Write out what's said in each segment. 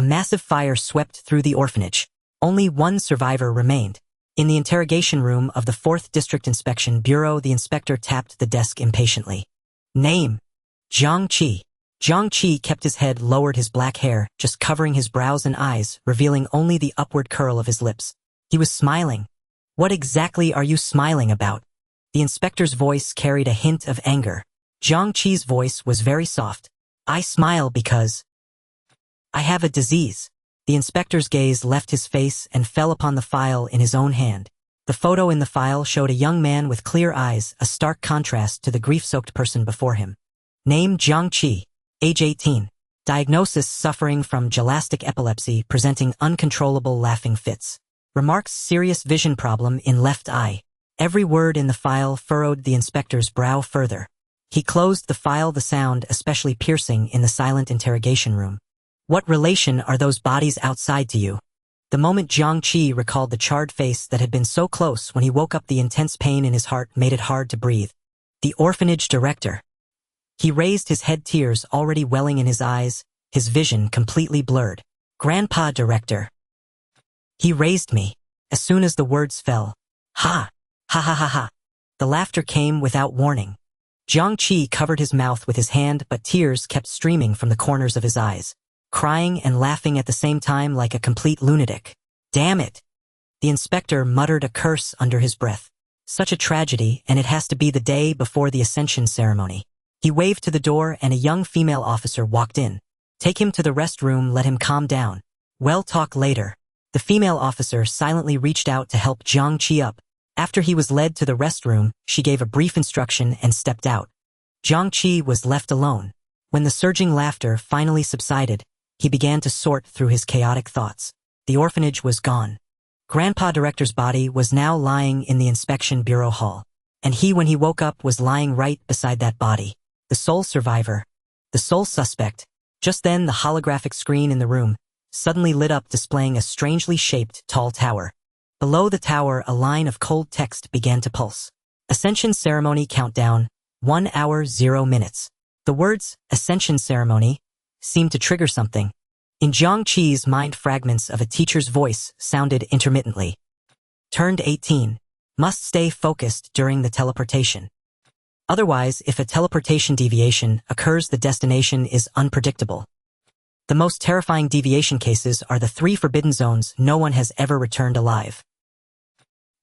A massive fire swept through the orphanage. Only one survivor remained. In the interrogation room of the 4th District Inspection Bureau, the inspector tapped the desk impatiently. Name: Jiang Qi. Jiang Qi kept his head lowered, his black hair just covering his brows and eyes, revealing only the upward curl of his lips. He was smiling. What exactly are you smiling about? The inspector's voice carried a hint of anger. Jiang Qi's voice was very soft. I smile because I have a disease. The inspector's gaze left his face and fell upon the file in his own hand. The photo in the file showed a young man with clear eyes, a stark contrast to the grief-soaked person before him. Name: Jiang Qi. Age 18. Diagnosis: suffering from gelastic epilepsy, presenting uncontrollable laughing fits. Remarks: serious vision problem in left eye. Every word in the file furrowed the inspector's brow further. He closed the file, the sound especially piercing in the silent interrogation room. What relation are those bodies outside to you? The moment Jiang Qi recalled the charred face that had been so close when he woke up, the intense pain in his heart made it hard to breathe. The orphanage director. He raised his head, tears already welling in his eyes, his vision completely blurred. Grandpa director. He raised me. As soon as the words fell. Ha! Ha ha ha ha. The laughter came without warning. Jiang Qi covered his mouth with his hand, but tears kept streaming from the corners of his eyes. Crying and laughing at the same time like a complete lunatic. Damn it! The inspector muttered a curse under his breath. Such a tragedy, and it has to be the day before the Ascension ceremony. He waved to the door and a young female officer walked in. Take him to the restroom, let him calm down. We'll talk later. The female officer silently reached out to help Jiang Qi up. After he was led to the restroom, she gave a brief instruction and stepped out. Jiang Qi was left alone. When the surging laughter finally subsided, he began to sort through his chaotic thoughts. The orphanage was gone. Grandpa director's body was now lying in the inspection bureau hall. And he, when he woke up, was lying right beside that body. The sole survivor. The sole suspect. Just then, the holographic screen in the room suddenly lit up, displaying a strangely shaped, tall tower. Below the tower, a line of cold text began to pulse. Ascension Ceremony Countdown, 1 hour 0 minutes. The words, Ascension Ceremony, seemed to trigger something. In Jiang Qi's mind, fragments of a teacher's voice sounded intermittently. Turned 18. Must stay focused during the teleportation. Otherwise, if a teleportation deviation occurs, the destination is unpredictable. The most terrifying deviation cases are the 3 forbidden zones. No one has ever returned alive.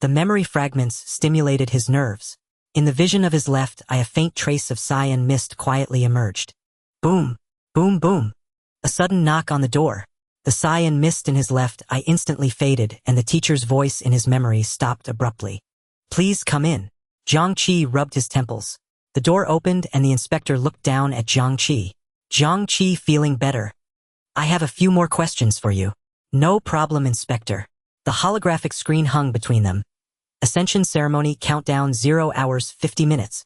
The memory fragments stimulated his nerves. In the vision of his left eye, a faint trace of cyan mist quietly emerged. Boom! Boom boom! A sudden knock on the door. The cyan mist in his left eye instantly faded, and the teacher's voice in his memory stopped abruptly. Please come in. Jiang Qi rubbed his temples. The door opened and the inspector looked down at Jiang Qi. Jiang Qi, feeling better. I have a few more questions for you. No problem, Inspector. The holographic screen hung between them. Ascension Ceremony Countdown 0 hours 50 minutes.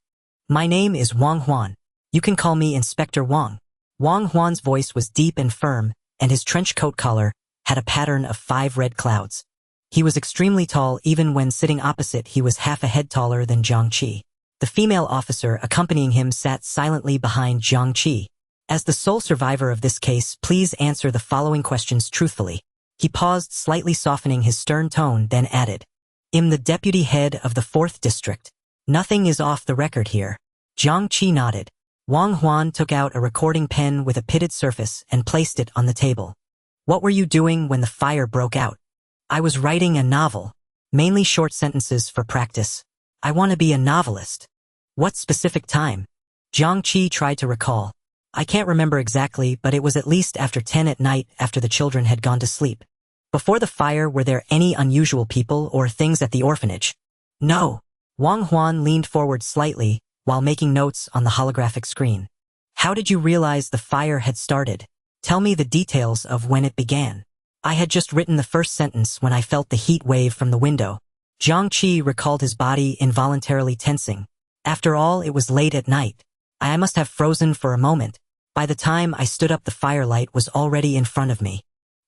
My name is Wang Huan. You can call me Inspector Wang. Wang Huan's voice was deep and firm, and his trench coat collar had a pattern of 5 red clouds. He was extremely tall. Even when sitting opposite, he was half a head taller than Jiang Qi. The female officer accompanying him sat silently behind Jiang Qi. As the sole survivor of this case, please answer the following questions truthfully. He paused, slightly softening his stern tone, then added, I'm the deputy head of the 4th district. Nothing is off the record here. Jiang Qi nodded. Wang Huan took out a recording pen with a pitted surface and placed it on the table. What were you doing when the fire broke out? I was writing a novel. Mainly short sentences for practice. I want to be a novelist. What specific time? Jiang Qi tried to recall. I can't remember exactly, but it was at least after 10 at night, after the children had gone to sleep. Before the fire, were there any unusual people or things at the orphanage? No. Wang Huan leaned forward slightly while making notes on the holographic screen. How did you realize the fire had started? Tell me the details of when it began. I had just written the first sentence when I felt the heat wave from the window. Jiang Qi recalled his body involuntarily tensing. After all, it was late at night. I must have frozen for a moment. By the time I stood up, the firelight was already in front of me.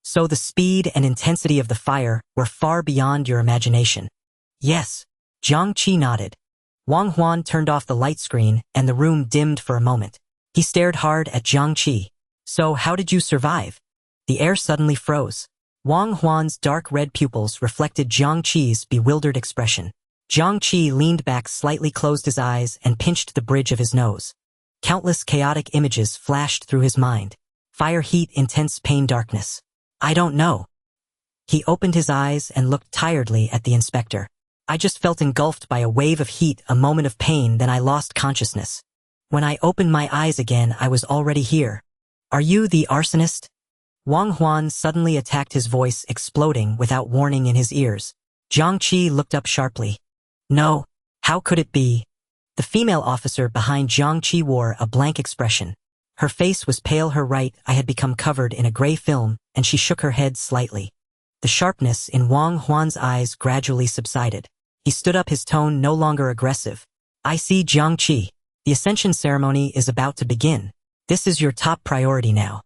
So the speed and intensity of the fire were far beyond your imagination. Yes. Jiang Qi nodded. Wang Huan turned off the light screen and the room dimmed for a moment. He stared hard at Jiang Qi. So how did you survive? The air suddenly froze. Wang Huan's dark red pupils reflected Jiang Qi's bewildered expression. Jiang Qi leaned back slightly, closed his eyes, and pinched the bridge of his nose. Countless chaotic images flashed through his mind. Fire, heat, intense pain, darkness. I don't know. He opened his eyes and looked tiredly at the inspector. I just felt engulfed by a wave of heat, a moment of pain, then I lost consciousness. When I opened my eyes again, I was already here. Are you the arsonist? Wang Huan suddenly attacked, his voice exploding without warning in his ears. Jiang Qi looked up sharply. No, how could it be? The female officer behind Jiang Qi wore a blank expression. Her face was pale, her right eye had become covered in a gray film, and she shook her head slightly. The sharpness in Wang Huan's eyes gradually subsided. He stood up, his tone no longer aggressive. I see, Jiang Qi. The Ascension ceremony is about to begin. This is your top priority now.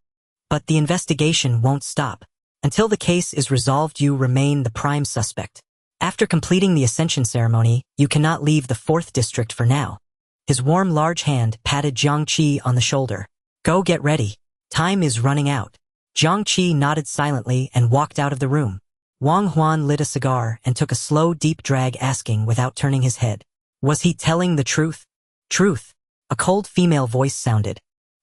But the investigation won't stop. Until the case is resolved, you remain the prime suspect. After completing the Ascension ceremony, you cannot leave the 4th district for now. His warm, large hand patted Jiang Qi on the shoulder. Go get ready. Time is running out. Jiang Qi nodded silently and walked out of the room. Wang Huan lit a cigar and took a slow, deep drag, asking without turning his head. Was he telling the truth? Truth. A cold female voice sounded.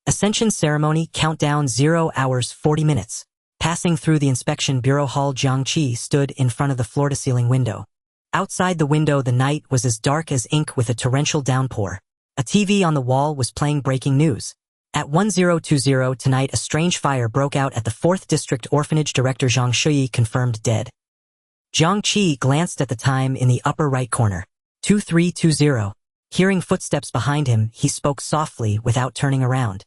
Ascension ceremony countdown 0 hours 40 minutes. Passing through the inspection bureau hall, Jiang Qi stood in front of the floor-to-ceiling window. Outside the window, the night was as dark as ink with a torrential downpour. A TV on the wall was playing breaking news. At 1020 tonight, a strange fire broke out at the 4th District Orphanage. Director Jiang Qi confirmed dead. Jiang Qi glanced at the time in the upper right corner. 2320. Hearing footsteps behind him, he spoke softly without turning around.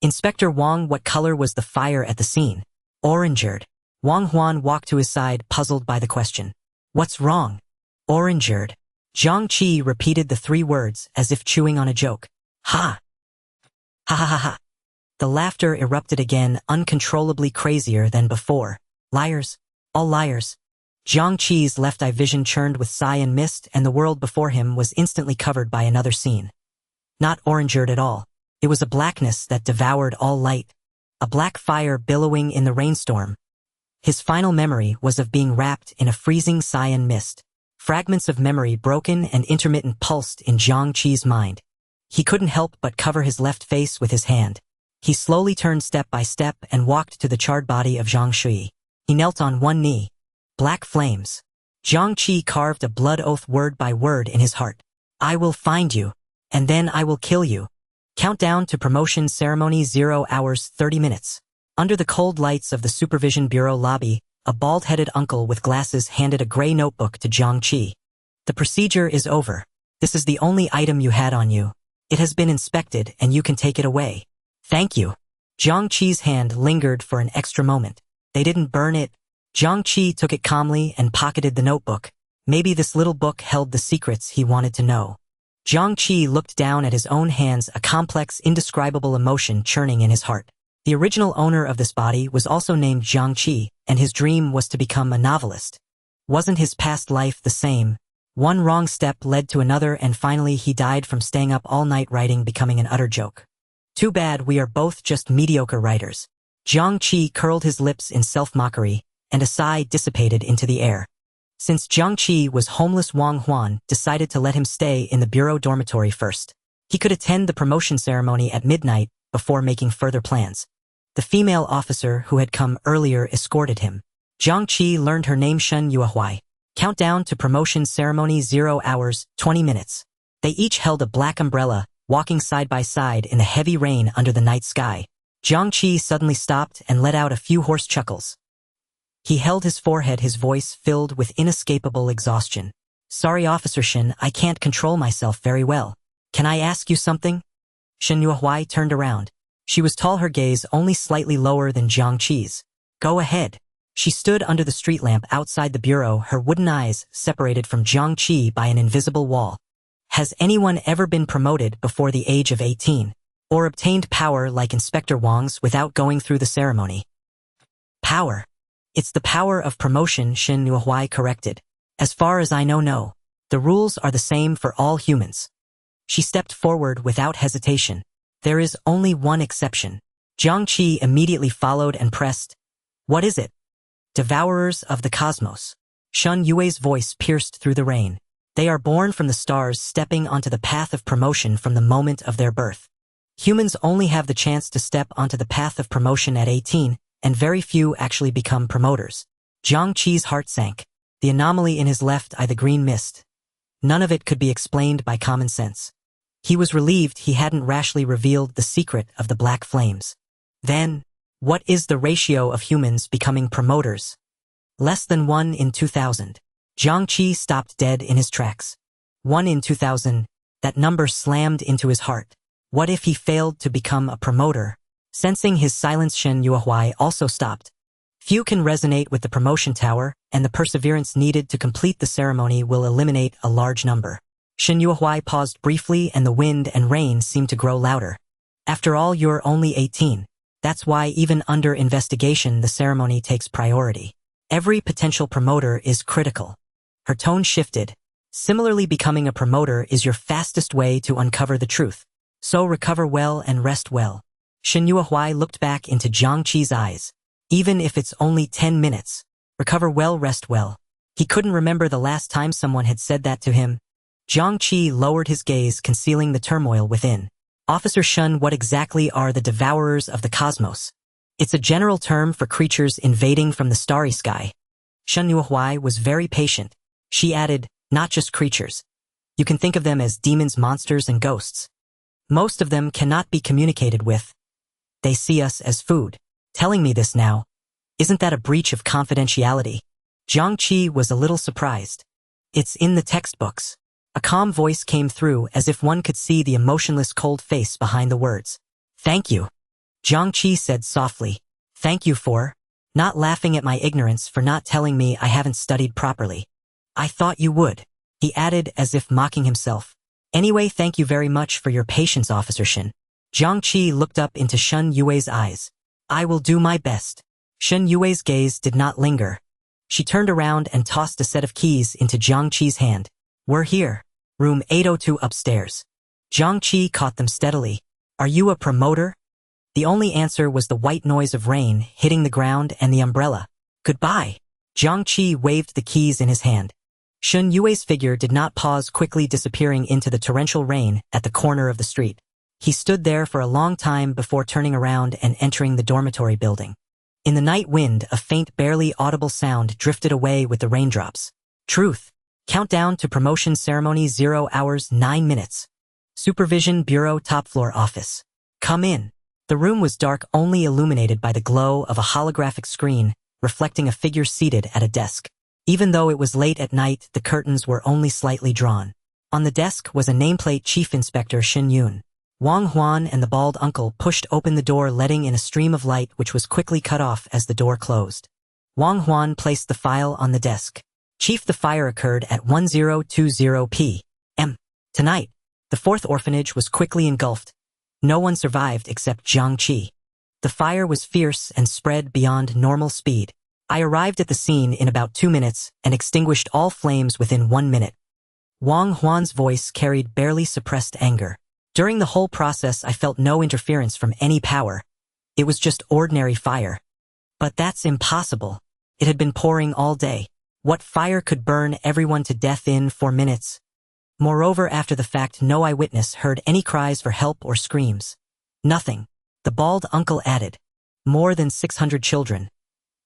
Inspector Wang, what color was the fire at the scene? Orangered. Wang Huan walked to his side, puzzled by the question. What's wrong? Orangered. Jiang Qi repeated the 3 words as if chewing on a joke. Ha! Ha ha ha ha. The laughter erupted again, uncontrollably crazier than before. Liars. All liars. Jiang Qi's left eye vision churned with sigh and mist, and the world before him was instantly covered by another scene. Not orangered at all. It was a blackness that devoured all light. A black fire billowing in the rainstorm. His final memory was of being wrapped in a freezing cyan mist. Fragments of memory, broken and intermittent, pulsed in Jiang Qi's mind. He couldn't help but cover his left face with his hand. He slowly turned step by step and walked to the charred body of Jiang Qi. He knelt on one knee. Black flames. Jiang Qi carved a blood oath word by word in his heart. I will find you, and then I will kill you. Countdown to promotion ceremony 0 hours 30 minutes. Under the cold lights of the Supervision Bureau lobby, a bald-headed uncle with glasses handed a gray notebook to Jiang Qi. The procedure is over. This is the only item you had on you. It has been inspected and you can take it away. Thank you. Jiang Qi's hand lingered for an extra moment. They didn't burn it. Jiang Qi took it calmly and pocketed the notebook. Maybe this little book held the secrets he wanted to know. Jiang Qi looked down at his own hands, a complex, indescribable emotion churning in his heart. The original owner of this body was also named Jiang Qi, and his dream was to become a novelist. Wasn't his past life the same? One wrong step led to another, and finally he died from staying up all night writing, becoming an utter joke. Too bad we are both just mediocre writers. Jiang Qi curled his lips in self-mockery, and a sigh dissipated into the air. Since Jiang Qi was homeless, Wang Huan decided to let him stay in the bureau dormitory first. He could attend the promotion ceremony at midnight before making further plans. The female officer who had come earlier escorted him. Jiang Qi learned her name, Shen Yuehuai. Countdown to promotion ceremony 0 hours 20 minutes. They each held a black umbrella, walking side by side in the heavy rain under the night sky. Jiang Qi suddenly stopped and let out a few hoarse chuckles. He held his forehead, his voice filled with inescapable exhaustion. Sorry, Officer Shen, I can't control myself very well. Can I ask you something? Shen Yuehuai turned around. She was tall, her gaze only slightly lower than Jiang Qi's. Go ahead. She stood under the street lamp outside the bureau, her wooden eyes separated from Jiang Qi by an invisible wall. Has anyone ever been promoted before the age of 18? Or obtained power like Inspector Wang's without going through the ceremony? Power. It's the power of promotion, Shen Yuehuai corrected. As far as I know, no. The rules are the same for all humans. She stepped forward without hesitation. There is only one exception. Jiang Qi immediately followed and pressed. What is it? Devourers of the cosmos. Shen Yue's voice pierced through the rain. They are born from the stars, stepping onto the path of promotion from the moment of their birth. Humans only have the chance to step onto the path of promotion at 18, and very few actually become promoters. Jiang Qi's heart sank. The anomaly in his left eye, the green mist. None of it could be explained by common sense. He was relieved he hadn't rashly revealed the secret of the black flames. Then, what is the ratio of humans becoming promoters? Less than 1 in 2,000. Jiang Qi stopped dead in his tracks. 1 in 2,000, that number slammed into his heart. What if he failed to become a promoter? Sensing his silence, Shen Yuehuai also stopped. Few can resonate with the promotion tower, and the perseverance needed to complete the ceremony will eliminate a large number. Shen Yuehuai paused briefly, and the wind and rain seemed to grow louder. After all, you're only 18. That's why even under investigation the ceremony takes priority. Every potential promoter is critical. Her tone shifted. Similarly, becoming a promoter is your fastest way to uncover the truth. So recover well and rest well. Shen Yuehuai looked back into Jiang Qi's eyes. Even if it's only 10 minutes. Recover well, rest well. He couldn't remember the last time someone had said that to him. Jiang Qi lowered his gaze, concealing the turmoil within. Officer Shen, what exactly are the devourers of the cosmos? It's a general term for creatures invading from the starry sky. Shen Yuehuai was very patient. She added, not just creatures. You can think of them as demons, monsters, and ghosts. Most of them cannot be communicated with. They see us as food. Telling me this now, isn't that a breach of confidentiality? Jiang Qi was a little surprised. It's in the textbooks. A calm voice came through, as if one could see the emotionless cold face behind the words. Thank you. Jiang Qi said softly. Thank you for not laughing at my ignorance, for not telling me I haven't studied properly. I thought you would. He added, as if mocking himself. Anyway, thank you very much for your patience, Officer Shen. Jiang Qi looked up into Shen Yue's eyes. I will do my best. Shen Yue's gaze did not linger. She turned around and tossed a set of keys into Jiang Qi's hand. We're here. Room 802 upstairs. Jiang Qi caught them steadily. Are you a promoter? The only answer was the white noise of rain hitting the ground and the umbrella. Goodbye. Jiang Qi waved the keys in his hand. Shen Yue's figure did not pause, quickly disappearing into the torrential rain at the corner of the street. He stood there for a long time before turning around and entering the dormitory building. In the night wind, a faint, barely audible sound drifted away with the raindrops. Truth. Countdown to promotion ceremony, 0 hours 9 minutes. Supervision Bureau, top floor office. Come in. The room was dark, only illuminated by the glow of a holographic screen, reflecting a figure seated at a desk. Even though it was late at night, the curtains were only slightly drawn. On the desk was a nameplate: Chief Inspector Xin Yun. Wang Huan and the bald uncle pushed open the door, letting in a stream of light which was quickly cut off as the door closed. Wang Huan placed the file on the desk. Chief, the fire occurred at 1020 p.m. Tonight, the 4th orphanage was quickly engulfed. No one survived except Jiang Qi. The fire was fierce and spread beyond normal speed. I arrived at the scene in about 2 minutes and extinguished all flames within 1 minute. Wang Huan's voice carried barely suppressed anger. During the whole process, I felt no interference from any power. It was just ordinary fire. But that's impossible. It had been pouring all day. What fire could burn everyone to death in 4 minutes? Moreover, after the fact, no eyewitness heard any cries for help or screams. Nothing. The bald uncle added. More than 600 children.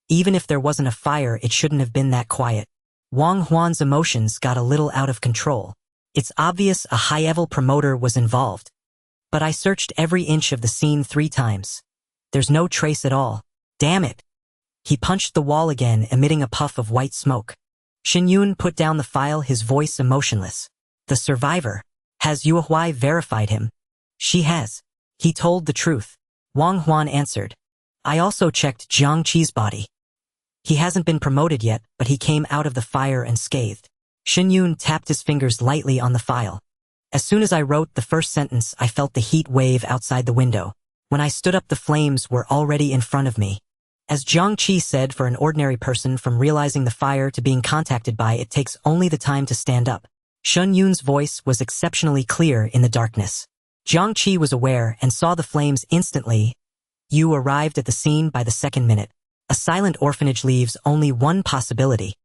Even if there wasn't a fire, it shouldn't have been that quiet. Wang Huan's emotions got a little out of control. It's obvious a high-level promoter was involved. But I searched every inch of the scene 3 times. There's no trace at all. Damn it. He punched the wall again, emitting a puff of white smoke. Xin Yun put down the file, his voice emotionless. The survivor. Has Yuehuai verified him? She has. He told the truth. Wang Huan answered. I also checked Jiang Qi's body. He hasn't been promoted yet, but he came out of the fire unscathed. Xin Yun tapped his fingers lightly on the file. As soon as I wrote the first sentence, I felt the heat wave outside the window. When I stood up, the flames were already in front of me. As Jiang Qi said, for an ordinary person, from realizing the fire to being contacted by it takes only the time to stand up. Shen Yun's voice was exceptionally clear in the darkness. Jiang Qi was aware and saw the flames instantly. You arrived at the scene by the 2nd minute. A silent orphanage leaves only one possibility.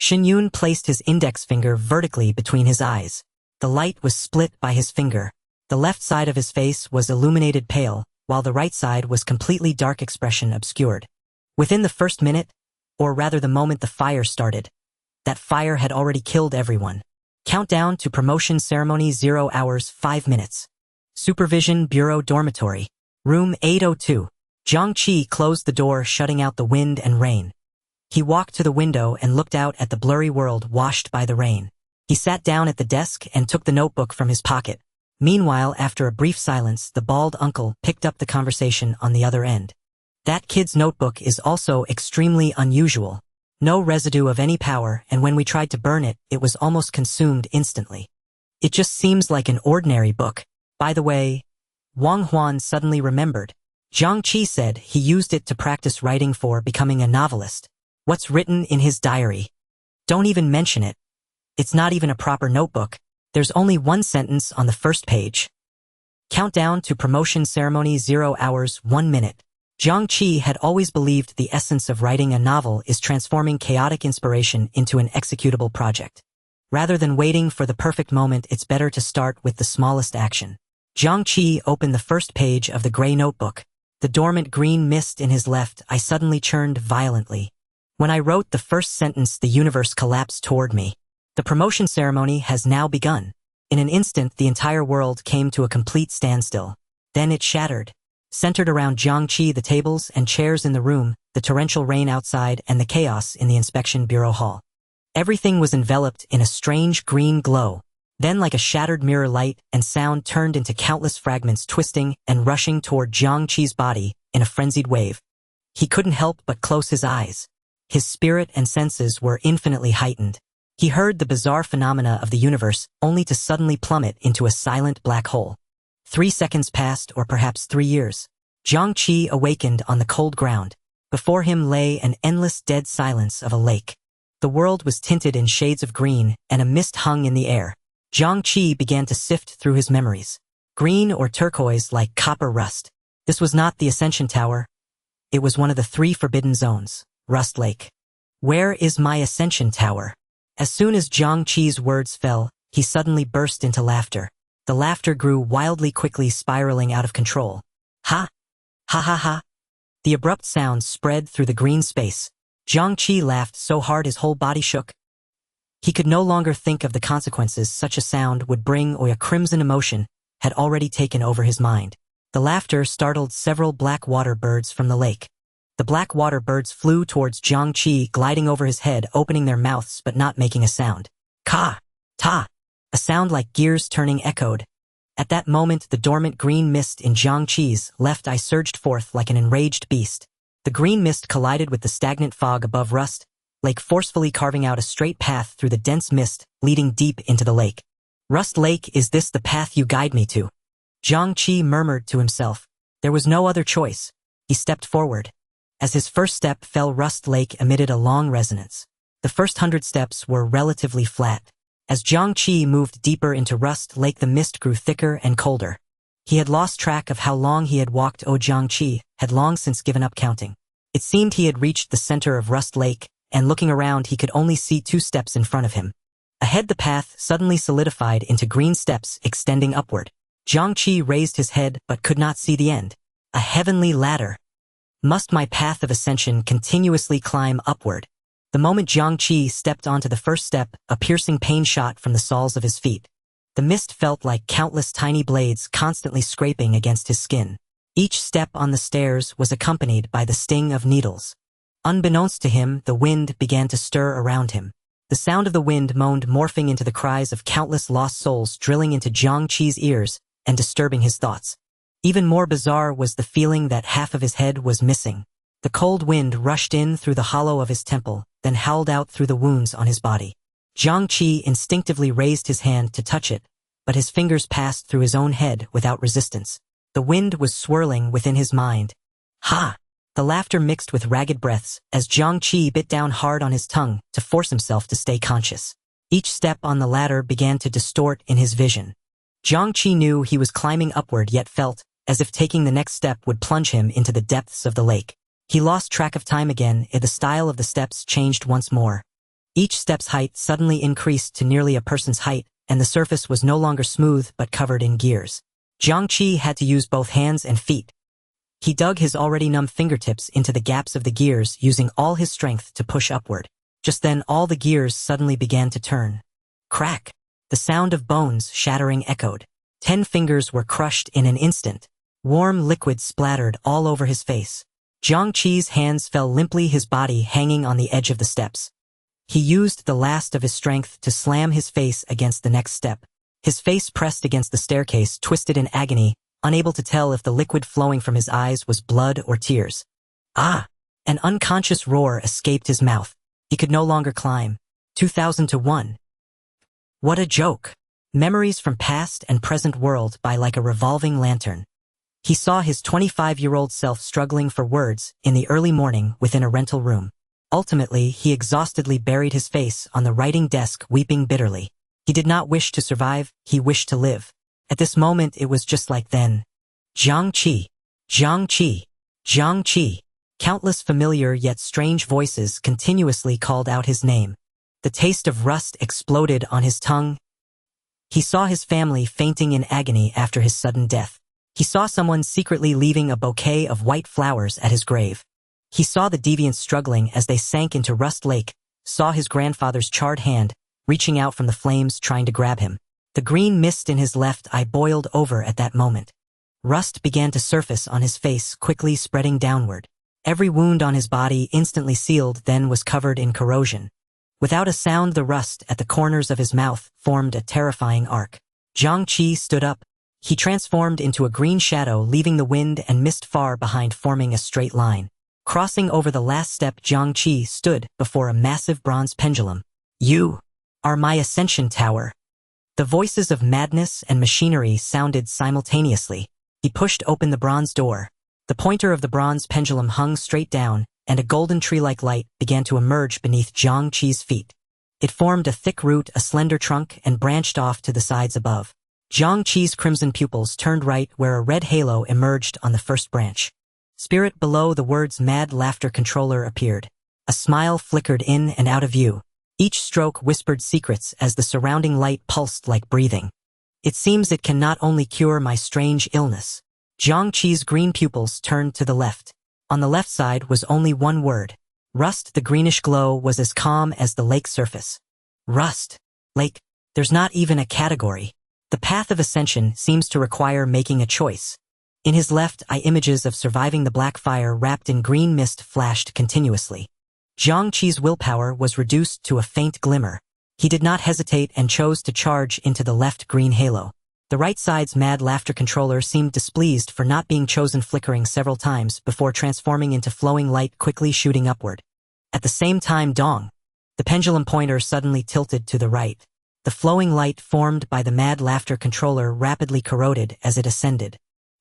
Xinyun placed his index finger vertically between his eyes. The light was split by his finger. The left side of his face was illuminated pale, while the right side was completely dark, expression obscured. Within the first minute, or rather the moment the fire started, that fire had already killed everyone. Countdown to promotion ceremony 0 hours 5 minutes. Supervision Bureau Dormitory. Room 802. Jiang Qi closed the door, shutting out the wind and rain. He walked to the window and looked out at the blurry world washed by the rain. He sat down at the desk and took the notebook from his pocket. Meanwhile, after a brief silence, the bald uncle picked up the conversation on the other end. That kid's notebook is also extremely unusual. No residue of any power, and when we tried to burn it, it was almost consumed instantly. It just seems like an ordinary book. By the way, Wang Huan suddenly remembered. Jiang Qi said he used it to practice writing for becoming a novelist. What's written in his diary? Don't even mention it. It's not even a proper notebook. There's only one sentence on the first page. Countdown to promotion ceremony 0 hours 1 minute. Jiang Qi had always believed the essence of writing a novel is transforming chaotic inspiration into an executable project. Rather than waiting for the perfect moment, it's better to start with the smallest action. Jiang Qi opened the first page of the gray notebook. The dormant green mist in his left eye suddenly churned violently. When I wrote the first sentence, the universe collapsed toward me. The promotion ceremony has now begun. In an instant, the entire world came to a complete standstill. Then it shattered. Centered around Jiang Qi, the tables and chairs in the room, the torrential rain outside, and the chaos in the inspection bureau hall. Everything was enveloped in a strange green glow. Then, like a shattered mirror, light and sound turned into countless fragments, twisting and rushing toward Jiang Qi's body in a frenzied wave. He couldn't help but close his eyes. His spirit and senses were infinitely heightened. He heard the bizarre phenomena of the universe, only to suddenly plummet into a silent black hole. 3 seconds passed, or perhaps 3 years. Jiang Qi awakened on the cold ground. Before him lay an endless dead silence of a lake. The world was tinted in shades of green, and a mist hung in the air. Jiang Qi began to sift through his memories. Green or turquoise like copper rust. This was not the Ascension Tower. It was one of the 3 forbidden zones, Rust Lake. Where is my Ascension Tower? As soon as Jiang Qi's words fell, he suddenly burst into laughter. The laughter grew wildly, quickly spiraling out of control. Ha! Ha ha ha! The abrupt sound spread through the green space. Jiang Qi laughed so hard his whole body shook. He could no longer think of the consequences such a sound would bring, or a crimson emotion had already taken over his mind. The laughter startled several black water birds from the lake. The black water birds flew towards Jiang Qi, gliding over his head, opening their mouths but not making a sound. Ka! Ta! A sound like gears turning echoed. At that moment, the dormant green mist in Jiang Qi's left eye surged forth like an enraged beast. The green mist collided with the stagnant fog above Rust Lake, forcefully carving out a straight path through the dense mist, leading deep into the lake. Rust Lake, is this the path you guide me to? Jiang Qi murmured to himself. There was no other choice. He stepped forward. As his first step fell, Rust Lake emitted a long resonance. The first 100 steps were relatively flat. As Jiang Qi moved deeper into Rust Lake, the mist grew thicker and colder. He had lost track of how long he had walked. Jiang Qi had long since given up counting. It seemed he had reached the center of Rust Lake, and looking around he could only see 2 steps in front of him. Ahead, the path suddenly solidified into green steps extending upward. Jiang Qi raised his head but could not see the end. A heavenly ladder. Must my path of ascension continuously climb upward? The moment Jiang Qi stepped onto the first step, a piercing pain shot from the soles of his feet. The mist felt like countless tiny blades constantly scraping against his skin. Each step on the stairs was accompanied by the sting of needles. Unbeknownst to him, the wind began to stir around him. The sound of the wind moaned, morphing into the cries of countless lost souls, drilling into Jiang Qi's ears and disturbing his thoughts. Even more bizarre was the feeling that half of his head was missing. The cold wind rushed in through the hollow of his temple, then howled out through the wounds on his body. Jiang Qi instinctively raised his hand to touch it, but his fingers passed through his own head without resistance. The wind was swirling within his mind. Ha! The laughter mixed with ragged breaths as Jiang Qi bit down hard on his tongue to force himself to stay conscious. Each step on the ladder began to distort in his vision. Jiang Qi knew he was climbing upward, yet felt as if taking the next step would plunge him into the depths of the lake. He lost track of time again as the style of the steps changed once more. Each step's height suddenly increased to nearly a person's height, and the surface was no longer smooth but covered in gears. Jiang Qi had to use both hands and feet. He dug his already numb fingertips into the gaps of the gears, using all his strength to push upward. Just then all the gears suddenly began to turn. Crack! The sound of bones shattering echoed. 10 fingers were crushed in an instant. Warm liquid splattered all over his face. Jiang Qi's hands fell limply, his body hanging on the edge of the steps. He used the last of his strength to slam his face against the next step. His face pressed against the staircase, twisted in agony, unable to tell if the liquid flowing from his eyes was blood or tears. Ah! An unconscious roar escaped his mouth. He could no longer climb. 2001. What a joke! Memories from past and present world by like a revolving lantern. He saw his 25-year-old self struggling for words in the early morning within a rental room. Ultimately, he exhaustedly buried his face on the writing desk, weeping bitterly. He did not wish to survive, he wished to live. At this moment it was just like then. Jiang Qi, Jiang Qi, Jiang Qi. Countless familiar yet strange voices continuously called out his name. The taste of rust exploded on his tongue. He saw his family fainting in agony after his sudden death. He saw someone secretly leaving a bouquet of white flowers at his grave. He saw the deviants struggling as they sank into Rust Lake, saw his grandfather's charred hand, reaching out from the flames trying to grab him. The green mist in his left eye boiled over at that moment. Rust began to surface on his face, quickly spreading downward. Every wound on his body instantly sealed, then was covered in corrosion. Without a sound, the rust at the corners of his mouth formed a terrifying arc. Jiang Qi stood up. He transformed into a green shadow, leaving the wind and mist far behind, forming a straight line. Crossing over the last step, Jiang Qi stood before a massive bronze pendulum. You are my Ascension Tower. The voices of madness and machinery sounded simultaneously. He pushed open the bronze door. The pointer of the bronze pendulum hung straight down, and a golden tree-like light began to emerge beneath Jiang Qi's feet. It formed a thick root, a slender trunk, and branched off to the sides above. Jiang Qi's crimson pupils turned right where a red halo emerged on the first branch. Spirit below the words Mad Laughter Controller appeared. A smile flickered in and out of view. Each stroke whispered secrets as the surrounding light pulsed like breathing. It seems it can not only cure my strange illness. Jiang Qi's green pupils turned to the left. On the left side was only one word. Rust. The greenish glow was as calm as the lake surface. Rust. Lake. There's not even a category. The path of ascension seems to require making a choice. In his left eye, images of surviving the black fire wrapped in green mist flashed continuously. Jiang Qi's willpower was reduced to a faint glimmer. He did not hesitate and chose to charge into the left green halo. The right side's Mad Laughter Controller seemed displeased for not being chosen, flickering several times before transforming into flowing light, quickly shooting upward. At the same time, dong! The pendulum pointer suddenly tilted to the right. The flowing light formed by the Mad Laughter Controller rapidly corroded as it ascended.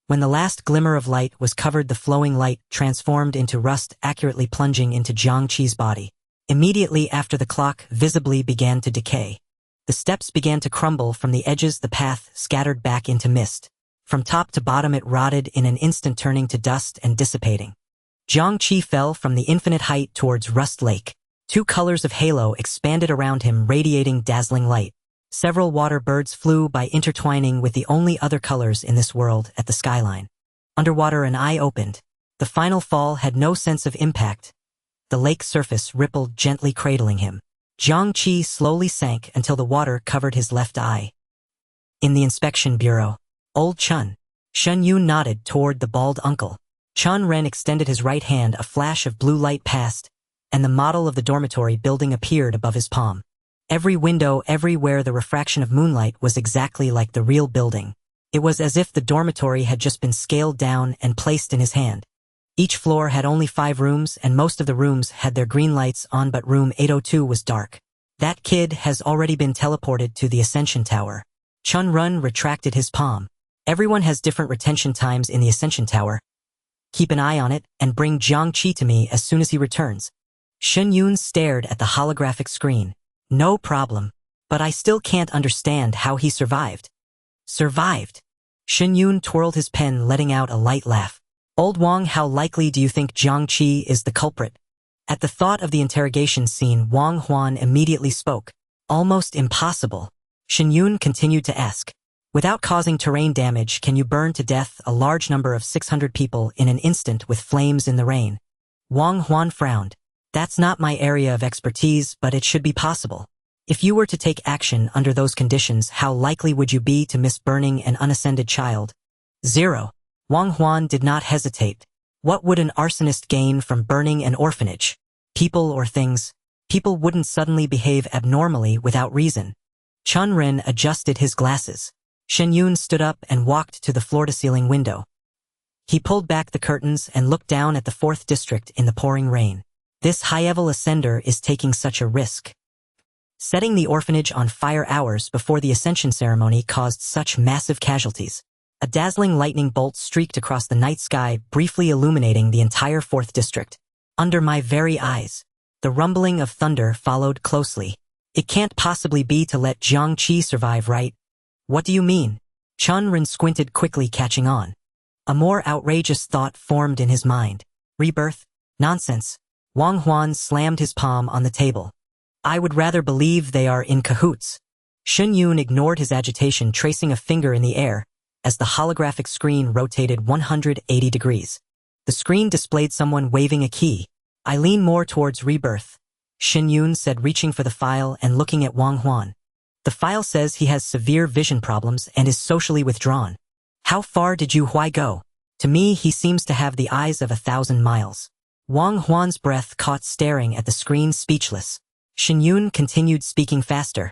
When the last glimmer of light was covered, the flowing light transformed into rust, accurately plunging into Jiang Qi's body. Immediately after, the clock visibly began to decay. The steps began to crumble from the edges, the path scattered back into mist. From top to bottom it rotted in an instant, turning to dust and dissipating. Jiang Qi fell from the infinite height towards Rust Lake. 2 colors of halo expanded around him, radiating dazzling light. Several water birds flew by, intertwining with the only other colors in this world at the skyline. Underwater, an eye opened. The final fall had no sense of impact. The lake surface rippled, gently cradling him. Jiang Qi slowly sank until the water covered his left eye. In the inspection bureau, old Chun. Shen Yun nodded toward the bald uncle. Chun Ren extended his right hand, a flash of blue light passed, and the model of the dormitory building appeared above his palm. Every window, everywhere, the refraction of moonlight was exactly like the real building. It was as if the dormitory had just been scaled down and placed in his hand. Each floor had only 5 rooms, and most of the rooms had their green lights on, but room 802 was dark. That kid has already been teleported to the Ascension Tower. Chun Run retracted his palm. Everyone has different retention times in the Ascension Tower. Keep an eye on it, and bring Jiang Qi to me as soon as he returns. Shen Yun stared at the holographic screen. No problem. But I still can't understand how he survived. Survived? Shen Yun twirled his pen, letting out a light laugh. Old Wang, how likely do you think Jiang Qi is the culprit? At the thought of the interrogation scene, Wang Huan immediately spoke. Almost impossible. Shen Yun continued to ask. Without causing terrain damage, can you burn to death a large number of 600 people in an instant with flames in the rain? Wang Huan frowned. That's not my area of expertise, but it should be possible. If you were to take action under those conditions, how likely would you be to miss burning an unascended child? 0. Wang Huan did not hesitate. What would an arsonist gain from burning an orphanage? People or things? People wouldn't suddenly behave abnormally without reason. Chun Ren adjusted his glasses. Shen Yun stood up and walked to the floor-to-ceiling window. He pulled back the curtains and looked down at the 4th district in the pouring rain. This high-level ascender is taking such a risk. Setting the orphanage on fire hours before the Ascension ceremony caused such massive casualties. A dazzling lightning bolt streaked across the night sky, briefly illuminating the entire 4th district. Under my very eyes. The rumbling of thunder followed closely. It can't possibly be to let Jiang Qi survive, right? What do you mean? Chun Ren squinted quickly, catching on. A more outrageous thought formed in his mind. Rebirth? Nonsense. Wang Huan slammed his palm on the table. I would rather believe they are in cahoots. Shen Yun ignored his agitation, tracing a finger in the air, as the holographic screen rotated 180 degrees. The screen displayed someone waving a key. I lean more towards rebirth, Shen Yun said, reaching for the file and looking at Wang Huan. The file says he has severe vision problems and is socially withdrawn. How far did Yu Huai go? To me, he seems to have the eyes of 1,000 miles. Wang Huan's breath caught, staring at the screen, speechless. Shen Yun continued, speaking faster.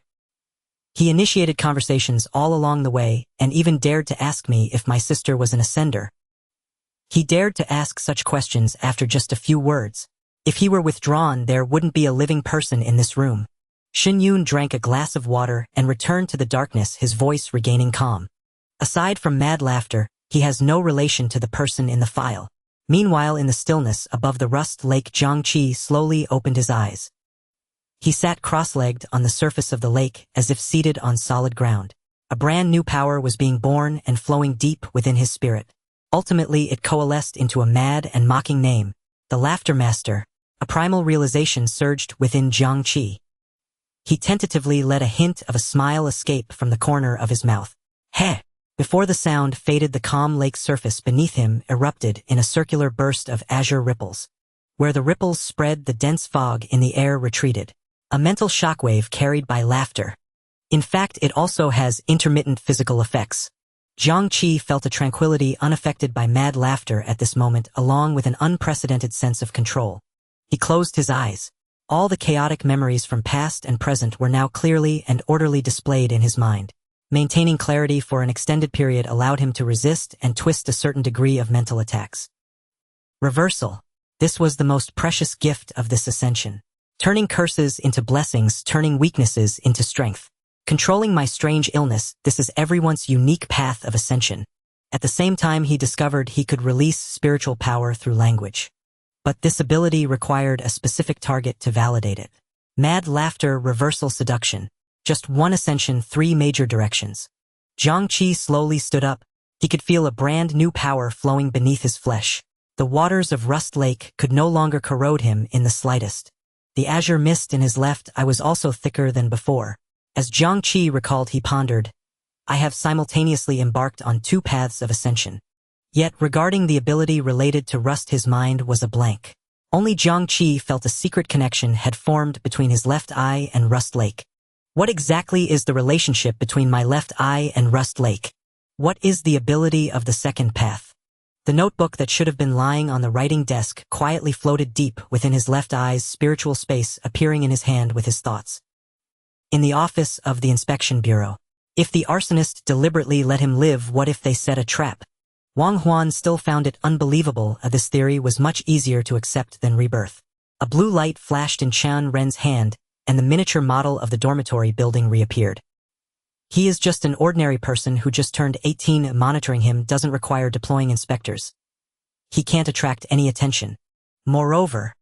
He initiated conversations all along the way and even dared to ask me if my sister was an ascender. He dared to ask such questions after just a few words. If he were withdrawn, there wouldn't be a living person in this room. Shen Yun drank a glass of water and returned to the darkness, his voice regaining calm. Aside from mad laughter, he has no relation to the person in the file. Meanwhile, in the stillness above the Rust Lake, Jiang Qi slowly opened his eyes. He sat cross-legged on the surface of the lake, as if seated on solid ground. A brand new power was being born and flowing deep within his spirit. Ultimately, it coalesced into a mad and mocking name, the Laughter Master. A primal realization surged within Jiang Qi. He tentatively let a hint of a smile escape from the corner of his mouth. Heh! Before the sound faded, the calm lake surface beneath him erupted in a circular burst of azure ripples. Where the ripples spread, the dense fog in the air retreated. A mental shockwave carried by laughter. In fact, it also has intermittent physical effects. Jiang Qi felt a tranquility unaffected by mad laughter at this moment, along with an unprecedented sense of control. He closed his eyes. All the chaotic memories from past and present were now clearly and orderly displayed in his mind. Maintaining clarity for an extended period allowed him to resist and twist a certain degree of mental attacks. Reversal. This was the most precious gift of this ascension. Turning curses into blessings, turning weaknesses into strength. Controlling my strange illness, this is everyone's unique path of ascension. At the same time, he discovered he could release spiritual power through language. But this ability required a specific target to validate it. Mad laughter, reversal, seduction. Just one ascension, 3 major directions. Jiang Qi slowly stood up. He could feel a brand new power flowing beneath his flesh. The waters of Rust Lake could no longer corrode him in the slightest. The azure mist in his left eye was also thicker than before. As Jiang Qi recalled, he pondered, I have simultaneously embarked on 2 paths of ascension. Yet regarding the ability related to Rust, his mind was a blank. Only Jiang Qi felt a secret connection had formed between his left eye and Rust Lake. What exactly is the relationship between my left eye and Rust Lake? What is the ability of the second path? The notebook that should have been lying on the writing desk quietly floated deep within his left eye's spiritual space, appearing in his hand with his thoughts. In the office of the Inspection Bureau. If the arsonist deliberately let him live, what if they set a trap? Wang Huan still found it unbelievable. This theory was much easier to accept than rebirth. A blue light flashed in Chun Ren's hand, and the miniature model of the dormitory building reappeared. He is just an ordinary person who just turned 18. Monitoring him doesn't require deploying inspectors. He can't attract any attention. Moreover,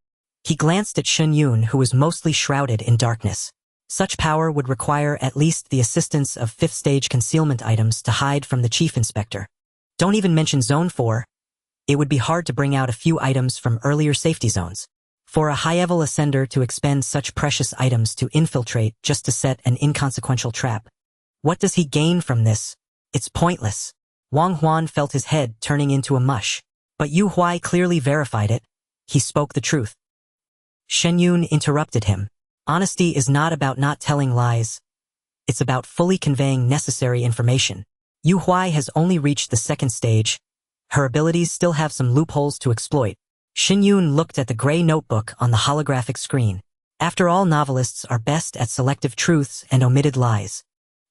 he glanced at Shen Yun, who was mostly shrouded in darkness. Such power would require at least the assistance of 5th stage concealment items to hide from the chief inspector. Don't even mention Zone 4. it would be hard to bring out a few items from earlier safety zones. For a high-level ascender to expend such precious items to infiltrate just to set an inconsequential trap. What does he gain from this? It's pointless. Wang Huan felt his head turning into a mush. But Yu Huai clearly verified it. He spoke the truth. Shen Yun interrupted him. Honesty is not about not telling lies. It's about fully conveying necessary information. Yu Huai has only reached the second stage. Her abilities still have some loopholes to exploit. Shen Yun looked at the gray notebook on the holographic screen. After all, novelists are best at selective truths and omitted lies.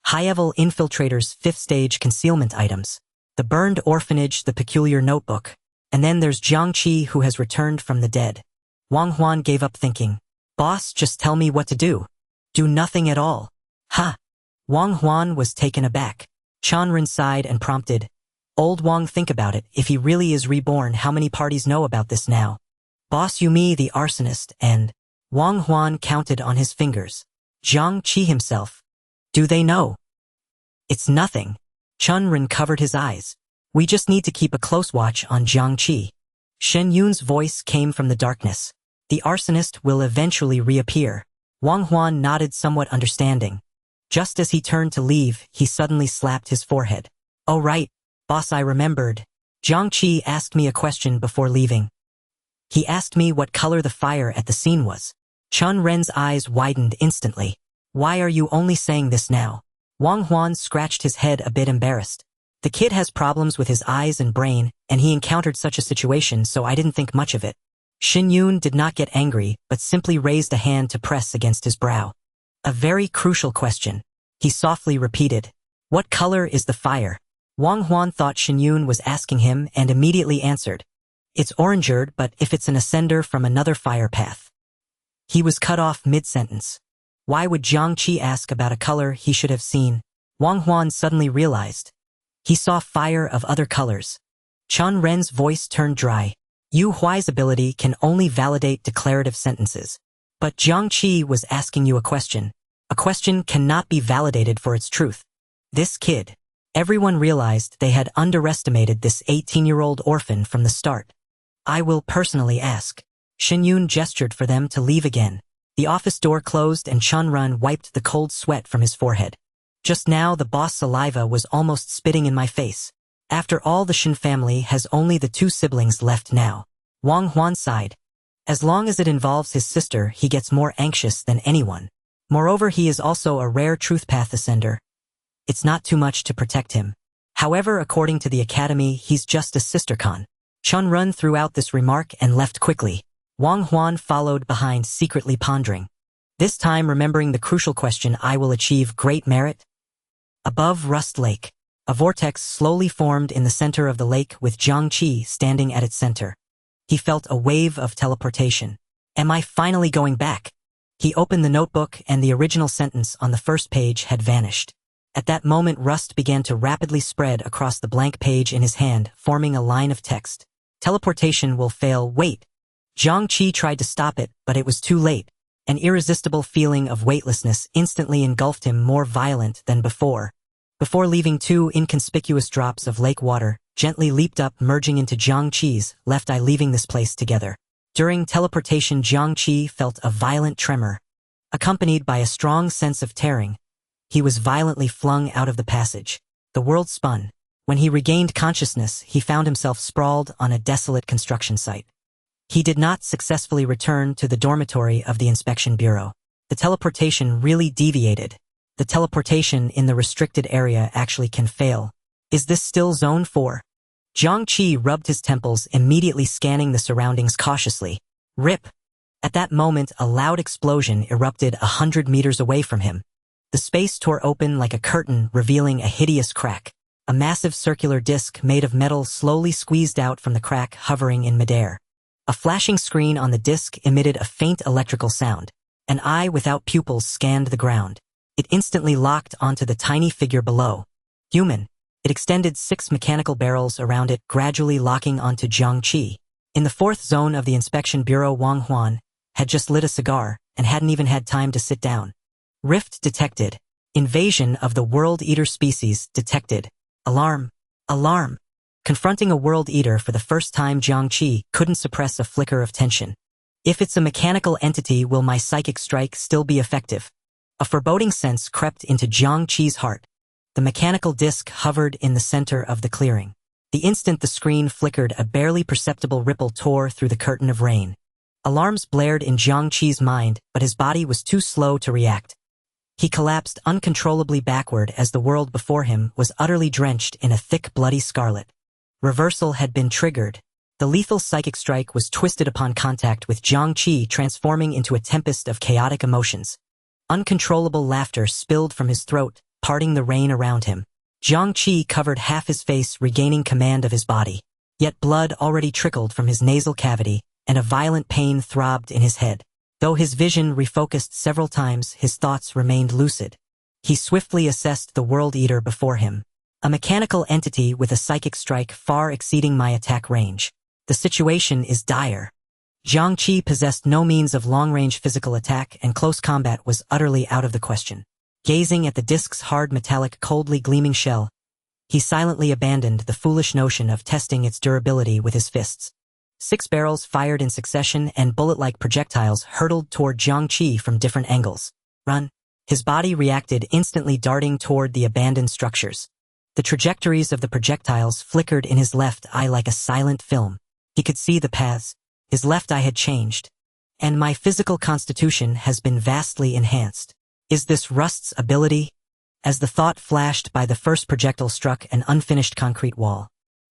High-level infiltrators' fifth-stage concealment items. The burned orphanage, the peculiar notebook. And then there's Jiang Qi, who has returned from the dead. Wang Huan gave up thinking. Boss, just tell me what to do. Do nothing at all. Ha! Wang Huan was taken aback. Chanren sighed and prompted. Old Wang, think about it. If he really is reborn, how many parties know about this now? Boss Yumi, the arsonist, and Wang Huan counted on his fingers. Jiang Qi himself. Do they know? It's nothing. Chanren covered his eyes. We just need to keep a close watch on Jiang Qi. Shen Yun's voice came from the darkness. The arsonist will eventually reappear. Wang Huan nodded, somewhat understanding. Just as he turned to leave, he suddenly slapped his forehead. Oh right, boss, I remembered. Jiang Qi asked me a question before leaving. He asked me what color the fire at the scene was. Chun Ren's eyes widened instantly. Why are you only saying this now? Wang Huan scratched his head, a bit embarrassed. The kid has problems with his eyes and brain, and he encountered such a situation, so I didn't think much of it. Shen Yun did not get angry, but simply raised a hand to press against his brow. A very crucial question. He softly repeated. What color is the fire? Wang Huan thought Shen Yun was asking him and immediately answered. It's orangered, but if it's an ascender from another fire path. He was cut off mid-sentence. Why would Jiang Qi ask about a color he should have seen? Wang Huan suddenly realized. He saw fire of other colors. Chun Ren's voice turned dry. Yu Huai's ability can only validate declarative sentences. But Jiang Qi was asking you a question. A question cannot be validated for its truth. This kid. Everyone realized they had underestimated this 18-year-old orphan from the start. I will personally ask. Shen Yun gestured for them to leave again. The office door closed and Chun Ren wiped the cold sweat from his forehead. Just now the boss' saliva was almost spitting in my face. After all, the Shen family has only the two siblings left now. Wang Huan sighed. As long as it involves his sister, he gets more anxious than anyone. Moreover, he is also a rare truth path ascender. It's not too much to protect him. However, according to the academy, he's just a sister-con. Chun Ren threw out this remark and left quickly. Wang Huan followed behind, secretly pondering. This time remembering the crucial question, I will achieve great merit. Above Rust Lake, a vortex slowly formed in the center of the lake with Jiang Qi standing at its center. He felt a wave of teleportation. Am I finally going back? He opened the notebook and the original sentence on the first page had vanished. At that moment, rust began to rapidly spread across the blank page in his hand, forming a line of text. Teleportation will fail. Wait. Jiang Qi tried to stop it, but it was too late. An irresistible feeling of weightlessness instantly engulfed him, more violent than before. Before leaving, two inconspicuous drops of lake water gently leaped up, merging into Jiang Qi's left eye, leaving this place together. During teleportation, Jiang Qi felt a violent tremor. Accompanied by a strong sense of tearing, he was violently flung out of the passage. The world spun. When he regained consciousness, he found himself sprawled on a desolate construction site. He did not successfully return to the dormitory of the Inspection Bureau. The teleportation really deviated. The teleportation in the restricted area actually can fail. Is this still Zone 4? Jiang Qi rubbed his temples, immediately scanning the surroundings cautiously. Rip! At that moment, a loud explosion erupted 100 meters away from him. The space tore open like a curtain, revealing a hideous crack. A massive circular disc made of metal slowly squeezed out from the crack, hovering in midair. A flashing screen on the disc emitted a faint electrical sound. An eye without pupils scanned the ground. It instantly locked onto the tiny figure below. Human. It extended 6 mechanical barrels around it, gradually locking onto Jiang Qi. In the 4th zone of the Inspection Bureau, Wang Huan had just lit a cigar and hadn't even had time to sit down. Rift detected. Invasion of the World Eater species detected. Alarm. Alarm. Confronting a World Eater for the first time, Jiang Qi couldn't suppress a flicker of tension. If it's a mechanical entity, will my psychic strike still be effective? A foreboding sense crept into Jiang Qi's heart. The mechanical disc hovered in the center of the clearing. The instant the screen flickered, a barely perceptible ripple tore through the curtain of rain. Alarms blared in Jiang Qi's mind, but his body was too slow to react. He collapsed uncontrollably backward as the world before him was utterly drenched in a thick bloody scarlet. Reversal had been triggered. The lethal psychic strike was twisted upon contact with Jiang Qi, transforming into a tempest of chaotic emotions. Uncontrollable laughter spilled from his throat, parting the rain around him. Jiang Qi covered half his face, regaining command of his body. Yet blood already trickled from his nasal cavity, and a violent pain throbbed in his head. Though his vision refocused several times, his thoughts remained lucid. He swiftly assessed the World Eater before him. A mechanical entity with a psychic strike far exceeding my attack range. The situation is dire. Jiang Qi possessed no means of long-range physical attack, and close combat was utterly out of the question. Gazing at the disc's hard metallic, coldly gleaming shell, he silently abandoned the foolish notion of testing its durability with his fists. 6 barrels fired in succession, and bullet-like projectiles hurtled toward Jiang Qi from different angles. Run! His body reacted, instantly darting toward the abandoned structures. The trajectories of the projectiles flickered in his left eye like a silent film. He could see the paths. His left eye had changed. And my physical constitution has been vastly enhanced. Is this Rust's ability? As the thought flashed by, the first projectile struck an unfinished concrete wall.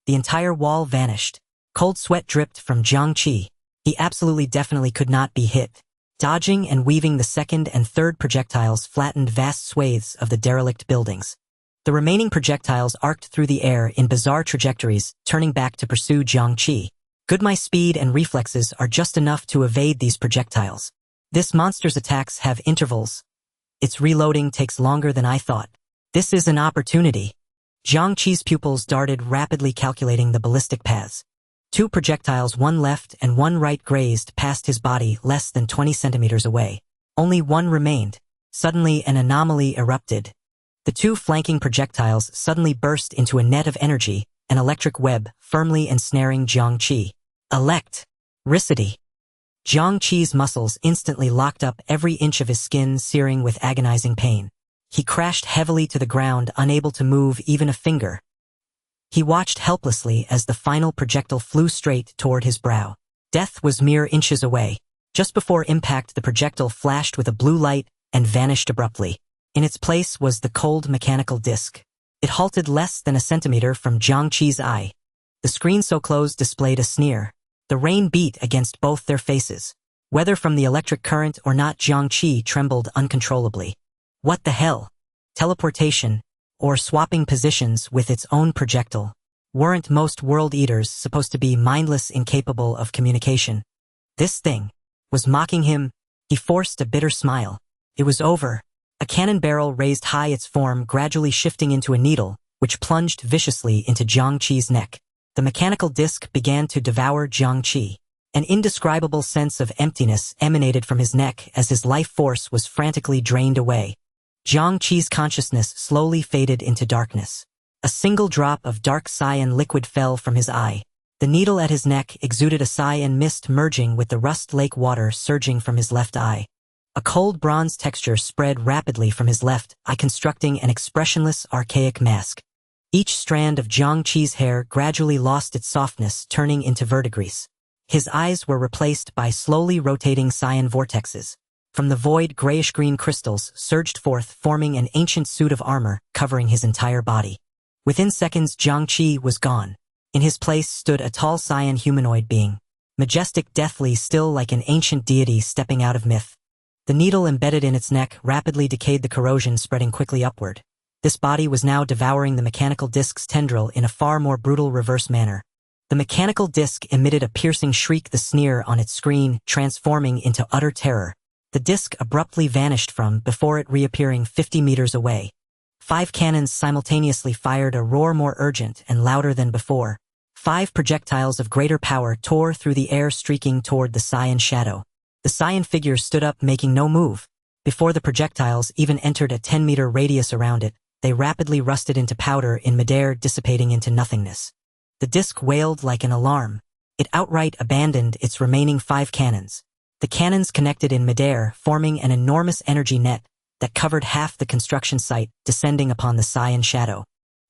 The entire wall vanished. Cold sweat dripped from Jiang Qi. He absolutely definitely could not be hit. Dodging and weaving, the second and third projectiles flattened vast swathes of the derelict buildings. The remaining projectiles arced through the air in bizarre trajectories, turning back to pursue Jiang Qi. Good, my speed and reflexes are just enough to evade these projectiles. This monster's attacks have intervals. Its reloading takes longer than I thought. This is an opportunity. Jiang Qi's pupils darted rapidly, calculating the ballistic paths. 2 projectiles, one left and one right, grazed past his body less than 20 centimeters away. Only one remained. Suddenly an anomaly erupted. The 2 flanking projectiles suddenly burst into a net of energy, an electric web, firmly ensnaring Jiang Qi. Electricity. Jiang Qi's muscles instantly locked up, every inch of his skin searing with agonizing pain. He crashed heavily to the ground, unable to move even a finger. He watched helplessly as the final projectile flew straight toward his brow. Death was mere inches away. Just before impact, the projectile flashed with a blue light and vanished abruptly. In its place was the cold mechanical disc. It halted less than a centimeter from Jiang Qi's eye. The screen so close displayed a sneer. The rain beat against both their faces. Whether from the electric current or not, Jiang Qi trembled uncontrollably. What the hell? Teleportation, or swapping positions with its own projectile. Weren't most World Eaters supposed to be mindless, incapable of communication? This thing was mocking him. He forced a bitter smile. It was over. A cannon barrel raised high, its form gradually shifting into a needle, which plunged viciously into Jiang Qi's neck. The mechanical disc began to devour Jiang Qi. An indescribable sense of emptiness emanated from his neck as his life force was frantically drained away. Jiang Qi's consciousness slowly faded into darkness. A single drop of dark cyan liquid fell from his eye. The needle at his neck exuded a cyan mist, merging with the Rust Lake water surging from his left eye. A cold bronze texture spread rapidly from his left eye, constructing an expressionless, archaic mask. Each strand of Jiang Qi's hair gradually lost its softness, turning into verdigris. His eyes were replaced by slowly rotating cyan vortexes. From the void, grayish-green crystals surged forth, forming an ancient suit of armor covering his entire body. Within seconds, Jiang Qi was gone. In his place stood a tall cyan humanoid being, majestic, deathly still, like an ancient deity stepping out of myth. The needle embedded in its neck rapidly decayed, the corrosion spreading quickly upward. This body was now devouring the mechanical disc's tendril in a far more brutal reverse manner. The mechanical disc emitted a piercing shriek, the sneer on its screen transforming into utter terror. The disc abruptly vanished from before it, reappearing 50 meters away. 5 cannons simultaneously fired, a roar more urgent and louder than before. 5 projectiles of greater power tore through the air, streaking toward the cyan shadow. The cyan figure stood up, making no move. Before the projectiles even entered a 10-meter radius around it, they rapidly rusted into powder in midair, dissipating into nothingness. The disc wailed like an alarm. It outright abandoned its remaining 5 cannons. The cannons connected in midair, forming an enormous energy net that covered half the construction site, descending upon the Cyan shadow.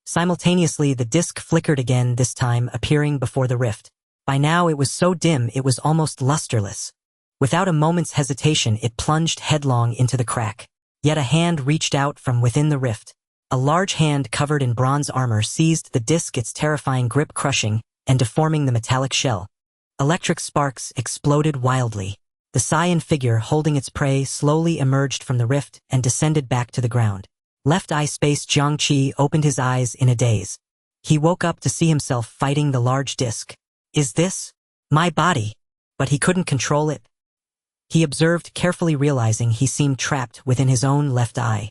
Simultaneously, the disc flickered again, this time appearing before the rift. By now it was so dim it was almost lusterless. Without a moment's hesitation, it plunged headlong into the crack. Yet a hand reached out from within the rift. A large hand covered in bronze armor seized the disc, its terrifying grip crushing and deforming the metallic shell. Electric sparks exploded wildly. The Cyan figure holding its prey slowly emerged from the rift and descended back to the ground. Left eye space Jiang Qi opened his eyes in a daze. He woke up to see himself fighting the large disc. Is this my body? But he couldn't control it. He observed carefully, realizing he seemed trapped within his own left eye.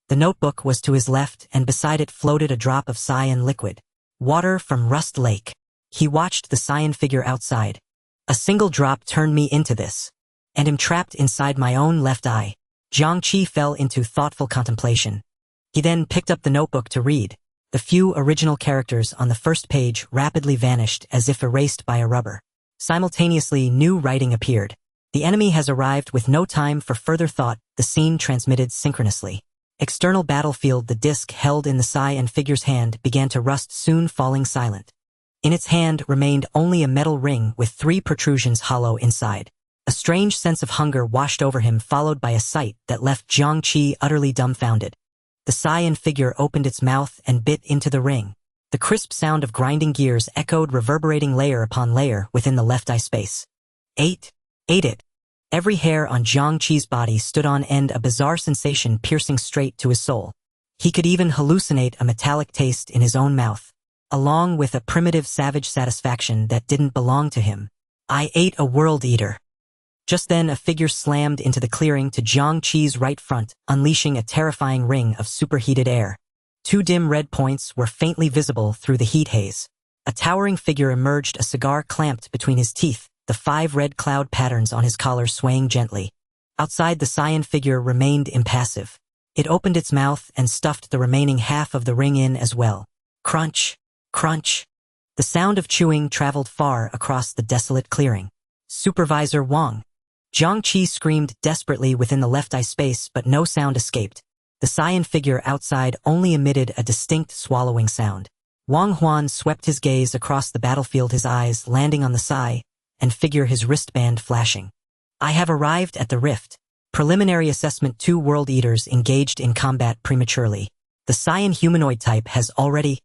The notebook was to his left, and beside it floated a drop of Cyan liquid. Water from Rust Lake. He watched the Cyan figure outside. A single drop turned me into this. And am trapped inside my own left eye. Jiang Qi fell into thoughtful contemplation. He then picked up the notebook to read. The few original characters on the first page rapidly vanished as if erased by a rubber. Simultaneously, new writing appeared. The enemy has arrived. With no time for further thought, the scene transmitted synchronously. External battlefield. The disc held in the Cyan figure's hand began to rust, soon falling silent. In its hand remained only a metal ring with 3 protrusions hollow inside. A strange sense of hunger washed over him, followed by a sight that left Jiang Qi utterly dumbfounded. The Cyan figure opened its mouth and bit into the ring. The crisp sound of grinding gears echoed, reverberating layer upon layer within the left eye space. Ate it. Every hair on Jiang Qi's body stood on end, a bizarre sensation piercing straight to his soul. He could even hallucinate a metallic taste in his own mouth, along with a primitive savage satisfaction that didn't belong to him. I ate a world eater. Just then a figure slammed into the clearing to Jiang Qi's right front, unleashing a terrifying ring of superheated air. 2 dim red points were faintly visible through the heat haze. A towering figure emerged, a cigar clamped between his teeth, the 5 red cloud patterns on his collar swaying gently. Outside, the Cyan figure remained impassive. It opened its mouth and stuffed the remaining half of the ring in as well. Crunch, crunch. The sound of chewing traveled far across the desolate clearing. Supervisor Wang. Jiang Qi screamed desperately within the left eye space, but no sound escaped. The Cyan figure outside only emitted a distinct swallowing sound. Wang Huan swept his gaze across the battlefield, his eyes landing on the Cyan and figure, his wristband flashing. I have arrived at the rift. Preliminary assessment: 2 world eaters engaged in combat prematurely. The Cyan humanoid type has already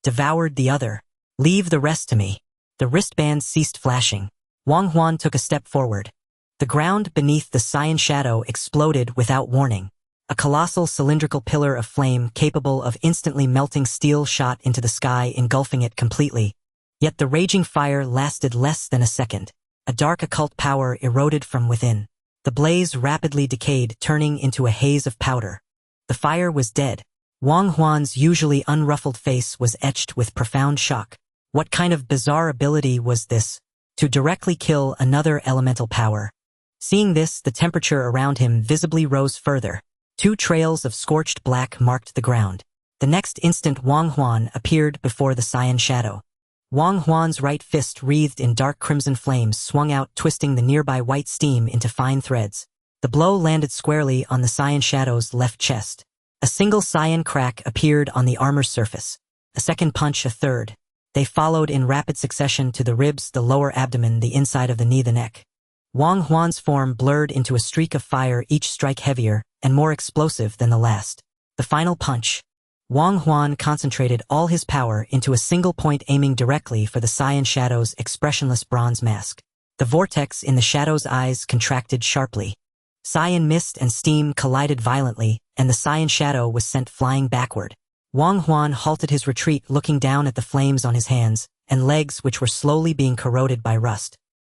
devoured the other. Leave the rest to me. The wristband ceased flashing. Wang Huan took a step forward. The ground beneath the Cyan shadow exploded without warning. A colossal cylindrical pillar of flame capable of instantly melting steel shot into the sky, engulfing it completely. Yet the raging fire lasted less than a second. A dark occult power eroded from within. The blaze rapidly decayed, turning into a haze of powder. The fire was dead. Wang Huan's usually unruffled face was etched with profound shock. What kind of bizarre ability was this? To directly kill another elemental power. Seeing this, the temperature around him visibly rose further. 2 trails of scorched black marked the ground. The next instant, Wang Huan appeared before the Cyan shadow. Wang Huan's right fist, wreathed in dark crimson flames, swung out, twisting the nearby white steam into fine threads. The blow landed squarely on the Cyan shadow's left chest. A single Cyan crack appeared on the armor's surface. A second punch, a third. They followed in rapid succession to the ribs, the lower abdomen, the inside of the knee, the neck. Wang Huan's form blurred into a streak of fire, each strike heavier and more explosive than the last. The final punch. Wang Huan concentrated all his power into a single point, aiming directly for the Cyan shadow's expressionless bronze mask. The vortex in the shadow's eyes contracted sharply. Cyan mist and steam collided violently, and the Cyan shadow was sent flying backward. Wang Huan halted his retreat, looking down at the flames on his hands and legs, which were slowly being corroded by rust.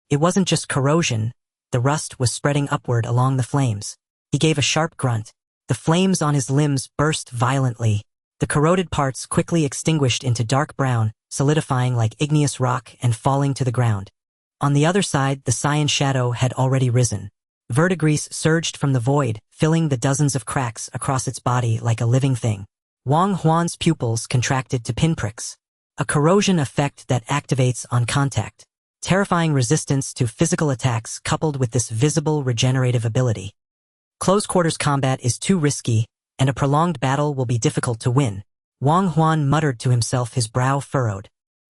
It wasn't just corrosion. The rust was spreading upward along the flames. He gave a sharp grunt. The flames on his limbs burst violently. The corroded parts quickly extinguished into dark brown, solidifying like igneous rock and falling to the ground. On the other side, the Cyan shadow had already risen. Verdigris surged from the void, filling the dozens of cracks across its body like a living thing. Wang Huan's pupils contracted to pinpricks. a corrosion effect that activates on contact. Terrifying resistance to physical attacks coupled with this visible regenerative ability. Close quarters combat is too risky, and a prolonged battle will be difficult to win. Wang Huan muttered to himself, his brow furrowed.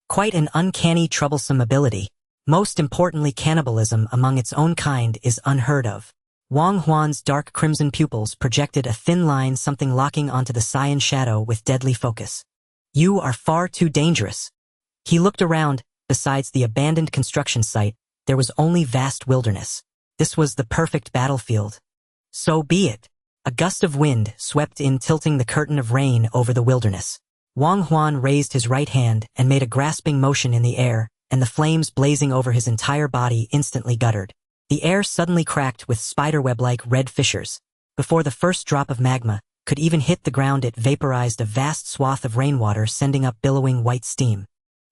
Quite an uncanny, troublesome ability. Most importantly, cannibalism among its own kind is unheard of. Wang Huan's dark crimson pupils projected a thin line, something locking onto the cyan shadow with deadly focus. You are far too dangerous. He looked around. Besides the abandoned construction site, there was only vast wilderness. This was the perfect battlefield. So be it. A gust of wind swept in, tilting the curtain of rain over the wilderness. Wang Huan raised his right hand and made a grasping motion in the air, and the flames blazing over his entire body instantly guttered. The air suddenly cracked with spiderweb-like red fissures. Before the first drop of magma could even hit the ground, it vaporized a vast swath of rainwater, sending up billowing white steam.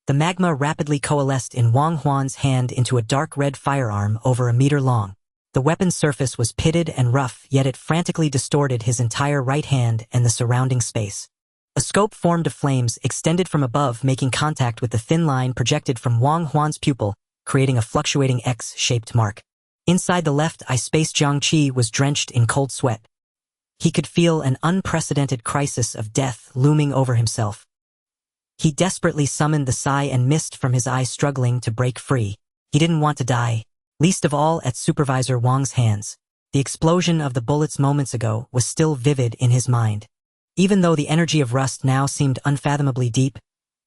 The magma rapidly coalesced in Wang Huan's hand into a dark red firearm over a meter long. The weapon's surface was pitted and rough, yet it frantically distorted his entire right hand and the surrounding space. A scope formed of flames extended from above, making contact with the thin line projected from Wang Huan's pupil, creating a fluctuating X-shaped mark. Inside the left eye space, Jiang Qi was drenched in cold sweat. He could feel an unprecedented crisis of death looming over himself. He desperately summoned the psi and mist from his eye, struggling to break free. He didn't want to die, least of all at Supervisor Wang's hands. The explosion of the bullets moments ago was still vivid in his mind. Even though the energy of rust now seemed unfathomably deep,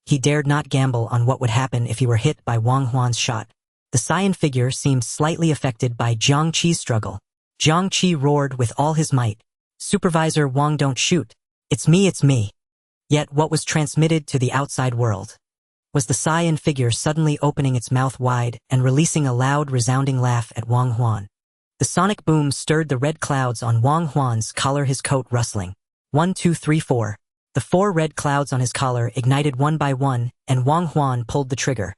he dared not gamble on what would happen if he were hit by Wang Huan's shot. The cyan figure seemed slightly affected by Jiang Qi's struggle. Jiang Qi roared with all his might. Supervisor Wang, don't shoot. It's me, it's me. Yet what was transmitted to the outside world was the cyan figure suddenly opening its mouth wide and releasing a loud, resounding laugh at Wang Huan. The sonic boom stirred the red clouds on Wang Huan's collar, his coat rustling. 1, 2, 3, 4. The 4 red clouds on his collar ignited one by one, and Wang Huan pulled the trigger.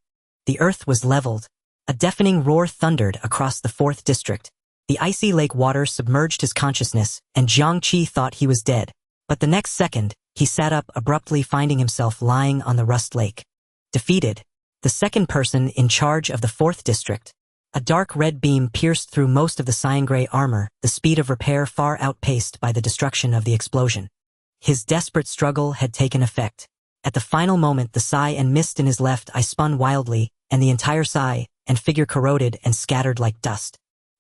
The earth was leveled. A deafening roar thundered across the 4th district. The icy lake water submerged his consciousness, and Jiang Qi thought he was dead. But the next second, he sat up abruptly, finding himself lying on the rust lake. Defeated. The second person in charge of the 4th district. A dark red beam pierced through most of the cyan-gray armor, the speed of repair far outpaced by the destruction of the explosion. His desperate struggle had taken effect. At the final moment, the psi and mist in his left eye spun wildly, and the entire psi and figure corroded and scattered like dust.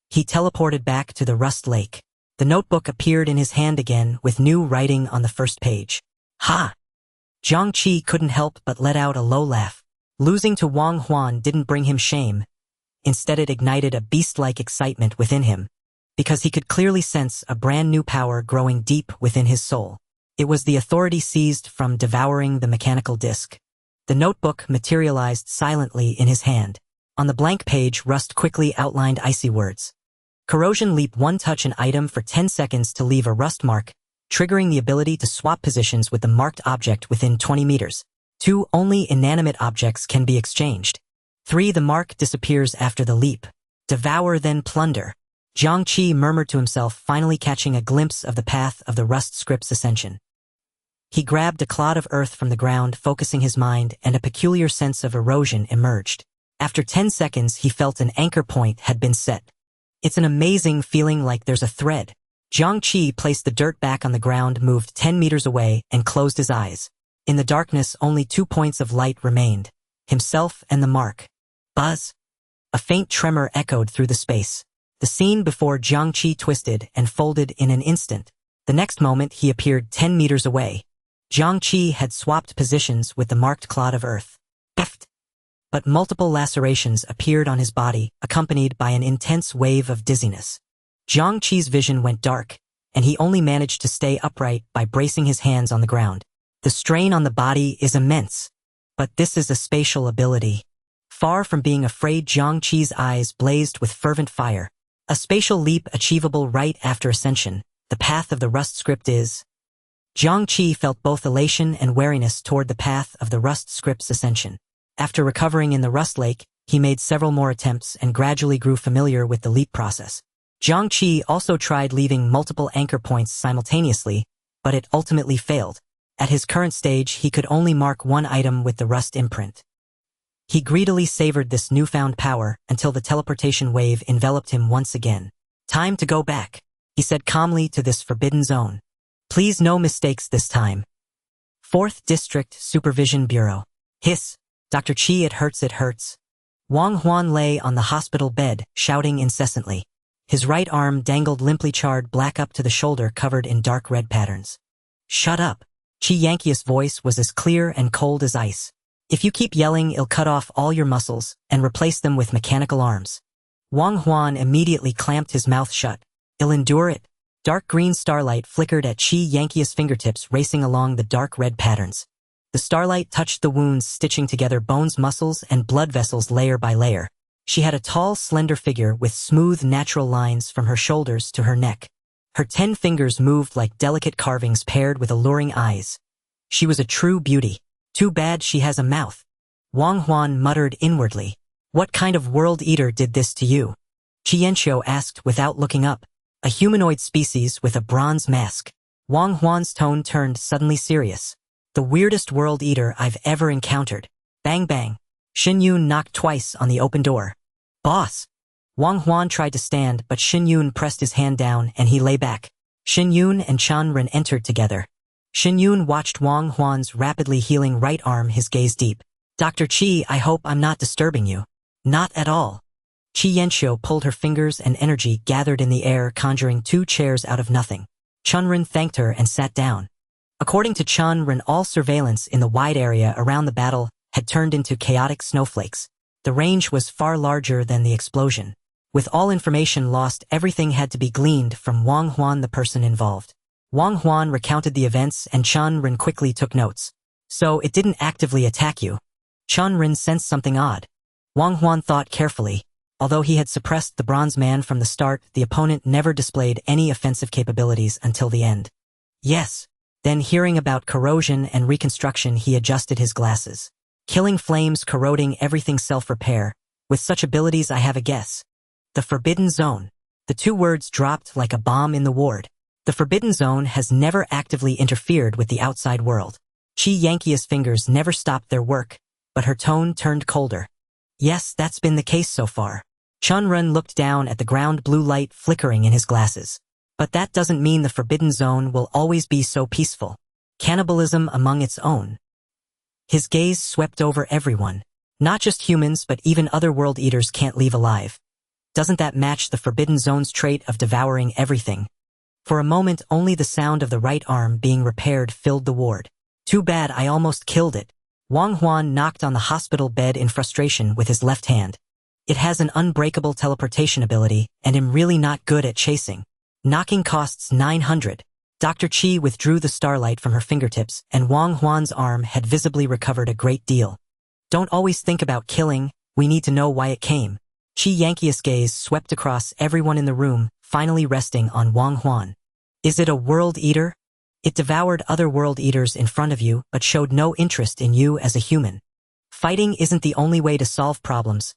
He teleported back to the rust lake. The notebook appeared in his hand again, with new writing on the first page. Ha! Jiang Qi couldn't help but let out a low laugh. Losing to Wang Huan didn't bring him shame. Instead, it ignited a beast-like excitement within him, because he could clearly sense a brand new power growing deep within his soul. It was the authority seized from devouring the mechanical disc. The notebook materialized silently in his hand. On the blank page, Rust quickly outlined icy words. Corrosion leap: 1, touch an item for 10 seconds to leave a rust mark, triggering the ability to swap positions with the marked object within 20 meters. 2, only inanimate objects can be exchanged. 3, the mark disappears after the leap. Devour then plunder. Jiang Qi murmured to himself, finally catching a glimpse of the path of the rust script's ascension. He grabbed a clod of earth from the ground, focusing his mind, and a peculiar sense of erosion emerged. After 10 seconds, he felt an anchor point had been set. It's an amazing feeling, like there's a thread. Jiang Qi placed the dirt back on the ground, moved 10 meters away, and closed his eyes. In the darkness, only 2 points of light remained: himself and the mark. Buzz! A faint tremor echoed through the space. The scene before Jiang Qi twisted and folded in an instant. The next moment, he appeared 10 meters away. Jiang Qi had swapped positions with the marked clod of earth. Eft! But multiple lacerations appeared on his body, accompanied by an intense wave of dizziness. Jiang Qi's vision went dark, and he only managed to stay upright by bracing his hands on the ground. The strain on the body is immense. But this is a spatial ability. Far from being afraid, Jiang Qi's eyes blazed with fervent fire. A spatial leap achievable right after ascension. The path of the rust script is... Jiang Qi felt both elation and wariness toward the path of the rust script's ascension. After recovering in the rust lake, he made several more attempts and gradually grew familiar with the leap process. Jiang Qi also tried leaving multiple anchor points simultaneously, but it ultimately failed. At his current stage, he could only mark one item with the rust imprint. He greedily savored this newfound power until the teleportation wave enveloped him once again. Time to go back, he said calmly to this forbidden zone. Please no mistakes this time. 4th District Supervision Bureau. Hiss. Dr. Qi, it hurts, it hurts. Wang Huan lay on the hospital bed, shouting incessantly. His right arm dangled limply, charred black up to the shoulder, covered in dark red patterns. Shut up. Jiang Qi's voice was as clear and cold as ice. If you keep yelling, I'll cut off all your muscles and replace them with mechanical arms. Wang Huan immediately clamped his mouth shut. I'll endure it. Dark green starlight flickered at Jiang Qi's fingertips, racing along the dark red patterns. The starlight touched the wounds, stitching together bones, muscles, and blood vessels layer by layer. She had a tall, slender figure with smooth, natural lines from her shoulders to her neck. Her 10 fingers moved like delicate carvings paired with alluring eyes. She was a true beauty. Too bad she has a mouth. Wang Huan muttered inwardly. What kind of world eater did this to you? Qianqiu asked without looking up. A humanoid species with a bronze mask. Wang Huan's tone turned suddenly serious. The weirdest world eater I've ever encountered. Bang bang. Xin Yun knocked twice on the open door. Boss. Wang Huan tried to stand, but Xin Yun pressed his hand down and he lay back. Xin Yun and Chen Ren entered together. Xin Yun watched Wang Huan's rapidly healing right arm, his gaze deep. Dr. Qi, I hope I'm not disturbing you. Not at all. Qianqiu pulled her fingers and energy gathered in the air, conjuring 2 chairs out of nothing. Chen Ren thanked her and sat down. According to Chen Ren, all surveillance in the wide area around the battle had turned into chaotic snowflakes. The range was far larger than the explosion. With all information lost, everything had to be gleaned from Wang Huan, the person involved. Wang Huan recounted the events and Chen Ren quickly took notes. So it didn't actively attack you? Chen Ren sensed something odd. Wang Huan thought carefully. Although he had suppressed the bronze man from the start, the opponent never displayed any offensive capabilities until the end. Yes. Then, hearing about corrosion and reconstruction, he adjusted his glasses. Killing flames, corroding everything, self-repair. With such abilities, I have a guess. The Forbidden Zone. The 2 words dropped like a bomb in the ward. The Forbidden Zone has never actively interfered with the outside world. Jiang Qi's fingers never stopped their work, but her tone turned colder. Yes, that's been the case so far. Chen Ren looked down at the ground, blue light flickering in his glasses. But that doesn't mean the Forbidden Zone will always be so peaceful. Cannibalism among its own. His gaze swept over everyone. Not just humans, but even other world eaters can't leave alive. Doesn't that match the Forbidden Zone's trait of devouring everything? For a moment, only the sound of the right arm being repaired filled the ward. Too bad, I almost killed it. Wang Huan knocked on the hospital bed in frustration with his left hand. It has an unbreakable teleportation ability, and I'm really not good at chasing. Knocking costs 900. Dr. Qi withdrew the starlight from her fingertips, and Wang Huan's arm had visibly recovered a great deal. Don't always think about killing, we need to know why it came. Jiang Qi's gaze swept across everyone in the room, finally resting on Wang Huan. Is it a world eater? It devoured other world eaters in front of you, but showed no interest in you as a human. Fighting isn't the only way to solve problems.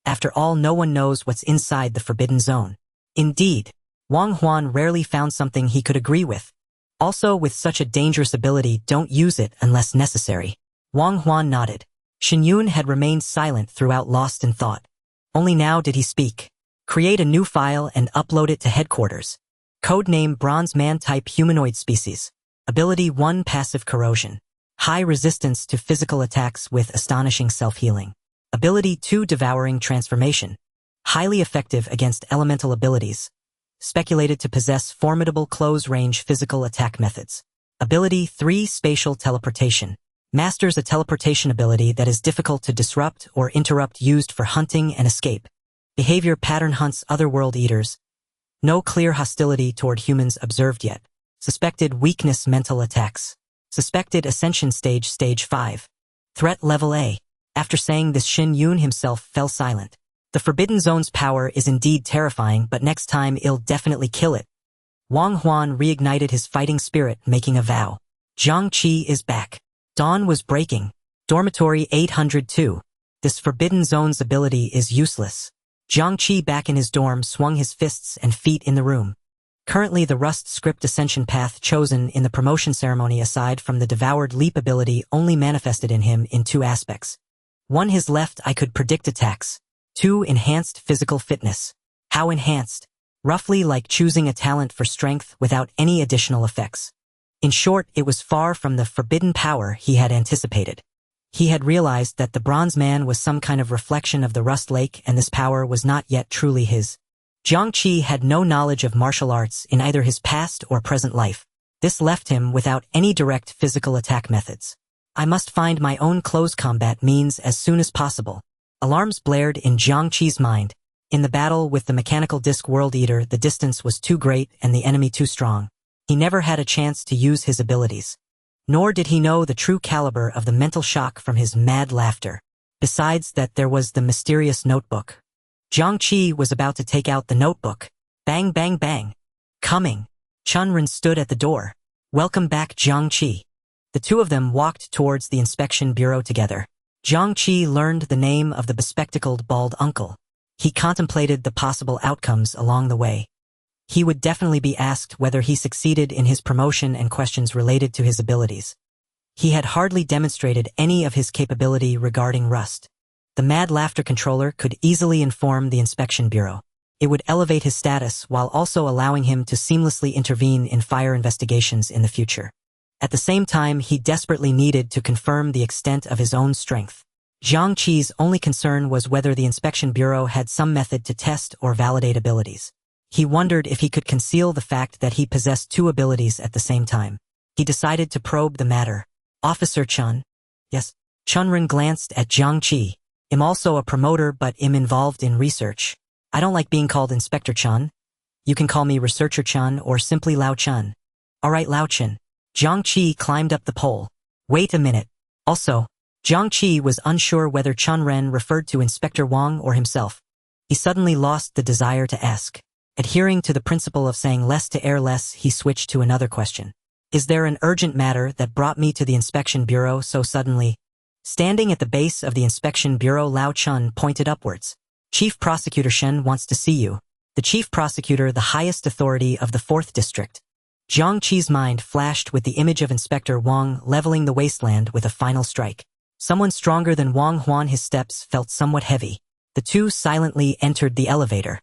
After all, no one knows what's inside the Forbidden Zone. Indeed, Wang Huan rarely found something he could agree with. Also, with such a dangerous ability, don't use it unless necessary. Wang Huan nodded. Xin Yun had remained silent throughout, lost in thought. Only now did he speak. Create a new file and upload it to headquarters. Codename Bronze Man, type humanoid species. Ability 1, passive corrosion. High resistance to physical attacks with astonishing self-healing. Ability 2, devouring transformation. Highly effective against elemental abilities. Speculated to possess formidable close-range physical attack methods. Ability 3, spatial teleportation. Masters a teleportation ability that is difficult to disrupt or interrupt, used for hunting and escape. Behavior pattern, hunts other world eaters. No clear hostility toward humans observed yet. Suspected weakness, mental attacks. Suspected ascension stage, stage 5. Threat level A. After saying this, Xin Yun himself fell silent. The Forbidden Zone's power is indeed terrifying, but next time I'll definitely kill it. Wang Huan reignited his fighting spirit, making a vow. Jiang Qi is back. Dawn was breaking. Dormitory 802. This Forbidden Zone's ability is useless. Jiang Qi, back in his dorm, swung his fists and feet in the room. Currently, the Rust script ascension path chosen in the promotion ceremony aside from the devoured leap ability only manifested in him in 2 aspects. 1. His left eye could predict attacks. 2. Enhanced physical fitness. How enhanced? Roughly like choosing a talent for strength without any additional effects. In short, it was far from the forbidden power he had anticipated. He had realized that the Bronze Man was some kind of reflection of the Rust Lake, and this power was not yet truly his. Jiang Qi had no knowledge of martial arts in either his past or present life. This left him without any direct physical attack methods. I must find my own close combat means as soon as possible. Alarms blared in Jiang Qi's mind. In the battle with the mechanical disc World Eater, the distance was too great and the enemy too strong. He never had a chance to use his abilities. Nor did he know the true caliber of the mental shock from his mad laughter. Besides that, there was the mysterious notebook. Jiang Qi was about to take out the notebook. Bang, bang, bang. Coming. Chunren stood at the door. Welcome back, Jiang Qi. The 2 of them walked towards the inspection bureau together. Jiang Qi learned the name of the bespectacled bald uncle. He contemplated the possible outcomes along the way. He would definitely be asked whether he succeeded in his promotion and questions related to his abilities. He had hardly demonstrated any of his capability regarding Rust. The Mad Laughter controller could easily inform the inspection bureau. It would elevate his status while also allowing him to seamlessly intervene in fire investigations in the future. At the same time, he desperately needed to confirm the extent of his own strength. Jiang Qi's only concern was whether the inspection bureau had some method to test or validate abilities. He wondered if he could conceal the fact that he possessed 2 abilities at the same time. He decided to probe the matter. Officer Chun? Yes. Chunren glanced at Jiang Qi. I'm also a promoter, but I'm involved in research. I don't like being called Inspector Chun. You can call me Researcher Chun or simply Lao Chun. Alright, Lao Chun. Jiang Qi climbed up the pole. Wait a minute. Also, Jiang Qi was unsure whether Chunren referred to Inspector Wang or himself. He suddenly lost the desire to ask. Adhering to the principle of saying less to err less, he switched to another question. Is there an urgent matter that brought me to the inspection bureau so suddenly? Standing at the base of the inspection bureau, Lao Chun pointed upwards. Chief Prosecutor Shen wants to see you. The Chief Prosecutor, the highest authority of the 4th District. Jiang Qi's mind flashed with the image of Inspector Wang leveling the wasteland with a final strike. Someone stronger than Wang Huan. His steps felt somewhat heavy. The 2 silently entered the elevator.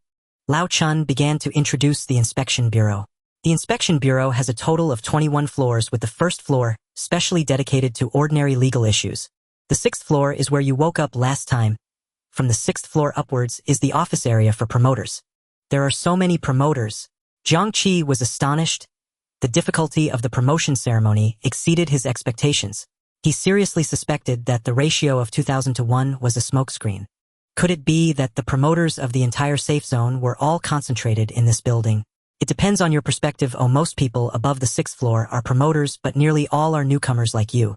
Lao Chun began to introduce the inspection bureau. The inspection bureau has a total of 21 floors, with the 1st floor specially dedicated to ordinary legal issues. The 6th floor is where you woke up last time. From the 6th floor upwards is the office area for promoters. There are so many promoters. Jiang Qi was astonished. The difficulty of the promotion ceremony exceeded his expectations. He seriously suspected that the ratio of 2,000 to 1 was a smokescreen. Could it be that the promoters of the entire safe zone were all concentrated in this building? It depends on your perspective. Most people above the 6th floor are promoters, but nearly all are newcomers like you.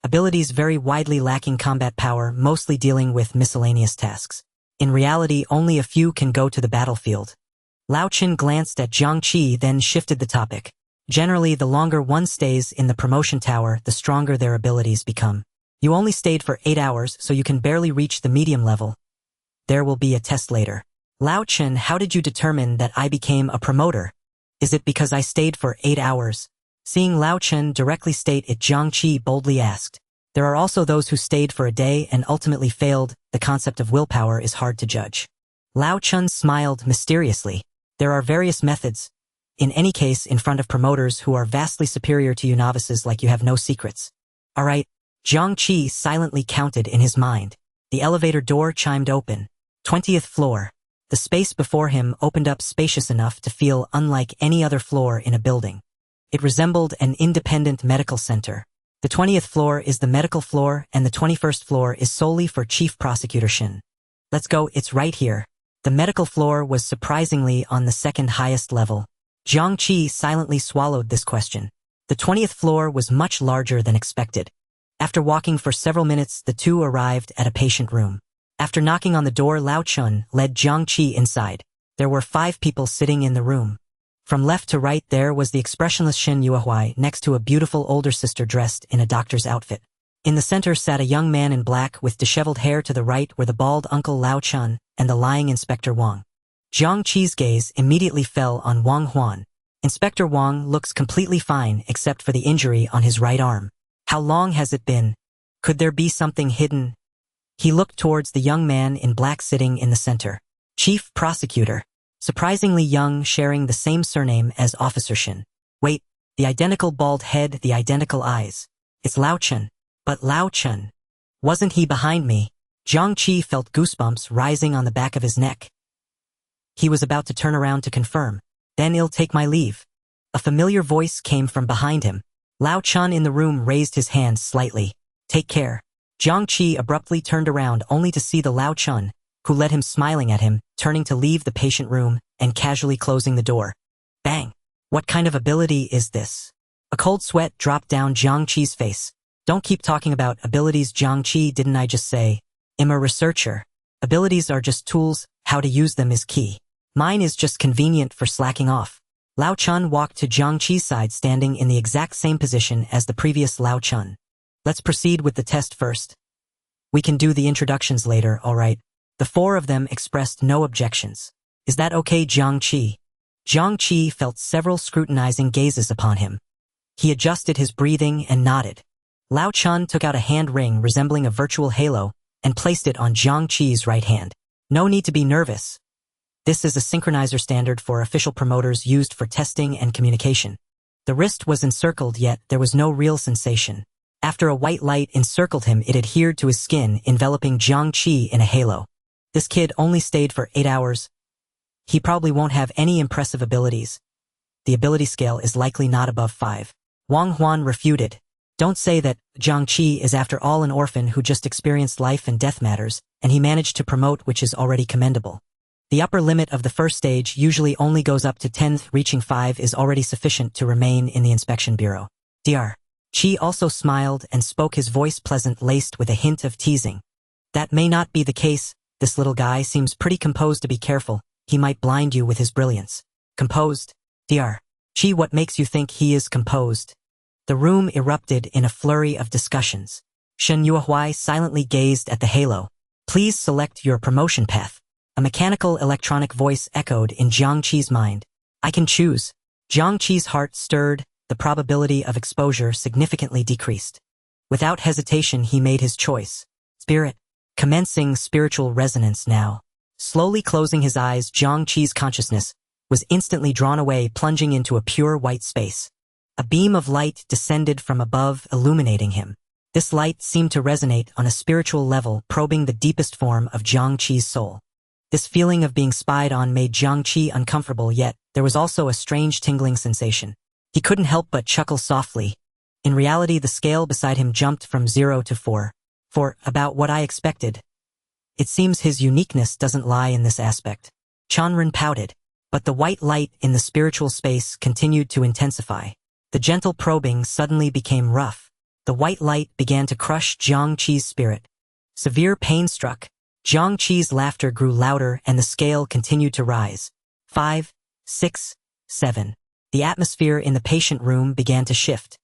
Abilities very widely lacking combat power, mostly dealing with miscellaneous tasks. In reality, only a few can go to the battlefield. Lao Chun glanced at Jiang Qi, then shifted the topic. Generally, the longer one stays in the promotion tower, the stronger their abilities become. You only stayed for 8 hours, so you can barely reach the medium level. There will be a test later. Lao Chun, how did you determine that I became a promoter? Is it because I stayed for 8 hours? Seeing Lao Chun directly state it, Jiang Qi boldly asked. There are also those who stayed for a day and ultimately failed. The concept of willpower is hard to judge. Lao Chun smiled mysteriously. There are various methods. In any case, in front of promoters who are vastly superior to you novices like you have no secrets. Alright. Jiang Qi silently counted in his mind. The elevator door chimed open. 20th floor. The space before him opened up, spacious enough to feel unlike any other floor in a building. It resembled an independent medical center. The 20th floor is the medical floor, and the 21st floor is solely for Chief Prosecutor Shin. Let's go, it's right here. The medical floor was surprisingly on the 2nd highest level. Jiang Qi silently swallowed this question. The 20th floor was much larger than expected. After walking for several minutes, the 2 arrived at a patient room. After knocking on the door, Lao Chun led Jiang Qi inside. There were 5 people sitting in the room. From left to right, there was the expressionless Shin Yuehui next to a beautiful older sister dressed in a doctor's outfit. In the center sat a young man in black with disheveled hair. To the right were the bald uncle Lao Chun and the lying Inspector Wang. Jiang Qi's gaze immediately fell on Wang Huan. Inspector Wang looks completely fine except for the injury on his right arm. How long has it been? Could there be something hidden? He looked towards the young man in black sitting in the center. Chief Prosecutor. Surprisingly young, sharing the same surname as Officer Shin. Wait, the identical bald head, the identical eyes. It's Lao Chun. But Lao Chun. Wasn't he behind me? Jiang Qi felt goosebumps rising on the back of his neck. He was about to turn around to confirm. Then I'll take my leave. A familiar voice came from behind him. Lao Chun in the room raised his hand slightly. Take care. Jiang Qi abruptly turned around only to see the Lao Chun, who led him smiling at him, turning to leave the patient room and casually closing the door. Bang! What kind of ability is this? A cold sweat dropped down Jiang Qi's face. Don't keep talking about abilities, Jiang Qi, didn't I just say? I'm a researcher. Abilities are just tools, how to use them is key. Mine is just convenient for slacking off. Lao Chun walked to Jiang Qi's side, standing in the exact same position as the previous Lao Chun. Let's proceed with the test first. We can do the introductions later, alright? The four of them expressed no objections. Is that okay, Jiang Qi? Jiang Qi felt several scrutinizing gazes upon him. He adjusted his breathing and nodded. Lao Chun took out a hand ring resembling a virtual halo and placed it on Jiang Qi's right hand. No need to be nervous. This is a synchronizer standard for official promoters used for testing and communication. The wrist was encircled, yet there was no real sensation. After a white light encircled him, it adhered to his skin, enveloping Jiang Qi in a halo. This kid only stayed for 8 hours. He probably won't have any impressive abilities. The ability scale is likely not above 5. Wang Huan refuted. Don't say that. Jiang Qi is after all an orphan who just experienced life and death matters, and he managed to promote, which is already commendable. The upper limit of the first stage usually only goes up to 10th, reaching 5 is already sufficient to remain in the inspection bureau. Dr. Qi also smiled and spoke, his voice pleasant, laced with a hint of teasing. That may not be the case. This little guy seems pretty composed. To be careful, he might blind you with his brilliance. Composed? Dr. Qi, what makes you think he is composed? The room erupted in a flurry of discussions. Shen Yuehuai silently gazed at the halo. Please select your promotion path. A mechanical electronic voice echoed in Jiang Qi's mind. I can choose. Jiang Qi's heart stirred, the probability of exposure significantly decreased. Without hesitation, he made his choice. Spirit. Commencing spiritual resonance now. Slowly closing his eyes, Jiang Qi's consciousness was instantly drawn away, plunging into a pure white space. A beam of light descended from above, illuminating him. This light seemed to resonate on a spiritual level, probing the deepest form of Jiang Qi's soul. This feeling of being spied on made Jiang Qi uncomfortable, yet there was also a strange tingling sensation. He couldn't help but chuckle softly. In reality, the scale beside him jumped from 0 to 4. For about what I expected. It seems his uniqueness doesn't lie in this aspect. Chanren pouted, but the white light in the spiritual space continued to intensify. The gentle probing suddenly became rough. The white light began to crush Jiang Qi's spirit. Severe pain struck. Jiang Qi's laughter grew louder and the scale continued to rise. 5, 6, 7. The atmosphere in the patient room began to shift.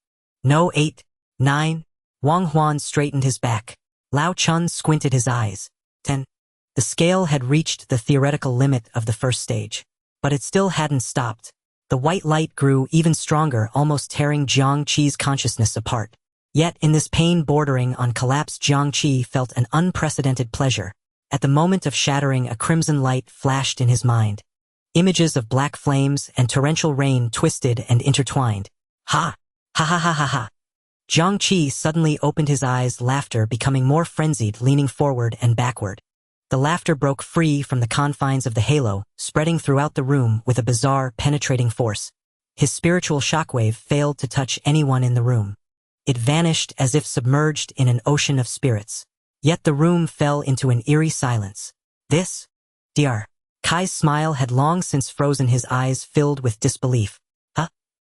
No, 8, 9. Wang Huan straightened his back. Lao Chun squinted his eyes. 10. The scale had reached the theoretical limit of the first stage. But it still hadn't stopped. The white light grew even stronger, almost tearing Jiang Qi's consciousness apart. Yet in this pain bordering on collapse, Jiang Qi felt an unprecedented pleasure. At the moment of shattering, a crimson light flashed in his mind. Images of black flames and torrential rain twisted and intertwined. Ha! Ha ha ha ha ha! Jiang Qi suddenly opened his eyes, laughter becoming more frenzied, leaning forward and backward. The laughter broke free from the confines of the halo, spreading throughout the room with a bizarre, penetrating force. His spiritual shockwave failed to touch anyone in the room. It vanished as if submerged in an ocean of spirits. Yet the room fell into an eerie silence. This? Dr. Kai's smile had long since frozen, his eyes filled with disbelief. Huh?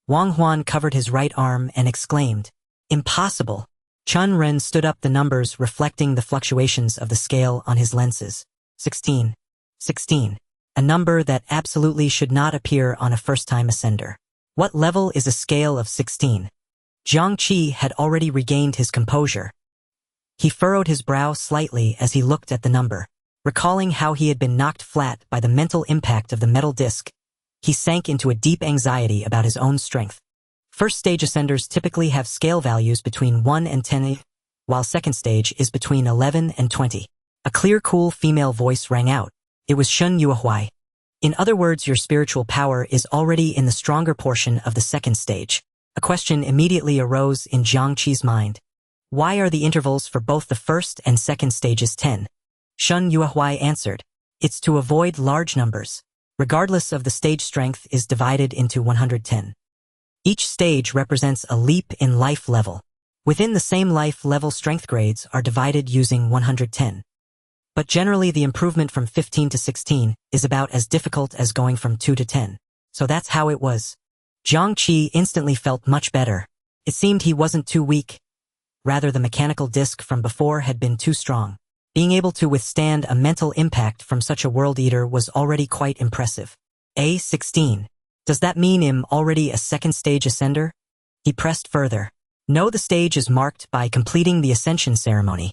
Wang Huan covered his right arm and exclaimed. Impossible. Chun Ren stood up, the numbers reflecting the fluctuations of the scale on his lenses. 16. 16. A number that absolutely should not appear on a first-time ascender. What level is a scale of 16? Jiang Qi had already regained his composure. He furrowed his brow slightly as he looked at the number. Recalling how he had been knocked flat by the mental impact of the metal disc, He sank into a deep anxiety about his own strength. First stage ascenders typically have scale values between 1 and 10, while second stage is between 11 and 20. A clear, cool female voice rang out. It was Shun Yuehuai. In other words, your spiritual power is already in the stronger portion of the second stage. A question immediately arose in Jiang Qi's mind. Why are the intervals for both the first and second stages 10? Shun Yuehuai answered. It's to avoid large numbers. Regardless of the stage, strength is divided into 110. Each stage represents a leap in life level. Within the same life level, strength grades are divided using 110. But generally the improvement from 15 to 16 is about as difficult as going from 2 to 10. So that's how it was. Jiang Qi instantly felt much better. It seemed he wasn't too weak. Rather, the mechanical disc from before had been too strong. Being able to withstand a mental impact from such a world eater was already quite impressive. A16. Does that mean I'm already a second stage ascender? He pressed further. No, the stage is marked by completing the ascension ceremony.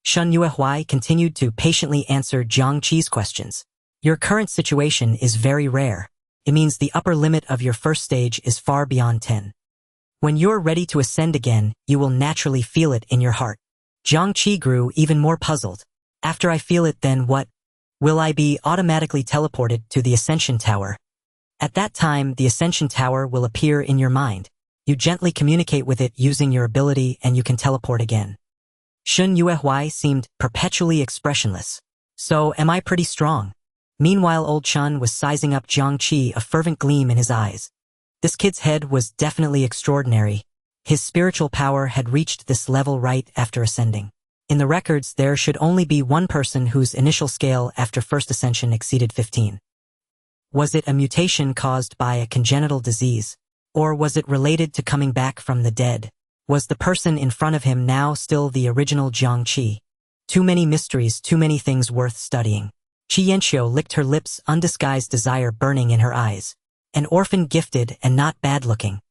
Shun Yuehuai continued to patiently answer Jiang Qi's questions. Your current situation is very rare. It means the upper limit of your first stage is far beyond 10. When you're ready to ascend again, you will naturally feel it in your heart. Jiang Qi grew even more puzzled. After I feel it, then what? Will I be automatically teleported to the Ascension Tower? At that time, the Ascension Tower will appear in your mind. You gently communicate with it using your ability and you can teleport again. Shun Yuehuai seemed perpetually expressionless. So, am I pretty strong? Meanwhile, old Shun was sizing up Jiang Qi, a fervent gleam in his eyes. This kid's head was definitely extraordinary. His spiritual power had reached this level right after ascending. In the records, there should only be one person whose initial scale after first ascension exceeded 15. Was it a mutation caused by a congenital disease? Or was it related to coming back from the dead? Was the person in front of him now still the original Jiang Qi? Too many mysteries, too many things worth studying. Qi Yanxiu licked her lips, undisguised desire burning in her eyes. An orphan, gifted and not bad-looking.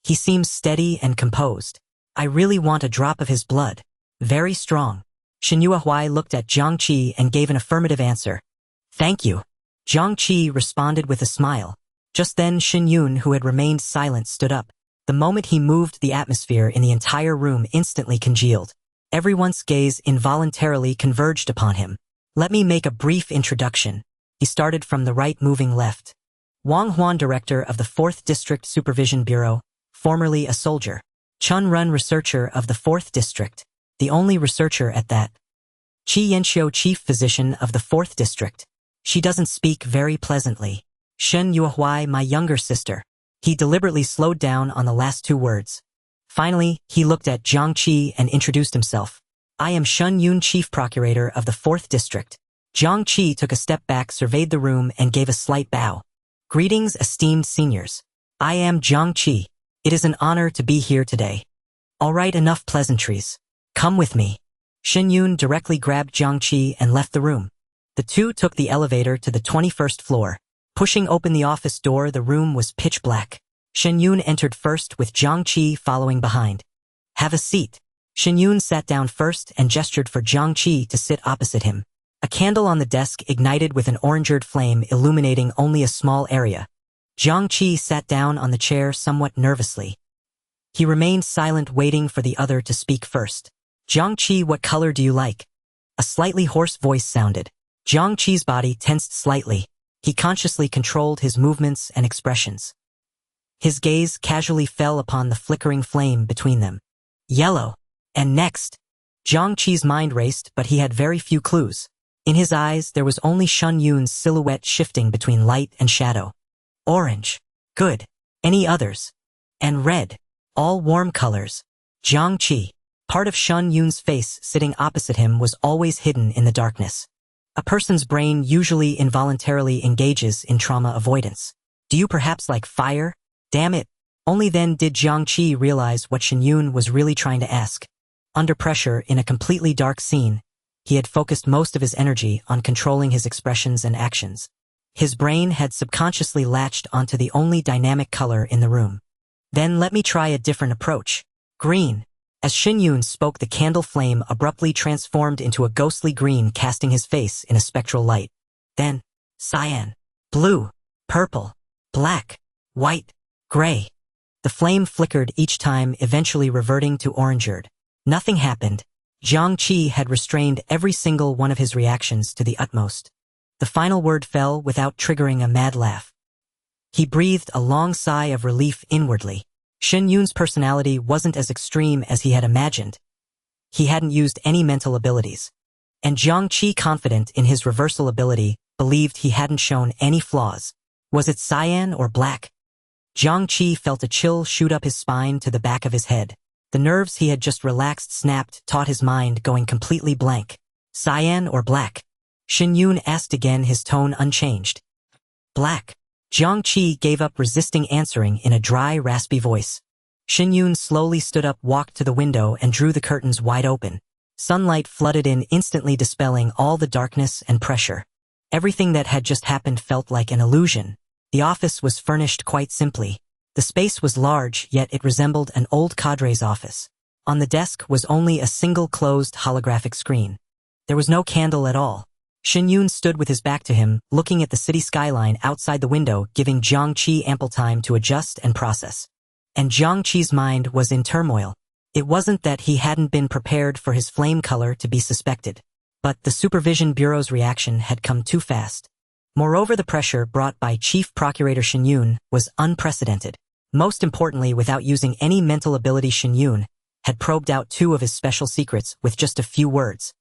He seems steady and composed. I really want a drop of his blood. Very strong. Shun Yuehuai looked at Jiang Qi and gave an affirmative answer. Thank you. Jiang Qi responded with a smile. Just then Shen Yun, who had remained silent, stood up. The moment he moved, the atmosphere in the entire room instantly congealed. Everyone's gaze involuntarily converged upon him. Let me make a brief introduction. He started from the right, moving left. Wang Huan, director of the 4th District Supervision Bureau, formerly a soldier. Chun Run, researcher of the 4th District, the only researcher at that. Qi Yanxiu, chief physician of the 4th District. She doesn't speak very pleasantly. Shun Yuehuai, my younger sister. He deliberately slowed down on the last two words. Finally, he looked at Jiang Qi and introduced himself. I am Shun Yun, chief procurator of the 4th District. Jiang Qi took a step back, surveyed the room, and gave a slight bow. Greetings, esteemed seniors. I am Jiang Qi. It is an honor to be here today. All right, enough pleasantries. Come with me. Shen Yun directly grabbed Jiang Qi and left the room. The two took the elevator to the 21st floor. Pushing open the office door, the room was pitch black. Shen Yun entered first, with Jiang Qi following behind. Have a seat. Shen Yun sat down first and gestured for Jiang Qi to sit opposite him. A candle on the desk ignited with an orangered flame, illuminating only a small area. Jiang Qi sat down on the chair somewhat nervously. He remained silent, waiting for the other to speak first. Jiang Qi, what color do you like? A slightly hoarse voice sounded. Jiang Qi's body tensed slightly. He consciously controlled his movements and expressions. His gaze casually fell upon the flickering flame between them. Yellow. And next. Jiang Qi's mind raced, but he had very few clues. In his eyes, there was only Shun Yun's silhouette shifting between light and shadow. Orange. Good. Any others? And red. All warm colors. Jiang Qi. Part of Shun Yun's face sitting opposite him was always hidden in the darkness. A person's brain usually involuntarily engages in trauma avoidance. Do you perhaps like fire? Damn it. Only then did Jiang Qi realize what Shen Yun was really trying to ask. Under pressure, in a completely dark scene, he had focused most of his energy on controlling his expressions and actions. His brain had subconsciously latched onto the only dynamic color in the room. Then let me try a different approach. Green. As Shen Yun spoke, the candle flame abruptly transformed into a ghostly green, casting his face in a spectral light. Then, cyan. Blue. Purple, black, white, gray. The flame flickered each time, eventually reverting to orange-red. Nothing happened. Jiang Qi had restrained every single one of his reactions to the utmost. The final word fell without triggering a mad laugh. He breathed a long sigh of relief inwardly. Shen Yun's personality wasn't as extreme as he had imagined. He hadn't used any mental abilities. And Jiang Qi, confident in his reversal ability, believed he hadn't shown any flaws. Was it cyan or black? Jiang Qi felt a chill shoot up his spine to the back of his head. The nerves he had just relaxed snapped, taught his mind going completely blank. Cyan or black? Shen Yun asked again, his tone unchanged. Black. Jiang Qi gave up, resisting answering in a dry, raspy voice. Shen Yun slowly stood up, walked to the window, and drew the curtains wide open. Sunlight flooded in, instantly dispelling all the darkness and pressure. Everything that had just happened felt like an illusion. The office was furnished quite simply. The space was large, yet it resembled an old cadre's office. On the desk was only a single closed holographic screen. There was no candle at all. Shen Yun stood with his back to him, looking at the city skyline outside the window, giving Jiang Qi ample time to adjust and process. And Jiang Qi's mind was in turmoil. It wasn't that he hadn't been prepared for his flame color to be suspected, but the Supervision Bureau's reaction had come too fast. Moreover, the pressure brought by Chief Procurator Shen Yun was unprecedented. Most importantly, without using any mental ability, Shen Yun had probed out two of his special secrets with just a few words.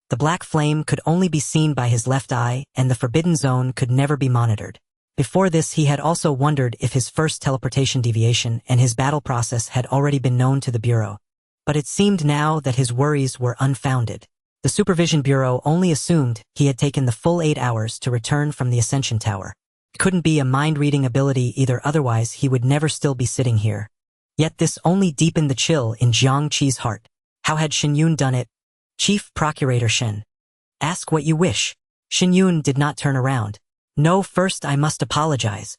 The black flame could only be seen by his left eye, and the forbidden zone could never be monitored. Before this, he had also wondered if his first teleportation deviation and his battle process had already been known to the Bureau. But it seemed now that his worries were unfounded. The Supervision Bureau only assumed he had taken the full 8 hours to return from the Ascension Tower. It couldn't be a mind-reading ability either, otherwise he would never still be sitting here. Yet this only deepened the chill in Jiang Qi's heart. How had Shen Yun done it? Chief Procurator Shen. Ask what you wish. Shen Yun did not turn around. No, first I must apologize.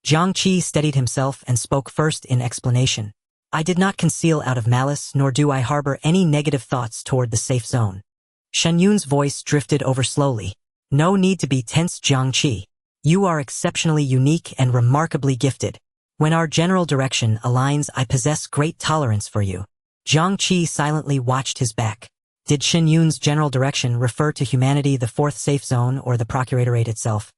Jiang Qi steadied himself and spoke first in explanation. I did not conceal out of malice, nor do I harbor any negative thoughts toward the safe zone. Shen Yun's voice drifted over slowly. No need to be tense, Jiang Qi. You are exceptionally unique and remarkably gifted. When our general direction aligns, I possess great tolerance for you. Jiang Qi silently watched his back. Did Shen Yun's general direction refer to humanity, the fourth safe zone, or the Procuratorate itself?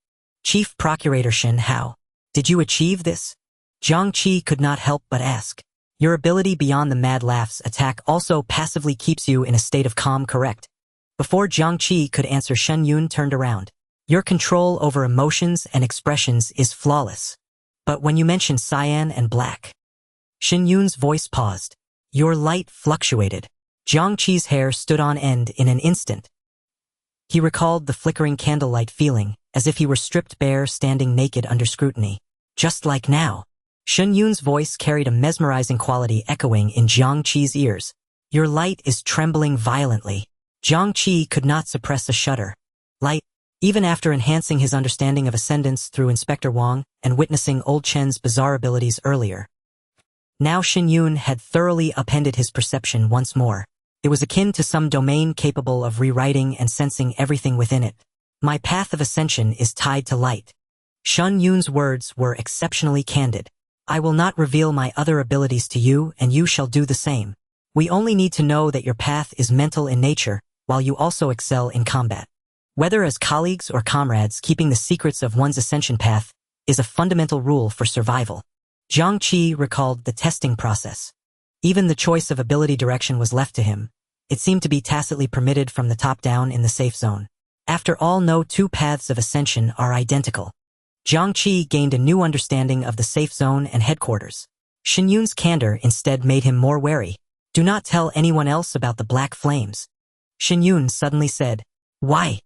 Chief Procurator Shen, how did you achieve this? Jiang Qi could not help but ask. Your ability beyond the mad laughs attack also passively keeps you in a state of calm, correct? Before Jiang Qi could answer, Shen Yun turned around. Your control over emotions and expressions is flawless. But when you mention cyan and black, Shen Yun's voice paused. Your light fluctuated. Jiang Qi's hair stood on end in an instant. He recalled the flickering candlelight feeling, as if he were stripped bare, standing naked under scrutiny. Just like now. Shen Yun's voice carried a mesmerizing quality, echoing in Jiang Qi's ears. Your light is trembling violently. Jiang Qi could not suppress a shudder. Light. Even after enhancing his understanding of ascendance through Inspector Wang and witnessing Old Chen's bizarre abilities earlier. Now Shen Yun had thoroughly upended his perception once more. It was akin to some domain capable of rewriting and sensing everything within it. My path of ascension is tied to light. Shen Yun's words were exceptionally candid. I will not reveal my other abilities to you, and you shall do the same. We only need to know that your path is mental in nature, while you also excel in combat. Whether as colleagues or comrades, keeping the secrets of one's ascension path is a fundamental rule for survival. Jiang Qi recalled the testing process. Even the choice of ability direction was left to him. It seemed to be tacitly permitted from the top down in the safe zone. After all, no two paths of ascension are identical. Jiang Qi gained a new understanding of the safe zone and headquarters. Shen Yun's candor instead made him more wary. Do not tell anyone else about the black flames. Shen Yun suddenly said. Why?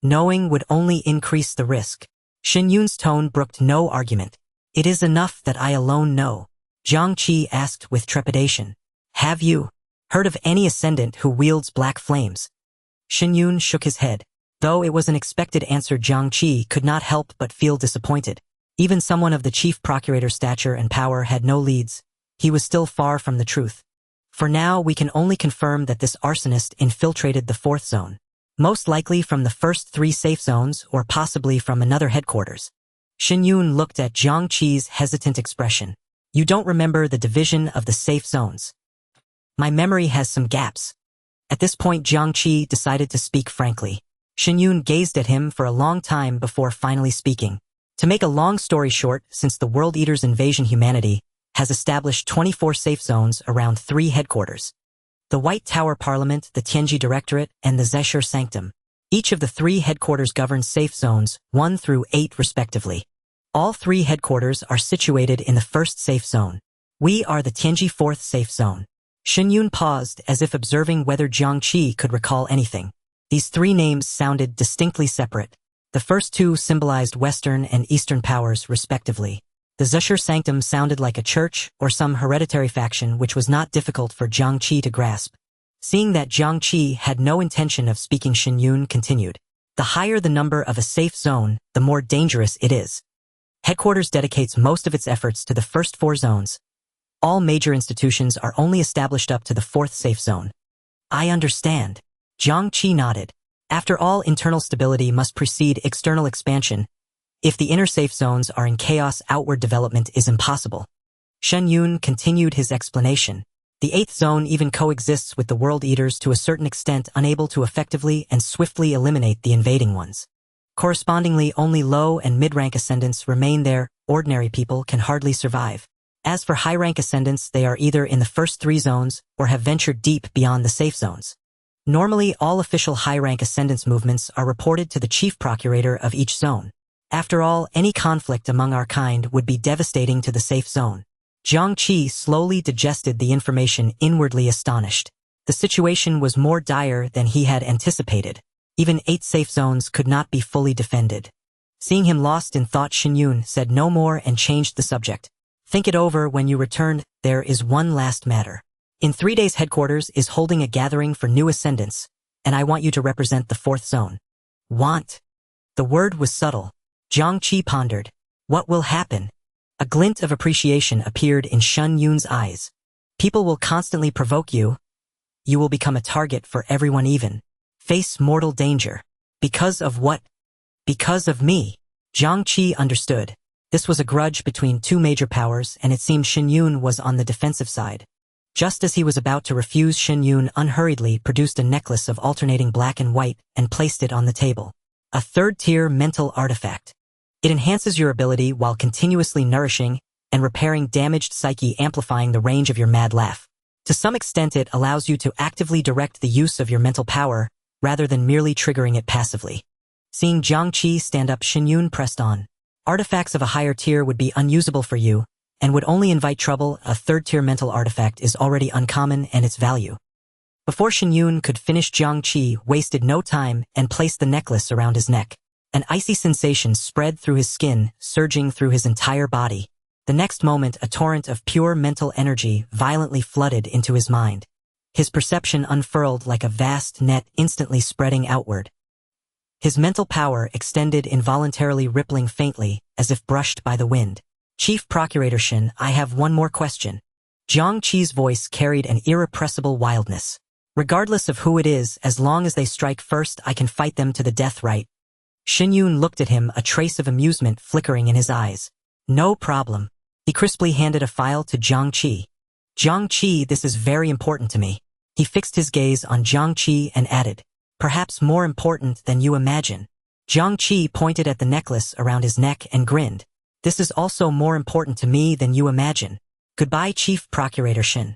Knowing would only increase the risk. Shen Yun's tone brooked no argument. It is enough that I alone know. Jiang Qi asked with trepidation. Have you heard of any ascendant who wields black flames? Shen Yun shook his head. Though it was an expected answer, Jiang Qi could not help but feel disappointed. Even someone of the chief procurator's stature and power had no leads. He was still far from the truth. For now, we can only confirm that this arsonist infiltrated the fourth zone. Most likely from the first 3 safe zones or possibly from another headquarters. Shen Yun looked at Jiang Qi's hesitant expression. You don't remember the division of the safe zones. My memory has some gaps. At this point, Jiang Qi decided to speak frankly. Shen Yun gazed at him for a long time before finally speaking. To make a long story short, since the World Eater's invasion, humanity has established 24 safe zones around 3 headquarters. The White Tower Parliament, the Tianji Directorate, and the Zeshur Sanctum. Each of the 3 headquarters governs safe zones, 1 through 8 respectively. All 3 headquarters are situated in the first safe zone. We are the Tianji 4th safe zone. Shen Yun paused as if observing whether Jiang Qi could recall anything. These 3 names sounded distinctly separate. The first 2 symbolized Western and Eastern powers, respectively. The Zeshur Sanctum sounded like a church or some hereditary faction, which was not difficult for Jiang Qi to grasp. Seeing that Jiang Qi had no intention of speaking, Shen Yun continued. The higher the number of a safe zone, the more dangerous it is. Headquarters dedicates most of its efforts to the first 4 zones. All major institutions are only established up to the 4th safe zone. I understand. Jiang Qi nodded. After all, internal stability must precede external expansion. If the inner safe zones are in chaos, outward development is impossible. Shen Yun continued his explanation. The 8th zone even coexists with the World Eaters to a certain extent, unable to effectively and swiftly eliminate the invading ones. Correspondingly, only low and mid-rank ascendants remain there. Ordinary people can hardly survive. As for high-rank ascendants, they are either in the first 3 zones or have ventured deep beyond the safe zones. Normally, all official high-rank ascendants movements are reported to the chief procurator of each zone. After all, any conflict among our kind would be devastating to the safe zone. Jiang Qi slowly digested the information, inwardly astonished. The situation was more dire than he had anticipated. Even 8 safe zones could not be fully defended. Seeing him lost in thought, Shen Yun said no more and changed the subject. Think it over when you return. There is one last matter. In 3 days, headquarters is holding a gathering for new ascendants, and I want you to represent the 4th zone. Want? The word was subtle. Jiang Qi pondered. What will happen? A glint of appreciation appeared in Shen Yun's eyes. People will constantly provoke you. You will become a target for everyone, even face mortal danger. Because of what? Because of me. Jiang Qi understood. This was a grudge between 2 major powers, and it seemed Shen Yun was on the defensive side. Just as he was about to refuse, Shen Yun unhurriedly produced a necklace of alternating black and white and placed it on the table. A 3rd-tier mental artifact. It enhances your ability while continuously nourishing and repairing damaged psyche, amplifying the range of your mad laugh. To some extent, it allows you to actively direct the use of your mental power, rather than merely triggering it passively. Seeing Jiang Qi stand up, Shen Yun pressed on. Artifacts of a higher tier would be unusable for you, and would only invite trouble. A 3rd-tier mental artifact is already uncommon, and its value. Before Shen Yun could finish, Jiang Qi wasted no time and placed the necklace around his neck. An icy sensation spread through his skin, surging through his entire body. The next moment, a torrent of pure mental energy violently flooded into his mind. His perception unfurled like a vast net, instantly spreading outward. His mental power extended, involuntarily rippling faintly, as if brushed by the wind. Chief Procurator Shen, I have one more question. Jiang Qi's voice carried an irrepressible wildness. Regardless of who it is, as long as they strike first, I can fight them to the death, right? Shen Yun looked at him, a trace of amusement flickering in his eyes. No problem. He crisply handed a file to Jiang Qi. Jiang Qi, this is very important to me. He fixed his gaze on Jiang Qi and added, perhaps more important than you imagine. Jiang Qi pointed at the necklace around his neck and grinned. This is also more important to me than you imagine. Goodbye, Chief Procurator Shen.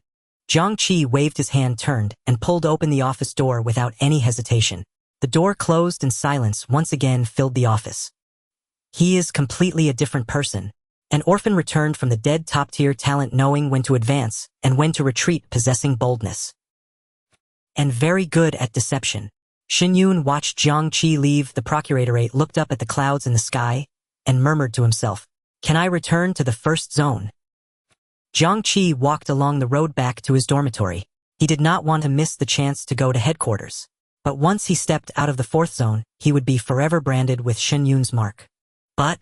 Jiang Qi waved his hand, turned, and pulled open the office door without any hesitation. The door closed and silence once again filled the office. He is completely a different person. An orphan returned from the dead, top-tier talent, knowing when to advance and when to retreat, possessing boldness. And very good at deception. Shen Yun watched Jiang Qi leave the procuratorate, looked up at the clouds in the sky, and murmured to himself, can I return to the 1st zone? Jiang Qi walked along the road back to his dormitory. He did not want to miss the chance to go to headquarters. But once he stepped out of the 4th zone, he would be forever branded with Shen Yun's mark. But,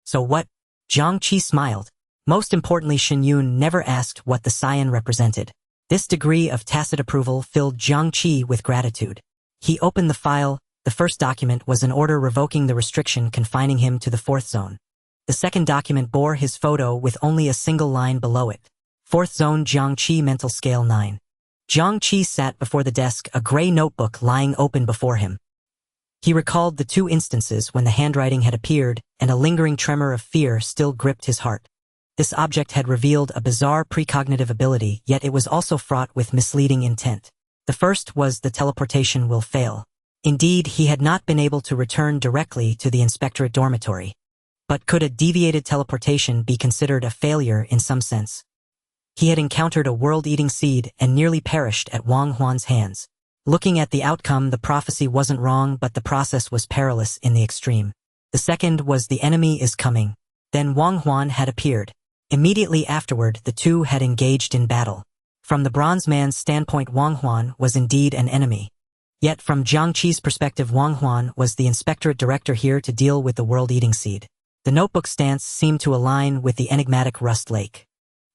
so what? Jiang Qi smiled. Most importantly, Shen Yun never asked what the cyan represented. This degree of tacit approval filled Jiang Qi with gratitude. He opened the file. The first document was an order revoking the restriction confining him to the 4th zone. The second document bore his photo with only a single line below it. 4th Zone Jiang Qi Mental Scale 9. Jiang Qi sat before the desk, a gray notebook lying open before him. He recalled the 2 instances when the handwriting had appeared, and a lingering tremor of fear still gripped his heart. This object had revealed a bizarre precognitive ability, yet it was also fraught with misleading intent. The first was the teleportation will fail. Indeed, he had not been able to return directly to the inspectorate dormitory. But could a deviated teleportation be considered a failure in some sense? He had encountered a world-eating seed and nearly perished at Wang Huan's hands. Looking at the outcome, the prophecy wasn't wrong, but the process was perilous in the extreme. The second was the enemy is coming. Then Wang Huan had appeared. Immediately afterward, the two had engaged in battle. From the bronze man's standpoint, Wang Huan was indeed an enemy. Yet from Jiang Qi's perspective, Wang Huan was the inspectorate director here to deal with the world-eating seed. The notebook stance seemed to align with the enigmatic Rust Lake.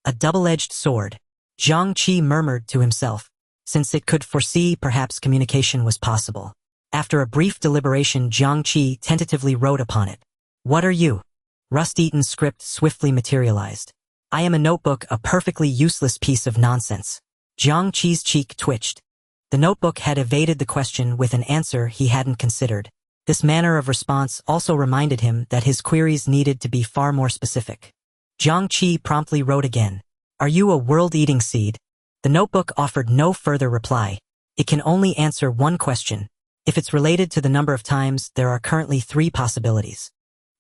A double-edged sword, Jiang Qi murmured to himself. Since it could foresee, perhaps communication was possible. After a brief deliberation, Jiang Qi tentatively wrote upon it. What are you? Rust-eaten script swiftly materialized. I am a notebook, a perfectly useless piece of nonsense. Jiang Qi's cheek twitched. The notebook had evaded the question with an answer he hadn't considered. This manner of response also reminded him that his queries needed to be far more specific. Jiang Qi promptly wrote again. Are you a world-eating seed? The notebook offered no further reply. It can only answer one question. If it's related to the number of times, there are currently 3 possibilities.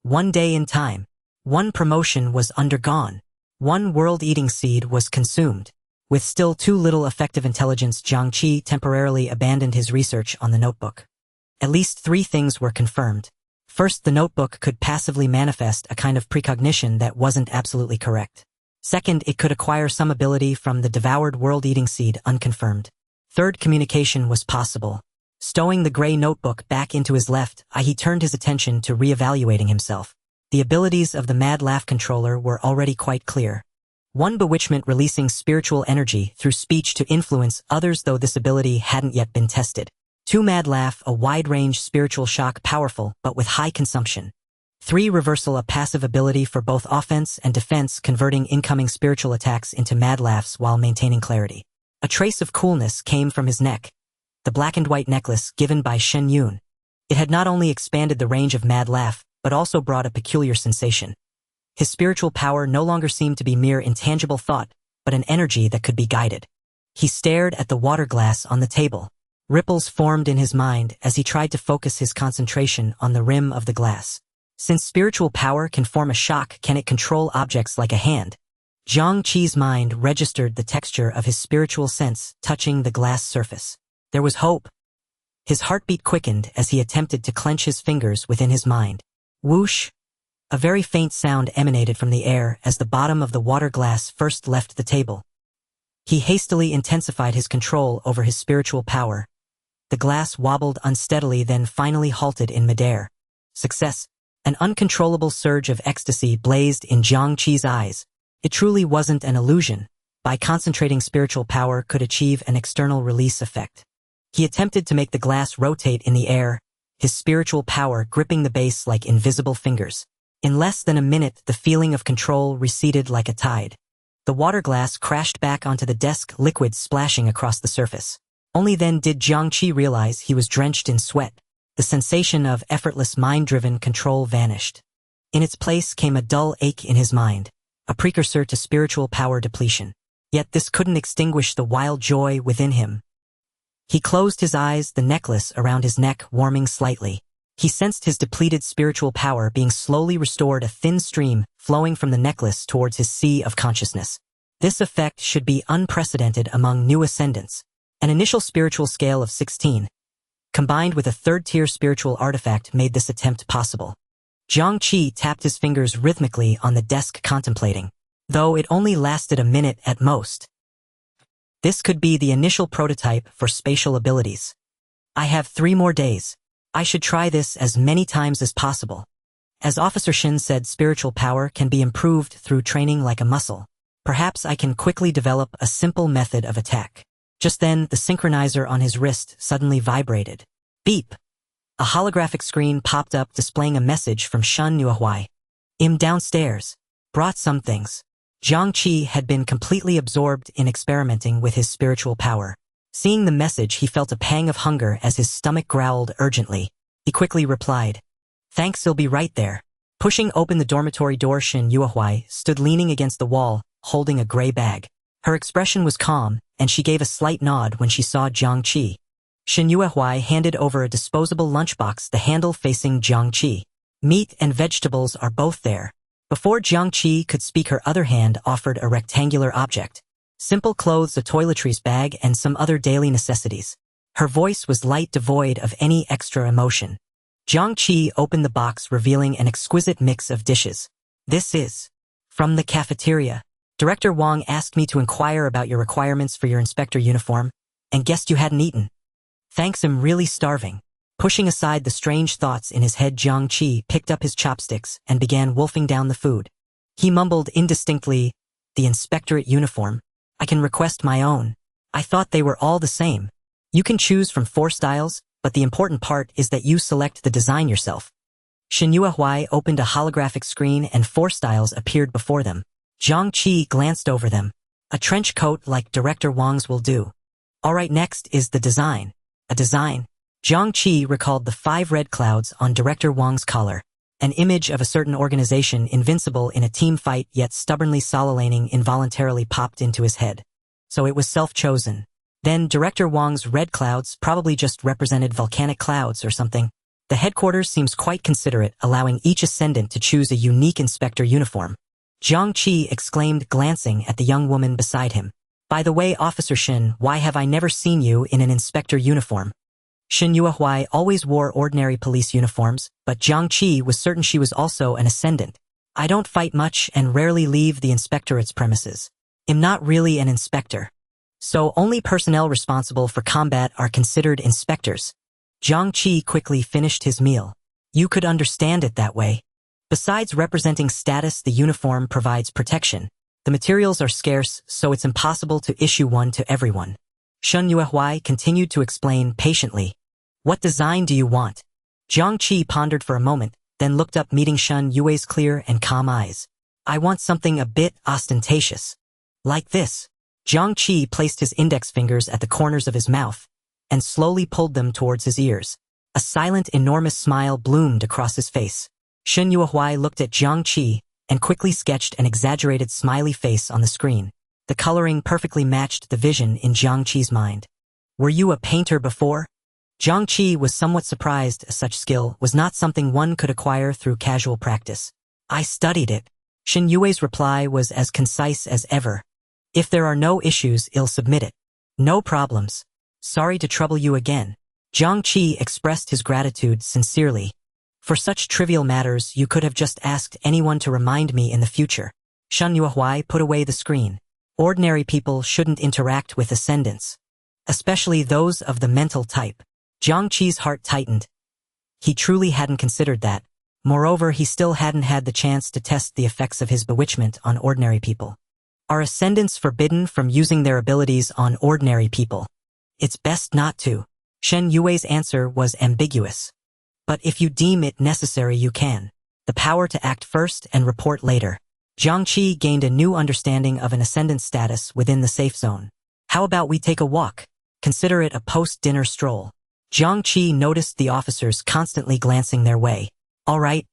1 day in time. 1 promotion was undergone. 1 world-eating seed was consumed. With still too little effective intelligence, Jiang Qi temporarily abandoned his research on the notebook. At least 3 things were confirmed. First, the notebook could passively manifest a kind of precognition that wasn't absolutely correct. Second, it could acquire some ability from the devoured world-eating seed, unconfirmed. Third, communication was possible. Stowing the gray notebook back into his left eye, he turned his attention to re-evaluating himself. The abilities of the Mad Laugh controller were already quite clear. 1 bewitchment, releasing spiritual energy through speech to influence others, though this ability hadn't yet been tested. 2 Mad Laugh, a wide-range spiritual shock, powerful but with high consumption. 3 Reversal, a passive ability for both offense and defense, converting incoming spiritual attacks into Mad Laughs while maintaining clarity. A trace of coolness came from his neck. The black and white necklace given by Shen Yun. It had not only expanded the range of Mad Laugh, but also brought a peculiar sensation. His spiritual power no longer seemed to be mere intangible thought, but an energy that could be guided. He stared at the water glass on the table. Ripples formed in his mind as he tried to focus his concentration on the rim of the glass. Since spiritual power can form a shock, can it control objects like a hand? Jiang Qi's mind registered the texture of his spiritual sense touching the glass surface. There was hope. His heartbeat quickened as he attempted to clench his fingers within his mind. Whoosh! A very faint sound emanated from the air as the bottom of the water glass first left the table. He hastily intensified his control over his spiritual power. The glass wobbled unsteadily, then finally halted in midair. Success! An uncontrollable surge of ecstasy blazed in Jiang Qi's eyes. It truly wasn't an illusion. By concentrating spiritual power could achieve an external release effect. He attempted to make the glass rotate in the air, his spiritual power gripping the base like invisible fingers. In less than a minute, the feeling of control receded like a tide. The water glass crashed back onto the desk, liquid splashing across the surface. Only then did Jiang Qi realize he was drenched in sweat. The sensation of effortless mind-driven control vanished. In its place came a dull ache in his mind, a precursor to spiritual power depletion. Yet this couldn't extinguish the wild joy within him. He closed his eyes, the necklace around his neck warming slightly. He sensed his depleted spiritual power being slowly restored, a thin stream flowing from the necklace towards his sea of consciousness. This effect should be unprecedented among new ascendants. An initial spiritual scale of 16, combined with a 3rd-tier spiritual artifact, made this attempt possible. Jiang Qi tapped his fingers rhythmically on the desk, contemplating. Though it only lasted a minute at most. This could be the initial prototype for spatial abilities. I have 3 more days. I should try this as many times as possible. As Officer Shin said, spiritual power can be improved through training like a muscle. Perhaps I can quickly develop a simple method of attack. Just then, the synchronizer on his wrist suddenly vibrated. Beep! A holographic screen popped up displaying a message from Shun Nuahuai. Downstairs. Brought some things. Jiang Qi had been completely absorbed in experimenting with his spiritual power. Seeing the message, he felt a pang of hunger as his stomach growled urgently. He quickly replied, "Thanks, I'll be right there." Pushing open the dormitory door, Shen Yuehuai stood leaning against the wall, holding a gray bag. Her expression was calm, and she gave a slight nod when she saw Jiang Qi. Shen Yuehuai handed over a disposable lunchbox, the handle facing Jiang Qi. Meat and vegetables are both there. Before Jiang Qi could speak, her other hand offered a rectangular object. Simple clothes, a toiletries bag, and some other daily necessities. Her voice was light, devoid of any extra emotion. Jiang Qi opened the box, revealing an exquisite mix of dishes. "This is from the cafeteria. Director Wang asked me to inquire about your requirements for your inspector uniform, and guessed you hadn't eaten. Thanks, I'm really starving." Pushing aside the strange thoughts in his head, Jiang Qi picked up his chopsticks and began wolfing down the food. He mumbled indistinctly, "The inspectorate uniform? I can request my own. I thought they were all the same. You can choose from 4 styles, but the important part is that you select the design yourself." Shen Yuehuai opened a holographic screen and 4 styles appeared before them. Jiang Qi glanced over them. "A trench coat like Director Wang's will do." "Alright, next is the design." "A design?" Jiang Qi recalled the 5 red clouds on Director Wang's collar. An image of a certain organization invincible in a team fight yet stubbornly solo-laning involuntarily popped into his head. So it was self-chosen. Then Director Wang's red clouds probably just represented volcanic clouds or something. The headquarters seems quite considerate, allowing each ascendant to choose a unique inspector uniform. Jiang Qi exclaimed, glancing at the young woman beside him. "By the way, Officer Shen, why have I never seen you in an inspector uniform?" Shen Yuehuai always wore ordinary police uniforms, but Jiang Qi was certain she was also an ascendant. "I don't fight much and rarely leave the inspectorate's premises. I'm not really an inspector. So only personnel responsible for combat are considered inspectors." Jiang Qi quickly finished his meal. "You could understand it that way. Besides representing status, the uniform provides protection. The materials are scarce, so it's impossible to issue one to everyone." Shen Yuehuai continued to explain patiently. "What design do you want?" Jiang Qi pondered for a moment, then looked up, meeting Shen Yue's clear and calm eyes. "I want something a bit ostentatious. Like this." Jiang Qi placed his index fingers at the corners of his mouth and slowly pulled them towards his ears. A silent, enormous smile bloomed across his face. Shen Yuehuai looked at Jiang Qi and quickly sketched an exaggerated smiley face on the screen. The coloring perfectly matched the vision in Jiang Qi's mind. "Were you a painter before?" Jiang Qi was somewhat surprised, as such skill was not something one could acquire through casual practice. "I studied it." Shen Yue's reply was as concise as ever. "If there are no issues, I'll submit it." "No problems. Sorry to trouble you again." Jiang Qi expressed his gratitude sincerely. "For such trivial matters, you could have just asked anyone to remind me in the future." Shen Yuehuai put away the screen. Ordinary people shouldn't interact with ascendants, especially those of the mental type. Jiang Qi's heart tightened. He truly hadn't considered that. Moreover, he still hadn't had the chance to test the effects of his bewitchment on ordinary people. Are ascendants forbidden from using their abilities on ordinary people? It's best not to. Shen Yue's answer was ambiguous. But if you deem it necessary, you can. The power to act first and report later. Jiang Qi gained a new understanding of an ascendant status within the safe zone. "How about we take a walk? Consider it a post-dinner stroll." Jiang Qi noticed the officers constantly glancing their way. "All right."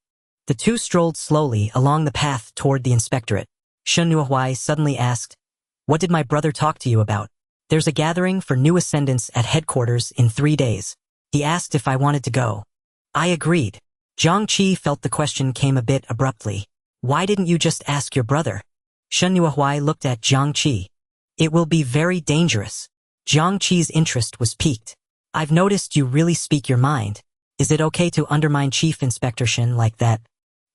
The two strolled slowly along the path toward the inspectorate. Shen Yuehuai suddenly asked, "What did my brother talk to you about?" "There's a gathering for new ascendants at headquarters in 3 days. He asked if I wanted to go." I agreed. Jiang Qi felt the question came a bit abruptly. "Why didn't you just ask your brother?" Shen Yuehuai looked at Jiang Qi. "It will be very dangerous." Jiang Qi's interest was piqued. "I've noticed you really speak your mind. Is it okay to undermine Chief Inspector Shen like that?"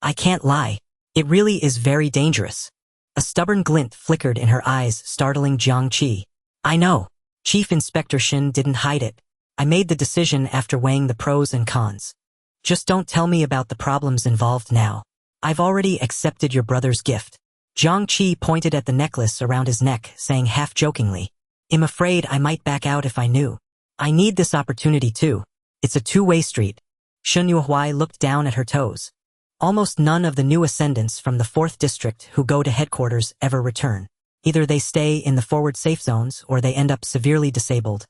"I can't lie. It really is very dangerous." A stubborn glint flickered in her eyes, startling Jiang Qi. "I know." Chief Inspector Shen didn't hide it. "I made the decision after weighing the pros and cons. Just don't tell me about the problems involved now. I've already accepted your brother's gift." Jiang Qi pointed at the necklace around his neck, saying half-jokingly, "I'm afraid I might back out if I knew. I need this opportunity too. It's a two-way street." Shen Yuehuai looked down at her toes. Almost none of the new ascendants from the 4th district who go to headquarters ever return. Either they stay in the forward safe zones or they end up severely disabled.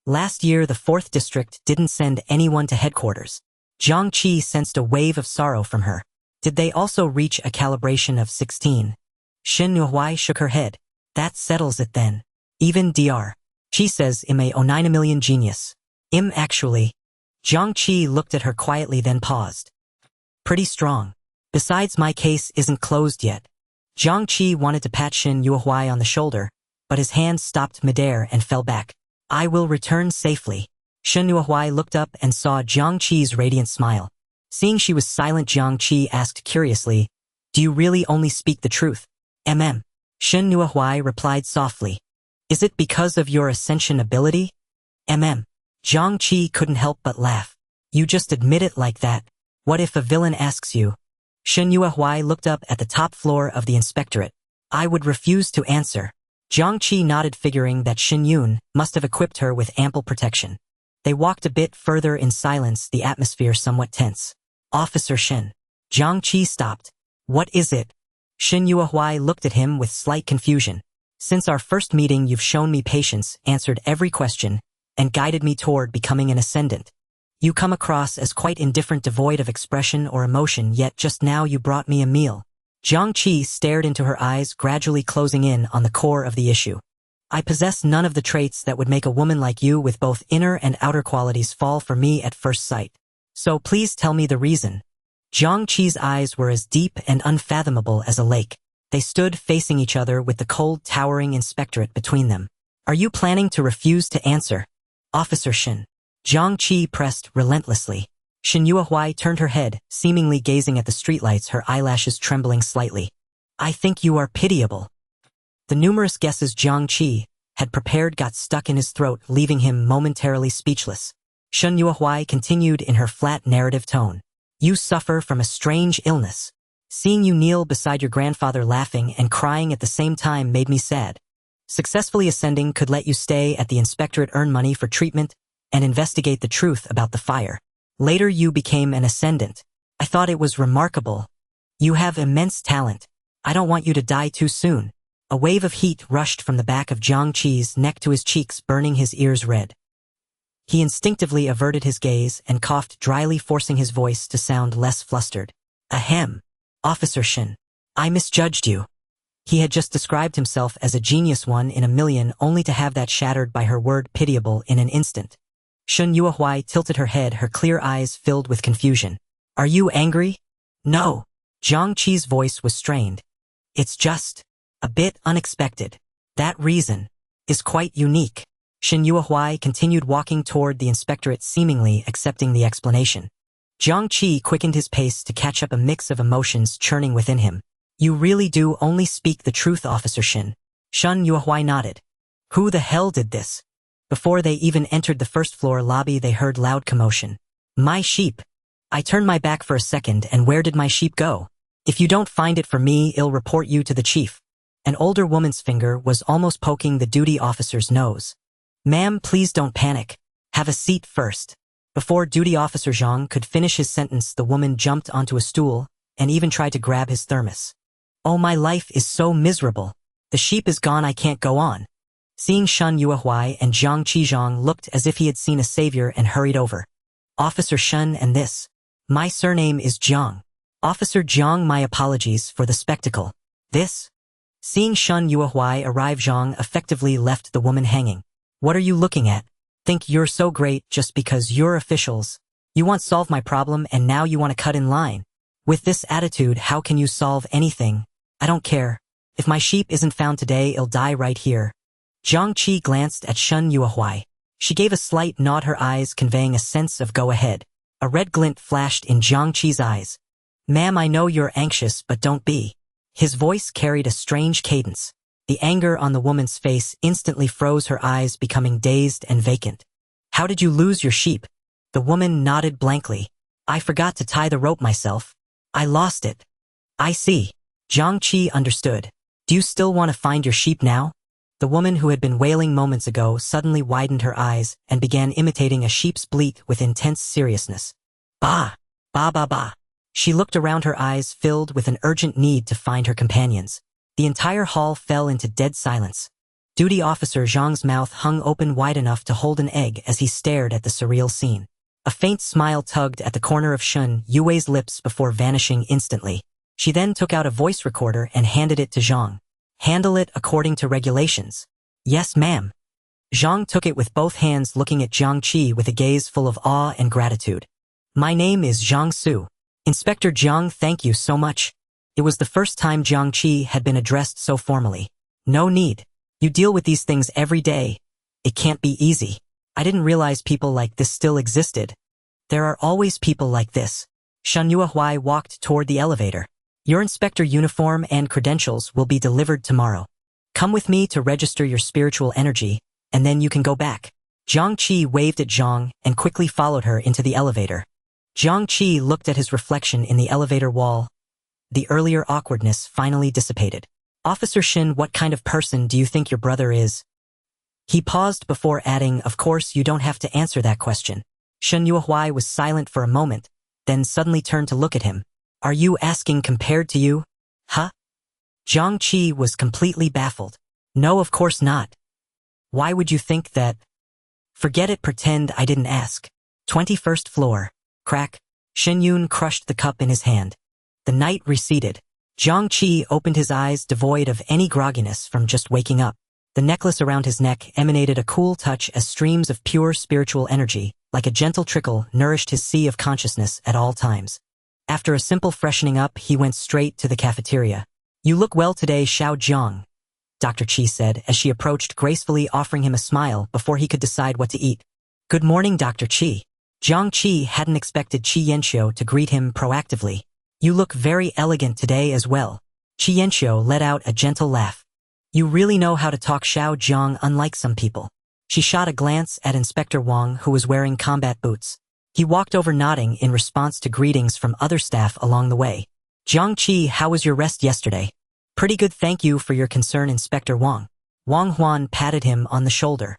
Last year, the 4th district didn't send anyone to headquarters. Jiang Qi sensed a wave of sorrow from her. Did they also reach a calibration of 16? Shen Yuhui shook her head. That settles it then. Even Dr. Qi says I'm a 9 million genius. Actually. Jiang Qi looked at her quietly then paused. Pretty strong. Besides, my case isn't closed yet. Jiang Qi wanted to pat Shen Yuhui on the shoulder, but his hand stopped midair and fell back. I will return safely. Shen Yuhui looked up and saw Jiang Qi's radiant smile. Seeing she was silent, Jiang Qi asked curiously, Do you really only speak the truth? Shen Yuhui replied softly. Is it because of your ascension ability? Jiang Qi couldn't help but laugh. You just admit it like that. What if a villain asks you? Shen Yuhui looked up at the top floor of the inspectorate. I would refuse to answer. Jiang Qi nodded, figuring that Shen Yun must have equipped her with ample protection. They walked a bit further in silence, the atmosphere somewhat tense. Officer Shen. Jiang Qi stopped. What is it? Shen Yuhui looked at him with slight confusion. Since our first meeting, you've shown me patience, answered every question, and guided me toward becoming an ascendant. You come across as quite indifferent, devoid of expression or emotion, yet just now you brought me a meal. Jiang Qi stared into her eyes, gradually closing in on the core of the issue. I possess none of the traits that would make a woman like you with both inner and outer qualities fall for me at first sight. So please tell me the reason. Jiang Qi's eyes were as deep and unfathomable as a lake. They stood facing each other with the cold, towering inspectorate between them. Are you planning to refuse to answer? Officer Shen. Jiang Qi pressed relentlessly. Shen Yuhui turned her head, seemingly gazing at the streetlights, her eyelashes trembling slightly. I think you are pitiable. The numerous guesses Jiang Qi had prepared got stuck in his throat, leaving him momentarily speechless. Shen Yuhui continued in her flat narrative tone. You suffer from a strange illness. Seeing you kneel beside your grandfather laughing and crying at the same time made me sad. Successfully ascending could let you stay at the inspectorate, earn money for treatment, and investigate the truth about the fire. Later you became an ascendant. I thought it was remarkable. You have immense talent. I don't want you to die too soon. A wave of heat rushed from the back of Jiang Qi's neck to his cheeks, burning his ears red. He instinctively averted his gaze and coughed dryly, forcing his voice to sound less flustered. Ahem. Officer Shen. I misjudged you. He had just described himself as a genius, 1 in a million, only to have that shattered by her word pitiable in an instant. Shen Yuhui tilted her head, her clear eyes filled with confusion. Are you angry? No. Jiang Qi's voice was strained. It's just a bit unexpected. That reason is quite unique. Shen Yuhui continued walking toward the inspectorate, seemingly accepting the explanation. Jiang Qi quickened his pace to catch up, a mix of emotions churning within him. You really do only speak the truth, Officer Shen. Shen Yuhui nodded. Who the hell did this? Before they even entered the first floor lobby, they heard loud commotion. My sheep. I turned my back for a second, and where did my sheep go? If you don't find it for me, I'll report you to the chief. An older woman's finger was almost poking the duty officer's nose. Ma'am, please don't panic. Have a seat first. Before duty officer Zhang could finish his sentence, the woman jumped onto a stool and even tried to grab his thermos. Oh, my life is so miserable. The sheep is gone, I can't go on. Seeing Shen Yuhui and Jiang Qi, Zhang looked as if he had seen a savior and hurried over. Officer Shen, and this. My surname is Jiang. Officer Jiang, my apologies for the spectacle. This? Seeing Shen Yuhui arrive, Zhang effectively left the woman hanging. What are you looking at? Think you're so great just because you're officials. You once solved my problem and now you want to cut in line. With this attitude, how can you solve anything? I don't care. If my sheep isn't found today, it'll die right here. Jiang Qi glanced at Shen Yuhui. She gave a slight nod, her eyes conveying a sense of go ahead. A red glint flashed in Jiang Qi's eyes. Ma'am, I know you're anxious, but don't be. His voice carried a strange cadence. The anger on the woman's face instantly froze, her eyes becoming dazed and vacant. How did you lose your sheep? The woman nodded blankly. I forgot to tie the rope myself. I lost it. I see. Jiang Qi understood. Do you still want to find your sheep now? The woman, who had been wailing moments ago, suddenly widened her eyes and began imitating a sheep's bleat with intense seriousness. Ba, ba ba ba. She looked around, her eyes filled with an urgent need to find her companions. The entire hall fell into dead silence. Duty Officer Zhang's mouth hung open wide enough to hold an egg as he stared at the surreal scene. A faint smile tugged at the corner of Shun Yue's lips before vanishing instantly. She then took out a voice recorder and handed it to Zhang. Handle it according to regulations. Yes, ma'am. Zhang took it with both hands, looking at Jiang Qi with a gaze full of awe and gratitude. My name is Zhang Su. Inspector Jiang, thank you so much. It was the first time Jiang Qi had been addressed so formally. No need. You deal with these things every day. It can't be easy. I didn't realize people like this still existed. There are always people like this. Shen Yuehui walked toward the elevator. Your inspector uniform and credentials will be delivered tomorrow. Come with me to register your spiritual energy, and then you can go back. Jiang Qi waved at Zhang and quickly followed her into the elevator. Jiang Qi looked at his reflection in the elevator wall. The earlier awkwardness finally dissipated. Officer Shin, what kind of person do you think your brother is? He paused before adding, of course you don't have to answer that question. Shen Yuehui was silent for a moment, then suddenly turned to look at him. Are you asking compared to you? Huh? Jiang Qi was completely baffled. No, of course not. Why would you think that? Forget it, pretend I didn't ask. 21st floor. Crack. Shen Yun crushed the cup in his hand. The night receded. Jiang Qi opened his eyes, devoid of any grogginess from just waking up. The necklace around his neck emanated a cool touch as streams of pure spiritual energy, like a gentle trickle, nourished his sea of consciousness at all times. After a simple freshening up, he went straight to the cafeteria. You look well today, Xiao Jiang, Dr. Qi said as she approached, gracefully offering him a smile before he could decide what to eat. Good morning, Dr. Qi. Jiang Qi hadn't expected Qi Yanxiu to greet him proactively. You look very elegant today as well. Qi Yanxiu let out a gentle laugh. You really know how to talk, Xiao Jiang, unlike some people. She shot a glance at Inspector Wang, who was wearing combat boots. He walked over, nodding in response to greetings from other staff along the way. Jiang Qi, how was your rest yesterday? Pretty good, thank you for your concern, Inspector Wang. Wang Huan patted him on the shoulder.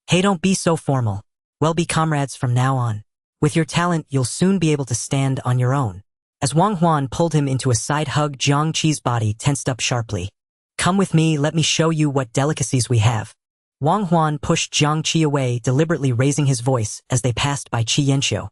Hey, don't be so formal. We'll be comrades from now on. With your talent, you'll soon be able to stand on your own. As Wang Huan pulled him into a side hug, Jiang Qi's body tensed up sharply. Come with me, let me show you what delicacies we have. Wang Huan pushed Jiang Qi away, deliberately raising his voice as they passed by Qi Yanxiu.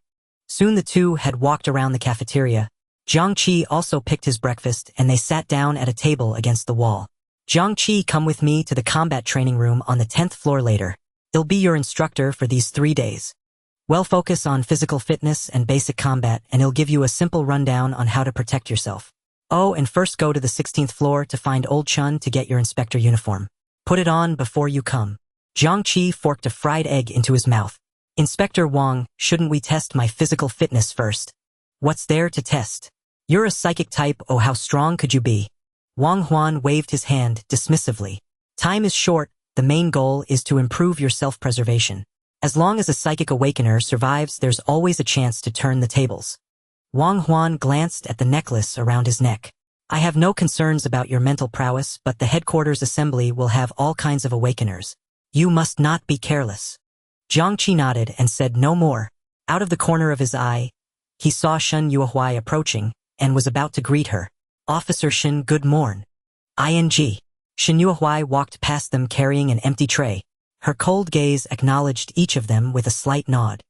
Soon the two had walked around the cafeteria. Jiang Qi also picked his breakfast and they sat down at a table against the wall. Jiang Qi, come with me to the combat training room on the 10th floor later. I'll be your instructor for these 3 days. We'll focus on physical fitness and basic combat, and he'll give you a simple rundown on how to protect yourself. Oh, and first go to the 16th floor to find Old Chun to get your inspector uniform. Put it on before you come. Jiang Qi forked a fried egg into his mouth. Inspector Wang, shouldn't we test my physical fitness first? What's there to test? You're a psychic type, oh how strong could you be? Wang Huan waved his hand dismissively. Time is short, the main goal is to improve your self-preservation. As long as a psychic awakener survives, there's always a chance to turn the tables. Wang Huan glanced at the necklace around his neck. I have no concerns about your mental prowess, but the headquarters assembly will have all kinds of awakeners. You must not be careless. Jiang Qi nodded and said no more. Out of the corner of his eye, he saw Shen Yuehui approaching and was about to greet her. Officer Shen, good morn. Ing. Shen Yuehui walked past them carrying an empty tray. Her cold gaze acknowledged each of them with a slight nod.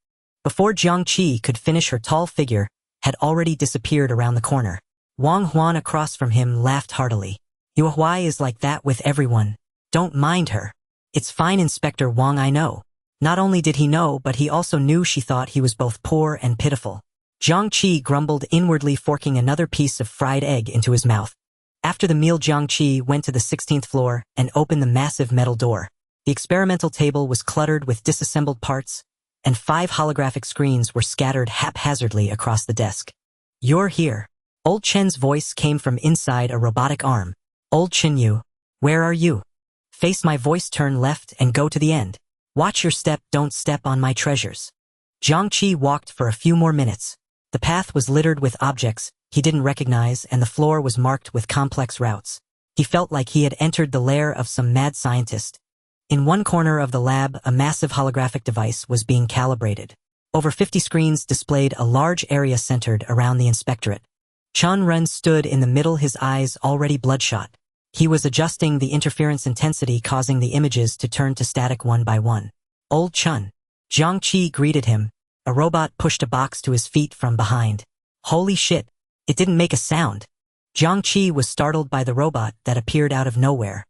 Before Jiang Qi could finish, her tall figure had already disappeared around the corner. Wang Huan across from him laughed heartily. Yuehui is like that with everyone. Don't mind her. It's fine, Inspector Wang, I know. Not only did he know, but he also knew she thought he was both poor and pitiful. Jiang Qi grumbled inwardly, forking another piece of fried egg into his mouth. After the meal, Jiang Qi went to the 16th floor and opened the massive metal door. The experimental table was cluttered with disassembled parts, and 5 holographic screens were scattered haphazardly across the desk. You're here. Old Chen's voice came from inside a robotic arm. Old Chen Yu, where are you? Face my voice, turn left and go to the end. Watch your step, don't step on my treasures. Jiang Qi walked for a few more minutes. The path was littered with objects he didn't recognize, and the floor was marked with complex routes. He felt like he had entered the lair of some mad scientist. In one corner of the lab, a massive holographic device was being calibrated. Over 50 screens displayed a large area centered around the inspectorate. Chun Ren stood in the middle, his eyes already bloodshot. He was adjusting the interference intensity, causing the images to turn to static one by one. Old Chun. Jiang Qi greeted him. A robot pushed a box to his feet from behind. Holy shit! It didn't make a sound. Jiang Qi was startled by the robot that appeared out of nowhere.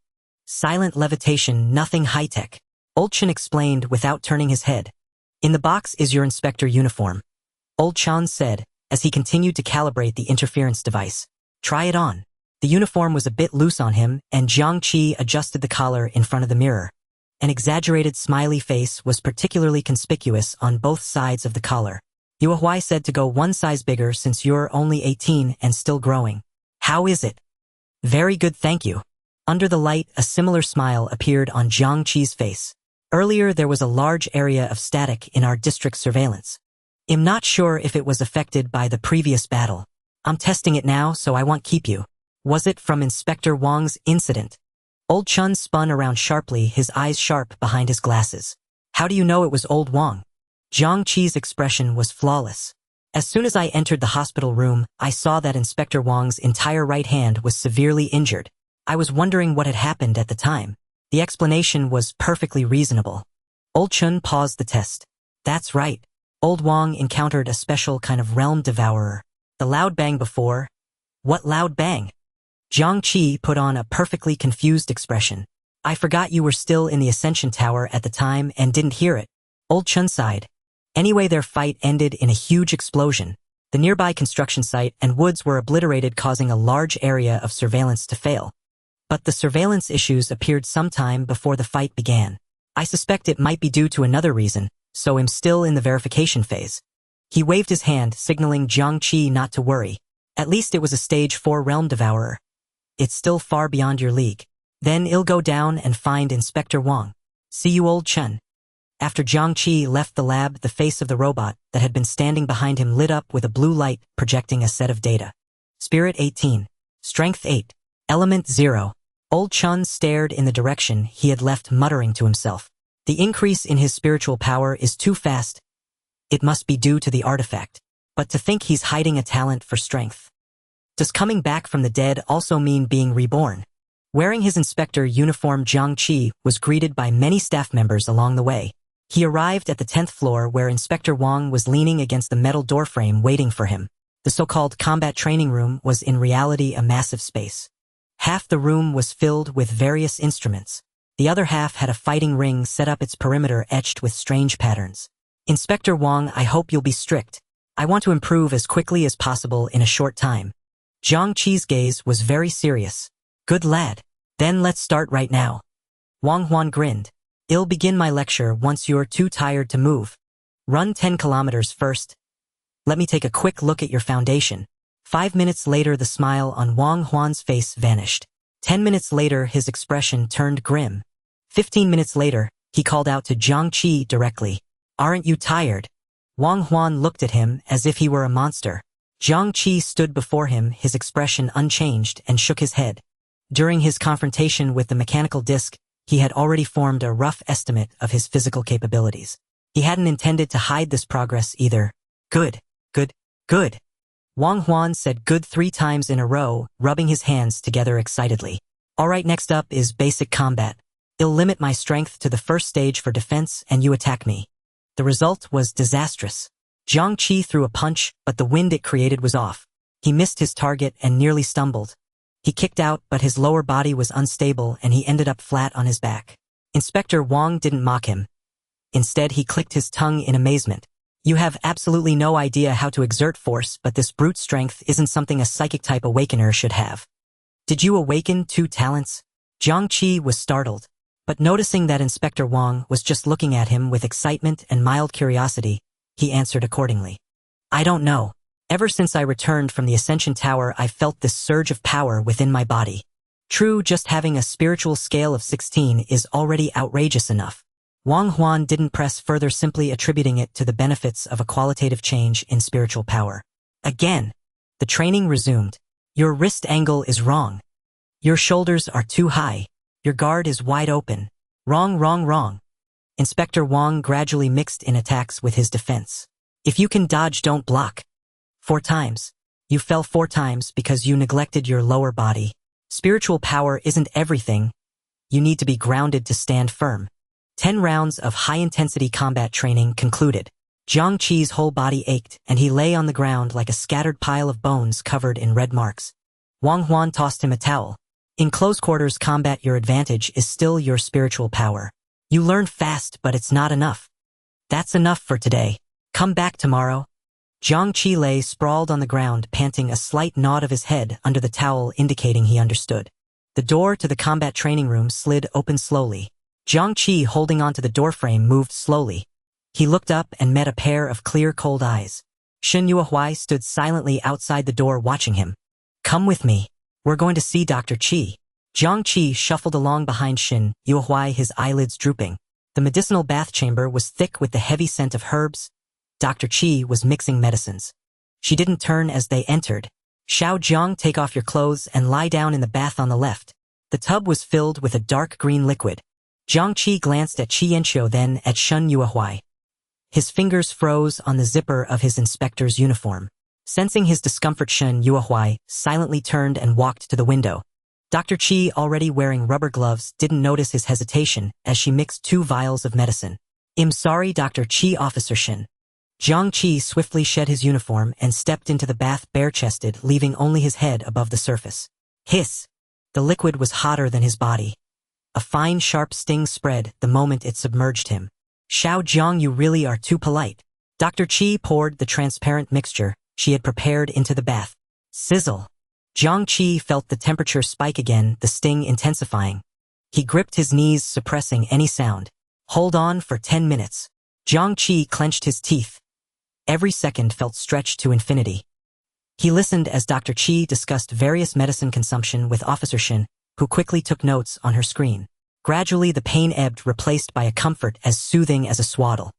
Silent levitation, nothing high-tech. Old Chun explained without turning his head. In the box is your inspector uniform. Old Chun said, as he continued to calibrate the interference device. Try it on. The uniform was a bit loose on him, and Jiang Qi adjusted the collar in front of the mirror. An exaggerated smiley face was particularly conspicuous on both sides of the collar. Yue Huai said to go one size bigger since you're only 18 and still growing. How is it? Very good, thank you. Under the light, a similar smile appeared on Jiang Qi's face. Earlier there was a large area of static in our district surveillance. I'm not sure if it was affected by the previous battle. I'm testing it now, so I won't keep you. Was it from Inspector Wang's incident? Old Chun spun around sharply, his eyes sharp behind his glasses. How do you know it was Old Wang? Jiang Qi's expression was flawless. As soon as I entered the hospital room, I saw that Inspector Wang's entire right hand was severely injured. I was wondering what had happened at the time. The explanation was perfectly reasonable. Old Chun paused the test. That's right. Old Wang encountered a special kind of realm devourer. The loud bang before. What loud bang? Jiang Qi put on a perfectly confused expression. I forgot you were still in the Ascension Tower at the time and didn't hear it. Old Chun sighed. Anyway, their fight ended in a huge explosion. The nearby construction site and woods were obliterated, causing a large area of surveillance to fail. But the surveillance issues appeared sometime before the fight began. I suspect it might be due to another reason, so I'm still in the verification phase. He waved his hand, signaling Jiang Qi not to worry. At least it was a stage 4 realm devourer. It's still far beyond your league. Then I'll go down and find Inspector Wang. See you, Old Chun. After Jiang Qi left the lab, the face of the robot that had been standing behind him lit up with a blue light, projecting a set of data. Spirit 18. Strength 8. Element 0. Old Chun stared in the direction he had left, muttering to himself. The increase in his spiritual power is too fast. It must be due to the artifact. But to think he's hiding a talent for strength. Does coming back from the dead also mean being reborn? Wearing his inspector uniform, Jiang Qi was greeted by many staff members along the way. He arrived at the 10th floor where Inspector Wang was leaning against the metal doorframe waiting for him. The so-called combat training room was in reality a massive space. Half the room was filled with various instruments. The other half had a fighting ring set up, its perimeter etched with strange patterns. Inspector Wang, I hope you'll be strict. I want to improve as quickly as possible in a short time. Jiang Qi's gaze was very serious. Good lad. Then let's start right now. Wang Huan grinned. I'll begin my lecture once you're too tired to move. Run 10 kilometers first. Let me take a quick look at your foundation. 5 minutes later, the smile on Wang Huan's face vanished. 10 minutes later, his expression turned grim. 15 minutes later, he called out to Jiang Qi directly. Aren't you tired? Wang Huan looked at him as if he were a monster. Jiang Qi stood before him, his expression unchanged, and shook his head. During his confrontation with the mechanical disc, he had already formed a rough estimate of his physical capabilities. He hadn't intended to hide this progress either. Good, good, good. Wang Huan said good 3 times in a row, rubbing his hands together excitedly. Alright, next up is basic combat. I'll limit my strength to the first stage for defense and you attack me. The result was disastrous. Jiang Qi threw a punch, but the wind it created was off. He missed his target and nearly stumbled. He kicked out, but his lower body was unstable and he ended up flat on his back. Inspector Wang didn't mock him. Instead, he clicked his tongue in amazement. You have absolutely no idea how to exert force, but this brute strength isn't something a psychic-type awakener should have. Did you awaken 2 talents? Jiang Qi was startled, but noticing that Inspector Wang was just looking at him with excitement and mild curiosity, he answered accordingly. I don't know. Ever since I returned from the Ascension Tower, I felt this surge of power within my body. True, just having a spiritual scale of 16 is already outrageous enough. Wang Huan didn't press further, simply attributing it to the benefits of a qualitative change in spiritual power. Again, the training resumed. Your wrist angle is wrong. Your shoulders are too high. Your guard is wide open. Wrong, wrong, wrong. Inspector Wang gradually mixed in attacks with his defense. If you can dodge, don't block. 4 times. You fell 4 times because you neglected your lower body. Spiritual power isn't everything. You need to be grounded to stand firm. 10 rounds of high-intensity combat training concluded. Jiang Qi's whole body ached, and he lay on the ground like a scattered pile of bones covered in red marks. Wang Huan tossed him a towel. In close quarters combat, your advantage is still your spiritual power. You learn fast, but it's not enough. That's enough for today. Come back tomorrow. Jiang Qi lay sprawled on the ground, panting, a slight nod of his head under the towel indicating he understood. The door to the combat training room slid open slowly. Jiang Qi, holding onto the doorframe, moved slowly. He looked up and met a pair of clear, cold eyes. Shen Yuehuai stood silently outside the door watching him. Come with me. We're going to see Dr. Qi. Jiang Qi shuffled along behind Shen Yuehuai, his eyelids drooping. The medicinal bath chamber was thick with the heavy scent of herbs. Dr. Qi was mixing medicines. She didn't turn as they entered. Xiao Jiang, take off your clothes and lie down in the bath on the left. The tub was filled with a dark green liquid. Jiang Qi glanced at Qianqiu, then at Shen Yuehuai. His fingers froze on the zipper of his inspector's uniform. Sensing his discomfort, Shen Yuehuai silently turned and walked to the window. Dr. Qi, already wearing rubber gloves, didn't notice his hesitation as she mixed 2 vials of medicine. I'm sorry, Dr. Qi, Officer Shen. Jiang Qi swiftly shed his uniform and stepped into the bath bare-chested, leaving only his head above the surface. Hiss! The liquid was hotter than his body. A fine, sharp sting spread the moment it submerged him. Xiao Jiang, you really are too polite. Dr. Qi poured the transparent mixture she had prepared into the bath. Sizzle! Jiang Qi felt the temperature spike again, the sting intensifying. He gripped his knees, suppressing any sound. Hold on for 10 minutes. Jiang Qi clenched his teeth. Every second felt stretched to infinity. He listened as Dr. Qi discussed various medicine consumption with Officer Shen, who quickly took notes on her screen. Gradually the pain ebbed, replaced by a comfort as soothing as a swaddle.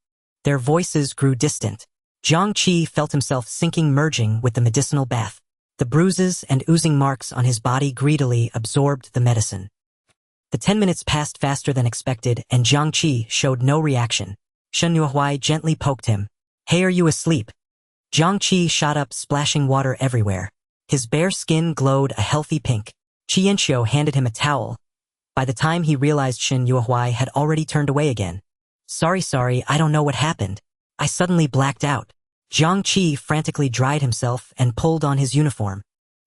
Their voices grew distant. Jiang Qi felt himself sinking, merging with the medicinal bath. The bruises and oozing marks on his body greedily absorbed the medicine. The 10 minutes passed faster than expected, and Jiang Qi showed no reaction. Shen Yuehuai gently poked him. Hey, are you asleep? Jiang Qi shot up, splashing water everywhere. His bare skin glowed a healthy pink. Qianqiu handed him a towel. By the time he realized, Shen Yuehuai had already turned away again. Sorry, I don't know what happened. I suddenly blacked out. Jiang Qi frantically dried himself and pulled on his uniform.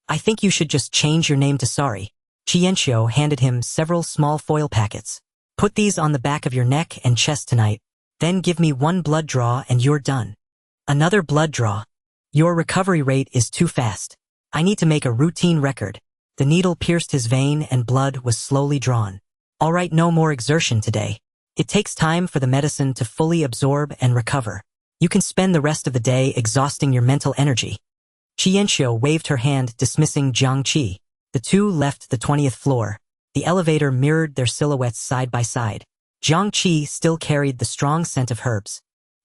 I think you should just change your name to Sorry. Qianqiu handed him several small foil packets. Put these on the back of your neck and chest tonight. Then give me 1 blood draw and you're done. Another blood draw. Your recovery rate is too fast. I need to make a routine record. The needle pierced his vein and blood was slowly drawn. All right, no more exertion today. It takes time for the medicine to fully absorb and recover. You can spend the rest of the day exhausting your mental energy. Qianqiu waved her hand, dismissing Jiang Qi. The two left the 20th floor. The elevator mirrored their silhouettes side by side. Jiang Qi still carried the strong scent of herbs.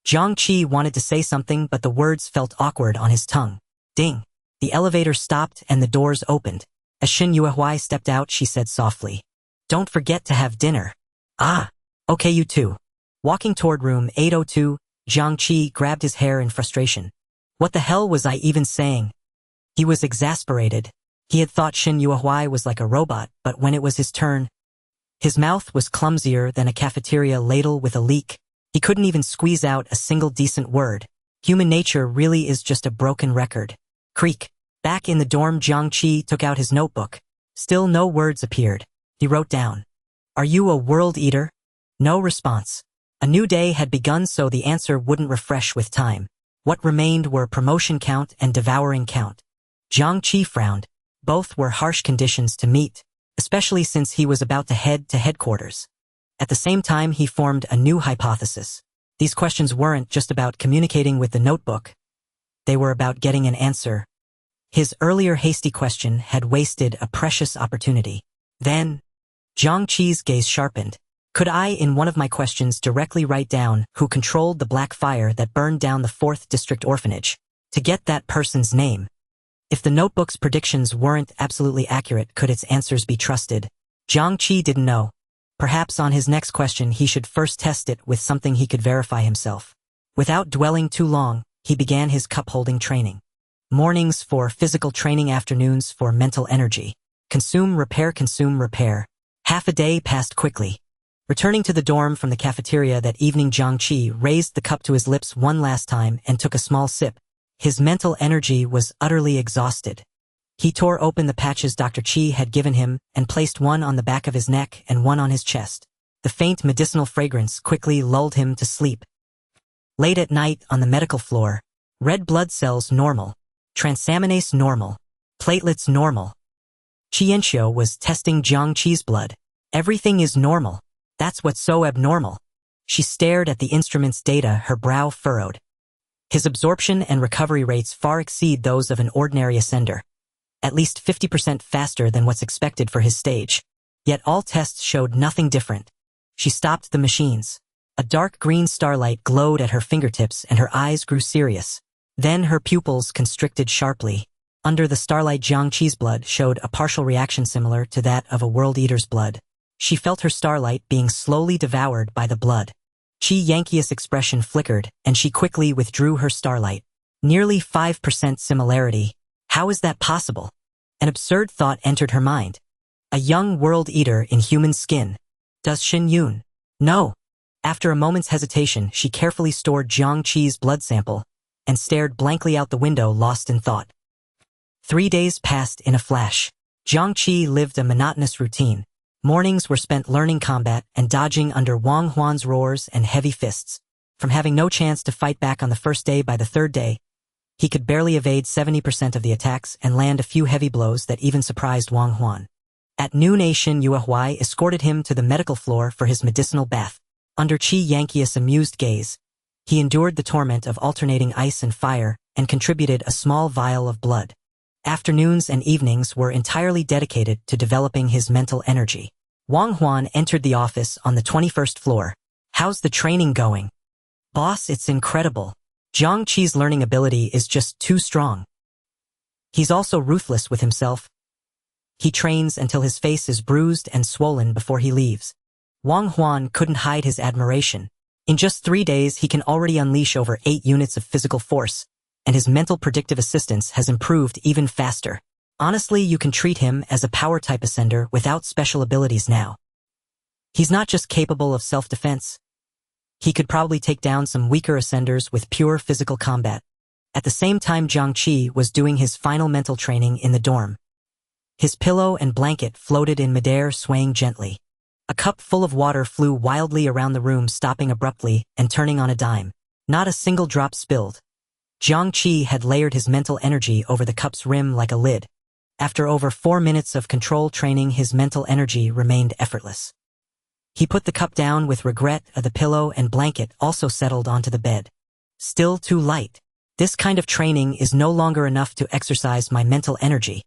Jiang Qi wanted to say something, but the words felt awkward on his tongue. Ding! The elevator stopped and the doors opened. As Shen Yuehuai stepped out, she said softly, Don't forget to have dinner. Ah! Okay, you two. Walking toward room 802, Jiang Qi grabbed his hair in frustration. What the hell was I even saying? He was exasperated. He had thought Shen Yuehuai was like a robot, but when it was his turn, his mouth was clumsier than a cafeteria ladle with a leak. He couldn't even squeeze out a single decent word. Human nature really is just a broken record. Creak. Back in the dorm, Jiang Qi took out his notebook. Still no words appeared. He wrote down, Are you a world eater? No response. A new day had begun, so the answer wouldn't refresh with time. What remained were promotion count and devouring count. Jiang Qi frowned. Both were harsh conditions to meet, especially since he was about to head to headquarters. At the same time, he formed a new hypothesis. These questions weren't just about communicating with the notebook. They were about getting an answer. His earlier hasty question had wasted a precious opportunity. Then, Jiang Qi's gaze sharpened. Could I, in one of my questions, directly write down who controlled the black fire that burned down the 4th District Orphanage? To get that person's name. If the notebook's predictions weren't absolutely accurate, could its answers be trusted? Jiang Qi didn't know. Perhaps on his next question he should first test it with something he could verify himself. Without dwelling too long, he began his cup-holding training. Mornings for physical training, afternoons for mental energy. Consume, repair, consume, repair. Half a day passed quickly. Returning to the dorm from the cafeteria that evening, Jiang Qi raised the cup to his lips one last time and took a small sip. His mental energy was utterly exhausted. He tore open the patches Dr. Qi had given him and placed one on the back of his neck and one on his chest. The faint medicinal fragrance quickly lulled him to sleep. Late at night on the medical floor, red blood cells normal, transaminase normal, platelets normal. Qianxiu was testing Jiang Qi's blood. Everything is normal. That's what's so abnormal. She stared at the instrument's data, her brow furrowed. His absorption and recovery rates far exceed those of an ordinary ascender, at least 50% faster than what's expected for his stage. Yet all tests showed nothing different. She stopped the machines. A dark green starlight glowed at her fingertips and her eyes grew serious. Then her pupils constricted sharply. Under the starlight, Jiang Qi's blood showed a partial reaction similar to that of a world eater's blood. She felt her starlight being slowly devoured by the blood. Qi Yanqi's expression flickered, and she quickly withdrew her starlight. Nearly 5% similarity. How is that possible? An absurd thought entered her mind. A young world eater in human skin. Does Shen Yun? No. After a moment's hesitation, she carefully stored Jiang Qi's blood sample and stared blankly out the window, lost in thought. 3 days passed in a flash. Jiang Qi lived a monotonous routine. Mornings were spent learning combat and dodging under Wang Huan's roars and heavy fists. From having no chance to fight back on the first day, by the third day, he could barely evade 70% of the attacks and land a few heavy blows that even surprised Wang Huan. At noon, Shen Yuehuai escorted him to the medical floor for his medicinal bath. Under Qi Yanqi's amused gaze, he endured the torment of alternating ice and fire and contributed a small vial of blood. Afternoons and evenings were entirely dedicated to developing his mental energy. Wang Huan entered the office on the 21st floor. How's the training going? Boss, it's incredible. Jiang Qi's learning ability is just too strong. He's also ruthless with himself. He trains until his face is bruised and swollen before he leaves. Wang Huan couldn't hide his admiration. In just 3 days, he can already unleash over 8 units of physical force, and his mental predictive assistance has improved even faster. Honestly, you can treat him as a power-type ascender without special abilities now. He's not just capable of self-defense. He could probably take down some weaker ascenders with pure physical combat. At the same time, Jiang Qi was doing his final mental training in the dorm. His pillow and blanket floated in midair, swaying gently. A cup full of water flew wildly around the room, stopping abruptly and turning on a dime. Not a single drop spilled. Jiang Qi had layered his mental energy over the cup's rim like a lid. After over 4 minutes of control training, his mental energy remained effortless. He put the cup down with regret. The pillow and blanket also settled onto the bed. Still too light. This kind of training is no longer enough to exercise my mental energy.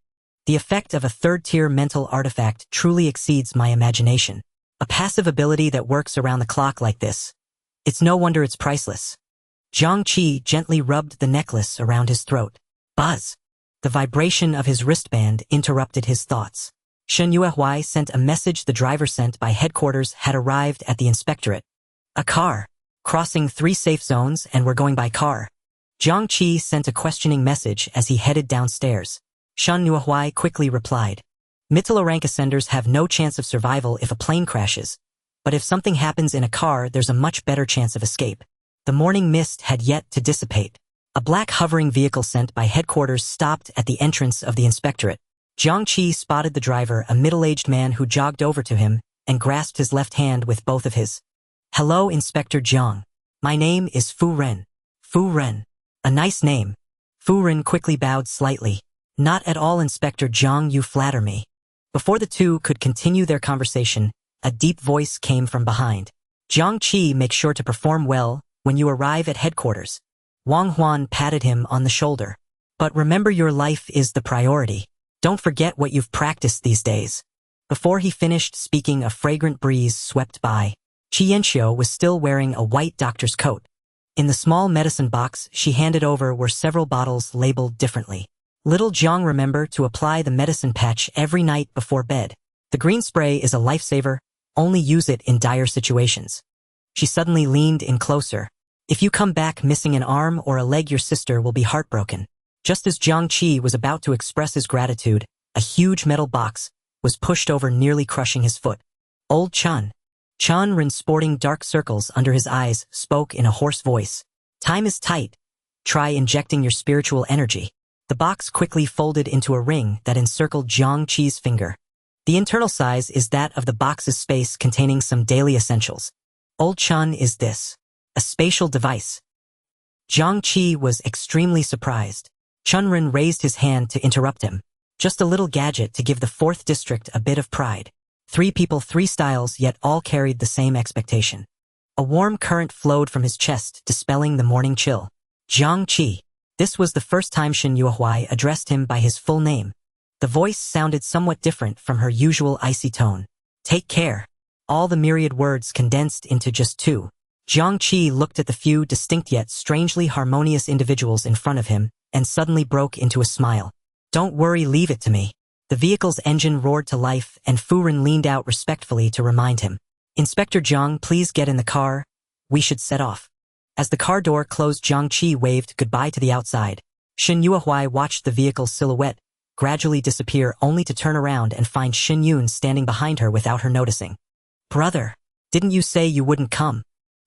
The effect of a third-tier mental artifact truly exceeds my imagination. A passive ability that works around the clock like this. It's no wonder it's priceless. Jiang Qi gently rubbed the necklace around his throat. Buzz! The vibration of his wristband interrupted his thoughts. Shen Yuehuai sent a message. The driver sent by headquarters had arrived at the inspectorate. A car. Crossing 3 safe zones and we're going by car. Jiang Qi sent a questioning message as he headed downstairs. Shen Yuehuai quickly replied. Middle rank ascenders have no chance of survival if a plane crashes, but if something happens in a car, there's a much better chance of escape. The morning mist had yet to dissipate. A black hovering vehicle sent by headquarters stopped at the entrance of the inspectorate. Jiang Qi spotted the driver, a middle-aged man who jogged over to him and grasped his left hand with both of his. Hello, Inspector Jiang. My name is Fu Ren. Fu Ren. A nice name. Fu Ren quickly bowed slightly. Not at all, Inspector Jiang, you flatter me. Before the two could continue their conversation, a deep voice came from behind. Jiang Qi, make sure to perform well when you arrive at headquarters. Wang Huan patted him on the shoulder. But remember, your life is the priority. Don't forget what you've practiced these days. Before he finished speaking, a fragrant breeze swept by. Qianxiu was still wearing a white doctor's coat. In the small medicine box she handed over were several bottles labeled differently. Little Jiang, remember to apply the medicine patch every night before bed. The green spray is a lifesaver, only use it in dire situations. She suddenly leaned in closer. If you come back missing an arm or a leg, your sister will be heartbroken. Just as Jiang Qi was about to express his gratitude, a huge metal box was pushed over, nearly crushing his foot. Old Chun. Chun Ren, sporting dark circles under his eyes, spoke in a hoarse voice. Time is tight. Try injecting your spiritual energy. The box quickly folded into a ring that encircled Jiang Qi's finger. The internal size is that of the box's space containing some daily essentials. Old Chun, is this a spatial device? Jiang Qi was extremely surprised. Chunren raised his hand to interrupt him. Just a little gadget to give the 4th district a bit of pride. 3 people, 3 styles, yet all carried the same expectation. A warm current flowed from his chest, dispelling the morning chill. Jiang Qi. This was the first time Shen Yuehuai addressed him by his full name. The voice sounded somewhat different from her usual icy tone. Take care. All the myriad words condensed into just 2. Jiang Qi looked at the few distinct yet strangely harmonious individuals in front of him, and suddenly broke into a smile. Don't worry, leave it to me. The vehicle's engine roared to life, and Fu Ren leaned out respectfully to remind him. Inspector Jiang, please get in the car. We should set off. As the car door closed, Jiang Qi waved goodbye to the outside. Shen Yuehuai watched the vehicle's silhouette gradually disappear, only to turn around and find Shen Yun standing behind her without her noticing. Brother, didn't you say you wouldn't come?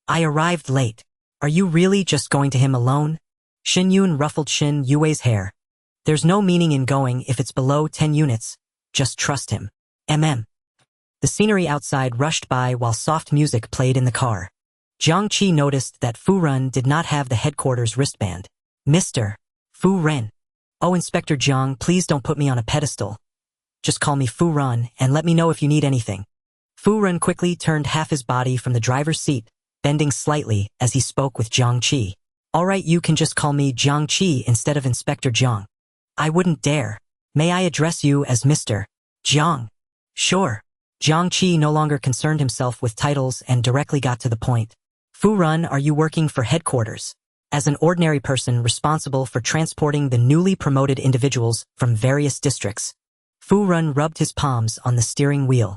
I arrived late. Are you really just going to him alone? Shen Yun ruffled Shen Yue's hair. There's no meaning in going if it's below 10 units. Just trust him. The scenery outside rushed by while soft music played in the car. Jiang Qi noticed that Fu Ren did not have the headquarters wristband. Mr. Fu Ren. Oh, Inspector Jiang, please don't put me on a pedestal. Just call me Fu Ren and let me know if you need anything. Fu Ren quickly turned half his body from the driver's seat, bending slightly as he spoke with Jiang Qi. All right, you can just call me Jiang Qi instead of Inspector Jiang. I wouldn't dare. May I address you as Mr. Jiang? Sure. Jiang Qi no longer concerned himself with titles and directly got to the point. Fu Ren, are you working for headquarters? As an ordinary person responsible for transporting the newly promoted individuals from various districts. Fu Ren rubbed his palms on the steering wheel.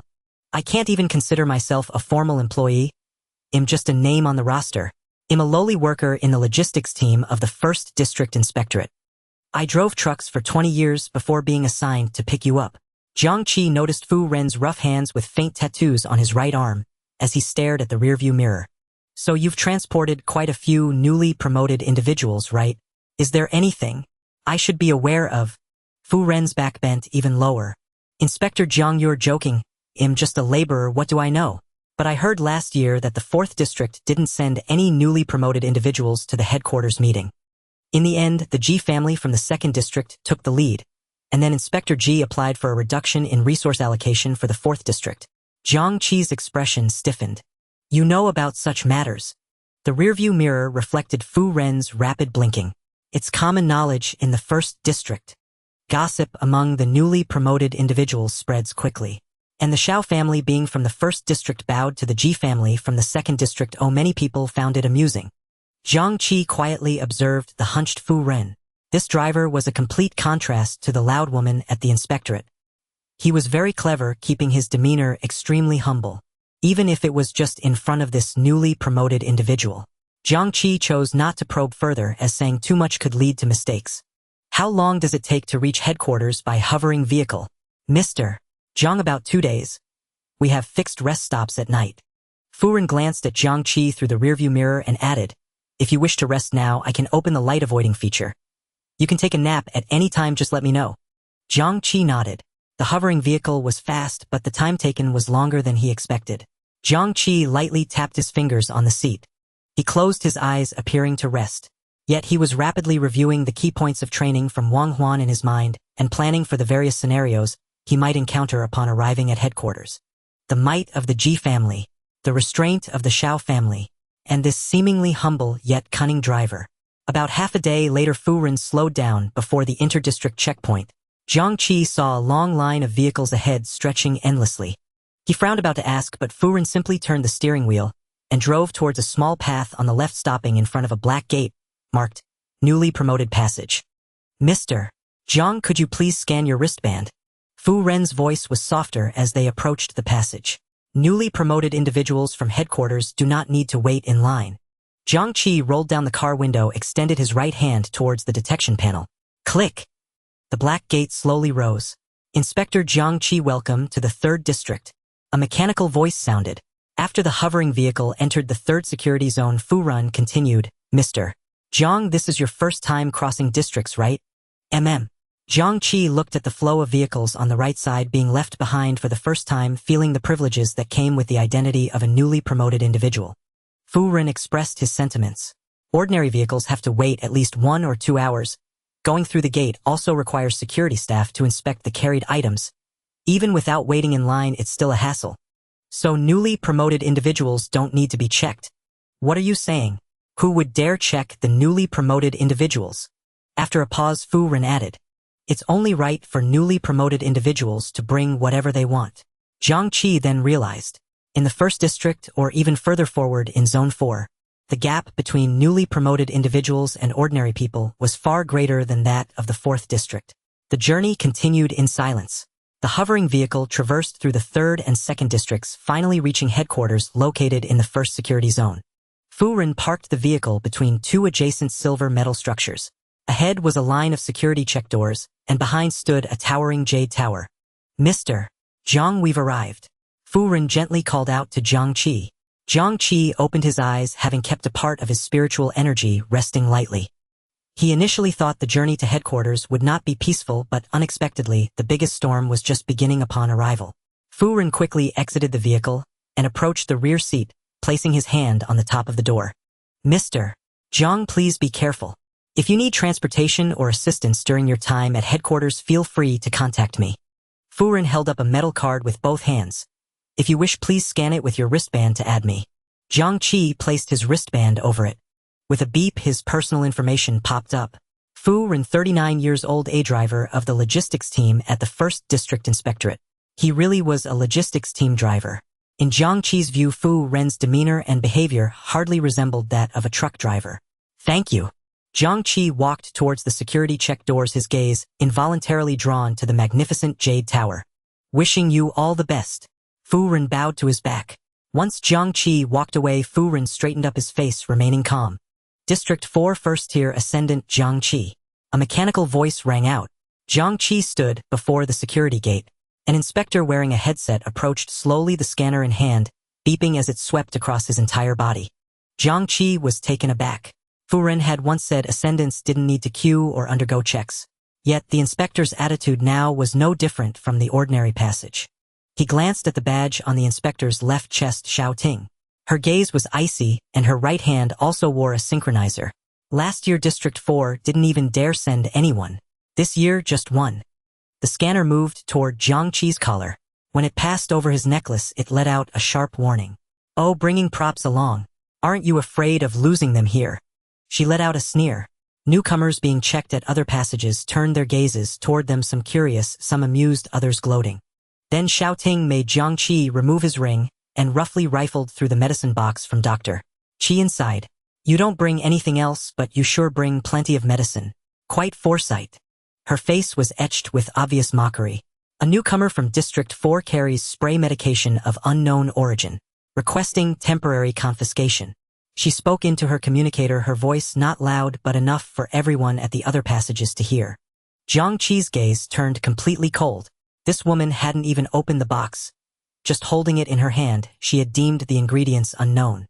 I can't even consider myself a formal employee. I'm just a name on the roster. I'm a lowly worker in the logistics team of the 1st District Inspectorate. I drove trucks for 20 years before being assigned to pick you up. Jiang Qi noticed Fu Ren's rough hands with faint tattoos on his right arm as he stared at the rearview mirror. So you've transported quite a few newly promoted individuals, right? Is there anything I should be aware of? Fu Ren's back bent even lower. Inspector Jiang, you're joking. I'm just a laborer, what do I know? But I heard last year that the 4th District didn't send any newly promoted individuals to the headquarters meeting. In the end, the Ji family from the 2nd District took the lead, and then Inspector Ji applied for a reduction in resource allocation for the 4th District. Jiang Qi's expression stiffened. You know about such matters. The rearview mirror reflected Fu Ren's rapid blinking. It's common knowledge in the 1st District. Gossip among the newly promoted individuals spreads quickly. And the Xiao family being from the 1st District bowed to the Ji family from the 2nd District. Oh, many people found it amusing. Jiang Qi quietly observed the hunched Fu Ren. This driver was a complete contrast to the loud woman at the inspectorate. He was very clever, keeping his demeanor extremely humble, even if it was just in front of this newly promoted individual. Jiang Qi chose not to probe further, as saying too much could lead to mistakes. How long does it take to reach headquarters by hovering vehicle? Mr. Jiang, about 2 days. We have fixed rest stops at night. Fu Ren glanced at Jiang Qi through the rearview mirror and added, if you wish to rest now, I can open the light avoiding feature. You can take a nap at any time, just let me know. Jiang Qi nodded. The hovering vehicle was fast, but the time taken was longer than he expected. Jiang Qi lightly tapped his fingers on the seat. He closed his eyes, appearing to rest. Yet he was rapidly reviewing the key points of training from Wang Huan in his mind and planning for the various scenarios he might encounter upon arriving at headquarters. The might of the Ji family, the restraint of the Xiao family, and this seemingly humble yet cunning driver. About half a day later, Fu Ren slowed down before the inter-district checkpoint. Jiang Qi saw a long line of vehicles ahead stretching endlessly. He frowned, about to ask, but Fu Ren simply turned the steering wheel and drove towards a small path on the left, stopping in front of a black gate marked Newly Promoted Passage. Mr. Jiang, could you please scan your wristband? Fu Ren's voice was softer as they approached the passage. Newly promoted individuals from headquarters do not need to wait in line. Jiang Qi rolled down the car window, extended his right hand towards the detection panel. Click! The black gate slowly rose. Inspector Jiang Qi, welcome to the 3rd District. A mechanical voice sounded. After the hovering vehicle entered the 3rd security zone, Fu Run continued, Mr. Jiang, this is your first time crossing districts, right? Jiang Qi looked at the flow of vehicles on the right side being left behind for the first time, feeling the privileges that came with the identity of a newly promoted individual. Fu Ren expressed his sentiments. Ordinary vehicles have to wait at least 1 or 2 hours. Going through the gate also requires security staff to inspect the carried items. Even without waiting in line, it's still a hassle. So newly promoted individuals don't need to be checked. What are you saying? Who would dare check the newly promoted individuals? After a pause, Fu Ren added, it's only right for newly promoted individuals to bring whatever they want. Jiang Qi then realized, in the 1st District or even further forward in Zone 4, the gap between newly promoted individuals and ordinary people was far greater than that of the 4th District. The journey continued in silence. The hovering vehicle traversed through the 3rd and 2nd Districts, finally reaching headquarters located in the 1st security zone. Fu Ren parked the vehicle between 2 adjacent silver metal structures. Ahead was a line of security check doors, and behind stood a towering jade tower. Mr. Jiang, we've arrived. Fu Ren gently called out to Jiang Qi. Jiang Qi opened his eyes, having kept a part of his spiritual energy resting lightly. He initially thought the journey to headquarters would not be peaceful, but unexpectedly, the biggest storm was just beginning upon arrival. Fu Ren quickly exited the vehicle and approached the rear seat, placing his hand on the top of the door. Mr. Jiang, please be careful. If you need transportation or assistance during your time at headquarters, feel free to contact me. Fu Ren held up a metal card with both hands. If you wish, please scan it with your wristband to add me. Jiang Qi placed his wristband over it. With a beep, his personal information popped up. Fu Ren, 39 years old, a driver of the logistics team at the 1st District Inspectorate. He really was a logistics team driver. In Jiang Qi's view, Fu Ren's demeanor and behavior hardly resembled that of a truck driver. Thank you. Jiang Qi walked towards the security check doors, his gaze involuntarily drawn to the magnificent jade tower. Wishing you all the best. Fu Ren bowed to his back. Once Jiang Qi walked away, Fu Ren straightened up his face, remaining calm. District 4 First Tier Ascendant Jiang Qi. A mechanical voice rang out. Jiang Qi stood before the security gate. An inspector wearing a headset approached slowly, the scanner in hand, beeping as it swept across his entire body. Jiang Qi was taken aback. Fu Ren had once said ascendants didn't need to queue or undergo checks. Yet the inspector's attitude now was no different from the ordinary passage. He glanced at the badge on the inspector's left chest, Xiao Ting. Her gaze was icy, and her right hand also wore a synchronizer. Last year District 4 didn't even dare send anyone. This year, just one. The scanner moved toward Jiang Qi's collar. When it passed over his necklace, it let out a sharp warning. Oh, bringing props along. Aren't you afraid of losing them here? She let out a sneer. Newcomers being checked at other passages turned their gazes toward them, some curious, some amused, others gloating. Then Xiao Ting made Jiang Qi remove his ring and roughly rifled through the medicine box from Dr. Qi inside. You don't bring anything else, but you sure bring plenty of medicine. Quite foresight. Her face was etched with obvious mockery. A newcomer from District 4 carries spray medication of unknown origin, requesting temporary confiscation. She spoke into her communicator, her voice not loud but enough for everyone at the other passages to hear. Jiang Qi's gaze turned completely cold. This woman hadn't even opened the box. Just holding it in her hand, she had deemed the ingredients unknown.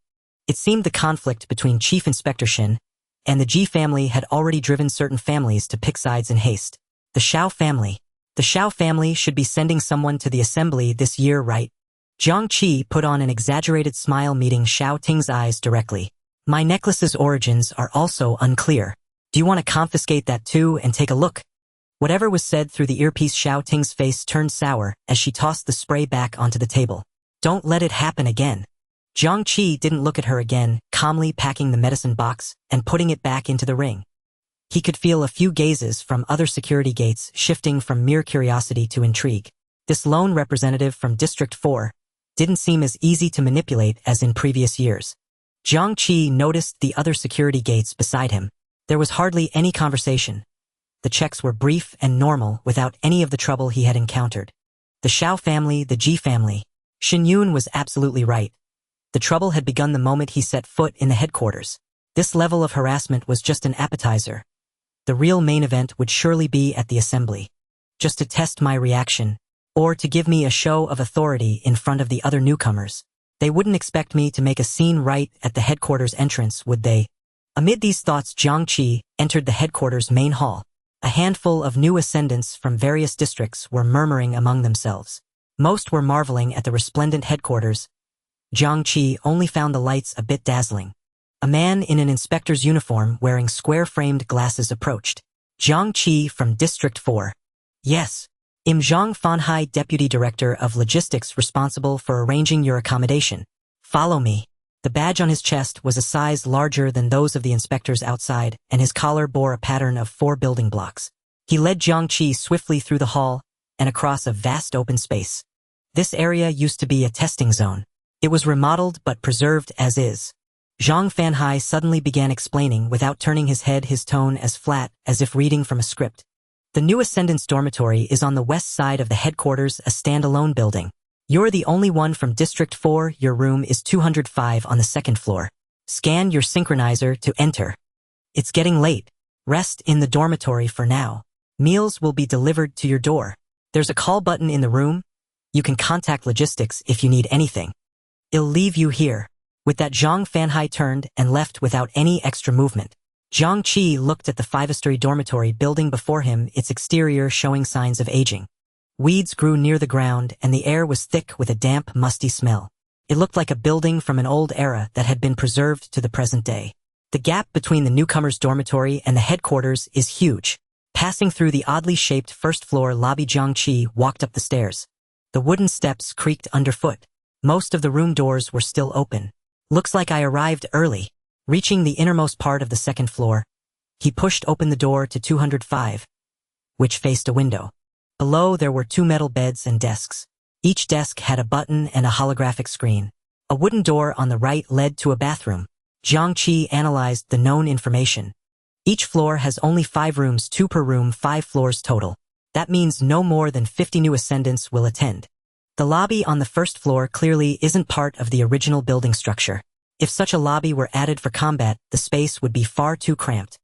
It seemed the conflict between Chief Inspector Shin and the Ji family had already driven certain families to pick sides in haste. The Xiao family. The Xiao family should be sending someone to the assembly this year, right? Jiang Qi put on an exaggerated smile, meeting Xiao Ting's eyes directly. My necklace's origins are also unclear. Do you want to confiscate that too and take a look? Whatever was said through the earpiece, Xiao Ting's face turned sour as she tossed the spray back onto the table. Don't let it happen again. Jiang Qi didn't look at her again, calmly packing the medicine box and putting it back into the ring. He could feel a few gazes from other security gates shifting from mere curiosity to intrigue. This lone representative from District 4 didn't seem as easy to manipulate as in previous years. Jiang Qi noticed the other security gates beside him. There was hardly any conversation. The checks were brief and normal, without any of the trouble he had encountered. The Xiao family, the Ji family. Shin Yun was absolutely right. The trouble had begun the moment he set foot in the headquarters. This level of harassment was just an appetizer. The real main event would surely be at the assembly. Just to test my reaction, or to give me a show of authority in front of the other newcomers. They wouldn't expect me to make a scene right at the headquarters entrance, would they? Amid these thoughts, Jiang Qi entered the headquarters main hall. A handful of new ascendants from various districts were murmuring among themselves. Most were marveling at the resplendent headquarters. Jiang Qi only found the lights a bit dazzling. A man in an inspector's uniform wearing square-framed glasses approached. Jiang Qi from District 4. Yes. I'm Zhang Fanhai, Deputy Director of Logistics responsible for arranging your accommodation. Follow me. The badge on his chest was a size larger than those of the inspectors outside, and his collar bore a pattern of 4 building blocks. He led Jiang Qi swiftly through the hall and across a vast open space. This area used to be a testing zone. It was remodeled but preserved as is. Zhang Fanhai suddenly began explaining without turning his head, his tone as flat as if reading from a script. The new Ascendant's dormitory is on the west side of the headquarters, a standalone building. You're the only one from District 4, your room is 205 on the 2nd floor. Scan your synchronizer to enter. It's getting late. Rest in the dormitory for now. Meals will be delivered to your door. There's a call button in the room. You can contact logistics if you need anything. I'll leave you here. With that, Zhang Fanhai turned and left without any extra movement. Jiang Qi looked at the 5-story dormitory building before him, its exterior showing signs of aging. Weeds grew near the ground, and the air was thick with a damp, musty smell. It looked like a building from an old era that had been preserved to the present day. The gap between the newcomer's dormitory and the headquarters is huge. Passing through the oddly shaped first-floor lobby, Jiang Qi walked up the stairs. The wooden steps creaked underfoot. Most of the room doors were still open. Looks like I arrived early. Reaching the innermost part of the 2nd floor, he pushed open the door to 205, which faced a window. Below there were 2 metal beds and desks. Each desk had a button and a holographic screen. A wooden door on the right led to a bathroom. Jiang Qi analyzed the known information. Each floor has only 5 rooms, 2 per room, 5 floors total. That means no more than 50 new ascendants will attend. The lobby on the 1st floor clearly isn't part of the original building structure. If such a lobby were added for combat, the space would be far too cramped.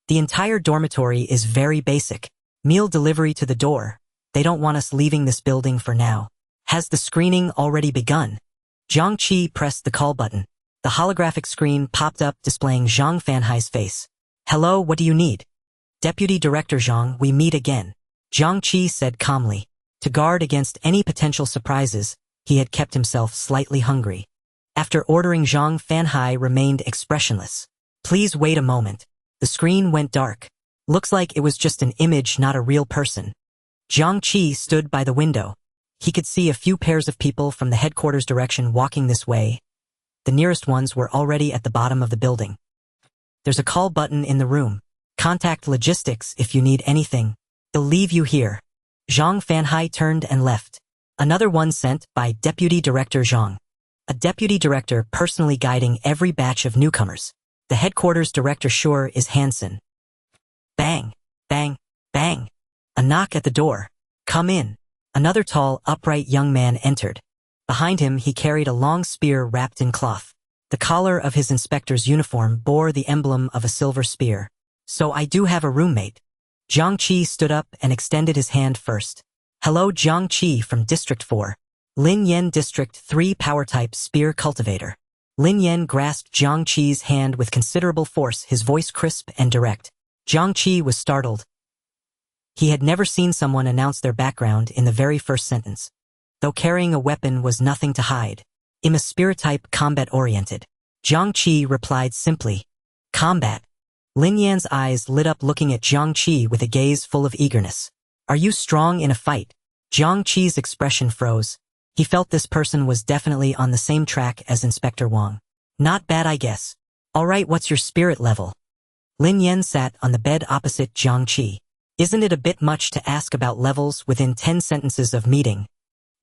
The entire dormitory is very basic. Meal delivery to the door. They don't want us leaving this building for now. Has the screening already begun? Jiang Qi pressed the call button. The holographic screen popped up displaying Zhang Fanhai's face. Hello, what do you need? Deputy Director Zhang, we meet again. Jiang Qi said calmly. To guard against any potential surprises, he had kept himself slightly hungry. After ordering, Zhang Fanhai remained expressionless. Please wait a moment. The screen went dark. Looks like it was just an image, not a real person. Jiang Qi stood by the window. He could see a few pairs of people from the headquarters direction walking this way. The nearest ones were already at the bottom of the building. There's a call button in the room. Contact logistics if you need anything. They'll leave you here. Zhang Fanhai turned and left. Another one sent by Deputy Director Zhang. A deputy director personally guiding every batch of newcomers. The headquarters director sure is Hansen. Bang, bang, bang. A knock at the door. Come in. Another tall, upright young man entered. Behind him he carried a long spear wrapped in cloth. The collar of his inspector's uniform bore the emblem of a silver spear. So I do have a roommate. Jiang Qi stood up and extended his hand first. Hello, Jiang Qi from District 4. Lin Yan, District 3 Power-type Spear Cultivator. Lin Yan grasped Jiang Qi's hand with considerable force, his voice crisp and direct. Jiang Qi was startled. He had never seen someone announce their background in the very first sentence. Though carrying a weapon was nothing to hide. I'm a spear-type, combat-oriented. Jiang Qi replied simply. Combat. Lin Yan's eyes lit up, looking at Jiang Qi with a gaze full of eagerness. Are you strong in a fight? Jiang Qi's expression froze. He felt this person was definitely on the same track as Inspector Wang. Not bad, I guess. All right, what's your spirit level? Lin Yan sat on the bed opposite Jiang Qi. Isn't it a bit much to ask about levels within 10 sentences of meeting?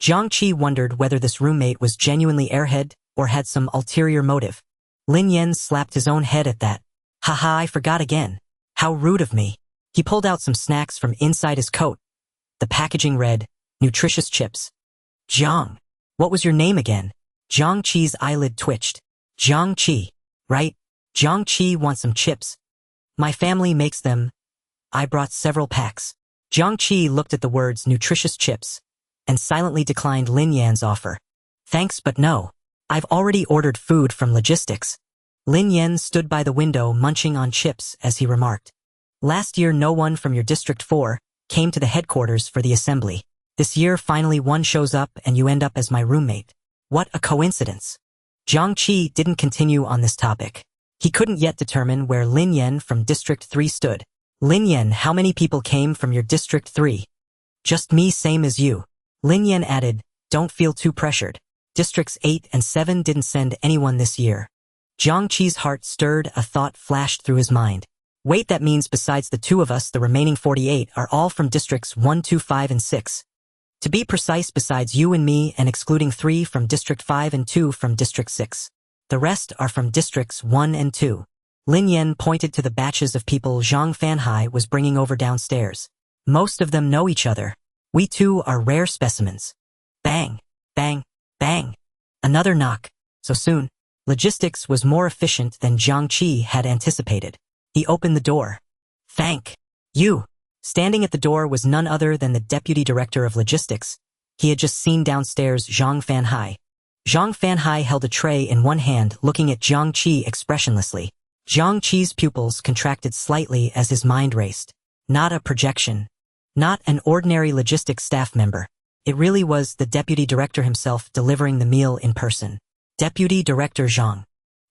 Jiang Qi wondered whether this roommate was genuinely airhead or had some ulterior motive. Lin Yan slapped his own head at that. Haha, I forgot again. How rude of me. He pulled out some snacks from inside his coat. The packaging read, nutritious chips. Jiang, what was your name again? Jiang Qi's eyelid twitched. Jiang Qi, right? Jiang Qi wants some chips. My family makes them. I brought several packs. Jiang Qi looked at the words nutritious chips and silently declined Lin Yan's offer. Thanks, but no. I've already ordered food from logistics. Lin Yan stood by the window munching on chips as he remarked. Last year no one from your District 4 came to the headquarters for the assembly. This year finally one shows up and you end up as my roommate. What a coincidence. Jiang Qi didn't continue on this topic. He couldn't yet determine where Lin Yan from District 3 stood. Lin Yan, how many people came from your District 3? Just me, same as you. Lin Yan added, don't feel too pressured. Districts 8 and 7 didn't send anyone this year. Jiang Qi's heart stirred, a thought flashed through his mind. Wait, that means besides the two of us, the remaining 48 are all from Districts 1, 2, 5, and 6. To be precise, besides you and me and excluding 3 from District 5 and 2 from District 6. The rest are from Districts 1 and 2. Lin Yan pointed to the batches of people Zhang Fanhai was bringing over downstairs. Most of them know each other. We too are rare specimens. Bang, bang, bang. Another knock. So soon, logistics was more efficient than Jiang Qi had anticipated. He opened the door. Thank you. Standing at the door was none other than the Deputy Director of Logistics. He had just seen downstairs Zhang Fanhai. Zhang Fanhai held a tray in one hand, looking at Jiang Qi expressionlessly. Jiang Qi's pupils contracted slightly as his mind raced. Not a projection. Not an ordinary logistics staff member. It really was the Deputy Director himself delivering the meal in person. Deputy Director Zhang.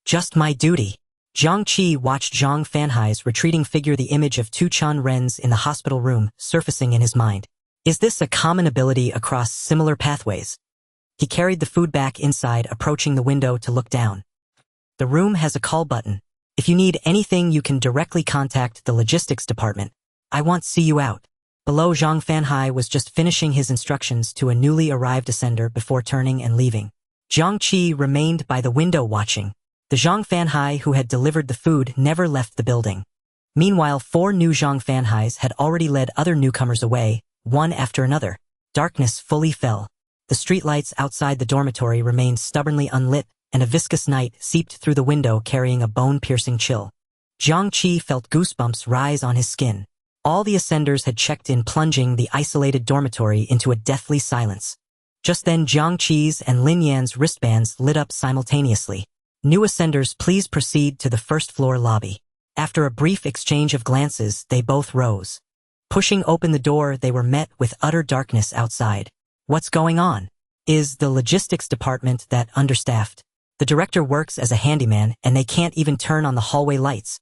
Just my duty. Jiang Qi watched Zhang Fanhai's retreating figure, the image of Tu Chun Ren's in the hospital room, surfacing in his mind. Is this a common ability across similar pathways? He carried the food back inside, approaching the window to look down. The room has a call button. If you need anything, you can directly contact the logistics department. I want to see you out. Below, Zhang Fanhai was just finishing his instructions to a newly arrived ascender before turning and leaving. Jiang Qi remained by the window watching. The Zhang Fanhai who had delivered the food never left the building. Meanwhile, 4 new Zhang Fanhais had already led other newcomers away, one after another. Darkness fully fell. The streetlights outside the dormitory remained stubbornly unlit, and a viscous night seeped through the window carrying a bone-piercing chill. Jiang Qi felt goosebumps rise on his skin. All the ascenders had checked in, plunging the isolated dormitory into a deathly silence. Just then, Jiang Qi's and Lin Yan's wristbands lit up simultaneously. New ascenders, please proceed to the first-floor lobby. After a brief exchange of glances, they both rose. Pushing open the door, they were met with utter darkness outside. What's going on? Is the logistics department that understaffed? The director works as a handyman, and they can't even turn on the hallway lights.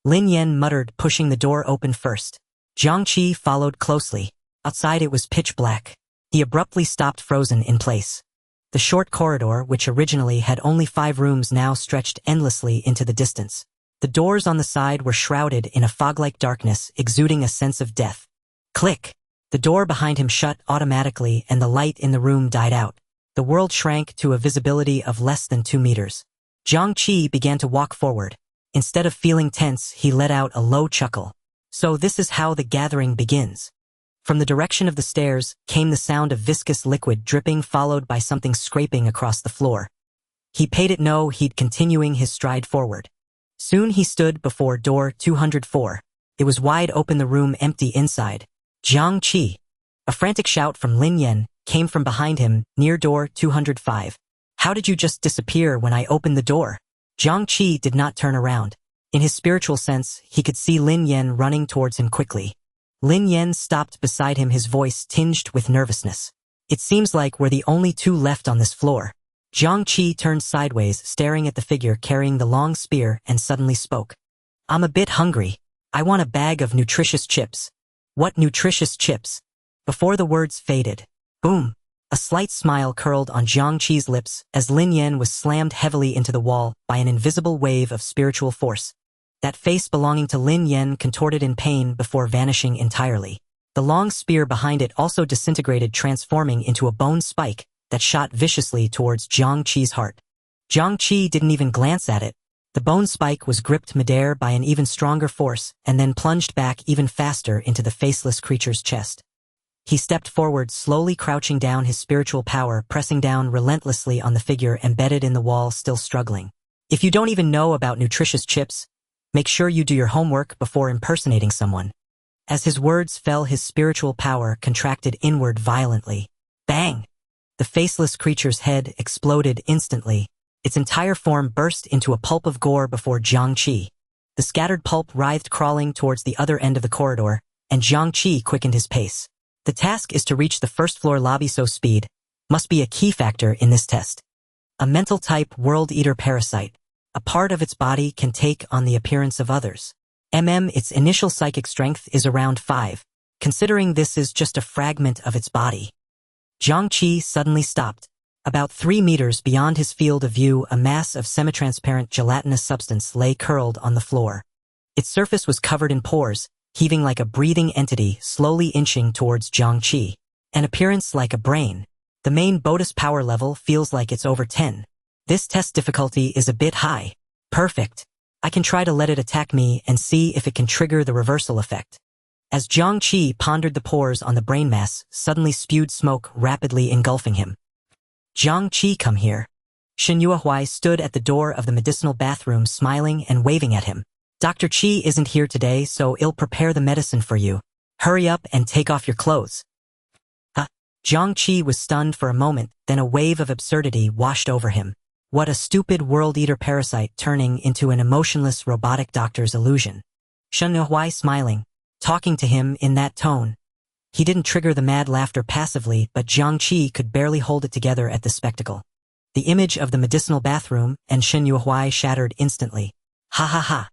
Lin Yan muttered, pushing the door open first. Jiang Qi followed closely. Outside it was pitch black. He abruptly stopped, frozen in place. The short corridor, which originally had only 5 rooms, now stretched endlessly into the distance. The doors on the side were shrouded in a fog-like darkness, exuding a sense of death. Click! The door behind him shut automatically, and the light in the room died out. The world shrank to a visibility of less than 2 meters. Jiang Qi began to walk forward. Instead of feeling tense, he let out a low chuckle. So this is how the gathering begins. From the direction of the stairs came the sound of viscous liquid dripping, followed by something scraping across the floor. He paid it no heed, continuing his stride forward. Soon he stood before door 204. It was wide open, the room empty inside. Jiang Qi. A frantic shout from Lin Yan came from behind him, near door 205. How did you just disappear when I opened the door? Jiang Qi did not turn around. In his spiritual sense, he could see Lin Yan running towards him quickly. Lin Yan stopped beside him, his voice tinged with nervousness. It seems like we're the only 2 left on this floor. Jiang Qi turned sideways, staring at the figure carrying the long spear, and suddenly spoke. I'm a bit hungry. I want a bag of nutritious chips. What nutritious chips? Before the words faded. Boom! A slight smile curled on Jiang Qi's lips as Lin Yan was slammed heavily into the wall by an invisible wave of spiritual force. That face belonging to Lin Yan contorted in pain before vanishing entirely. The long spear behind it also disintegrated, transforming into a bone spike that shot viciously towards Jiang Qi's heart. Jiang Qi didn't even glance at it. The bone spike was gripped midair by an even stronger force and then plunged back even faster into the faceless creature's chest. He stepped forward, slowly crouching down, his spiritual power pressing down relentlessly on the figure embedded in the wall, still struggling. If you don't even know about nutritious chips, make sure you do your homework before impersonating someone. As his words fell, his spiritual power contracted inward violently. Bang! The faceless creature's head exploded instantly. Its entire form burst into a pulp of gore before Jiang Qi. The scattered pulp writhed, crawling towards the other end of the corridor, and Jiang Qi quickened his pace. The task is to reach the first-floor lobby, so speed must be a key factor in this test. A mental-type world-eater parasite. A part of its body can take on the appearance of others. Its initial psychic strength is around 5, considering this is just a fragment of its body. Jiang Qi suddenly stopped. About 3 meters beyond his field of view, a mass of semi-transparent gelatinous substance lay curled on the floor. Its surface was covered in pores, heaving like a breathing entity, slowly inching towards Jiang Qi. An appearance like a brain. The main Bodhis power level feels like it's over 10. This test difficulty is a bit high. Perfect. I can try to let it attack me and see if it can trigger the reversal effect. As Jiang Qi pondered, the pores on the brain mass suddenly spewed smoke, rapidly engulfing him. Jiang Qi, come here. Shen Yuehuai stood at the door of the medicinal bathroom, smiling and waving at him. Dr. Qi isn't here today, so I'll prepare the medicine for you. Hurry up and take off your clothes. Jiang Qi was stunned for a moment, then a wave of absurdity washed over him. What a stupid world-eater parasite turning into an emotionless robotic doctor's illusion. Shen Yuehuai smiling, talking to him in that tone. He didn't trigger the mad laughter passively, but Jiang Qi could barely hold it together at the spectacle. The image of the medicinal bathroom and Shen Yuehuai shattered instantly. Ha ha ha.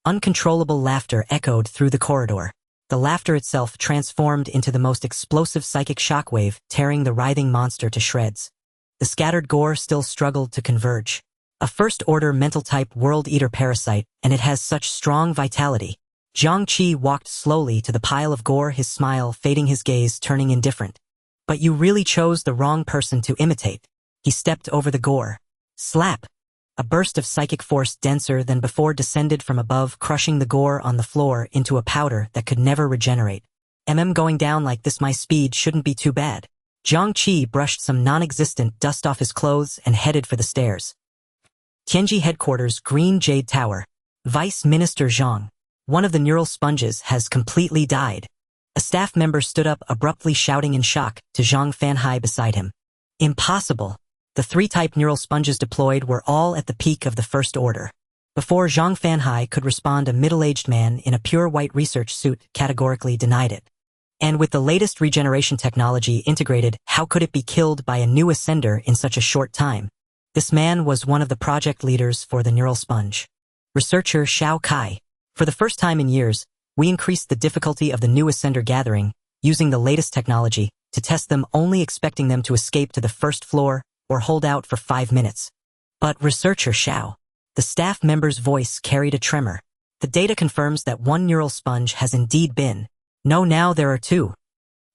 Uncontrollable laughter echoed through the corridor. The laughter itself transformed into the most explosive psychic shockwave, tearing the writhing monster to shreds. The scattered gore still struggled to converge. A first-order mental-type world-eater parasite, and it has such strong vitality. Jiang Qi walked slowly to the pile of gore, his smile fading, his gaze turning indifferent. But you really chose the wrong person to imitate. He stepped over the gore. Slap! A burst of psychic force denser than before descended from above, crushing the gore on the floor into a powder that could never regenerate. Going down like this, my speed shouldn't be too bad. Jiang Qi brushed some non-existent dust off his clothes and headed for the stairs. Tianji Headquarters, Green Jade Tower. Vice Minister Zhang. One of the neural sponges has completely died. A staff member stood up abruptly, shouting in shock to Zhang Fanhai beside him. Impossible. The 3 type neural sponges deployed were all at the peak of the first order. Before Zhang Fanhai could respond, a middle-aged man in a pure white research suit categorically denied it. And with the latest regeneration technology integrated, how could it be killed by a new ascender in such a short time? This man was one of the project leaders for the neural sponge. Researcher Xiao Kai. For the first time in years, we increased the difficulty of the new ascender gathering, using the latest technology, to test them, only expecting them to escape to the first floor or hold out for 5 minutes. But Researcher Xiao. The staff member's voice carried a tremor. The data confirms that 1 neural sponge has indeed been. No, now there are 2.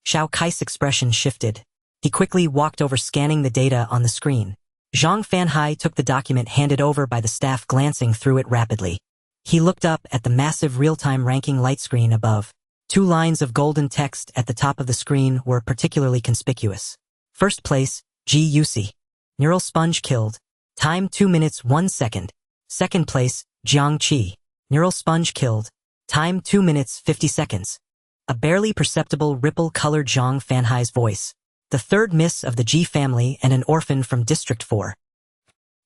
Xiao Kai's expression shifted. He quickly walked over, scanning the data on the screen. Zhang Fanhai took the document handed over by the staff, glancing through it rapidly. He looked up at the massive real-time ranking light screen above. 2 lines of golden text at the top of the screen were particularly conspicuous. First place, G.U.C. Neural sponge killed. Time 2 minutes 1 second. Second place, Jiang Qi. Neural sponge killed. Time 2 minutes 50 seconds. A barely perceptible ripple colored Zhang Fanhai's voice. The third miss of the Ji family and an orphan from District 4.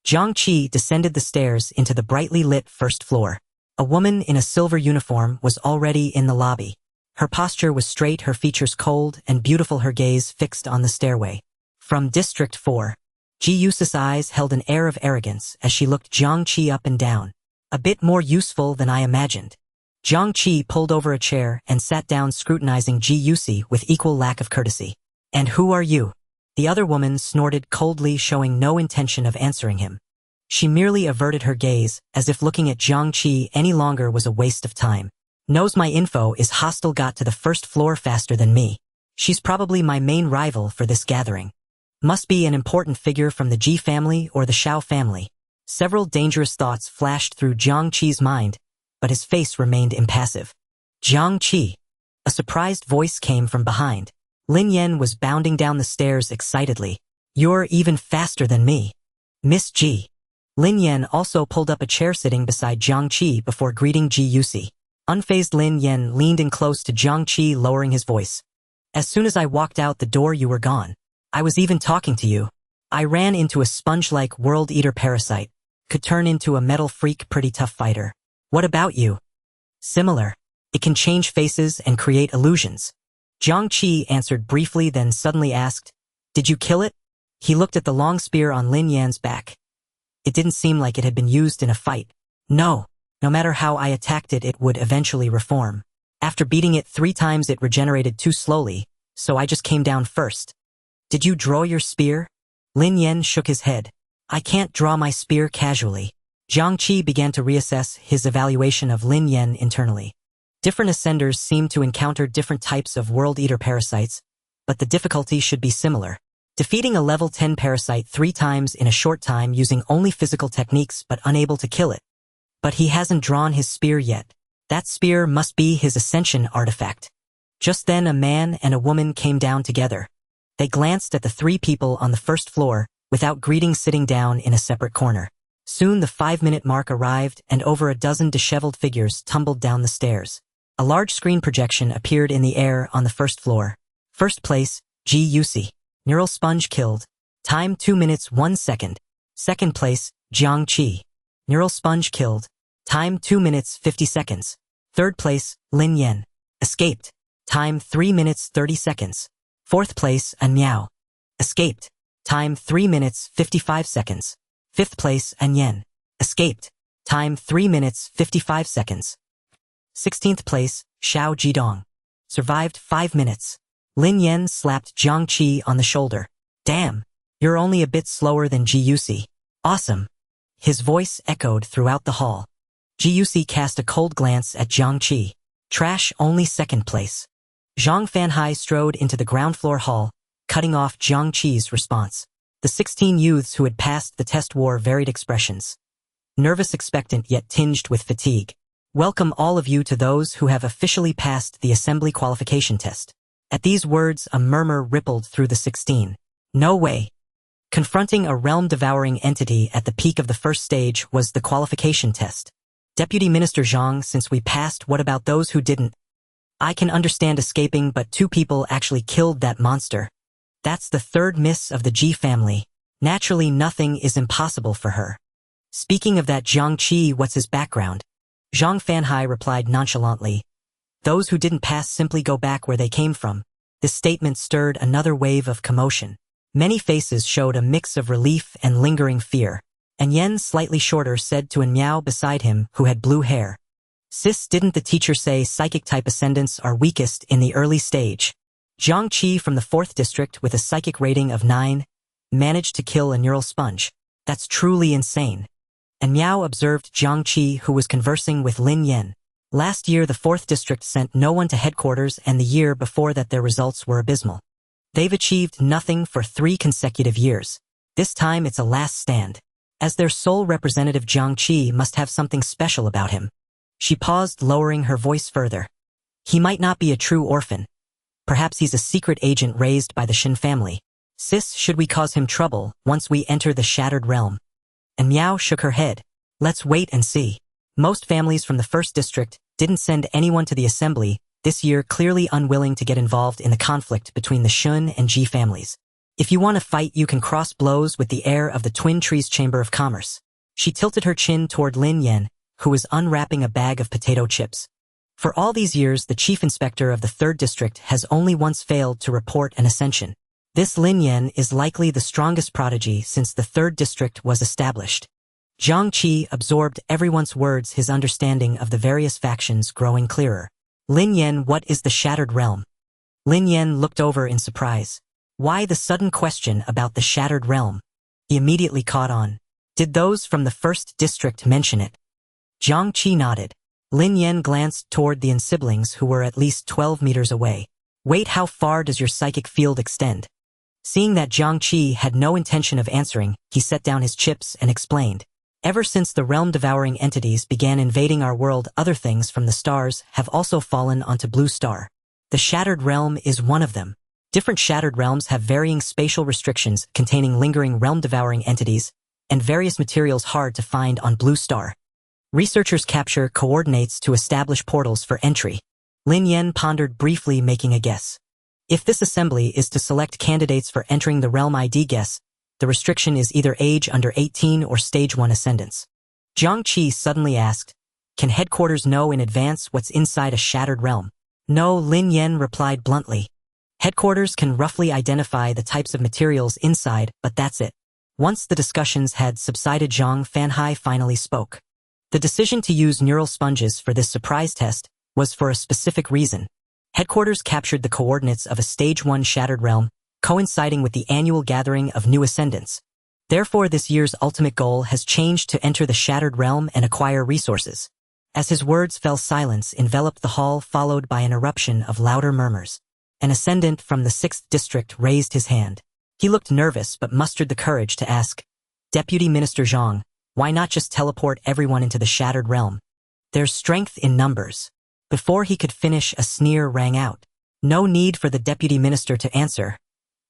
Jiang Qi descended the stairs into the brightly lit first floor. A woman in a silver uniform was already in the lobby. Her posture was straight, her features cold and beautiful, her gaze fixed on the stairway. From District 4. Ji Yusi's eyes held an air of arrogance as she looked Jiang Qi up and down. A bit more useful than I imagined. Jiang Qi pulled over a chair and sat down, scrutinizing Ji Yusi with equal lack of courtesy. And who are you? The other woman snorted coldly, showing no intention of answering him. She merely averted her gaze, as if looking at Jiang Qi any longer was a waste of time. Knows my info is hostile, got to the first floor faster than me. She's probably my main rival for this gathering. Must be an important figure from the Ji family or the Xiao family. Several dangerous thoughts flashed through Jiang Qi's mind, but his face remained impassive. Jiang Qi. A surprised voice came from behind. Lin Yan was bounding down the stairs excitedly. You're even faster than me. Miss Ji. Lin Yan also pulled up a chair, sitting beside Jiang Qi before greeting Ji Yusi. Unfazed Lin Yan leaned in close to Jiang Qi, lowering his voice. As soon as I walked out the door, you were gone. I was even talking to you. I ran into a sponge-like world-eater parasite. Could turn into a metal freak, pretty tough fighter. What about you? Similar. It can change faces and create illusions. Jiang Qi answered briefly, then suddenly asked, Did you kill it? He looked at the long spear on Lin Yan's back. It didn't seem like it had been used in a fight. No. No matter how I attacked it, it would eventually reform. After beating it 3 times, it regenerated too slowly, so I just came down first. Did you draw your spear? Lin Yan shook his head. I can't draw my spear casually. Jiang Qi began to reassess his evaluation of Lin Yan internally. Different ascenders seem to encounter different types of world-eater parasites, but the difficulty should be similar. Defeating a level 10 parasite 3 times in a short time using only physical techniques but unable to kill it. But he hasn't drawn his spear yet. That spear must be his Ascension artifact. Just then a man and a woman came down together. They glanced at the 3 people on the first floor, without greeting, sitting down in a separate corner. Soon the 5-minute mark arrived and over a dozen disheveled figures tumbled down the stairs. A large screen projection appeared in the air on the first floor. First place, G.U.C. Neural sponge killed. Time 2 minutes 1 second. Second place, Jiang Qi. Neural sponge killed. Time 2 minutes 50 seconds. Third place, Lin Yan. Escaped. Time 3 minutes 30 seconds. Fourth place, An Miao. Escaped. Time 3 minutes 55 seconds. Fifth place, An Yen. Escaped. Time 3 minutes 55 seconds. 16th place, Xiao Jidong. Survived 5 minutes. Lin Yan slapped Jiang Qi on the shoulder. Damn, you're only a bit slower than G.U.C. Awesome. His voice echoed throughout the hall. G.U.C. cast a cold glance at Jiang Qi. Trash, only second place. Zhang Fanhai strode into the ground floor hall, cutting off Jiang Qi's response. The 16 youths who had passed the test wore varied expressions. Nervous, expectant, yet tinged with fatigue. Welcome all of you to those who have officially passed the assembly qualification test. At these words, a murmur rippled through the 16. No way. Confronting a realm-devouring entity at the peak of the first stage was the qualification test. Deputy Minister Zhang, since we passed, what about those who didn't? I can understand escaping, but 2 people actually killed that monster. That's the 3rd miss of the Ji family. Naturally, nothing is impossible for her. Speaking of that Jiang Qi, what's his background? Zhang Fanhai replied nonchalantly. Those who didn't pass simply go back where they came from. This statement stirred another wave of commotion. Many faces showed a mix of relief and lingering fear. And Yen, slightly shorter, said to An Miao beside him, who had blue hair. Sis, didn't the teacher say psychic-type ascendants are weakest in the early stage? Jiang Qi from the 4th district with a psychic rating of 9 managed to kill a neural sponge. That's truly insane. And Miao observed Jiang Qi, who was conversing with Lin Yan. Last year the 4th district sent no one to headquarters, and the year before that their results were abysmal. They've achieved nothing for 3 consecutive years. This time it's a last stand. As their sole representative, Jiang Qi must have something special about him. She paused, lowering her voice further. He might not be a true orphan. Perhaps he's a secret agent raised by the Shin family. Sis, should we cause him trouble once we enter the Shattered Realm? And Miao shook her head. Let's wait and see. Most families from the 1st district didn't send anyone to the assembly this year, clearly unwilling to get involved in the conflict between the Shun and Ji families. If you want to fight, you can cross blows with the heir of the Twin Trees Chamber of Commerce. She tilted her chin toward Lin Yan, who was unwrapping a bag of potato chips. For all these years, the chief inspector of the 3rd district has only once failed to report an ascension. This Lin Yan is likely the strongest prodigy since the 3rd district was established. Jiang Qi absorbed everyone's words, his understanding of the various factions growing clearer. Lin Yan, what is the Shattered Realm? Lin Yan looked over in surprise. Why the sudden question about the Shattered Realm? He immediately caught on. Did those from the 1st district mention it? Jiang Qi nodded. Lin Yan glanced toward the siblings who were at least 12 meters away. Wait, how far does your psychic field extend? Seeing that Jiang Qi had no intention of answering, he set down his chips and explained. Ever since the realm-devouring entities began invading our world, other things from the stars have also fallen onto Blue Star. The Shattered Realm is one of them. Different Shattered Realms have varying spatial restrictions containing lingering realm-devouring entities, and various materials hard to find on Blue Star. Researchers capture coordinates to establish portals for entry. Lin Yen pondered briefly, making a guess. If this assembly is to select candidates for entering the realm ID guess, the restriction is either age under 18 or stage 1 ascendance. Jiang Qi suddenly asked, "Can headquarters know in advance what's inside a shattered realm?" "No," Lin Yen replied bluntly. "Headquarters can roughly identify the types of materials inside, but that's it." Once the discussions had subsided, Zhang Fanhai finally spoke. The decision to use neural sponges for this surprise test was for a specific reason. Headquarters captured the coordinates of a Stage 1 shattered realm, coinciding with the annual gathering of new ascendants. Therefore, this year's ultimate goal has changed to enter the shattered realm and acquire resources. As his words fell, silence enveloped the hall, followed by an eruption of louder murmurs. An ascendant from the 6th district raised his hand. He looked nervous but mustered the courage to ask, "Deputy Minister Zhang, why not just teleport everyone into the shattered realm? There's strength in numbers." Before he could finish, a sneer rang out. No need for the deputy minister to answer.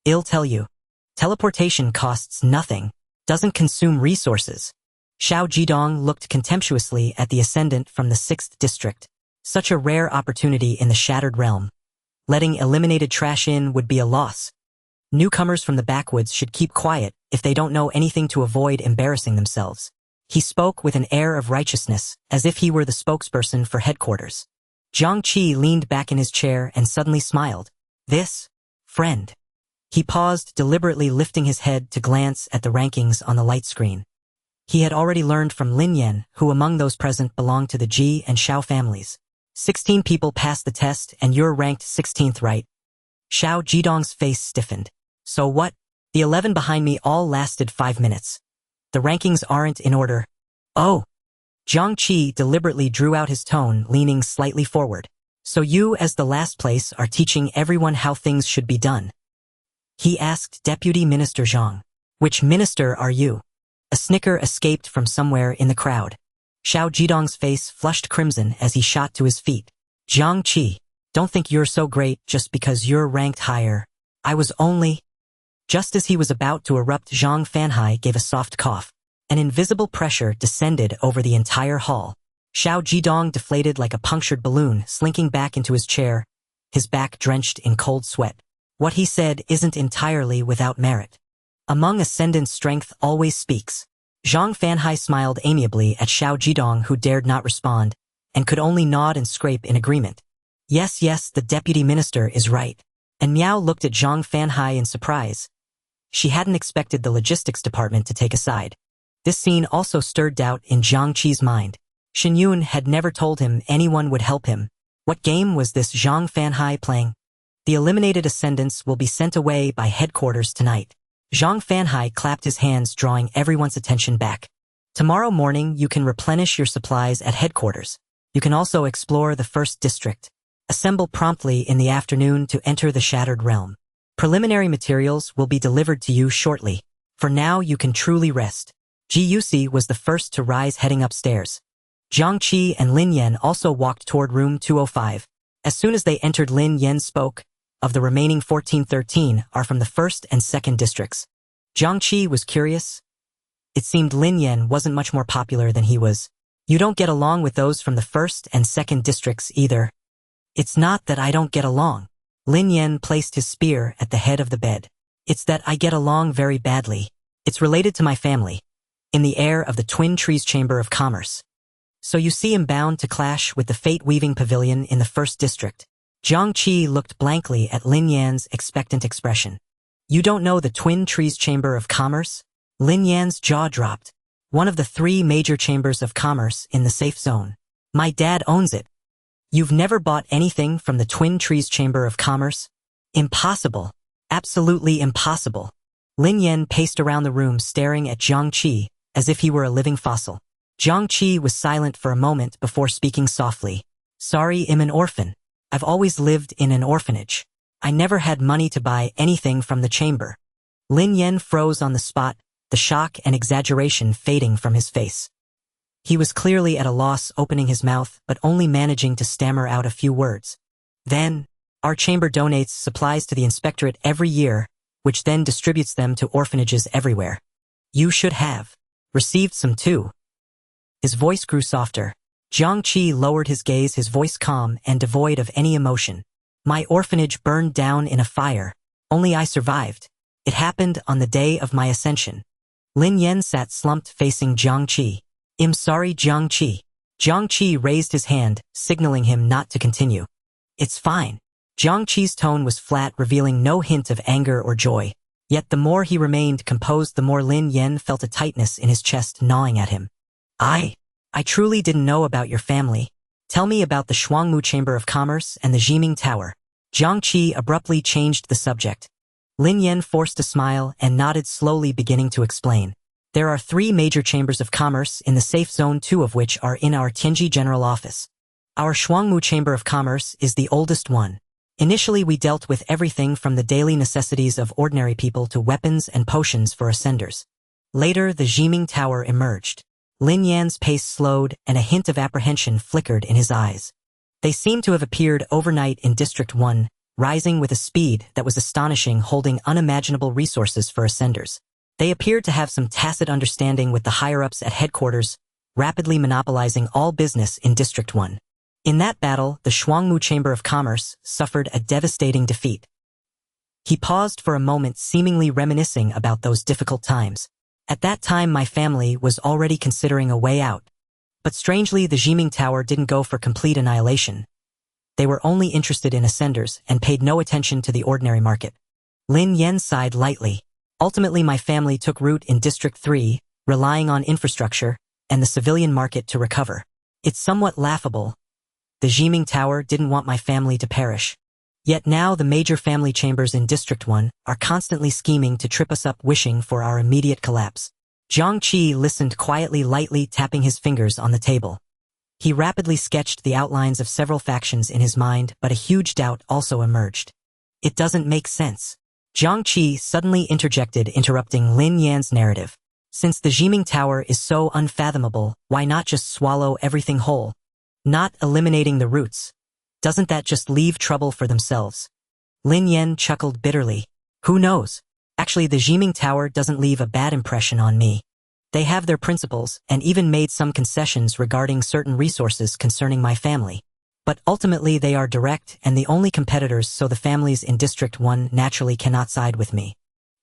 "I'll tell you. Teleportation costs nothing, doesn't consume resources." Xiao Jidong looked contemptuously at the ascendant from the 6th district. Such a rare opportunity in the shattered realm. Letting eliminated trash in would be a loss. Newcomers from the backwoods should keep quiet if they don't know anything to avoid embarrassing themselves. He spoke with an air of righteousness, as if he were the spokesperson for headquarters. Jiang Qi leaned back in his chair and suddenly smiled. "This, friend." He paused, deliberately lifting his head to glance at the rankings on the light screen. He had already learned from Lin Yen, who among those present belonged to the Ji and Xiao families. 16 people passed the test and you're ranked 16th, right? Xiao Jidong's face stiffened. "So what? The 11 behind me all lasted 5 minutes. The rankings aren't in order." "Oh." Jiang Qi deliberately drew out his tone, leaning slightly forward. "So you, as the last place, are teaching everyone how things should be done?" He asked Deputy Minister Zhang. "Which minister are you?" A snicker escaped from somewhere in the crowd. Xiao Jidong's face flushed crimson as he shot to his feet. "Jiang Qi, don't think you're so great just because you're ranked higher. I was only—" Just as he was about to erupt, Zhang Fanhai gave a soft cough. An invisible pressure descended over the entire hall. Xiao Jidong deflated like a punctured balloon, slinking back into his chair, his back drenched in cold sweat. What he said isn't entirely without merit. Among ascendants, strength always speaks. Zhang Fanhai smiled amiably at Xiao Jidong, who dared not respond, and could only nod and scrape in agreement. Yes, the deputy minister is right. And Miao looked at Zhang Fanhai in surprise. She hadn't expected the logistics department to take a side. This scene also stirred doubt in Jiang Qi's mind. Shen Yun had never told him anyone would help him. What game was this Zhang Fanhai playing? The eliminated ascendants will be sent away by headquarters tonight. Zhang Fanhai clapped his hands, drawing everyone's attention back. Tomorrow morning you can replenish your supplies at headquarters. You can also explore the 1st district. Assemble promptly in the afternoon to enter the shattered realm. Preliminary materials will be delivered to you shortly. For now you can truly rest. Ji Yusi was the first to rise, heading upstairs. Jiang Qi and Lin Yen also walked toward room 205. As soon as they entered, Lin Yen spoke. "Of the remaining 1413 are from the 1st and 2nd districts." Jiang Qi was curious. It seemed Lin Yen wasn't much more popular than he was. "You don't get along with those from the 1st and 2nd districts either." "It's not that I don't get along." Lin Yen placed his spear at the head of the bed. "It's that I get along very badly. It's related to my family. In the air of the Twin Trees Chamber of Commerce. So you see him bound to clash with the fate-weaving pavilion in the 1st district." Jiang Qi looked blankly at Lin Yan's expectant expression. "You don't know the Twin Trees Chamber of Commerce?" Lin Yan's jaw dropped. "One of the 3 major chambers of commerce in the safe zone. My dad owns it." "You've never bought anything from the Twin Trees Chamber of Commerce?" "Impossible. Absolutely impossible." Lin Yan paced around the room, staring at Jiang Qi as if he were a living fossil. Jiang Qi was silent for a moment before speaking softly. "Sorry, I'm an orphan. I've always lived in an orphanage. I never had money to buy anything from the chamber." Lin Yan froze on the spot, the shock and exaggeration fading from his face. He was clearly at a loss, opening his mouth but only managing to stammer out a few words. "Then, our chamber donates supplies to the inspectorate every year, which then distributes them to orphanages everywhere. You should have received some too." His voice grew softer. Jiang Qi lowered his gaze, his voice calm and devoid of any emotion. My orphanage burned down in a fire. Only I survived. It happened on the day of my ascension. Lin Yan sat slumped facing Jiang Qi. I'm sorry, Jiang Qi. Jiang Qi raised his hand, signaling him not to continue. It's fine. Jiang Qi's tone was flat, revealing no hint of anger or joy. Yet the more he remained composed, the more Lin Yan felt a tightness in his chest gnawing at him. I truly didn't know about your family. Tell me about the Shuangmu Chamber of Commerce and the Jiming Tower. Jiang Qi abruptly changed the subject. Lin Yan forced a smile and nodded slowly, beginning to explain. There are 3 major chambers of commerce in the safe zone, 2 of which are in our Tianji General Office. Our Shuangmu Chamber of Commerce is the oldest one. Initially, we dealt with everything from the daily necessities of ordinary people to weapons and potions for ascenders. Later, the Jiming Tower emerged. Lin Yan's pace slowed and a hint of apprehension flickered in his eyes. They seemed to have appeared overnight in District 1, rising with a speed that was astonishing, holding unimaginable resources for ascenders. They appeared to have some tacit understanding with the higher-ups at headquarters, rapidly monopolizing all business in District 1. In that battle, the Shuangmu Chamber of Commerce suffered a devastating defeat. He paused for a moment, seemingly reminiscing about those difficult times. At that time, my family was already considering a way out. But strangely, the Jiming Tower didn't go for complete annihilation. They were only interested in ascenders and paid no attention to the ordinary market. Lin Yan sighed lightly. Ultimately, my family took root in District 3, relying on infrastructure and the civilian market to recover. It's somewhat laughable. The Jiming Tower didn't want my family to perish. Yet now the major family chambers in District 1 are constantly scheming to trip us up, wishing for our immediate collapse. Jiang Qi listened quietly, lightly tapping his fingers on the table. He rapidly sketched the outlines of several factions in his mind, but a huge doubt also emerged. It doesn't make sense. Jiang Qi suddenly interjected, interrupting Lin Yan's narrative. Since the Jiming Tower is so unfathomable, why not just swallow everything whole? Not eliminating the roots. Doesn't that just leave trouble for themselves? Lin Yan chuckled bitterly. Who knows? Actually, the Jiming Tower doesn't leave a bad impression on me. They have their principles and even made some concessions regarding certain resources concerning my family. But ultimately they are direct and the only competitors, so the families in District 1 naturally cannot side with me.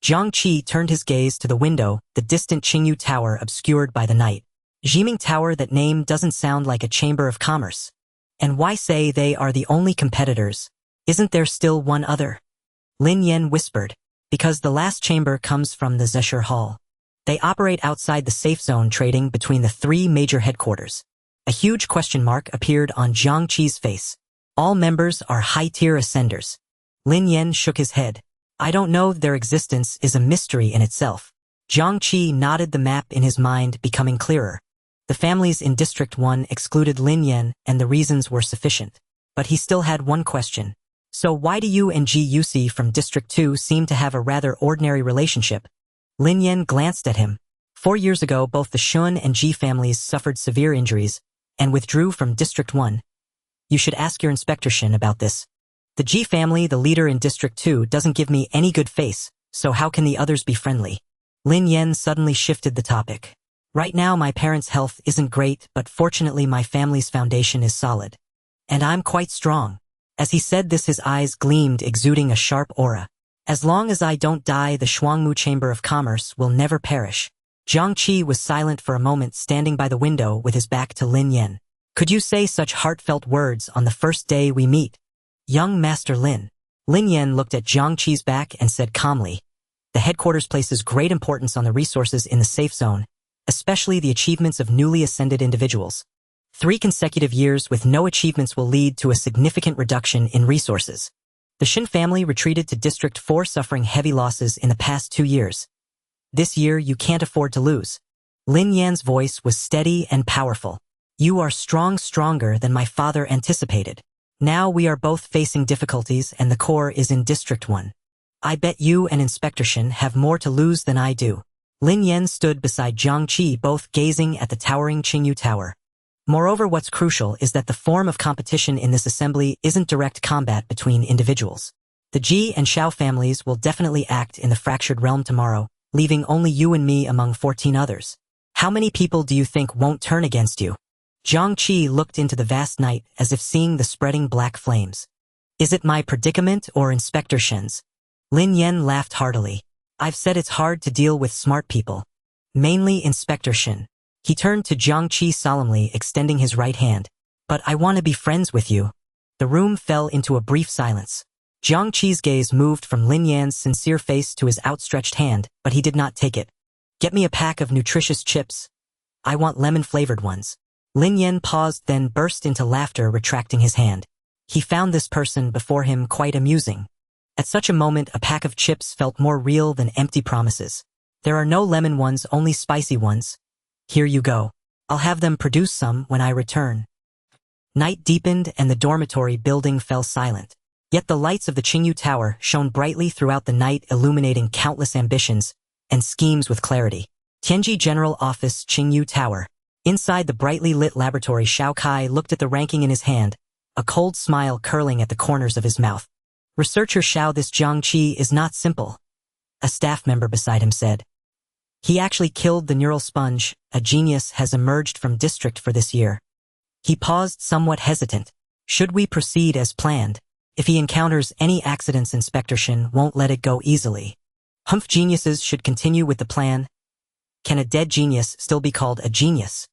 Jiang Qi turned his gaze to the window, the distant Qingyu Tower obscured by the night. Jiming Tower, that name doesn't sound like a chamber of commerce. And why say they are the only competitors? Isn't there still one other? Lin Yan whispered. Because the last chamber comes from the Zeshur Hall. They operate outside the safe zone, trading between the 3 major headquarters. A huge question mark appeared on Jiang Qi's face. All members are high-tier ascenders. Lin Yan shook his head. I don't know, their existence is a mystery in itself. Jiang Qi nodded, the map in his mind becoming clearer. The families in District 1 excluded Lin Yan, and the reasons were sufficient. But he still had one question. So why do you and Ji Yusi from District 2 seem to have a rather ordinary relationship? Lin Yan glanced at him. 4 years ago, both the Shun and Ji families suffered severe injuries and withdrew from District 1. You should ask your Inspector Shin about this. The Ji family, the leader in District 2, doesn't give me any good face, so how can the others be friendly? Lin Yan suddenly shifted the topic. Right now my parents' health isn't great, but fortunately my family's foundation is solid. And I'm quite strong. As he said this, his eyes gleamed, exuding a sharp aura. As long as I don't die, the Shuangmu Chamber of Commerce will never perish. Jiang Qi was silent for a moment, standing by the window with his back to Lin Yan. Could you say such heartfelt words on the first day we meet? Young Master Lin. Lin Yan looked at Jiang Qi's back and said calmly, the headquarters places great importance on the resources in the safe zone, especially the achievements of newly ascended individuals. 3 consecutive years with no achievements will lead to a significant reduction in resources. The Shin family retreated to District 4, suffering heavy losses in the past 2 years. This year you can't afford to lose. Lin Yan's voice was steady and powerful. You are stronger than my father anticipated. Now we are both facing difficulties and the core is in District 1. I bet you and Inspector Shin have more to lose than I do. Lin Yan stood beside Jiang Qi, both gazing at the towering Qingyu Tower. Moreover, what's crucial is that the form of competition in this assembly isn't direct combat between individuals. The Ji and Xiao families will definitely act in the fractured realm tomorrow, leaving only you and me among 14 others. How many people do you think won't turn against you? Jiang Qi looked into the vast night as if seeing the spreading black flames. Is it my predicament or Inspector Shen's? Lin Yan laughed heartily. I've said it's hard to deal with smart people. Mainly Inspector Shen. He turned to Jiang Qi solemnly, extending his right hand. But I want to be friends with you. The room fell into a brief silence. Jiang Qi's gaze moved from Lin Yan's sincere face to his outstretched hand, but he did not take it. Get me a pack of nutritious chips. I want lemon-flavored ones. Lin Yan paused, then burst into laughter, retracting his hand. He found this person before him quite amusing. At such a moment, a pack of chips felt more real than empty promises. There are no lemon ones, only spicy ones. Here you go. I'll have them produce some when I return. Night deepened and the dormitory building fell silent. Yet the lights of the Qingyu Tower shone brightly throughout the night, illuminating countless ambitions and schemes with clarity. Tianji General Office, Qingyu Tower. Inside the brightly lit laboratory, Shao Kai looked at the ranking in his hand, a cold smile curling at the corners of his mouth. Researcher Shao, this Jiang Qi is not simple. A staff member beside him said. He actually killed the neural sponge. A genius has emerged from district for this year. He paused, somewhat hesitant. Should we proceed as planned? If he encounters any accidents, Inspector Shen won't let it go easily. Humph, geniuses should continue with the plan. Can a dead genius still be called a genius?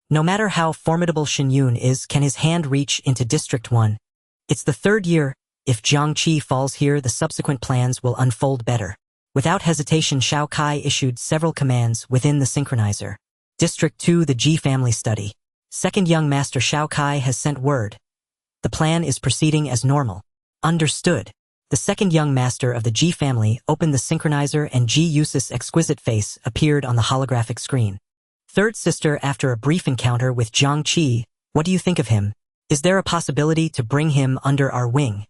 No matter how formidable Shen Yun is, can his hand reach into District 1? It's the third year. If Jiang Qi falls here, the subsequent plans will unfold better. Without hesitation, Shao Kai issued several commands within the synchronizer. District 2, the Ji family study. Second young master Shao Kai has sent word. The plan is proceeding as normal. Understood. The second young master of the Ji family opened the synchronizer and Ji Yusis' exquisite face appeared on the holographic screen. Third sister, after a brief encounter with Jiang Qi, what do you think of him? Is there a possibility to bring him under our wing?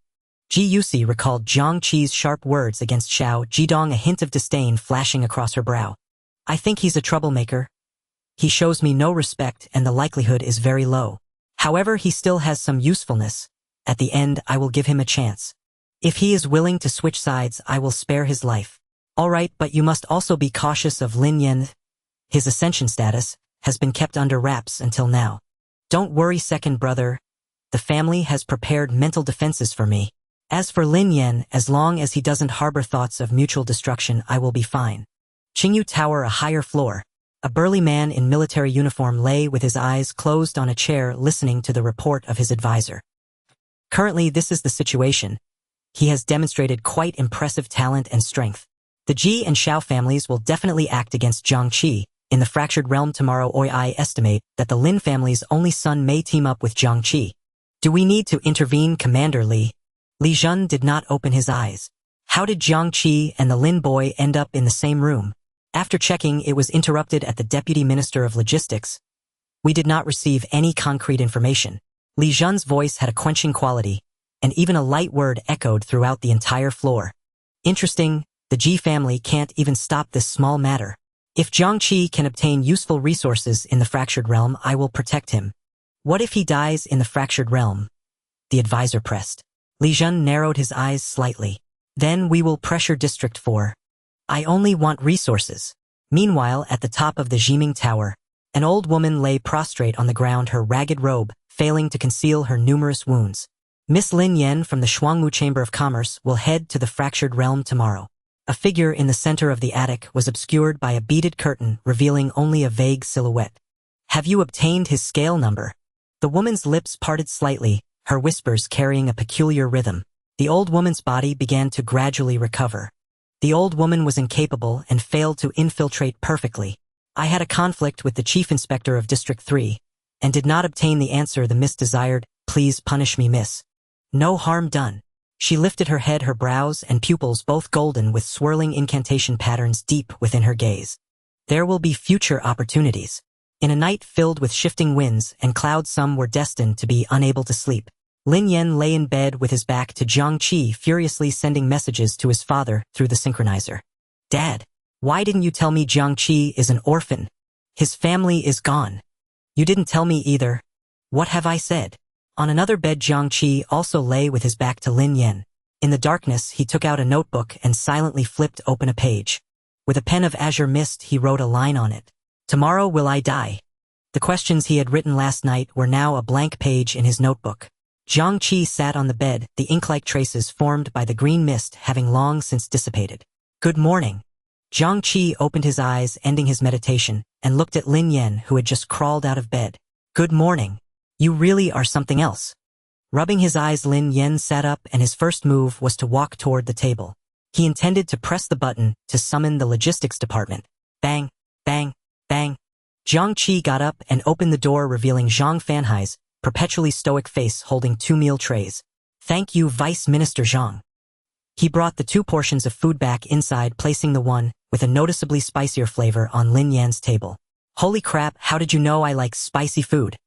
Ji Yusi recalled Jiang Qi's sharp words against Xiao Jidong, a hint of disdain flashing across her brow. I think he's a troublemaker. He shows me no respect and the likelihood is very low. However, he still has some usefulness. At the end, I will give him a chance. If he is willing to switch sides, I will spare his life. All right, but you must also be cautious of Lin Yan. His ascension status has been kept under wraps until now. Don't worry, second brother. The family has prepared mental defenses for me. As for Lin Yan, as long as he doesn't harbor thoughts of mutual destruction, I will be fine. Qingyu Tower, a higher floor. A burly man in military uniform lay with his eyes closed on a chair, listening to the report of his advisor. Currently, this is the situation. He has demonstrated quite impressive talent and strength. The Ji and Xiao families will definitely act against Jiang Qi. In the fractured realm tomorrow, I estimate that the Lin family's only son may team up with Jiang Qi. Do we need to intervene, Commander Li? Li Jun did not open his eyes. How did Jiang Qi and the Lin boy end up in the same room? After checking, it was interrupted at the Deputy Minister of Logistics. We did not receive any concrete information. Li Jun's voice had a quenching quality, and even a light word echoed throughout the entire floor. Interesting, the Ji family can't even stop this small matter. If Jiang Qi can obtain useful resources in the fractured realm, I will protect him. What if he dies in the fractured realm? The advisor pressed. Li Jun narrowed his eyes slightly. Then we will pressure District 4. I only want resources. Meanwhile, at the top of the Jiming Tower, an old woman lay prostrate on the ground, her ragged robe failing to conceal her numerous wounds. Miss Lin Yan from the Shuangmu Chamber of Commerce will head to the fractured realm tomorrow. A figure in the center of the attic was obscured by a beaded curtain, revealing only a vague silhouette. Have you obtained his scale number? The woman's lips parted slightly, her whispers carrying a peculiar rhythm. The old woman's body began to gradually recover. The old woman was incapable and failed to infiltrate perfectly. I had a conflict with the Chief Inspector of District 3, and did not obtain the answer the miss desired. Please punish me, miss. No harm done. She lifted her head, her brows and pupils both golden with swirling incantation patterns deep within her gaze. There will be future opportunities. In a night filled with shifting winds and clouds, some were destined to be unable to sleep. Lin Yan lay in bed with his back to Jiang Qi, furiously sending messages to his father through the synchronizer. Dad, why didn't you tell me Jiang Qi is an orphan? His family is gone. You didn't tell me either. What have I said? On another bed, Jiang Qi also lay with his back to Lin Yan. In the darkness, he took out a notebook and silently flipped open a page. With a pen of azure mist, he wrote a line on it. Tomorrow will I die? The questions he had written last night were now a blank page in his notebook. Jiang Qi sat on the bed, the ink-like traces formed by the green mist having long since dissipated. Good morning. Jiang Qi opened his eyes, ending his meditation, and looked at Lin Yan, who had just crawled out of bed. Good morning. You really are something else. Rubbing his eyes, Lin Yan sat up, and his first move was to walk toward the table. He intended to press the button to summon the logistics department. Bang, bang, bang. Jiang Qi got up and opened the door, revealing Zhang Fanhai's perpetually stoic face holding 2 meal trays. Thank you, Vice Minister Zhang. He brought the 2 portions of food back inside, placing the one with a noticeably spicier flavor on Lin Yan's table. Holy crap, how did you know I like spicy food?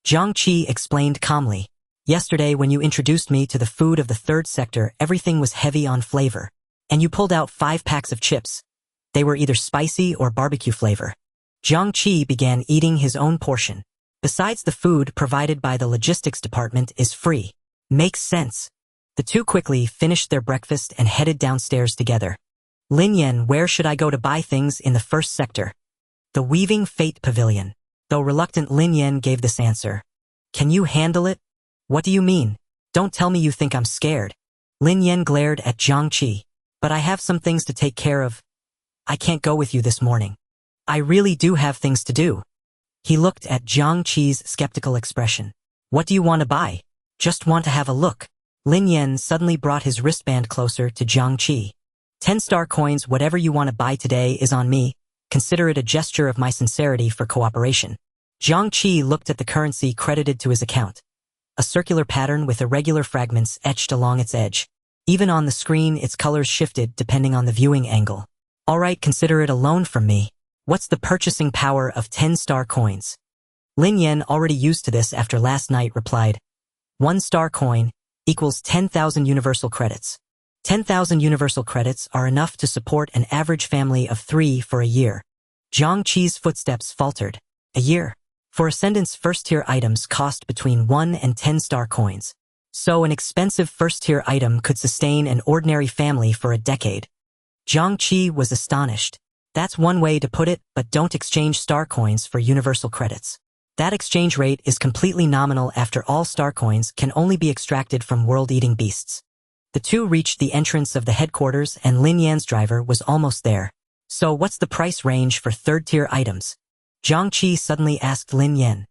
Jiang Qi explained calmly. Yesterday when you introduced me to the food of the 3rd sector, everything was heavy on flavor. And you pulled out 5 packs of chips. They were either spicy or barbecue flavor. Jiang Qi began eating his own portion. Besides, the food provided by the logistics department is free. Makes sense. The 2 quickly finished their breakfast and headed downstairs together. Lin Yan, where should I go to buy things in the 1st sector? The Weaving Fate Pavilion. Though reluctant, Lin Yan gave this answer. Can you handle it? What do you mean? Don't tell me you think I'm scared. Lin Yan glared at Jiang Qi. But I have some things to take care of. I can't go with you this morning. I really do have things to do. He looked at Jiang Qi's skeptical expression. What do you want to buy? Just want to have a look. Lin Yan suddenly brought his wristband closer to Jiang Qi. 10-star coins, whatever you want to buy today is on me. Consider it a gesture of my sincerity for cooperation. Jiang Qi looked at the currency credited to his account. A circular pattern with irregular fragments etched along its edge. Even on the screen, its colors shifted depending on the viewing angle. All right, consider it a loan from me. What's the purchasing power of 10-star coins? Lin Yan, already used to this after last night, replied. 1-star coin equals 10,000 universal credits. 10,000 universal credits are enough to support an average family of 3 for a year. Jiang Qi's footsteps faltered. A year? For Ascendant's first-tier items cost between 1 and 10-star coins. So an expensive first-tier item could sustain an ordinary family for a decade. Jiang Qi was astonished. That's one way to put it, but don't exchange star coins for universal credits. That exchange rate is completely nominal. After all, star coins can only be extracted from world-eating beasts. The 2 reached the entrance of the headquarters and Lin Yan's driver was almost there. So what's the price range for 3rd-tier items? Jiang Qi suddenly asked Lin Yan.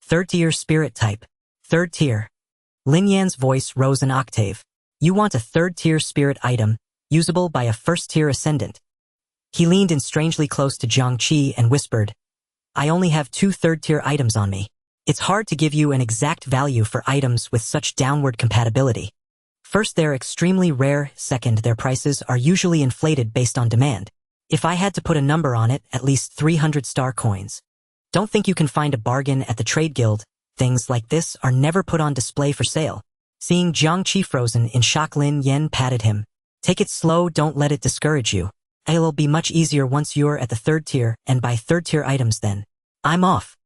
3rd-tier spirit type. 3rd tier. Lin Yan's voice rose an octave. You want a 3rd-tier spirit item, usable by a 1st-tier ascendant. He leaned in strangely close to Jiang Qi and whispered, I only have 2 3rd-tier items on me. It's hard to give you an exact value for items with such downward compatibility. First, they're extremely rare. Second, their prices are usually inflated based on demand. If I had to put a number on it, at least 300 star coins. Don't think you can find a bargain at the trade guild. Things like this are never put on display for sale. Seeing Jiang Qi frozen in shock, Lin Yan patted him. Take it slow, don't let it discourage you. It'll be much easier once you're at the 3rd tier and buy 3rd-tier items then. I'm off.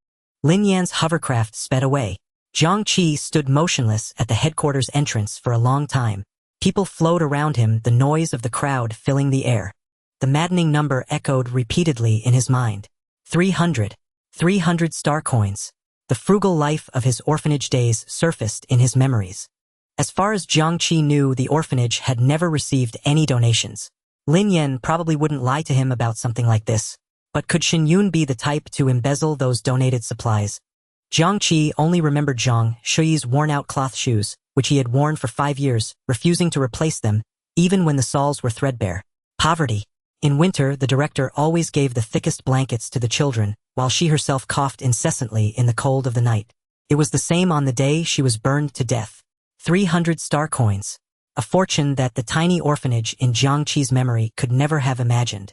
Lin Yan's hovercraft sped away. Jiang Qi stood motionless at the headquarters entrance for a long time. People flowed around him, the noise of the crowd filling the air. The maddening number echoed repeatedly in his mind. 300. 300 star coins. The frugal life of his orphanage days surfaced in his memories. As far as Jiang Qi knew, the orphanage had never received any donations. Lin Yan probably wouldn't lie to him about something like this. But could Xin Yun be the type to embezzle those donated supplies? Jiang Qi only remembered Jiang Shui's worn-out cloth shoes, which he had worn for 5 years, refusing to replace them, even when the soles were threadbare. Poverty. In winter, the director always gave the thickest blankets to the children, while she herself coughed incessantly in the cold of the night. It was the same on the day she was burned to death. 300 star coins. A fortune that the tiny orphanage in Jiang Qi's memory could never have imagined.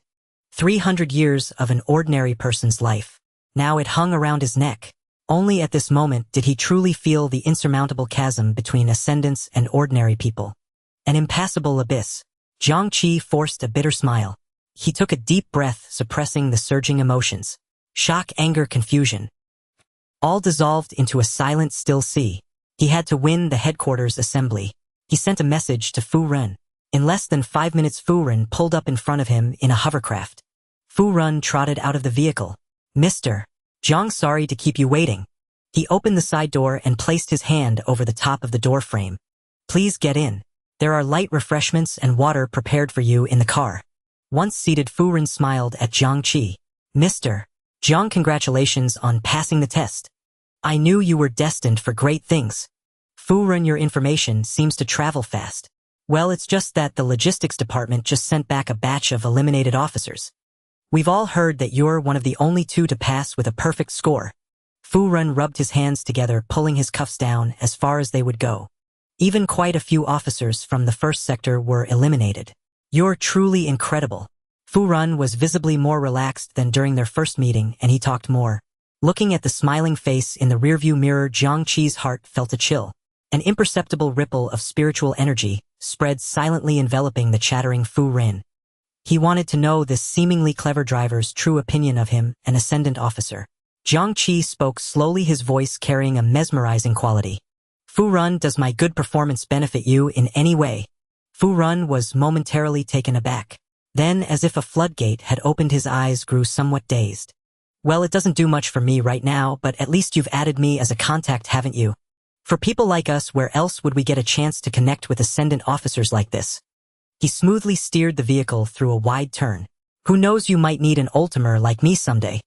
300 years of an ordinary person's life. Now it hung around his neck. Only at this moment did he truly feel the insurmountable chasm between ascendants and ordinary people. An impassable abyss. Jiang Qi forced a bitter smile. He took a deep breath, suppressing the surging emotions. Shock, anger, confusion. All dissolved into a silent, still sea. He had to win the headquarters assembly. He sent a message to Fu Ren. In less than 5 minutes, Fu Ren pulled up in front of him in a hovercraft. Fu Ren trotted out of the vehicle. Mr. Jiang, sorry to keep you waiting. He opened the side door and placed his hand over the top of the door frame. Please get in. There are light refreshments and water prepared for you in the car. Once seated, Fu Ren smiled at Jiang Qi. Mr. Jiang, congratulations on passing the test. I knew you were destined for great things. Fu Ren, your information seems to travel fast. Well, it's just that the logistics department just sent back a batch of eliminated officers. We've all heard that you're one of the only two to pass with a perfect score. Fu Ren rubbed his hands together, pulling his cuffs down as far as they would go. Even quite a few officers from the first sector were eliminated. You're truly incredible. Fu Ren was visibly more relaxed than during their first meeting, and he talked more. Looking at the smiling face in the rearview mirror, Jiang Qi's heart felt a chill. An imperceptible ripple of spiritual energy spread, silently enveloping the chattering Fu Ren. He wanted to know this seemingly clever driver's true opinion of him, an ascendant officer. Jiang Qi spoke slowly, his voice carrying a mesmerizing quality. Fu Ren, does my good performance benefit you in any way? Fu Ren was momentarily taken aback. Then, as if a floodgate had opened, his eyes grew somewhat dazed. Well, it doesn't do much for me right now, but at least you've added me as a contact, haven't you? For people like us, where else would we get a chance to connect with ascendant officers like this? He smoothly steered the vehicle through a wide turn. Who knows, you might need an Ultimer like me someday.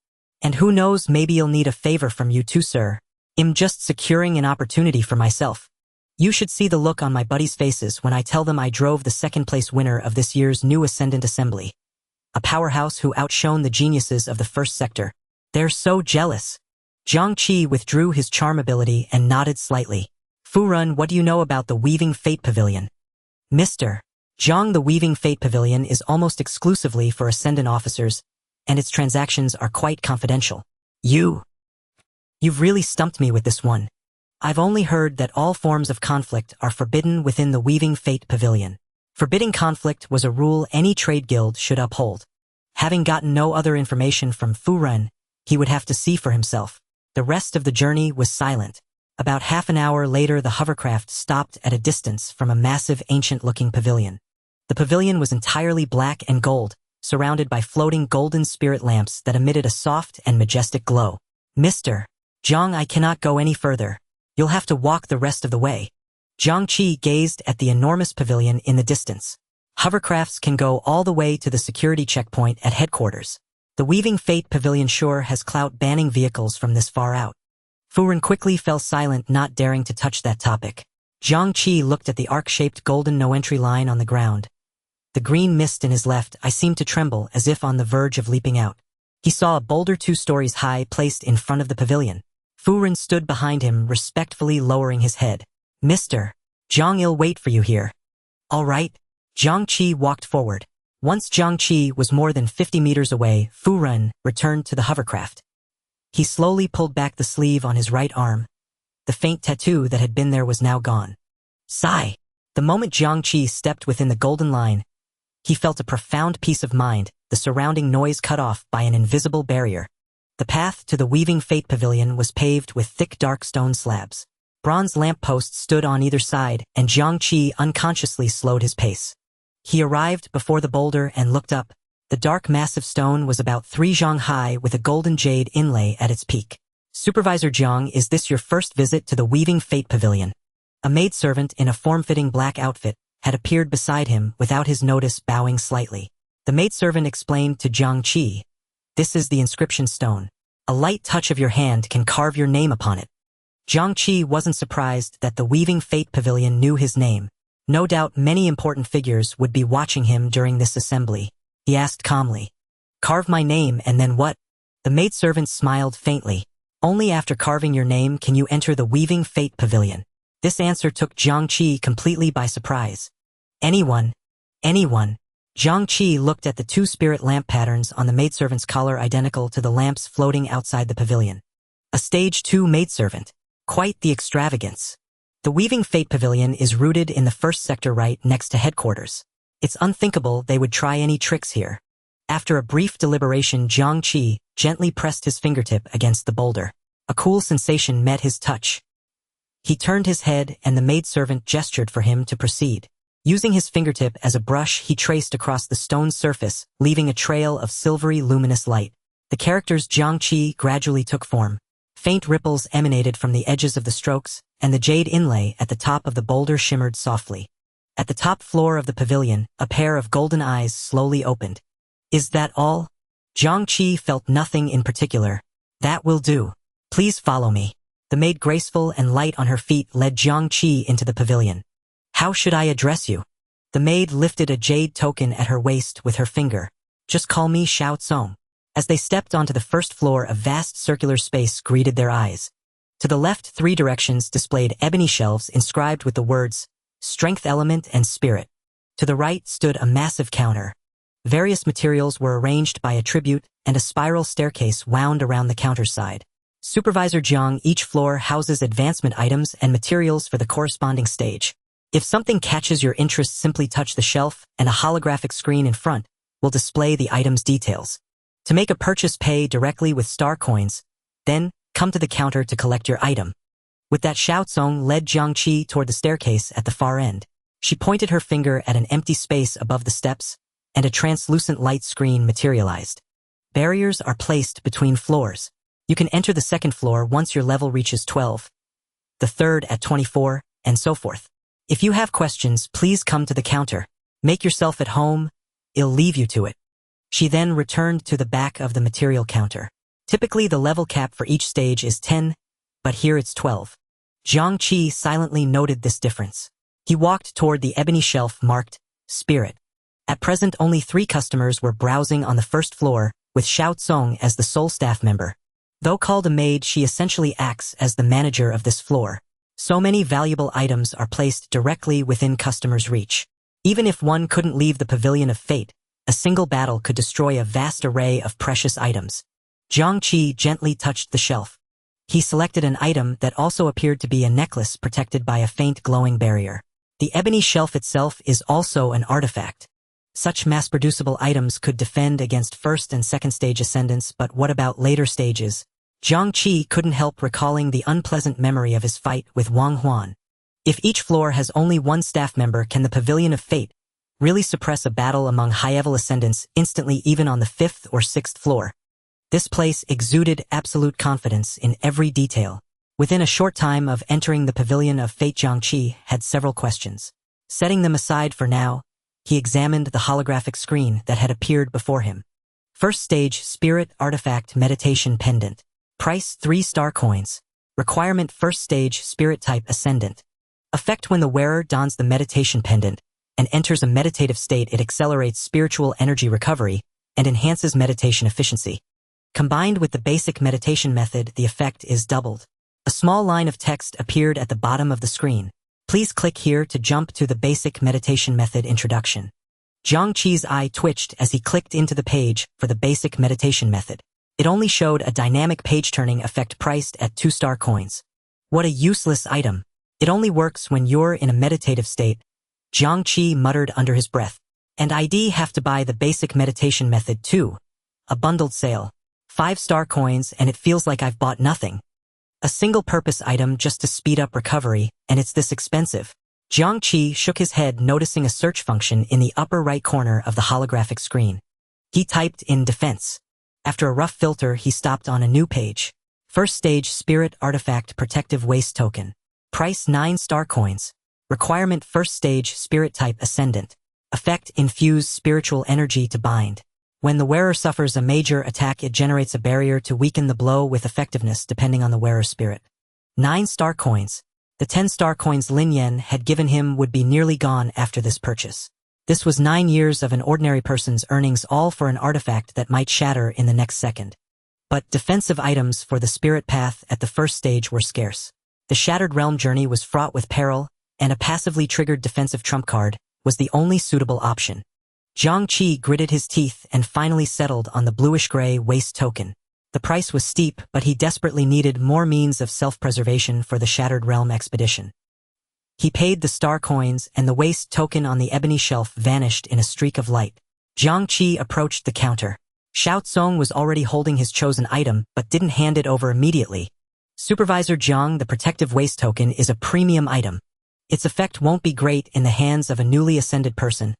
And who knows, maybe you'll need a favor from you too, sir. I'm just securing an opportunity for myself. You should see the look on my buddies' faces when I tell them I drove the second-place winner of this year's new Ascendant Assembly. A powerhouse who outshone the geniuses of the first sector. They're so jealous. Jiang Qi withdrew his charm ability and nodded slightly. Fu Ren, what do you know about the Weaving Fate Pavilion? Mr. Jiang, the Weaving Fate Pavilion is almost exclusively for Ascendant officers, and its transactions are quite confidential. You've really stumped me with this one. I've only heard that all forms of conflict are forbidden within the Weaving Fate Pavilion. Forbidding conflict was a rule any trade guild should uphold. Having gotten no other information from Fu Ren, he would have to see for himself. The rest of the journey was silent. About half an hour later, the hovercraft stopped at a distance from a massive, ancient-looking pavilion. The pavilion was entirely black and gold, surrounded by floating golden spirit lamps that emitted a soft and majestic glow. Mr. Jiang, I cannot go any further. You'll have to walk the rest of the way. Jiang Qi gazed at the enormous pavilion in the distance. Hovercrafts can go all the way to the security checkpoint at headquarters. The Weaving Fate Pavilion sure has clout banning vehicles from this far out. Fu Ren quickly fell silent, not daring to touch that topic. Jiang Qi looked at the arc-shaped golden no-entry line on the ground. The green mist in his left eye seemed to tremble, as if on the verge of leaping out. He saw a boulder 2 stories high placed in front of the pavilion. Fu Ren stood behind him, respectfully lowering his head. Mr. Jiang, I'll wait for you here. All right. Jiang Qi walked forward. Once Jiang Qi was more than 50 meters away, Fu Ren returned to the hovercraft. He slowly pulled back the sleeve on his right arm. The faint tattoo that had been there was now gone. Sigh. The moment Jiang Qi stepped within the golden line, he felt a profound peace of mind, the surrounding noise cut off by an invisible barrier. The path to the Weaving Fate Pavilion was paved with thick dark stone slabs. Bronze lampposts stood on either side, and Jiang Qi unconsciously slowed his pace. He arrived before the boulder and looked up. The dark massive stone was about 3 zhang high with a golden jade inlay at its peak. Supervisor Jiang, is this your first visit to the Weaving Fate Pavilion? A maidservant in a form-fitting black outfit had appeared beside him without his notice, bowing slightly. The maidservant explained to Jiang Qi, "This is the inscription stone. A light touch of your hand can carve your name upon it." Jiang Qi wasn't surprised that the Weaving Fate Pavilion knew his name. No doubt many important figures would be watching him during this assembly. He asked calmly, "Carve my name and then what?" The maidservant smiled faintly. "Only after carving your name can you enter the Weaving Fate Pavilion." This answer took Jiang Qi completely by surprise. Anyone. Jiang Qi looked at the 2 spirit lamp patterns on the maidservant's collar, identical to the lamps floating outside the pavilion. A stage 2 maidservant. Quite the extravagance. The Weaving Fate Pavilion is rooted in the first sector right next to headquarters. It's unthinkable they would try any tricks here. After a brief deliberation, Jiang Qi gently pressed his fingertip against the boulder. A cool sensation met his touch. He turned his head and the maidservant gestured for him to proceed. Using his fingertip as a brush, he traced across the stone surface, leaving a trail of silvery luminous light. The character's Jiang Qi gradually took form. Faint ripples emanated from the edges of the strokes, and the jade inlay at the top of the boulder shimmered softly. At the top floor of the pavilion, a pair of golden eyes slowly opened. Is that all? Jiang Qi felt nothing in particular. That will do. Please follow me. The maid, graceful and light on her feet, led Jiang Qi into the pavilion. How should I address you? The maid lifted a jade token at her waist with her finger. Just call me Xiao Tsong. As they stepped onto the first floor, a vast circular space greeted their eyes. To the left, 3 directions displayed ebony shelves inscribed with the words, Strength Element and Spirit. To the right stood a massive counter. Various materials were arranged by attribute, and a spiral staircase wound around the counter's side. Supervisor Jiang, each floor houses advancement items and materials for the corresponding stage. If something catches your interest, simply touch the shelf, and a holographic screen in front will display the item's details. To make a purchase, pay directly with star coins, then come to the counter to collect your item. With that, Xiao Tsong led Jiang Qi toward the staircase at the far end. She pointed her finger at an empty space above the steps, and a translucent light screen materialized. Barriers are placed between floors. You can enter the second floor once your level reaches 12, the third at 24, and so forth. If you have questions, please come to the counter. Make yourself at home, I'll leave you to it. She then returned to the back of the material counter. Typically, the level cap for each stage is 10, but here it's 12. Jiang Qi silently noted this difference. He walked toward the ebony shelf marked Spirit. At present, only 3 customers were browsing on the first floor, with Xiao Tsong as the sole staff member. Though called a maid, she essentially acts as the manager of this floor. So many valuable items are placed directly within customers' reach. Even if one couldn't leave the Pavilion of Fate, a single battle could destroy a vast array of precious items. Jiang Qi gently touched the shelf. He selected an item that also appeared to be a necklace protected by a faint glowing barrier. The ebony shelf itself is also an artifact. Such mass-producible items could defend against first and second stage ascendants, but what about later stages? Jiang Qi couldn't help recalling the unpleasant memory of his fight with Wang Huan. If each floor has only 1 staff member, can the Pavilion of Fate really suppress a battle among high-level ascendants instantly, even on the 5th or 6th floor? This place exuded absolute confidence in every detail. Within a short time of entering the Pavilion of Fate, Jiang Qi had several questions. Setting them aside for now, he examined the holographic screen that had appeared before him. First stage, Spirit Artifact Meditation Pendant. Price 3 star coins. Requirement: first stage, Spirit type Ascendant. Effect: when the wearer dons the meditation pendant and enters a meditative state, it accelerates spiritual energy recovery and enhances meditation efficiency. Combined with the basic meditation method, the effect is doubled. A small line of text appeared at the bottom of the screen. Please click here to jump to the basic meditation method introduction. Jiang Qi's eye twitched as he clicked into the page for the basic meditation method. It only showed a dynamic page-turning effect priced at 2 star coins. What a useless item. It only works when you're in a meditative state, Jiang Qi muttered under his breath. And I'd have to buy the basic meditation method too. A bundled sale. 5 star coins, and it feels like I've bought nothing. A single-purpose item just to speed up recovery, and it's this expensive. Jiang Qi shook his head, noticing a search function in the upper right corner of the holographic screen. He typed in defense. After a rough filter, he stopped on a new page. First stage, Spirit Artifact Protective Waste Token. Price 9 star coins. Requirement: first stage, Spirit type Ascendant. Effect: infuse spiritual energy to bind. When the wearer suffers a major attack, it generates a barrier to weaken the blow with effectiveness depending on the wearer's spirit. 9 star coins. The 10 star coins Lin Yan had given him would be nearly gone after this purchase. This was 9 years of an ordinary person's earnings, all for an artifact that might shatter in the next second. But defensive items for the spirit path at the first stage were scarce. The Shattered Realm journey was fraught with peril, and a passively triggered defensive trump card was the only suitable option. Jiang Qi gritted his teeth and finally settled on the bluish-gray waste token. The price was steep, but he desperately needed more means of self-preservation for the Shattered Realm expedition. He paid the star coins, and the waste token on the ebony shelf vanished in a streak of light. Jiang Qi approached the counter. Xiao Tsong was already holding his chosen item, but didn't hand it over immediately. Supervisor Jiang, the protective waste token is a premium item. Its effect won't be great in the hands of a newly ascended person.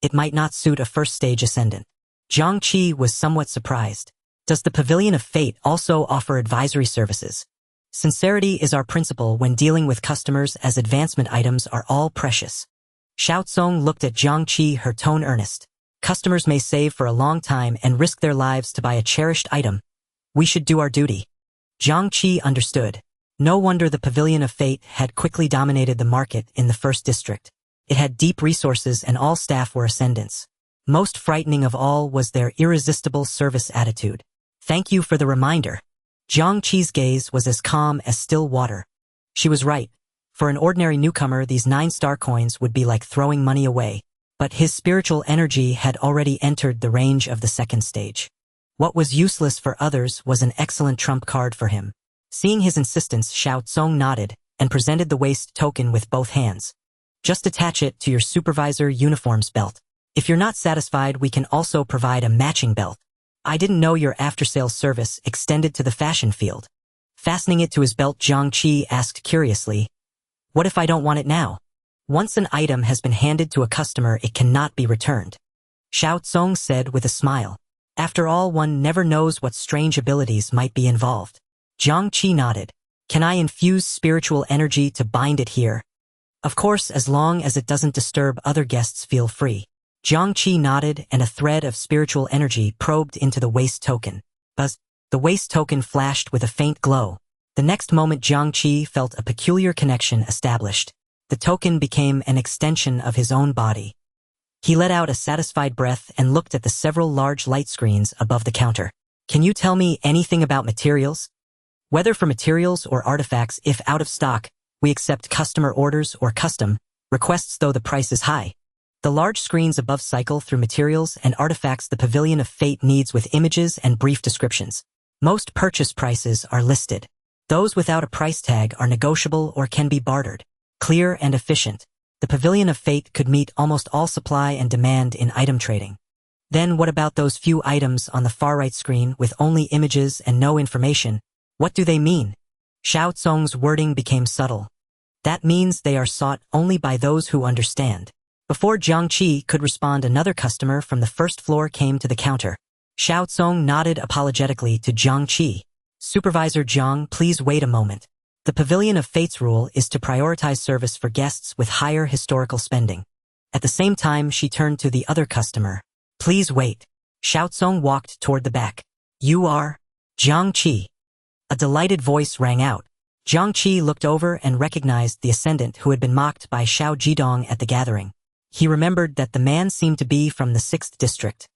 It might not suit a first-stage ascendant. Jiang Qi was somewhat surprised. Does the Pavilion of Fate also offer advisory services? Sincerity is our principle when dealing with customers, as advancement items are all precious. Xiao Tsong looked at Jiang Qi, her tone earnest. Customers may save for a long time and risk their lives to buy a cherished item. We should do our duty. Jiang Qi understood. No wonder the Pavilion of Fate had quickly dominated the market in the first district. It had deep resources and all staff were ascendants. Most frightening of all was their irresistible service attitude. Thank you for the reminder. Jiang Qi's gaze was as calm as still water. She was right. For an ordinary newcomer, these 9-star coins would be like throwing money away. But his spiritual energy had already entered the range of the second stage. What was useless for others was an excellent trump card for him. Seeing his insistence, Xiao Tsong nodded and presented the waist token with both hands. Just attach it to your supervisor uniform's belt. If you're not satisfied, we can also provide a matching belt. I didn't know your after-sales service extended to the fashion field. Fastening it to his belt, Jiang Qi asked curiously, "What if I don't want it now?" Once an item has been handed to a customer, it cannot be returned. Xiao Tsong said with a smile. After all, one never knows what strange abilities might be involved. Jiang Qi nodded. Can I infuse spiritual energy to bind it here? Of course, as long as it doesn't disturb other guests, feel free. Jiang Qi nodded and a thread of spiritual energy probed into the waist token. Buzz! The waist token flashed with a faint glow. The next moment Jiang Qi felt a peculiar connection established. The token became an extension of his own body. He let out a satisfied breath and looked at the several large light screens above the counter. Can you tell me anything about materials? Whether for materials or artifacts, if out of stock, we accept customer orders or custom requests, though the price is high. The large screens above cycle through materials and artifacts the Pavilion of Fate needs with images and brief descriptions. Most purchase prices are listed. Those without a price tag are negotiable or can be bartered. Clear and efficient. The Pavilion of Fate could meet almost all supply and demand in item trading. Then what about those few items on the far right screen with only images and no information? What do they mean? Xiao Tsong's wording became subtle. That means they are sought only by those who understand. Before Jiang Qi could respond, another customer from the first floor came to the counter. Xiao Tsong nodded apologetically to Jiang Qi. Supervisor Jiang, please wait a moment. The Pavilion of Fate's rule is to prioritize service for guests with higher historical spending. At the same time, she turned to the other customer. Please wait. Xiao Tsong walked toward the back. You are? Jiang Qi. A delighted voice rang out. Jiang Qi looked over and recognized the ascendant who had been mocked by Xiao Jidong at the gathering. He remembered that the man seemed to be from the 6th district.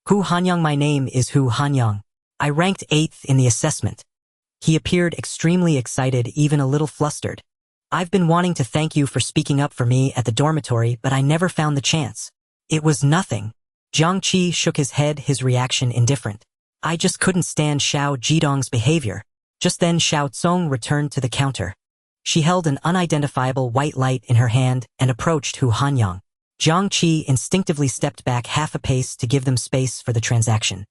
Hu Hanyang, my name is Hu Hanyang. I ranked 8th in the assessment. He appeared extremely excited, even a little flustered. I've been wanting to thank you for speaking up for me at the dormitory, but I never found the chance. It was nothing. Jiang Qi shook his head, his reaction indifferent. I just couldn't stand Xiao Jidong's behavior. Just then Xiao Tsong returned to the counter. She held an unidentifiable white light in her hand and approached Hu Hanyang. Jiang Qi instinctively stepped back half a pace to give them space for the transaction.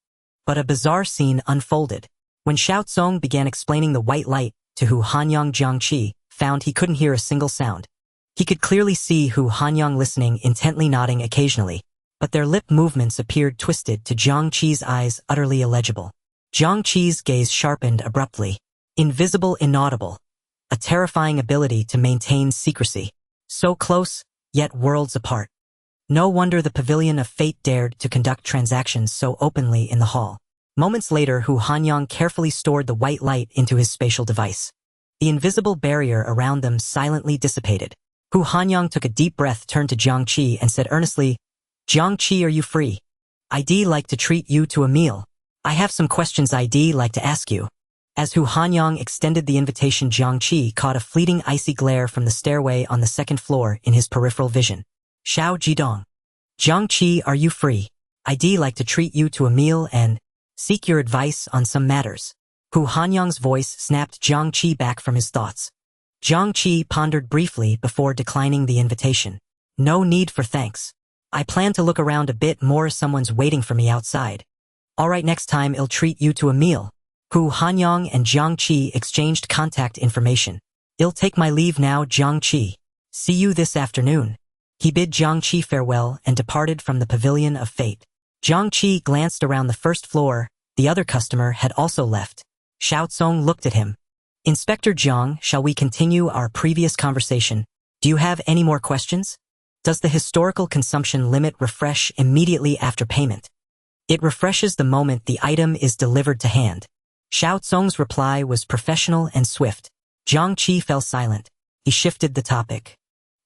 But a bizarre scene unfolded. When Xiao Tsong began explaining the white light to Hu Hanyang, Jiang Qi found he couldn't hear a single sound. He could clearly see Hu Hanyang listening, intently nodding occasionally, but their lip movements appeared twisted, to Jiang Qi's eyes utterly illegible. Jiang Qi's gaze sharpened abruptly. Invisible, inaudible. A terrifying ability to maintain secrecy. So close, yet worlds apart. No wonder the Pavilion of Fate dared to conduct transactions so openly in the hall. Moments later, Hu Hanyang carefully stored the white light into his spatial device. The invisible barrier around them silently dissipated. Hu Hanyang took a deep breath, turned to Jiang Qi and said earnestly, Jiang Qi, are you free? I'd like to treat you to a meal. I have some questions I'd like to ask you. As Hu Hanyang extended the invitation, Jiang Qi caught a fleeting icy glare from the stairway on the second floor in his peripheral vision. Xiao Jidong. Jiang Qi, are you free? I'd like to treat you to a meal and seek your advice on some matters. Hu Hanyang's voice snapped Jiang Qi back from his thoughts. Jiang Qi pondered briefly before declining the invitation. No need for thanks. I plan to look around a bit more. Someone's waiting for me outside. All right, next time I'll treat you to a meal. Hu Hanyang and Jiang Qi exchanged contact information. I'll take my leave now, Jiang Qi. See you this afternoon. He bid Jiang Qi farewell and departed from the Pavilion of Fate. Jiang Qi glanced around the first floor, The other customer had also left. Xiao Tsong looked at him. Inspector Jiang, shall we continue our previous conversation? Do you have any more questions? Does the historical consumption limit refresh immediately after payment? It refreshes the moment the item is delivered to hand. Xiao Tsong's reply was professional and swift. Jiang Qi fell silent. He shifted the topic.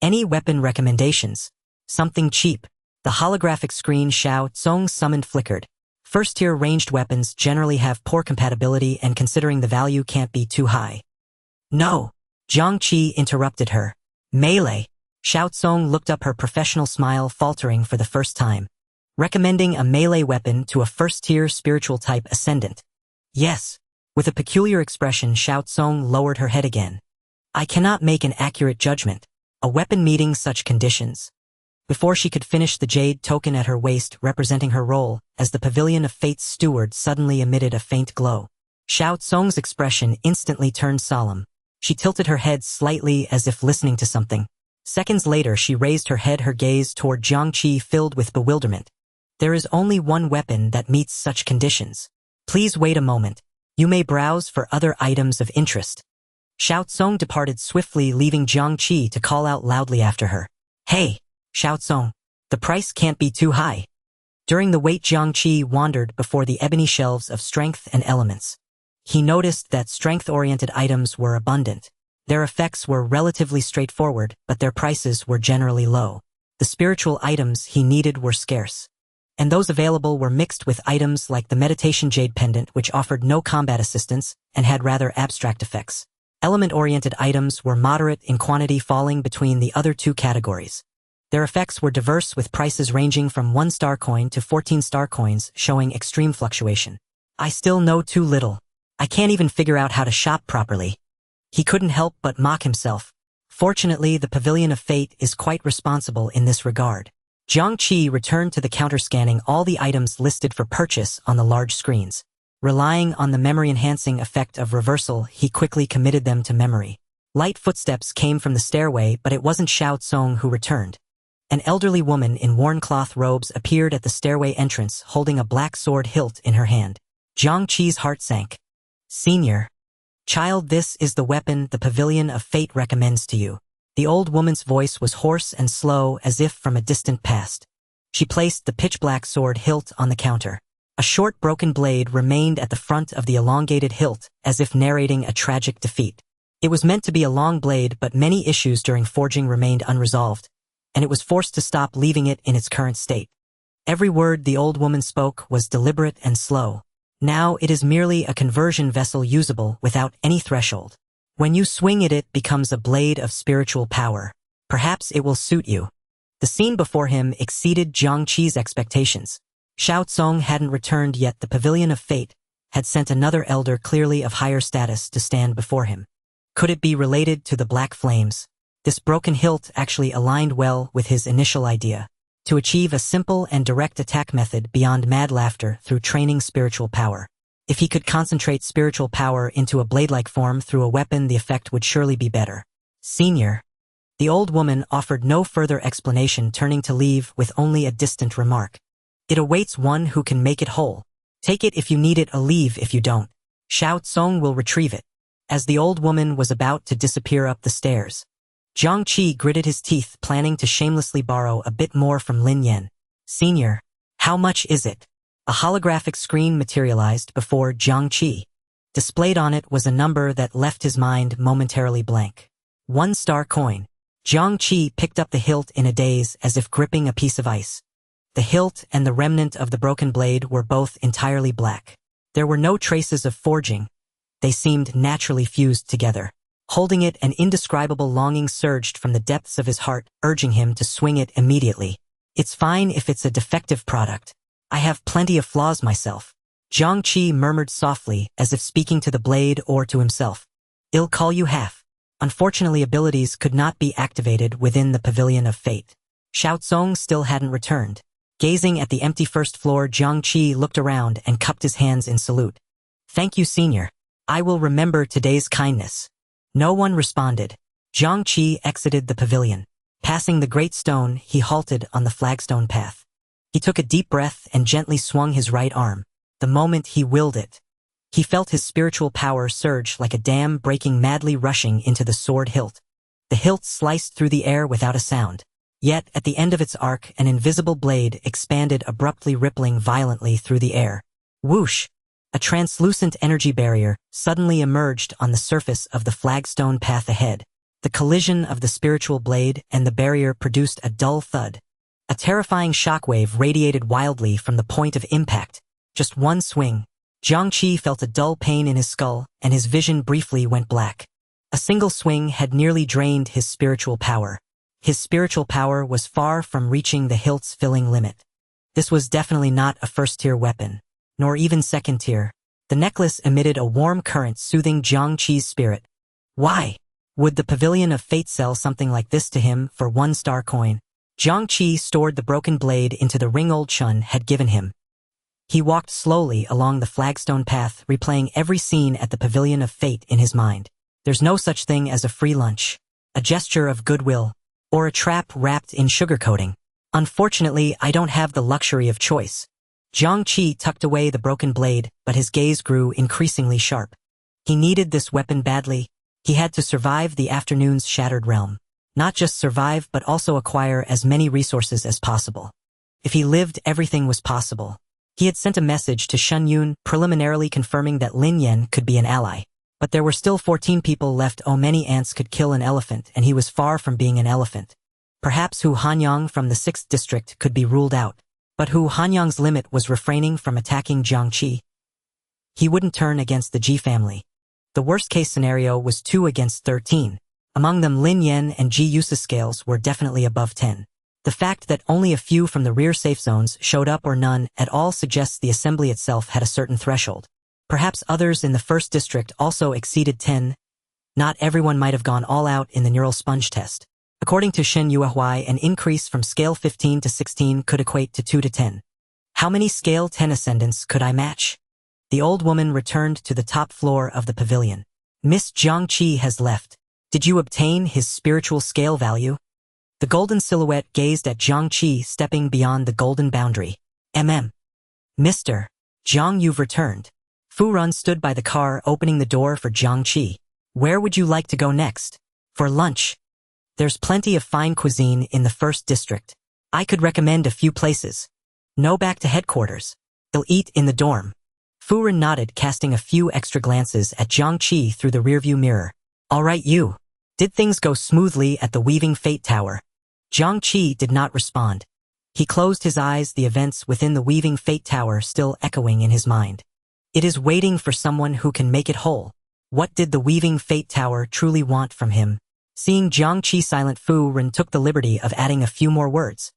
Any weapon recommendations? Something cheap. The holographic screen Xiao Tsong summoned flickered. First-tier ranged weapons generally have poor compatibility, and considering the value can't be too high. No. Jiang Qi interrupted her. Melee. Xiao Tsong looked up, her professional smile faltering for the first time. Recommending a melee weapon to a first-tier spiritual type ascendant. Yes. With a peculiar expression, Xiao Tsong lowered her head again. I cannot make an accurate judgment. A weapon meeting such conditions. Before she could finish, the jade token at her waist representing her role as the Pavilion of Fate's steward suddenly emitted a faint glow. Xiao Tsong's expression instantly turned solemn. She tilted her head slightly as if listening to something. Seconds later, she raised her head, her gaze toward Jiang Qi filled with bewilderment. There is only one weapon that meets such conditions. Please wait a moment. You may browse for other items of interest. Xiao Tsong departed swiftly, leaving Jiang Qi to call out loudly after her. Hey, Xiao Tsong, the price can't be too high. During the wait, Jiang Qi wandered before the ebony shelves of strength and elements. He noticed that strength-oriented items were abundant. Their effects were relatively straightforward, but their prices were generally low. The spiritual items he needed were scarce. And those available were mixed with items like the meditation jade pendant, which offered no combat assistance and had rather abstract effects. Element-oriented items were moderate in quantity, falling between the other two categories. Their effects were diverse, with prices ranging from 1-star coin to 14-star coins, showing extreme fluctuation. I still know too little. I can't even figure out how to shop properly. He couldn't help but mock himself. Fortunately, the Pavilion of Fate is quite responsible in this regard. Jiang Qi returned to the counter, scanning all the items listed for purchase on the large screens. Relying on the memory-enhancing effect of reversal, he quickly committed them to memory. Light footsteps came from the stairway, but it wasn't Xiao Tsong who returned. An elderly woman in worn cloth robes appeared at the stairway entrance, holding a black sword hilt in her hand. Jiang Qi's heart sank. Senior. Child, this is the weapon the Pavilion of Fate recommends to you. The old woman's voice was hoarse and slow, as if from a distant past. She placed the pitch-black sword hilt on the counter. A short broken blade remained at the front of the elongated hilt, as if narrating a tragic defeat. It was meant to be a long blade, but many issues during forging remained unresolved, and it was forced to stop, leaving it in its current state. Every word the old woman spoke was deliberate and slow. Now it is merely a conversion vessel, usable without any threshold. When you swing it, it becomes a blade of spiritual power. Perhaps it will suit you. The scene before him exceeded Jiang Qi's expectations. Xiao Tsong hadn't returned yet. The Pavilion of Fate had sent another elder, clearly of higher status, to stand before him. Could it be related to the black flames? This broken hilt actually aligned well with his initial idea, to achieve a simple and direct attack method beyond mad laughter through training spiritual power. If he could concentrate spiritual power into a blade-like form through a weapon, the effect would surely be better. Senior. The old woman offered no further explanation, turning to leave with only a distant remark. It awaits one who can make it whole. Take it if you need it, leave if you don't. Xiao Tsong will retrieve it. As the old woman was about to disappear up the stairs, Jiang Qi gritted his teeth, planning to shamelessly borrow a bit more from Lin Yan. Senior, how much is it? A holographic screen materialized before Jiang Qi. Displayed on it was a number that left his mind momentarily blank. 1-star coin. Jiang Qi picked up the hilt in a daze, as if gripping a piece of ice. The hilt and the remnant of the broken blade were both entirely black. There were no traces of forging. They seemed naturally fused together. Holding it, an indescribable longing surged from the depths of his heart, urging him to swing it immediately. It's fine if it's a defective product. I have plenty of flaws myself. Jiang Qi murmured softly, as if speaking to the blade or to himself. I'll call you half. Unfortunately, abilities could not be activated within the Pavilion of Fate. Xiao Tsong still hadn't returned. Gazing at the empty first floor, Jiang Qi looked around and cupped his hands in salute. Thank you, senior. I will remember today's kindness. No one responded. Jiang Qi exited the pavilion. Passing the great stone, he halted on the flagstone path. He took a deep breath and gently swung his right arm. the moment he willed it. He felt his spiritual power surge like a dam breaking madly rushing into the sword hilt. The hilt sliced through the air without a sound. Yet, at the end of its arc, an invisible blade expanded abruptly, rippling violently through the air. Whoosh! A translucent energy barrier suddenly emerged on the surface of the flagstone path ahead. The collision of the spiritual blade and the barrier produced a dull thud. A terrifying shockwave radiated wildly from the point of impact. Just one swing. Jiang Qi felt a dull pain in his skull, and his vision briefly went black. A single swing had nearly drained his spiritual power. His spiritual power was far from reaching the hilt's filling limit. This was definitely not a first-tier weapon, nor even second-tier. The necklace emitted a warm current soothing Jiang Qi's spirit. Why would the Pavilion of Fate sell something like this to him for 1 star coin? Jiang Qi stored the broken blade into the ring old Chun had given him. He walked slowly along the flagstone path, replaying every scene at the Pavilion of Fate in his mind. There's no such thing as a free lunch, a gesture of goodwill, or a trap wrapped in sugarcoating. Unfortunately, I don't have the luxury of choice. Jiang Qi tucked away the broken blade, but his gaze grew increasingly sharp. He needed this weapon badly. He had to survive the afternoon's shattered realm. Not just survive, but also acquire as many resources as possible. If he lived, everything was possible. He had sent a message to Shen Yun, preliminarily confirming that Lin Yan could be an ally. But there were still 14 people left. Oh, many ants could kill an elephant, and he was far from being an elephant. Perhaps Hu Hanyang from the 6th district could be ruled out. But Hu Hanyang's limit was refraining from attacking Jiang Qi. He wouldn't turn against the Ji family. The worst-case scenario was 2 against 13. Among them, Lin Yan and Ji Yusa's scales were definitely above 10. The fact that only a few from the rear safe zones showed up or none at all suggests the assembly itself had a certain threshold. Perhaps others in the 1st district also exceeded 10. Not everyone might have gone all out in the neural sponge test. According to Shen Yuehui, an increase from scale 15 to 16 could equate to 2 to 10. How many scale 10 ascendants could I match? The old woman returned to the top floor of the pavilion. Miss Jiang Qi has left. Did you obtain his spiritual scale value? The golden silhouette gazed at Jiang Qi, stepping beyond the golden boundary. Mr. Jiang, you've returned. Fu Run stood by the car, opening the door for Jiang Qi. Where would you like to go next? For lunch. There's plenty of fine cuisine in the 1st district. I could recommend a few places. No, back to headquarters. They'll eat in the dorm. Fu Run nodded, casting a few extra glances at Jiang Qi through the rearview mirror. All right, you. Did things go smoothly at the Weaving Fate Tower? Jiang Qi did not respond. He closed his eyes, the events within the Weaving Fate Tower still echoing in his mind. It is waiting for someone who can make it whole. What did the Weaving Fate Tower truly want from him? Seeing Jiang Qi silent, Fu Ren took the liberty of adding a few more words.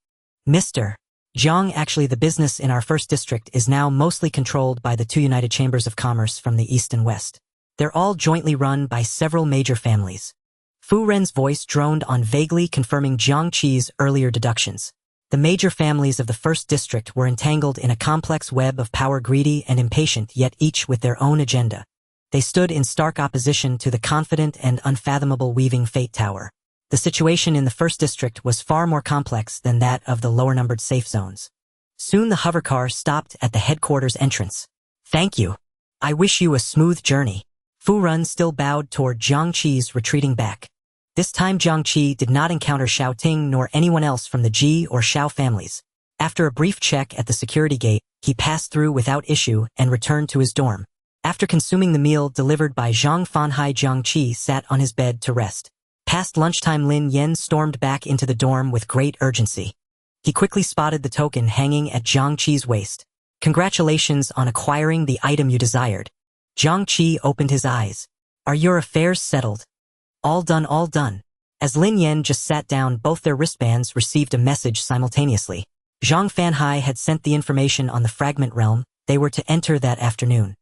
Mr. Jiang, actually the business in our 1st district is now mostly controlled by the 2 United Chambers of Commerce from the East and West. They're all jointly run by several major families. Fu Ren's voice droned on, vaguely confirming Jiang Qi's earlier deductions. The major families of the 1st district were entangled in a complex web of power, greedy and impatient, yet each with their own agenda. They stood in stark opposition to the confident and unfathomable Weaving Fate Tower. The situation in the 1st district was far more complex than that of the lower-numbered safe zones. Soon the hovercar stopped at the headquarters entrance. Thank you. I wish you a smooth journey. Fu Run still bowed toward Jiang Qi's retreating back. This time Jiang Qi did not encounter Xiao Ting nor anyone else from the Ji or Xiao families. After a brief check at the security gate, he passed through without issue and returned to his dorm. After consuming the meal delivered by Zhang Fanhai, Jiang Qi sat on his bed to rest. Past lunchtime, Lin Yan stormed back into the dorm with great urgency. He quickly spotted the token hanging at Jiang Qi's waist. Congratulations on acquiring the item you desired. Jiang Qi opened his eyes. Are your affairs settled? All done, all done. As Lin Yan just sat down, both their wristbands received a message simultaneously. Zhang Fanhai had sent the information on the fragment realm. They were to enter that afternoon.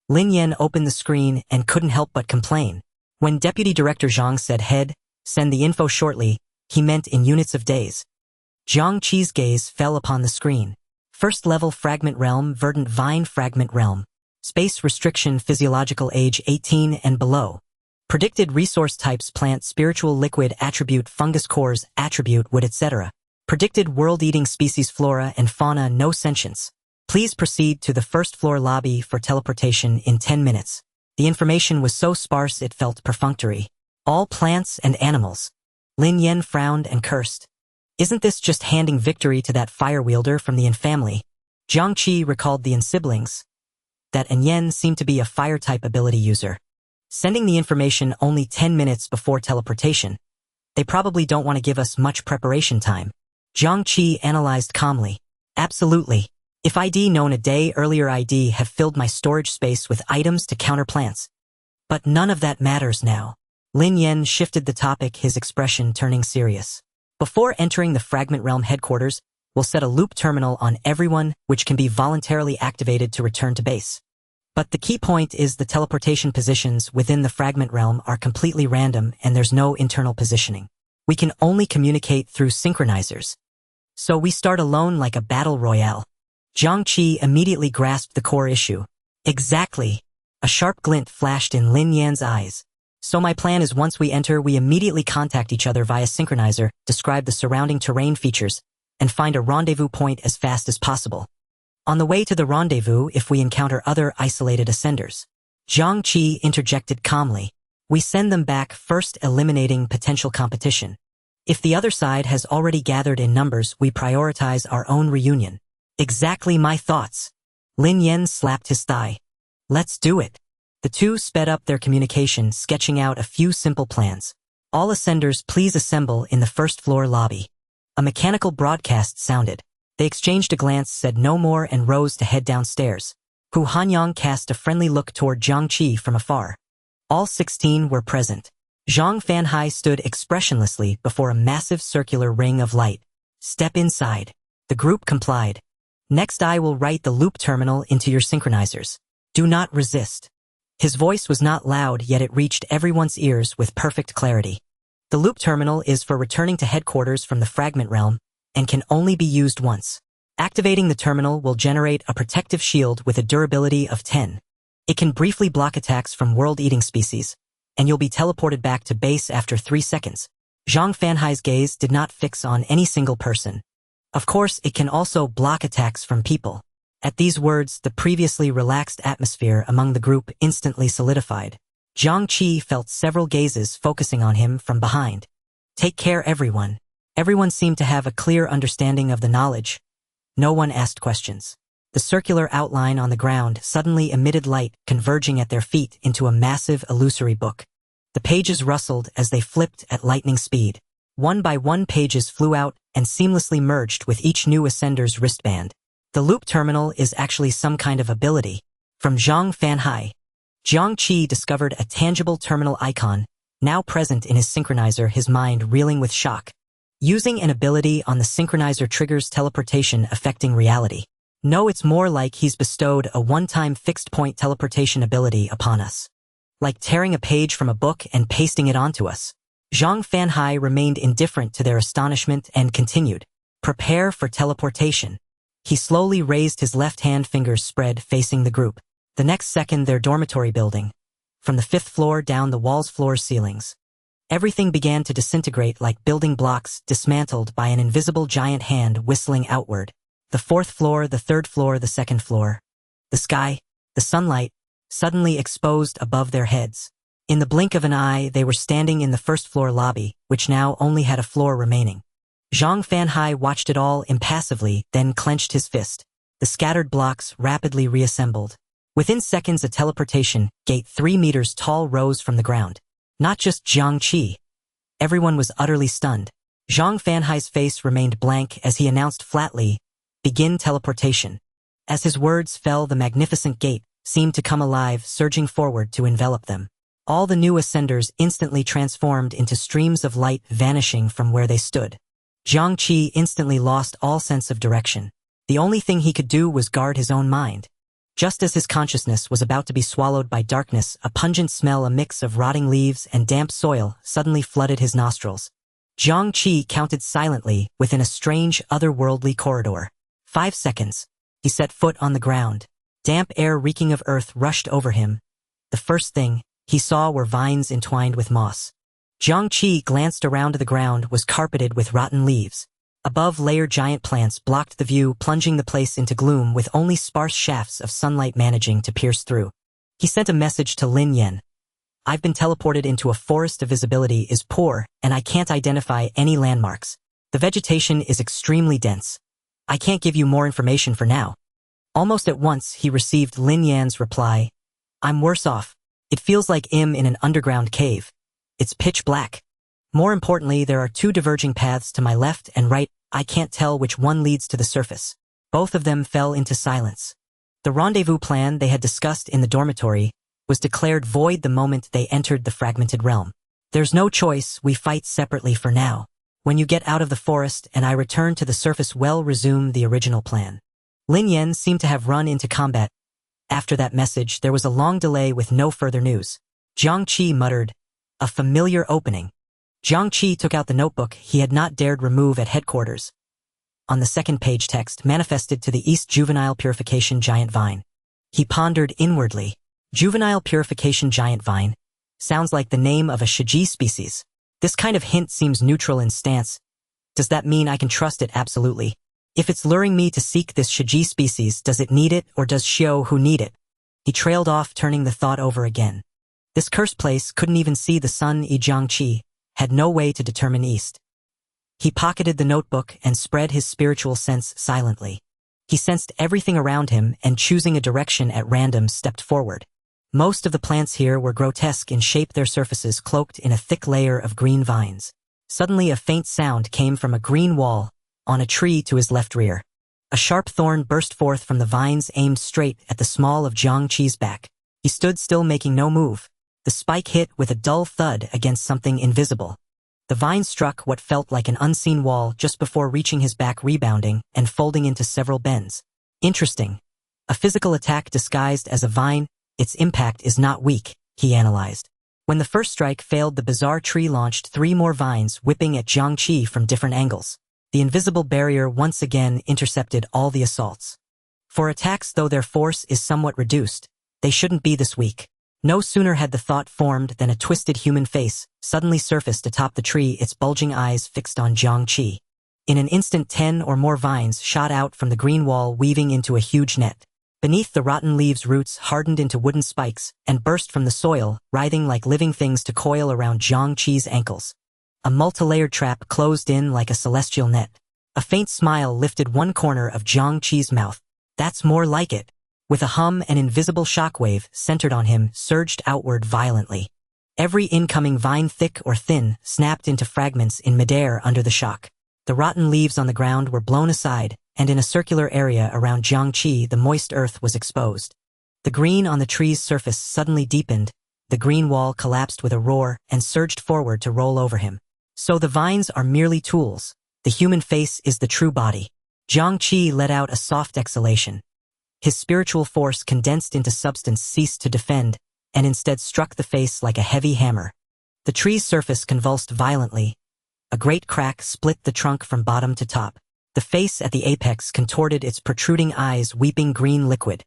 Lin Yan opened the screen and couldn't help but complain. When Deputy Director Zhang said send the info shortly, he meant in units of days. Jiang Qi's gaze fell upon the screen. 1st level fragment realm, verdant vine fragment realm. Space restriction, physiological age 18 and below. Predicted resource types, plant, spiritual, liquid, attribute, fungus cores, attribute, wood, etc. Predicted world-eating species, flora and fauna, no sentience. Please proceed to the first floor lobby for teleportation in 10 minutes. The information was so sparse it felt perfunctory. All plants and animals. Lin Yen frowned and cursed. Isn't this just handing victory to that fire wielder from the Yin family? Jiang Qi recalled the Yin siblings. That Yen seemed to be a fire-type ability user. Sending the information only 10 minutes before teleportation. They probably don't want to give us much preparation time. Jiang Qi analyzed calmly. Absolutely. If ID known a day earlier, ID have filled my storage space with items to counter plants. But none of that matters now. Lin Yen shifted the topic, his expression turning serious. Before entering the Fragment Realm headquarters, we'll set a loop terminal on everyone, which can be voluntarily activated to return to base. But the key point is the teleportation positions within the Fragment Realm are completely random and there's no internal positioning. We can only communicate through synchronizers. So we start alone like a battle royale. Jiang Qi immediately grasped the core issue. Exactly. A sharp glint flashed in Lin Yan's eyes. So my plan is once we enter, we immediately contact each other via synchronizer, describe the surrounding terrain features, and find a rendezvous point as fast as possible. On the way to the rendezvous, if we encounter other isolated ascenders. Jiang Qi interjected calmly. We send them back, first eliminating potential competition. If the other side has already gathered in numbers, we prioritize our own reunion. Exactly my thoughts. Lin Yen slapped his thigh. Let's do it. The two sped up their communication, sketching out a few simple plans. All ascenders please assemble in the first floor lobby. A mechanical broadcast sounded. They exchanged a glance, said no more, and rose to head downstairs. Hu Hanyang cast a friendly look toward Jiang Qi from afar. All 16 were present. Zhang Fanhai stood expressionlessly before a massive circular ring of light. Step inside. The group complied. Next, I will write the loop terminal into your synchronizers. Do not resist. His voice was not loud, yet it reached everyone's ears with perfect clarity. The loop terminal is for returning to headquarters from the Fragment Realm and can only be used once. Activating the terminal will generate a protective shield with a durability of 10. It can briefly block attacks from world-eating species, and you'll be teleported back to base after 3 seconds. Zhang Fanhai's gaze did not fix on any single person. Of course, it can also block attacks from people. At these words, the previously relaxed atmosphere among the group instantly solidified. Jiang Qi felt several gazes focusing on him from behind. Take care, everyone. Everyone seemed to have a clear understanding of the knowledge. No one asked questions. The circular outline on the ground suddenly emitted light, converging at their feet into a massive illusory book. The pages rustled as they flipped at lightning speed. One by one, pages flew out and seamlessly merged with each new ascender's wristband. The loop terminal is actually some kind of ability. From Zhang Fanhai. Jiang Qi discovered a tangible terminal icon, now present in his synchronizer, his mind reeling with shock. Using an ability on the synchronizer triggers teleportation affecting reality. No, it's more like he's bestowed a one-time fixed-point teleportation ability upon us. Like tearing a page from a book and pasting it onto us. Zhang Fanhai remained indifferent to their astonishment and continued. Prepare for teleportation. He slowly raised his left hand, fingers spread, facing the group. The next second, their dormitory building. From the 5th floor down, the walls, floors, ceilings. Everything began to disintegrate like building blocks dismantled by an invisible giant hand whistling outward. The 4th floor, the 3rd floor, the 2nd floor. The sky, the sunlight, suddenly exposed above their heads. In the blink of an eye, they were standing in the 1st floor lobby, which now only had a floor remaining. Zhang Fanhai watched it all impassively, then clenched his fist. The scattered blocks rapidly reassembled. Within seconds, a teleportation gate 3 meters tall rose from the ground. Not just Jiang Qi. Everyone was utterly stunned. Zhang Fanhai's face remained blank as he announced flatly, "Begin teleportation." As his words fell, the magnificent gate seemed to come alive, surging forward to envelop them. All the new ascenders instantly transformed into streams of light, vanishing from where they stood. Jiang Qi instantly lost all sense of direction. The only thing he could do was guard his own mind. Just as his consciousness was about to be swallowed by darkness, a pungent smell, a mix of rotting leaves and damp soil, suddenly flooded his nostrils. Jiang Qi counted silently within a strange, otherworldly corridor. 5 seconds. He set foot on the ground. Damp air reeking of earth rushed over him. The first thing he saw were vines entwined with moss. Jiang Qi glanced around. The ground was carpeted with rotten leaves. Above, layered giant plants blocked the view, plunging the place into gloom with only sparse shafts of sunlight managing to pierce through. He sent a message to Lin Yan. I've been teleported into a forest. Of visibility is poor, and I can't identify any landmarks. The vegetation is extremely dense. I can't give you more information for now. Almost at once, he received Lin Yan's reply. I'm worse off. It feels like I'm in an underground cave. It's pitch black. More importantly, there are two diverging paths to my left and right. I can't tell which one leads to the surface. Both of them fell into silence. The rendezvous plan they had discussed in the dormitory was declared void the moment they entered the fragmented realm. There's no choice, we fight separately for now. When you get out of the forest and I return to the surface, we'll resume the original plan. Lin Yan seemed to have run into combat. After that message, there was a long delay with no further news. Jiang Qi muttered, a familiar opening. Jiang Qi took out the notebook he had not dared remove at headquarters. On the second page, text manifested to the east: Juvenile Purification Giant Vine. He pondered inwardly. Juvenile Purification Giant Vine sounds like the name of a Shiji species. This kind of hint seems neutral in stance. Does that mean I can trust it? Absolutely. If it's luring me to seek this Shiji species, does it need it, or does Xiao who need it? He trailed off, turning the thought over again. This cursed place couldn't even see the sun. Jiang Qi had no way to determine east. He pocketed the notebook and spread his spiritual sense silently. He sensed everything around him and, choosing a direction at random, stepped forward. Most of the plants here were grotesque in shape, their surfaces cloaked in a thick layer of green vines. Suddenly a faint sound came from a green wall on a tree to his left rear. A sharp thorn burst forth from the vines, aimed straight at the small of Jiang Qi's back. He stood still, making no move. The spike hit with a dull thud against something invisible. The vine struck what felt like an unseen wall just before reaching his back, rebounding and folding into several bends. Interesting. A physical attack disguised as a vine. Its impact is not weak, he analyzed. When the first strike failed, the bizarre tree launched 3 more vines, whipping at Jiang Qi from different angles. The invisible barrier once again intercepted all the assaults. For attacks, though their force is somewhat reduced, they shouldn't be this weak. No sooner had the thought formed than a twisted human face suddenly surfaced atop the tree, its bulging eyes fixed on Jiang Qi. In an instant, 10 or more vines shot out from the green wall, weaving into a huge net. Beneath, the rotten leaves' roots hardened into wooden spikes and burst from the soil, writhing like living things to coil around Jiang Qi's ankles. A multi-layered trap closed in like a celestial net. A faint smile lifted one corner of Jiang Qi's mouth. That's more like it. With a hum, an invisible shockwave centered on him surged outward violently. Every incoming vine, thick or thin, snapped into fragments in midair under the shock. The rotten leaves on the ground were blown aside, and in a circular area around Jiang Qi, the moist earth was exposed. The green on the tree's surface suddenly deepened. The green wall collapsed with a roar and surged forward to roll over him. So the vines are merely tools. The human face is the true body. Jiang Qi let out a soft exhalation. His spiritual force, condensed into substance, ceased to defend, and instead struck the face like a heavy hammer. The tree's surface convulsed violently. A great crack split the trunk from bottom to top. The face at the apex contorted, its protruding eyes weeping green liquid.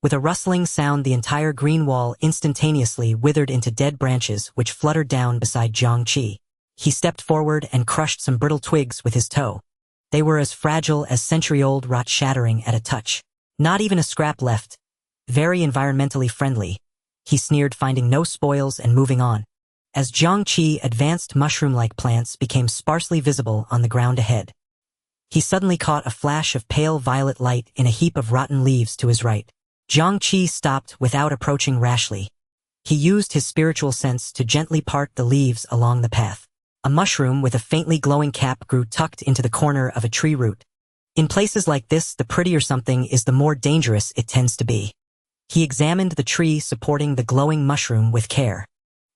With a rustling sound, the entire green wall instantaneously withered into dead branches which fluttered down beside Jiang Qi. He stepped forward and crushed some brittle twigs with his toe. They were as fragile as century-old rot, shattering at a touch. Not even a scrap left. Very environmentally friendly, he sneered, finding no spoils and moving on. As Jiang Qi advanced, mushroom-like plants became sparsely visible on the ground ahead. He suddenly caught a flash of pale violet light in a heap of rotten leaves to his right. Jiang Qi stopped without approaching rashly. He used his spiritual sense to gently part the leaves along the path. A mushroom with a faintly glowing cap grew tucked into the corner of a tree root. In places like this, the prettier something is, the more dangerous it tends to be. He examined the tree supporting the glowing mushroom with care.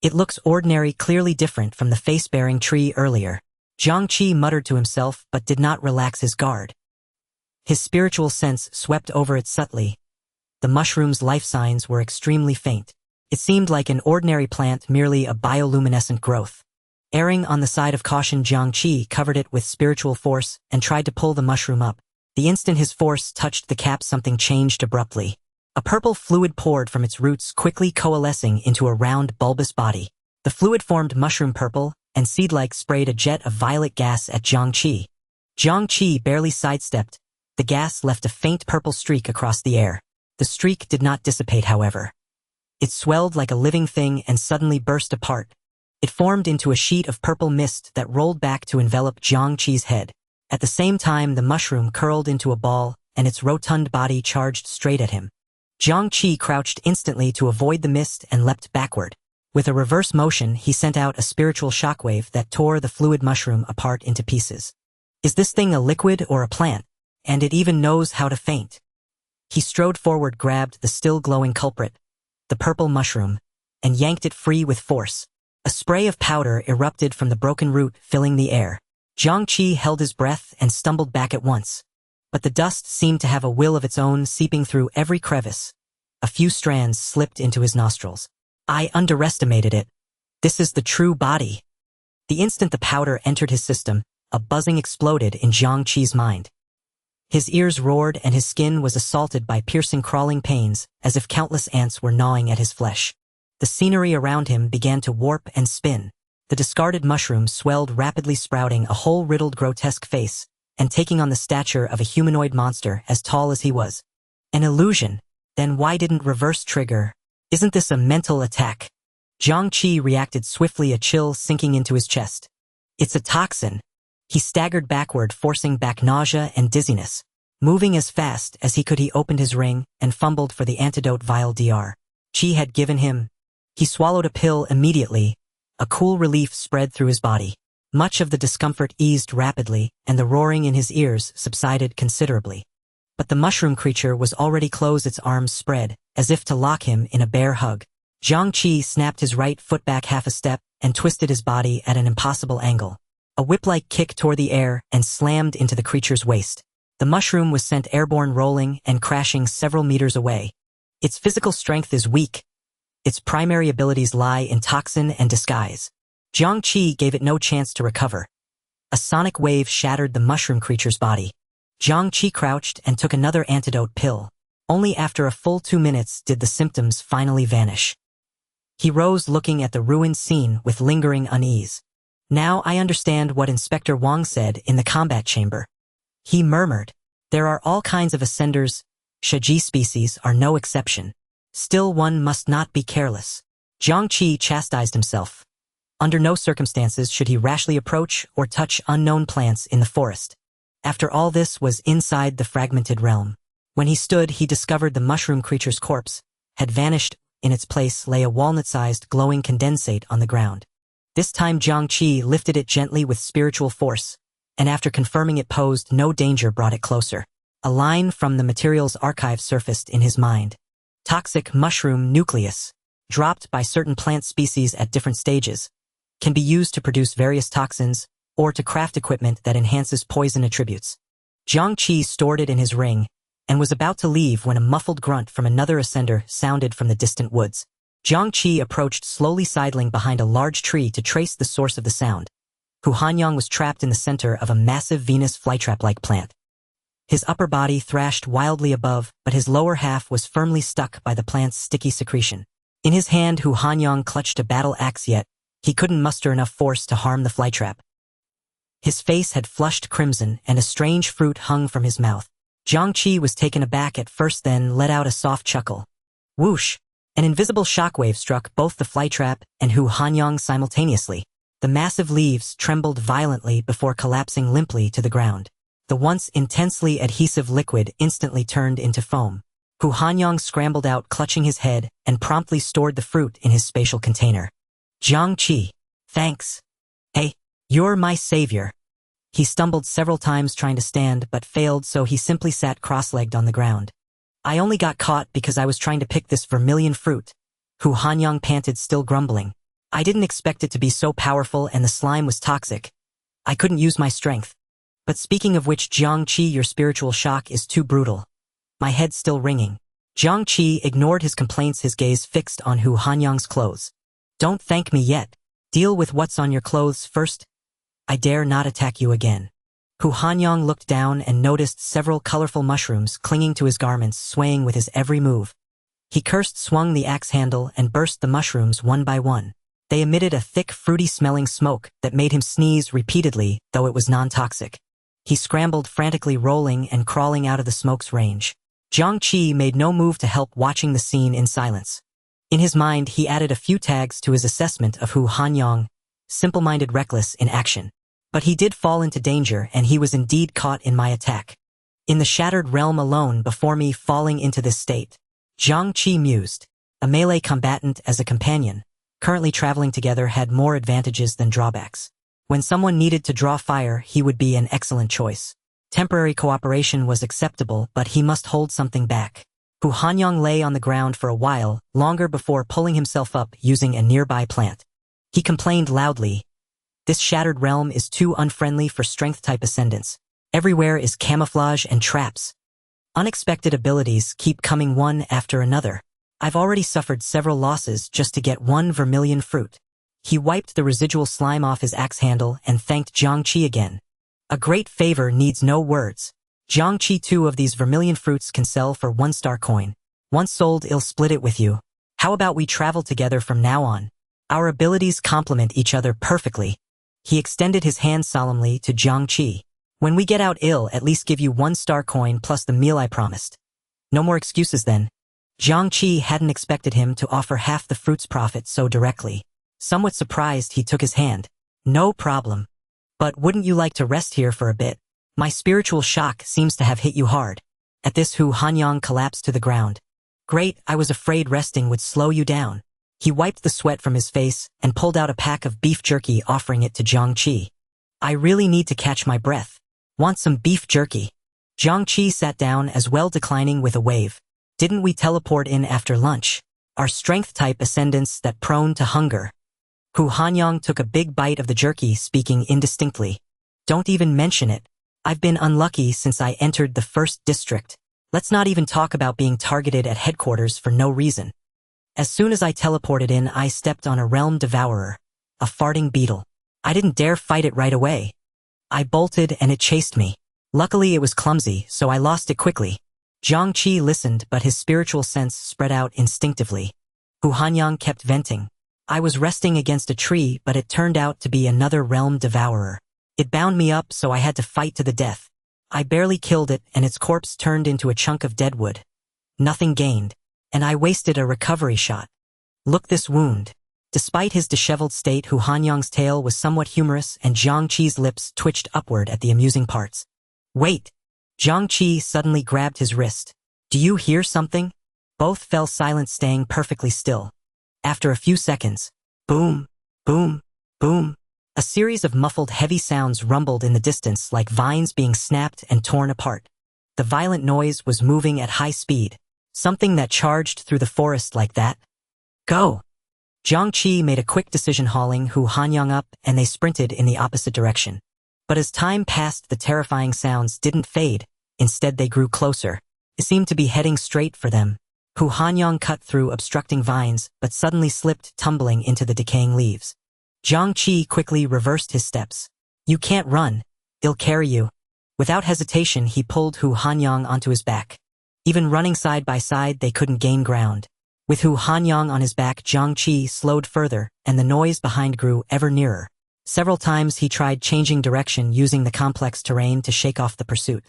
It looks ordinary, clearly different from the face-bearing tree earlier. Jiang Qi muttered to himself, but did not relax his guard. His spiritual sense swept over it subtly. The mushroom's life signs were extremely faint. It seemed like an ordinary plant, merely a bioluminescent growth. Erring on the side of caution, Jiang Qi covered it with spiritual force and tried to pull the mushroom up. The instant his force touched the cap, something changed abruptly. A purple fluid poured from its roots, quickly coalescing into a round, bulbous body. The fluid formed mushroom purple, and seed-like sprayed a jet of violet gas at Jiang Qi. Jiang Qi barely sidestepped. The gas left a faint purple streak across the air. The streak did not dissipate, however. It swelled like a living thing and suddenly burst apart. It formed into a sheet of purple mist that rolled back to envelop Jiang Qi's head. At the same time, the mushroom curled into a ball, and its rotund body charged straight at him. Jiang Qi crouched instantly to avoid the mist and leapt backward. With a reverse motion, he sent out a spiritual shockwave that tore the fluid mushroom apart into pieces. Is this thing a liquid or a plant? And it even knows how to faint. He strode forward, grabbed the still glowing culprit, the purple mushroom, and yanked it free with force. A spray of powder erupted from the broken root, filling the air. Jiang Qi held his breath and stumbled back at once. But the dust seemed to have a will of its own, seeping through every crevice. A few strands slipped into his nostrils. I underestimated it. This is the true body. The instant the powder entered his system, a buzzing exploded in Jiang Qi's mind. His ears roared and his skin was assaulted by piercing crawling pains, as if countless ants were gnawing at his flesh. The scenery around him began to warp and spin. The discarded mushroom swelled rapidly, sprouting a whole riddled grotesque face, and taking on the stature of a humanoid monster as tall as he was. An illusion. Then why didn't reverse trigger? Isn't this a mental attack? Jiang Qi reacted swiftly, a chill sinking into his chest. It's a toxin. He staggered backward, forcing back nausea and dizziness. Moving as fast as he could, he opened his ring and fumbled for the antidote vial Dr. Qi had given him. He swallowed a pill immediately. A cool relief spread through his body. Much of the discomfort eased rapidly, and the roaring in his ears subsided considerably. But the mushroom creature was already closed, its arms spread, as if to lock him in a bear hug. Jiang Qi snapped his right foot back half a step and twisted his body at an impossible angle. A whip-like kick tore the air and slammed into the creature's waist. The mushroom was sent airborne, rolling and crashing several meters away. Its physical strength is weak. Its primary abilities lie in toxin and disguise. Jiang Qi gave it no chance to recover. A sonic wave shattered the mushroom creature's body. Jiang Qi crouched and took another antidote pill. Only after a full 2 minutes did the symptoms finally vanish. He rose, looking at the ruined scene with lingering unease. Now I understand what Inspector Wang said in the combat chamber. He murmured. There are all kinds of ascenders. Shiji species are no exception. Still, one must not be careless. Jiang Qi chastised himself. Under no circumstances should he rashly approach or touch unknown plants in the forest. After all, this was inside the fragmented realm. When he stood, he discovered the mushroom creature's corpse had vanished. In its place lay a walnut-sized glowing condensate on the ground. This time Jiang Qi lifted it gently with spiritual force, and after confirming it posed no danger, brought it closer. A line from the materials archive surfaced in his mind. Toxic mushroom nucleus, dropped by certain plant species at different stages, can be used to produce various toxins or to craft equipment that enhances poison attributes. Jiang Qi stored it in his ring and was about to leave when a muffled grunt from another ascender sounded from the distant woods. Jiang Qi approached slowly, sidling behind a large tree to trace the source of the sound. Hu Hanyang was trapped in the center of a massive Venus flytrap-like plant. His upper body thrashed wildly above, but his lower half was firmly stuck by the plant's sticky secretion. In his hand, Hu Hanyang clutched a battle axe, yet he couldn't muster enough force to harm the flytrap. His face had flushed crimson, and a strange fruit hung from his mouth. Jiang Qi was taken aback at first, then let out a soft chuckle. Whoosh! An invisible shockwave struck both the flytrap and Hu Hanyang simultaneously. The massive leaves trembled violently before collapsing limply to the ground. The once intensely adhesive liquid instantly turned into foam. Hu Hanyang scrambled out, clutching his head, and promptly stored the fruit in his spatial container. Jiang Qi, thanks. Hey, you're my savior. He stumbled several times trying to stand, but failed, so he simply sat cross-legged on the ground. I only got caught because I was trying to pick this vermilion fruit. Hu Hanyang panted, still grumbling. I didn't expect it to be so powerful, and the slime was toxic. I couldn't use my strength. But speaking of which, Jiang Qi, your spiritual shock is too brutal. My head's still ringing. Jiang Qi ignored his complaints, his gaze fixed on Hu Hanyang's clothes. Don't thank me yet. Deal with what's on your clothes first. I dare not attack you again. Hu Hanyang looked down and noticed several colorful mushrooms clinging to his garments, swaying with his every move. He cursed, swung the axe handle, and burst the mushrooms one by one. They emitted a thick, fruity-smelling smoke that made him sneeze repeatedly, though it was non-toxic. He scrambled frantically, rolling and crawling out of the smoke's range. Jiang Qi made no move to help, watching the scene in silence. In his mind, he added a few tags to his assessment of Hu Hanyang, simple-minded, reckless in action. But he did fall into danger, and he was indeed caught in my attack. In the shattered realm alone before me, falling into this state. Jiang Qi mused. A melee combatant as a companion, currently traveling together, had more advantages than drawbacks. When someone needed to draw fire, he would be an excellent choice. Temporary cooperation was acceptable, but he must hold something back. Hu Hanyang lay on the ground for a while, longer, before pulling himself up using a nearby plant. He complained loudly. This shattered realm is too unfriendly for strength-type ascendants. Everywhere is camouflage and traps. Unexpected abilities keep coming one after another. I've already suffered several losses just to get one vermilion fruit. He wiped the residual slime off his axe handle and thanked Jiang Qi again. A great favor needs no words. Jiang Qi, 2 of these vermilion fruits can sell for 1-star coin. Once sold, I'll split it with you. How about we travel together from now on? Our abilities complement each other perfectly. He extended his hand solemnly to Jiang Qi. When we get out, I'll at least give you 1-star coin plus the meal I promised. No more excuses then. Jiang Qi hadn't expected him to offer half the fruit's profit so directly. Somewhat surprised, he took his hand. No problem. But wouldn't you like to rest here for a bit? My spiritual shock seems to have hit you hard. At this, Hu Hanyang collapsed to the ground. Great, I was afraid resting would slow you down. He wiped the sweat from his face and pulled out a pack of beef jerky, offering it to Jiang Qi. I really need to catch my breath. Want some beef jerky? Jiang Qi sat down as well, declining with a wave. Didn't we teleport in after lunch? Are strength-type ascendants that prone to hunger? Hu Hanyang took a big bite of the jerky, speaking indistinctly. Don't even mention it. I've been unlucky since I entered the 1st district. Let's not even talk about being targeted at headquarters for no reason. As soon as I teleported in, I stepped on a realm devourer, a farting beetle. I didn't dare fight it right away. I bolted and it chased me. Luckily it was clumsy, so I lost it quickly. Jiang Qi listened, but his spiritual sense spread out instinctively. Hu Hanyang kept venting. I was resting against a tree, but it turned out to be another realm devourer. It bound me up, so I had to fight to the death. I barely killed it, and its corpse turned into a chunk of dead wood. Nothing gained, and I wasted a recovery shot. Look, this wound. Despite his disheveled state, Hu Hanyang's tale was somewhat humorous, and Jiang Qi's lips twitched upward at the amusing parts. Wait! Jiang Qi suddenly grabbed his wrist. Do you hear something? Both fell silent, staying perfectly still. After a few seconds, boom, boom, boom, a series of muffled, heavy sounds rumbled in the distance like vines being snapped and torn apart. The violent noise was moving at high speed, something that charged through the forest like that. Go! Jiang Qi made a quick decision, hauling Hu Hanyang up, and they sprinted in the opposite direction. But as time passed, the terrifying sounds didn't fade. Instead, they grew closer. It seemed to be heading straight for them. Hu Hanyang cut through obstructing vines, but suddenly slipped, tumbling into the decaying leaves. Jiang Qi quickly reversed his steps. You can't run. I'll carry you. Without hesitation, he pulled Hu Hanyang onto his back. Even running side by side, they couldn't gain ground. With Hu Hanyang on his back, Jiang Qi slowed further, and the noise behind grew ever nearer. Several times he tried changing direction, using the complex terrain to shake off the pursuit.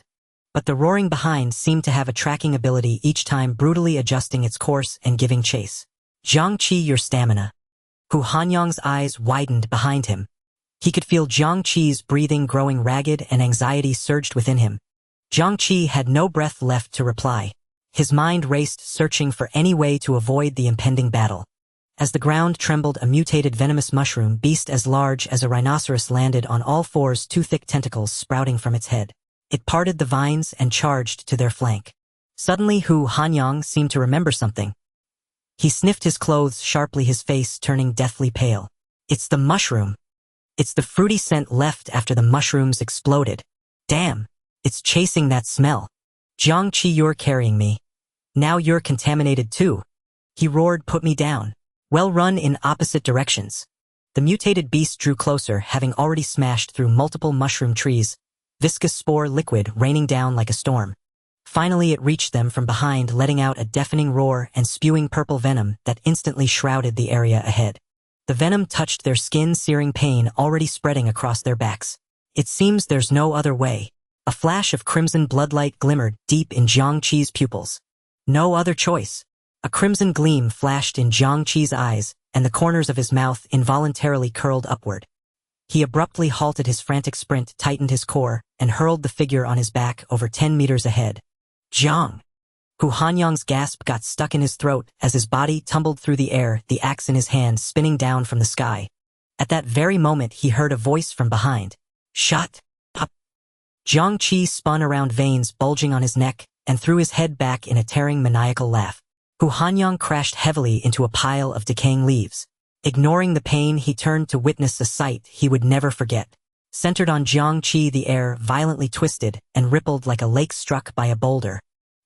But the roaring behind seemed to have a tracking ability, each time brutally adjusting its course and giving chase. Jiang Qi, your stamina. Hu Hanyang's eyes widened behind him. He could feel Jiang Qi's breathing growing ragged, and anxiety surged within him. Jiang Qi had no breath left to reply. His mind raced, searching for any way to avoid the impending battle. As the ground trembled, a mutated venomous mushroom beast as large as a rhinoceros landed on all fours, 2 thick tentacles sprouting from its head. It parted the vines and charged to their flank. Suddenly, Hu Hanyang seemed to remember something. He sniffed his clothes sharply, his face turning deathly pale. It's the mushroom. It's the fruity scent left after the mushrooms exploded. Damn, it's chasing that smell. Jiang Qi, you're carrying me. Now you're contaminated too. He roared, put me down. Well, run in opposite directions. The mutated beast drew closer, having already smashed through multiple mushroom trees, viscous spore liquid raining down like a storm. Finally, it reached them from behind, letting out a deafening roar and spewing purple venom that instantly shrouded the area ahead. The venom touched their skin, searing pain already spreading across their backs. It seems there's no other way. A flash of crimson bloodlight glimmered deep in Jiang Qi's pupils. No other choice. A crimson gleam flashed in Jiang Qi's eyes, and the corners of his mouth involuntarily curled upward. He abruptly halted his frantic sprint, tightened his core, and hurled the figure on his back over 10 meters ahead. Jiang! Hu Hanyang's gasp got stuck in his throat as his body tumbled through the air, the axe in his hand spinning down from the sky. At that very moment he heard a voice from behind. Shut up! Jiang Qi spun around, veins bulging on his neck, and threw his head back in a tearing maniacal laugh. Hu Hanyang crashed heavily into a pile of decaying leaves. Ignoring the pain, he turned to witness a sight he would never forget. Centered on Jiang Qi, the air violently twisted and rippled like a lake struck by a boulder.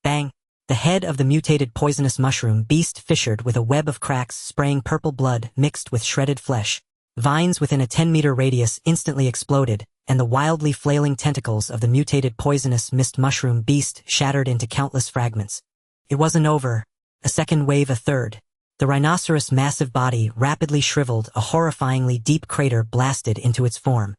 Bang! The head of the mutated poisonous mushroom beast fissured with a web of cracks spraying purple blood mixed with shredded flesh. Vines within a 10-meter radius instantly exploded, and the wildly flailing tentacles of the mutated poisonous mist mushroom beast shattered into countless fragments. It wasn't over. A second wave, a third. The rhinoceros' massive body rapidly shriveled, a horrifyingly deep crater blasted into its form.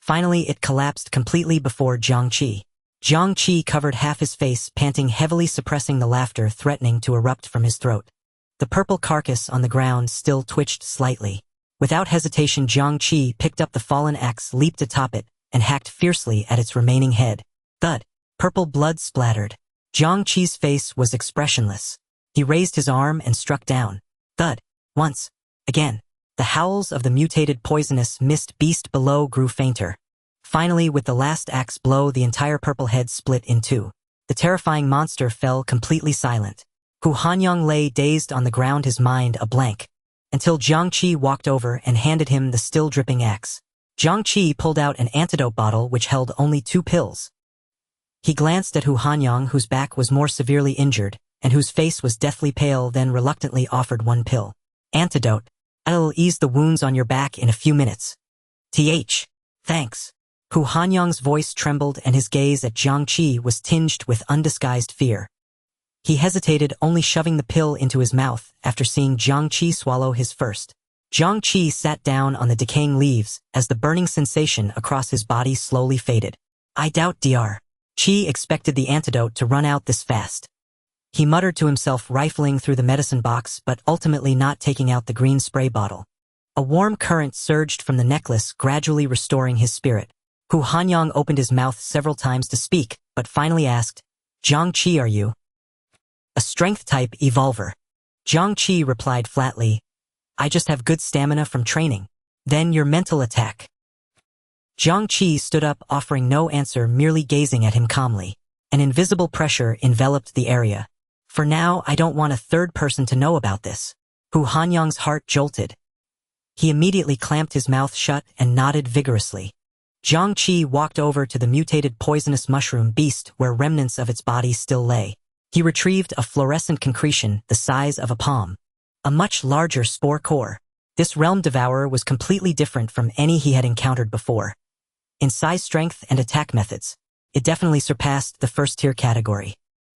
Finally, it collapsed completely before Jiang Qi. Jiang Qi covered half his face, panting heavily, suppressing the laughter threatening to erupt from his throat. The purple carcass on the ground still twitched slightly. Without hesitation, Jiang Qi picked up the fallen axe, leaped atop it, and hacked fiercely at its remaining head. Thud! Purple blood splattered. Jiang Qi's face was expressionless. He raised his arm and struck down. Thud! Once. Again. The howls of the mutated poisonous mist beast below grew fainter. Finally, with the last axe blow, the entire purple head split in two. The terrifying monster fell completely silent. Hu Hanyang lay dazed on the ground, his mind a blank. Until Jiang Qi walked over and handed him the still dripping axe. Jiang Qi pulled out an antidote bottle which held only 2 pills. He glanced at Hu Hanyang, whose back was more severely injured, and whose face was deathly pale, then reluctantly offered 1 pill. Antidote. I'll ease the wounds on your back in a few minutes. Thanks. Hu Hanyang's voice trembled and his gaze at Jiang Qi was tinged with undisguised fear. He hesitated, only shoving the pill into his mouth after seeing Jiang Qi swallow his first. Jiang Qi sat down on the decaying leaves as the burning sensation across his body slowly faded. I doubt Dr. Qi expected the antidote to run out this fast. He muttered to himself, rifling through the medicine box but ultimately not taking out the green spray bottle. A warm current surged from the necklace, gradually restoring his spirit. Hu Hanyang opened his mouth several times to speak, but finally asked, Jiang Qi, are you a strength-type evolver? Jiang Qi replied flatly, I just have good stamina from training. Then your mental attack. Jiang Qi stood up, offering no answer, merely gazing at him calmly. An invisible pressure enveloped the area. For now, I don't want a third person to know about this. Hu Hanyang's heart jolted. He immediately clamped his mouth shut and nodded vigorously. Jiang Qi walked over to the mutated poisonous mushroom beast where remnants of its body still lay. He retrieved a fluorescent concretion the size of a palm. A much larger spore core. This realm devourer was completely different from any he had encountered before. In size, strength, and attack methods, it definitely surpassed the first-tier category.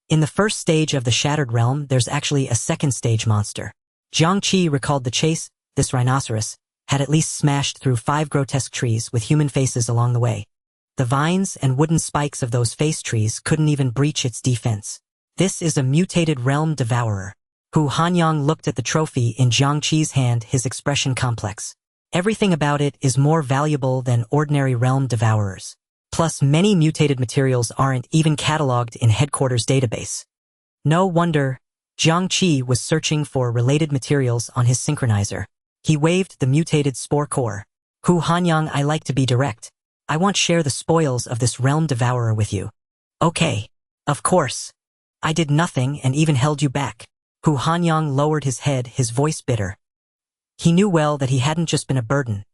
In the first stage of the Shattered Realm, there's actually a second-stage monster. Jiang Qi recalled the chase. This rhinoceros had at least smashed through 5 grotesque trees with human faces along the way. The vines and wooden spikes of those face trees couldn't even breach its defense. This is a mutated realm devourer. Hu Hanyang looked at the trophy in Jiang Qi's hand, his expression complex. Everything about it is more valuable than ordinary realm devourers. Plus, many mutated materials aren't even cataloged in headquarters database. No wonder Jiang Qi was searching for related materials on his synchronizer. He waved the mutated spore core. Hu Hanyang, I like to be direct. I want to share the spoils of this realm devourer with you. Okay. Of course. I did nothing and even held you back. Hu Hanyang lowered his head, his voice bitter. He knew well that he hadn't just been a burden.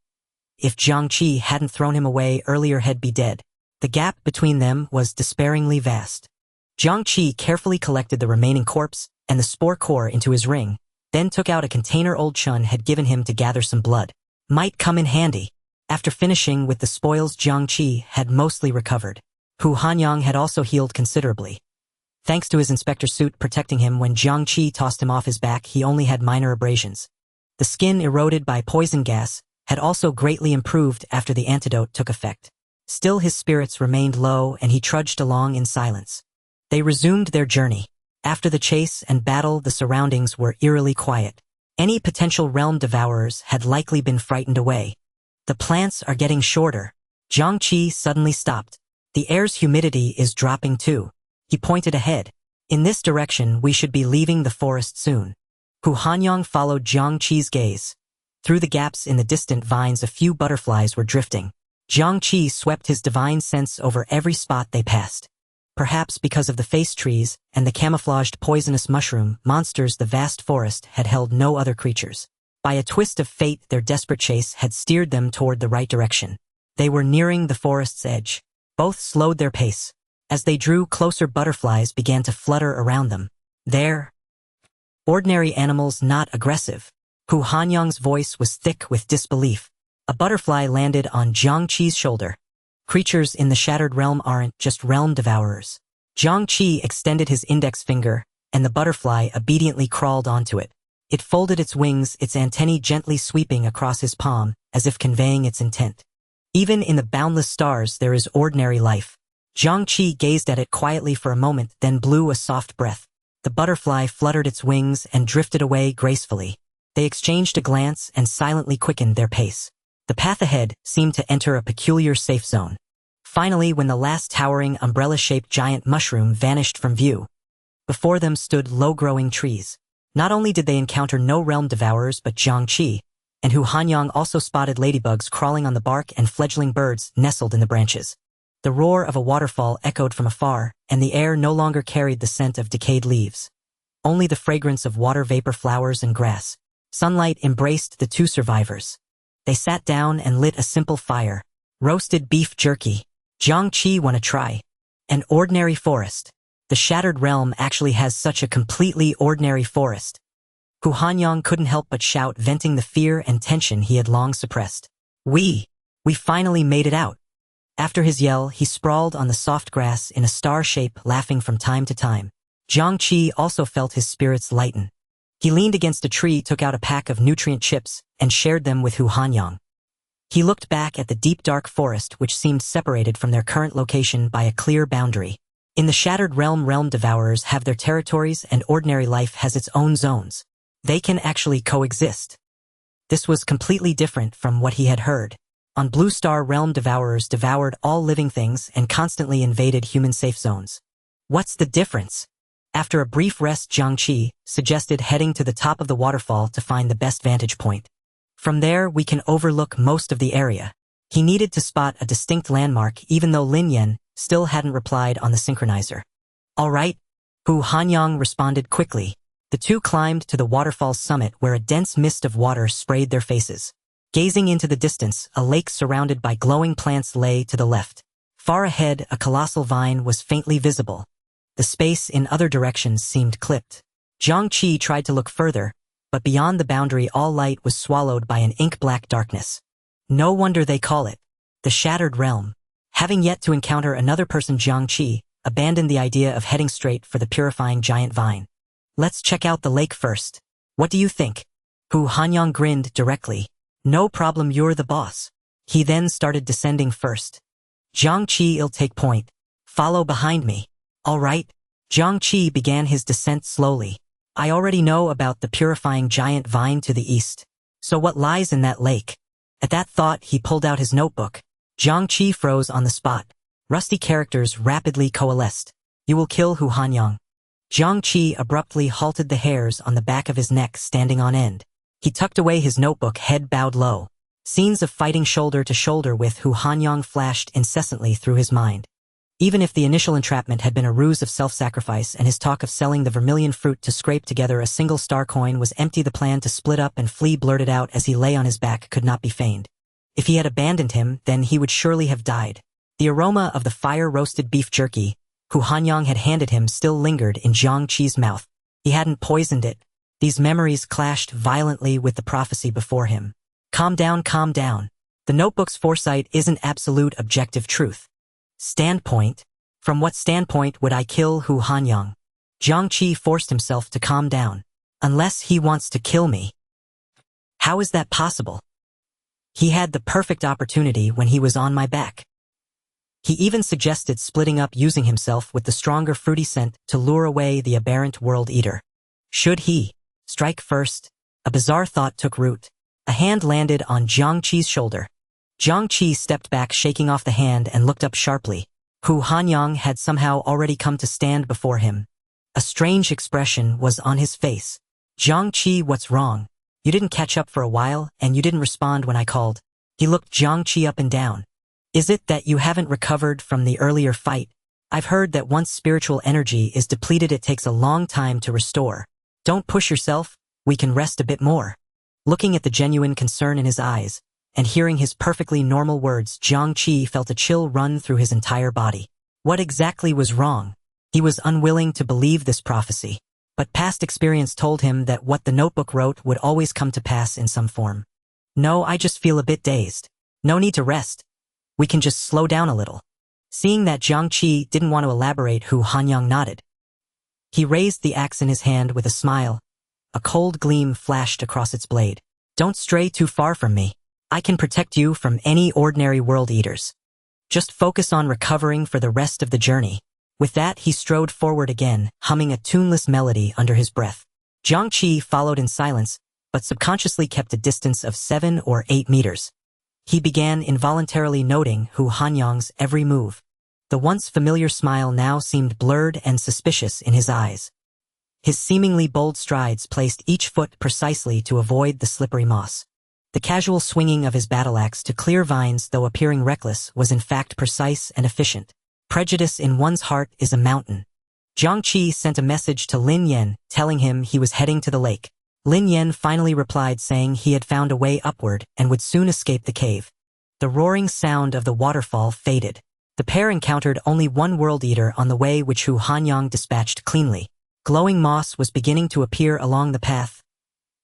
If Jiang Qi hadn't thrown him away earlier, he'd be dead. The gap between them was despairingly vast. Jiang Qi carefully collected the remaining corpse and the spore core into his ring, then took out a container Old Chun had given him to gather some blood. Might come in handy. After finishing with the spoils, Jiang Qi had mostly recovered. Hu Hanyang had also healed considerably. Thanks to his inspector suit protecting him when Jiang Qi tossed him off his back, he only had minor abrasions. The skin eroded by poison gas had also greatly improved after the antidote took effect. Still his spirits remained low and he trudged along in silence. They resumed their journey. After the chase and battle, the surroundings were eerily quiet. Any potential realm devourers had likely been frightened away. The plants are getting shorter. Jiang Qi suddenly stopped. The air's humidity is dropping too. He pointed ahead. In this direction, we should be leaving the forest soon. Hu Hanyang followed Jiang Qi's gaze. Through the gaps in the distant vines, a few butterflies were drifting. Jiang Qi swept his divine sense over every spot they passed. Perhaps because of the face trees and the camouflaged poisonous mushroom monsters, the vast forest had held no other creatures. By a twist of fate, their desperate chase had steered them toward the right direction. They were nearing the forest's edge. Both slowed their pace. As they drew closer, butterflies began to flutter around them. They're ordinary animals, not aggressive. Hu Hanyang's voice was thick with disbelief. A butterfly landed on Jiang Qi's shoulder. Creatures in the shattered realm aren't just realm devourers. Jiang Qi extended his index finger, and the butterfly obediently crawled onto it. It folded its wings, its antennae gently sweeping across his palm, as if conveying its intent. Even in the boundless stars there is ordinary life. Jiang Qi gazed at it quietly for a moment, then blew a soft breath. The butterfly fluttered its wings and drifted away gracefully. They exchanged a glance and silently quickened their pace. The path ahead seemed to enter a peculiar safe zone. Finally, when the last towering umbrella-shaped giant mushroom vanished from view, before them stood low-growing trees. Not only did they encounter no realm devourers but Jiang Qi, and Hu Hanyang also spotted ladybugs crawling on the bark and fledgling birds nestled in the branches. The roar of a waterfall echoed from afar, and the air no longer carried the scent of decayed leaves. Only the fragrance of water vapor, flowers, and grass. Sunlight embraced the two survivors. They sat down and lit a simple fire. Roasted beef jerky. Jiang Qi, wanna try? An ordinary forest. The shattered realm actually has such a completely ordinary forest. Hu Hanyang couldn't help but shout, venting the fear and tension he had long suppressed. We finally made it out. After his yell, he sprawled on the soft grass in a star shape, laughing from time to time. Jiang Qi also felt his spirits lighten. He leaned against a tree, took out a pack of nutrient chips, and shared them with Hu Hanyang. He looked back at the deep dark forest which seemed separated from their current location by a clear boundary. In the shattered realm, realm devourers have their territories and ordinary life has its own zones. They can actually coexist. This was completely different from what he had heard. On Blue Star, realm devourers devoured all living things and constantly invaded human safe zones. What's the difference? After a brief rest, Jiang Qi suggested heading to the top of the waterfall to find the best vantage point. From there, we can overlook most of the area. He needed to spot a distinct landmark, even though Lin Yan still hadn't replied on the synchronizer. All right, Hu Hanyang responded quickly. The two climbed to the waterfall's summit where a dense mist of water sprayed their faces. Gazing into the distance, a lake surrounded by glowing plants lay to the left. Far ahead, a colossal vine was faintly visible. The space in other directions seemed clipped. Jiang Qi tried to look further, but beyond the boundary all light was swallowed by an ink-black darkness. No wonder they call it the Shattered Realm. Having yet to encounter another person, Jiang Qi abandoned the idea of heading straight for the purifying giant vine. Let's check out the lake first. What do you think? Hu Hanyang grinned directly. No problem, you're the boss. He then started descending first. Jiang Qi'll take point. Follow behind me. All right. Jiang Qi began his descent slowly. I already know about the purifying giant vine to the east. So what lies in that lake? At that thought, he pulled out his notebook. Jiang Qi froze on the spot. Rusty characters rapidly coalesced. You will kill Hu Hanyang. Jiang Qi abruptly halted, the hairs on the back of his neck standing on end. He tucked away his notebook, head bowed low. Scenes of fighting shoulder to shoulder with Hu Hanyang flashed incessantly through his mind. Even if the initial entrapment had been a ruse of self-sacrifice and his talk of selling the vermilion fruit to scrape together a single star coin was empty, the plan to split up and flee blurted out as he lay on his back could not be feigned. If he had abandoned him, then he would surely have died. The aroma of the fire-roasted beef jerky Hu Hanyang had handed him still lingered in Jiang Qi's mouth. He hadn't poisoned it. These memories clashed violently with the prophecy before him. Calm down, calm down. The notebook's foresight isn't absolute objective truth. Standpoint? From what standpoint would I kill Hu Hanyang? Jiang Qi forced himself to calm down. Unless he wants to kill me. How is that possible? He had the perfect opportunity when he was on my back. He even suggested splitting up using himself with the stronger fruity scent to lure away the aberrant world eater. Should he strike first? A bizarre thought took root. A hand landed on Jiang Qi's shoulder. Jiang Qi stepped back, shaking off the hand, and looked up sharply. Hu Hanyang had somehow already come to stand before him. A strange expression was on his face. Jiang Qi, what's wrong? You didn't catch up for a while, and you didn't respond when I called. He looked Jiang Qi up and down. Is it that you haven't recovered from the earlier fight? I've heard that once spiritual energy is depleted, it takes a long time to restore. Don't push yourself, we can rest a bit more. Looking at the genuine concern in his eyes, and hearing his perfectly normal words, Jiang Qi felt a chill run through his entire body. What exactly was wrong? He was unwilling to believe this prophecy, but past experience told him that what the notebook wrote would always come to pass in some form. No, I just feel a bit dazed. No need to rest. We can just slow down a little. Seeing that Jiang Qi didn't want to elaborate, Hu Hanyang nodded. He raised the axe in his hand with a smile. A cold gleam flashed across its blade. Don't stray too far from me. I can protect you from any ordinary world eaters. Just focus on recovering for the rest of the journey. With that, he strode forward again, humming a tuneless melody under his breath. Jiang Qi followed in silence, but subconsciously kept a distance of 7 or 8 meters. He began involuntarily noting Hu Hanyang's every move. The once familiar smile now seemed blurred and suspicious in his eyes. His seemingly bold strides placed each foot precisely to avoid the slippery moss. The casual swinging of his battle axe to clear vines, though appearing reckless, was in fact precise and efficient. Prejudice in one's heart is a mountain. Jiang Qi sent a message to Lin Yan, telling him he was heading to the lake. Lin Yan finally replied, saying he had found a way upward and would soon escape the cave. The roaring sound of the waterfall faded. The pair encountered only one world eater on the way, which Hu Hanyang dispatched cleanly. Glowing moss was beginning to appear along the path.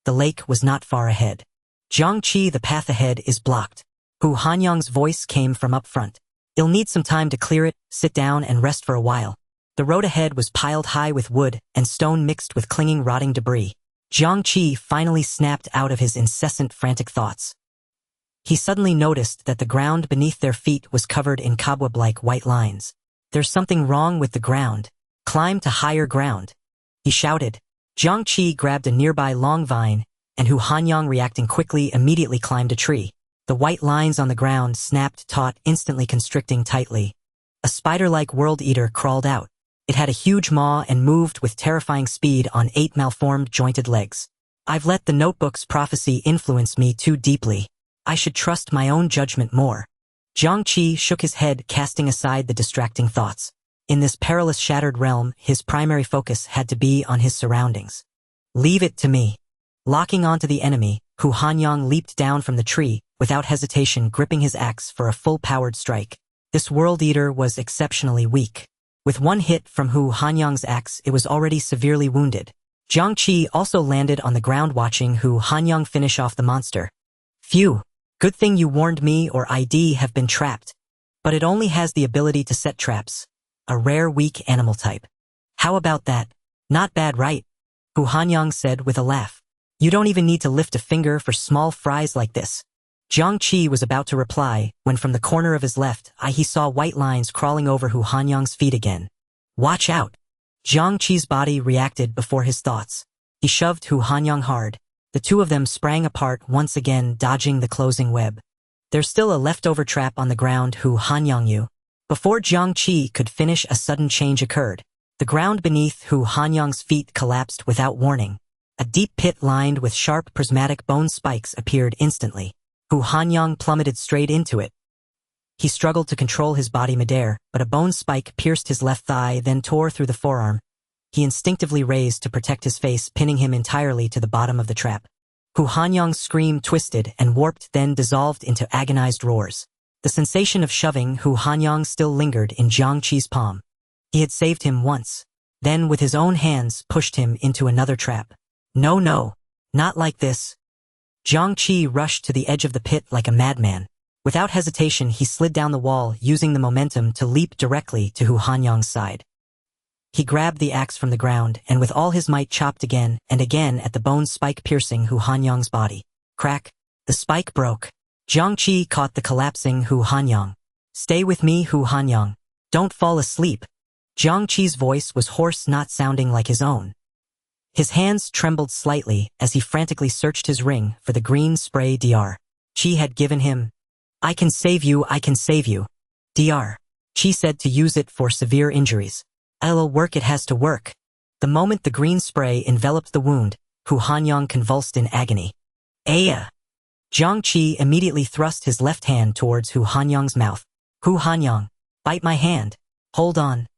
The lake was not far ahead. Jiang Qi, the path ahead is blocked. Hu Hanyang's voice came from up front. You'll need some time to clear it, sit down and rest for a while. The road ahead was piled high with wood and stone mixed with clinging, rotting debris. Jiang Qi finally snapped out of his incessant, frantic thoughts. He suddenly noticed that the ground beneath their feet was covered in cobweb-like white lines. There's something wrong with the ground. Climb to higher ground, he shouted. Jiang Qi grabbed a nearby long vine, and Hu Hanyang, reacting quickly, immediately climbed a tree. The white lines on the ground snapped taut, instantly constricting tightly. A spider-like world eater crawled out. It had a huge maw and moved with terrifying speed on 8 malformed jointed legs. I've let the notebook's prophecy influence me too deeply. I should trust my own judgment more. Jiang Qi shook his head, casting aside the distracting thoughts. In this perilous, shattered realm, his primary focus had to be on his surroundings. Leave it to me. Locking onto the enemy, Hu Hanyang leaped down from the tree, without hesitation gripping his axe for a full-powered strike. This world eater was exceptionally weak. With one hit from Hu Hanyang's axe, it was already severely wounded. Jiang Qi also landed on the ground, watching Hu Hanyang finish off the monster. Phew! Good thing you warned me, or I'd have been trapped. But it only has the ability to set traps. A rare weak animal type. How about that? Not bad, right? Hu Hanyang said with a laugh. You don't even need to lift a finger for small fries like this. Jiang Qi was about to reply, when from the corner of his left eye he saw white lines crawling over Hu Hanyang's feet again. Watch out! Jiang Qi's body reacted before his thoughts. He shoved Hu Hanyang hard. The two of them sprang apart once again, dodging the closing web. There's still a leftover trap on the ground, Hu Hanyang you. Before Jiang Qi could finish, a sudden change occurred. The ground beneath Hu Hanyang's feet collapsed without warning. A deep pit lined with sharp prismatic bone spikes appeared instantly. Hu Hanyang plummeted straight into it. He struggled to control his body midair, but a bone spike pierced his left thigh, then tore through the forearm. He instinctively raised to protect his face, pinning him entirely to the bottom of the trap. Hu Hanyang's scream twisted and warped, then dissolved into agonized roars. The sensation of shoving Hu Hanyang still lingered in Jiang Qi's palm. He had saved him once, then with his own hands pushed him into another trap. No, not like this. Jiang Qi rushed to the edge of the pit like a madman. Without hesitation, he slid down the wall, using the momentum to leap directly to Hu Hanyang's side. He grabbed the axe from the ground and with all his might chopped again and again at the bone spike piercing Hu Hanyang's body. Crack! The spike broke. Jiang Qi caught the collapsing Hu Hanyang. Stay with me, Hu Hanyang. Don't fall asleep. Jiang Qi's voice was hoarse, not sounding like his own. His hands trembled slightly as he frantically searched his ring for the green spray Dr. Qi had given him. I can save you, I can save you. Dr. Qi said to use it for severe injuries. It'll work, it has to work. The moment the green spray enveloped the wound, Hu Hanyang convulsed in agony. Aya! Jiang Qi immediately thrust his left hand towards Hu Hanyang's mouth. Hu Hanyang, bite my hand. Hold on.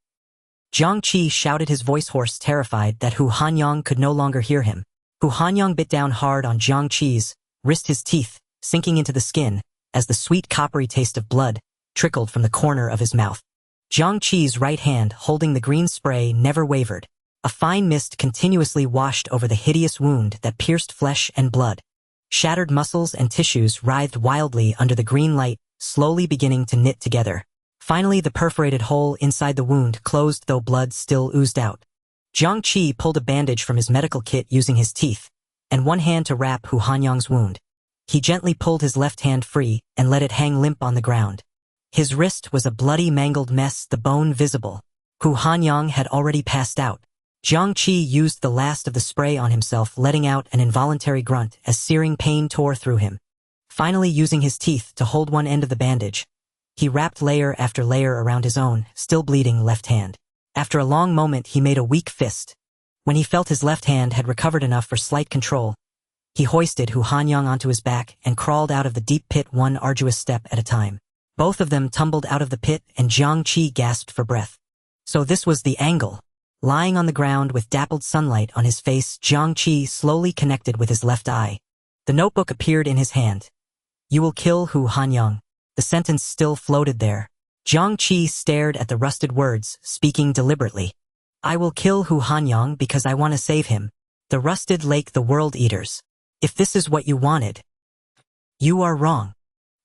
Jiang Qi shouted, his voice hoarse, terrified that Hu Hanyang could no longer hear him. Hu Hanyang bit down hard on Jiang Qi's wrist, his teeth sinking into the skin as the sweet coppery taste of blood trickled from the corner of his mouth. Jiang Qi's right hand, holding the green spray, never wavered. A fine mist continuously washed over the hideous wound that pierced flesh and blood. Shattered muscles and tissues writhed wildly under the green light, slowly beginning to knit together. Finally, the perforated hole inside the wound closed, though blood still oozed out. Jiang Qi pulled a bandage from his medical kit using his teeth, and one hand to wrap Hu Hanyang's wound. He gently pulled his left hand free and let it hang limp on the ground. His wrist was a bloody, mangled mess, the bone visible. Hu Hanyang had already passed out. Jiang Qi used the last of the spray on himself, letting out an involuntary grunt as searing pain tore through him. Finally, using his teeth to hold one end of the bandage, he wrapped layer after layer around his own, still bleeding, left hand. After a long moment, he made a weak fist. When he felt his left hand had recovered enough for slight control, he hoisted Hu Hanyang onto his back and crawled out of the deep pit, one arduous step at a time. Both of them tumbled out of the pit, and Jiang Qi gasped for breath. So this was the angle. Lying on the ground with dappled sunlight on his face, Jiang Qi slowly connected with his left eye. The notebook appeared in his hand. You will kill Hu Hanyang. The sentence still floated there. Jiang Qi stared at the rusted words, speaking deliberately. I will kill Hu Hanyang because I want to save him. The rusted lake, the world eaters. If this is what you wanted, you are wrong.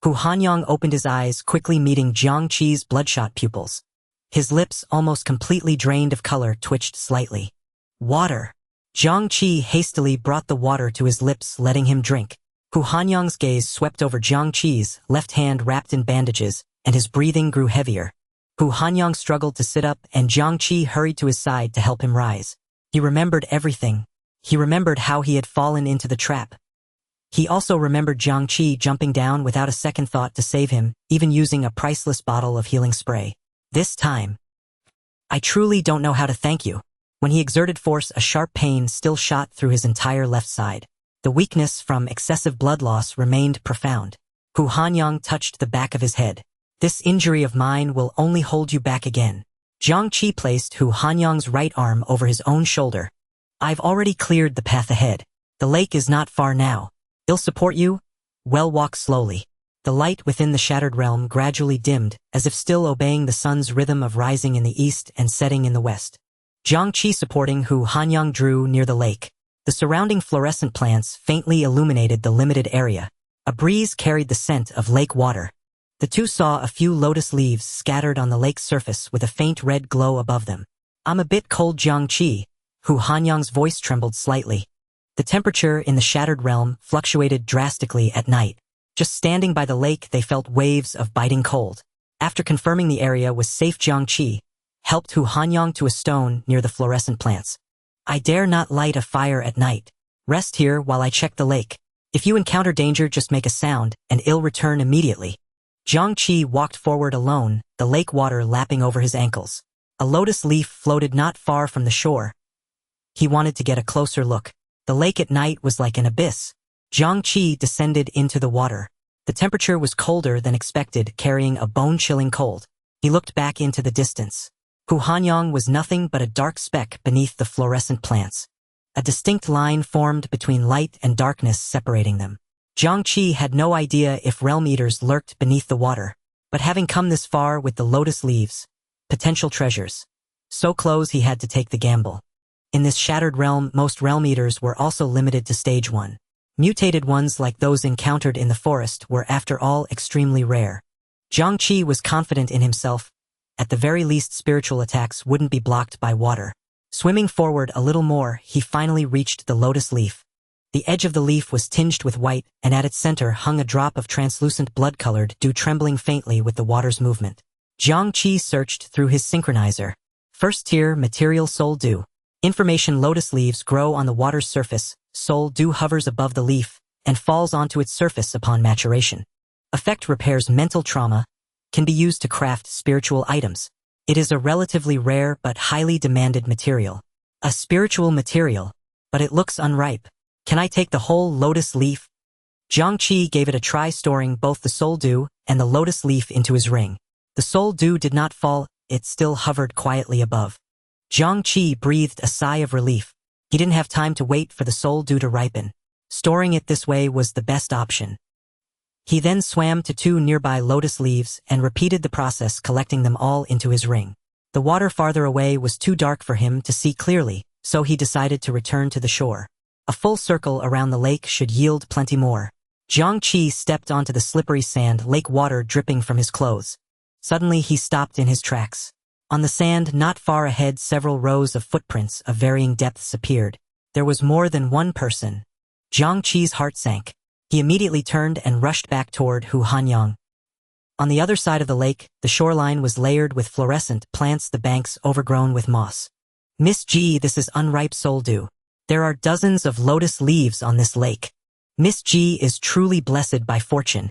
Hu Hanyang opened his eyes, quickly meeting Jiang Qi's bloodshot pupils. His lips, almost completely drained of color, twitched slightly. Water. Jiang Qi hastily brought the water to his lips, letting him drink. Hu Hanyang's gaze swept over Jiang Qi's left hand wrapped in bandages, and his breathing grew heavier. Hu Hanyang struggled to sit up, and Jiang Qi hurried to his side to help him rise. He remembered everything. He remembered how he had fallen into the trap. He also remembered Jiang Qi jumping down without a second thought to save him, even using a priceless bottle of healing spray. This time, I truly don't know how to thank you. When he exerted force, a sharp pain still shot through his entire left side. The weakness from excessive blood loss remained profound. Hu Hanyang touched the back of his head. This injury of mine will only hold you back again. Jiang Qi placed Hu Hanyang's right arm over his own shoulder. I've already cleared the path ahead. The lake is not far now. I'll support you. Well, walk slowly. The light within the shattered realm gradually dimmed, as if still obeying the sun's rhythm of rising in the east and setting in the west. Jiang Qi, supporting Hu Hanyang, drew near the lake. The surrounding fluorescent plants faintly illuminated the limited area. A breeze carried the scent of lake water. The two saw a few lotus leaves scattered on the lake's surface with a faint red glow above them. I'm a bit cold, Jiang Qi. Hu Hanyang's voice trembled slightly. The temperature in the shattered realm fluctuated drastically at night. Just standing by the lake, they felt waves of biting cold. After confirming the area was safe, Jiang Qi helped Hu Hanyang to a stone near the fluorescent plants. I dare not light a fire at night. Rest here while I check the lake. If you encounter danger, just make a sound, and I'll return immediately. Jiang Qi walked forward alone, the lake water lapping over his ankles. A lotus leaf floated not far from the shore. He wanted to get a closer look. The lake at night was like an abyss. Jiang Qi descended into the water. The temperature was colder than expected, carrying a bone-chilling cold. He looked back into the distance. Hu Hanyang was nothing but a dark speck beneath the fluorescent plants. A distinct line formed between light and darkness, separating them. Jiang Qi had no idea if realm eaters lurked beneath the water, but having come this far with the lotus leaves, potential treasures. So close, he had to take the gamble. In this shattered realm, most realm eaters were also limited to stage 1. Mutated ones like those encountered in the forest were, after all, extremely rare. Jiang Qi was confident in himself. At the very least, spiritual attacks wouldn't be blocked by water. Swimming forward a little more, he finally reached the lotus leaf. The edge of the leaf was tinged with white, and at its center hung a drop of translucent blood-colored dew trembling faintly with the water's movement. Jiang Qi searched through his synchronizer. First tier, material soul dew. Information: lotus leaves grow on the water's surface, soul dew hovers above the leaf, and falls onto its surface upon maturation. Effect: repairs mental trauma, can be used to craft spiritual items. It is a relatively rare but highly demanded material. A spiritual material, but it looks unripe. Can I take the whole lotus leaf? Jiang Qi gave it a try, storing both the soul dew and the lotus leaf into his ring. The soul dew did not fall, it still hovered quietly above. Jiang Qi breathed a sigh of relief. He didn't have time to wait for the soul dew to ripen. Storing it this way was the best option. He then swam to 2 nearby lotus leaves and repeated the process, collecting them all into his ring. The water farther away was too dark for him to see clearly, so he decided to return to the shore. A full circle around the lake should yield plenty more. Jiang Qi stepped onto the slippery sand, lake water dripping from his clothes. Suddenly he stopped in his tracks. On the sand not far ahead, several rows of footprints of varying depths appeared. There was more than one person. Jiang Qi's heart sank. He immediately turned and rushed back toward Hu Hanyang. On the other side of the lake, the shoreline was layered with fluorescent plants, the banks overgrown with moss. Miss Ji, this is unripe soul dew. There are dozens of lotus leaves on this lake. Miss Ji is truly blessed by fortune.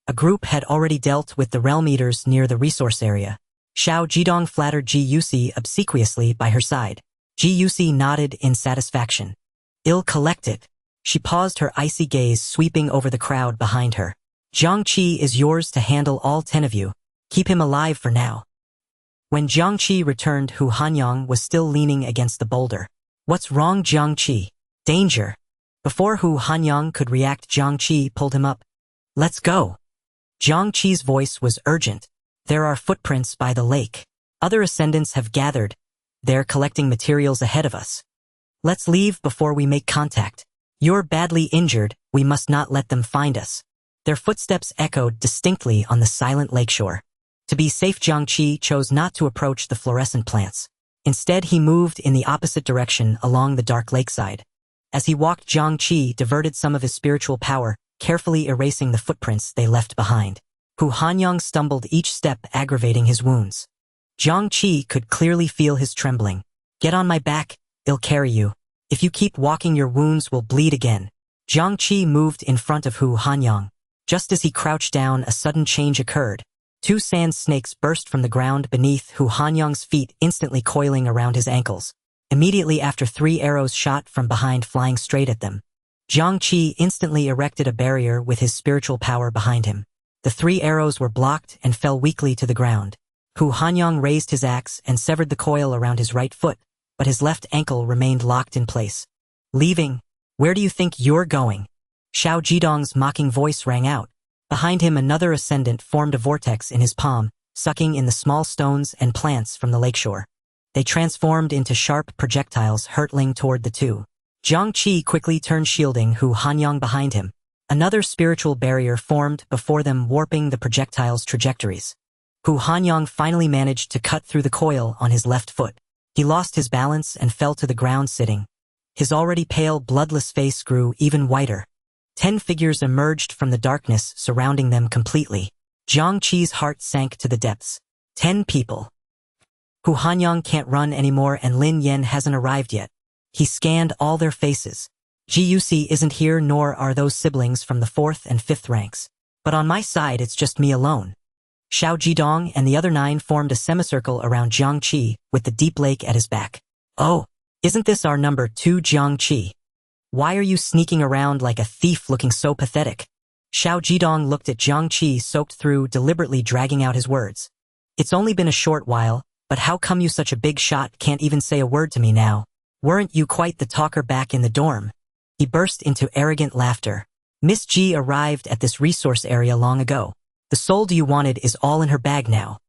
A group had already dealt with the realm eaters near the resource area. Xiao Jidong flattered Ji Yusi obsequiously by her side. Ji Yusi nodded in satisfaction. Ill-collected. She paused, her icy gaze sweeping over the crowd behind her. Jiang Qi is yours to handle, all 10 of you. Keep him alive for now. When Jiang Qi returned, Hu Hanyang was still leaning against the boulder. What's wrong, Jiang Qi? Danger. Before Hu Hanyang could react, Jiang Qi pulled him up. Let's go. Jiang Qi's voice was urgent. There are footprints by the lake. Other ascendants have gathered. They're collecting materials ahead of us. Let's leave before we make contact. You're badly injured, we must not let them find us. Their footsteps echoed distinctly on the silent lakeshore. To be safe, Jiang Qi chose not to approach the fluorescent plants. Instead, he moved in the opposite direction along the dark lakeside. As he walked, Jiang Qi diverted some of his spiritual power, carefully erasing the footprints they left behind. Hu Hanyang stumbled each step, aggravating his wounds. Jiang Qi could clearly feel his trembling. Get on my back, I'll carry you. If you keep walking, your wounds will bleed again. Jiang Qi moved in front of Hu Hanyang. Just as he crouched down, a sudden change occurred. 2 sand snakes burst from the ground beneath Hu Hanyang's feet, instantly coiling around his ankles. Immediately after, 3 arrows shot from behind, flying straight at them. Jiang Qi instantly erected a barrier with his spiritual power behind him. The 3 arrows were blocked and fell weakly to the ground. Hu Hanyang raised his axe and severed the coil around his right foot, but his left ankle remained locked in place. Leaving? Where do you think you're going? Xiao Jidong's mocking voice rang out. Behind him, another ascendant formed a vortex in his palm, sucking in the small stones and plants from the lakeshore. They transformed into sharp projectiles, hurtling toward the 2. Jiang Qi quickly turned, shielding Hu Hanyang behind him. Another spiritual barrier formed before them, warping the projectiles' trajectories. Hu Hanyang finally managed to cut through the coil on his left foot. He lost his balance and fell to the ground, sitting. His already pale, bloodless face grew even whiter. 10 figures emerged from the darkness, surrounding them completely. Jiang Qi's heart sank to the depths. 10 people. Hu Hanyang can't run anymore, and Lin Yan hasn't arrived yet. He scanned all their faces. Ji Yusi isn't here, nor are those siblings from the 4th and 5th ranks. But on my side, it's just me alone. Xiao Jidong and the other 9 formed a semicircle around Jiang Qi, with the deep lake at his back. Oh, isn't this our number 2, Jiang Qi? Why are you sneaking around like a thief, looking so pathetic? Xiao Jidong looked at Jiang Qi, soaked through, deliberately dragging out his words. It's only been a short while, but how come you, such a big shot, can't even say a word to me now? Weren't you quite the talker back in the dorm? He burst into arrogant laughter. Miss Ji arrived at this resource area long ago. The soul dew you wanted is all in her bag now.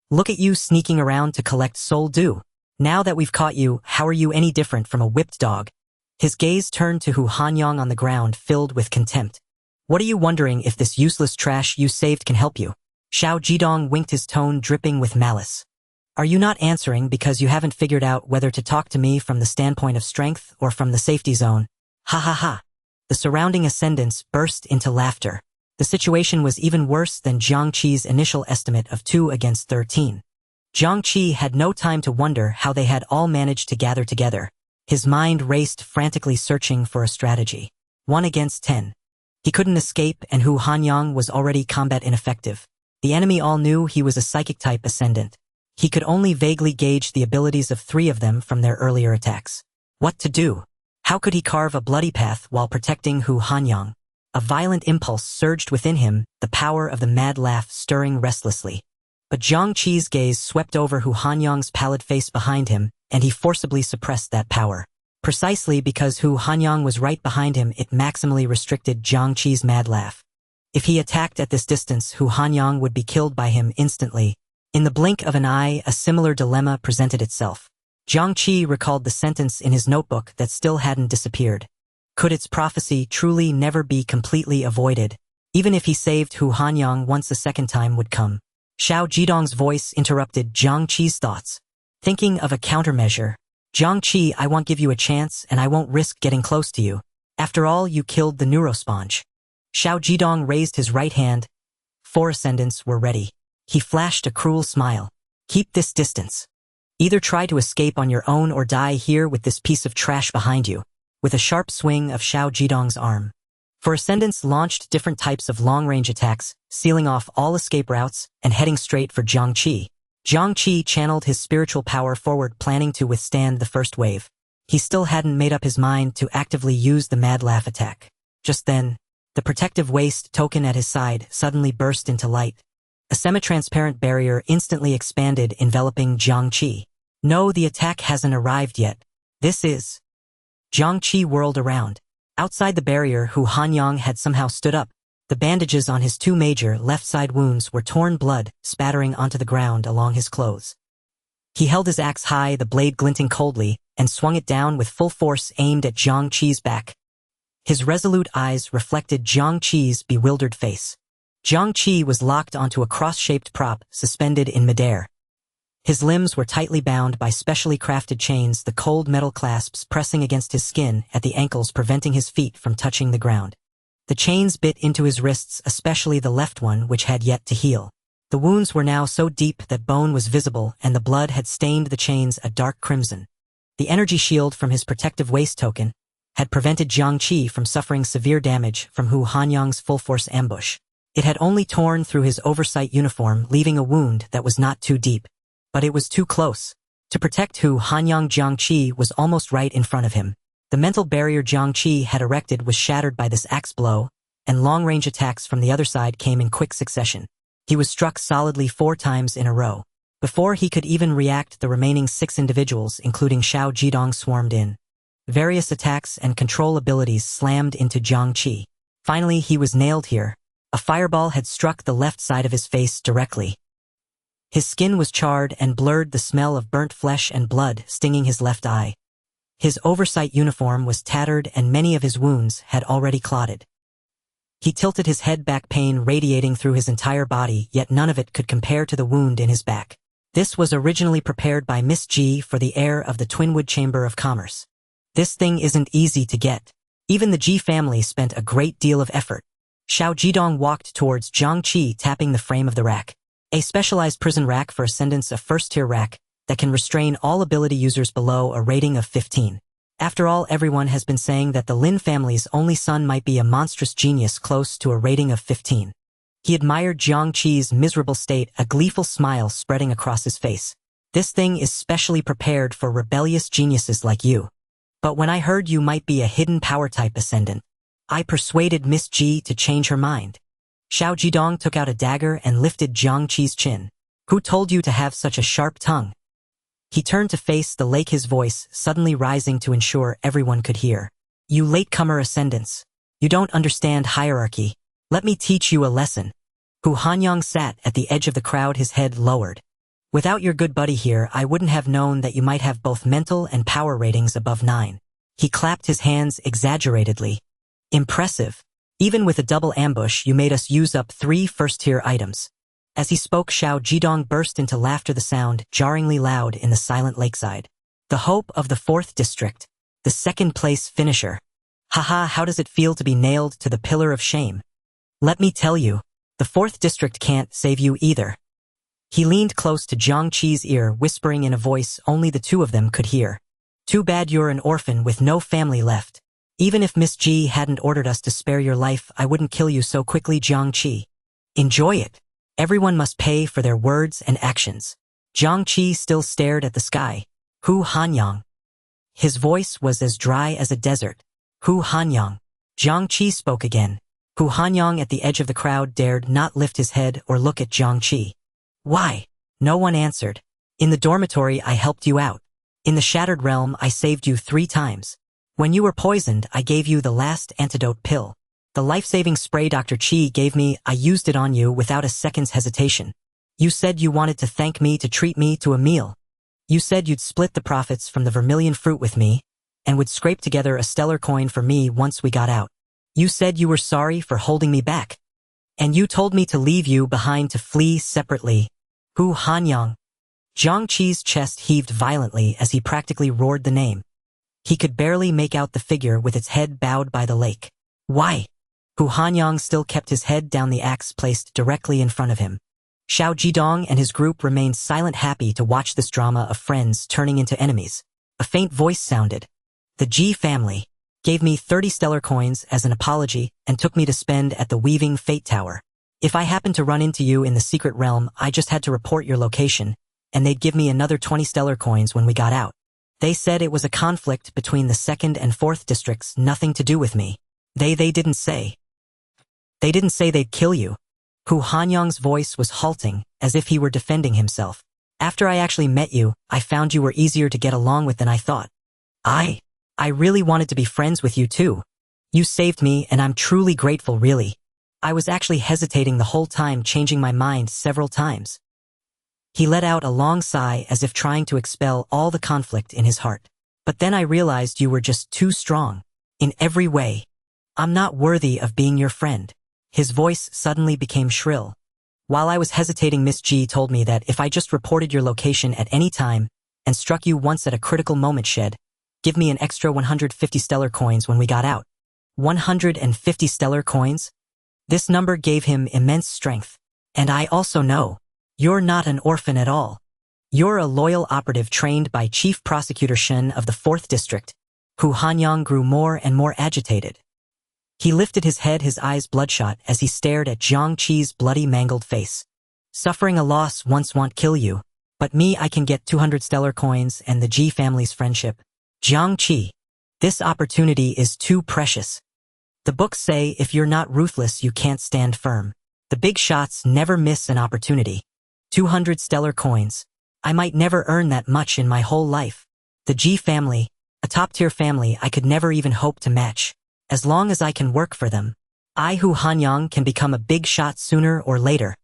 Look at you sneaking around to collect soul dew. Now that we've caught you, how are you any different from a whipped dog? His gaze turned to Hu Hanyang on the ground, filled with contempt. What are you wondering if this useless trash you saved can help you? Xiao Jidong winked, his tone dripping with malice. Are you not answering because you haven't figured out whether to talk to me from the standpoint of strength or from the safety zone? Ha ha ha. The surrounding ascendants burst into laughter. The situation was even worse than Jiang Qi's initial estimate of 2 against 13. Jiang Qi had no time to wonder how they had all managed to gather together. His mind raced, frantically searching for a strategy. 1 against 10. He couldn't escape, and Hu Hanyang was already combat ineffective. The enemy all knew he was a psychic-type ascendant. He could only vaguely gauge the abilities of 3 of them from their earlier attacks. What to do? How could he carve a bloody path while protecting Hu Hanyang? A violent impulse surged within him, the power of the mad laugh stirring restlessly. But Jiang Qi's gaze swept over Hu Hanyang's pallid face behind him, and he forcibly suppressed that power. Precisely because Hu Hanyang was right behind him, it maximally restricted Jiang Qi's mad laugh. If he attacked at this distance, Hu Hanyang would be killed by him instantly. In the blink of an eye, a similar dilemma presented itself. Jiang Qi recalled the sentence in his notebook that still hadn't disappeared. Could its prophecy truly never be completely avoided? Even if he saved Hu Hanyang once, a second time would come. Xiao Jidong's voice interrupted Jiang Qi's thoughts. Thinking of a countermeasure. Jiang Qi, I won't give you a chance, and I won't risk getting close to you. After all, you killed the neurosponge. Xiao Jidong raised his right hand. 4 ascendants were ready. He flashed a cruel smile. Keep this distance. Either try to escape on your own or die here with this piece of trash behind you. With a sharp swing of Xiao Jidong's arm. 4 ascendants launched different types of long-range attacks, sealing off all escape routes and heading straight for Jiang Qi. Jiang Qi channeled his spiritual power forward, planning to withstand the first wave. He still hadn't made up his mind to actively use the mad laugh attack. Just then, the protective waist token at his side suddenly burst into light. A semi-transparent barrier instantly expanded, enveloping Jiang Qi. No, the attack hasn't arrived yet. This is... Jiang Qi whirled around. Outside the barrier, Hu Hanyang had somehow stood up. The bandages on his 2 major left-side wounds were torn, blood spattering onto the ground along his clothes. He held his axe high, the blade glinting coldly, and swung it down with full force, aimed at Jiang Qi's back. His resolute eyes reflected Jiang Qi's bewildered face. Jiang Qi was locked onto a cross-shaped prop suspended in midair. His limbs were tightly bound by specially crafted chains, the cold metal clasps pressing against his skin at the ankles, preventing his feet from touching the ground. The chains bit into his wrists, especially the left one, which had yet to heal. The wounds were now so deep that bone was visible, and the blood had stained the chains a dark crimson. The energy shield from his protective waist token had prevented Jiang Qi from suffering severe damage from Hu Hanyang's full-force ambush. It had only torn through his oversight uniform, leaving a wound that was not too deep. But it was too close. To protect Hu Hanyang, Jiang Qi was almost right in front of him. The mental barrier Jiang Qi had erected was shattered by this axe blow, and long-range attacks from the other side came in quick succession. He was struck solidly 4 times in a row. Before he could even react, the remaining 6 individuals, including Xiao Jidong, swarmed in. Various attacks and control abilities slammed into Jiang Qi. Finally, he was nailed here. A fireball had struck the left side of his face directly. His skin was charred and blurred, the smell of burnt flesh and blood stinging his left eye. His oversight uniform was tattered and many of his wounds had already clotted. He tilted his head back, pain radiating through his entire body, yet none of it could compare to the wound in his back. This was originally prepared by Miss Ji for the heir of the Twinwood Chamber of Commerce. This thing isn't easy to get. Even the Ji family spent a great deal of effort. Xiao Jidong walked towards Jiang Qi, tapping the frame of the rack. A specialized prison rack for ascendants, a first-tier rack that can restrain all ability users below a rating of 15. After all, everyone has been saying that the Lin family's only son might be a monstrous genius close to a rating of 15. He admired Jiang Qi's miserable state, a gleeful smile spreading across his face. This thing is specially prepared for rebellious geniuses like you. But when I heard you might be a hidden power-type ascendant, I persuaded Miss Ji to change her mind. Xiao Jidong took out a dagger and lifted Jiang Qi's chin. Who told you to have such a sharp tongue? He turned to face the lake, his voice suddenly rising to ensure everyone could hear. You latecomer ascendants. You don't understand hierarchy. Let me teach you a lesson. Hu Hanyang sat at the edge of the crowd, his head lowered. Without your good buddy here, I wouldn't have known that you might have both mental and power ratings above 9. He clapped his hands exaggeratedly. Impressive. Even with a double ambush, you made us use up 3 first-tier items. As he spoke, Xiao Jidong burst into laughter, the sound jarringly loud in the silent lakeside. The hope of the 4th district. The second-place finisher. Haha, how does it feel to be nailed to the pillar of shame? Let me tell you, the 4th district can't save you either. He leaned close to Jiang Qi's ear, whispering in a voice only the two of them could hear. Too bad you're an orphan with no family left. Even if Miss Ji hadn't ordered us to spare your life, I wouldn't kill you so quickly, Jiang Qi. Enjoy it. Everyone must pay for their words and actions. Jiang Qi still stared at the sky. Hu Hanyang. His voice was as dry as a desert. Hu Hanyang. Jiang Qi spoke again. Hu Hanyang at the edge of the crowd dared not lift his head or look at Jiang Qi. Why? No one answered. In the dormitory I helped you out. In the Shattered Realm I saved you 3 times. When you were poisoned I gave you the last antidote pill. The life-saving spray Dr. Qi gave me, I used it on you without a second's hesitation. You said you wanted to thank me to treat me to a meal. You said you'd split the profits from the vermilion fruit with me, and would scrape together a stellar coin for me once we got out. You said you were sorry for holding me back. And you told me to leave you behind to flee separately. Hu Hanyang. Jiang Qi's chest heaved violently as he practically roared the name. He could barely make out the figure with its head bowed by the lake. Why? Hu Hanyang still kept his head down, the axe placed directly in front of him. Xiao Jidong and his group remained silent, happy to watch this drama of friends turning into enemies. A faint voice sounded. The Ji family gave me 30 stellar coins as an apology and took me to spend at the Weaving Fate Tower. If I happened to run into you in the secret realm, I just had to report your location, and they'd give me another 20 stellar coins when we got out. They said it was a conflict between the 2nd and 4th districts, nothing to do with me. They didn't say. They didn't say they'd kill you. Hu Hanyang's voice was halting, as if he were defending himself. After I actually met you, I found you were easier to get along with than I thought. I really wanted to be friends with you too. You saved me and I'm truly grateful, really. I was actually hesitating the whole time, changing my mind several times. He let out a long sigh as if trying to expel all the conflict in his heart. But then I realized you were just too strong. In every way. I'm not worthy of being your friend. His voice suddenly became shrill. While I was hesitating, Miss Ji told me that if I just reported your location at any time and struck you once at a critical moment, she'd give me an extra 150 stellar coins when we got out. 150 stellar coins? This number gave him immense strength. And I also know. You're not an orphan at all. You're a loyal operative trained by Chief Prosecutor Shen of the 4th District. Hu Hanyang grew more and more agitated. He lifted his head, his eyes bloodshot, as he stared at Jiang Qi's bloody, mangled face. Suffering a loss once won't kill you, but me, I can get 200 stellar coins and the Ji family's friendship. Jiang Qi. This opportunity is too precious. The books say if you're not ruthless, you can't stand firm. The big shots never miss an opportunity. 200 stellar coins. I might never earn that much in my whole life. The Ji family, a top-tier family I could never even hope to match. As long as I can work for them, I, Hu Hanyang, can become a big shot sooner or later.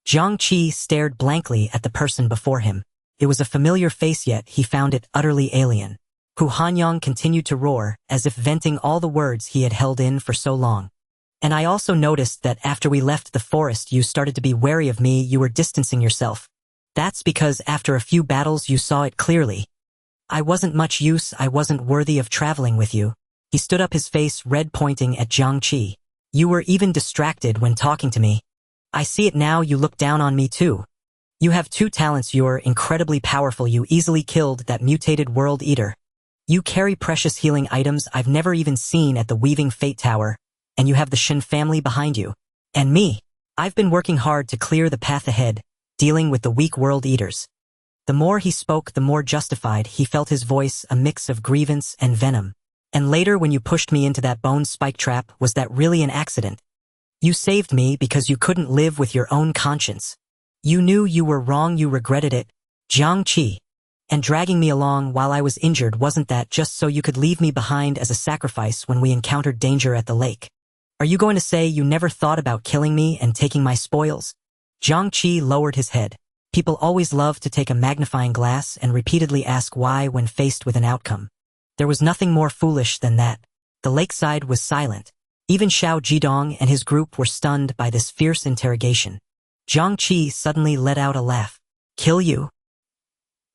Jiang Qi stared blankly at the person before him. It was a familiar face, yet he found it utterly alien. Hu Hanyang continued to roar, as if venting all the words he had held in for so long. And I also noticed that after we left the forest you started to be wary of me, you were distancing yourself. That's because after a few battles you saw it clearly. I wasn't much use, I wasn't worthy of traveling with you. He stood up, his face red, pointing at Jiang Qi. You were even distracted when talking to me. I see it now, you look down on me too. You have 2 talents, you're incredibly powerful, you easily killed that mutated world eater. You carry precious healing items I've never even seen at the Weaving Fate Tower, and you have the Shen family behind you. And me. I've been working hard to clear the path ahead, dealing with the weak world eaters. The more he spoke, the more justified he felt, his voice a mix of grievance and venom. And later, when you pushed me into that bone spike trap, was that really an accident? You saved me because you couldn't live with your own conscience. You knew you were wrong, you regretted it. Jiang Qi. And dragging me along while I was injured, wasn't that just so you could leave me behind as a sacrifice when we encountered danger at the lake? Are you going to say you never thought about killing me and taking my spoils? Jiang Qi lowered his head. People always love to take a magnifying glass and repeatedly ask why when faced with an outcome. There was nothing more foolish than that. The lakeside was silent. Even Xiao Jidong and his group were stunned by this fierce interrogation. Jiang Qi suddenly let out a laugh. Kill you?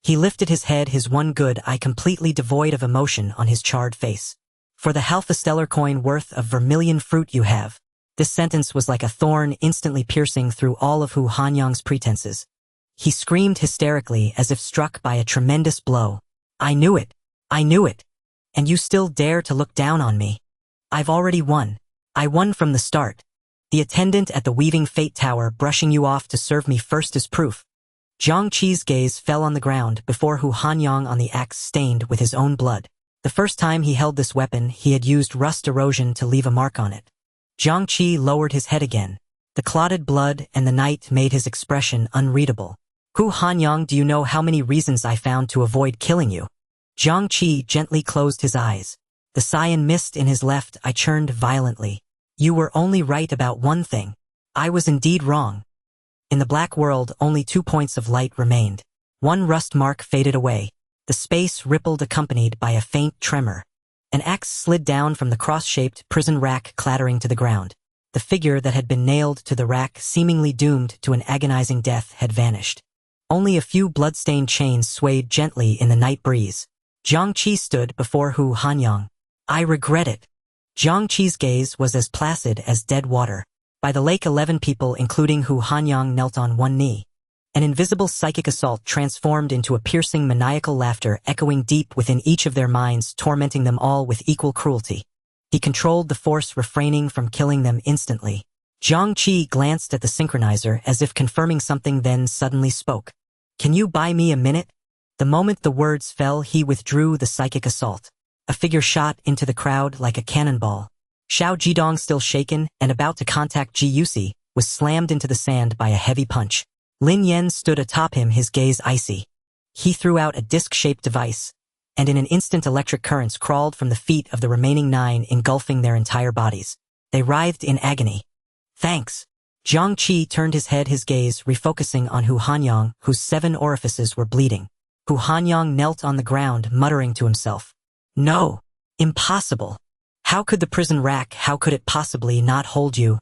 He lifted his head, his one good eye completely devoid of emotion on his charred face. For the half a stellar coin worth of vermilion fruit you have. This sentence was like a thorn instantly piercing through all of Hu Hanyang's pretenses. He screamed hysterically as if struck by a tremendous blow. I knew it. I knew it. And you still dare to look down on me. I've already won. I won from the start. The attendant at the Weaving Fate Tower brushing you off to serve me first is proof. Jiang Qi's gaze fell on the ground before Hu Hanyang on the axe stained with his own blood. The first time he held this weapon, he had used rust erosion to leave a mark on it. Jiang Qi lowered his head again. The clotted blood and the night made his expression unreadable. Hu Hanyang, do you know how many reasons I found to avoid killing you? Jiang Qi gently closed his eyes. The cyan mist in his left eye churned violently. You were only right about one thing. I was indeed wrong. In the black world, only 2 points of light remained. One rust mark faded away. The space rippled accompanied by a faint tremor. An axe slid down from the cross-shaped prison rack clattering to the ground. The figure that had been nailed to the rack, seemingly doomed to an agonizing death, had vanished. Only a few blood-stained chains swayed gently in the night breeze. Jiang Qi stood before Hu Hanyang. I regret it. Jiang Qi's gaze was as placid as dead water. By the lake 11 people including Hu Hanyang knelt on one knee. An invisible psychic assault transformed into a piercing maniacal laughter echoing deep within each of their minds, tormenting them all with equal cruelty. He controlled the force, refraining from killing them instantly. Jiang Qi glanced at the synchronizer as if confirming something, then suddenly spoke. Can you buy me a minute? The moment the words fell, he withdrew the psychic assault. A figure shot into the crowd like a cannonball. Xiao Jidong, still shaken and about to contact Ji Yusi, was slammed into the sand by a heavy punch. Lin Yen stood atop him, his gaze icy. He threw out a disc-shaped device, and in an instant electric currents crawled from the feet of the remaining 9, engulfing their entire bodies. They writhed in agony. Thanks. Jiang Qi turned his head, his gaze refocusing on Hu Hanyang, whose 7 orifices were bleeding. Hu Hanyang knelt on the ground, muttering to himself. No. Impossible. How could the prison rack, how could it possibly not hold you?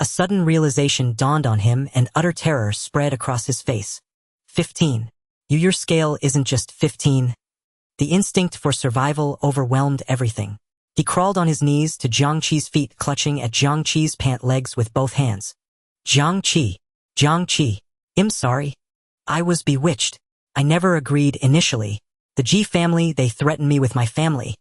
A sudden realization dawned on him and utter terror spread across his face. 15. Your scale isn't just 15. The instinct for survival overwhelmed everything. He crawled on his knees to Jiang Qi's feet, clutching at Jiang Qi's pant legs with both hands. Jiang Qi, I'm sorry. I was bewitched. I never agreed initially. The Ji family, they threatened me with my family.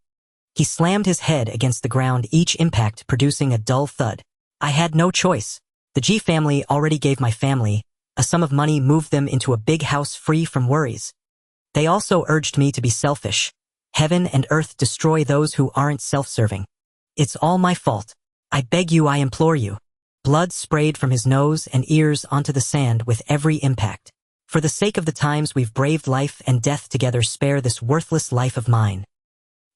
He slammed his head against the ground, each impact producing a dull thud. I had no choice. The Ji family already gave my family a sum of money, moved them into a big house free from worries. They also urged me to be selfish. Heaven and earth destroy those who aren't self-serving. It's all my fault. I beg you, I implore you. Blood sprayed from his nose and ears onto the sand with every impact. For the sake of the times we've braved life and death together, spare this worthless life of mine.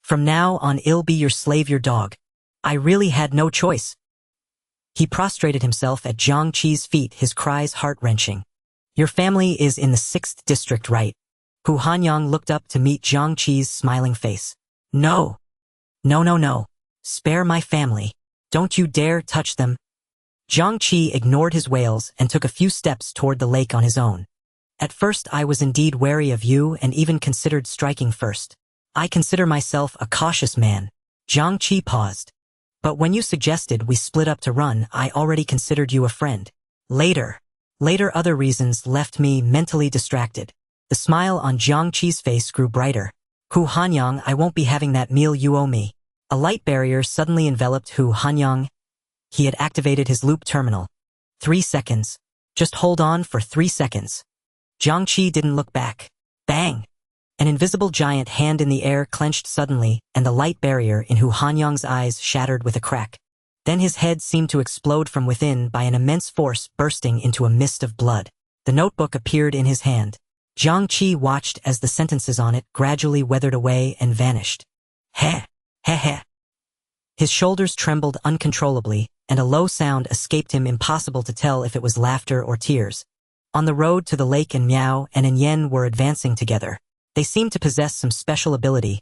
From now on, I'll be your slave, your dog. I really had no choice. He prostrated himself at Jiang Qi's feet, his cries heart-wrenching. Your family is in the 6th district, right? Hu Hanyang looked up to meet Jiang Qi's smiling face. No. No. Spare my family. Don't you dare touch them. Jiang Qi ignored his wails and took a few steps toward the lake on his own. At first I was indeed wary of you and even considered striking first. I consider myself a cautious man. Jiang Qi paused. But when you suggested we split up to run, I already considered you a friend. Later, other reasons left me mentally distracted. The smile on Jiang Qi's face grew brighter. Hu Hanyang, I won't be having that meal you owe me. A light barrier suddenly enveloped Hu Hanyang. He had activated his loop terminal. 3 seconds. Just hold on for 3 seconds. Jiang Qi didn't look back. Bang! An invisible giant hand in the air clenched suddenly, and the light barrier in Hu Hanyang's eyes shattered with a crack. Then his head seemed to explode from within by an immense force, bursting into a mist of blood. The notebook appeared in his hand. Jiang Qi watched as the sentences on it gradually weathered away and vanished. Heh. His shoulders trembled uncontrollably, and a low sound escaped him, impossible to tell if it was laughter or tears. On the road to the lake, Miao and Yen were advancing together. They seemed to possess some special ability.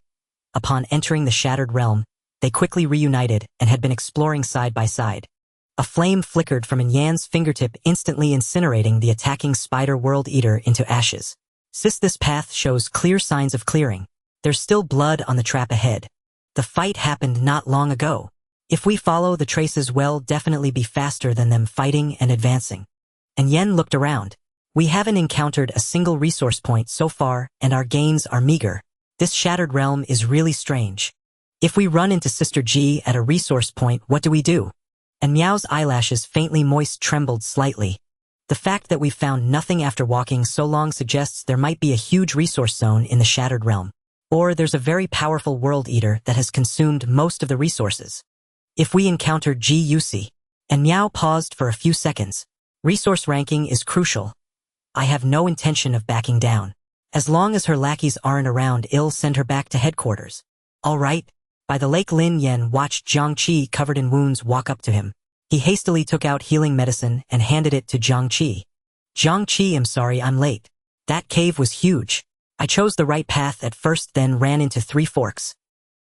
Upon entering the shattered realm, they quickly reunited and had been exploring side by side. A flame flickered from Yan's fingertip, instantly incinerating the attacking spider world eater into ashes. This path shows clear signs of clearing. There's still blood on the trap ahead. The fight happened not long ago. If we follow the traces, we'll definitely be faster than them fighting and advancing. And Yen looked around. We haven't encountered a single resource point so far, and our gains are meager. This shattered realm is really strange. If we run into Sister Ji at a resource point, what do we do? And Miao's eyelashes, faintly moist, trembled slightly. The fact that we've found nothing after walking so long suggests there might be a huge resource zone in the shattered realm. Or there's a very powerful world eater that has consumed most of the resources. If we encounter Ji Yusi, and Miao paused for a few seconds, resource ranking is crucial. I have no intention of backing down. As long as her lackeys aren't around, I'll send her back to headquarters. All right. By the lake, Lin Yen watched Jiang Qi, covered in wounds, walk up to him. He hastily took out healing medicine and handed it to Jiang Qi. Jiang Qi, I'm sorry I'm late. That cave was huge. I chose the right path at first, then ran into 3 forks.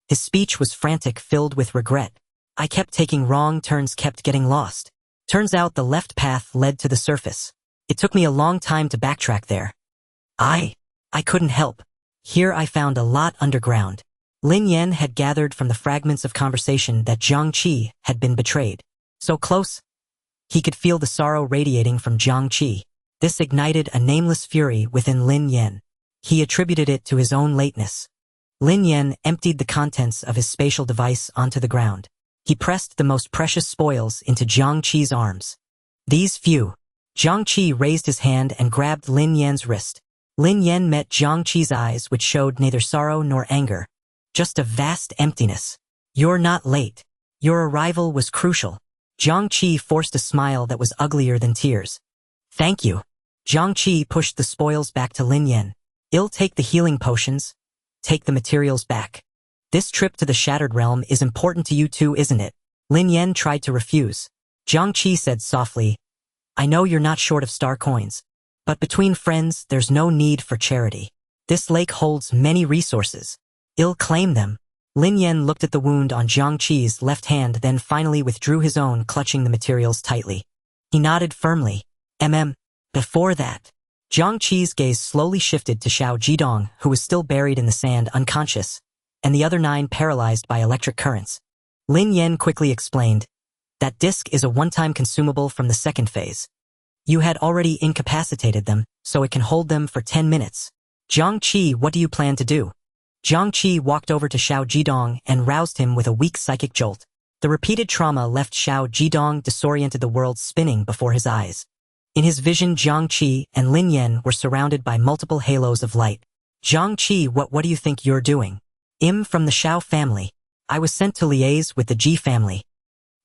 His speech was frantic, filled with regret. I kept taking wrong turns, kept getting lost. Turns out the left path led to the surface. It took me a long time to backtrack there. I couldn't help. Here I found a lot underground. Lin Yen had gathered from the fragments of conversation that Jiang Qi had been betrayed. So close. He could feel the sorrow radiating from Jiang Qi. This ignited a nameless fury within Lin Yen. He attributed it to his own lateness. Lin Yen emptied the contents of his spatial device onto the ground. He pressed the most precious spoils into Jiang Qi's arms. These few. Jiang Qi raised his hand and grabbed Lin Yen's wrist. Lin Yen met Jiang Qi's eyes, which showed neither sorrow nor anger. Just a vast emptiness. You're not late. Your arrival was crucial. Jiang Qi forced a smile that was uglier than tears. Thank you. Jiang Qi pushed the spoils back to Lin Yen. I'll take the healing potions. Take the materials back. This trip to the Shattered Realm is important to you too, isn't it? Lin Yen tried to refuse. Jiang Qi said softly, I know you're not short of star coins. But between friends, there's no need for charity. This lake holds many resources. I'll claim them. Lin Yen looked at the wound on Jiang Qi's left hand, then finally withdrew his own, clutching the materials tightly. He nodded firmly. Before that. Jiang Qi's gaze slowly shifted to Xiao Jidong, who was still buried in the sand, unconscious, and the other 9 paralyzed by electric currents. Lin Yen quickly explained, that disc is a one-time consumable from the second phase. You had already incapacitated them, so it can hold them for 10 minutes. Jiang Qi, what do you plan to do? Jiang Qi walked over to Xiao Jidong and roused him with a weak psychic jolt. The repeated trauma left Xiao Jidong disoriented, the world spinning before his eyes. In his vision, Jiang Qi and Lin Yen were surrounded by multiple halos of light. Jiang Qi, what do you think you're doing? I'm from the Xiao family. I was sent to liaise with the Ji family.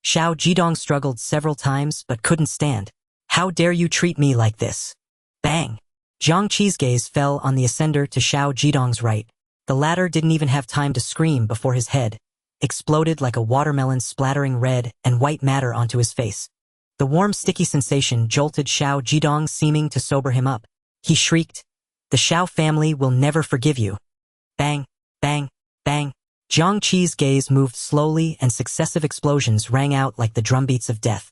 Xiao Jidong struggled several times but couldn't stand. How dare you treat me like this? Bang! Jiang Qi's gaze fell on the ascender to Xiao Jidong's right. The latter didn't even have time to scream before his head exploded like a watermelon, splattering red and white matter onto his face. The warm, sticky sensation jolted Xiao Jidong, seeming to sober him up. He shrieked, the Xiao family will never forgive you. Bang, bang, bang. Jiang Qi's gaze moved slowly and successive explosions rang out like the drumbeats of death.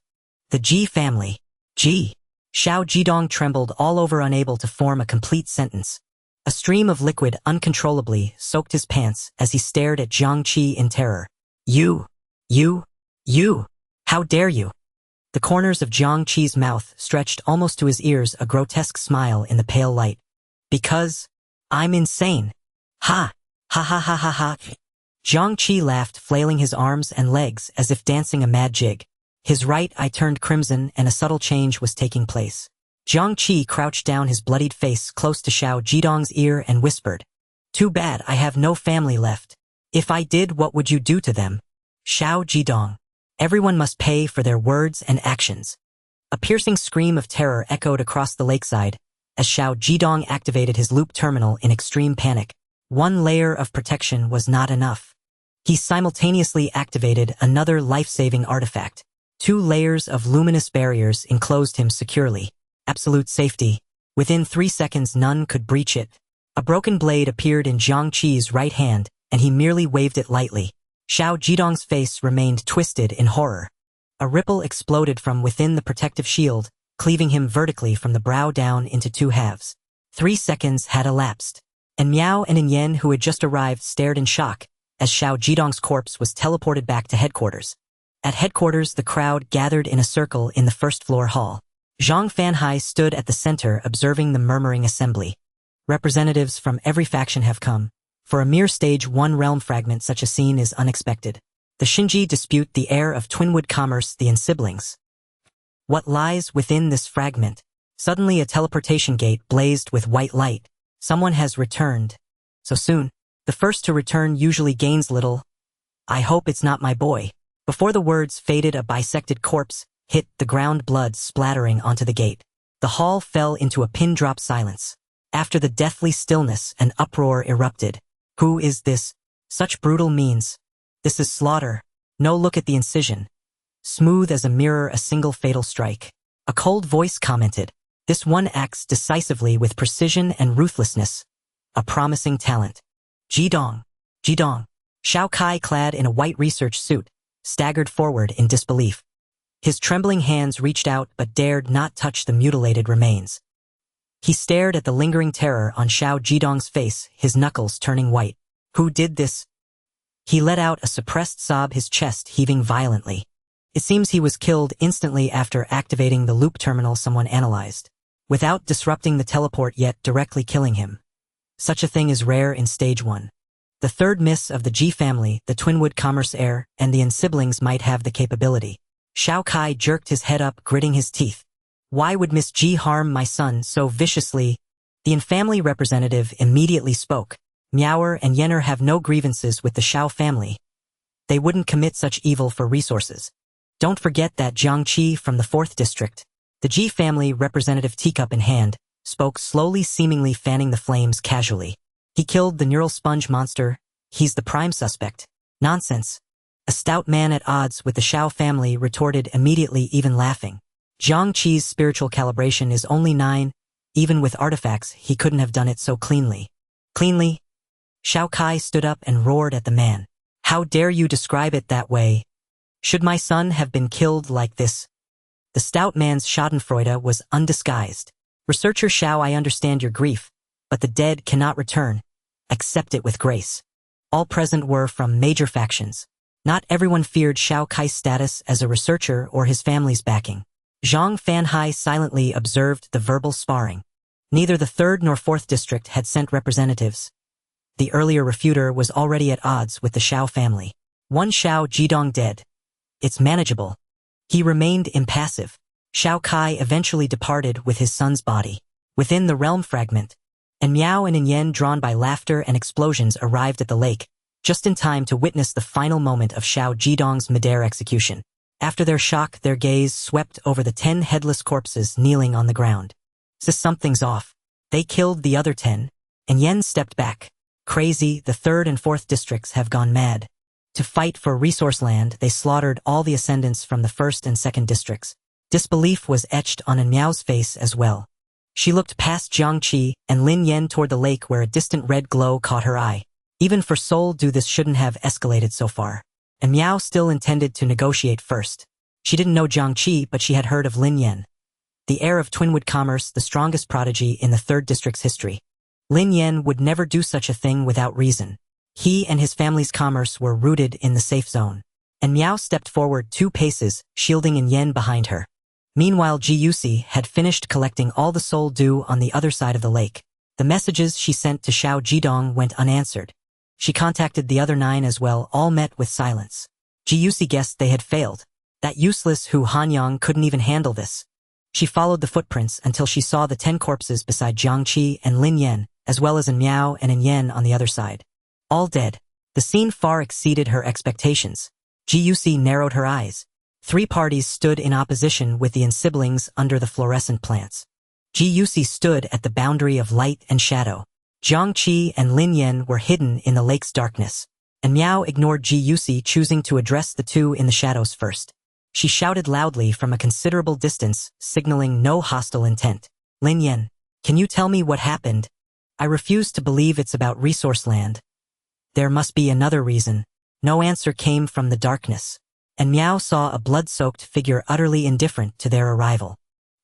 The Ji family. Ji. Xiao Jidong trembled all over, unable to form a complete sentence. A stream of liquid uncontrollably soaked his pants as he stared at Jiang Qi in terror. You! How dare you! The corners of Jiang Qi's mouth stretched almost to his ears, a grotesque smile in the pale light. Because I'm insane. Ha! Ha ha ha ha ha. Jiang Qi laughed, flailing his arms and legs as if dancing a mad jig. His right eye turned crimson and a subtle change was taking place. Jiang Qi crouched down, his bloodied face close to Xiao Jidong's ear, and whispered, Too bad I have no family left. If I did, what would you do to them? Xiao Jidong. Everyone must pay for their words and actions. A piercing scream of terror echoed across the lakeside as Xiao Jidong activated his loop terminal in extreme panic. One layer of protection was not enough. He simultaneously activated another life-saving artifact. 2 layers of luminous barriers enclosed him securely. Absolute safety. Within 3 seconds, none could breach it. A broken blade appeared in Jiang Qi's right hand, and he merely waved it lightly. Xiao Jidong's face remained twisted in horror. A ripple exploded from within the protective shield, cleaving him vertically from the brow down into 2 halves. 3 seconds had elapsed, and Miao and Yen, who had just arrived, stared in shock. as Xiao Jidong's corpse was teleported back to headquarters. At headquarters, the crowd gathered in a circle in the first-floor hall. Zhang Fanhai stood at the center observing the murmuring assembly. Representatives from every faction have come. For a mere stage 1 realm fragment, such a scene is unexpected. The Shinji dispute the heir of Twinwood Commerce, the siblings. What lies within this fragment? Suddenly a teleportation gate blazed with white light. Someone has returned. So soon. The first to return usually gains little. I hope it's not my boy. Before the words faded, a bisected corpse hit the ground, blood splattering onto the gate. The hall fell into a pin-drop silence. After the deathly stillness, an uproar erupted. Who is this? Such brutal means. This is slaughter. No, look at the incision. Smooth as a mirror, a single fatal strike. A cold voice commented. This one acts decisively with precision and ruthlessness. A promising talent. Jidong. Xiao Kai, clad in a white research suit, staggered forward in disbelief. His trembling hands reached out but dared not touch the mutilated remains. He stared at the lingering terror on Xiao Jidong's face, his knuckles turning white. Who did this? He let out a suppressed sob, his chest heaving violently. It seems he was killed instantly after activating the loop terminal someone analyzed, without disrupting the teleport yet directly killing him. Such a thing is rare in stage 1. The third miss of the Ji family, the Twinwood Commerce heir, and the siblings might have the capability. Xiao Kai jerked his head up, gritting his teeth. Why would Miss Ji harm my son so viciously? The family representative immediately spoke. Miaoer and Yenner have no grievances with the Xiao family. They wouldn't commit such evil for resources. Don't forget that Jiang Qi from the 4th district. The Ji family representative, teacup in hand, spoke slowly, seemingly fanning the flames casually. He killed the neural sponge monster. He's the prime suspect. Nonsense. A stout man at odds with the Xiao family retorted immediately, even laughing. Jiang Qi's spiritual calibration is only 9. Even with artifacts, he couldn't have done it so cleanly. Cleanly? Xiao Kai stood up and roared at the man. How dare you describe it that way? Should my son have been killed like this? The stout man's schadenfreude was undisguised. Researcher Xiao, I understand your grief, but the dead cannot return. Accept it with grace. All present were from major factions. Not everyone feared Xiao Kai's status as a researcher or his family's backing. Zhang Fanhai silently observed the verbal sparring. Neither the 3rd nor 4th district had sent representatives. The earlier refuter was already at odds with the Xiao family. One Xiao Jidong dead. It's manageable. He remained impassive. Xiao Kai eventually departed with his son's body. Within the realm fragment, and Miao and Yen, drawn by laughter and explosions, arrived at the lake, just in time to witness the final moment of Xiao Jidong's midair execution. After their shock, their gaze swept over the 10 headless corpses kneeling on the ground. Something's off. They killed the other 10, and Yen stepped back. Crazy, the 3rd and 4th districts have gone mad. To fight for resource land, they slaughtered all the ascendants from the 1st and 2nd districts. Disbelief was etched on Miao's face as well. She looked past Jiang Qi and Lin Yen toward the lake, where a distant red glow caught her eye. Even for Soul Do, this shouldn't have escalated so far. And Miao still intended to negotiate first. She didn't know Jiang Qi, but she had heard of Lin Yen, the heir of Twinwood Commerce, the strongest prodigy in the 3rd district's history. Lin Yen would never do such a thing without reason. He and his family's commerce were rooted in the safe zone. And Miao stepped forward 2 paces, shielding Yen behind her. Meanwhile, Ji Yusi had finished collecting all the soul dew on the other side of the lake. The messages she sent to Xiao Jidong went unanswered. She contacted the other 9 as well, all met with silence. Ji Yusi guessed they had failed. That useless Hu Hanyang couldn't even handle this. She followed the footprints until she saw the 10 corpses beside Jiang Qi and Lin Yen, as well as Miao and Yen on the other side. All dead. The scene far exceeded her expectations. Ji Yusi narrowed her eyes. 3 parties stood in opposition with the siblings under the fluorescent plants. Ji Yusi stood at the boundary of light and shadow. Jiang Qi and Lin Yen were hidden in the lake's darkness. And Miao ignored Ji Yusi, choosing to address the 2 in the shadows first. She shouted loudly from a considerable distance, signaling no hostile intent. Lin Yen, can you tell me what happened? I refuse to believe it's about resource land. There must be another reason. No answer came from the darkness. And Miao saw a blood-soaked figure utterly indifferent to their arrival.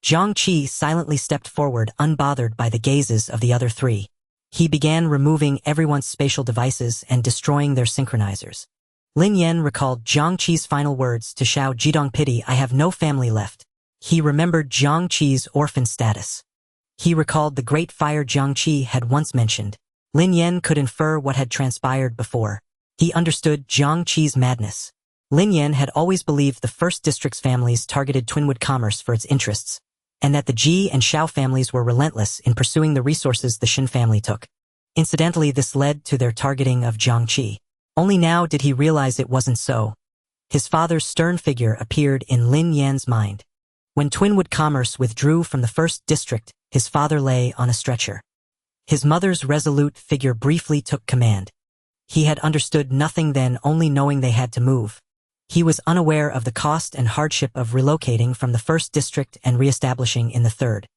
Jiang Qi silently stepped forward, unbothered by the gazes of the other 3. He began removing everyone's spatial devices and destroying their synchronizers. Lin Yan recalled Jiang Qi's final words to Xiao Jidong, pity, I have no family left. He remembered Jiang Qi's orphan status. He recalled the great fire Jiang Qi had once mentioned. Lin Yan could infer what had transpired before. He understood Jiang Qi's madness. Lin Yan had always believed the First District's families targeted Twinwood commerce for its interests, and that the Ji and Xiao families were relentless in pursuing the resources the Shin family took. Incidentally, this led to their targeting of Jiang Qi. Only now did he realize it wasn't so. His father's stern figure appeared in Lin Yan's mind. When Twinwood Commerce withdrew from the First District, his father lay on a stretcher. His mother's resolute figure briefly took command. He had understood nothing then, only knowing they had to move. He was unaware of the cost and hardship of relocating from the First District and reestablishing in the Third.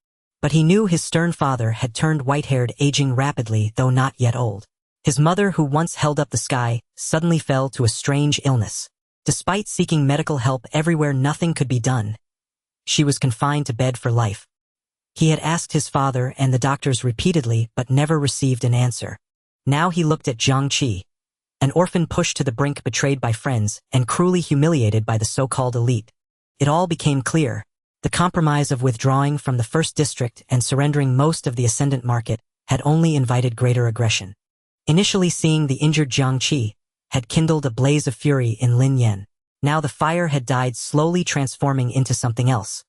But he knew his stern father had turned white-haired, aging rapidly, though not yet old. His mother, who once held up the sky, suddenly fell to a strange illness. Despite seeking medical help everywhere, nothing could be done. She was confined to bed for life. He had asked his father and the doctors repeatedly, but never received an answer. Now he looked at Jiang Qi, an orphan pushed to the brink, betrayed by friends, and cruelly humiliated by the so-called elite. It all became clear. The compromise of withdrawing from the First District and surrendering most of the ascendant market had only invited greater aggression. Initially, seeing the injured Jiang Qi had kindled a blaze of fury in Lin Yan. Now the fire had died, slowly transforming into something else.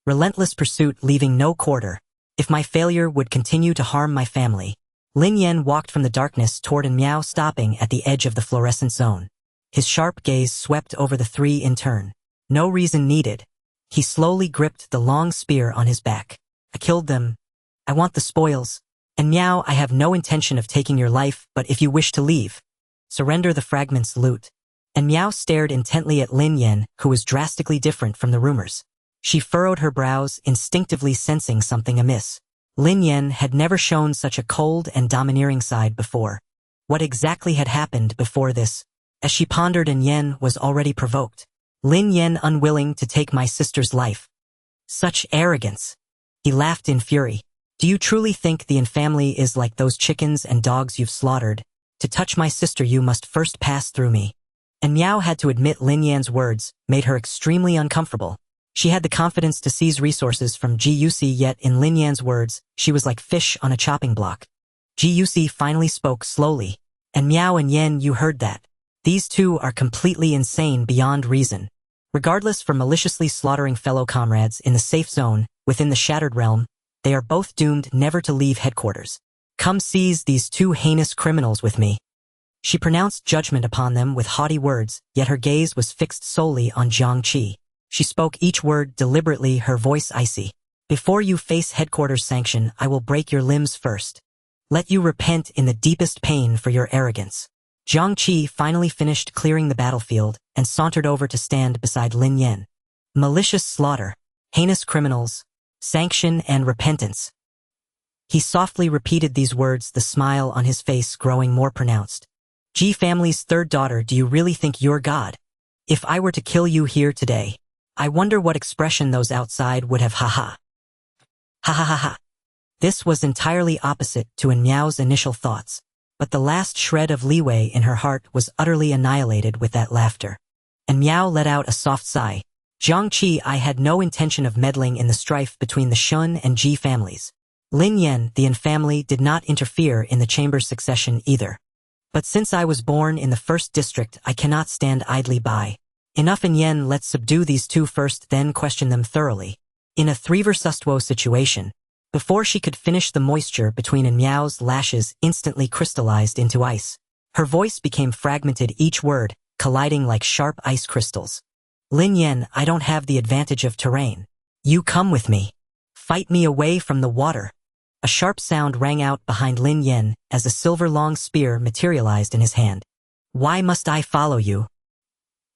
Relentless pursuit, leaving no quarter. If my failure would continue to harm my family. Lin Yan walked from the darkness toward An Miao, stopping at the edge of the fluorescent zone. His sharp gaze swept over the three in turn. No reason needed. He slowly gripped the long spear on his back. I killed them. I want the spoils. And Miao, I have no intention of taking your life, but if you wish to leave, surrender the fragment's loot. And Miao stared intently at Lin Yan, who was drastically different from the rumors. She furrowed her brows, instinctively sensing something amiss. Lin Yan had never shown such a cold and domineering side before. What exactly had happened before this? As she pondered, An Yan was already provoked. Lin Yan unwilling to take my sister's life. Such arrogance. He laughed in fury. Do you truly think the infamily is like those chickens and dogs you've slaughtered? To touch my sister you must first pass through me. And Miao had to admit Lin Yan's words made her extremely uncomfortable. She had the confidence to seize resources from Guc, yet in Lin Yan's words, she was like fish on a chopping block. Guc finally spoke slowly. And Miao and Yan, you heard that. These two are completely insane beyond reason. Regardless for maliciously slaughtering fellow comrades in the safe zone, within the Shattered Realm, they are both doomed never to leave headquarters. Come seize these two heinous criminals with me. She pronounced judgment upon them with haughty words, yet her gaze was fixed solely on Jiang Qi. She spoke each word deliberately, her voice icy. Before you face headquarters sanction, I will break your limbs first. Let you repent in the deepest pain for your arrogance. Jiang Qi finally finished clearing the battlefield and sauntered over to stand beside Lin Yan. Malicious slaughter, heinous criminals, sanction and repentance. He softly repeated these words, the smile on his face growing more pronounced. Ji family's third daughter, do you really think you're God? If I were to kill you here today, I wonder what expression those outside would have. Ha ha. Ha ha ha ha. This was entirely opposite to An Miao's initial thoughts, but the last shred of leeway in her heart was utterly annihilated with that laughter. And Miao let out a soft sigh. Jiang Qi, I had no intention of meddling in the strife between the Shun and Ji families. Lin Yan, the infamily, did not interfere in the chamber's succession either. But since I was born in the First District, I cannot stand idly by. Enough, An Yan, let's subdue these two first, then question them thoroughly. In a 3-versus-2 situation, before she could finish, the moisture between An Miao's lashes instantly crystallized into ice. Her voice became fragmented, each word colliding like sharp ice crystals. Lin Yan, I don't have the advantage of terrain. You come with me. Fight me away from the water. A sharp sound rang out behind Lin Yan as a silver-long spear materialized in his hand. Why must I follow you?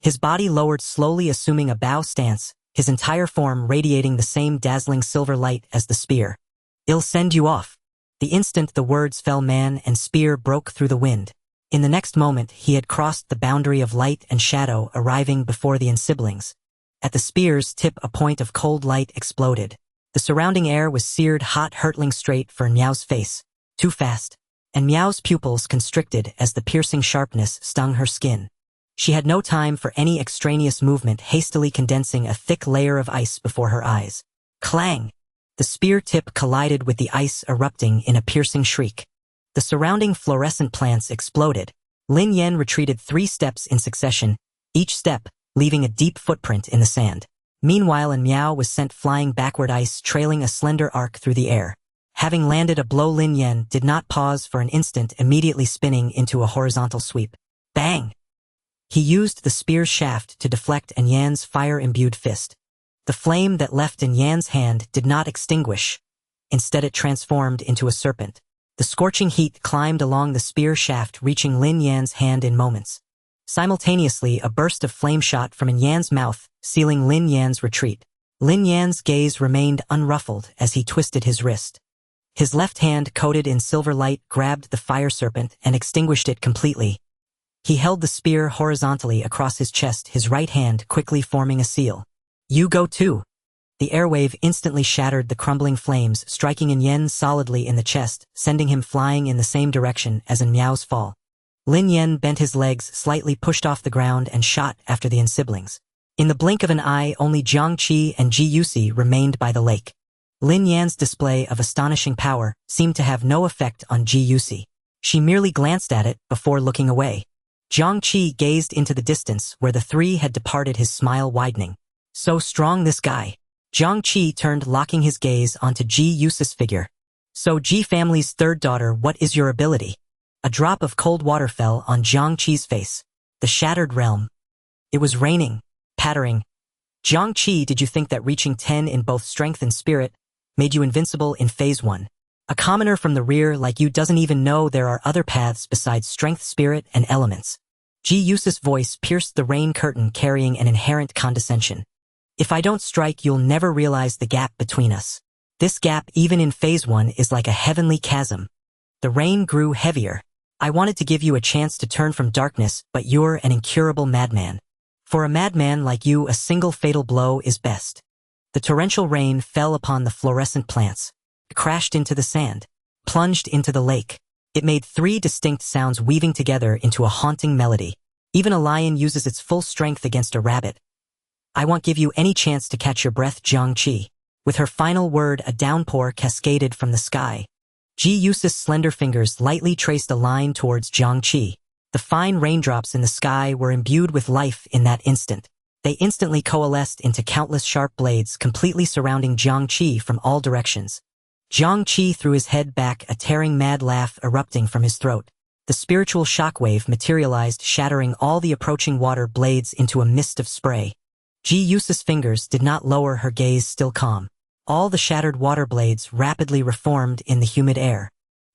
His body lowered slowly, assuming a bow stance, his entire form radiating the same dazzling silver light as the spear. I'll send you off. The instant the words fell, man and spear broke through the wind. In the next moment, he had crossed the boundary of light and shadow, arriving before the siblings. At the spear's tip, a point of cold light exploded. The surrounding air was seared hot, hurtling straight for Miao's face. Too fast. and Miao's pupils constricted as the piercing sharpness stung her skin. She had no time for any extraneous movement, hastily condensing a thick layer of ice before her eyes. Clang! The spear tip collided with the ice, erupting in a piercing shriek. The surrounding fluorescent plants exploded. Lin Yan retreated 3 steps in succession, each step leaving a deep footprint in the sand. Meanwhile, Miao was sent flying backward, ice trailing a slender arc through the air. Having landed a blow, Lin Yan did not pause for an instant, immediately spinning into a horizontal sweep. Bang! He used the spear's shaft to deflect Yan's fire-imbued fist. The flame that left in Yan's hand did not extinguish. Instead, it transformed into a serpent. The scorching heat climbed along the spear shaft, reaching Lin Yan's hand in moments. Simultaneously, a burst of flame shot from Yan's mouth, sealing Lin Yan's retreat. Lin Yan's gaze remained unruffled as he twisted his wrist. His left hand, coated in silver light, grabbed the fire serpent and extinguished it completely. He held the spear horizontally across his chest, his right hand quickly forming a seal. You go too. The airwave instantly shattered the crumbling flames, striking Yan solidly in the chest, sending him flying in the same direction as in Miao's fall. Lin Yan bent his legs, slightly pushed off the ground, and shot after the siblings. In the blink of an eye, only Jiang Qi and Ji Yusi remained by the lake. Lin Yan's display of astonishing power seemed to have no effect on Ji Yusi. She merely glanced at it before looking away. Jiang Qi gazed into the distance where the 3 had departed, his smile widening. So strong, this guy. Jiang Qi turned, locking his gaze onto Ji Yusi's figure. So, Ji family's 3rd daughter, what is your ability? A drop of cold water fell on Jiang Qi's face. The shattered realm. It was raining, pattering. Jiang Qi, did you think that reaching 10 in both strength and spirit made you invincible in Phase 1? A commoner from the rear like you doesn't even know there are other paths besides strength, spirit, and elements. Ji Yusi's voice pierced the rain curtain, carrying an inherent condescension. If I don't strike, you'll never realize the gap between us. This gap, even in Phase 1, is like a heavenly chasm. The rain grew heavier. I wanted to give you a chance to turn from darkness, but you're an incurable madman. For a madman like you, a single fatal blow is best. The torrential rain fell upon the fluorescent plants. It crashed into the sand, plunged into the lake. It made 3 distinct sounds, weaving together into a haunting melody. Even a lion uses its full strength against a rabbit. I won't give you any chance to catch your breath, Jiang Qi. With her final word, a downpour cascaded from the sky. Ji Yusi's slender fingers lightly traced a line towards Jiang Qi. The fine raindrops in the sky were imbued with life in that instant. They instantly coalesced into countless sharp blades, completely surrounding Jiang Qi from all directions. Jiang Qi threw his head back, a tearing mad laugh erupting from his throat. The spiritual shockwave materialized, shattering all the approaching water blades into a mist of spray. Ji Yusi's fingers did not lower, her gaze still calm. All the shattered water blades rapidly reformed in the humid air.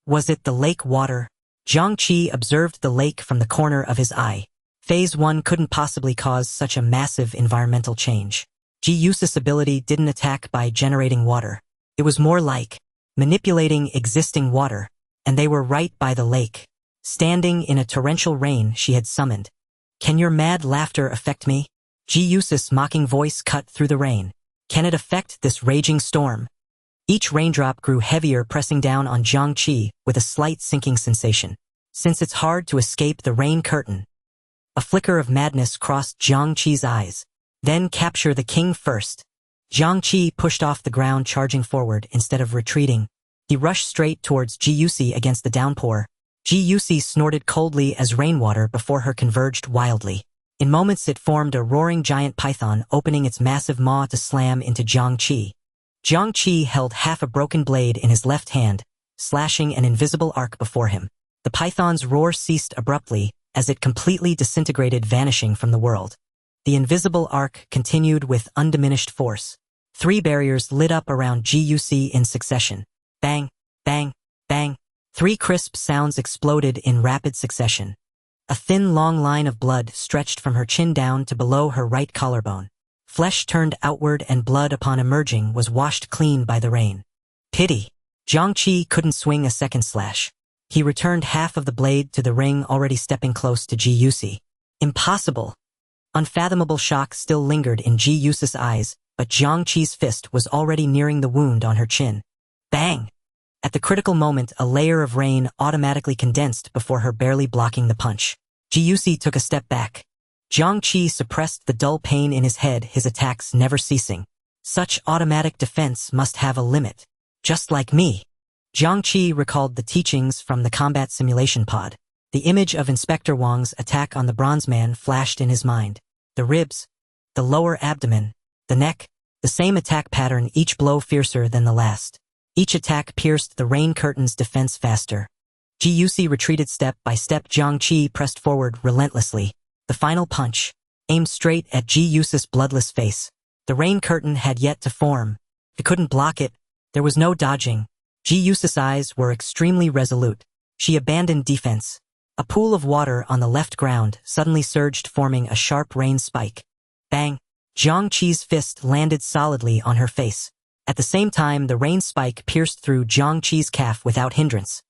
Was it the lake water? Jiang Qi observed the lake from the corner of his eye. Phase 1 couldn't possibly cause such a massive environmental change. Ji Yusi's ability didn't attack by generating water. It was more like manipulating existing water, and they were right by the lake. Standing in a torrential rain she had summoned. Can your mad laughter affect me? Ji Yusi's mocking voice cut through the rain. Can it affect this raging storm? Each raindrop grew heavier, pressing down on Jiang Qi with a slight sinking sensation. Since it's hard to escape the rain curtain. A flicker of madness crossed Jiang Qi's eyes. Then capture the king first. Jiang Qi pushed off the ground, charging forward instead of retreating. He rushed straight towards Ji Yusi against the downpour. Ji Yusi snorted coldly as rainwater before her converged wildly. In moments it formed a roaring giant python, opening its massive maw to slam into Jiang Qi. Jiang Qi held half a broken blade in his left hand, slashing an invisible arc before him. The python's roar ceased abruptly as it completely disintegrated, vanishing from the world. The invisible arc continued with undiminished force. 3 barriers lit up around Ji Yusi in succession. Bang, bang, bang. 3 crisp sounds exploded in rapid succession. A thin, long line of blood stretched from her chin down to below her right collarbone. Flesh turned outward, and blood, upon emerging, was washed clean by the rain. Pity. Jiang Qi couldn't swing a second slash. He returned half of the blade to the ring, already stepping close to Ji Yusi. Impossible. Unfathomable shock still lingered in Ji Yusi's eyes, but Jiang Qi's fist was already nearing the wound on her chin. Bang! At the critical moment, a layer of rain automatically condensed before her, barely blocking the punch. Jiang took a step back. Jiang Qi suppressed the dull pain in his head, his attacks never ceasing. Such automatic defense must have a limit. Just like me. Jiang Qi recalled the teachings from the combat simulation pod. The image of Inspector Wang's attack on the bronze man flashed in his mind. The ribs, the lower abdomen, the neck, the same attack pattern, each blow fiercer than the last. Each attack pierced the rain curtain's defense faster. Jiang retreated step by step. Jiang Qi pressed forward relentlessly. The final punch, aimed straight at Jiang's bloodless face. The rain curtain had yet to form. He couldn't block it. There was no dodging. Jiang's eyes were extremely resolute. She abandoned defense. A pool of water on the left ground suddenly surged, forming a sharp rain spike. Bang! Jiang Qi's fist landed solidly on her face. At the same time, the rain spike pierced through Jiang Qi's calf without hindrance.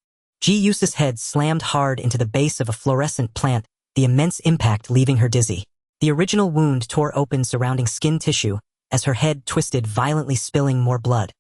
Jiang's head slammed hard into the base of a fluorescent plant, the immense impact leaving her dizzy. The original wound tore open surrounding skin tissue as her head twisted, violently spilling more blood.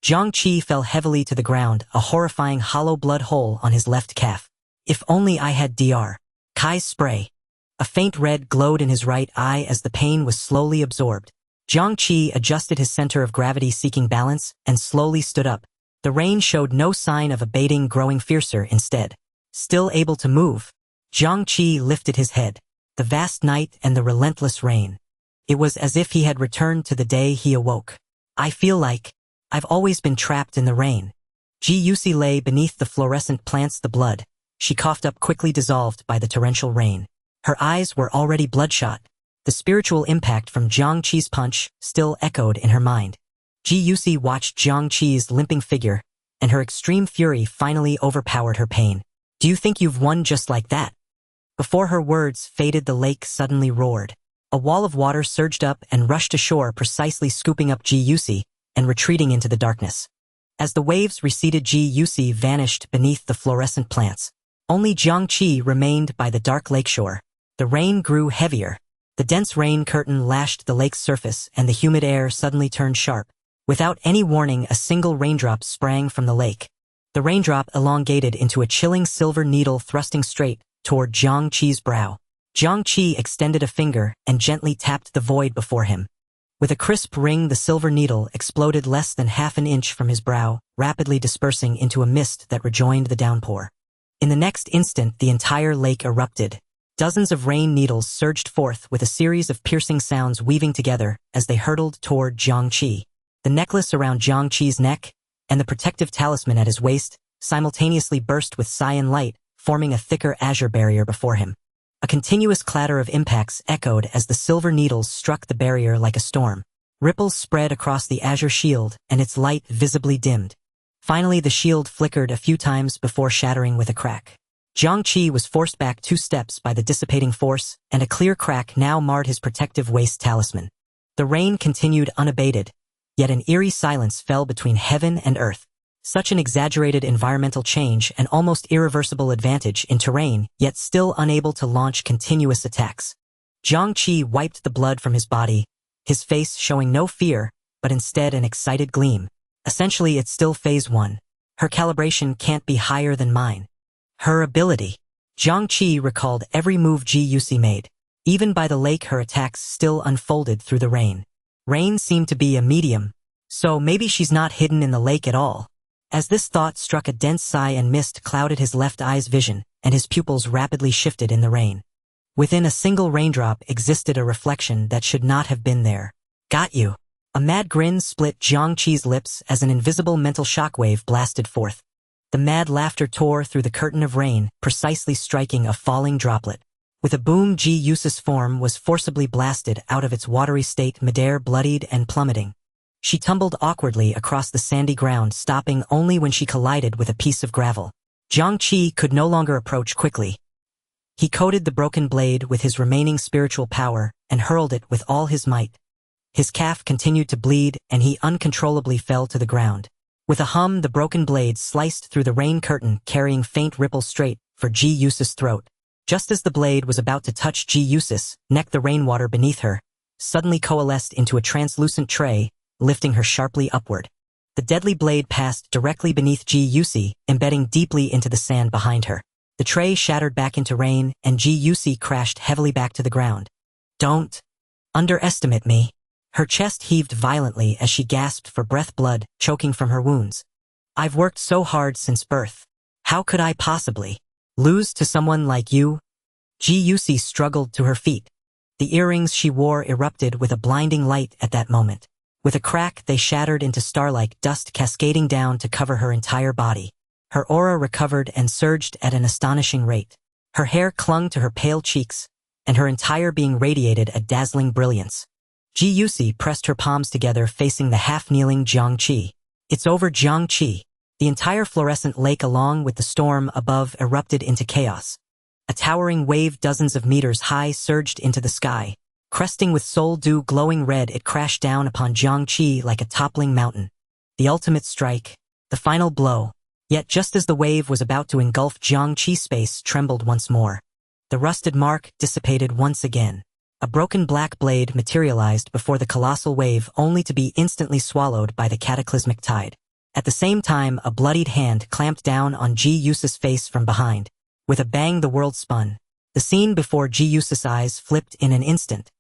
Jiang Qi fell heavily to the ground, a horrifying hollow blood hole on his left calf. If only I had Dr. Kai's spray. A faint red glowed in his right eye as the pain was slowly absorbed. Jiang Qi adjusted his center of gravity, seeking balance, and slowly stood up. The rain showed no sign of abating, growing fiercer instead. Still able to move, Jiang Qi lifted his head. The vast night and the relentless rain. It was as if he had returned to the day he awoke. I feel like I've always been trapped in the rain. Jiang lay beneath the fluorescent plants, the blood she coughed up quickly dissolved by the torrential rain. Her eyes were already bloodshot. The spiritual impact from Jiang Qi's punch still echoed in her mind. Jiang watched Jiang Qi's limping figure, and her extreme fury finally overpowered her pain. Do you think you've won just like that? Before her words faded, the lake suddenly roared. A wall of water surged up and rushed ashore, precisely scooping up Jiang and retreating into the darkness. As the waves receded, Jiang vanished beneath the fluorescent plants. Only Jiang Qi remained by the dark lakeshore. The rain grew heavier. The dense rain curtain lashed the lake's surface, and the humid air suddenly turned sharp. Without any warning, a single raindrop sprang from the lake. The raindrop elongated into a chilling silver needle, thrusting straight toward Jiang Qi's brow. Jiang Qi extended a finger and gently tapped the void before him. With a crisp ring, the silver needle exploded less than half an inch from his brow, rapidly dispersing into a mist that rejoined the downpour. In the next instant, the entire lake erupted. Dozens of rain needles surged forth with a series of piercing sounds weaving together as they hurtled toward Jiang Qi. The necklace around Jiang Qi's neck and the protective talisman at his waist simultaneously burst with cyan light, forming a thicker azure barrier before him. A continuous clatter of impacts echoed as the silver needles struck the barrier like a storm. Ripples spread across the azure shield, and its light visibly dimmed. Finally, the shield flickered a few times before shattering with a crack. Jiang Qi was forced back 2 steps by the dissipating force, and a clear crack now marred his protective waist talisman. The rain continued unabated, yet an eerie silence fell between heaven and earth. Such an exaggerated environmental change, an almost irreversible advantage in terrain, yet still unable to launch continuous attacks. Jiang Qi wiped the blood from his body, his face showing no fear, but instead an excited gleam. Essentially, it's still phase 1. Her calibration can't be higher than mine. Her ability. Jiang Qi recalled every move Jiang made. Even by the lake, her attacks still unfolded through the rain. Rain seemed to be a medium, so maybe she's not hidden in the lake at all. As this thought struck, a dense sigh and mist clouded his left eye's vision, and his pupils rapidly shifted in the rain. Within a single raindrop existed a reflection that should not have been there. Got you. A mad grin split Jiang Qi's lips as an invisible mental shockwave blasted forth. The mad laughter tore through the curtain of rain, precisely striking a falling droplet. With a boom, Jiang's form was forcibly blasted out of its watery state, midair bloodied and plummeting. She tumbled awkwardly across the sandy ground, stopping only when she collided with a piece of gravel. Jiang Qi could no longer approach quickly. He coated the broken blade with his remaining spiritual power and hurled it with all his might. His calf continued to bleed, and he uncontrollably fell to the ground. With a hum, the broken blade sliced through the rain curtain, carrying faint ripples straight for Jiang's throat. Just as the blade was about to touch Jiang's neck, the rainwater beneath her suddenly coalesced into a translucent tray, lifting her sharply upward. The deadly blade passed directly beneath Ji, embedding deeply into the sand behind her. The tray shattered back into rain, and Ji crashed heavily back to the ground. Don't underestimate me. Her chest heaved violently as she gasped for breath, blood choking from her wounds. I've worked so hard since birth. How could I possibly lose to someone like you? Ji struggled to her feet. The earrings she wore erupted with a blinding light at that moment. With a crack, they shattered into star-like dust cascading down to cover her entire body. Her aura recovered and surged at an astonishing rate. Her hair clung to her pale cheeks, and her entire being radiated a dazzling brilliance. Ji pressed her palms together facing the half-kneeling Jiang Qi. It's over, Jiang Qi. The entire fluorescent lake along with the storm above erupted into chaos. A towering wave dozens of meters high surged into the sky. Cresting with soul dew glowing red, it crashed down upon Jiang Qi like a toppling mountain. The ultimate strike. The final blow. Yet just as the wave was about to engulf Jiang Qi, space trembled once more. The rusted mark dissipated once again. A broken black blade materialized before the colossal wave only to be instantly swallowed by the cataclysmic tide. At the same time, a bloodied hand clamped down on Ji-Yusa's face from behind. With a bang, the world spun. The scene before Ji-Yusa's eyes flipped in an instant.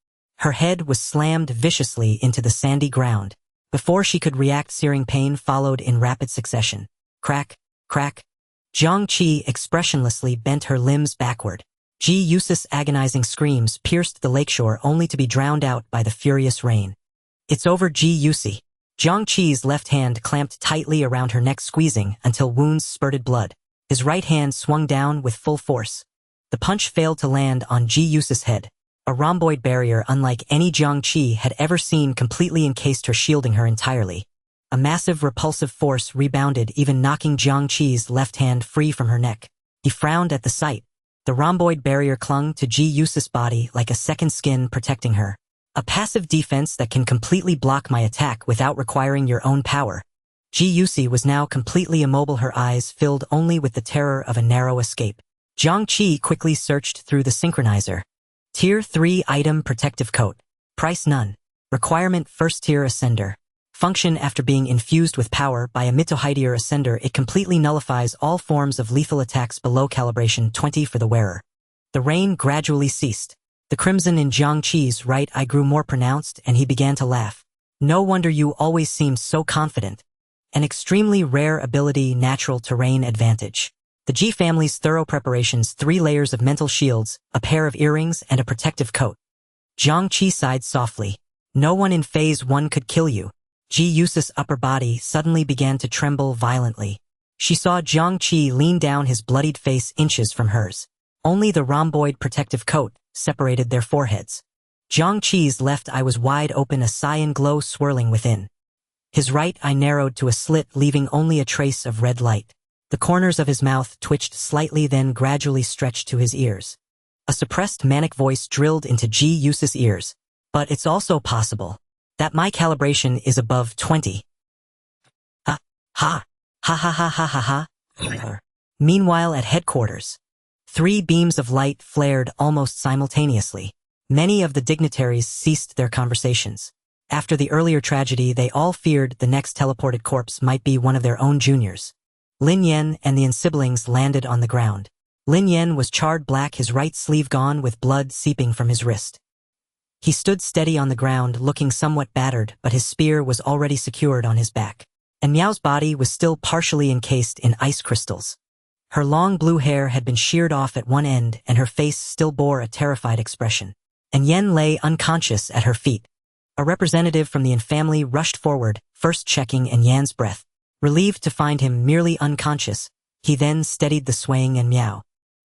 Her head was slammed viciously into the sandy ground. Before she could react, searing pain followed in rapid succession. Crack, crack. Jiang Qi expressionlessly bent her limbs backward. Ji-Yusa's agonizing screams pierced the lakeshore only to be drowned out by the furious rain. It's over, Ji-Yusa. Jiang Qi's left hand clamped tightly around her neck, squeezing until wounds spurted blood. His right hand swung down with full force. The punch failed to land on Ji-Yusa's head. A rhomboid barrier unlike any Jiang Qi had ever seen completely encased her, shielding her entirely. A massive repulsive force rebounded, even knocking Jiang Qi's left hand free from her neck. He frowned at the sight. The rhomboid barrier clung to Ji-Yusa's body like a second skin, protecting her. A passive defense that can completely block my attack without requiring your own power. Ji-Yusa was now completely immobile, her eyes filled only with the terror of a narrow escape. Jiang Qi quickly searched through the synchronizer. Tier 3 item, protective coat. Price none. Requirement, first tier ascender. Function, after being infused with power by a mid-to-high-tier ascender, it completely nullifies all forms of lethal attacks below calibration 20 for the wearer. The rain gradually ceased. The crimson in Jiang Qi's right eye grew more pronounced, and he began to laugh. No wonder you always seemed so confident. An extremely rare ability, natural terrain advantage. The Ji family's thorough preparations: 3 layers of mental shields, a pair of earrings, and a protective coat. Jiang Qi sighed softly. No one in Phase 1 could kill you. Ji-Yusa's upper body suddenly began to tremble violently. She saw Jiang Qi lean down, his bloodied face inches from hers. Only the rhomboid protective coat separated their foreheads. Jiang Qi's left eye was wide open, a cyan glow swirling within. His right eye narrowed to a slit, leaving only a trace of red light. The corners of his mouth twitched slightly, then gradually stretched to his ears. A suppressed manic voice drilled into Ji-Yusa's ears. But it's also possible that my calibration is above 20. Ha, ha, ha ha ha ha ha ha. Meanwhile, at headquarters, 3 beams of light flared almost simultaneously. Many of the dignitaries ceased their conversations. After the earlier tragedy, they all feared the next teleported corpse might be one of their own juniors. Lin Yan and the siblings landed on the ground. Lin Yan was charred black, his right sleeve gone with blood seeping from his wrist. He stood steady on the ground, looking somewhat battered, but his spear was already secured on his back. And Miao's body was still partially encased in ice crystals. Her long blue hair had been sheared off at one end, and her face still bore a terrified expression. And Yen lay unconscious at her feet. A representative from the Yin family rushed forward, first checking Yan's breath. Relieved to find him merely unconscious, he then steadied the swaying and Miao.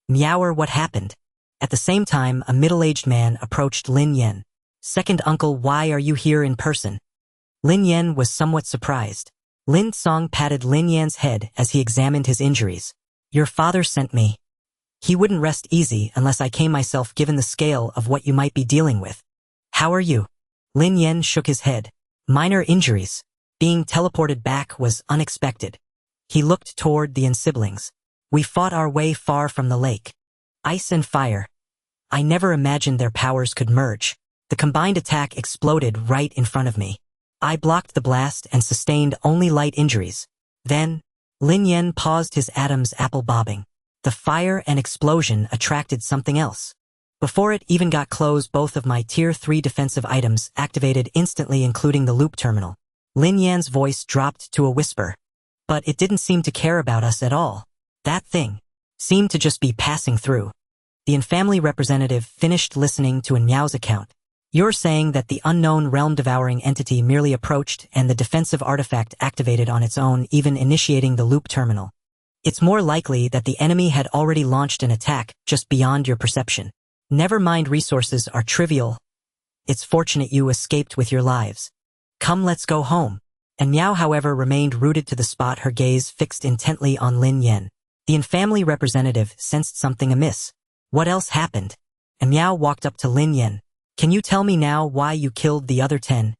Miaoer, what happened? At the same time, a middle-aged man approached Lin Yan. Second uncle, why are you here in person? Lin Yan was somewhat surprised. Lin Song patted Lin Yan's head as he examined his injuries. Your father sent me. He wouldn't rest easy unless I came myself, given the scale of what you might be dealing with. How are you? Lin Yan shook his head. Minor injuries. Being teleported back was unexpected. He looked toward the Yin siblings. We fought our way far from the lake. Ice and fire. I never imagined their powers could merge. The combined attack exploded right in front of me. I blocked the blast and sustained only light injuries. Then, Lin Yen paused, his Adam's apple bobbing. The fire and explosion attracted something else. Before it even got close, both of my Tier 3 defensive items activated instantly, including the loop terminal. Lin Yan's voice dropped to a whisper. But it didn't seem to care about us at all. That thing seemed to just be passing through. The in-family representative finished listening to Miao's account. You're saying that the unknown realm-devouring entity merely approached and the defensive artifact activated on its own, even initiating the loop terminal. It's more likely that the enemy had already launched an attack just beyond your perception. Never mind, resources are trivial. It's fortunate you escaped with your lives. Come, let's go home. And Miao, however, remained rooted to the spot, her gaze fixed intently on Lin Yen. The in-family representative sensed something amiss. What else happened? And Miao walked up to Lin Yen. Can you tell me now why you killed the other 10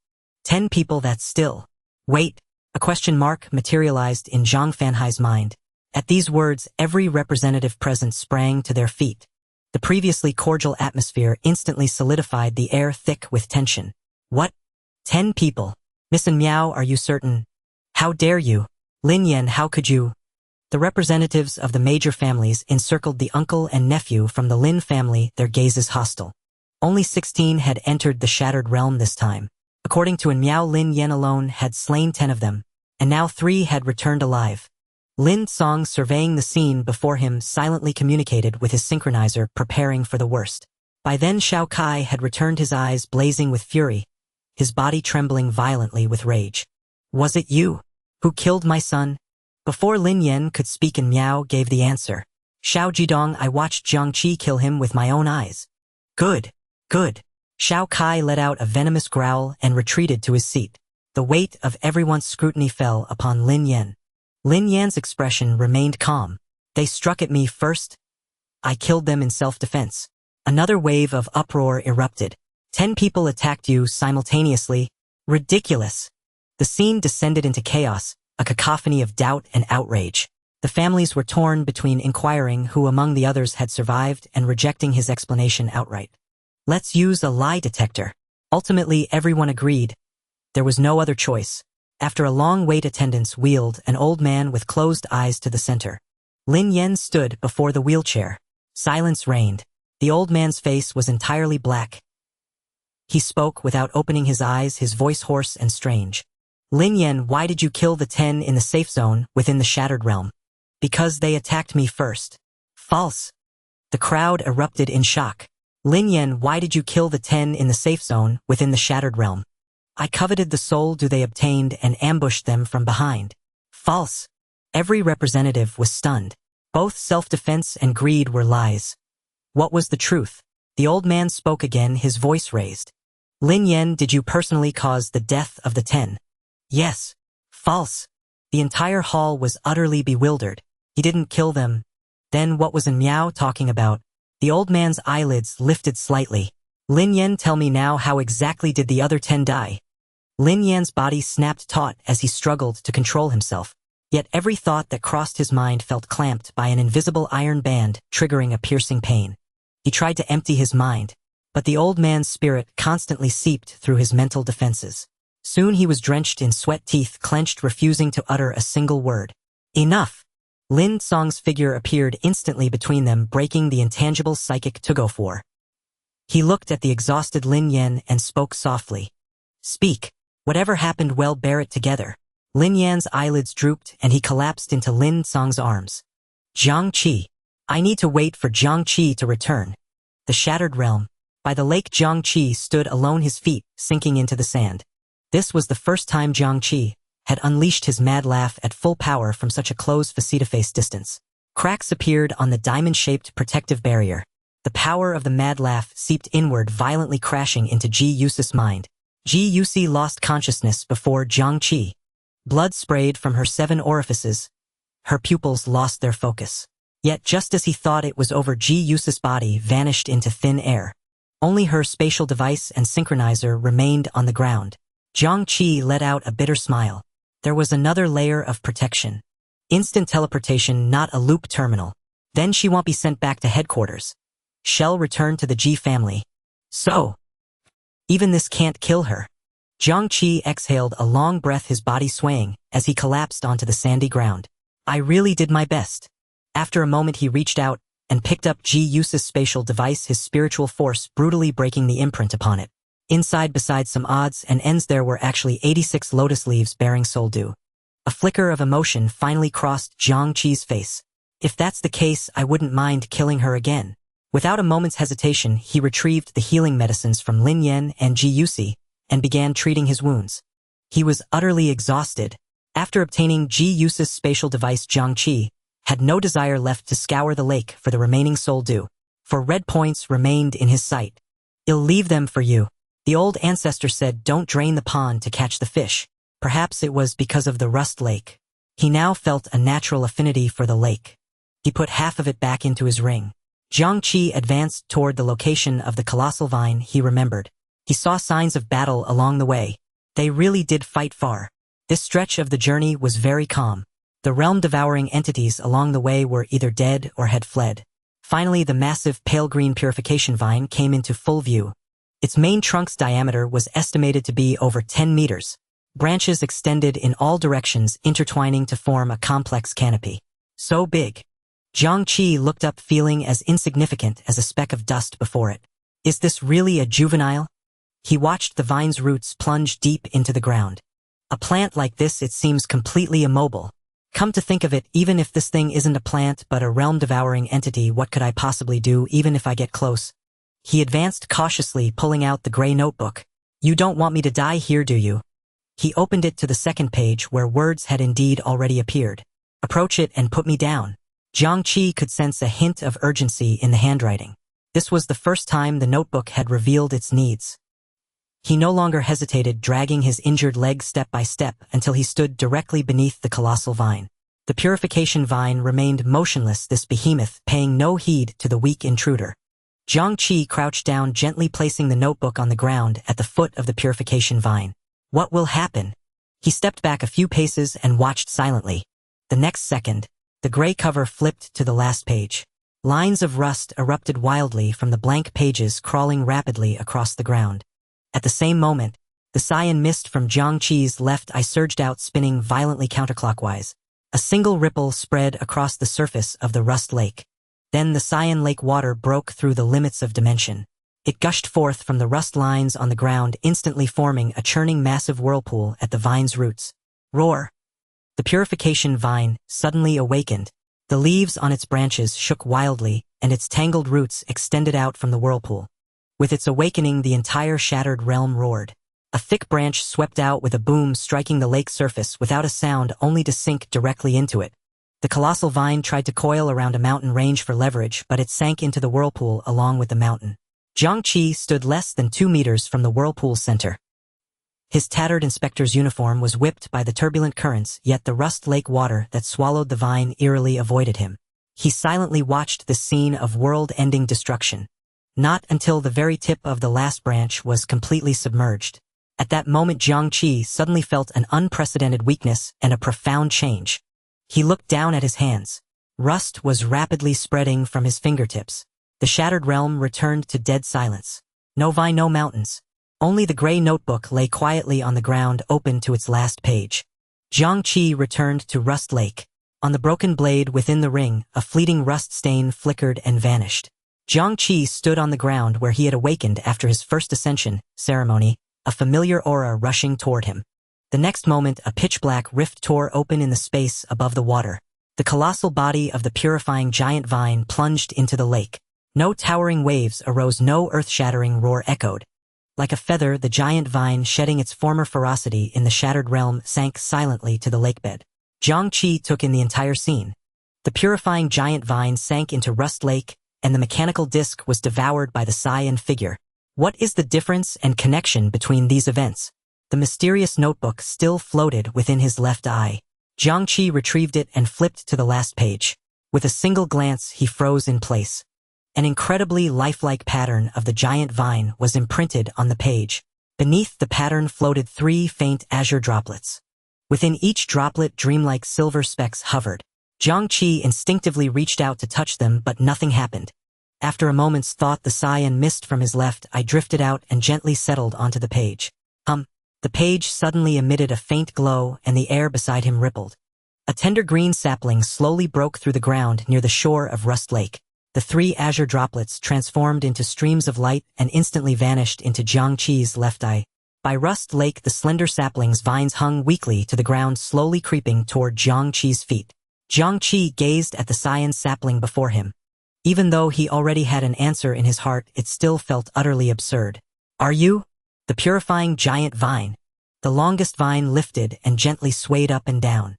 people? That's still. Wait. A question mark materialized in Zhang Fanhai's mind. At these words, every representative present sprang to their feet. The previously cordial atmosphere instantly solidified, the air thick with tension. What? 10 people? Miss and Miao, are you certain? How dare you? Lin Yen, how could you? The representatives of the major families encircled the uncle and nephew from the Lin family, their gazes hostile. Only 16 had entered the Shattered Realm this time. According to Miao, Lin Yen alone had slain 10 of them, and now 3 had returned alive. Lin Song, surveying the scene before him, silently communicated with his synchronizer, preparing for the worst. By then Shao Kai had returned, his eyes blazing with fury, his body trembling violently with rage. Was it you who killed my son? Before Lin Yen could speak, and Miao gave the answer. Shao Jidong, I watched Jiang Qi kill him with my own eyes. Good. Shao Kai let out a venomous growl and retreated to his seat. The weight of everyone's scrutiny fell upon Lin Yen. Lin Yan's expression remained calm. They struck at me first. I killed them in self-defense. Another wave of uproar erupted. 10 people attacked you simultaneously. Ridiculous. The scene descended into chaos, a cacophony of doubt and outrage. The families were torn between inquiring who among the others had survived and rejecting his explanation outright. Let's use a lie detector. Ultimately, everyone agreed. There was no other choice. After a long wait, attendants wheeled an old man with closed eyes to the center. Lin Yen stood before the wheelchair. Silence reigned. The old man's face was entirely black. He spoke without opening his eyes, his voice hoarse and strange. Lin Yen, why did you kill the 10 in the safe zone within the Shattered Realm? Because they attacked me first. False. The crowd erupted in shock. Lin Yen, why did you kill the 10 in the safe zone within the Shattered Realm? I coveted the soul they obtained and ambushed them from behind. False. Every representative was stunned. Both self-defense and greed were lies. What was the truth? The old man spoke again, his voice raised. Lin Yen, did you personally cause the death of the 10? Yes. False. The entire hall was utterly bewildered. He didn't kill them. Then what was Miao talking about? The old man's eyelids lifted slightly. Lin Yen, tell me now, how exactly did the other 10 die? Lin Yan's body snapped taut as he struggled to control himself. Yet every thought that crossed his mind felt clamped by an invisible iron band, triggering a piercing pain. He tried to empty his mind, but the old man's spirit constantly seeped through his mental defenses. Soon he was drenched in sweat, teeth clenched, refusing to utter a single word. Enough! Lin Song's figure appeared instantly between them, breaking the intangible psychic tug-of-war. He looked at the exhausted Lin Yen and spoke softly. Speak. Whatever happened, well, bear it together. Lin Yan's eyelids drooped and he collapsed into Lin Song's arms. Jiang Qi. I need to wait for Jiang Qi to return. The Shattered Realm. By the lake, Jiang Qi stood alone, his feet sinking into the sand. This was the first time Jiang Qi had unleashed his mad laugh at full power from such a close face-to-face distance. Cracks appeared on the diamond-shaped protective barrier. The power of the mad laugh seeped inward, violently crashing into Ji Yusi's mind. Ji Yusi lost consciousness before Jiang Qi. Blood sprayed from her 7 orifices. Her pupils lost their focus. Yet just as he thought it was over, Ji Yusi's body vanished into thin air. Only her spatial device and synchronizer remained on the ground. Jiang Qi let out a bitter smile. There was another layer of protection. Instant teleportation, not a loop terminal. Then she won't be sent back to headquarters. She'll return to the Ji family. So, even this can't kill her. Jiang Qi exhaled a long breath, his body swaying, as he collapsed onto the sandy ground. I really did my best. After a moment he reached out and picked up Ji Yusa's spatial device, his spiritual force brutally breaking the imprint upon it. Inside, besides some odds and ends, there were actually 86 lotus leaves bearing soul dew. A flicker of emotion finally crossed Jiang Qi's face. If that's the case, I wouldn't mind killing her again. Without a moment's hesitation, he retrieved the healing medicines from Lin Yan and Ji Yusi and began treating his wounds. He was utterly exhausted. After obtaining Ji Yusa's spatial device, Jiang Qi had no desire left to scour the lake for the remaining soul dew, for red points remained in his sight. I'll leave them for you. The old ancestor said don't drain the pond to catch the fish. Perhaps it was because of the rust lake. He now felt a natural affinity for the lake. He put half of it back into his ring. Jiang Qi advanced toward the location of the colossal vine he remembered. He saw signs of battle along the way. They really did fight far. This stretch of the journey was very calm. The realm-devouring entities along the way were either dead or had fled. Finally, the massive pale green purification vine came into full view. Its main trunk's diameter was estimated to be over 10 meters. Branches extended in all directions, intertwining to form a complex canopy. So big. Jiang Qi looked up, feeling as insignificant as a speck of dust before it. Is this really a juvenile? He watched the vine's roots plunge deep into the ground. A plant like this, it seems completely immobile. Come to think of it, even if this thing isn't a plant but a realm-devouring entity, what could I possibly do even if I get close? He advanced cautiously, pulling out the gray notebook. You don't want me to die here, do you? He opened it to the second page where words had indeed already appeared. Approach it and put me down. Jiang Qi could sense a hint of urgency in the handwriting. This was the first time the notebook had revealed its needs. He no longer hesitated, dragging his injured leg step by step until he stood directly beneath the colossal vine. The purification vine remained motionless, this behemoth paying no heed to the weak intruder. Jiang Qi crouched down, gently placing the notebook on the ground at the foot of the purification vine. What will happen? He stepped back a few paces and watched silently. The next second, the gray cover flipped to the last page. Lines of rust erupted wildly from the blank pages, crawling rapidly across the ground. At the same moment, the cyan mist from Jiang Qi's left eye surged out, spinning violently counterclockwise. A single ripple spread across the surface of the rust lake. Then the cyan lake water broke through the limits of dimension. It gushed forth from the rust lines on the ground, instantly forming a churning massive whirlpool at the vine's roots. Roar! The purification vine suddenly awakened. The leaves on its branches shook wildly, and its tangled roots extended out from the whirlpool. With its awakening, the entire shattered realm roared. A thick branch swept out with a boom, striking the lake surface without a sound, only to sink directly into it. The colossal vine tried to coil around a mountain range for leverage, but it sank into the whirlpool along with the mountain. Jiang Qi stood less than 2 meters from the whirlpool's center. His tattered inspector's uniform was whipped by the turbulent currents, yet the rust lake water that swallowed the vine eerily avoided him. He silently watched this scene of world-ending destruction. Not until the very tip of the last branch was completely submerged. At that moment, Jiang Qi suddenly felt an unprecedented weakness and a profound change. He looked down at his hands. Rust was rapidly spreading from his fingertips. The shattered realm returned to dead silence. No vine, no mountains. Only the gray notebook lay quietly on the ground, open to its last page. Jiang Qi returned to Rust Lake. On the broken blade within the ring, a fleeting rust stain flickered and vanished. Jiang Qi stood on the ground where he had awakened after his first ascension ceremony, a familiar aura rushing toward him. The next moment, a pitch-black rift tore open in the space above the water. The colossal body of the purifying giant vine plunged into the lake. No towering waves arose, no earth-shattering roar echoed. Like a feather, the giant vine, shedding its former ferocity in the shattered realm, sank silently to the lakebed. Jiang Qi took in the entire scene. The purifying giant vine sank into Rust Lake, and the mechanical disc was devoured by the cyan figure. What is the difference and connection between these events? The mysterious notebook still floated within his left eye. Jiang Qi retrieved it and flipped to the last page. With a single glance, he froze in place. An incredibly lifelike pattern of the giant vine was imprinted on the page. Beneath the pattern floated 3 faint azure droplets. Within each droplet, dreamlike silver specks hovered. Jiang Qi instinctively reached out to touch them, but nothing happened. After a moment's thought, the cyan mist from his left eye drifted out and gently settled onto the page. The page suddenly emitted a faint glow and the air beside him rippled. A tender green sapling slowly broke through the ground near the shore of Rust Lake. The 3 azure droplets transformed into streams of light and instantly vanished into Jiang Qi's left eye. By Rust Lake, the slender sapling's vines hung weakly to the ground, slowly creeping toward Jiang Qi's feet. Jiang Qi gazed at the cyan sapling before him. Even though he already had an answer in his heart, it still felt utterly absurd. Are you? The purifying giant vine. The longest vine lifted and gently swayed up and down.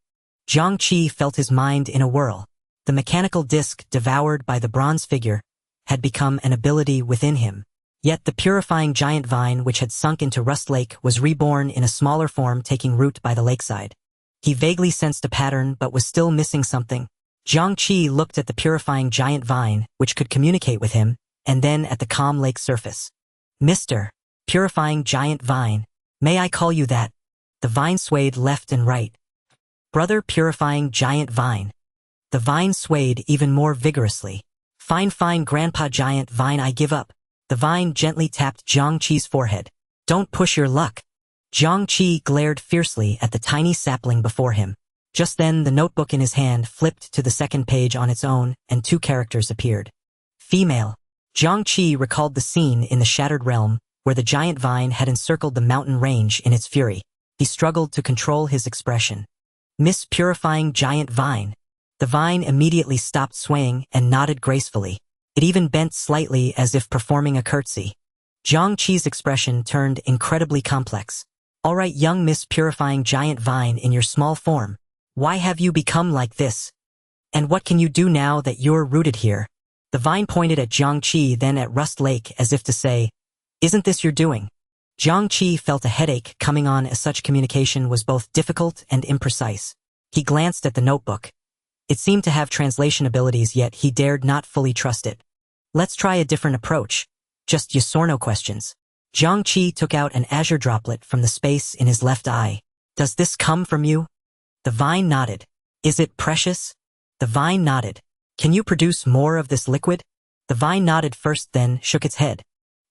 Jiang Qi felt his mind in a whirl. The mechanical disc devoured by the bronze figure had become an ability within him. Yet the purifying giant vine which had sunk into Rust Lake was reborn in a smaller form, taking root by the lakeside. He vaguely sensed a pattern but was still missing something. Jiang Qi looked at the purifying giant vine, which could communicate with him, and then at the calm lake surface. Mr. Purifying Giant Vine, may I call you that? The vine swayed left and right. Brother Purifying Giant Vine. The vine swayed even more vigorously. Fine, Grandpa Giant Vine, I give up. The vine gently tapped Jiang Qi's forehead. Don't push your luck. Jiang Qi glared fiercely at the tiny sapling before him. Just then, the notebook in his hand flipped to the second page on its own, and 2 characters appeared. Female. Jiang Qi recalled the scene in the Shattered Realm, where the giant vine had encircled the mountain range in its fury. He struggled to control his expression. Miss Purifying Giant Vine. The vine immediately stopped swaying and nodded gracefully. It even bent slightly as if performing a curtsy. Jiang Qi's expression turned incredibly complex. All right, young Miss Purifying Giant Vine in your small form. Why have you become like this? And what can you do now that you're rooted here? The vine pointed at Jiang Qi, then at Rust Lake, as if to say, isn't this your doing? Jiang Qi felt a headache coming on, as such communication was both difficult and imprecise. He glanced at the notebook. It seemed to have translation abilities, yet he dared not fully trust it. Let's try a different approach. Just yes or no questions. Jiang Qi took out an azure droplet from the space in his left eye. Does this come from you? The vine nodded. Is it precious? The vine nodded. Can you produce more of this liquid? The vine nodded first, then shook its head.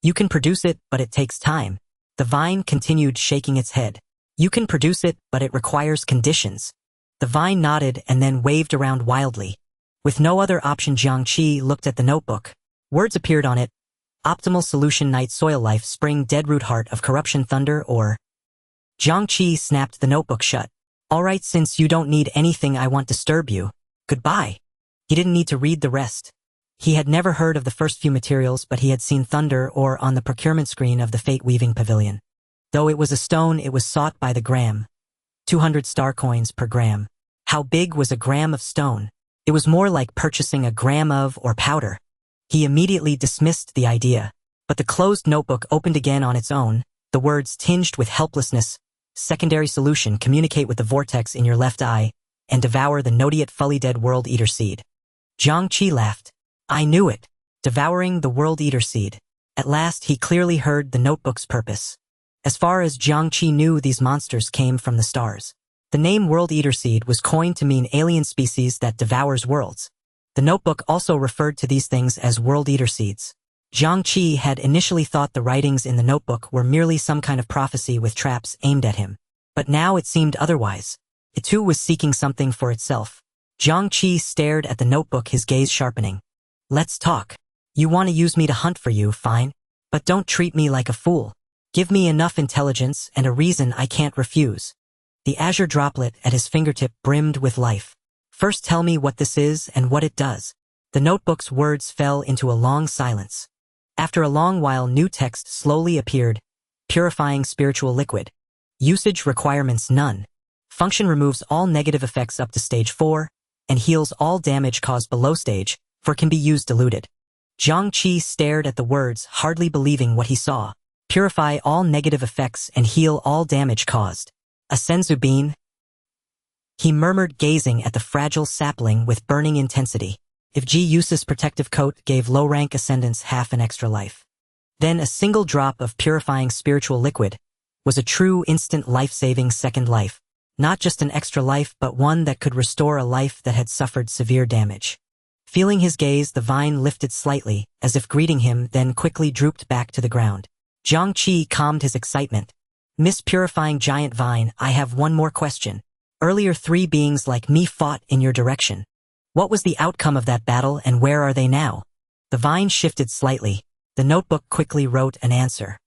You can produce it, but it takes time. The vine continued, shaking its head. You can produce it, but it requires conditions. The vine nodded and then waved around wildly. With no other option, Jiang Qi looked at the notebook. Words appeared on it. Optimal solution: night soil life, spring, deadroot, heart of corruption, thunder, or... Jiang Qi snapped the notebook shut. All right, since you don't need anything, I won't disturb you. Goodbye. He didn't need to read the rest. He had never heard of the first few materials, but he had seen thunder ore on the procurement screen of the fate-weaving pavilion. Though it was a stone, it was sought by the gram. 200 star coins per gram. How big was a gram of stone? It was more like purchasing a gram of or powder. He immediately dismissed the idea. But the closed notebook opened again on its own, the words tinged with helplessness. Secondary solution: communicate with the vortex in your left eye and devour the Nodiate Fully Dead World Eater Seed. Jiang Qi laughed. I knew it. Devouring the World Eater Seed. At last he clearly heard the notebook's purpose. As far as Jiang Qi knew, these monsters came from the stars. The name World Eater Seed was coined to mean alien species that devours worlds. The notebook also referred to these things as World Eater Seeds. Jiang Qi had initially thought the writings in the notebook were merely some kind of prophecy with traps aimed at him. But now it seemed otherwise. It too was seeking something for itself. Jiang Qi stared at the notebook, his gaze sharpening. Let's talk. You want to use me to hunt for you, fine. But don't treat me like a fool. Give me enough intelligence and a reason I can't refuse. The azure droplet at his fingertip brimmed with life. First tell me what this is and what it does. The notebook's words fell into a long silence. After a long while, new text slowly appeared. Purifying spiritual liquid. Usage requirements: none. Function: removes all negative effects up to stage 4 and heals all damage caused below stage 4, can be used diluted. Jiang Qi stared at the words, hardly believing what he saw. Purify all negative effects and heal all damage caused. A senzu bean? He murmured, gazing at the fragile sapling with burning intensity. If G uses protective coat gave low-rank ascendants half an extra life. Then a single drop of purifying spiritual liquid was a true instant life-saving second life. Not just an extra life, but one that could restore a life that had suffered severe damage. Feeling his gaze, the vine lifted slightly, as if greeting him, then quickly drooped back to the ground. Jiang Qi calmed his excitement. Miss Purifying Giant Vine, I have one more question. Earlier 3 beings like me fought in your direction. What was the outcome of that battle and where are they now? The vine shifted slightly. The notebook quickly wrote an answer.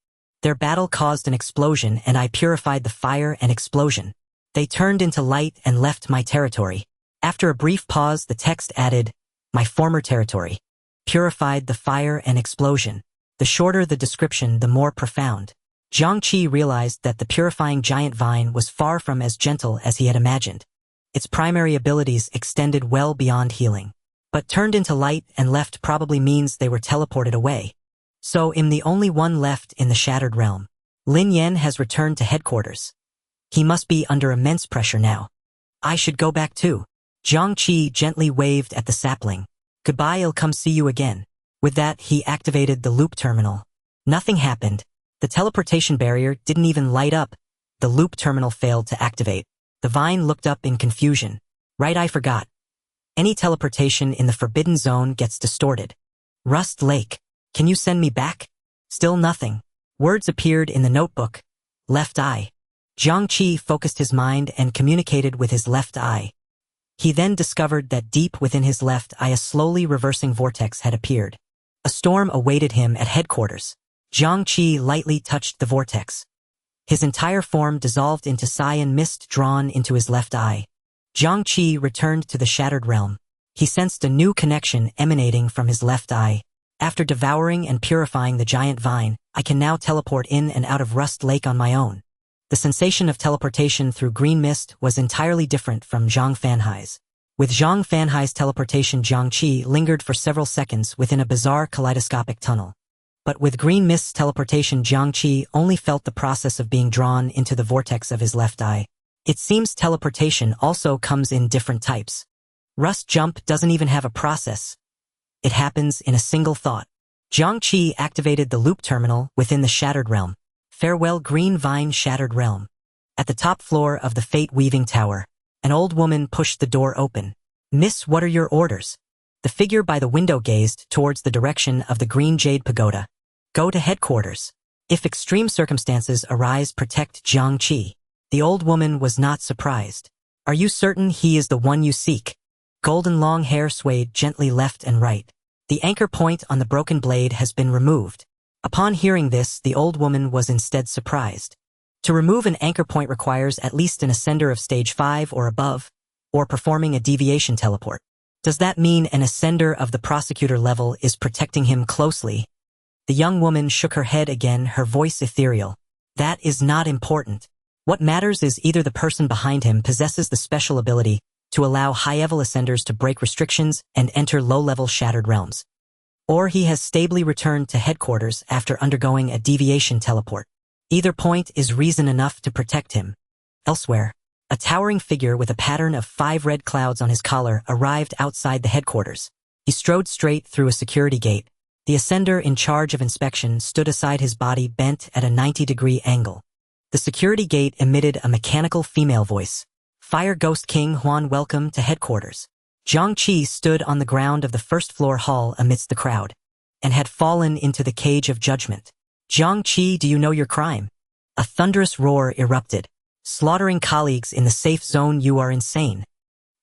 Their battle caused an explosion and I purified the fire and explosion. They turned into light and left my territory. After a brief pause, the text added, my former territory. Purified the fire and explosion. The shorter the description, the more profound. Jiang Qi realized that the purifying giant vine was far from as gentle as he had imagined. Its primary abilities extended well beyond healing. But turned into light and left probably means they were teleported away. So I'm the only one left in the Shattered Realm. Lin Yan has returned to headquarters. He must be under immense pressure now. I should go back too. Jiang Qi gently waved at the sapling. Goodbye, I'll come see you again. With that, he activated the loop terminal. Nothing happened. The teleportation barrier didn't even light up. The loop terminal failed to activate. The vine looked up in confusion. Right, I forgot. Any teleportation in the Forbidden Zone gets distorted. Rust Lake. Can you send me back? Still nothing. Words appeared in the notebook. Left eye. Jiang Qi focused his mind and communicated with his left eye. He then discovered that deep within his left eye a slowly reversing vortex had appeared. A storm awaited him at headquarters. Jiang Qi lightly touched the vortex. His entire form dissolved into cyan mist drawn into his left eye. Jiang Qi returned to the Shattered Realm. He sensed a new connection emanating from his left eye. After devouring and purifying the giant vine, I can now teleport in and out of Rust Lake on my own. The sensation of teleportation through green mist was entirely different from Zhang Fanhai's. With Zhang Fanhai's teleportation, Jiang Qi lingered for several seconds within a bizarre kaleidoscopic tunnel. But with green mist's teleportation, Jiang Qi only felt the process of being drawn into the vortex of his left eye. It seems teleportation also comes in different types. Rust Jump doesn't even have a process. It happens in a single thought. Jiang Qi activated the loop terminal within the Shattered Realm. Farewell, Green Vine Shattered Realm. At the top floor of the Fate-Weaving Tower, an old woman pushed the door open. Miss, what are your orders? The figure by the window gazed towards the direction of the Green Jade Pagoda. Go to headquarters. If extreme circumstances arise, protect Jiang Qi. The old woman was not surprised. Are you certain he is the one you seek? Golden long hair swayed gently left and right. The anchor point on the broken blade has been removed. Upon hearing this, the old woman was instead surprised. To remove an anchor point requires at least an ascender of stage 5 or above, or performing a deviation teleport. Does that mean an ascender of the prosecutor level is protecting him closely? The young woman shook her head again, her voice ethereal. That is not important. What matters is either the person behind him possesses the special ability to allow high-level ascenders to break restrictions and enter low-level Shattered Realms, or he has stably returned to headquarters after undergoing a deviation teleport. Either point is reason enough to protect him. Elsewhere, a towering figure with a pattern of 5 red clouds on his collar arrived outside the headquarters. He strode straight through a security gate. The ascender in charge of inspection stood aside, his body bent at a 90-degree angle. The security gate emitted a mechanical female voice. Fire Ghost King Huan, welcome to headquarters. Jiang Qi stood on the ground of the first-floor hall amidst the crowd, and had fallen into the cage of judgment. Jiang Qi, do you know your crime? A thunderous roar erupted. Slaughtering colleagues in the safe zone, you are insane.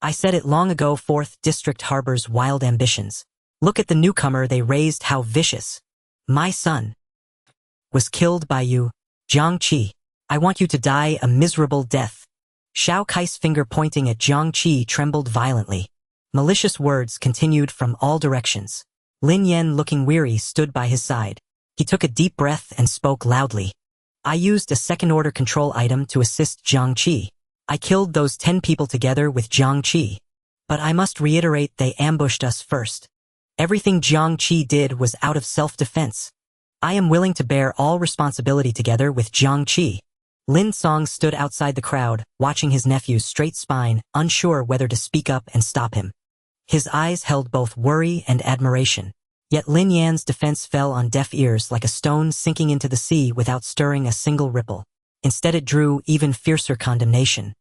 I said it long ago. 4th District harbors wild ambitions. Look at the newcomer they raised, how vicious. My son was killed by you. Jiang Qi, I want you to die a miserable death. Xiao Kai's finger pointing at Jiang Qi trembled violently. Malicious words continued from all directions. Lin Yan, looking weary, stood by his side. He took a deep breath and spoke loudly. I used a second-order control item to assist Jiang Qi. I killed those 10 people together with Jiang Qi. But I must reiterate, they ambushed us first. Everything Jiang Qi did was out of self-defense. I am willing to bear all responsibility together with Jiang Qi. Lin Song stood outside the crowd, watching his nephew's straight spine, unsure whether to speak up and stop him. His eyes held both worry and admiration. Yet Lin Yan's defense fell on deaf ears like a stone sinking into the sea without stirring a single ripple. Instead, it drew even fiercer condemnation.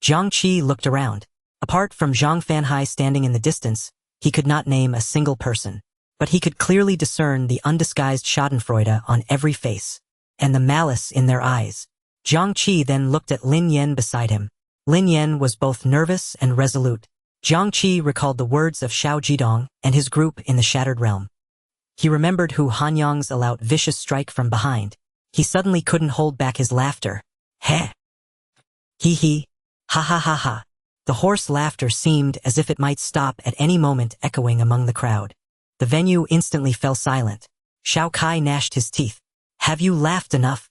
Jiang Qi looked around. Apart from Zhang Fanhai standing in the distance, he could not name a single person. But he could clearly discern the undisguised schadenfreude on every face, and the malice in their eyes. Jiang Qi then looked at Lin Yan beside him. Lin Yan was both nervous and resolute. Jiang Qi recalled the words of Xiao Jidong and his group in the Shattered Realm. He remembered Hu Hanyang's allowed vicious strike from behind. He suddenly couldn't hold back his laughter. Heh! Hee hee! Ha ha ha ha! The hoarse laughter seemed as if it might stop at any moment, echoing among the crowd. The venue instantly fell silent. Xiao Kai gnashed his teeth. Have you laughed enough?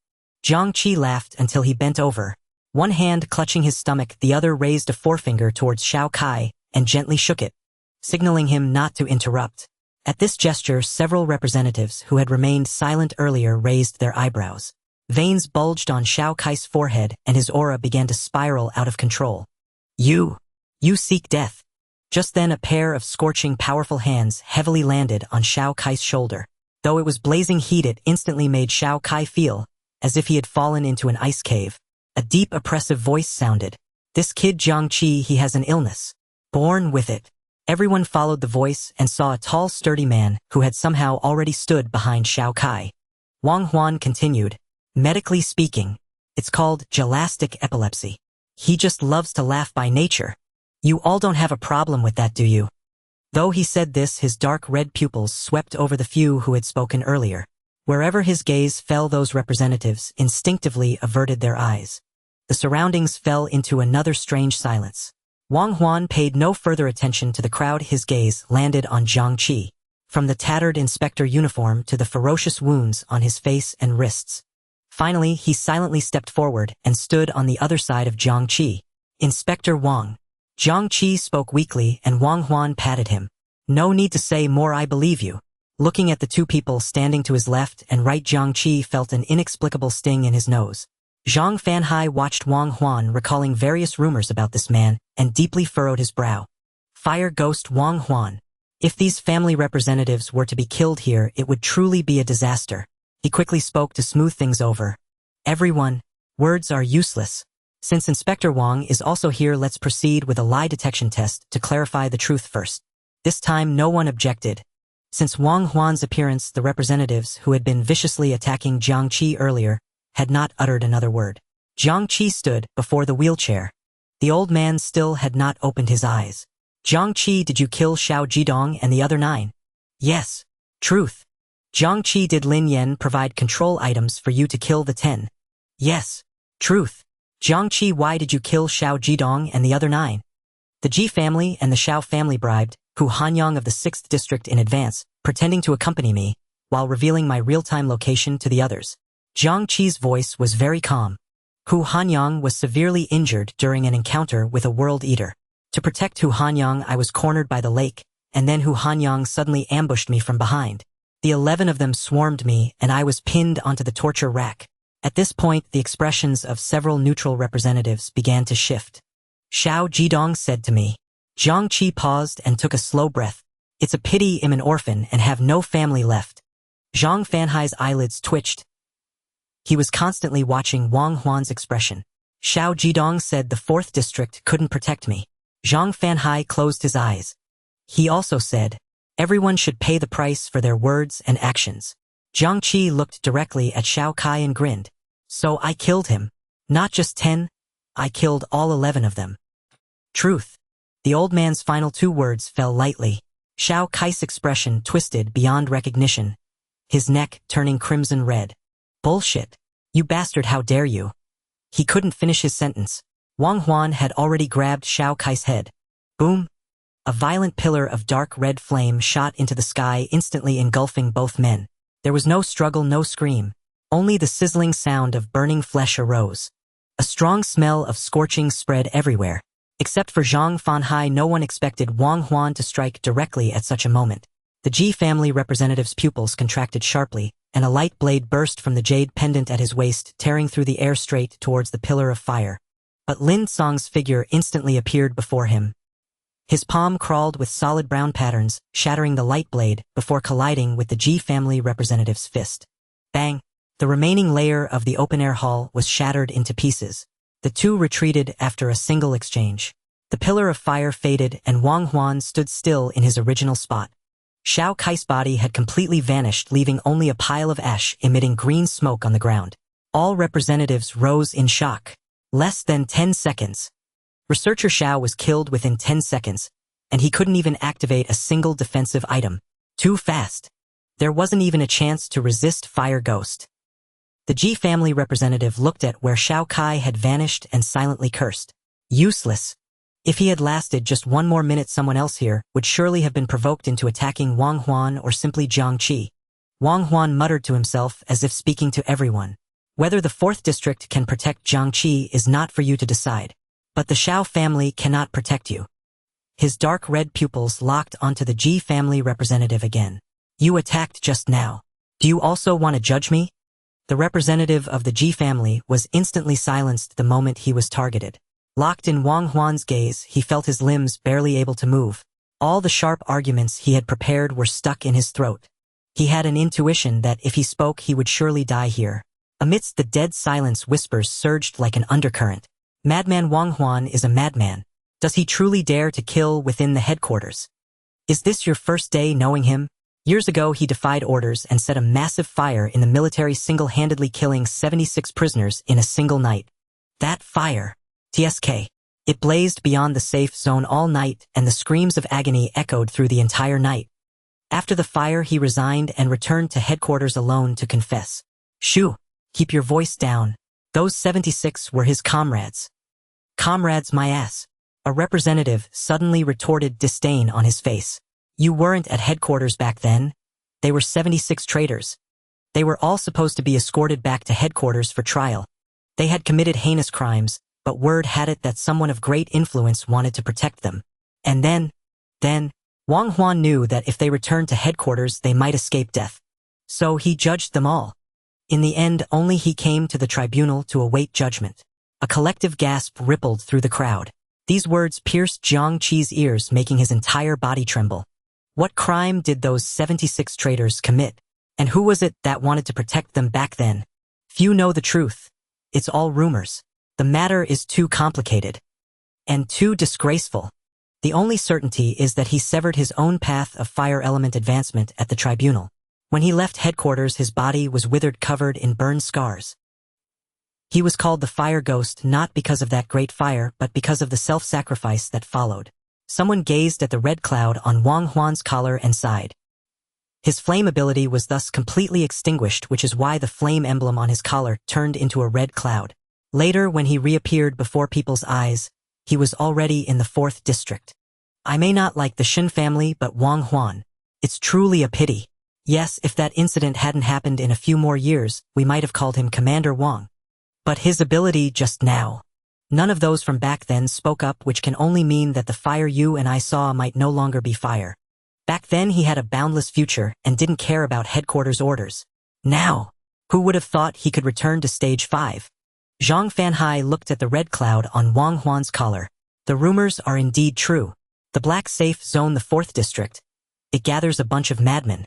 Jiang Qi laughed until he bent over. One hand clutching his stomach, the other raised a forefinger towards Xiao Kai and gently shook it, signaling him not to interrupt. At this gesture, several representatives who had remained silent earlier raised their eyebrows. Veins bulged on Xiao Kai's forehead and his aura began to spiral out of control. You seek death. Just then a pair of scorching, powerful hands heavily landed on Xiao Kai's shoulder. Though it was blazing heat, it instantly made Xiao Kai feel as if he had fallen into an ice cave. A deep, oppressive voice sounded. This kid Jiang Qi, he has an illness. Born with it. Everyone followed the voice and saw a tall, sturdy man who had somehow already stood behind Xiao Kai. Wang Huan continued. Medically speaking, it's called gelastic epilepsy. He just loves to laugh by nature. You all don't have a problem with that, do you? Though he said this, his dark red pupils swept over the few who had spoken earlier. Wherever his gaze fell, those representatives instinctively averted their eyes. The surroundings fell into another strange silence. Wang Huan paid no further attention to the crowd. His gaze landed on Jiang Qi. From the tattered inspector uniform to the ferocious wounds on his face and wrists. Finally, he silently stepped forward and stood on the other side of Jiang Qi. Inspector Wang. Jiang Qi spoke weakly and Wang Huan patted him. No need to say more, I believe you. Looking at the two people standing to his left and right, Jiang Qi felt an inexplicable sting in his nose. Zhang Fanhai watched Wang Huan, recalling various rumors about this man, and deeply furrowed his brow. Fire Ghost Wang Huan. If these family representatives were to be killed here, it would truly be a disaster. He quickly spoke to smooth things over. Everyone, words are useless. Since Inspector Wang is also here, let's proceed with a lie detection test to clarify the truth first. This time no one objected. Since Wang Huan's appearance, the representatives who had been viciously attacking Jiang Qi earlier had not uttered another word. Jiang Qi stood before the wheelchair. The old man still had not opened his eyes. Jiang Qi, did you kill Xiao Jidong and the other 9? Yes. Truth. Jiang Qi, did Lin Yan provide control items for you to kill the 10? Yes. Truth. Jiang Qi, why did you kill Xiao Jidong and the other 9? The Ji family and the Xiao family bribed Hu Hanyang of the 6th district in advance, pretending to accompany me, while revealing my real-time location to the others. Jiang Qi's voice was very calm. Hu Hanyang was severely injured during an encounter with a World Eater. To protect Hu Hanyang, I was cornered by the lake, and then Hu Hanyang suddenly ambushed me from behind. The 11 of them swarmed me, and I was pinned onto the torture rack. At this point, the expressions of several neutral representatives began to shift. Xiao Jidong said to me. Jiang Qi paused and took a slow breath. It's a pity I'm an orphan and have no family left. Zhang Fanhai's eyelids twitched. He was constantly watching Wang Huan's expression. Xiao Jidong said the 4th district couldn't protect me. Zhang Fanhai closed his eyes. He also said, everyone should pay the price for their words and actions. Jiang Qi looked directly at Xiao Kai and grinned. So I killed him. Not just 10, I killed all 11 of them. Truth. The old man's final 2 words fell lightly. Xiao Kai's expression twisted beyond recognition, his neck turning crimson red. Bullshit. You bastard, how dare you? He couldn't finish his sentence. Wang Huan had already grabbed Xiao Kai's head. Boom! A violent pillar of dark red flame shot into the sky, instantly engulfing both men. There was no struggle, no scream. Only the sizzling sound of burning flesh arose. A strong smell of scorching spread everywhere. Except for Zhang Fanhai, no one expected Wang Huan to strike directly at such a moment. The Ji family representative's pupils contracted sharply, and a light blade burst from the jade pendant at his waist, tearing through the air straight towards the pillar of fire. But Lin Song's figure instantly appeared before him. His palm crawled with solid brown patterns, shattering the light blade before colliding with the Ji family representative's fist. Bang! The remaining layer of the open-air hall was shattered into pieces. The two retreated after a single exchange. The pillar of fire faded and Wang Huan stood still in his original spot. Xiao Kai's body had completely vanished, leaving only a pile of ash emitting green smoke on the ground. All representatives rose in shock. Less than 10 seconds. Researcher Xiao was killed within 10 seconds, and he couldn't even activate a single defensive item. Too fast. There wasn't even a chance to resist Fire Ghost. The Ji family representative looked at where Xiao Kai had vanished and silently cursed. Useless. If he had lasted just one more minute, someone else here would surely have been provoked into attacking Wang Huan or simply Jiang Qi. Wang Huan muttered to himself as if speaking to everyone. Whether the 4th district can protect Jiang Qi is not for you to decide. But the Xiao family cannot protect you. His dark red pupils locked onto the Ji family representative again. You attacked just now. Do you also want to judge me? The representative of the Ji family was instantly silenced the moment he was targeted. Locked in Wang Huan's gaze, he felt his limbs barely able to move. All the sharp arguments he had prepared were stuck in his throat. He had an intuition that if he spoke he would surely die here. Amidst the dead silence, whispers surged like an undercurrent. Madman Wang Huan is a madman. Does he truly dare to kill within the headquarters? Is this your first day knowing him? Years ago he defied orders and set a massive fire in the military, single-handedly killing 76 prisoners in a single night. That fire. TSK. It blazed beyond the safe zone all night, and the screams of agony echoed through the entire night. After the fire he resigned and returned to headquarters alone to confess. Shoo, keep your voice down. Those 76 were his comrades. Comrades my ass. A representative suddenly retorted, disdain on his face. You weren't at headquarters back then. They were 76 traitors. They were all supposed to be escorted back to headquarters for trial. They had committed heinous crimes, but word had it that someone of great influence wanted to protect them. And then, Wang Huan knew that if they returned to headquarters they might escape death. So he judged them all. In the end, only he came to the tribunal to await judgment. A collective gasp rippled through the crowd. These words pierced Jiang Qi's ears, making his entire body tremble. What crime did those 76 traitors commit? And who was it that wanted to protect them back then? Few know the truth. It's all rumors. The matter is too complicated. And too disgraceful. The only certainty is that he severed his own path of fire element advancement at the tribunal. When he left headquarters his body was withered, covered in burned scars. He was called the Fire Ghost not because of that great fire but because of the self-sacrifice that followed. Someone gazed at the red cloud on Wang Huan's collar and sighed. His flame ability was thus completely extinguished, which is why the flame emblem on his collar turned into a red cloud. Later, when he reappeared before people's eyes, he was already in the 4th district. I may not like the Shin family, but Wang Huan. It's truly a pity. Yes, if that incident hadn't happened in a few more years, we might have called him Commander Wang. But his ability just now. None of those from back then spoke up, which can only mean that the fire you and I saw might no longer be fire. Back then he had a boundless future and didn't care about headquarters orders. Now, who would have thought he could return to stage 5? Zhang Fanhai looked at the red cloud on Wang Huan's collar. The rumors are indeed true. The Black Safe Zone, the 4th district. It gathers a bunch of madmen.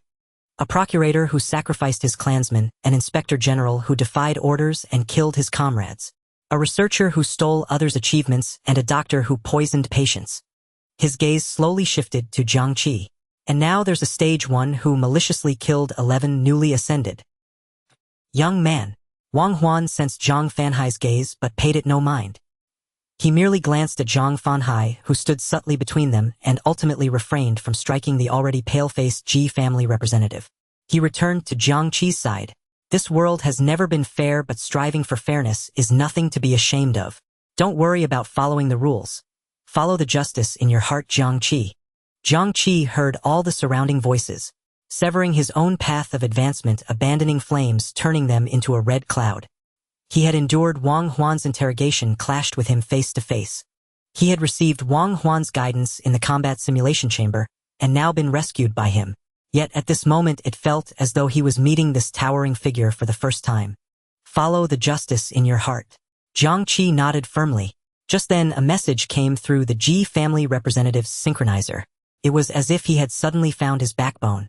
A procurator who sacrificed his clansmen, an inspector general who defied orders and killed his comrades. A researcher who stole others' achievements and a doctor who poisoned patients. His gaze slowly shifted to Jiang Qi. And now there's a stage 1 who maliciously killed 11 newly ascended. Young man. Wang Huan sensed Zhang Fanhai's gaze but paid it no mind. He merely glanced at Zhang Fanhai, who stood subtly between them, and ultimately refrained from striking the already pale-faced Ji family representative. He returned to Jiang Qi's side. This world has never been fair, but striving for fairness is nothing to be ashamed of. Don't worry about following the rules. Follow the justice in your heart, Jiang Qi. Jiang Qi heard all the surrounding voices, severing his own path of advancement, abandoning flames, turning them into a red cloud. He had endured Wang Huan's interrogation, clashed with him face to face. He had received Wang Huan's guidance in the combat simulation chamber, and now been rescued by him. Yet at this moment it felt as though he was meeting this towering figure for the first time. Follow the justice in your heart. Jiang Qi nodded firmly. Just then a message came through the Ji family representative's synchronizer. It was as if he had suddenly found his backbone.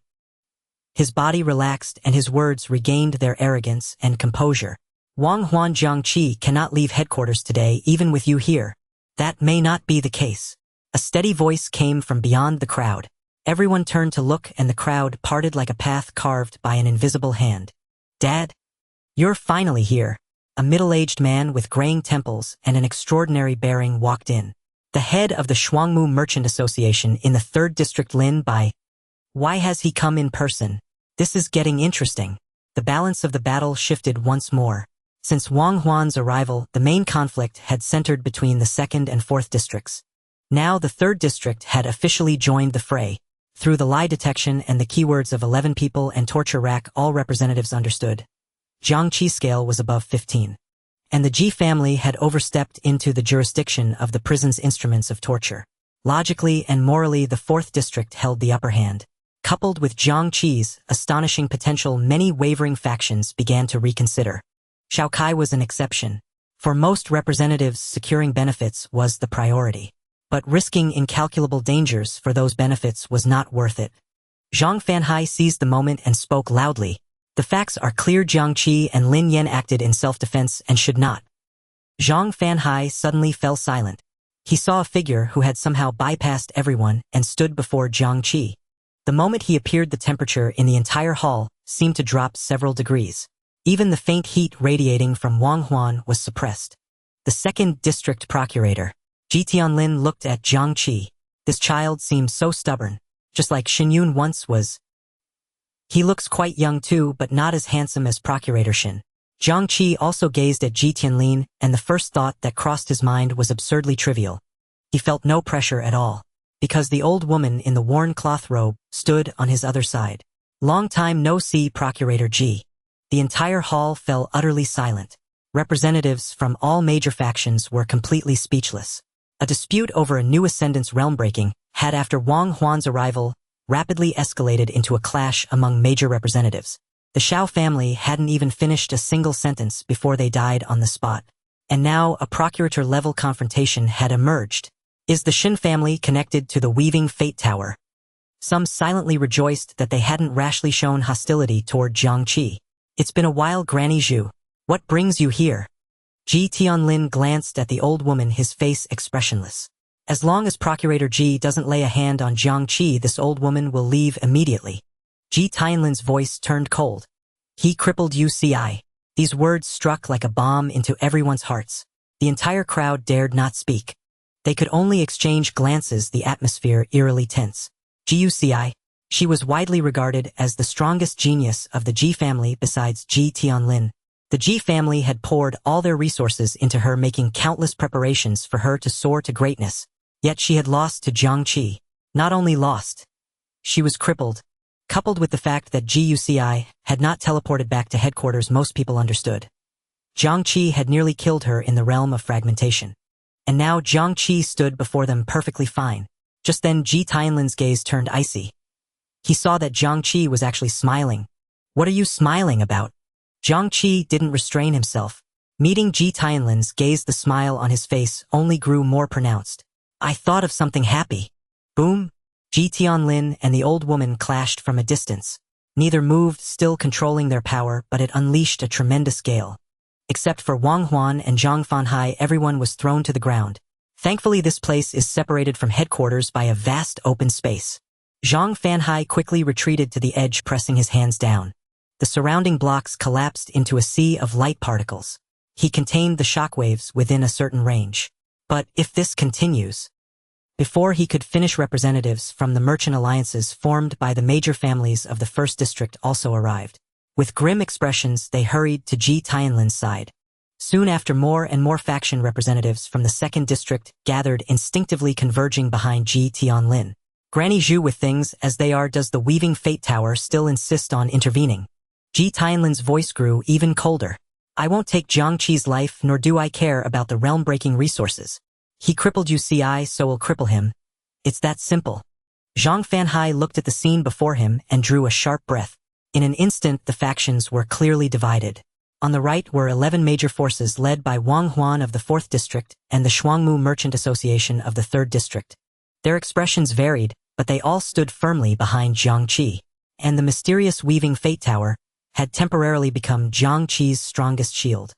His body relaxed and his words regained their arrogance and composure. Wang Huan, Jiang Qi cannot leave headquarters today, even with you here. That may not be the case. A steady voice came from beyond the crowd. Everyone turned to look, and the crowd parted like a path carved by an invisible hand. Dad? You're finally here. A middle-aged man with graying temples and an extraordinary bearing walked in. The head of the Shuangmu Merchant Association in the 3rd District, Lin Bai. Why has he come in person? This is getting interesting. The balance of the battle shifted once more. Since Wang Huan's arrival, the main conflict had centered between the 2nd and 4th districts. Now the 3rd district had officially joined the fray. Through the lie detection and the keywords of 11 people and torture rack, all representatives understood. Jiang Qi scale was above 15. And the Ji family had overstepped into the jurisdiction of the prison's instruments of torture. Logically and morally, the 4th district held the upper hand. Coupled with Jiang Qi's astonishing potential, many wavering factions began to reconsider. Shao Kai was an exception. For most representatives, securing benefits was the priority. But risking incalculable dangers for those benefits was not worth it. Zhang Fanhai seized the moment and spoke loudly. The facts are clear. Jiang Qi and Lin Yan acted in self-defense and should not. Zhang Fanhai suddenly fell silent. He saw a figure who had somehow bypassed everyone and stood before Jiang Qi. The moment he appeared, the temperature in the entire hall seemed to drop several degrees. Even the faint heat radiating from Wang Huan was suppressed. The 2nd District Procurator, Ji Tianlin, looked at Jiang Qi. This child seems so stubborn, just like Xin Yun once was. He looks quite young too, but not as handsome as Procurator Xin. Jiang Qi also gazed at Ji Tianlin, and the first thought that crossed his mind was absurdly trivial. He felt no pressure at all, because the old woman in the worn cloth robe stood on his other side. Long time no see, Procurator Ji. The entire hall fell utterly silent. Representatives from all major factions were completely speechless. A dispute over a new ascendant's realm-breaking had, after Wang Huan's arrival, rapidly escalated into a clash among major representatives. The Shao family hadn't even finished a single sentence before they died on the spot. And now a procurator-level confrontation had emerged. Is the Xin family connected to the Weaving Fate Tower? Some silently rejoiced that they hadn't rashly shown hostility toward Jiang Qi. It's been a while, Granny Zhu. What brings you here? Ji Tianlin glanced at the old woman, his face expressionless. As long as Procurator Ji doesn't lay a hand on Jiang Qi, this old woman will leave immediately. Ji Tianlin's voice turned cold. He crippled UCI. These words struck like a bomb into everyone's hearts. The entire crowd dared not speak. They could only exchange glances, the atmosphere eerily tense. GUCI. She was widely regarded as the strongest genius of the Ji family besides Ji Tianlin. The Ji family had poured all their resources into her, making countless preparations for her to soar to greatness. Yet she had lost to Jiang Qi. Not only lost, she was crippled. Coupled with the fact that GUCI had not teleported back to headquarters, most people understood. Jiang Qi had nearly killed her in the realm of fragmentation. And now Jiang Qi stood before them perfectly fine. Just then Ji Tianlin's gaze turned icy. He saw that Jiang Qi was actually smiling. What are you smiling about? Jiang Qi didn't restrain himself. Meeting Ji Tianlin's gaze, the smile on his face only grew more pronounced. I thought of something happy. Boom! Ji Tianlin and the old woman clashed from a distance. Neither moved, still controlling their power, but it unleashed a tremendous gale. Except for Wang Huan and Zhang Fanhai, everyone was thrown to the ground. Thankfully, this place is separated from headquarters by a vast open space. Zhang Fanhai quickly retreated to the edge, pressing his hands down. The surrounding blocks collapsed into a sea of light particles. He contained the shockwaves within a certain range. But if this continues... Before he could finish, representatives from the merchant alliances formed by the major families of the 1st District also arrived. With grim expressions, they hurried to Ji Tianlin's side. Soon after, more and more faction representatives from the 2nd District gathered, instinctively converging behind Ji Tianlin. Granny Zhu, with things as they are, does the Weaving Fate Tower still insist on intervening? Ji Tianlin's voice grew even colder. I won't take Jiang Qi's life, nor do I care about the realm-breaking resources. He crippled UCI, so we'll cripple him. It's that simple. Zhang Fanhai looked at the scene before him and drew a sharp breath. In an instant, the factions were clearly divided. On the right were 11 major forces led by Wang Huan of the 4th District and the Shuangmu Merchant Association of the 3rd District. Their expressions varied, but they all stood firmly behind Jiang Qi. And the mysterious Weaving Fate Tower had temporarily become Jiang Qi's strongest shield.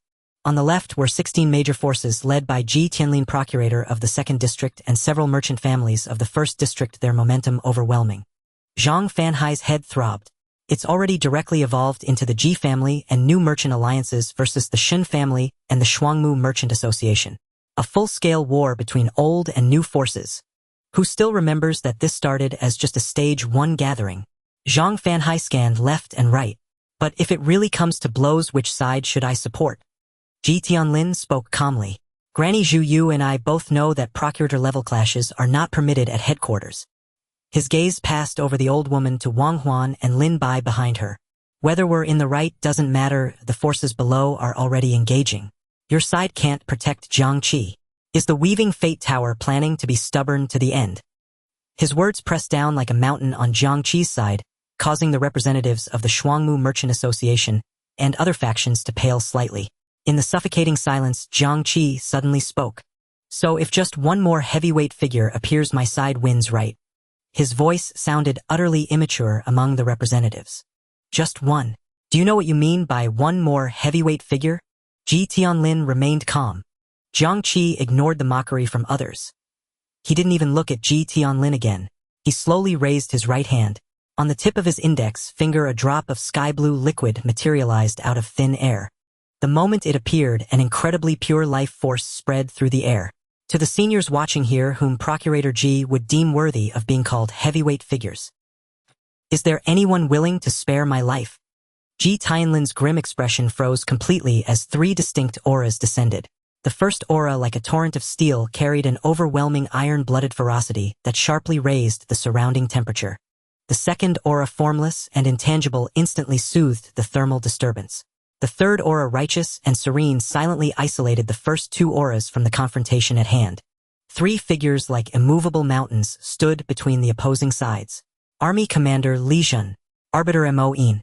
On the left were 16 major forces led by Ji Tianlin, Procurator of the 2nd District, and several merchant families of the 1st District, their momentum overwhelming. Zhang Fanhai's head throbbed. It's already directly evolved into the Ji family and new merchant alliances versus the Shen family and the Shuangmu Merchant Association. A full-scale war between old and new forces. Who still remembers that this started as just a stage 1 gathering? Zhang Fanhai scanned left and right. But if it really comes to blows, which side should I support? Ji Tianlin spoke calmly. Granny Zhu Yu and I both know that procurator-level clashes are not permitted at headquarters. His gaze passed over the old woman to Wang Huan and Lin Bai behind her. Whether we're in the right doesn't matter, the forces below are already engaging. Your side can't protect Jiang Qi. Is the Weaving Fate Tower planning to be stubborn to the end? His words pressed down like a mountain on Jiang Qi's side, causing the representatives of the Shuangmu Merchant Association and other factions to pale slightly. In the suffocating silence, Jiang Qi suddenly spoke. So if just one more heavyweight figure appears, my side wins, right? His voice sounded utterly immature among the representatives. Just one. Do you know what you mean by one more heavyweight figure? Ji Tianlin remained calm. Jiang Qi ignored the mockery from others. He didn't even look at Ji Tianlin again. He slowly raised his right hand. On the tip of his index finger, a drop of sky-blue liquid materialized out of thin air. The moment it appeared, an incredibly pure life force spread through the air. To the seniors watching here, whom Procurator Ji would deem worthy of being called heavyweight figures. Is there anyone willing to spare my life? Ji Tianlin's grim expression froze completely as 3 distinct auras descended. The first aura, like a torrent of steel, carried an overwhelming iron-blooded ferocity that sharply raised the surrounding temperature. The second aura, formless and intangible, instantly soothed the thermal disturbance. The third aura, righteous and serene, silently isolated the first 2 auras from the confrontation at hand. 3 figures like immovable mountains stood between the opposing sides. Army Commander Li Zhen, Arbiter Mo-in,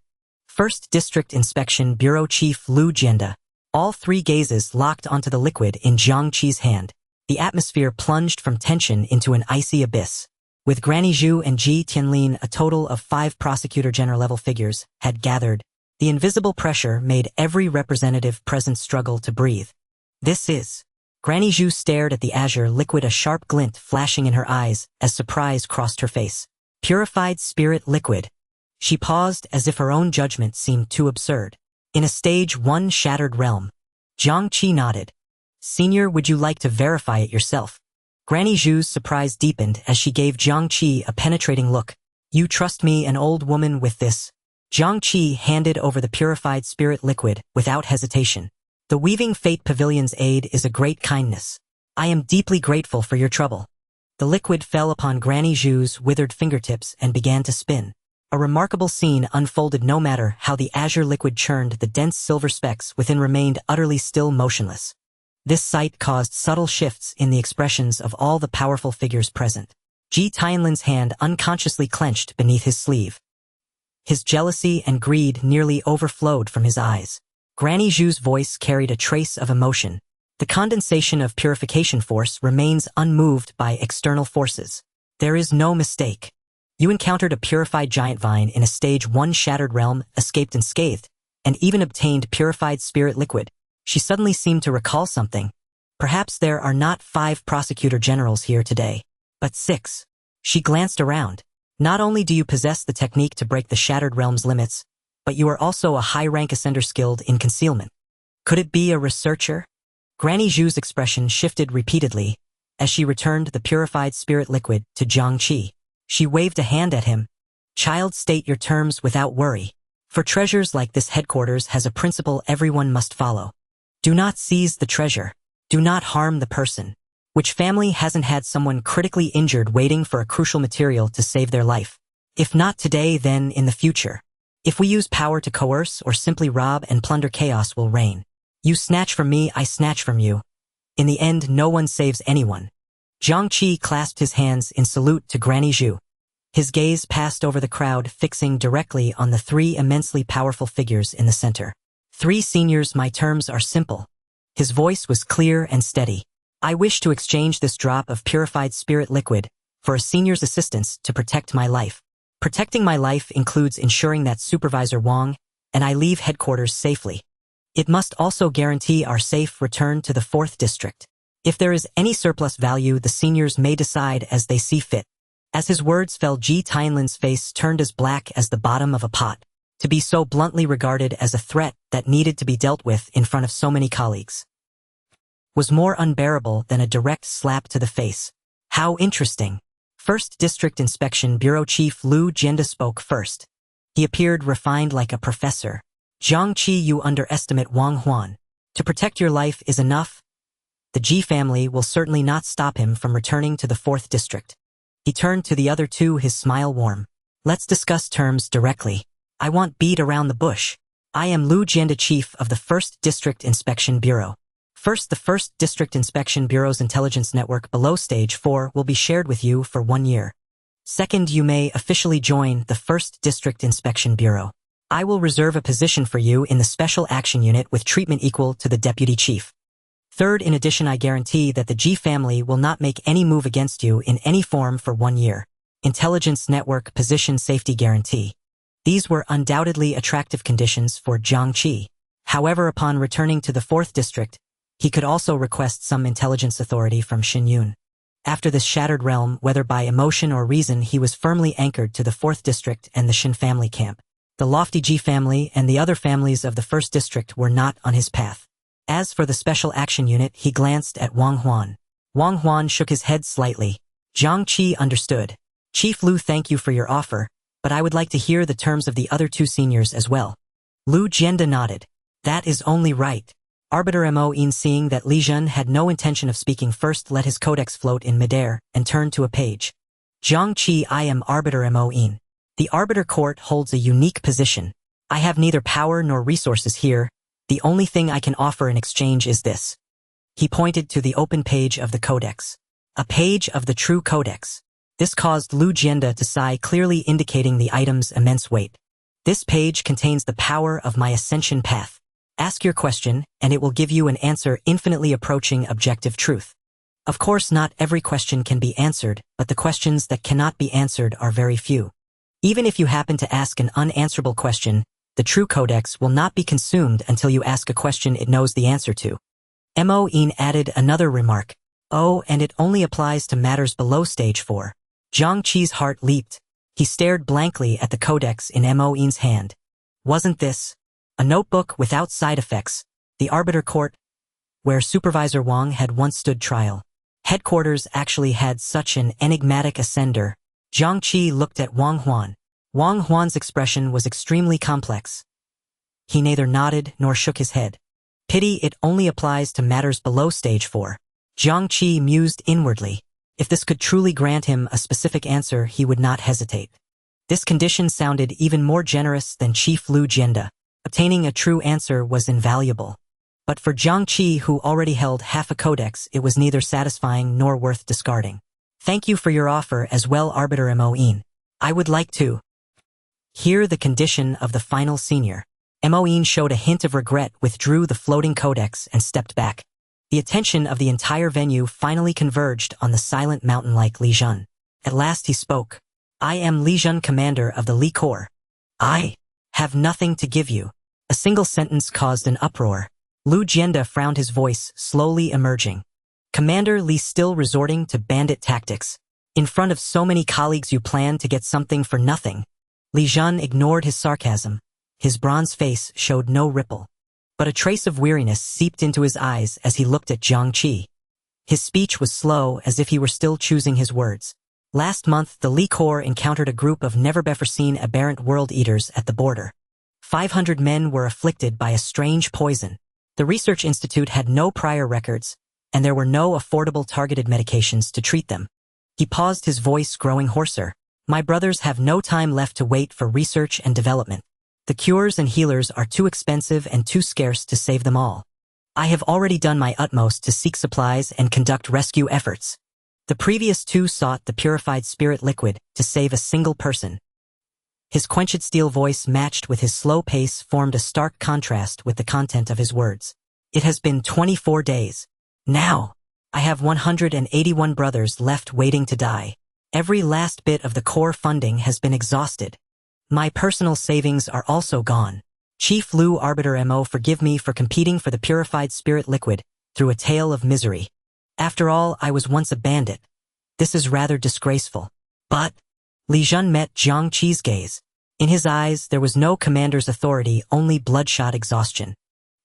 1st District Inspection Bureau Chief Lu Jianda. All 3 gazes locked onto the liquid in Jiang Qi's hand. The atmosphere plunged from tension into an icy abyss. With Granny Zhu and Ji Tianlin, a total of 5 Prosecutor General-level figures had gathered. The invisible pressure made every representative present struggle to breathe. This is... Granny Zhu stared at the azure liquid, a sharp glint flashing in her eyes as surprise crossed her face. Purified spirit liquid. She paused as if her own judgment seemed too absurd. In a stage 1 shattered realm. Jiang Qi nodded. Senior, would you like to verify it yourself? Granny Zhu's surprise deepened as she gave Jiang Qi a penetrating look. You trust me, an old woman, with this? Jiang Qi handed over the purified spirit liquid without hesitation. The Weaving Fate Pavilion's aid is a great kindness. I am deeply grateful for your trouble. The liquid fell upon Granny Zhu's withered fingertips and began to spin. A remarkable scene unfolded. No matter how the azure liquid churned, the dense silver specks within remained utterly still, motionless. This sight caused subtle shifts in the expressions of all the powerful figures present. Ji Tianlin's hand unconsciously clenched beneath his sleeve. His jealousy and greed nearly overflowed from his eyes. Granny Zhu's voice carried a trace of emotion. The condensation of purification force remains unmoved by external forces. There is no mistake. You encountered a purified giant vine in a stage 1 shattered realm, escaped unscathed, and even obtained purified spirit liquid. She suddenly seemed to recall something. Perhaps there are not 5 prosecutor generals here today, but 6. She glanced around. Not only do you possess the technique to break the shattered realm's limits, but you are also a high-rank ascender skilled in concealment. Could it be a researcher? Granny Zhu's expression shifted repeatedly as she returned the purified spirit liquid to Jiang Qi. She waved a hand at him. Child, state your terms without worry. For treasures like this, headquarters has a principle everyone must follow. Do not seize the treasure. Do not harm the person. Which family hasn't had someone critically injured waiting for a crucial material to save their life? If not today, then in the future. If we use power to coerce or simply rob and plunder, chaos will reign. You snatch from me, I snatch from you. In the end, no one saves anyone. Jiang Qi clasped his hands in salute to Granny Zhu. His gaze passed over the crowd, fixing directly on the 3 immensely powerful figures in the center. 3 seniors, my terms are simple. His voice was clear and steady. I wish to exchange this drop of purified spirit liquid for a senior's assistance to protect my life. Protecting my life includes ensuring that Supervisor Wang and I leave headquarters safely. It must also guarantee our safe return to the 4th district. If there is any surplus value, the seniors may decide as they see fit. As his words fell, Ji Tianlin's face turned as black as the bottom of a pot. To be so bluntly regarded as a threat that needed to be dealt with in front of so many colleagues was more unbearable than a direct slap to the face. How interesting. 1st District Inspection Bureau Chief Lu Jianda spoke first. He appeared refined like a professor. Jiang Qi, you underestimate Wang Huan. To protect your life is enough. The Ji family will certainly not stop him from returning to the 4th District. He turned to the other two, his smile warm. Let's discuss terms directly. I want beat around the bush. I am Lu Jianda, Chief of the 1st District Inspection Bureau. First, the 1st District Inspection Bureau's intelligence network below Stage 4 will be shared with you for 1 year. Second, you may officially join the 1st District Inspection Bureau. I will reserve a position for you in the Special Action Unit with treatment equal to the Deputy Chief. Third, in addition, I guarantee that the Ji family will not make any move against you in any form for 1 year. Intelligence Network Position Safety Guarantee. These were undoubtedly attractive conditions for Jiang Qi. However, upon returning to the 4th District, he could also request some intelligence authority from Xin Yun. After this shattered realm, whether by emotion or reason, he was firmly anchored to the 4th District and the Xin family camp. The lofty Ji family and the other families of the 1st District were not on his path. As for the Special Action Unit, he glanced at Wang Huan. Wang Huan shook his head slightly. Jiang Qi understood. Chief Lu, thank you for your offer, but I would like to hear the terms of the other two seniors as well. Lu Jianda nodded. That is only right. Arbiter Mo-in, seeing that Li Jun had no intention of speaking first, let his codex float in midair and turned to a page. Jiang Qi, I am Arbiter Mo-in. The Arbiter Court holds a unique position. I have neither power nor resources here. The only thing I can offer in exchange is this. He pointed to the open page of the codex. A page of the true codex. This caused Lu Jianda to sigh, clearly indicating the item's immense weight. This page contains the power of my ascension path. Ask your question, and it will give you an answer infinitely approaching objective truth. Of course, not every question can be answered, but the questions that cannot be answered are very few. Even if you happen to ask an unanswerable question, the true codex will not be consumed until you ask a question it knows the answer to. Mo-in added another remark. Oh, and it only applies to matters below Stage 4. Jiang Qi's heart leaped. He stared blankly at the codex in Mo-in's hand. Wasn't this a notebook without side effects? The Arbiter Court, where Supervisor Wang had once stood trial. Headquarters actually had such an enigmatic ascender. Jiang Qi looked at Wang Huan. Wang Huan's expression was extremely complex. He neither nodded nor shook his head. Pity it only applies to matters below Stage 4. Jiang Qi mused inwardly. If this could truly grant him a specific answer, he would not hesitate. This condition sounded even more generous than Chief Lu Jianda. Obtaining a true answer was invaluable. But for Jiang Qi, who already held half a codex, it was neither satisfying nor worth discarding. Thank you for your offer as well, Arbiter Mo-in. I would like to hear the condition of the final senior. Mo-in showed a hint of regret, withdrew the floating codex, and stepped back. The attention of the entire venue finally converged on the silent mountain-like Li Jun. At last he spoke. I am Li Jun, commander of the Li Corps. I have nothing to give you. A single sentence caused an uproar. Lu Jianda frowned, his voice slowly emerging. Commander Li, still resorting to bandit tactics. In front of so many colleagues you plan to get something for nothing. Li Jun ignored his sarcasm. His bronze face showed no ripple. But a trace of weariness seeped into his eyes as he looked at Jiang Qi. His speech was slow, as if he were still choosing his words. Last month, the Li Corps encountered a group of never-before-seen aberrant world eaters at the border. 500 men were afflicted by a strange poison. The research institute had no prior records, and there were no affordable targeted medications to treat them. He paused, his voice growing hoarser. My brothers have no time left to wait for research and development. The cures and healers are too expensive and too scarce to save them all. I have already done my utmost to seek supplies and conduct rescue efforts. The previous two sought the purified spirit liquid to save a single person. His quenched steel voice, matched with his slow pace, formed a stark contrast with the content of his words. It has been 24 days. Now, I have 181 brothers left waiting to die. Every last bit of the core funding has been exhausted. My personal savings are also gone. Chief Lu, Arbiter Mo, forgive me for competing for the purified spirit liquid through a tale of misery. After all, I was once a bandit. This is rather disgraceful. But Li Jun met Jiang Qi's gaze. In his eyes, there was no commander's authority, only bloodshot exhaustion.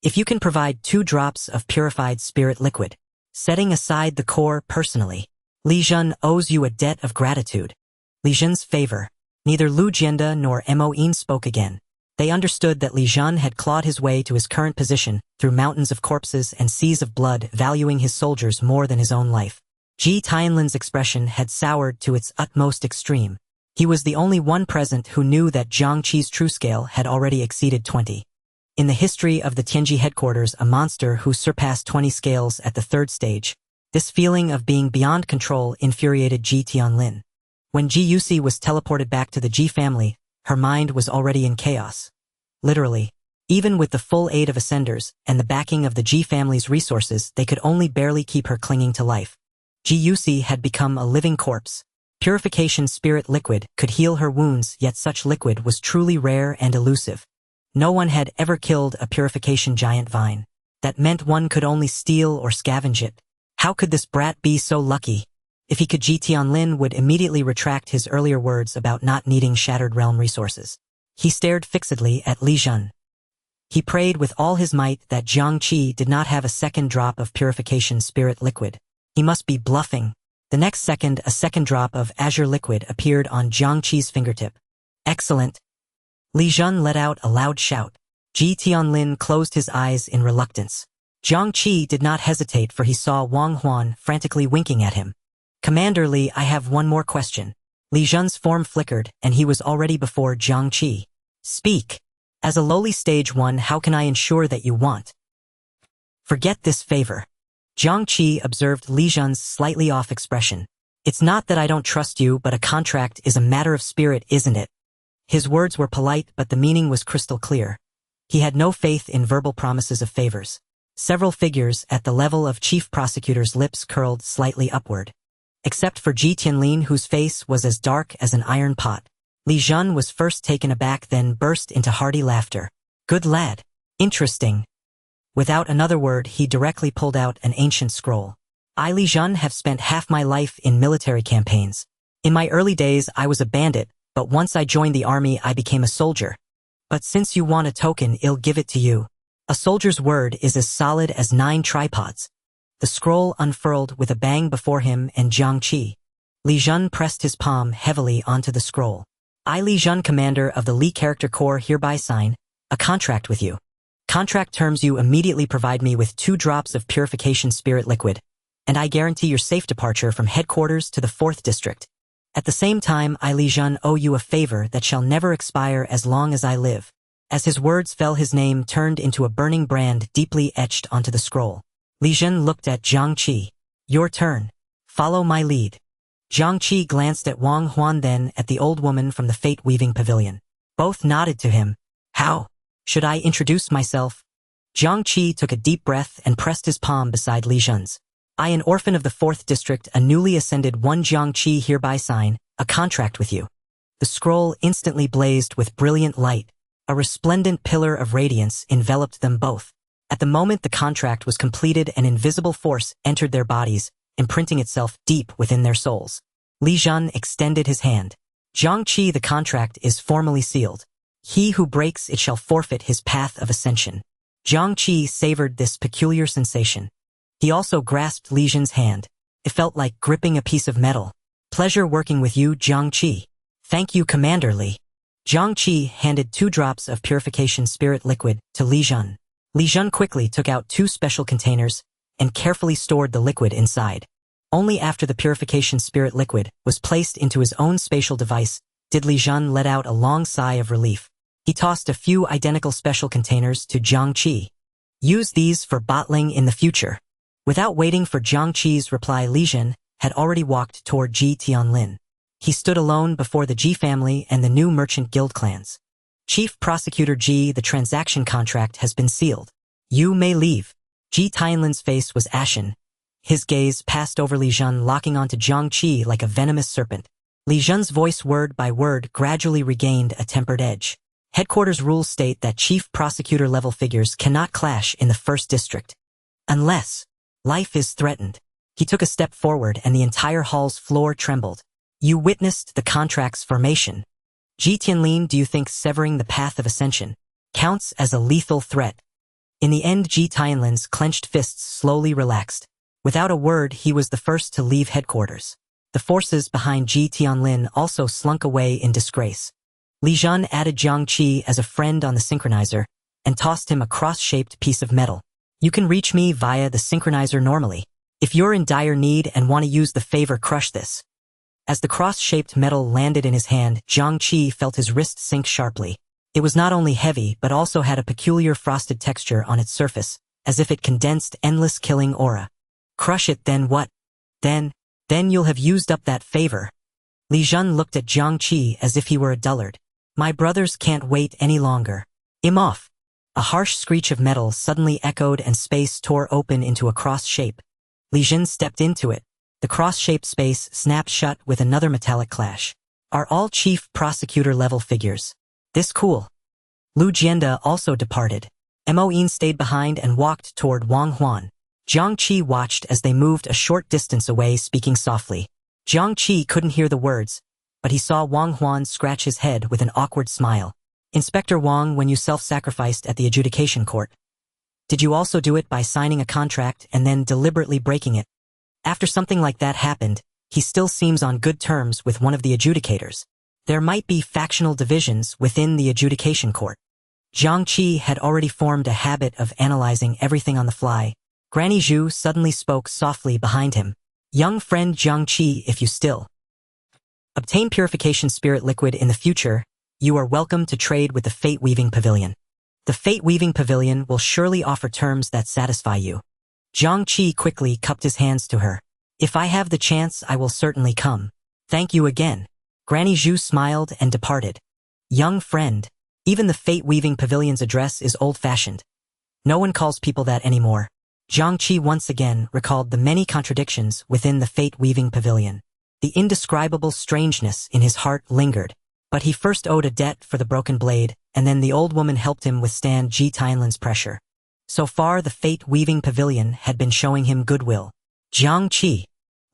If you can provide 2 drops of purified spirit liquid, setting aside the core personally, Li Jun owes you a debt of gratitude. Li Jun's favor. Neither Lu Jianda nor Moin spoke again. They understood that Li Jun had clawed his way to his current position through mountains of corpses and seas of blood, valuing his soldiers more than his own life. Ji Tianlin's expression had soured to its utmost extreme. He was the only one present who knew that Jiang Qi's true scale had already exceeded 20. In the history of the Tianji headquarters, a monster who surpassed 20 scales at the 3rd stage. This feeling of being beyond control infuriated Ji Tianlin. When Ji Yusi was teleported back to the Ji family, her mind was already in chaos. Literally. Even with the full aid of Ascenders and the backing of the Ji family's resources, they could only barely keep her clinging to life. Ji Yusi had become a living corpse. Purification spirit liquid could heal her wounds, yet such liquid was truly rare and elusive. No one had ever killed a purification giant vine. That meant one could only steal or scavenge it. How could this brat be so lucky? If he could, Ji Tianlin would immediately retract his earlier words about not needing Shattered Realm resources. He stared fixedly at Li Jun. He prayed with all his might that Jiang Qi did not have a second drop of purification spirit liquid. He must be bluffing. The next second, a second drop of azure liquid appeared on Jiang Qi's fingertip. Excellent. Li Jun let out a loud shout. Ji Tianlin closed his eyes in reluctance. Jiang Qi did not hesitate, for he saw Wang Huan frantically winking at him. Commander Li, I have one more question. Li Jun's form flickered, and he was already before Jiang Qi. Speak. As a lowly stage 1, how can I ensure that you want? Forget this favor. Jiang Qi observed Li Jun's slightly off expression. It's not that I don't trust you, but a contract is a matter of spirit, isn't it? His words were polite, but the meaning was crystal clear. He had no faith in verbal promises of favors. Several figures at the level of chief prosecutor's lips curled slightly upward. Except for Ji Tianlin, whose face was as dark as an iron pot. Li Jun was first taken aback, then burst into hearty laughter. Good lad. Interesting. Without another word, he directly pulled out an ancient scroll. I, Li Jun, have spent half my life in military campaigns. In my early days, I was a bandit, but once I joined the army, I became a soldier. But since you want a token, I'll give it to you. A soldier's word is as solid as 9 tripods. The scroll unfurled with a bang before him and Jiang Qi. Li Jun pressed his palm heavily onto the scroll. I, Li Jun, commander of the Li Character Corps, hereby sign a contract with you. Contract terms: you immediately provide me with 2 drops of purification spirit liquid, and I guarantee your safe departure from headquarters to the 4th district. At the same time, I, Li Jun, owe you a favor that shall never expire as long as I live. As his words fell, his name turned into a burning brand deeply etched onto the scroll. Li Jun looked at Jiang Qi. Your turn. Follow my lead. Jiang Qi glanced at Wang Huan, then at the old woman from the fate-weaving pavilion. Both nodded to him. How? Should I introduce myself? Jiang Qi took a deep breath and pressed his palm beside Li Jun's. I, an orphan of the 4th district, a newly ascended one, Jiang Qi, hereby sign a contract with you. The scroll instantly blazed with brilliant light. A resplendent pillar of radiance enveloped them both. At the moment the contract was completed, an invisible force entered their bodies, imprinting itself deep within their souls. Li Jun extended his hand. Jiang Qi, the contract is formally sealed. He who breaks it shall forfeit his path of ascension. Jiang Qi savored this peculiar sensation. He also grasped Li Jun's hand. It felt like gripping a piece of metal. Pleasure working with you, Jiang Qi. Thank you, Commander Li. Jiang Qi handed 2 drops of purification spirit liquid to Li Jun. Li Jun quickly took out 2 special containers and carefully stored the liquid inside. Only after the purification spirit liquid was placed into his own spatial device did Li Jun let out a long sigh of relief. He tossed a few identical special containers to Jiang Qi. Use these for bottling in the future. Without waiting for Jiang Qi's reply, Li Jun had already walked toward Ji Tianlin. He stood alone before the Ji family and the new merchant guild clans. Chief Prosecutor Ji, the transaction contract has been sealed. You may leave. Ji Tianlin's face was ashen. His gaze passed over Li Jun, locking onto Jiang Qi like a venomous serpent. Li Jun's voice, word by word, gradually regained a tempered edge. Headquarters rules state that chief prosecutor level figures cannot clash in the 1st district. Unless life is threatened. He took a step forward and the entire hall's floor trembled. You witnessed the contract's formation. Ji Tianlin, do you think severing the path of ascension counts as a lethal threat? In the end, Ji Tianlin's clenched fists slowly relaxed. Without a word, he was the first to leave headquarters. The forces behind Ji Tianlin also slunk away in disgrace. Li Zhan added Jiang Qi as a friend on the synchronizer and tossed him a cross-shaped piece of metal. You can reach me via the synchronizer normally. If you're in dire need and want to use the favor, crush this. As the cross-shaped metal landed in his hand, Jiang Qi felt his wrist sink sharply. It was not only heavy but also had a peculiar frosted texture on its surface, as if it condensed endless killing aura. Crush it, then what? Then you'll have used up that favor. Li Zhan looked at Jiang Qi as if he were a dullard. My brothers can't wait any longer. I'm off. A harsh screech of metal suddenly echoed and space tore open into a cross shape. Li Zhan stepped into it. The cross-shaped space snapped shut with another metallic clash. Are all chief prosecutor-level figures? This cool. Lu Jianda also departed. Mo Yin stayed behind and walked toward Wang Huan. Jiang Qi watched as they moved a short distance away, speaking softly. Jiang Qi couldn't hear the words, but he saw Wang Huan scratch his head with an awkward smile. Inspector Wang, when you self-sacrificed at the adjudication court, did you also do it by signing a contract and then deliberately breaking it? After something like that happened, he still seems on good terms with one of the adjudicators. There might be factional divisions within the adjudication court. Jiang Qi had already formed a habit of analyzing everything on the fly. Granny Zhu suddenly spoke softly behind him. Young friend Jiang Qi, if you still obtain Purification Spirit Liquid in the future, you are welcome to trade with the Fate-Weaving Pavilion. The Fate-Weaving Pavilion will surely offer terms that satisfy you. Jiang Qi quickly cupped his hands to her. If I have the chance, I will certainly come. Thank you again. Granny Zhu smiled and departed. Young friend. Even the Fate-Weaving Pavilion's address is old-fashioned. No one calls people that anymore. Jiang Qi once again recalled the many contradictions within the Fate-Weaving Pavilion. The indescribable strangeness in his heart lingered. But he first owed a debt for the broken blade, and then the old woman helped him withstand Ji Tianlin's pressure. So far, the Fate-Weaving Pavilion had been showing him goodwill. Jiang Qi.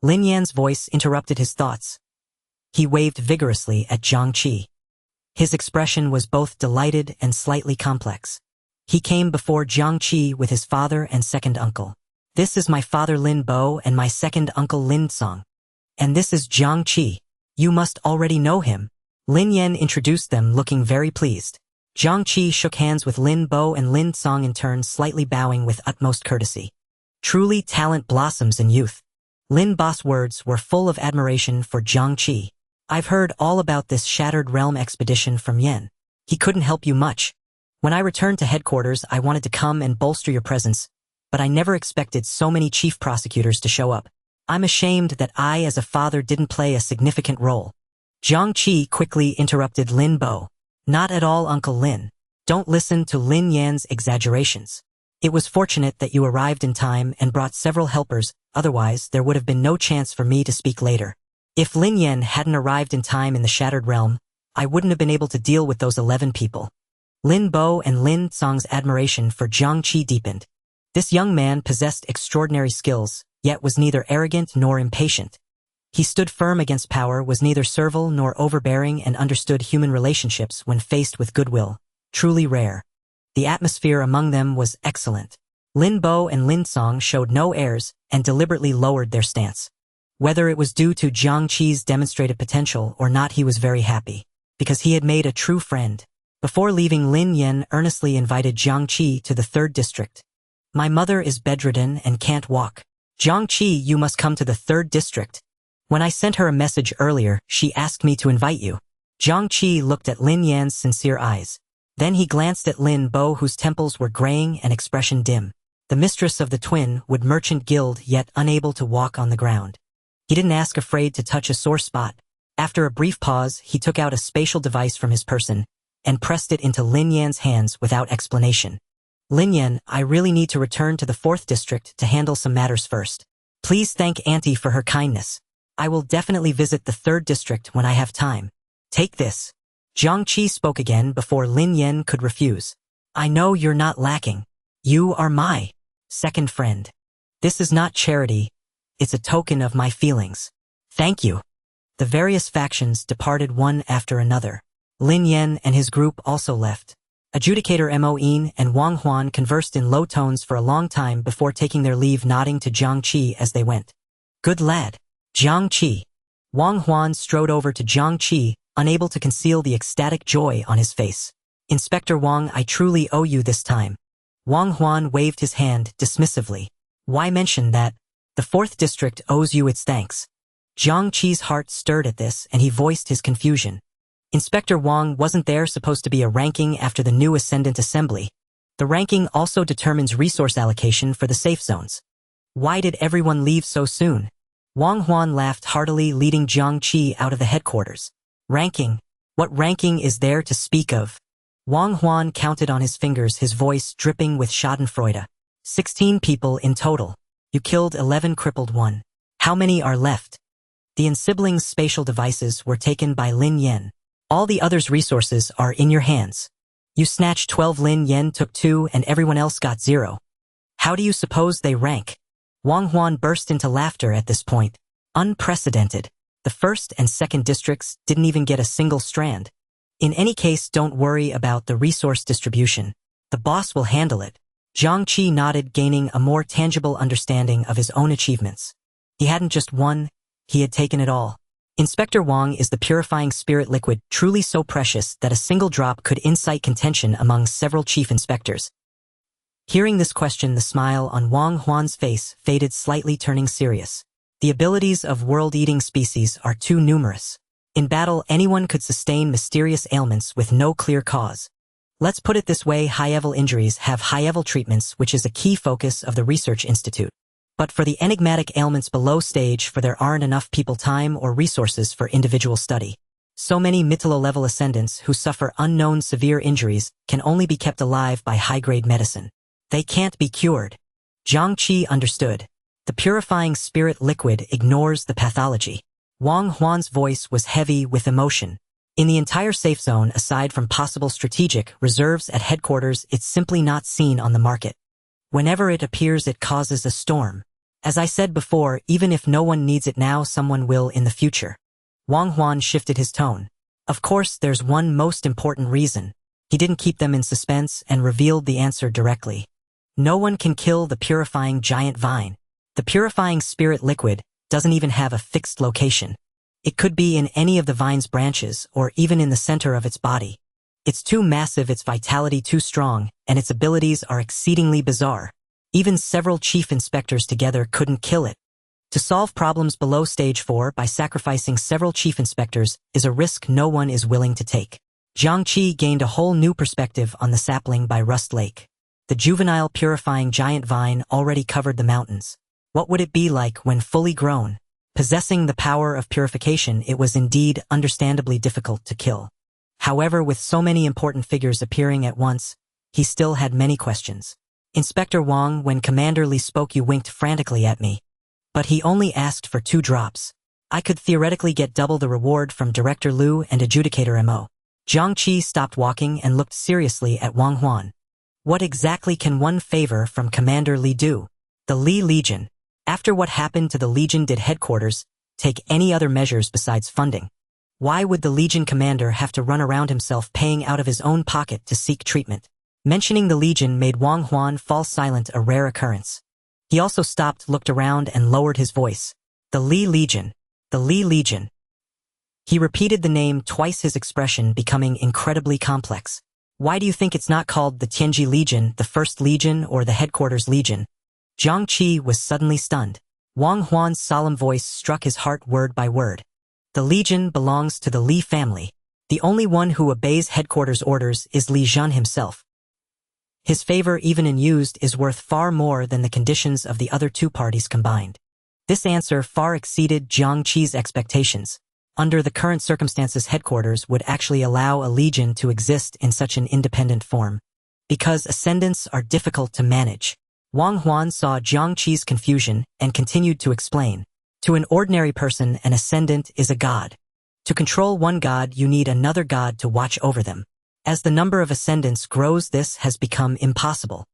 Lin Yan's voice interrupted his thoughts. He waved vigorously at Jiang Qi. His expression was both delighted and slightly complex. He came before Jiang Qi with his father and second uncle. This is my father Lin Bo and my second uncle Lin Song. And this is Jiang Qi. You must already know him. Lin Yan introduced them, looking very pleased. Jiang Qi shook hands with Lin Bo and Lin Song in turn, slightly bowing with utmost courtesy. Truly, talent blossoms in youth. Lin Bo's words were full of admiration for Jiang Qi. I've heard all about this Shattered Realm expedition from Yan. He couldn't help you much. When I returned to headquarters, I wanted to come and bolster your presence, but I never expected so many chief prosecutors to show up. I'm ashamed that I, as a father, didn't play a significant role. Jiang Qi quickly interrupted Lin Bo. Not at all, Uncle Lin. Don't listen to Lin Yan's exaggerations. It was fortunate that you arrived in time and brought several helpers, otherwise there would have been no chance for me to speak later. If Lin Yan hadn't arrived in time in the Shattered Realm, I wouldn't have been able to deal with those 11 people. Lin Bo and Lin Song's admiration for Jiang Qi deepened. This young man possessed extraordinary skills, yet was neither arrogant nor impatient. He stood firm against power, was neither servile nor overbearing, and understood human relationships when faced with goodwill. Truly rare. The atmosphere among them was excellent. Lin Bo and Lin Song showed no airs and deliberately lowered their stance. Whether it was due to Jiang Qi's demonstrated potential or not, he was very happy, because he had made a true friend. Before leaving, Lin Yan earnestly invited Jiang Qi to the 3rd district. My mother is bedridden and can't walk. Jiang Qi, you must come to the 3rd district. When I sent her a message earlier, she asked me to invite you. Jiang Qi looked at Lin Yan's sincere eyes. Then he glanced at Lin Bo, whose temples were graying and expression dim. The mistress of the Twin Wood Merchant Guild, yet unable to walk on the ground. He didn't ask, afraid to touch a sore spot. After a brief pause, he took out a spatial device from his person and pressed it into Lin Yan's hands without explanation. Lin Yan, I really need to return to the 4th district to handle some matters first. Please thank Auntie for her kindness. I will definitely visit the 3rd district when I have time. Take this. Jiang Qi spoke again before Lin Yan could refuse. I know you're not lacking. You are my second friend. This is not charity. It's a token of my feelings. Thank you. The various factions departed one after another. Lin Yan and his group also left. Adjudicator Mo Yin and Wang Huan conversed in low tones for a long time before taking their leave, nodding to Jiang Qi as they went. Good lad, Jiang Qi. Wang Huan strode over to Jiang Qi, unable to conceal the ecstatic joy on his face. Inspector Wang, I truly owe you this time. Wang Huan waved his hand dismissively. Why mention that? The 4th District owes you its thanks. Jiang Qi's heart stirred at this and he voiced his confusion. Inspector Wang, wasn't there supposed to be a ranking after the new Ascendant Assembly? The ranking also determines resource allocation for the safe zones. Why did everyone leave so soon? Wang Huan laughed heartily, leading Jiang Qi out of the headquarters. Ranking? What ranking is there to speak of? Wang Huan counted on his fingers, his voice dripping with schadenfreude. 16 people in total. You killed 11, crippled 1. How many are left? The siblings' spatial devices were taken by Lin Yan. All the others' resources are in your hands. You snatched 12, Lin Yan took 2, and everyone else got 0. How do you suppose they rank? Wang Huan burst into laughter at this point. Unprecedented. The 1st and 2nd districts didn't even get a single strand. In any case, don't worry about the resource distribution. The boss will handle it. Jiang Qi nodded, gaining a more tangible understanding of his own achievements. He hadn't just won, he had taken it all. Inspector Wang, is the purifying spirit liquid truly so precious that a single drop could incite contention among several chief inspectors? Hearing this question, the smile on Wang Huan's face faded slightly, turning serious. The abilities of world-eating species are too numerous. In battle, anyone could sustain mysterious ailments with no clear cause. Let's put it this way, high-level injuries have high-level treatments, which is a key focus of the Research Institute. But for the enigmatic ailments below stage, for there aren't enough people, time, or resources for individual study. So many mytholo-level ascendants who suffer unknown severe injuries can only be kept alive by high-grade medicine. They can't be cured. Jiang Qi understood. The purifying spirit liquid ignores the pathology. Wang Huan's voice was heavy with emotion. In the entire safe zone, aside from possible strategic reserves at headquarters, it's simply not seen on the market. Whenever it appears, it causes a storm. As I said before, even if no one needs it now, someone will in the future. Wang Huan shifted his tone. Of course, there's one most important reason. He didn't keep them in suspense and revealed the answer directly. No one can kill the purifying giant vine. The purifying spirit liquid doesn't even have a fixed location. It could be in any of the vine's branches or even in the center of its body. It's too massive, its vitality too strong, and its abilities are exceedingly bizarre. Even several chief inspectors together couldn't kill it. To solve problems below stage 4 by sacrificing several chief inspectors is a risk no one is willing to take. Jiang Qi gained a whole new perspective on the sapling by Rust Lake. The juvenile purifying giant vine already covered the mountains. What would it be like when fully grown? Possessing the power of purification, it was indeed understandably difficult to kill. However, with so many important figures appearing at once, he still had many questions. Inspector Wang, when Commander Li spoke, you winked frantically at me. But he only asked for 2 drops. I could theoretically get double the reward from Director Liu and Adjudicator Mo. Jiang Qi stopped walking and looked seriously at Wang Huan. What exactly can one favor from Commander Li do? The Li Legion. After what happened to the Legion, did headquarters take any other measures besides funding? Why would the Legion commander have to run around himself paying out of his own pocket to seek treatment? Mentioning the Legion made Wang Huan fall silent, a rare occurrence. He also stopped, looked around, and lowered his voice. The Li Legion. The Li Legion. He repeated the name twice, his expression becoming incredibly complex. Why do you think it's not called the Tianji Legion, the First Legion, or the Headquarters Legion? Jiang Qi was suddenly stunned. Wang Huan's solemn voice struck his heart word by word. The Legion belongs to the Li family. The only one who obeys headquarters orders is Li Zhan himself. His favor, even unused, is worth far more than the conditions of the other 2 parties combined. This answer far exceeded Jiang Qi's expectations. Under the current circumstances, headquarters would actually allow a legion to exist in such an independent form. Because ascendants are difficult to manage. Wang Huan saw Jiang Qi's confusion and continued to explain. To an ordinary person, an ascendant is a god. To control one god, you need another god to watch over them. As the number of ascendants grows, this has become impossible.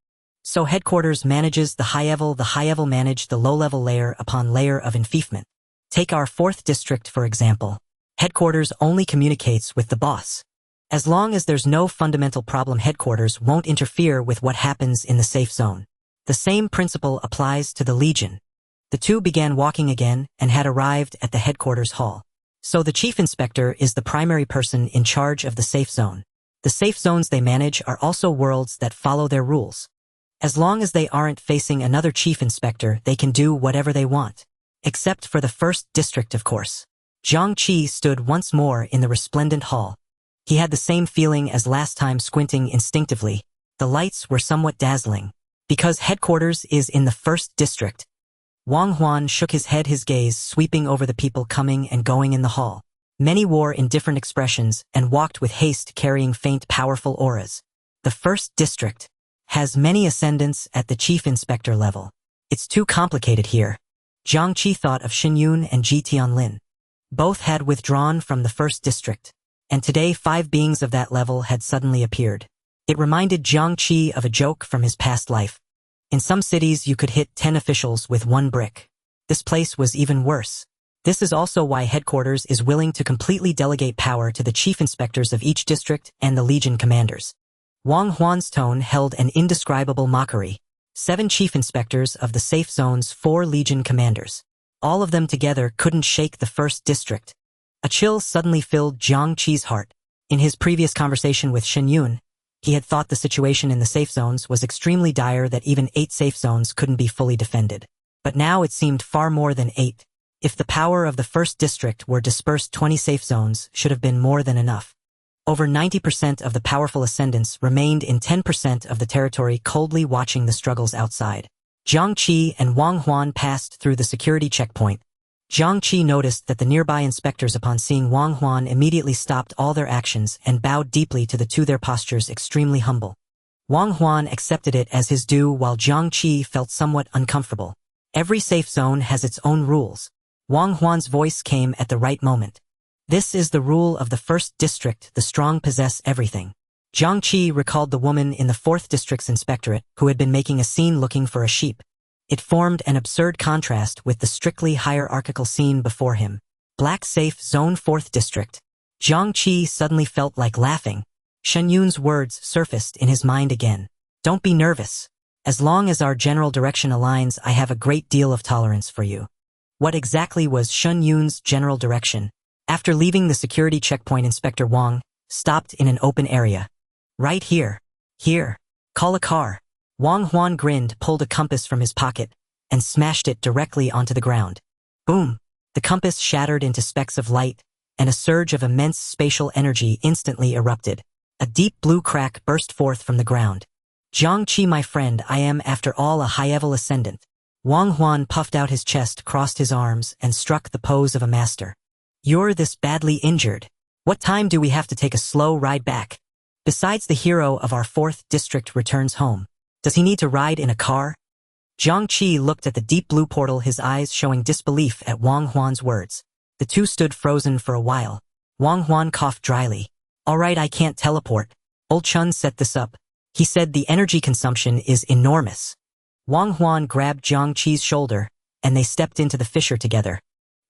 So headquarters manages the high-level manage the low-level layer upon layer of enfeefment. Take our 4th district, for example. Headquarters only communicates with the boss. As long as there's no fundamental problem, headquarters won't interfere with what happens in the safe zone. The same principle applies to the Legion. The two began walking again and had arrived at the headquarters hall. So the chief inspector is the primary person in charge of the safe zone. The safe zones they manage are also worlds that follow their rules. As long as they aren't facing another chief inspector, they can do whatever they want. Except for the first district, of course. Jiang Qi stood once more in the resplendent hall. He had the same feeling as last time, squinting instinctively. The lights were somewhat dazzling. Because headquarters is in the first district. Wang Huan shook his head, his gaze sweeping over the people coming and going in the hall. Many wore indifferent expressions and walked with haste, carrying faint, powerful auras. The first district has many ascendants at the chief inspector level. It's too complicated here. Jiang Qi thought of Xinyun and Ji Tianlin. Both had withdrawn from the first district. And today 5 beings of that level had suddenly appeared. It reminded Jiang Qi of a joke from his past life. In some cities you could hit 10 officials with 1 brick. This place was even worse. This is also why headquarters is willing to completely delegate power to the chief inspectors of each district and the Legion commanders. Wang Huan's tone held an indescribable mockery. 7 chief inspectors of the safe zone's 4 Legion commanders. All of them together couldn't shake the first district. A chill suddenly filled Jiang Qi's heart. In his previous conversation with Xinyun, he had thought the situation in the safe zones was extremely dire, that even 8 safe zones couldn't be fully defended. But now it seemed far more than 8. If the power of the first district were dispersed, 20 safe zones should have been more than enough. Over 90% of the powerful ascendants remained in 10% of the territory, coldly watching the struggles outside. Jiang Qi and Wang Huan passed through the security checkpoint. Jiang Qi noticed that the nearby inspectors, upon seeing Wang Huan, immediately stopped all their actions and bowed deeply to the two, their postures extremely humble. Wang Huan accepted it as his due, while Jiang Qi felt somewhat uncomfortable. Every safe zone has its own rules. Wang Huan's voice came at the right moment. This is the rule of the first district: the strong possess everything. Jiang Qi recalled the woman in the 4th district's inspectorate who had been making a scene looking for a sheep. It formed an absurd contrast with the strictly hierarchical scene before him. Black Safe Zone 4th District. Jiang Qi suddenly felt like laughing. Shenyun's words surfaced in his mind again. Don't be nervous. As long as our general direction aligns, I have a great deal of tolerance for you. What exactly was Shenyun's general direction? After leaving the security checkpoint, Inspector Wang stopped in an open area. Right here. Here. Call a car. Wang Huan grinned, pulled a compass from his pocket, and smashed it directly onto the ground. Boom! The compass shattered into specks of light, and a surge of immense spatial energy instantly erupted. A deep blue crack burst forth from the ground. Jiang Qi, my friend, I am after all a high-level ascendant. Wang Huan puffed out his chest, crossed his arms, and struck the pose of a master. You're this badly injured. What time do we have to take a slow ride back? Besides, the hero of our 4th district returns home. Does he need to ride in a car? Jiang Qi looked at the deep blue portal, his eyes showing disbelief at Wang Huan's words. The two stood frozen for a while. Wang Huan coughed dryly. All right, I can't teleport. Old Chun set this up. He said the energy consumption is enormous. Wang Huan grabbed Jiang Qi's shoulder, and they stepped into the fissure together.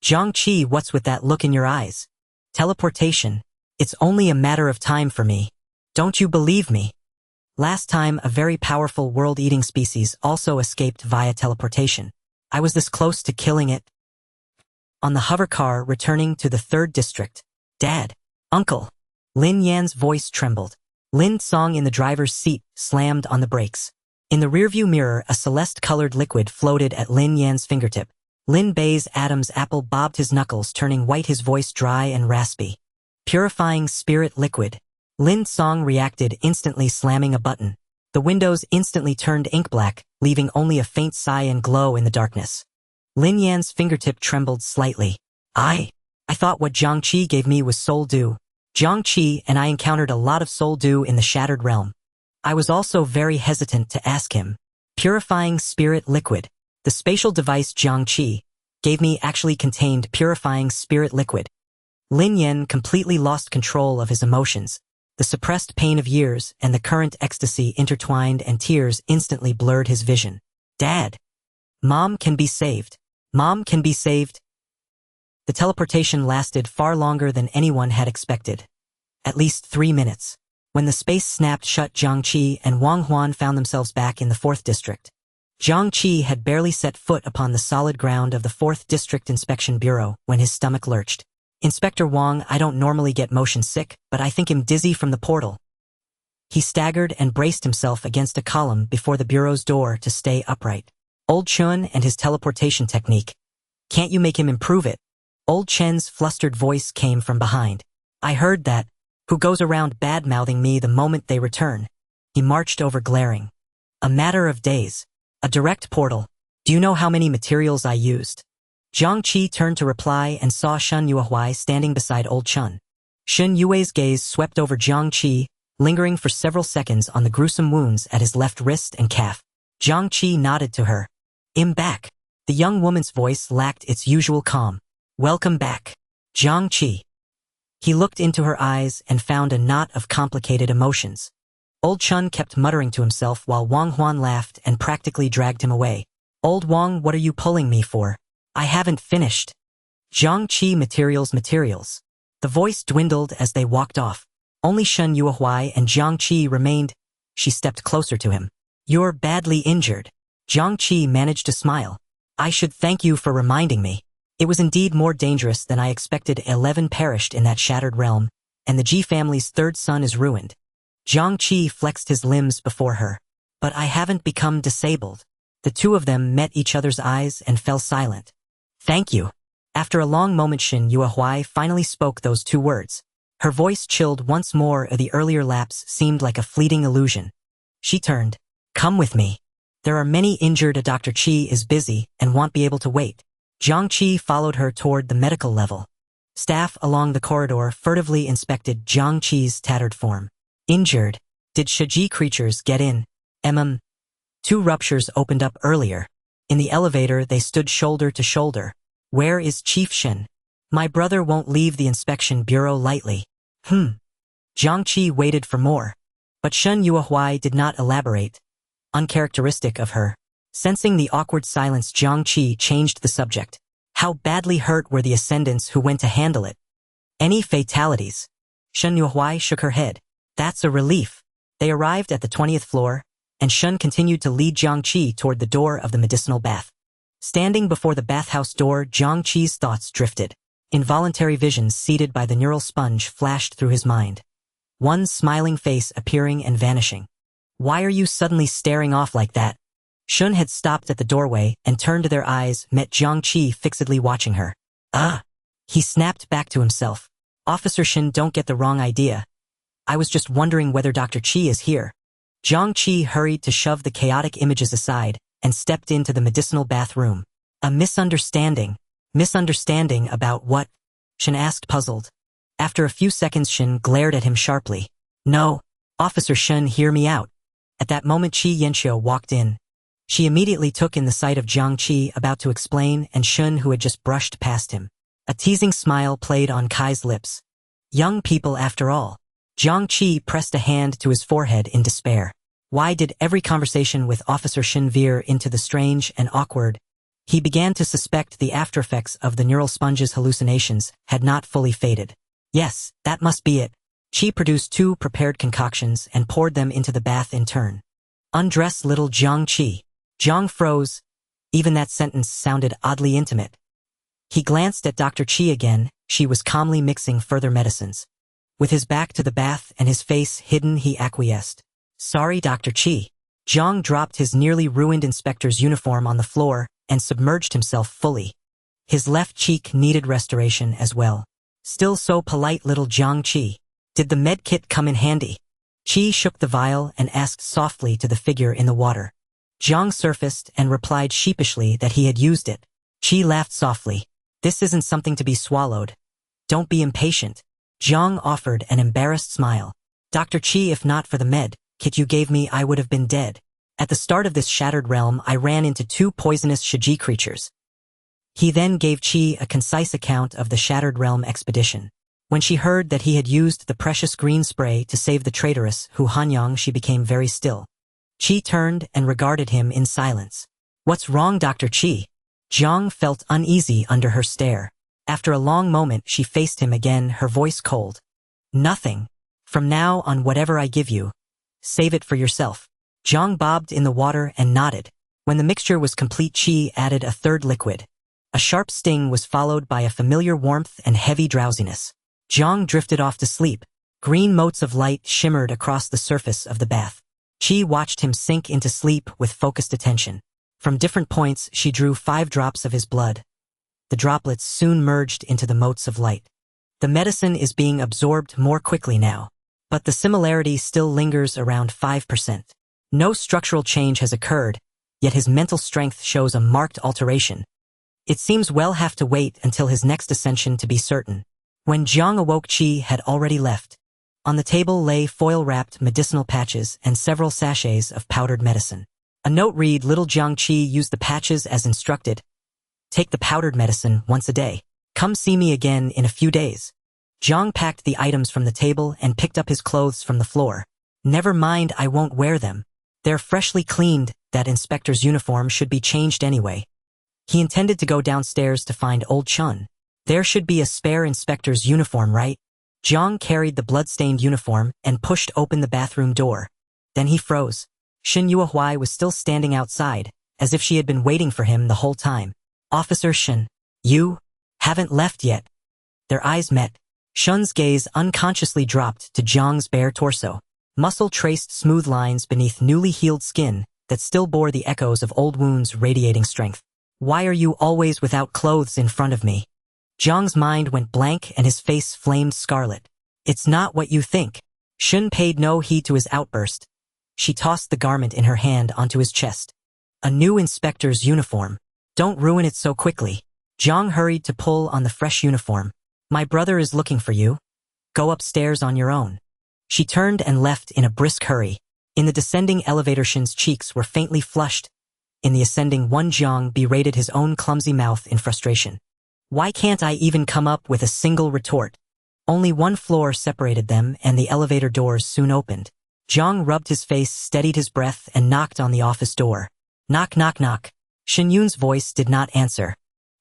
Jiang Qi, what's with that look in your eyes? Teleportation. It's only a matter of time for me. Don't you believe me? Last time, a very powerful world-eating species also escaped via teleportation. I was this close to killing it. On the hover car returning to the 3rd district. Dad. Uncle. Lin Yan's voice trembled. Lin Song in the driver's seat slammed on the brakes. In the rearview mirror, a celeste-colored liquid floated at Lin Yan's fingertip. Lin Bei's Adam's apple bobbed his knuckles, turning white, his voice dry and raspy. Purifying spirit liquid. Lin Song reacted, instantly slamming a button. The windows instantly turned ink black, leaving only a faint sigh and glow in the darkness. Lin Yan's fingertip trembled slightly. I thought what Jiang Qi gave me was soul dew. Jiang Qi and I encountered a lot of soul dew in the Shattered Realm. I was also very hesitant to ask him. Purifying spirit liquid. The spatial device Jiang Qi gave me actually contained purifying spirit liquid. Lin Yan completely lost control of his emotions. The suppressed pain of years and the current ecstasy intertwined, and tears instantly blurred his vision. Dad. Mom can be saved. Mom can be saved. The teleportation lasted far longer than anyone had expected. At least 3 minutes. When the space snapped shut, Jiang Qi and Wang Huan found themselves back in the 4th District. Jiang Qi had barely set foot upon the solid ground of the 4th District Inspection Bureau when his stomach lurched. Inspector Wang, I don't normally get motion sick, but I think I'm dizzy from the portal. He staggered and braced himself against a column before the bureau's door to stay upright. Old Chen and his teleportation technique. Can't you make him improve it? Old Chen's flustered voice came from behind. I heard that. Who goes around bad-mouthing me the moment they return? He marched over glaring. A matter of days. A direct portal. Do you know how many materials I used? Jiang Qi turned to reply and saw Shen Yuehui standing beside Old Chen. Shen Yue's gaze swept over Jiang Qi, lingering for several seconds on the gruesome wounds at his left wrist and calf. Jiang Qi nodded to her. I'm back. The young woman's voice lacked its usual calm. Welcome back, Jiang Qi. He looked into her eyes and found a knot of complicated emotions. Old Chen kept muttering to himself while Wang Huan laughed and practically dragged him away. Old Wang, what are you pulling me for? I haven't finished. Jiang Qi, materials. The voice dwindled as they walked off. Only Shen Yuehui and Jiang Qi remained. She stepped closer to him. You're badly injured. Jiang Qi managed to smile. I should thank you for reminding me. It was indeed more dangerous than I expected. 11 perished in that shattered realm, and the Ji family's 3rd son is ruined. Jiang Qi flexed his limbs before her. But I haven't become disabled. The two of them met each other's eyes and fell silent. Thank you. After a long moment, Shen Yuehui finally spoke those 2 words. Her voice chilled once more. The earlier lapse seemed like a fleeting illusion. She turned. Come with me. There are many injured. Dr. Qi is busy and won't be able to wait. Jiang Qi followed her toward the medical level. Staff along the corridor furtively inspected Jiang Qi's tattered form. Injured. Did Shiji creatures get in? 2 ruptures opened up earlier. In the elevator they stood shoulder to shoulder. Where is Chief Shen? My brother won't leave the inspection bureau lightly. Jiang Qi waited for more. But Shen Yuehui did not elaborate. Uncharacteristic of her. Sensing the awkward silence, Jiang Qi changed the subject. How badly hurt were the ascendants who went to handle it? Any fatalities? Shen Yuehui shook her head. That's a relief. They arrived at the 20th floor, and Shen continued to lead Jiang Qi toward the door of the medicinal bath. Standing before the bathhouse door, Jiang Qi's thoughts drifted. Involuntary visions seated by the neural sponge flashed through his mind. One smiling face appearing and vanishing. Why are you suddenly staring off like that? Shen had stopped at the doorway and turned to their eyes, met Jiang Qi fixedly watching her. He snapped back to himself. Officer Shen, don't get the wrong idea. I was just wondering whether Dr. Qi is here. Jiang Qi hurried to shove the chaotic images aside and stepped into the medicinal bathroom. A misunderstanding. Misunderstanding about what? Shen asked, puzzled. After a few seconds, Shen glared at him sharply. No. Officer Shen, hear me out. At that moment, Qi Yanxiu walked in. She immediately took in the sight of Jiang Qi about to explain and Shen who had just brushed past him. A teasing smile played on Kai's lips. Young people after all. Jiang Qi pressed a hand to his forehead in despair. Why did every conversation with Officer Shen veer into the strange and awkward? He began to suspect the aftereffects of the neural sponge's hallucinations had not fully faded. Yes, that must be it. Qi produced 2 prepared concoctions and poured them into the bath in turn. Undress little Jiang Qi. Jiang froze. Even that sentence sounded oddly intimate. He glanced at Dr. Qi again. She was calmly mixing further medicines. With his back to the bath and his face hidden, he acquiesced. Sorry, Dr. Qi. Jiang dropped his nearly ruined inspector's uniform on the floor and submerged himself fully. His left cheek needed restoration as well. Still so polite, little Jiang Qi. Did the med kit come in handy? Qi shook the vial and asked softly to the figure in the water. Jiang surfaced and replied sheepishly that he had used it. Qi laughed softly. This isn't something to be swallowed. Don't be impatient. Jiang offered an embarrassed smile. Dr. Qi, if not for the med kit you gave me, I would have been dead. At the start of this shattered realm, I ran into 2 poisonous Shiji creatures. He then gave Qi a concise account of the shattered realm expedition. When she heard that he had used the precious green spray to save the traitoress Hu Hanyang, she became very still. Qi turned and regarded him in silence. What's wrong, Dr. Qi? Jiang felt uneasy under her stare. After a long moment, she faced him again, her voice cold. Nothing. From now on, whatever I give you, save it for yourself. Jiang bobbed in the water and nodded. When the mixture was complete, Qi added a third liquid. A sharp sting was followed by a familiar warmth and heavy drowsiness. Jiang drifted off to sleep. Green motes of light shimmered across the surface of the bath. Qi watched him sink into sleep with focused attention. From different points, she drew 5 drops of his blood. The droplets soon merged into the motes of light. The medicine is being absorbed more quickly now, but the similarity still lingers around 5%. No structural change has occurred, yet his mental strength shows a marked alteration. It seems we'll have to wait until his next ascension to be certain. When Jiang awoke, Qi had already left. On the table lay foil-wrapped medicinal patches and several sachets of powdered medicine. A note read, "Little Jiang Qi used the patches as instructed. Take the powdered medicine once a day. Come see me again in a few days." Jiang packed the items from the table and picked up his clothes from the floor. "Never mind, I won't wear them. They're freshly cleaned. That inspector's uniform should be changed anyway." He intended to go downstairs to find old Chun. There should be a spare inspector's uniform, right? Jiang carried the blood-stained uniform and pushed open the bathroom door. Then he froze. Shen Yuehuai was still standing outside, as if she had been waiting for him the whole time. "Officer Shen, you haven't left yet." Their eyes met. Shen's gaze unconsciously dropped to Jiang's bare torso. Muscle traced smooth lines beneath newly healed skin that still bore the echoes of old wounds radiating strength. "Why are you always without clothes in front of me?" Jiang's mind went blank and his face flamed scarlet. "It's not what you think." Shen paid no heed to his outburst. She tossed the garment in her hand onto his chest. "A new inspector's uniform. Don't ruin it so quickly." Jiang hurried to pull on the fresh uniform. "My brother is looking for you. Go upstairs on your own." She turned and left in a brisk hurry. In the descending elevator, Shen's cheeks were faintly flushed. In the ascending one, Jiang berated his own clumsy mouth in frustration. "Why can't I even come up with a single retort?" Only one floor separated them, and the elevator doors soon opened. Jiang rubbed his face, steadied his breath, and knocked on the office door. "Knock, knock, knock." Shen Yun's voice did not answer.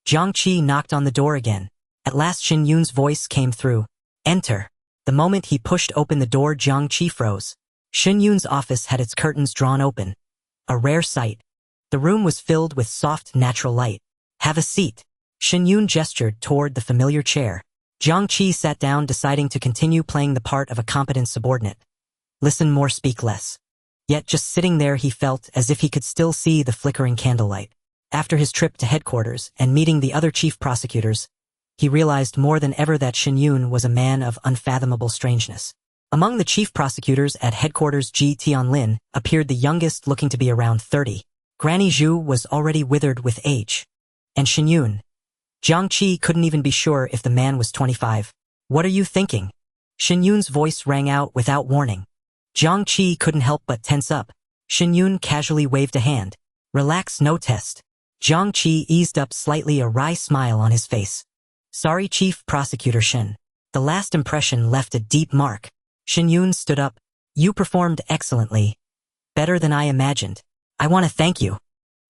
Jiang Qi knocked on the door again. At last Shen Yun's voice came through. "Enter." The moment he pushed open the door, Jiang Qi froze. Shen Yun's office had its curtains drawn open. A rare sight. The room was filled with soft, natural light. "Have a seat." Shen Yun gestured toward the familiar chair. Jiang Qi sat down, deciding to continue playing the part of a competent subordinate. Listen more, speak less. Yet just sitting there, he felt as if he could still see the flickering candlelight. After his trip to headquarters and meeting the other chief prosecutors, he realized more than ever that Shen Yun was a man of unfathomable strangeness. Among the chief prosecutors at headquarters, Ji Tianlin appeared the youngest, looking to be around 30. Granny Zhu was already withered with age. And Shen Yun. Jiang Qi couldn't even be sure if the man was 25. "What are you thinking?" Shen Yun's voice rang out without warning. Jiang Qi couldn't help but tense up. Shen Yun casually waved a hand. "Relax, no test." Jiang Qi eased up slightly, a wry smile on his face. "Sorry, Chief Prosecutor Shen." The last impression left a deep mark. Shen Yun stood up. "You performed excellently. Better than I imagined. I want to thank you."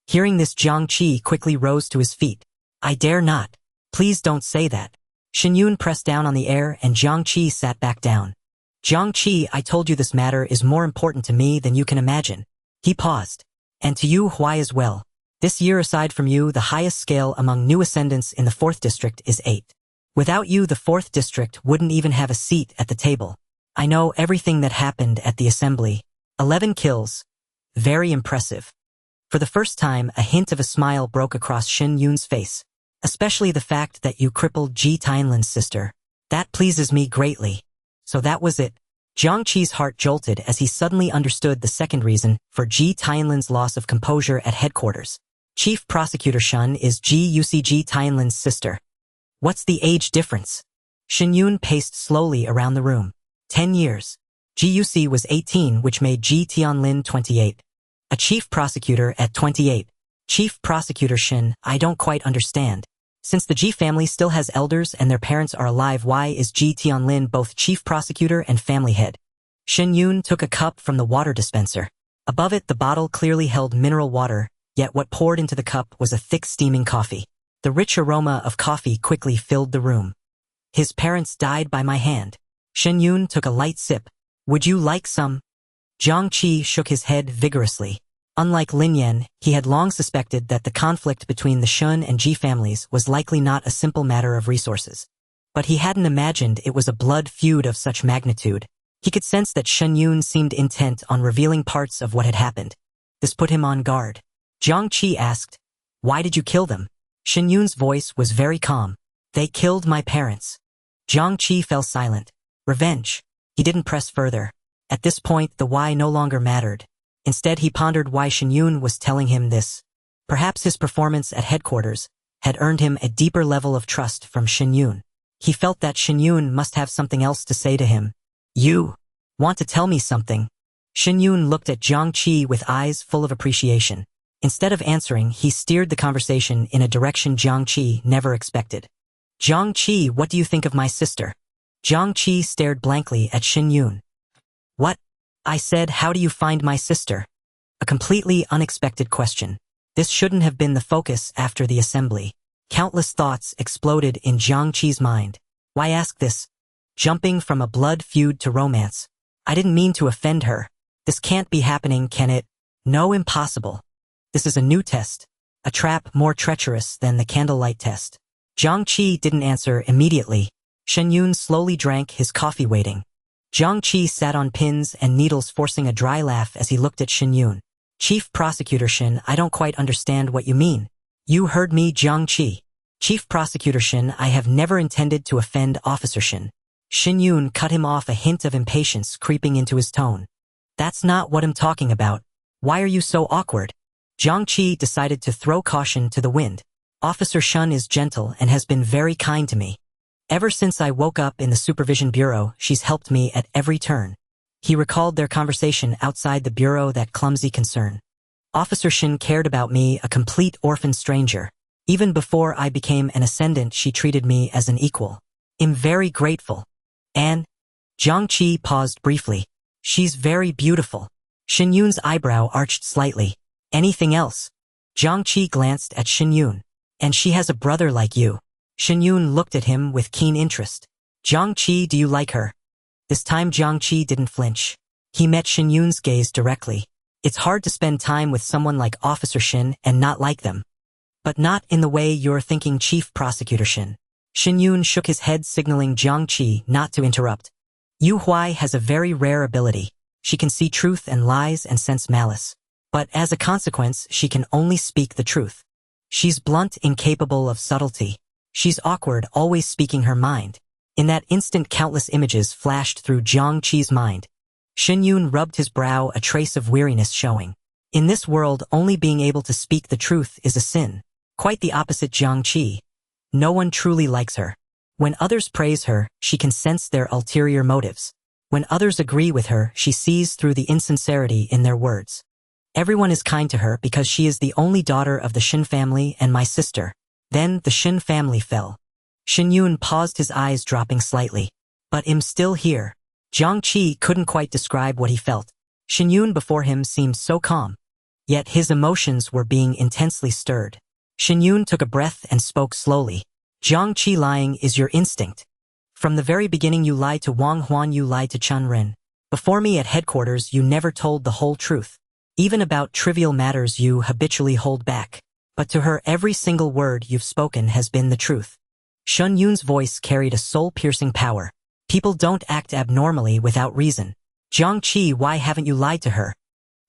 Hearing this, Jiang Qi quickly rose to his feet. "I dare not. Please don't say that." Shen Yun pressed down on the air and Jiang Qi sat back down. "Jiang Qi, I told you this matter is more important to me than you can imagine." He paused. "And to you, Huai, as well. This year, aside from you, the highest scale among new ascendants in the 4th district is 8. Without you, the 4th district wouldn't even have a seat at the table. I know everything that happened at the assembly. 11 kills. Very impressive." For the first time, a hint of a smile broke across Shen Yun's face. "Especially the fact that you crippled Ji Tianlin's sister. That pleases me greatly." So that was it. Jiang Qi's heart jolted as he suddenly understood the second reason for Ji Tianlin's loss of composure at headquarters. Chief Prosecutor Shen is Ji Tianlin's sister. What's the age difference? Shen Yun paced slowly around the room. 10 years. Ji was 18, which made Ji Tianlin 28. A chief prosecutor at 28. Chief Prosecutor Shen, I don't quite understand. Since the Ji family still has elders and their parents are alive, why is Ji Tianlin both chief prosecutor and family head? Shen Yun took a cup from the water dispenser. Above it, the bottle clearly held mineral water, yet what poured into the cup was a thick steaming coffee. The rich aroma of coffee quickly filled the room. "His parents died by my hand." Shen Yun took a light sip. Would you like some? Jiang Qi shook his head vigorously. Unlike Lin Yan, he had long suspected that the conflict between the Shun and Ji families was likely not a simple matter of resources. But he hadn't imagined it was a blood feud of such magnitude. He could sense that Shen Yun seemed intent on revealing parts of what had happened. This put him on guard. Jiang Qi asked, "Why did you kill them?" Shen Yun's voice was very calm. "They killed my parents." Jiang Qi fell silent. Revenge. He didn't press further. At this point, the why no longer mattered. Instead, he pondered why Shen Yun was telling him this. Perhaps his performance at headquarters had earned him a deeper level of trust from Shen Yun. He felt that Shen Yun must have something else to say to him. "You want to tell me something?" Shen Yun looked at Jiang Qi with eyes full of appreciation. Instead of answering, he steered the conversation in a direction Jiang Qi never expected. "Jiang Qi, what do you think of my sister?" Jiang Qi stared blankly at Shen Yun. "What?" I said, "How do you find my sister?" A completely unexpected question. This shouldn't have been the focus after the assembly. Countless thoughts exploded in Jiang Qi's mind. Why ask this? Jumping from a blood feud to romance. I didn't mean to offend her. This can't be happening, can it? No, impossible. This is a new test. A trap more treacherous than the candlelight test. Jiang Qi didn't answer immediately. Shen Yun slowly drank his coffee waiting. Jiang Qi sat on pins and needles, forcing a dry laugh as he looked at Shen Yun. "Chief Prosecutor Shen, I don't quite understand what you mean." "You heard me, Jiang Qi. Chief Prosecutor Shen, I have never intended to offend Officer Shen." Shen Yun cut him off, a hint of impatience creeping into his tone. "That's not what I'm talking about. Why are you so awkward?" Jiang Qi decided to throw caution to the wind. "Officer Shen is gentle and has been very kind to me. Ever since I woke up in the Supervision Bureau, she's helped me at every turn." He recalled their conversation outside the bureau, that clumsy concern. "Officer Shen cared about me, a complete orphan stranger. Even before I became an ascendant, she treated me as an equal. I'm very grateful." "And?" Jiang Qi paused briefly. "She's very beautiful." Shen Yun's eyebrow arched slightly. "Anything else?" Jiang Qi glanced at Shen Yun. "And she has a brother like you." Shen Yun looked at him with keen interest. "Jiang Qi, do you like her?" This time Jiang Qi didn't flinch. He met Shen Yun's gaze directly. "It's hard to spend time with someone like Officer Shen and not like them. But not in the way you're thinking, Chief Prosecutor Shen." Shen Yun shook his head, signaling Jiang Qi not to interrupt. "Yu Huai has a very rare ability. She can see truth and lies and sense malice. But as a consequence, she can only speak the truth. She's blunt, incapable of subtlety. She's awkward, always speaking her mind." In that instant, countless images flashed through Jiang Qi's mind. Shen Yun rubbed his brow, a trace of weariness showing. In this world, only being able to speak the truth is a sin. Quite the opposite, Jiang Qi. No one truly likes her. When others praise her, she can sense their ulterior motives. When others agree with her, she sees through the insincerity in their words. Everyone is kind to her because she is the only daughter of the Shen family and my sister. Then the Shen family fell. Shen Yun paused, his eyes dropping slightly. "But I'm still here." Jiang Qi couldn't quite describe what he felt. Shen Yun before him seemed so calm. Yet his emotions were being intensely stirred. Shen Yun took a breath and spoke slowly. "Jiang Qi, lying is your instinct. From the very beginning you lied to Wang Huan, you lied to Chen Ren. Before me at headquarters you never told the whole truth. Even about trivial matters you habitually hold back. But to her every single word you've spoken has been the truth." Shen Yun's voice carried a soul-piercing power. "People don't act abnormally without reason. Jiang Qi, why haven't you lied to her?"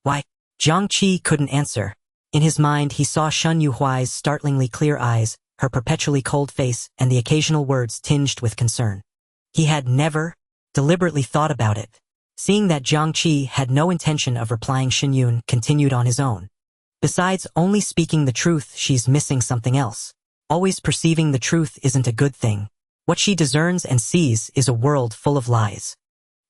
"Why?" Jiang Qi couldn't answer. In his mind he saw Shen Yuhuai's startlingly clear eyes, her perpetually cold face, and the occasional words tinged with concern. He had never deliberately thought about it. Seeing that Jiang Qi had no intention of replying, Shen Yun continued on his own. "Besides only speaking the truth, she's missing something else. Always perceiving the truth isn't a good thing. What she discerns and sees is a world full of lies.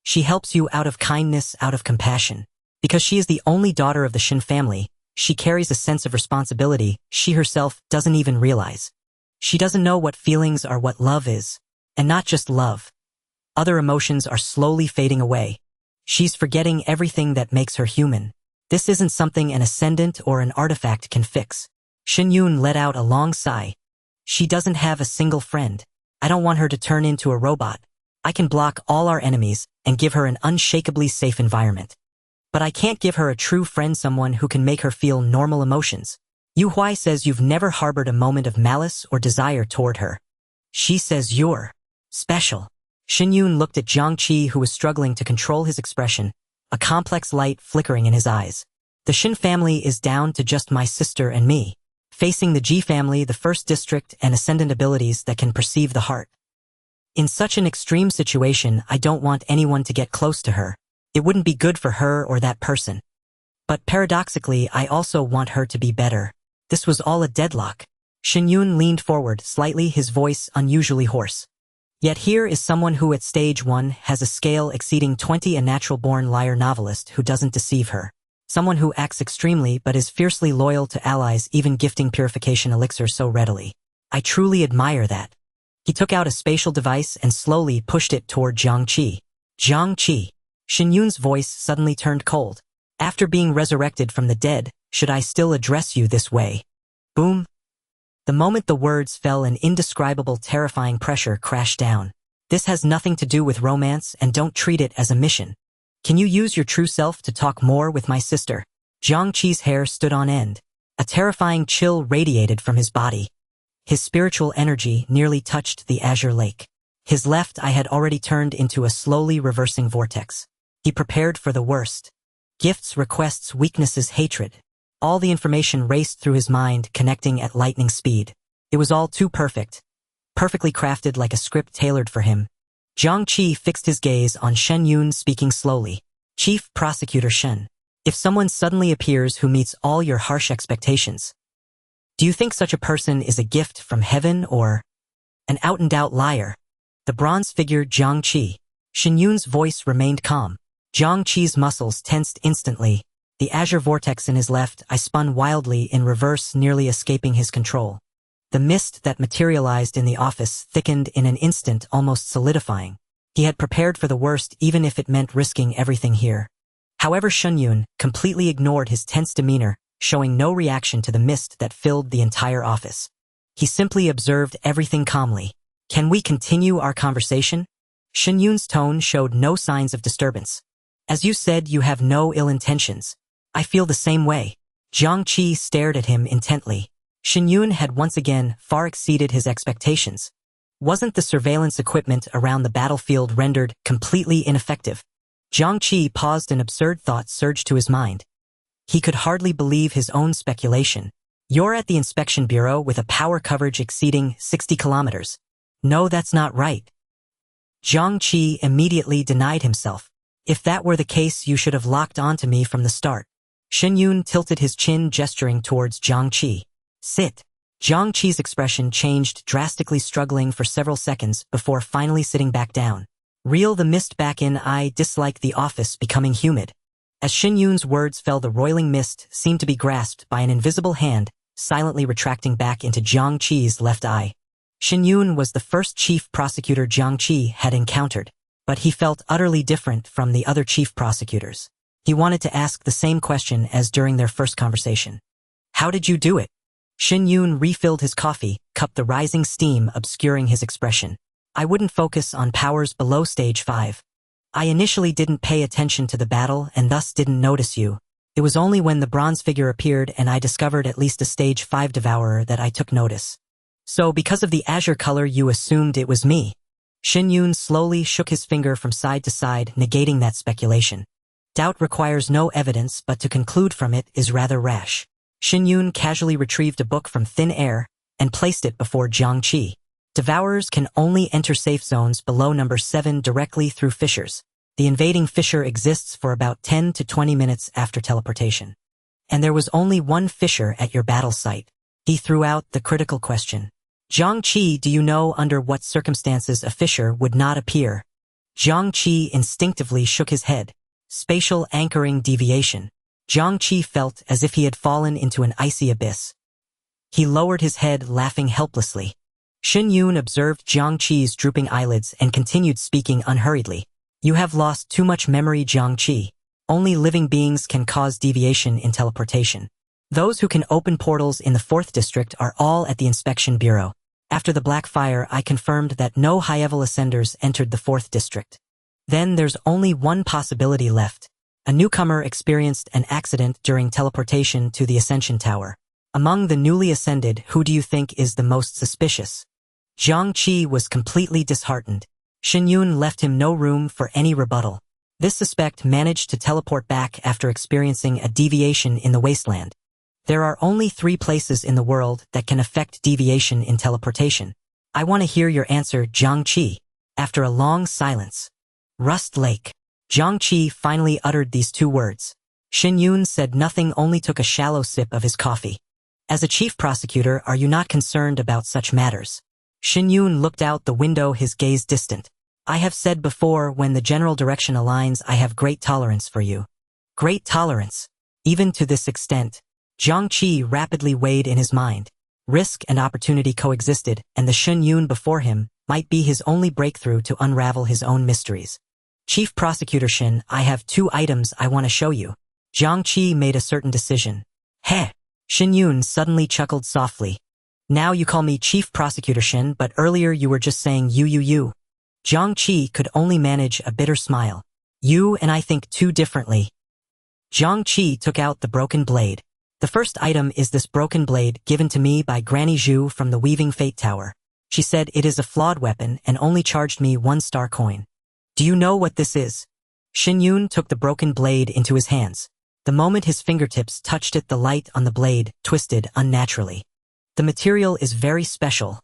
She helps you out of kindness, out of compassion. Because she is the only daughter of the Shen family, she carries a sense of responsibility she herself doesn't even realize. She doesn't know what feelings are, what love is. And not just love. Other emotions are slowly fading away. She's forgetting everything that makes her human. This isn't something an ascendant or an artifact can fix." Shen Yun let out a long sigh. "She doesn't have a single friend. I don't want her to turn into a robot. I can block all our enemies and give her an unshakably safe environment. But I can't give her a true friend, someone who can make her feel normal emotions. Yu Huai says you've never harbored a moment of malice or desire toward her. She says you're special. Shen Yun looked at Jiang Qi, who was struggling to control his expression, a complex light flickering in his eyes. The Shen family is down to just my sister and me, facing the Ji family, the first district, and ascendant abilities that can perceive the heart. In such an extreme situation, I don't want anyone to get close to her. It wouldn't be good for her or that person. But paradoxically, I also want her to be better. This was all a deadlock. Shen Yun leaned forward slightly, his voice unusually hoarse. Yet here is someone who at stage 1 has a scale exceeding 20, a natural-born liar novelist who doesn't deceive her. Someone who acts extremely but is fiercely loyal to allies, even gifting purification elixir so readily. I truly admire that. He took out a spatial device and slowly pushed it toward Jiang Qi. Jiang Qi. Shen Yun's voice suddenly turned cold. After being resurrected from the dead, should I still address you this way? Boom. The moment the words fell, an indescribable, terrifying pressure crashed down. This has nothing to do with romance, and don't treat it as a mission. Can you use your true self to talk more with my sister? Jiang Qi's hair stood on end. A terrifying chill radiated from his body. His spiritual energy nearly touched the azure lake. His left eye had already turned into a slowly reversing vortex. He prepared for the worst. Gifts, requests, weaknesses, hatred. All the information raced through his mind, connecting at lightning speed. It was all too perfect. Perfectly crafted, like a script tailored for him. Jiang Qi fixed his gaze on Shen Yun, speaking slowly. Chief Prosecutor Shen, if someone suddenly appears who meets all your harsh expectations, do you think such a person is a gift from heaven or an out-and-out liar? The bronze figure Jiang Qi. Shen Yun's voice remained calm. Jiang Qi's muscles tensed instantly. The azure vortex in his left eye spun wildly in reverse, nearly escaping his control. The mist that materialized in the office thickened in an instant, almost solidifying. He had prepared for the worst, even if it meant risking everything here. However, Shen Yun completely ignored his tense demeanor, showing no reaction to the mist that filled the entire office. He simply observed everything calmly. Can we continue our conversation? Shen Yun's tone showed no signs of disturbance. As you said, you have no ill intentions. I feel the same way. Jiang Qi stared at him intently. Shen Yun had once again far exceeded his expectations. Wasn't the surveillance equipment around the battlefield rendered completely ineffective? Jiang Qi paused, an absurd thought surged to his mind. He could hardly believe his own speculation. You're at the inspection bureau with a power coverage exceeding 60 kilometers. No, that's not right. Jiang Qi immediately denied himself. If that were the case, you should have locked onto me from the start. Shen Yun tilted his chin, gesturing towards Jiang Qi. Sit. Jiang Qi's expression changed drastically, struggling for several seconds before finally sitting back down. Reel the mist back in. I dislike the office becoming humid. As Shen Yun's words fell, the roiling mist seemed to be grasped by an invisible hand, silently retracting back into Jiang Qi's left eye. Shen Yun was the first chief prosecutor Jiang Qi had encountered, but he felt utterly different from the other chief prosecutors. He wanted to ask the same question as during their first conversation. How did you do it? Shen Yun refilled his coffee cup, the rising steam obscuring his expression. I wouldn't focus on powers below stage 5. I initially didn't pay attention to the battle and thus didn't notice you. It was only when the bronze figure appeared and I discovered at least a stage 5 devourer that I took notice. So because of the azure color, you assumed it was me. Shen Yun slowly shook his finger from side to side, negating that speculation. Doubt requires no evidence, but to conclude from it is rather rash. Shen Yun casually retrieved a book from thin air and placed it before Jiang Qi. Devourers can only enter safe zones below number 7 directly through fissures. The invading fissure exists for about 10 to 20 minutes after teleportation. And there was only one fissure at your battle site. He threw out the critical question. Jiang Qi, do you know under what circumstances a fissure would not appear? Jiang Qi instinctively shook his head. Spatial anchoring deviation. Jiang Qi felt as if he had fallen into an icy abyss. He lowered his head, laughing helplessly. Shen Yun observed Jiang Qi's drooping eyelids and continued speaking unhurriedly. You have lost too much memory, Jiang Qi. Only living beings can cause deviation in teleportation. Those who can open portals in the 4th district are all at the inspection bureau. After the Black Fire, I confirmed that no high-level ascenders entered the 4th district. Then there's only one possibility left. A newcomer experienced an accident during teleportation to the Ascension Tower. Among the newly ascended, who do you think is the most suspicious? Jiang Qi was completely disheartened. Shen Yun left him no room for any rebuttal. This suspect managed to teleport back after experiencing a deviation in the wasteland. There are only 3 places in the world that can affect deviation in teleportation. I want to hear your answer, Jiang Qi. After a long silence. Rust Lake. Jiang Qi finally uttered these 2 words. Shen Yun said nothing, only took a shallow sip of his coffee. As a chief prosecutor, are you not concerned about such matters? Shen Yun looked out the window, his gaze distant. I have said before, when the general direction aligns, I have great tolerance for you. Great tolerance. Even to this extent. Jiang Qi rapidly weighed in his mind. Risk and opportunity coexisted, and the Shen Yun before him might be his only breakthrough to unravel his own mysteries. Chief Prosecutor Shen, I have 2 items I want to show you. Jiang Qi made a certain decision. Heh! Shen Yun suddenly chuckled softly. Now you call me Chief Prosecutor Shen, but earlier you were just saying you. Jiang Qi could only manage a bitter smile. You and I think too differently. Jiang Qi took out the broken blade. The first item is this broken blade given to me by Granny Zhu from the Weaving Fate Tower. She said it is a flawed weapon and only charged me 1 star coin. Do you know what this is? Shen Yun took the broken blade into his hands. The moment his fingertips touched it, the light on the blade twisted unnaturally. The material is very special.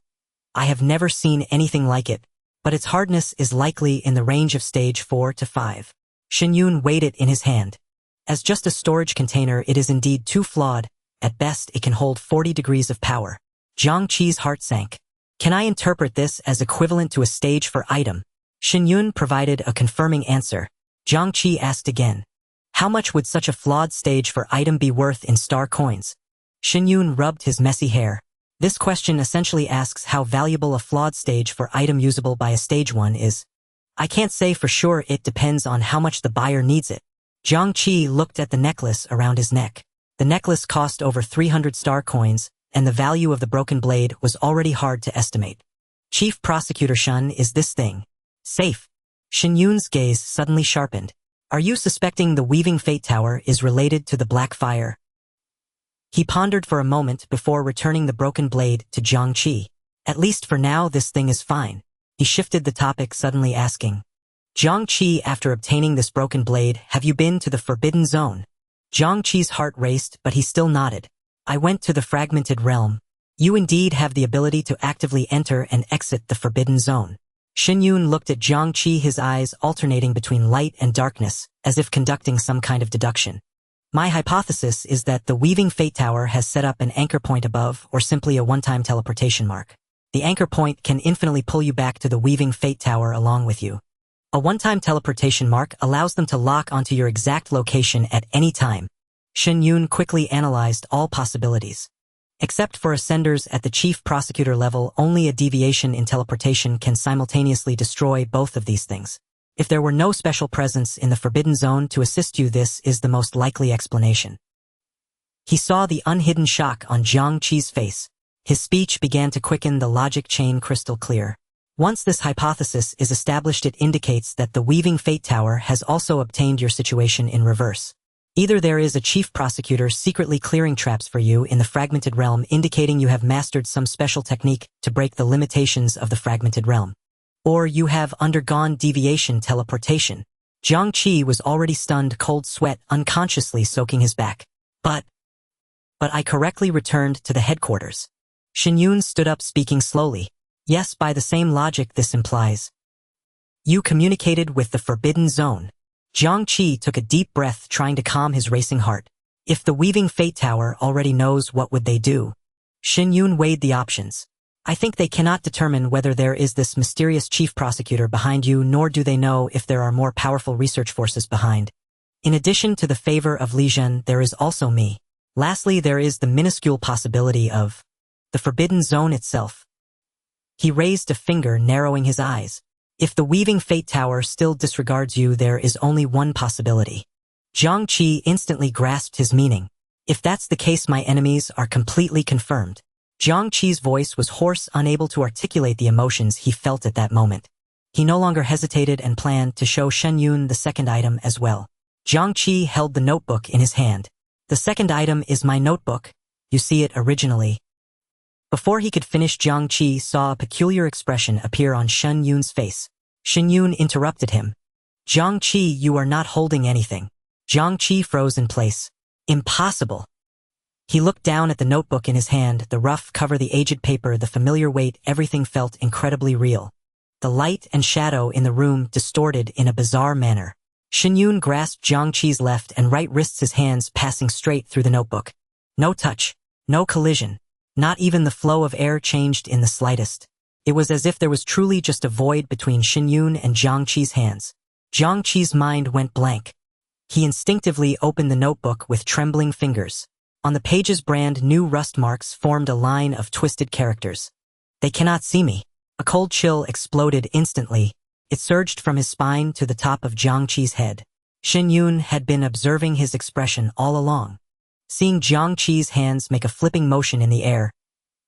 I have never seen anything like it, but its hardness is likely in the range of stage 4 to 5. Shen Yun weighed it in his hand. As just a storage container, it is indeed too flawed. At best, it can hold 40 degrees of power. Jiang Qi's heart sank. Can I interpret this as equivalent to a stage 4 item? Shen Yun provided a confirming answer. Jiang Qi asked again. How much would such a flawed stage 4 item be worth in star coins? Shen Yun rubbed his messy hair. This question essentially asks how valuable a flawed stage 4 item usable by a stage 1 is. I can't say for sure, it depends on how much the buyer needs it. Jiang Qi looked at the necklace around his neck. The necklace cost over 300 star coins, and the value of the broken blade was already hard to estimate. Chief Prosecutor Shen, is this thing safe? Shen Yun's gaze suddenly sharpened. Are you suspecting the Weaving Fate Tower is related to the Black Fire? He pondered for a moment before returning the broken blade to Jiang Qi. At least for now, this thing is fine. He shifted the topic, suddenly asking. Jiang Qi, after obtaining this broken blade, have you been to the Forbidden Zone? Jiang Qi's heart raced, but he still nodded. I went to the Fragmented Realm. You indeed have the ability to actively enter and exit the Forbidden Zone. Shen Yun looked at Jiang Qi, his eyes alternating between light and darkness, as if conducting some kind of deduction. My hypothesis is that the Weaving Fate Tower has set up an anchor point above, or simply a one-time teleportation mark. The anchor point can infinitely pull you back to the Weaving Fate Tower along with you. A one-time teleportation mark allows them to lock onto your exact location at any time. Shen Yun quickly analyzed all possibilities. Except for ascenders at the chief prosecutor level, only a deviation in teleportation can simultaneously destroy both of these things. If there were no special presence in the Forbidden Zone to assist you, this is the most likely explanation. He saw the unhidden shock on Jiang Qi's face. His speech began to quicken, the logic chain crystal clear. Once this hypothesis is established, it indicates that the Weaving Fate Tower has also obtained your situation in reverse. Either there is a chief prosecutor secretly clearing traps for you in the Fragmented Realm, indicating you have mastered some special technique to break the limitations of the Fragmented Realm. Or you have undergone deviation teleportation. Jiang Qi was already stunned, cold sweat unconsciously soaking his back. But I correctly returned to the headquarters. Shen Yun stood up, speaking slowly. Yes, by the same logic, this implies you communicated with the Forbidden Zone. Jiang Qi took a deep breath, trying to calm his racing heart. If the Weaving Fate Tower already knows, what would they do? Shen Yun weighed the options. I think they cannot determine whether there is this mysterious chief prosecutor behind you, nor do they know if there are more powerful research forces behind. In addition to the favor of Li Zhen, there is also me. Lastly, there is the minuscule possibility of the Forbidden Zone itself. He raised a finger, narrowing his eyes. If the Weaving Fate Tower still disregards you, there is only one possibility. Jiang Qi instantly grasped his meaning. If that's the case, my enemies are completely confirmed. Jiang Qi's voice was hoarse, unable to articulate the emotions he felt at that moment. He no longer hesitated and planned to show Shen Yun the second item as well. Jiang Qi held the notebook in his hand. The second item is my notebook. You see it originally. Before he could finish, Jiang Qi saw a peculiar expression appear on Shen Yun's face. Shen Yun interrupted him. Jiang Qi, you are not holding anything. Jiang Qi froze in place. Impossible. He looked down at the notebook in his hand, the rough cover, the aged paper, the familiar weight, everything felt incredibly real. The light and shadow in the room distorted in a bizarre manner. Shen Yun grasped Jiang Qi's left and right wrists, his hands passing straight through the notebook. No touch, no collision, not even the flow of air changed in the slightest. It was as if there was truly just a void between Shen Yun and Jiang Qi's hands. Jiang Qi's mind went blank. He instinctively opened the notebook with trembling fingers. On the page's brand new rust marks formed a line of twisted characters. They cannot see me. A cold chill exploded instantly. It surged from his spine to the top of Jiang Qi's head. Shen Yun had been observing his expression all along. Seeing Jiang Qi's hands make a flipping motion in the air,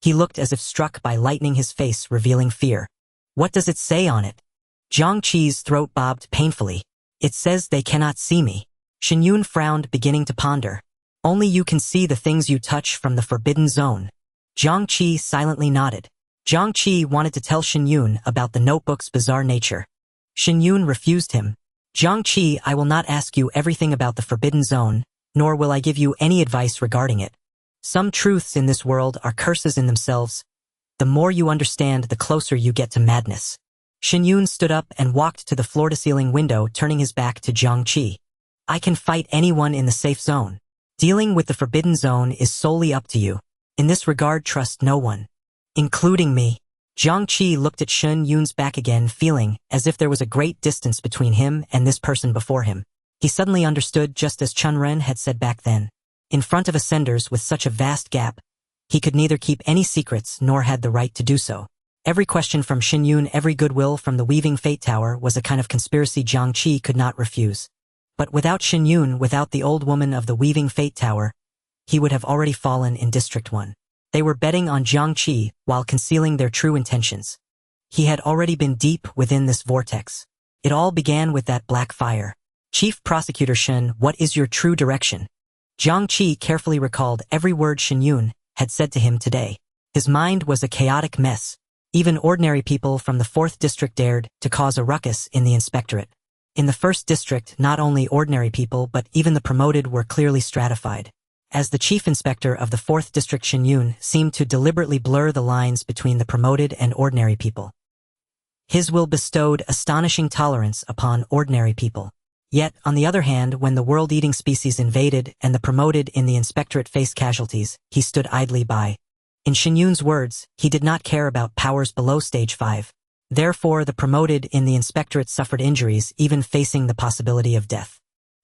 he looked as if struck by lightning, his face revealing fear. What does it say on it? Jiang Qi's throat bobbed painfully. It says they cannot see me. Shen Yun frowned, beginning to ponder. Only you can see the things you touch from the forbidden zone. Jiang Qi silently nodded. Jiang Qi wanted to tell Shen Yun about the notebook's bizarre nature. Shen Yun refused him. Jiang Qi, I will not ask you everything about the forbidden zone, nor will I give you any advice regarding it. Some truths in this world are curses in themselves. The more you understand, the closer you get to madness. Shen Yun stood up and walked to the floor-to-ceiling window, turning his back to Jiang Qi. I can fight anyone in the safe zone. Dealing with the forbidden zone is solely up to you. In this regard, trust no one, including me. Jiang Qi looked at Shen Yun's back again, feeling as if there was a great distance between him and this person before him. He suddenly understood, just as Chun Ren had said back then. In front of ascenders with such a vast gap, he could neither keep any secrets nor had the right to do so. Every question from Shen Yun, every goodwill from the Weaving Fate Tower was a kind of conspiracy Jiang Qi could not refuse. But without Shen Yun, without the old woman of the Weaving Fate Tower, he would have already fallen in District 1. They were betting on Jiang Qi while concealing their true intentions. He had already been deep within this vortex. It all began with that black fire. Chief Prosecutor Shen, what is your true direction? Jiang Qi carefully recalled every word Shen Yun had said to him today. His mind was a chaotic mess. Even ordinary people from the 4th District dared to cause a ruckus in the inspectorate. In the 1st District, not only ordinary people but even the promoted were clearly stratified. As the chief inspector of the 4th District, Shen Yun seemed to deliberately blur the lines between the promoted and ordinary people. His will bestowed astonishing tolerance upon ordinary people. Yet, on the other hand, when the world-eating species invaded and the promoted in the inspectorate faced casualties, he stood idly by. In Shen Yun's words, he did not care about powers below stage 5. Therefore, the promoted in the inspectorate suffered injuries, even facing the possibility of death.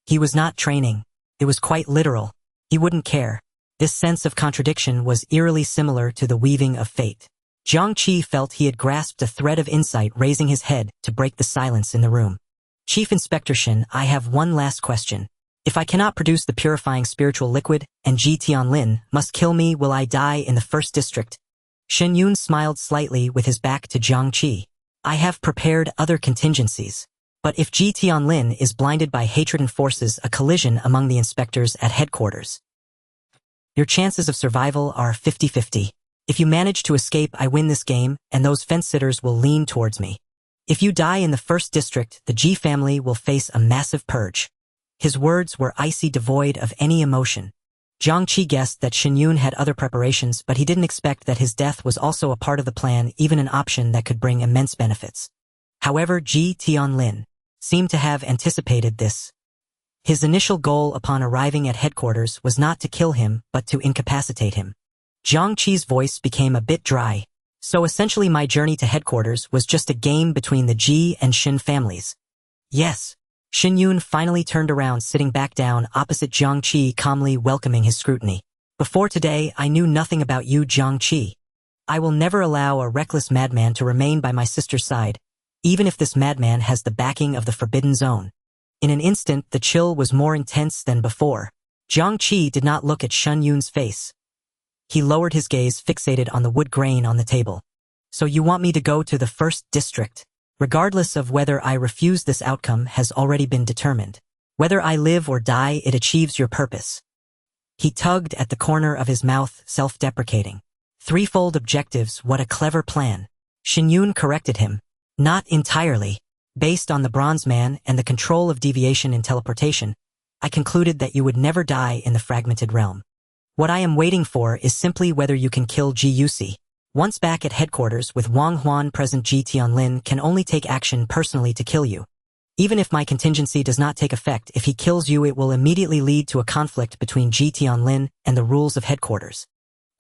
He was not training. It was quite literal. He wouldn't care. This sense of contradiction was eerily similar to the weaving of fate. Jiang Qi felt he had grasped a thread of insight, raising his head to break the silence in the room. Chief Inspector Shen, I have one last question. If I cannot produce the purifying spiritual liquid and Ji Tianlin must kill me, will I die in the 1st District? Shen Yun smiled slightly with his back to Jiang Qi. I have prepared other contingencies. But if Ji Tianlin is blinded by hatred and forces a collision among the inspectors at headquarters, your chances of survival are 50-50. If you manage to escape, I win this game, and those fence-sitters will lean towards me. If you die in the 1st District, the Ji family will face a massive purge. His words were icy, devoid of any emotion. Jiang Qi guessed that Shen Yun had other preparations, but he didn't expect that his death was also a part of the plan, even an option that could bring immense benefits. However, Ji Tianlin seemed to have anticipated this. His initial goal upon arriving at headquarters was not to kill him, but to incapacitate him. Jiang Qi's voice became a bit dry. So essentially my journey to headquarters was just a game between the Ji and Shen families. Yes. Shen Yun finally turned around, sitting back down opposite Jiang Qi, calmly welcoming his scrutiny. Before today, I knew nothing about you, Jiang Qi. I will never allow a reckless madman to remain by my sister's side, even if this madman has the backing of the Forbidden Zone. In an instant, the chill was more intense than before. Jiang Qi did not look at Shen Yun's face. He lowered his gaze, fixated on the wood grain on the table. So you want me to go to the first district? Regardless of whether I refuse, this outcome has already been determined. Whether I live or die, it achieves your purpose. He tugged at the corner of his mouth, self-deprecating. Threefold objectives, what a clever plan. Shen Yun corrected him. Not entirely. Based on the Bronze Man and the control of deviation in teleportation, I concluded that you would never die in the fragmented realm. What I am waiting for is simply whether you can kill Ji Yusi. Once back at headquarters with Wang Huan present, Ji Tianlin can only take action personally to kill you. Even if my contingency does not take effect, if he kills you, it will immediately lead to a conflict between Ji Tianlin and the rules of headquarters.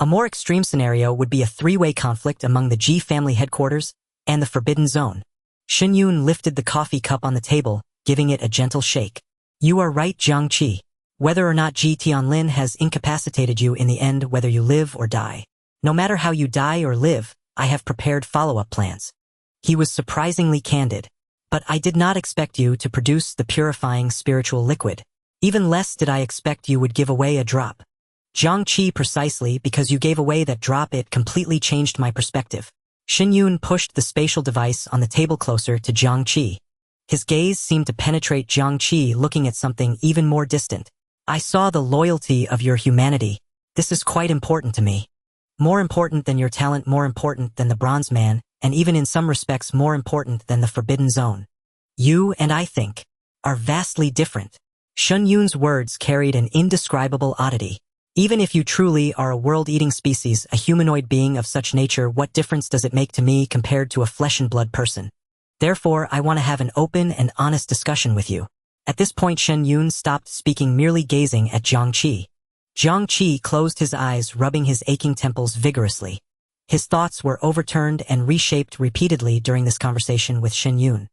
A more extreme scenario would be a three-way conflict among the Ji family headquarters and the Forbidden Zone. Shen Yun lifted the coffee cup on the table, giving it a gentle shake. You are right, Jiang Qi. Whether or not Ji Tianlin has incapacitated you in the end, whether you live or die. No matter how you die or live, I have prepared follow-up plans. He was surprisingly candid. But I did not expect you to produce the purifying spiritual liquid. Even less did I expect you would give away a drop. Jiang Qi, precisely because you gave away that drop, it completely changed my perspective. Shen Yun pushed the spatial device on the table closer to Jiang Qi. His gaze seemed to penetrate Jiang Qi, looking at something even more distant. I saw the loyalty of your humanity. This is quite important to me. More important than your talent, more important than the Bronze Man, and even in some respects more important than the Forbidden Zone. You and I think are vastly different. Shen Yun's words carried an indescribable oddity. Even if you truly are a world-eating species, a humanoid being of such nature, what difference does it make to me compared to a flesh-and-blood person? Therefore, I want to have an open and honest discussion with you. At this point, Shen Yun stopped speaking, merely gazing at Jiang Qi. Jiang Qi closed his eyes, rubbing his aching temples vigorously. His thoughts were overturned and reshaped repeatedly during this conversation with Shen Yun.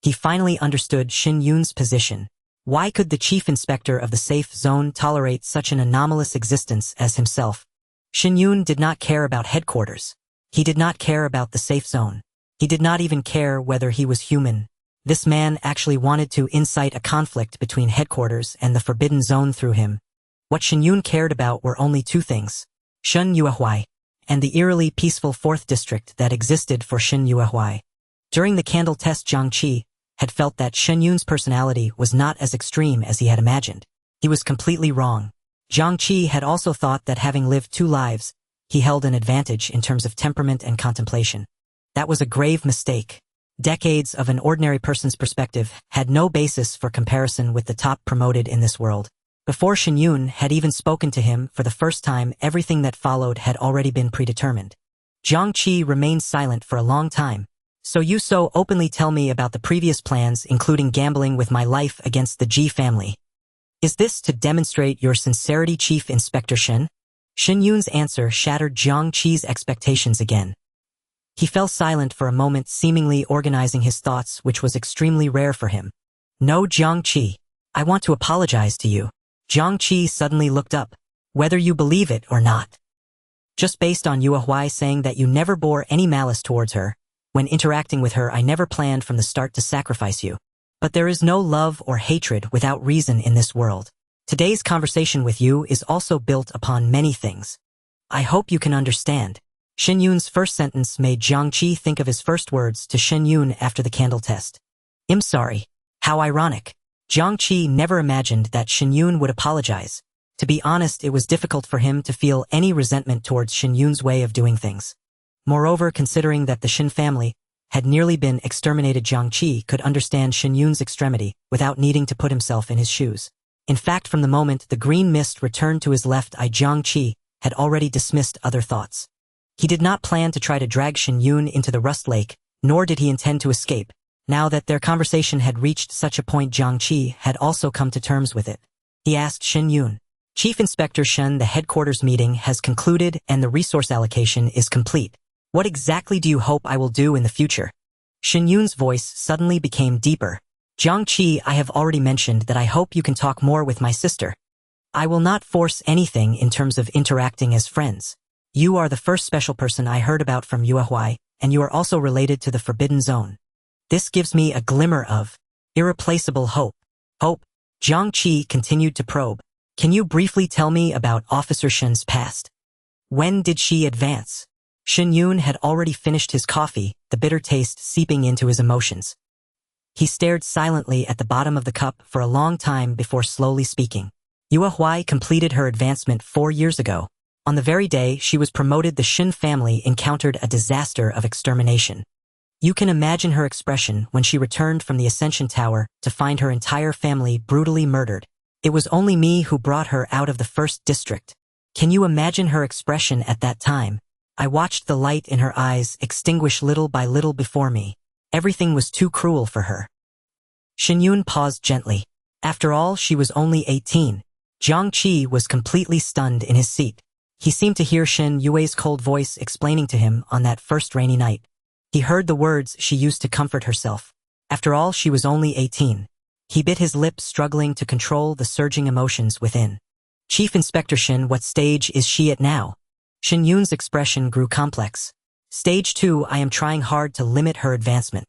He finally understood Shen Yun's position. Why could the chief inspector of the safe zone tolerate such an anomalous existence as himself? Shen Yun did not care about headquarters. He did not care about the safe zone. He did not even care whether he was human. This man actually wanted to incite a conflict between headquarters and the Forbidden Zone through him. What Shen Yun cared about were only two things: Shen Yuehui and the eerily peaceful 4th district that existed for Shen Yuehui. During the candle test, Jiang Qi had felt that Shen Yun's personality was not as extreme as he had imagined. He was completely wrong. Jiang Qi had also thought that having lived 2 lives, he held an advantage in terms of temperament and contemplation. That was a grave mistake. Decades of an ordinary person's perspective had no basis for comparison with the top promoted in this world. Before Shen Yun had even spoken to him for the first time, everything that followed had already been predetermined. Jiang Qi remained silent for a long time. So you so openly tell me about the previous plans, including gambling with my life against the Ji family. Is this to demonstrate your sincerity, Chief Inspector Shen? Shen Yun's answer shattered Jiang Qi's expectations again. He fell silent for a moment, seemingly organizing his thoughts, which was extremely rare for him. No, Jiang Qi. I want to apologize to you. Jiang Qi suddenly looked up. Whether you believe it or not. Just based on Yuehui saying that you never bore any malice towards her, when interacting with her I never planned from the start to sacrifice you. But there is no love or hatred without reason in this world. Today's conversation with you is also built upon many things. I hope you can understand. Shen Yun's first sentence made Jiang Qi think of his first words to Shen Yun after the candle test. I'm sorry. How ironic. Jiang Qi never imagined that Shen Yun would apologize. To be honest, it was difficult for him to feel any resentment towards Shen Yun's way of doing things. Moreover, considering that the Shen family had nearly been exterminated, Jiang Qi could understand Shen Yun's extremity without needing to put himself in his shoes. In fact, from the moment the green mist returned to his left eye, Jiang Qi had already dismissed other thoughts. He did not plan to try to drag Shen Yun into the Rust Lake, nor did he intend to escape. Now that their conversation had reached such a point, Jiang Qi had also come to terms with it. He asked Shen Yun, Chief Inspector Shen, the headquarters meeting has concluded and the resource allocation is complete. What exactly do you hope I will do in the future? Shen Yun's voice suddenly became deeper. Jiang Qi, I have already mentioned that I hope you can talk more with my sister. I will not force anything in terms of interacting as friends. You are the first special person I heard about from Yuehui, and you are also related to the Forbidden Zone. This gives me a glimmer of irreplaceable hope. Hope? Jiang Qi continued to probe. Can you briefly tell me about Officer Shen's past? When did she advance? Shen Yun had already finished his coffee, the bitter taste seeping into his emotions. He stared silently at the bottom of the cup for a long time before slowly speaking. Yue Huai completed her advancement 4 years ago. On the very day she was promoted, the Shen family encountered a disaster of extermination. You can imagine her expression when she returned from the Ascension Tower to find her entire family brutally murdered. It was only me who brought her out of the first district. Can you imagine her expression at that time? I watched the light in her eyes extinguish little by little before me. Everything was too cruel for her. Shen Yun paused gently. After all, she was only 18. Jiang Qi was completely stunned in his seat. He seemed to hear Shen Yue's cold voice explaining to him on that first rainy night. He heard the words she used to comfort herself. After all, she was only 18. He bit his lip, struggling to control the surging emotions within. Chief Inspector Shen, what stage is she at now? Shen Yun's expression grew complex. Stage 2, I am trying hard to limit her advancement.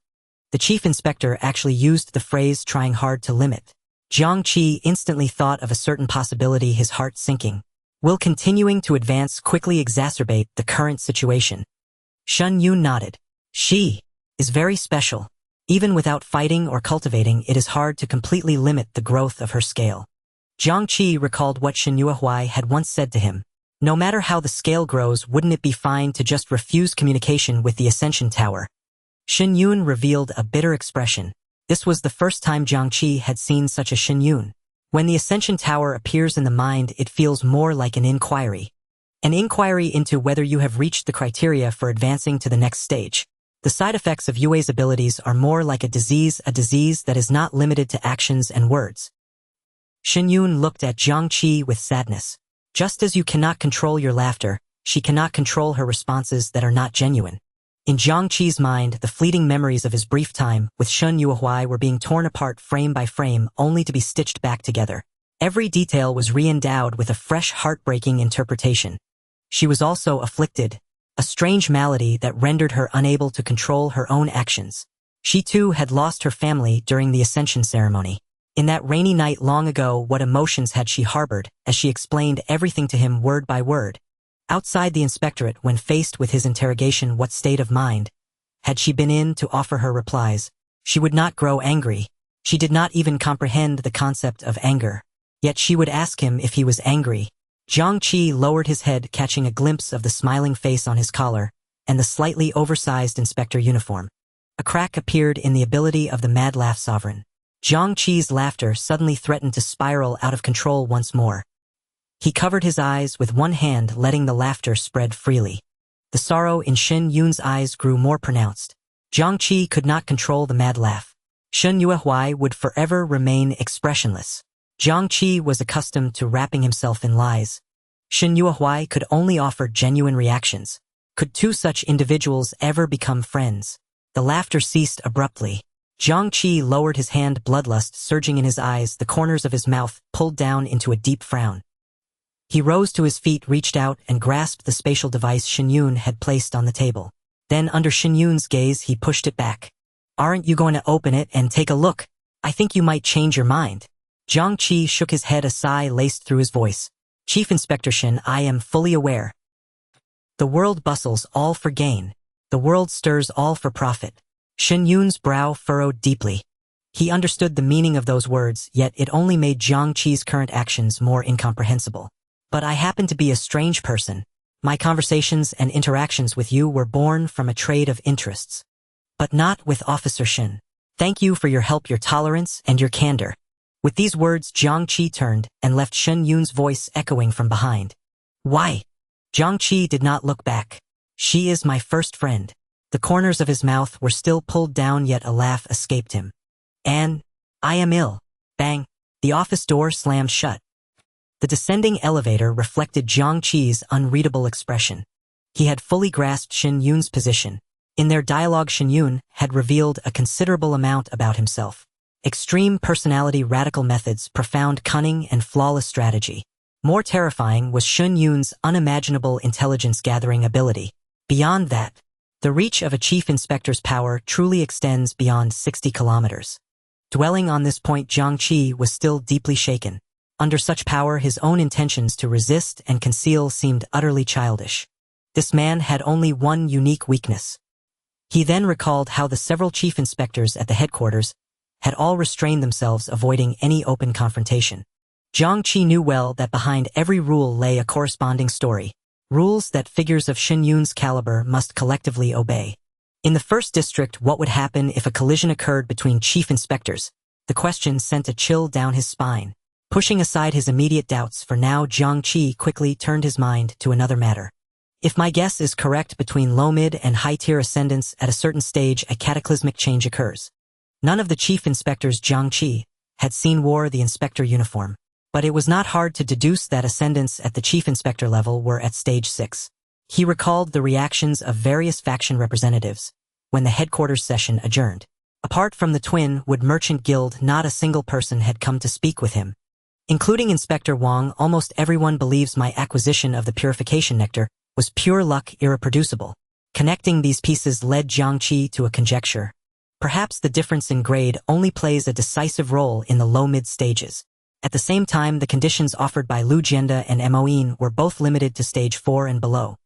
The Chief Inspector actually used the phrase trying hard to limit. Jiang Qi instantly thought of a certain possibility, his heart sinking. Will continuing to advance quickly exacerbate the current situation? Shen Yun nodded. She is very special. Even without fighting or cultivating, it is hard to completely limit the growth of her scale. Jiang Qi recalled what Shen Yuehuai had once said to him. No matter how the scale grows, wouldn't it be fine to just refuse communication with the Ascension Tower? Shen Yun revealed a bitter expression. This was the first time Jiang Qi had seen such a Shen Yun. When the Ascension Tower appears in the mind, it feels more like an inquiry. An inquiry into whether you have reached the criteria for advancing to the next stage. The side effects of Yue's abilities are more like a disease that is not limited to actions and words. Shen Yun looked at Jiang Qi with sadness. Just as you cannot control your laughter, she cannot control her responses that are not genuine. In Jiang Qi's mind, the fleeting memories of his brief time with Shen Yuehuai were being torn apart frame by frame, only to be stitched back together. Every detail was re-endowed with a fresh, heartbreaking interpretation. She was also afflicted, a strange malady that rendered her unable to control her own actions. She too had lost her family during the Ascension ceremony. In that rainy night long ago, what emotions had she harbored as she explained everything to him word by word? Outside the inspectorate, when faced with his interrogation, what state of mind had she been in to offer her replies? She would not grow angry. She did not even comprehend the concept of anger. Yet she would ask him if he was angry. Jiang Qi lowered his head, catching a glimpse of the smiling face on his collar and the slightly oversized inspector uniform. A crack appeared in the ability of the Mad Laugh Sovereign. Jiang Qi's laughter suddenly threatened to spiral out of control once more. He covered his eyes with one hand, letting the laughter spread freely. The sorrow in Shen Yun's eyes grew more pronounced. Jiang Qi could not control the mad laugh. Shen Yuehuai would forever remain expressionless. Jiang Qi was accustomed to wrapping himself in lies. Shen Yuehuai could only offer genuine reactions. Could two such individuals ever become friends? The laughter ceased abruptly. Jiang Qi lowered his hand, bloodlust surging in his eyes, the corners of his mouth pulled down into a deep frown. He rose to his feet, reached out, and grasped the spatial device Shen Yun had placed on the table. Then, under Shen Yun's gaze, he pushed it back. Aren't you going to open it and take a look? I think you might change your mind. Jiang Qi shook his head, a sigh laced through his voice. Chief Inspector Shen, I am fully aware. The world bustles all for gain. The world stirs all for profit. Shen Yun's brow furrowed deeply. He understood the meaning of those words, yet it only made Jiang Qi's current actions more incomprehensible. But I happen to be a strange person. My conversations and interactions with you were born from a trade of interests. But not with Officer Shen. Thank you for your help, your tolerance, and your candor. With these words, Jiang Qi turned and left Shen Yun's voice echoing from behind. Why? Jiang Qi did not look back. She is my first friend. The corners of his mouth were still pulled down, yet a laugh escaped him. And I am ill. Bang. The office door slammed shut. The descending elevator reflected Jiang Qi's unreadable expression. He had fully grasped Shen Yun's position. In their dialogue, Shen Yun had revealed a considerable amount about himself. Extreme personality, radical methods, profound cunning, and flawless strategy. More terrifying was Shen Yun's unimaginable intelligence-gathering ability. Beyond that, the reach of a chief inspector's power truly extends beyond 60 kilometers. Dwelling on this point, Jiang Qi was still deeply shaken. Under such power, his own intentions to resist and conceal seemed utterly childish. This man had only one unique weakness. He then recalled how the several chief inspectors at the headquarters had all restrained themselves, avoiding any open confrontation. Jiang Qi knew well that behind every rule lay a corresponding story, rules that figures of Shen Yun's caliber must collectively obey. In the first district, what would happen if a collision occurred between chief inspectors? The question sent a chill down his spine. Pushing aside his immediate doubts for now, Jiang Qi quickly turned his mind to another matter. If my guess is correct, between low-mid and high-tier ascendants at a certain stage a cataclysmic change occurs. None of the chief inspectors Jiang Qi had seen wore the inspector uniform, but it was not hard to deduce that ascendants at the chief inspector level were at stage 6. He recalled the reactions of various faction representatives when the headquarters session adjourned. Apart from the Twin Wood Merchant Guild, not a single person had come to speak with him. Including Inspector Wang, almost everyone believes my acquisition of the Purification Nectar was pure luck, irreproducible. Connecting these pieces led Jiang Qi to a conjecture. Perhaps the difference in grade only plays a decisive role in the low-mid stages. At the same time, the conditions offered by Lu Jianda and Moin were both limited to stage 4 and below.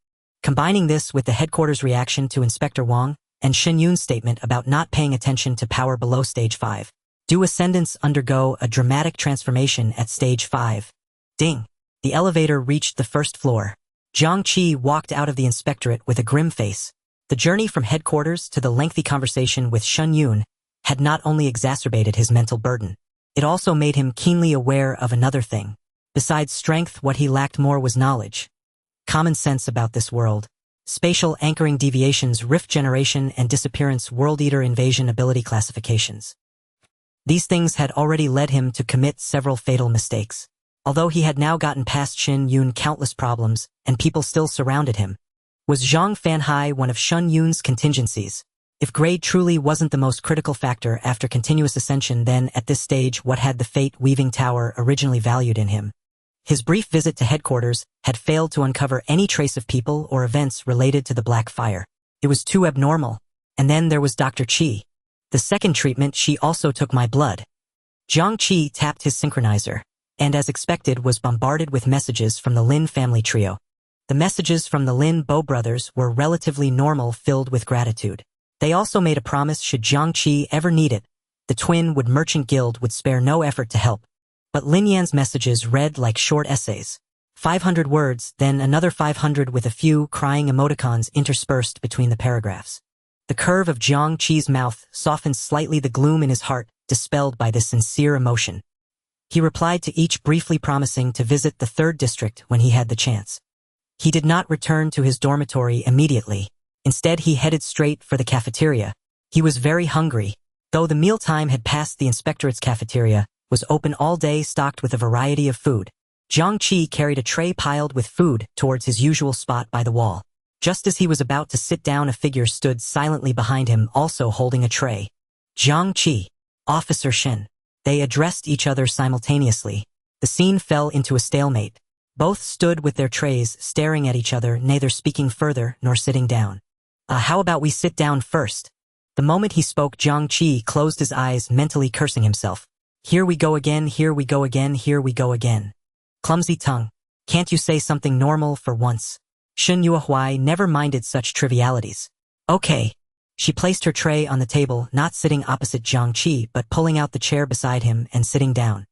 Combining this with the headquarters reaction to Inspector Wang and Shen Yun's statement about not paying attention to power below stage 5, do ascendants undergo a dramatic transformation at stage 5? Ding! The elevator reached the first floor. Jiang Qi walked out of the inspectorate with a grim face. The journey from headquarters to the lengthy conversation with Shen Yun had not only exacerbated his mental burden, it also made him keenly aware of another thing. Besides strength, what he lacked more was knowledge. Common sense about this world. Spatial anchoring deviations, rift generation and disappearance, world eater invasion ability classifications. These things had already led him to commit several fatal mistakes. Although he had now gotten past Shen Yun, countless problems and people still surrounded him. Was Zhang Fanhai one of Shen Yun's contingencies? If grade truly wasn't the most critical factor after continuous ascension, then at this stage what had the fate-weaving tower originally valued in him? His brief visit to headquarters had failed to uncover any trace of people or events related to the Black Fire. It was too abnormal. And then there was Dr. Qi. The second treatment, she also took my blood. Jiang Qi tapped his synchronizer, and as expected was bombarded with messages from the Lin family trio. The messages from the Lin Bo brothers were relatively normal, filled with gratitude. They also made a promise should Jiang Qi ever need it, the Twin Wood Merchant Guild would spare no effort to help. But Lin Yan's messages read like short essays. 500 words, then another 500 with a few crying emoticons interspersed between the paragraphs. The curve of Jiang Qi's mouth softened slightly, the gloom in his heart dispelled by this sincere emotion. He replied to each, briefly promising to visit the 3rd district when he had the chance. He did not return to his dormitory immediately. Instead, he headed straight for the cafeteria. He was very hungry. Though the mealtime had passed, the inspectorate's cafeteria was open all day, stocked with a variety of food. Jiang Qi carried a tray piled with food towards his usual spot by the wall. Just as he was about to sit down, a figure stood silently behind him, also holding a tray. Jiang Qi, Officer Shen. They addressed each other simultaneously. The scene fell into a stalemate. Both stood with their trays, staring at each other, neither speaking further nor sitting down. How about we sit down first? The moment he spoke, Jiang Qi closed his eyes, mentally cursing himself. Here we go again, here we go again, here we go again. Clumsy tongue. Can't you say something normal for once? Shen Yuehuai never minded such trivialities. Okay. She placed her tray on the table, not sitting opposite Jiang Qi, but pulling out the chair beside him and sitting down.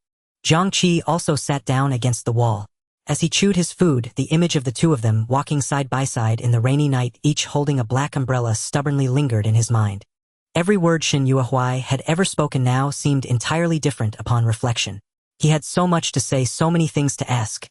Jiang Qi also sat down against the wall. As he chewed his food, the image of the two of them walking side by side in the rainy night, each holding a black umbrella, stubbornly lingered in his mind. Every word Shen Yuehuai had ever spoken now seemed entirely different upon reflection. He had so much to say, so many things to ask.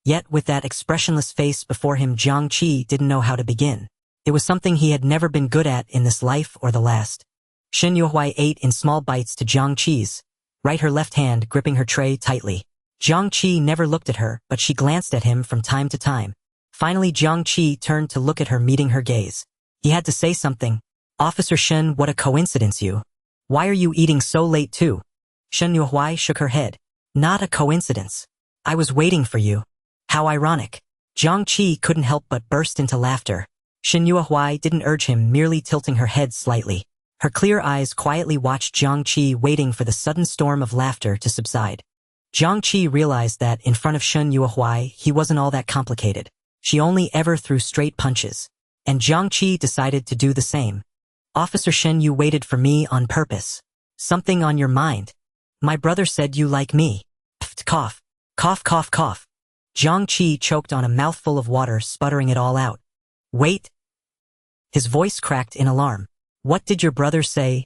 Yet with that expressionless face before him, Jiang Qi didn't know how to begin. It was something he had never been good at in this life or the last. Shen Yuehuai ate in small bites to Jiang Qi's right, her left hand gripping her tray tightly. Jiang Qi never looked at her, but she glanced at him from time to time. Finally, Jiang Qi turned to look at her, meeting her gaze. He had to say something. Officer Shen, what a coincidence, you. Why are you eating so late too? Shen Yuehuai shook her head. Not a coincidence. I was waiting for you. How ironic. Jiang Qi couldn't help but burst into laughter. Shen Yuehuai didn't urge him, merely tilting her head slightly. Her clear eyes quietly watched Jiang Qi, waiting for the sudden storm of laughter to subside. Jiang Qi realized that in front of Shen Yuehuai, he wasn't all that complicated. She only ever threw straight punches. And Jiang Qi decided to do the same. Officer Shen, you waited for me on purpose. Something on your mind. My brother said you like me. Pft, cough. Cough, cough, cough. Jiang Qi choked on a mouthful of water, sputtering it all out. Wait. His voice cracked in alarm. What did your brother say?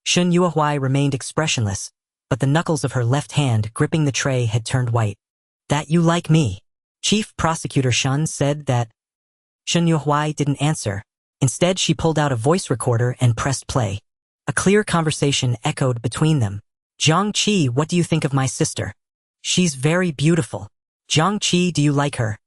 Shen Yuehuai remained expressionless, but the knuckles of her left hand gripping the tray had turned white. That you like me. Chief Prosecutor Shen said that. Shen Yuehuai didn't answer. Instead, she pulled out a voice recorder and pressed play. A clear conversation echoed between them. Jiang Qi, what do you think of my sister? She's very beautiful. Jiang Qi, do you like her?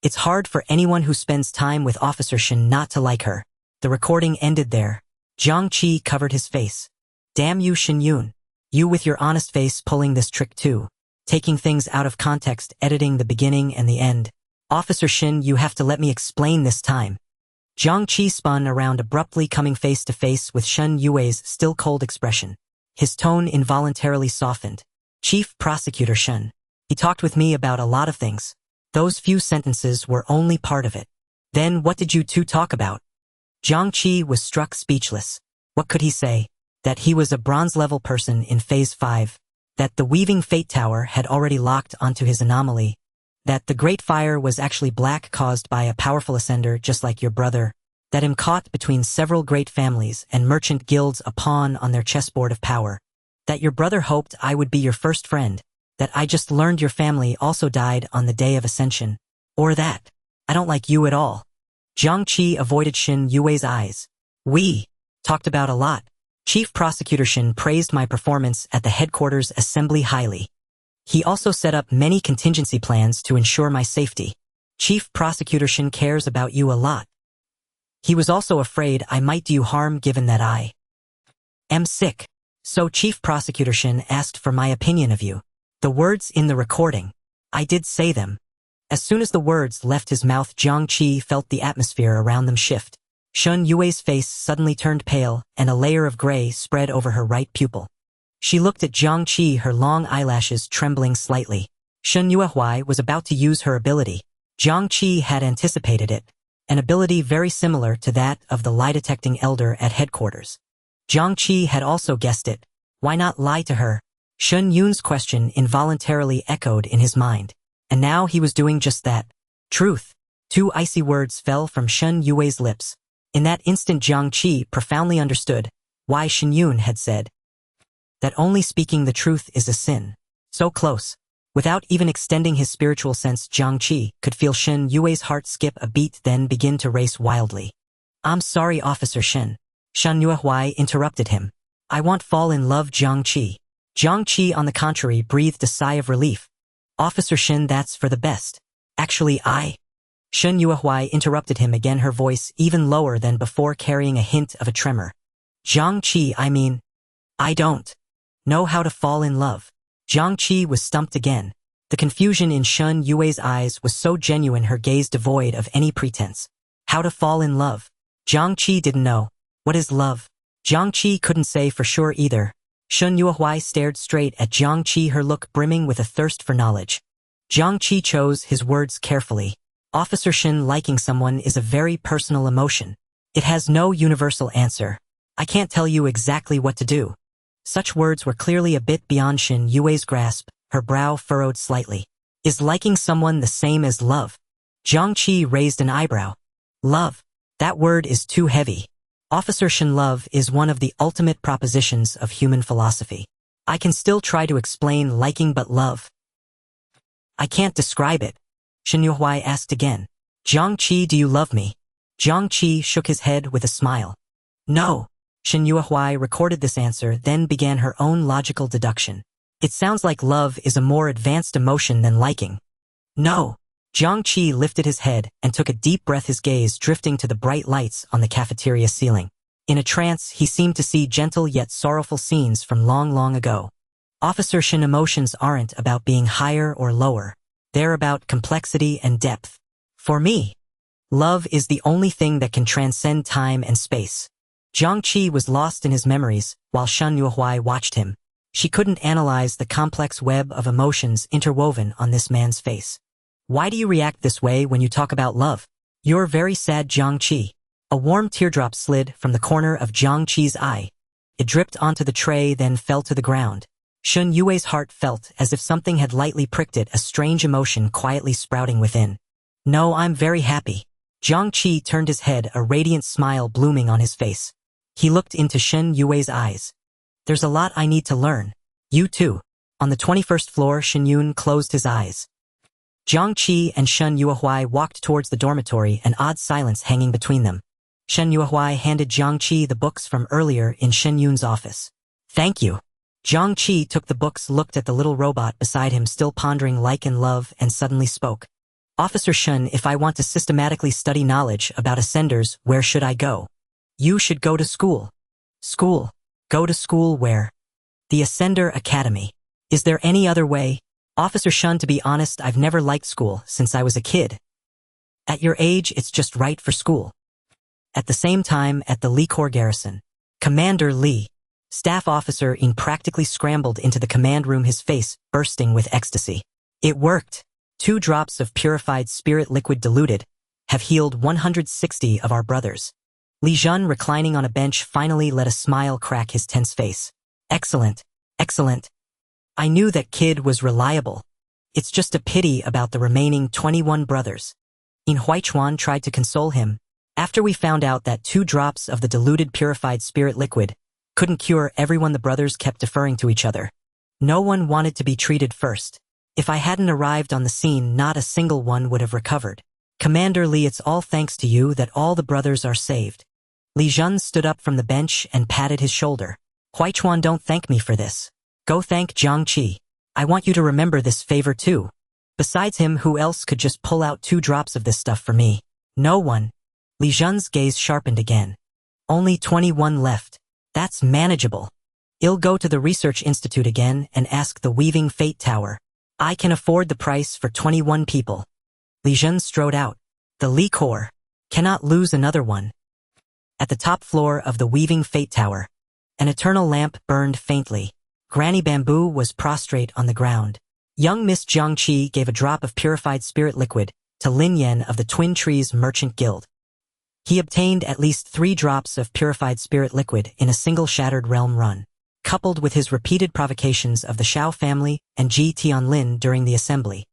It's hard for anyone who spends time with Officer Shen not to like her. The recording ended there. Jiang Qi covered his face. Damn you, Shen Yun. You with your honest face pulling this trick too. Taking things out of context, editing the beginning and the end. Officer Shen, you have to let me explain this time. Jiang Qi spun around abruptly, coming face to face with Shen Yue's still cold expression. His tone involuntarily softened. Chief Prosecutor Shen. He talked with me about a lot of things. Those few sentences were only part of it. Then what did you two talk about? Jiang Qi was struck speechless. What could he say? That he was a bronze-level person in Phase 5. That the Weaving Fate Tower had already locked onto his anomaly. That the Great Fire was actually black, caused by a powerful ascender just like your brother. That him caught between several great families and merchant guilds, a pawn on their chessboard of power. That your brother hoped I would be your first friend. That I just learned your family also died on the day of Ascension. Or that I don't like you at all. Jiang Qi avoided Shen Yue's eyes. We talked about a lot. Chief Prosecutor Shen praised my performance at the headquarters assembly highly. He also set up many contingency plans to ensure my safety. Chief Prosecutor Shen cares about you a lot. He was also afraid I might do you harm given that I am sick. So Chief Prosecutor Shen asked for my opinion of you. The words in the recording. I did say them. As soon as the words left his mouth, Jiang Qi felt the atmosphere around them shift. Shen Yue's face suddenly turned pale, and a layer of gray spread over her right pupil. She looked at Jiang Qi, her long eyelashes trembling slightly. Shen Yuehuai was about to use her ability. Jiang Qi had anticipated it, an ability very similar to that of the lie-detecting elder at headquarters. Jiang Qi had also guessed it. Why not lie to her? Shen Yun's question involuntarily echoed in his mind. And now he was doing just that. Truth. Two icy words fell from Shen Yue's lips. In that instant, Jiang Qi profoundly understood why Shen Yun had said that only speaking the truth is a sin. So close. Without even extending his spiritual sense, Jiang Qi could feel Shen Yue's heart skip a beat, then begin to race wildly. I'm sorry, Officer Shen. Shen Yuehuai interrupted him. I won't fall in love, Jiang Qi. Jiang Qi, on the contrary, breathed a sigh of relief. Officer Shen, that's for the best. Actually, Shen Yuehuai interrupted him again, her voice even lower than before, carrying a hint of a tremor. Jiang Qi, I don't know how to fall in love. Jiang Qi was stumped again. The confusion in Shen Yue's eyes was so genuine, her gaze devoid of any pretense. How to fall in love? Jiang Qi didn't know. What is love? Jiang Qi couldn't say for sure either. Shen Yuehuai stared straight at Jiang Qi, her look brimming with a thirst for knowledge. Jiang Qi chose his words carefully. Officer Shen, liking someone is a very personal emotion. It has no universal answer. I can't tell you exactly what to do. Such words were clearly a bit beyond Shen Yue's grasp, her brow furrowed slightly. Is liking someone the same as love? Jiang Qi raised an eyebrow. Love. That word is too heavy. Officer Shen, love is one of the ultimate propositions of human philosophy. I can still try to explain liking, but love, I can't describe it. Shen Yuehuai asked again. Jiang Qi, do you love me? Jiang Qi shook his head with a smile. No. Shen Yuehuai recorded this answer, then began her own logical deduction. It sounds like love is a more advanced emotion than liking. No. Jiang Qi lifted his head and took a deep breath, his gaze drifting to the bright lights on the cafeteria ceiling. In a trance, he seemed to see gentle yet sorrowful scenes from long, long ago. Officer Shen, emotions aren't about being higher or lower. They're about complexity and depth. For me, love is the only thing that can transcend time and space. Jiang Qi was lost in his memories, while Shen Yuehuai watched him. She couldn't analyze the complex web of emotions interwoven on this man's face. Why do you react this way when you talk about love? You're very sad, Jiang Qi. A warm teardrop slid from the corner of Jiang Qi's eye. It dripped onto the tray, then fell to the ground. Shen Yue's heart felt as if something had lightly pricked it, a strange emotion quietly sprouting within. No, I'm very happy. Jiang Qi turned his head, a radiant smile blooming on his face. He looked into Shen Yue's eyes. There's a lot I need to learn. You too. On the 21st floor, Shen Yun closed his eyes. Jiang Qi and Shen Yuehuai walked towards the dormitory, an odd silence hanging between them. Shen Yuehuai handed Jiang Qi the books from earlier in Shen Yun's office. Thank you. Jiang Qi took the books, looked at the little robot beside him still pondering like and love, and suddenly spoke. Officer Shen, if I want to systematically study knowledge about Ascenders, where should I go? You should go to school. School. Go to school where? The Ascender Academy. Is there any other way? Officer Shen, to be honest, I've never liked school since I was a kid. At your age, it's just right for school. At the same time, at the Li Corps garrison, Commander Li, staff officer In practically scrambled into the command room, his face bursting with ecstasy. It worked. 2 drops of purified spirit liquid diluted have healed 160 of our brothers. Li Jun, reclining on a bench, finally let a smile crack his tense face. Excellent. Excellent. I knew that kid was reliable. It's just a pity about the remaining 21 brothers. In Huichuan tried to console him. After we found out that 2 drops of the diluted purified spirit liquid couldn't cure everyone, the brothers kept deferring to each other. No one wanted to be treated first. If I hadn't arrived on the scene, not a single one would have recovered. Commander Li, it's all thanks to you that all the brothers are saved. Li Jun stood up from the bench and patted his shoulder. Huichuan, don't thank me for this. Go thank Jiang Qi. I want you to remember this favor too. Besides him, who else could just pull out 2 drops of this stuff for me? No one. Li Jun's gaze sharpened again. Only 21 left. That's manageable. I'll go to the Research Institute again and ask the Weaving Fate Tower. I can afford the price for 21 people. Li Jun strode out. The Li Corps cannot lose another one. At the top floor of the Weaving Fate Tower, an eternal lamp burned faintly. Granny Bamboo was prostrate on the ground. Young Miss Jiang Qi gave a drop of purified spirit liquid to Lin Yan of the Twin Trees Merchant Guild. He obtained at least 3 drops of purified spirit liquid in a single Shattered Realm run, coupled with his repeated provocations of the Shao family and Ji Tianlin during the assembly.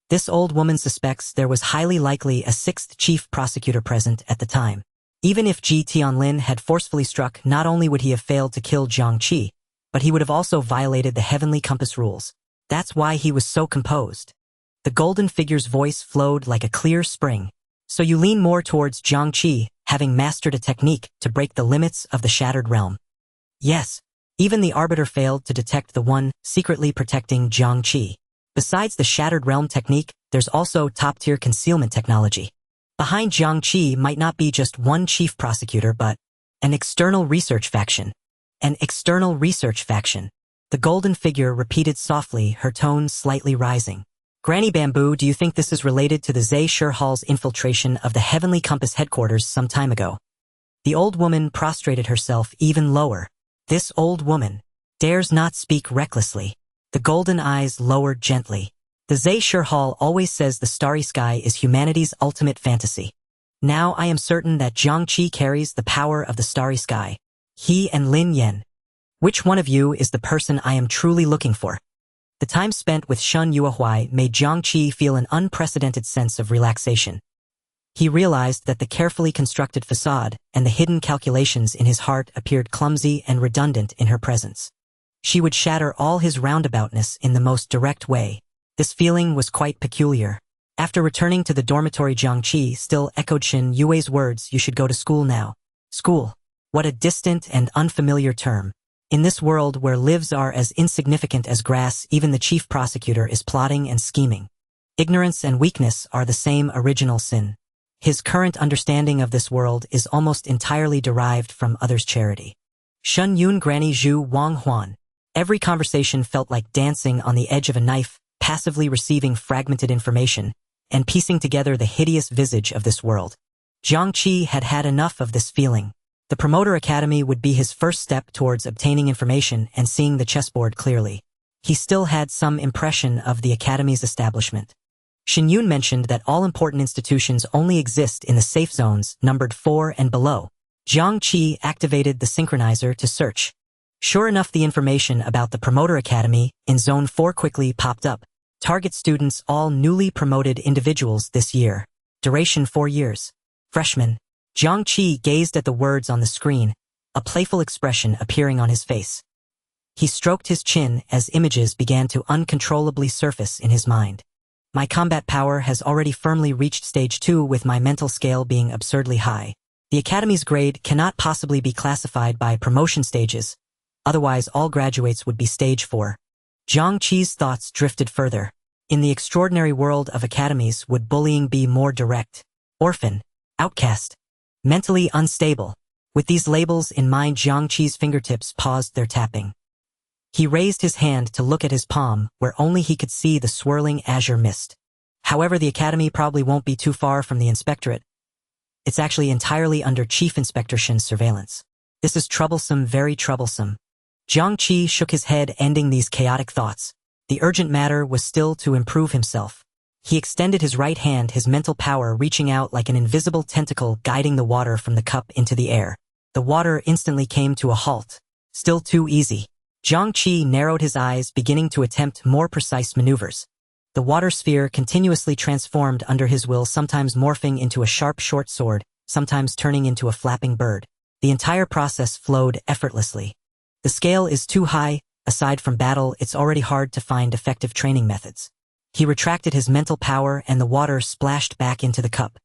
This old woman suspects there was highly likely a 6th chief prosecutor present at the time. Even if Ji Tianlin had forcefully struck, not only would he have failed to kill Jiang Qi, but he would have also violated the Heavenly Compass rules. That's why he was so composed. The golden figure's voice flowed like a clear spring. So you lean more towards Jiang Qi, having mastered a technique to break the limits of the Shattered Realm. Yes, even the Arbiter failed to detect the one secretly protecting Jiang Qi. Besides the Shattered Realm technique, there's also top-tier concealment technology. Behind Jiang Qi might not be just one chief prosecutor, but an external research faction. An external research faction. The golden figure repeated softly, her tone slightly rising. Granny Bamboo, do you think this is related to the Zhe Shi Hall's infiltration of the Heavenly Compass headquarters some time ago? The old woman prostrated herself even lower. This old woman dares not speak recklessly. The golden eyes lowered gently. The Zhe Shi Hall always says the starry sky is humanity's ultimate fantasy. Now I am certain that Jiang Qi carries the power of the starry sky. He and Lin Yan. Which one of you is the person I am truly looking for? The time spent with Shen Yuehuai made Jiang Qi feel an unprecedented sense of relaxation. He realized that the carefully constructed facade and the hidden calculations in his heart appeared clumsy and redundant in her presence. She would shatter all his roundaboutness in the most direct way. This feeling was quite peculiar. After returning to the dormitory, Jiang Qi still echoed Shen Yue's words, "You should go to school now." School. What a distant and unfamiliar term. In this world where lives are as insignificant as grass, even the chief prosecutor is plotting and scheming. Ignorance and weakness are the same original sin. His current understanding of this world is almost entirely derived from others' charity. Shen Yun, Granny Zhu, Wang Huan. Every conversation felt like dancing on the edge of a knife, passively receiving fragmented information and piecing together the hideous visage of this world. Jiang Qi had had enough of this feeling. The The Promoter Academy would be his first step towards obtaining information and seeing the chessboard clearly. He still had some impression of the Academy's establishment. Xin Yun mentioned that all important institutions only exist in the safe zones numbered 4 and below. Jiang Qi activated the synchronizer to search. Sure enough, the information about the Promoter Academy in Zone 4 quickly popped up. Target students all newly promoted individuals this year. Duration 4 years. Freshman. Jiang Qi gazed at the words on the screen, a playful expression appearing on his face. He stroked his chin as images began to uncontrollably surface in his mind. My combat power has already firmly reached stage 2 with my mental scale being absurdly high. The Academy's grade cannot possibly be classified by promotion stages, otherwise all graduates would be stage 4. Jiang Qi's thoughts drifted further. In the extraordinary world of academies, would bullying be more direct? Orphan, outcast, mentally unstable. With these labels in mind, Jiang Qi's fingertips paused their tapping. He raised his hand to look at his palm, where only he could see the swirling azure mist. However, the Academy probably won't be too far from the inspectorate. It's actually entirely under Chief Inspector Shin's surveillance. This is troublesome, very troublesome. Jiang Qi shook his head, ending these chaotic thoughts. The urgent matter was still to improve himself. He extended his right hand, his mental power reaching out like an invisible tentacle guiding the water from the cup into the air. The water instantly came to a halt. Still too easy. Jiang Qi narrowed his eyes, beginning to attempt more precise maneuvers. The water sphere continuously transformed under his will, sometimes morphing into a sharp short sword, sometimes turning into a flapping bird. The entire process flowed effortlessly. The scale is too high. Aside from battle, it's already hard to find effective training methods. He retracted his mental power and the water splashed back into the cup.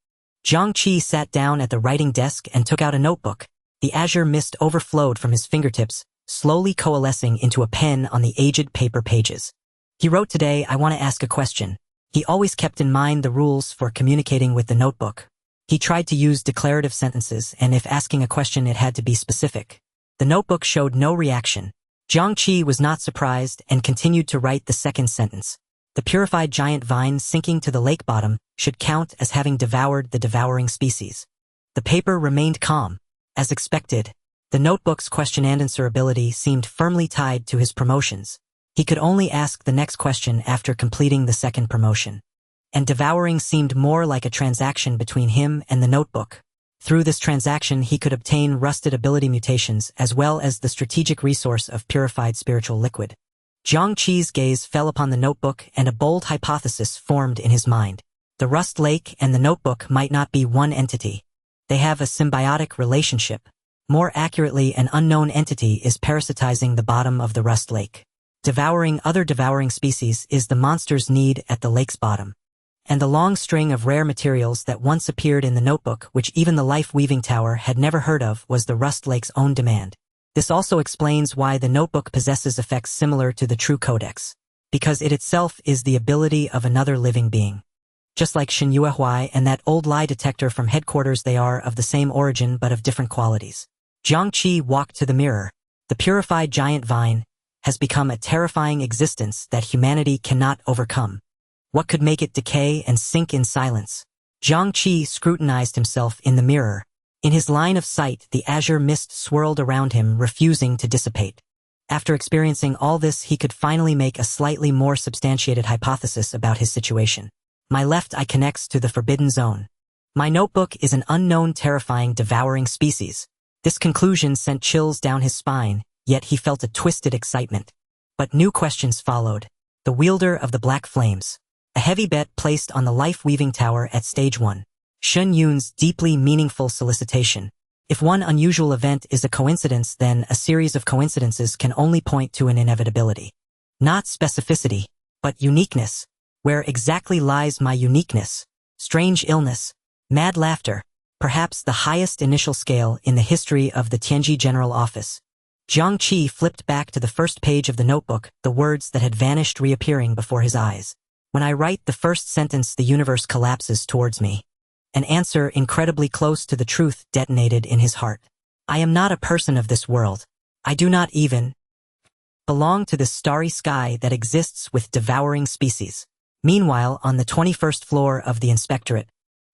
Jiang Qi sat down at the writing desk and took out a notebook. The azure mist overflowed from his fingertips, slowly coalescing into a pen on the aged paper pages. He wrote, "Today, I want to ask a question." He always kept in mind the rules for communicating with the notebook. He tried to use declarative sentences, and if asking a question, it had to be specific. The notebook showed no reaction. Jiang Qi was not surprised and continued to write the second sentence. The purified giant vine sinking to the lake bottom should count as having devoured the devouring species. The paper remained calm. As expected, the notebook's question-and-answer ability seemed firmly tied to his promotions. He could only ask the next question after completing the second promotion. And devouring seemed more like a transaction between him and the notebook. Through this transaction, he could obtain rusted ability mutations as well as the strategic resource of purified spiritual liquid. Jiang Qi's gaze fell upon the notebook and a bold hypothesis formed in his mind. The Rust Lake and the notebook might not be one entity. They have a symbiotic relationship. More accurately, an unknown entity is parasitizing the bottom of the Rust Lake. Devouring other devouring species is the monster's need at the lake's bottom. And the long string of rare materials that once appeared in the notebook, which even the life-weaving tower had never heard of, was the Rust Lake's own demand. This also explains why the notebook possesses effects similar to the true codex. Because it itself is the ability of another living being. Just like Shin Yuehui and that old lie detector from headquarters, they are of the same origin but of different qualities. Jiang Qi walked to the mirror. The purified giant vine has become a terrifying existence that humanity cannot overcome. What could make it decay and sink in silence? Jiang Qi scrutinized himself in the mirror. In his line of sight, the azure mist swirled around him, refusing to dissipate. After experiencing all this, he could finally make a slightly more substantiated hypothesis about his situation. My left eye connects to the forbidden zone. My notebook is an unknown, terrifying, devouring species. This conclusion sent chills down his spine, yet he felt a twisted excitement. But new questions followed. The wielder of the black flames. A heavy bet placed on the life-weaving tower at stage 1. Shen Yun's deeply meaningful solicitation. If one unusual event is a coincidence, then a series of coincidences can only point to an inevitability. Not specificity, but uniqueness. Where exactly lies my uniqueness? Strange illness. Mad laughter. Perhaps the highest initial scale in the history of the Tianji General Office. Jiang Qi flipped back to the first page of the notebook, the words that had vanished reappearing before his eyes. When I write the first sentence, the universe collapses towards me. An answer incredibly close to the truth detonated in his heart. I am not a person of this world. I do not even belong to this starry sky that exists with devouring species. Meanwhile, on the 21st floor of the inspectorate,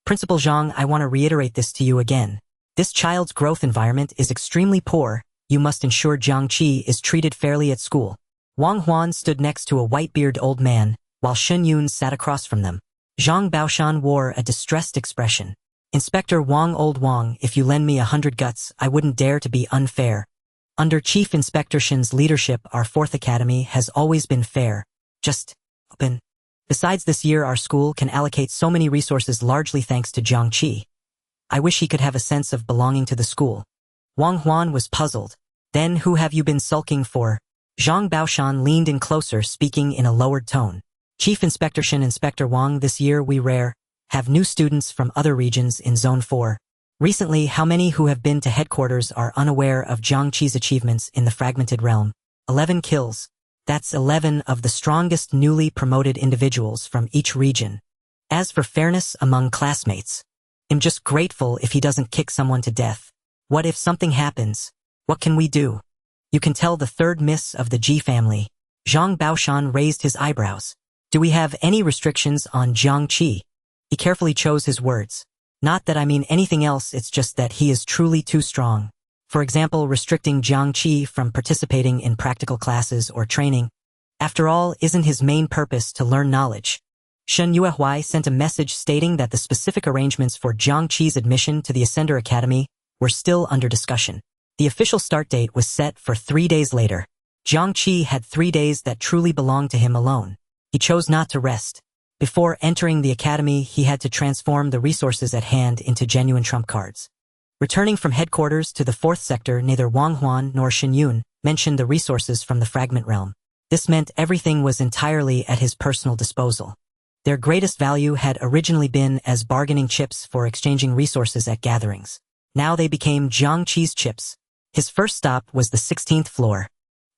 Principal Zhang, I want to reiterate this to you again. This child's growth environment is extremely poor. You must ensure Jiang Qi is treated fairly at school. Wang Huan stood next to a white-bearded old man, while Shen Yun sat across from them. Zhang Baoshan wore a distressed expression. Inspector Wang, old Wang, if you lend me 100 guts, I wouldn't dare to be unfair. Under Chief Inspector Shen's leadership, our 4th Academy has always been fair. Just open. Besides, this year our school can allocate so many resources largely thanks to Jiang Qi. I wish he could have a sense of belonging to the school. Wang Huan was puzzled. Then who have you been sulking for? Zhang Baoshan leaned in closer, speaking in a lowered tone. Chief Inspector Shen, Inspector Wang, this year we have new students from other regions in Zone 4. Recently, how many who have been to headquarters are unaware of Jiang Qi's achievements in the fragmented realm? 11 kills. That's 11 of the strongest newly promoted individuals from each region. As for fairness among classmates, I'm just grateful if he doesn't kick someone to death. What if something happens? What can we do? You can tell the 3rd miss of the Ji family. Zhang Baoshan raised his eyebrows. Do we have any restrictions on Jiang Qi? He carefully chose his words. Not that I mean anything else, it's just that he is truly too strong. For example, restricting Jiang Qi from participating in practical classes or training. After all, isn't his main purpose to learn knowledge? Shen Yuehuai sent a message stating that the specific arrangements for Jiang Qi's admission to the Ascender Academy were still under discussion. The official start date was set for 3 days later. Jiang Qi had 3 days that truly belonged to him alone. He chose not to rest. Before entering the academy, he had to transform the resources at hand into genuine trump cards. Returning from headquarters to the 4th sector, neither Wang Huan nor Shen Yun mentioned the resources from the fragment realm. This meant everything was entirely at his personal disposal. Their greatest value had originally been as bargaining chips for exchanging resources at gatherings. Now they became Jiang Qi's chips. His first stop was the 16th floor.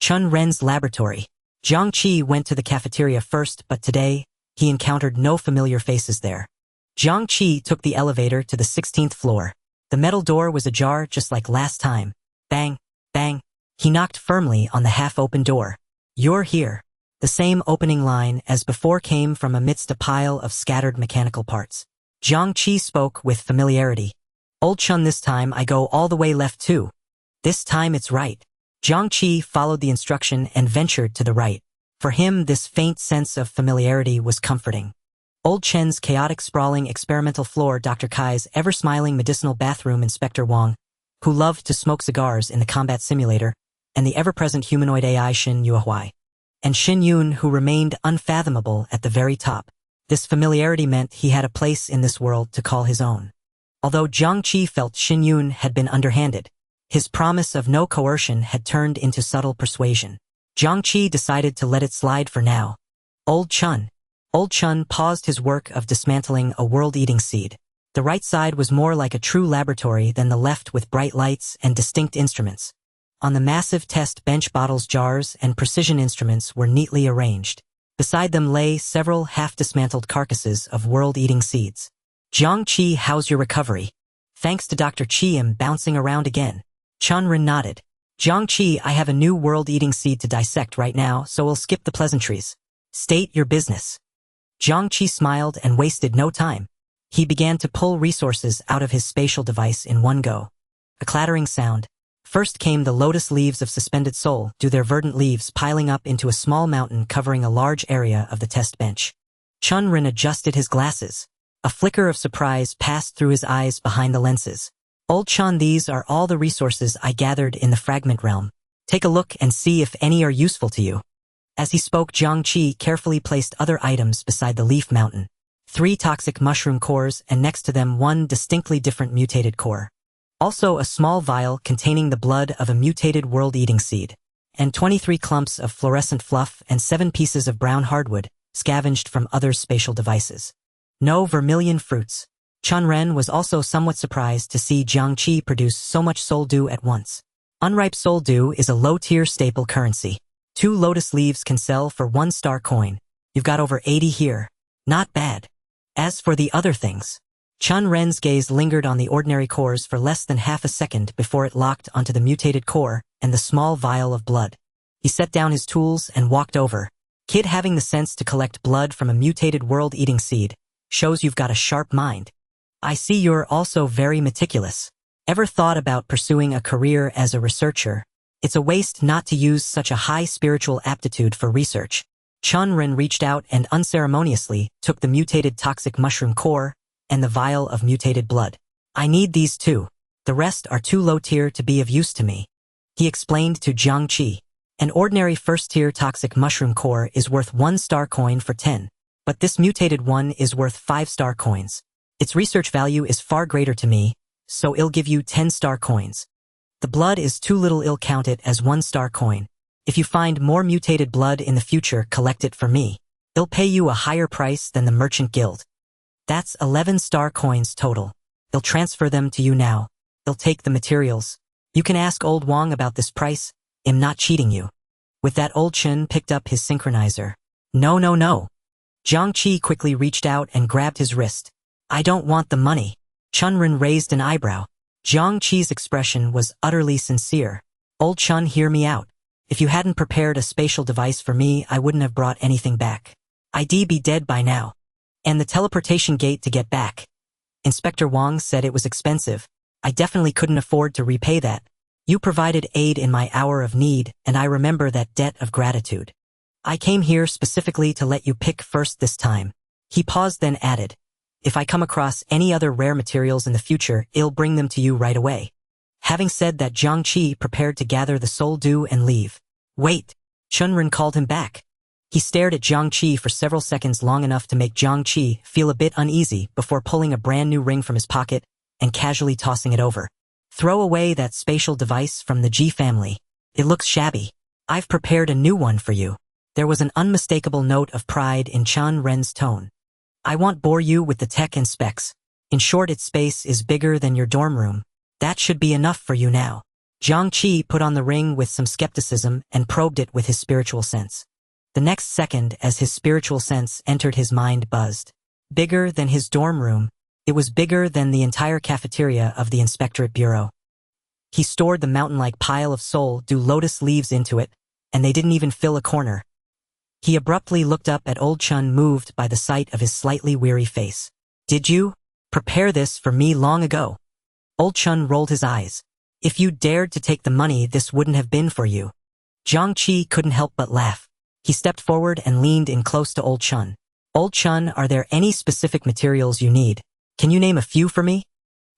Chun Ren's laboratory. Jiang Qi went to the cafeteria first, but today, he encountered no familiar faces there. Jiang Qi took the elevator to the 16th floor. The metal door was ajar just like last time. Bang, bang. He knocked firmly on the half-open door. You're here. The same opening line as before came from amidst a pile of scattered mechanical parts. Jiang Qi spoke with familiarity. Old Chun, this time I go all the way left too. This time it's right. Jiang Qi followed the instruction and ventured to the right. For him, this faint sense of familiarity was comforting. Old Chen's chaotic, sprawling experimental floor, Dr. Kai's ever-smiling medicinal bathroom, Inspector Wang, who loved to smoke cigars in the combat simulator, and the ever-present humanoid AI Shen Yuehuai. And Shen Yun, who remained unfathomable at the very top. This familiarity meant he had a place in this world to call his own. Although Jiang Qi felt Shen Yun had been underhanded, his promise of no coercion had turned into subtle persuasion. Jiang Qi decided to let it slide for now. Old Chun paused his work of dismantling a world-eating seed. The right side was more like a true laboratory than the left, with bright lights and distinct instruments. On the massive test bench, bottles, jars, and precision instruments were neatly arranged. Beside them lay several half-dismantled carcasses of world-eating seeds. Jiang Qi, how's your recovery? Thanks to Dr. Qi, I'm bouncing around again. Chun Ren nodded. Jiang Qi, I have a new world-eating seed to dissect right now, so we'll skip the pleasantries. State your business. Jiang Qi smiled and wasted no time. He began to pull resources out of his spatial device in one go. A clattering sound. First came the lotus leaves of suspended soul, their verdant leaves piling up into a small mountain covering a large area of the test bench. Chun Ren adjusted his glasses. A flicker of surprise passed through his eyes behind the lenses. Old Chun, these are all the resources I gathered in the fragment realm. Take a look and see if any are useful to you. As he spoke, Jiang Qi carefully placed other items beside the leaf mountain. 3 toxic mushroom cores, and next to them 1 distinctly different mutated core. Also a small vial containing the blood of a mutated world-eating seed. And 23 clumps of fluorescent fluff and 7 pieces of brown hardwood, scavenged from other spatial devices. No vermilion fruits. Chun Ren was also somewhat surprised to see Jiang Qi produce so much soul dew at once. Unripe soul dew is a low-tier staple currency. 2 lotus leaves can sell for 1 star coin. You've got over 80 here. Not bad. As for the other things, Chun Ren's gaze lingered on the ordinary cores for less than half a second before it locked onto the mutated core and the small vial of blood. He set down his tools and walked over. Kid, having the sense to collect blood from a mutated world-eating seed shows you've got a sharp mind. I see you're also very meticulous. Ever thought about pursuing a career as a researcher? It's a waste not to use such a high spiritual aptitude for research. Chunren reached out and unceremoniously took the mutated toxic mushroom core and the vial of mutated blood. I need these too. The rest are too low tier to be of use to me. He explained to Jiang Qi. An ordinary first-tier toxic mushroom core is worth 1 star coin for 10, but this mutated one is worth 5 star coins. Its research value is far greater to me, so I'll give you 10 star coins. The blood is too little, I'll count it as 1 star coin. If you find more mutated blood in the future, collect it for me. I'll pay you a higher price than the Merchant Guild. That's 11 star coins total. I'll transfer them to you now. I'll take the materials. You can ask Old Wang about this price. I'm not cheating you. With that, Old Chen picked up his synchronizer. No. Jiang Qi quickly reached out and grabbed his wrist. I don't want the money. Chunren raised an eyebrow. Jiang Qi's expression was utterly sincere. Old Chun, hear me out. If you hadn't prepared a spatial device for me, I wouldn't have brought anything back. I'd be dead by now. And the teleportation gate to get back. Inspector Wang said it was expensive. I definitely couldn't afford to repay that. You provided aid in my hour of need, and I remember that debt of gratitude. I came here specifically to let you pick first this time. He paused, then added, if I come across any other rare materials in the future, I'll bring them to you right away. Having said that, Jiang Qi prepared to gather the soul dew and leave. Wait! Chunren called him back. He stared at Jiang Qi for several seconds, long enough to make Jiang Qi feel a bit uneasy before pulling a brand new ring from his pocket and casually tossing it over. Throw away that spatial device from the Ji family. It looks shabby. I've prepared a new one for you. There was an unmistakable note of pride in Chunren's tone. I won't bore you with the tech and specs. In short, its space is bigger than your dorm room. That should be enough for you now. Jiang Qi put on the ring with some skepticism and probed it with his spiritual sense. The next second, as his spiritual sense entered his mind, buzzed. Bigger than his dorm room. It was bigger than the entire cafeteria of the Inspectorate Bureau. He stored the mountain-like pile of soul dew lotus leaves into it, and they didn't even fill a corner. He abruptly looked up at Old Chun, moved by the sight of his slightly weary face. Did you prepare this for me long ago? Old Chun rolled his eyes. If you dared to take the money, this wouldn't have been for you. Jiang Qi couldn't help but laugh. He stepped forward and leaned in close to Old Chun. Old Chun, are there any specific materials you need? Can you name a few for me?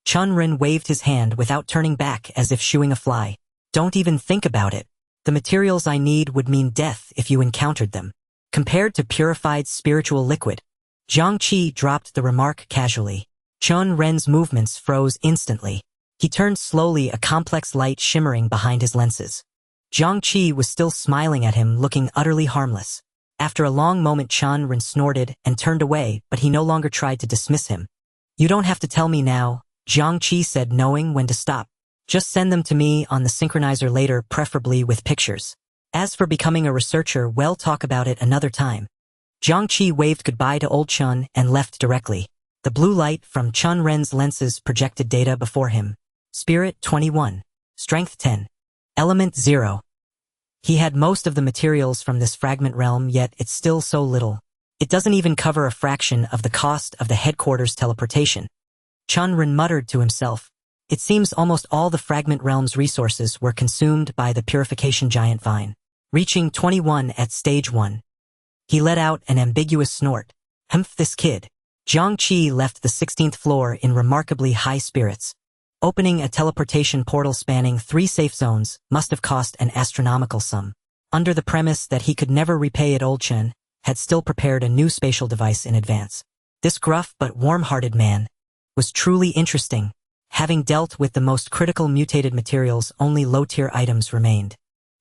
Chunren waved his hand without turning back, as if shooing a fly. Don't even think about it. The materials I need would mean death if you encountered them. Compared to purified spiritual liquid. Jiang Qi dropped the remark casually. Chunren's movements froze instantly. He turned slowly, a complex light shimmering behind his lenses. Jiang Qi was still smiling at him, looking utterly harmless. After a long moment, Chunren snorted and turned away, but he no longer tried to dismiss him. You don't have to tell me now, Jiang Qi said, knowing when to stop. Just send them to me on the synchronizer later, preferably with pictures. As for becoming a researcher, we'll talk about it another time. Jiang Qi waved goodbye to Old Chun and left directly. The blue light from Chunren's lenses projected data before him. Spirit 21. Strength 10. Element 0. He had most of the materials from this fragment realm, yet it's still so little. It doesn't even cover a fraction of the cost of the headquarters teleportation. Chunren muttered to himself. It seems almost all the fragment realm's resources were consumed by the Purification giant vine. Reaching 21 at stage 1. He let out an ambiguous snort. Humph, this kid. Jiang Qi left the 16th floor in remarkably high spirits. Opening a teleportation portal spanning 3 safe zones must have cost an astronomical sum. Under the premise that he could never repay it, Old Chen had still prepared a new spatial device in advance. This gruff but warm-hearted man was truly interesting. Having dealt with the most critical mutated materials, only low-tier items remained.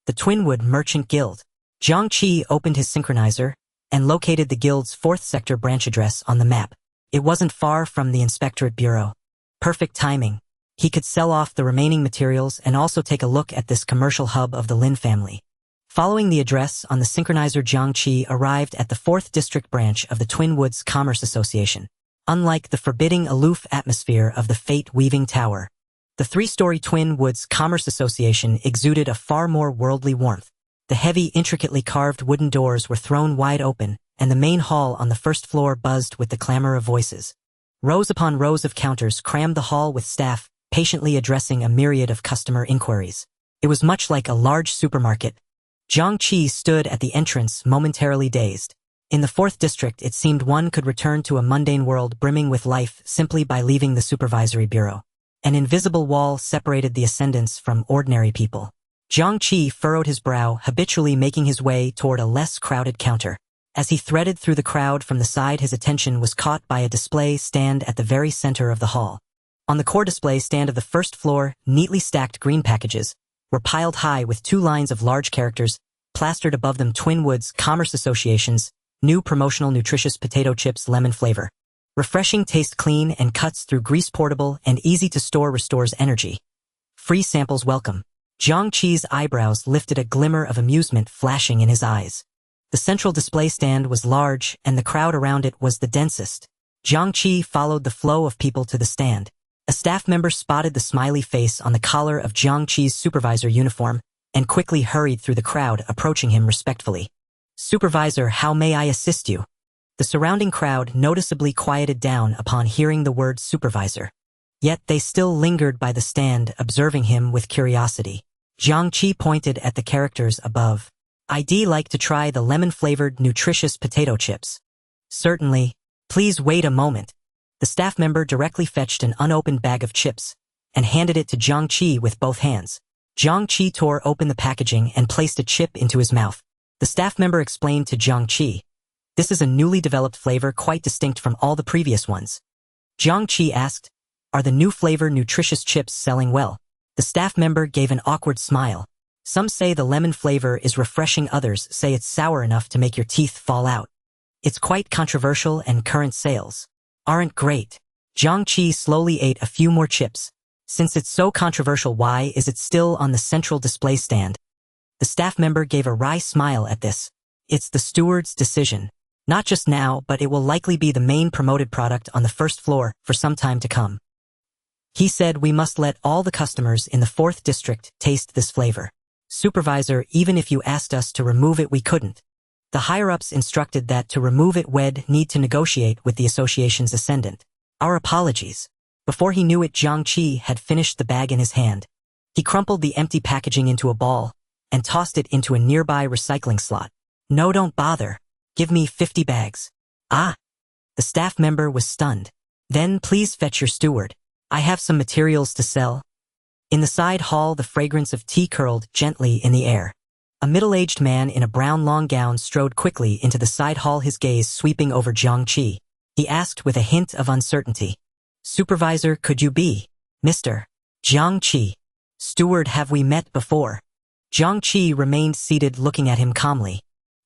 The Twinwood Merchant Guild. Jiang Qi opened his synchronizer and located the guild's 4th sector branch address on the map. It wasn't far from the Inspectorate Bureau. Perfect timing. He could sell off the remaining materials and also take a look at this commercial hub of the Lin family. Following the address on the synchronizer, Jiang Qi arrived at the 4th District branch of the Twin Woods Commerce Association. Unlike the forbidding, aloof atmosphere of the fate-weaving tower, the 3-story Twin Woods Commerce Association exuded a far more worldly warmth. The heavy, intricately carved wooden doors were thrown wide open, and the main hall on the first floor buzzed with the clamor of voices. Rows upon rows of counters crammed the hall with staff patiently addressing a myriad of customer inquiries. It was much like a large supermarket. Jiang Qi stood at the entrance, momentarily dazed. In the 4th district, it seemed one could return to a mundane world brimming with life simply by leaving the supervisory bureau. An invisible wall separated the ascendants from ordinary people. Jiang Qi furrowed his brow, habitually making his way toward a less crowded counter. As he threaded through the crowd from the side, his attention was caught by a display stand at the very center of the hall. On the core display stand of the first floor, neatly stacked green packages were piled high with 2 lines of large characters, plastered above them Twin Woods Commerce Association's new promotional nutritious potato chips lemon flavor. Refreshing taste, clean and cuts through grease, portable and easy to store, restores energy. Free samples welcome. Jiang Qi's eyebrows lifted, a glimmer of amusement flashing in his eyes. The central display stand was large and the crowd around it was the densest. Jiang Qi followed the flow of people to the stand. A staff member spotted the smiley face on the collar of Jiang Qi's supervisor uniform and quickly hurried through the crowd, approaching him respectfully. "Supervisor, how may I assist you?" The surrounding crowd noticeably quieted down upon hearing the word supervisor. Yet they still lingered by the stand, observing him with curiosity. Jiang Qi pointed at the characters above. "I'd like to try the lemon-flavored nutritious potato chips." "Certainly. Please wait a moment." The staff member directly fetched an unopened bag of chips and handed it to Jiang Qi with both hands. Jiang Qi tore open the packaging and placed a chip into his mouth. The staff member explained to Jiang Qi, "This is a newly developed flavor quite distinct from all the previous ones." Jiang Qi asked, "Are the new flavor nutritious chips selling well?" The staff member gave an awkward smile. "Some say the lemon flavor is refreshing, others say it's sour enough to make your teeth fall out. It's quite controversial and current sales aren't great." Jiang Qi slowly ate a few more chips. "Since it's so controversial, why is it still on the central display stand?" The staff member gave a wry smile at this. "It's the steward's decision. Not just now, but it will likely be the main promoted product on the first floor for some time to come. He said we must let all the customers in the 4th district taste this flavor. Supervisor, even if you asked us to remove it, we couldn't. The higher-ups instructed that to remove it we'd need to negotiate with the association's ascendant. Our apologies." Before he knew it, Jiang Qi had finished the bag in his hand. He crumpled the empty packaging into a ball and tossed it into a nearby recycling slot. "No, don't bother. Give me 50 bags. "Ah!" The staff member was stunned. "Then please fetch your steward. I have some materials to sell." In the side hall, the fragrance of tea curled gently in the air. A middle-aged man in a brown long gown strode quickly into the side hall, his gaze sweeping over Jiang Qi. He asked with a hint of uncertainty, "Supervisor, could you be Mr. Jiang Qi?" "Steward, have we met before?" Jiang Qi remained seated, looking at him calmly.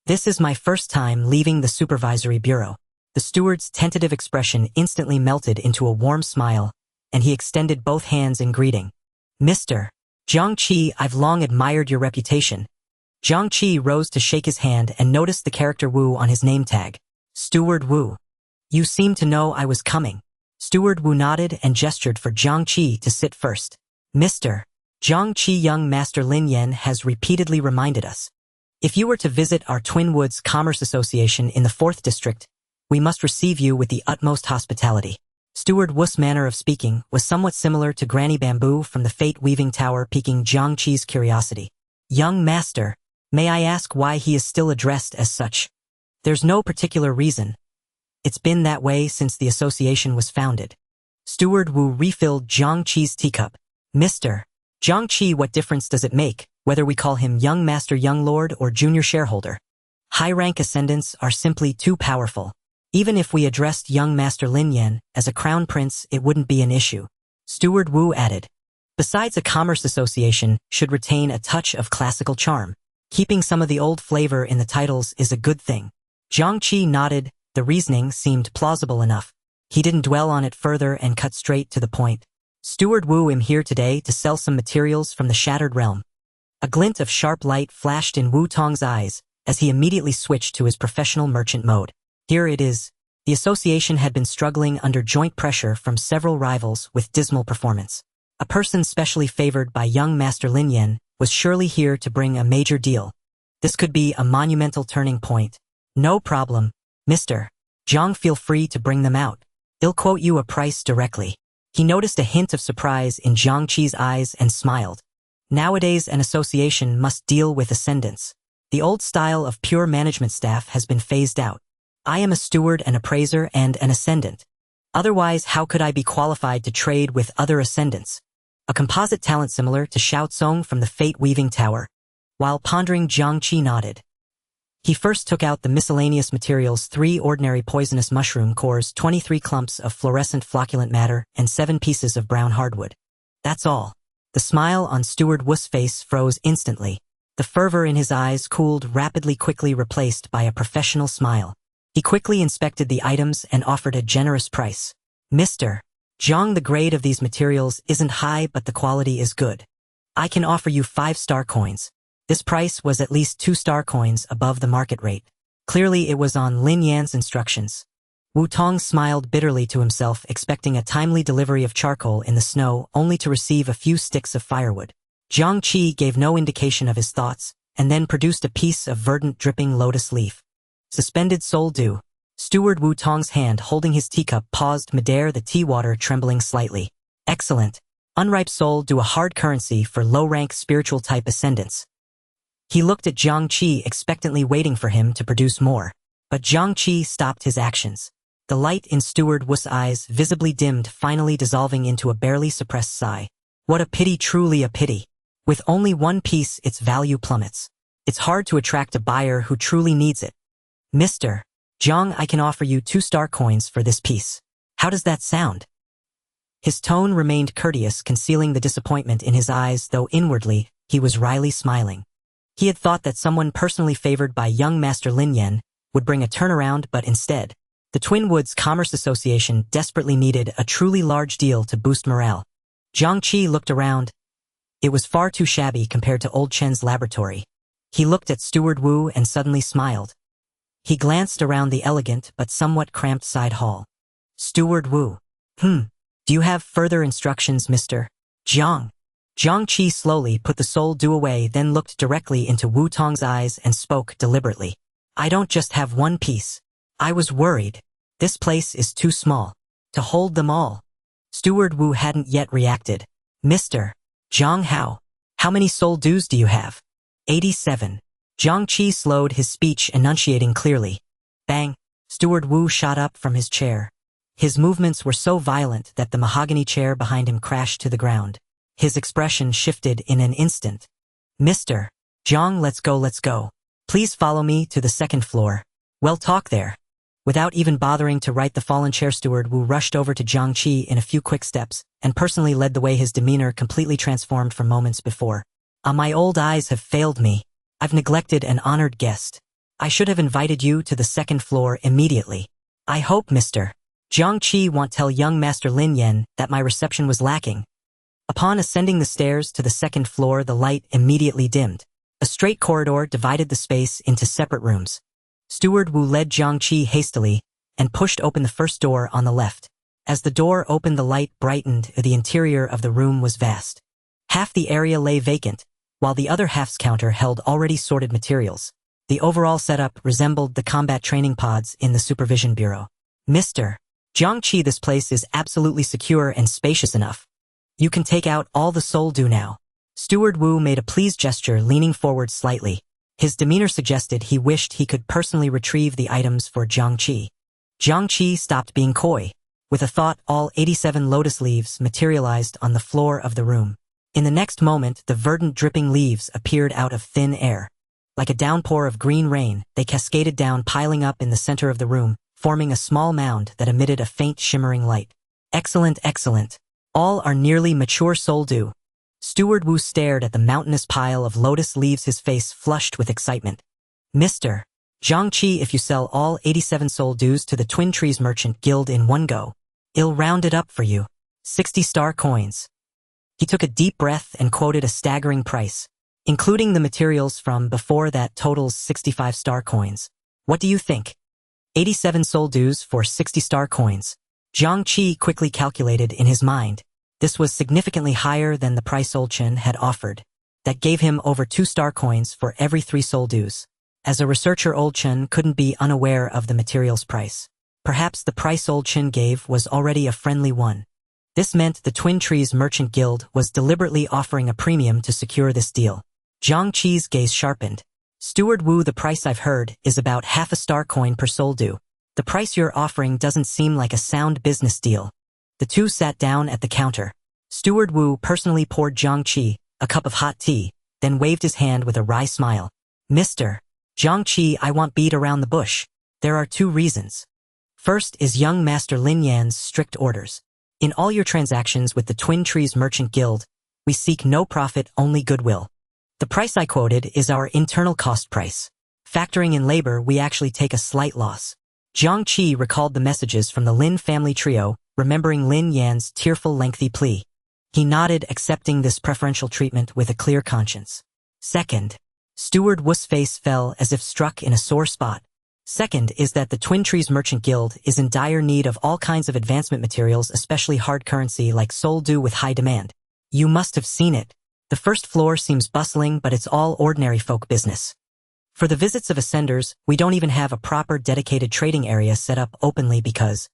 "This is my first time leaving the supervisory bureau." The steward's tentative expression instantly melted into a warm smile, and he extended both hands in greeting. "Mr. Jiang Qi, I've long admired your reputation." Jiang Qi rose to shake his hand and noticed the character Wu on his name tag. "Steward Wu. You seem to know I was coming." Steward Wu nodded and gestured for Jiang Qi to sit first. "Mr. Jiang Qi, young Master Lin Yan has repeatedly reminded us. If you were to visit our Twin Woods Commerce Association in the 4th district, we must receive you with the utmost hospitality." Steward Wu's manner of speaking was somewhat similar to Granny Bamboo from the fate-weaving tower, piquing Jiang Qi's curiosity. "Young master, may I ask why he is still addressed as such?" "There's no particular reason. It's been that way since the association was founded." Steward Wu refilled Jiang Qi's teacup. "Mr. Jiang Qi, what difference does it make whether we call him young master, young lord, or junior shareholder? High-rank ascendants are simply too powerful. Even if we addressed young Master Lin Yan as a crown prince, it wouldn't be an issue." Steward Wu added. "Besides, a commerce association should retain a touch of classical charm. Keeping some of the old flavor in the titles is a good thing." Jiang Qi nodded. The reasoning seemed plausible enough. He didn't dwell on it further and cut straight to the point. "Steward Wu, I'm here today to sell some materials from the Shattered Realm." A glint of sharp light flashed in Wu Tong's eyes as he immediately switched to his professional merchant mode. "Here it is." The association had been struggling under joint pressure from several rivals with dismal performance. A person specially favored by young Master Lin Yan was surely here to bring a major deal. This could be a monumental turning point. "No problem, Mr. Jiang, feel free to bring them out. I'll quote you a price directly." He noticed a hint of surprise in Jiang Qi's eyes and smiled. Nowadays, an association must deal with ascendants. The old style of pure management staff has been phased out. I am a steward, an appraiser, and an ascendant. Otherwise, how could I be qualified to trade with other ascendants? A composite talent similar to Xiao Tsong from the fate-weaving tower. While pondering, Jiang Qi nodded. He first took out the miscellaneous materials: 3 ordinary poisonous mushroom cores, 23 clumps of fluorescent flocculent matter, and 7 pieces of brown hardwood. That's all. The smile on Steward Wu's face froze instantly. The fervor in his eyes cooled rapidly, quickly replaced by a professional smile. He quickly inspected the items and offered a generous price. Mr. Jiang, the grade of these materials isn't high, but the quality is good. I can offer you 5-star coins. This price was at least 2-star coins above the market rate. Clearly it was on Lin Yan's instructions. Wu Tong smiled bitterly to himself, expecting a timely delivery of charcoal in the snow, only to receive a few sticks of firewood. Jiang Qi gave no indication of his thoughts, and then produced a piece of verdant dripping lotus leaf. Suspended soul dew. Steward Wu Tong's hand holding his teacup paused midair, the tea water trembling slightly. Excellent. Unripe soul dew, a hard currency for low-rank spiritual type ascendants. He looked at Jiang Qi, expectantly waiting for him to produce more. But Jiang Qi stopped his actions. The light in Steward Wu's eyes visibly dimmed, finally dissolving into a barely suppressed sigh. What a pity, truly a pity. With only one piece, its value plummets. It's hard to attract a buyer who truly needs it. Mr. Jiang, I can offer you 2-star coins for this piece. How does that sound? His tone remained courteous, concealing the disappointment in his eyes, though inwardly, he was wryly smiling. He had thought that someone personally favored by young Master Lin Yan would bring a turnaround, but instead, the Twin Woods Commerce Association desperately needed a truly large deal to boost morale. Jiang Qi looked around. It was far too shabby compared to Old Chen's laboratory. He looked at Steward Wu and suddenly smiled. He glanced around the elegant but somewhat cramped side hall. Steward Wu. Do you have further instructions, Mr. Jiang? Jiang Qi slowly put the soul dew away, then looked directly into Wu Tong's eyes and spoke deliberately. I don't just have one piece. I was worried. This place is too small to hold them all. Steward Wu hadn't yet reacted. Mr. Jiang, how many soul dews do you have? 87. Jiang Qi slowed his speech, enunciating clearly. Bang! Steward Wu shot up from his chair. His movements were so violent that the mahogany chair behind him crashed to the ground. His expression shifted in an instant. Mr. Jiang, let's go. Please follow me to the 2nd floor. We'll talk there. Without even bothering to right the fallen chair, Steward Wu rushed over to Jiang Qi in a few quick steps, and personally led the way, his demeanor completely transformed from moments before. My old eyes have failed me. I've neglected an honored guest. I should have invited you to the 2nd floor immediately. I hope, Mr. Jiang Qi won't tell young Master Lin Yan that my reception was lacking. Upon ascending the stairs to the 2nd floor, the light immediately dimmed. A straight corridor divided the space into separate rooms. Steward Wu led Jiang Qi hastily and pushed open the first door on the left. As the door opened, the light brightened. The interior of the room was vast. Half the area lay vacant, while the other half's counter held already sorted materials. The overall setup resembled the combat training pods in the Supervision Bureau. Mr. Jiang Qi, this place is absolutely secure and spacious enough. You can take out all the soul dew now. Steward Wu made a pleased gesture, leaning forward slightly. His demeanor suggested he wished he could personally retrieve the items for Jiang Qi. Jiang Qi stopped being coy. With a thought, all 87 lotus leaves materialized on the floor of the room. In the next moment, the verdant dripping leaves appeared out of thin air. Like a downpour of green rain, they cascaded down, piling up in the center of the room, forming a small mound that emitted a faint shimmering light. Excellent. All are nearly mature soul dew. Steward Wu stared at the mountainous pile of lotus leaves, his face flushed with excitement. Mr. Jiang Qi, if you sell all 87 soul dews to the Twin Trees Merchant Guild in one go, I'll round it up for you. 60-star coins. He took a deep breath and quoted a staggering price. Including the materials from before, that totals 65-star coins. What do you think? 87 soul dews for 60-star coins. Jiang Qi quickly calculated in his mind. This was significantly higher than the price Old Chen had offered. That gave him over 2-star coins for every 3 soul dews. As a researcher, Old Chen couldn't be unaware of the material's price. Perhaps the price Old Chen gave was already a friendly one. This meant the Twin Trees Merchant Guild was deliberately offering a premium to secure this deal. Jiang Qi's gaze sharpened. Steward Wu, the price I've heard is about half a star coin per soul due. The price you're offering doesn't seem like a sound business deal. The two sat down at the counter. Steward Wu personally poured Jiang Qi a cup of hot tea, then waved his hand with a wry smile. Mr. Jiang Qi, I won't beat around the bush. There are 2 reasons. First is young Master Lin Yan's strict orders. In all your transactions with the Twin Trees Merchant Guild, we seek no profit, only goodwill. The price I quoted is our internal cost price. Factoring in labor, we actually take a slight loss. Jiang Qi recalled the messages from the Lin family trio, remembering Lin Yan's tearful, lengthy plea. He nodded, accepting this preferential treatment with a clear conscience. Second, Steward Wu's face fell as if struck in a sore spot. Second is that the Twin Trees Merchant Guild is in dire need of all kinds of advancement materials, especially hard currency like soul due with high demand. You must have seen it. The first floor seems bustling, but it's all ordinary folk business. For the visits of Ascenders, we don't even have a proper dedicated trading area set up openly because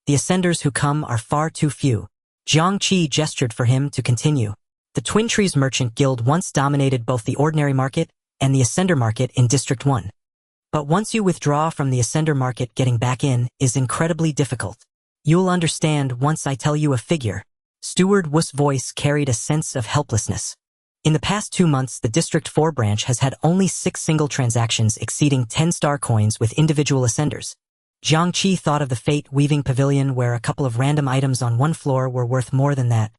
the Ascenders who come are far too few. Jiang Qi gestured for him to continue. The Twin Trees Merchant Guild once dominated both the ordinary market and the Ascender market in District 1. But once you withdraw from the Ascender market, getting back in is incredibly difficult. You'll understand once I tell you a figure. Steward Wu's voice carried a sense of helplessness. In the past 2 months, the District 4 branch has had only 6 single transactions exceeding 10 star coins with individual Ascenders. Jiang Qi thought of the fate-weaving pavilion where a couple of random items on one floor were worth more than that.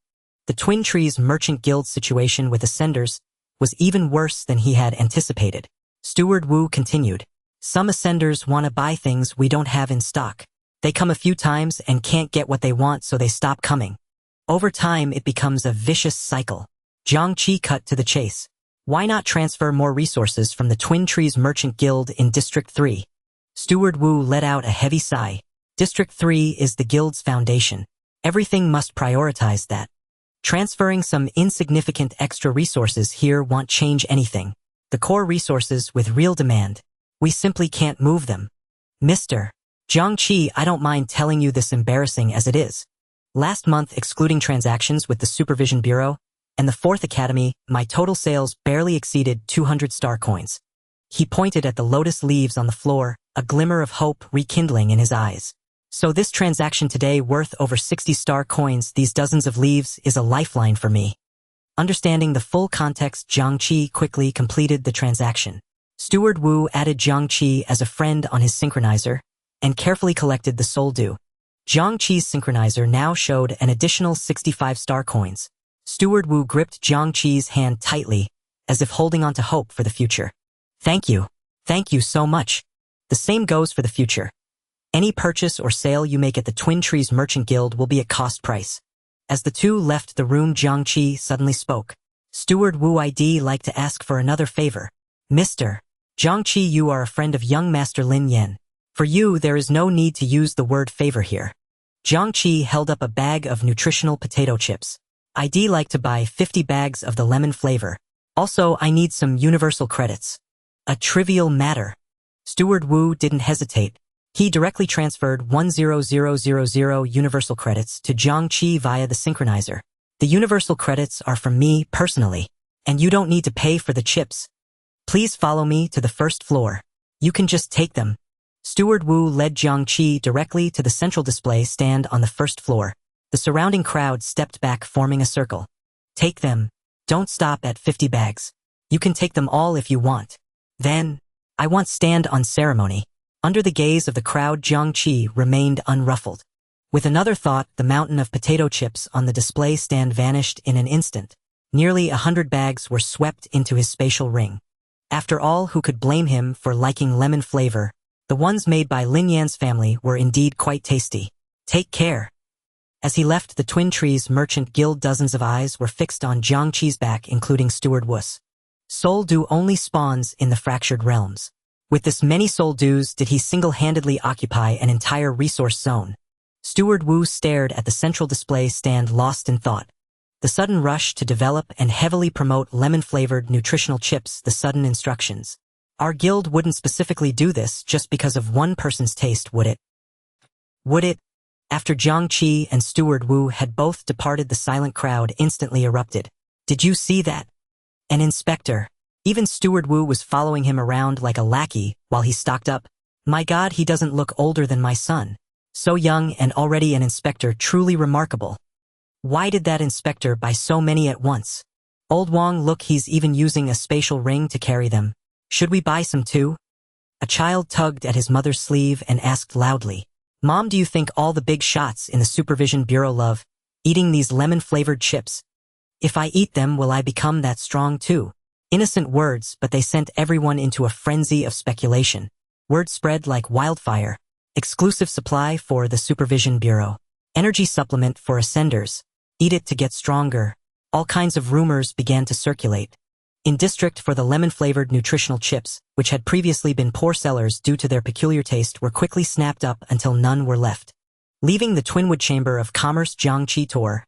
The Twin Trees Merchant Guild situation with Ascenders was even worse than he had anticipated. Steward Wu continued. Some Ascenders want to buy things we don't have in stock. They come a few times and can't get what they want, so they stop coming. Over time, it becomes a vicious cycle. Jiang Qi cut to the chase. Why not transfer more resources from the Twin Trees Merchant Guild in District 3? Steward Wu let out a heavy sigh. District 3 is the guild's foundation. Everything must prioritize that. Transferring some insignificant extra resources here won't change anything. The core resources with real demand, we simply can't move them. Mr. Jiang Qi, I don't mind telling you this, embarrassing as it is. Last month, excluding transactions with the Supervision Bureau and the 4th Academy, my total sales barely exceeded 200 star coins. He pointed at the lotus leaves on the floor, a glimmer of hope rekindling in his eyes. So this transaction today worth over 60 star coins, these dozens of leaves, is a lifeline for me. Understanding the full context, Jiang Qi quickly completed the transaction. Steward Wu added Jiang Qi as a friend on his synchronizer and carefully collected the soul due. Jiang Qi's synchronizer now showed an additional 65 star coins. Steward Wu gripped Jiang Qi's hand tightly, as if holding on to hope for the future. Thank you. Thank you so much. The same goes for the future. Any purchase or sale you make at the Twin Trees Merchant Guild will be at cost price. As the two left the room, Jiang Qi suddenly spoke. Steward Wu, I'd like to ask for another favor. Mr. Jiang Qi, you are a friend of young Master Lin Yan. For you, there is no need to use the word favor here. Jiang Qi held up a bag of nutritional potato chips. I'd like to buy 50 bags of the lemon flavor. Also, I need some universal credits. A trivial matter. Steward Wu didn't hesitate. He directly transferred 100,000 universal credits to Jiang Qi via the synchronizer. The universal credits are from me personally, and you don't need to pay for the chips. Please follow me to the first floor. You can just take them. Steward Wu led Jiang Qi directly to the central display stand on the first floor. The surrounding crowd stepped back, forming a circle. Take them. Don't stop at 50 bags. You can take them all if you want. Then, I want stand on ceremony. Under the gaze of the crowd, Jiang Qi remained unruffled. With another thought, the mountain of potato chips on the display stand vanished in an instant. Nearly 100 bags were swept into his spatial ring. After all, who could blame him for liking lemon flavor? The ones made by Lin Yan's family were indeed quite tasty. Take care. As he left the Twin Trees Merchant Guild, dozens of eyes were fixed on Jiang Qi's back, including Steward Wu's. Soul Dew only spawns in the fractured realms. With this many soul dews, did he single-handedly occupy an entire resource zone? Steward Wu stared at the central display stand, lost in thought. The sudden rush to develop and heavily promote lemon-flavored nutritional chips, the sudden instructions. Our guild wouldn't specifically do this just because of one person's taste, would it? Would it? After Jiang Qi and Steward Wu had both departed, the silent crowd instantly erupted. Did you see that? An inspector. Even Steward Wu was following him around like a lackey while he stocked up. My God, he doesn't look older than my son. So young and already an inspector, truly remarkable. Why did that inspector buy so many at once? Old Wang, look, he's even using a spatial ring to carry them. Should we buy some too? A child tugged at his mother's sleeve and asked loudly, Mom, do you think all the big shots in the Supervision Bureau love eating these lemon-flavored chips? If I eat them, will I become that strong too? Innocent words, but they sent everyone into a frenzy of speculation. Word spread like wildfire. Exclusive supply for the Supervision Bureau. Energy supplement for ascenders. Eat it to get stronger. All kinds of rumors began to circulate. In district for the lemon-flavored nutritional chips, which had previously been poor sellers due to their peculiar taste, were quickly snapped up until none were left. Leaving the Twinwood Chamber of Commerce, Jiang Qi tore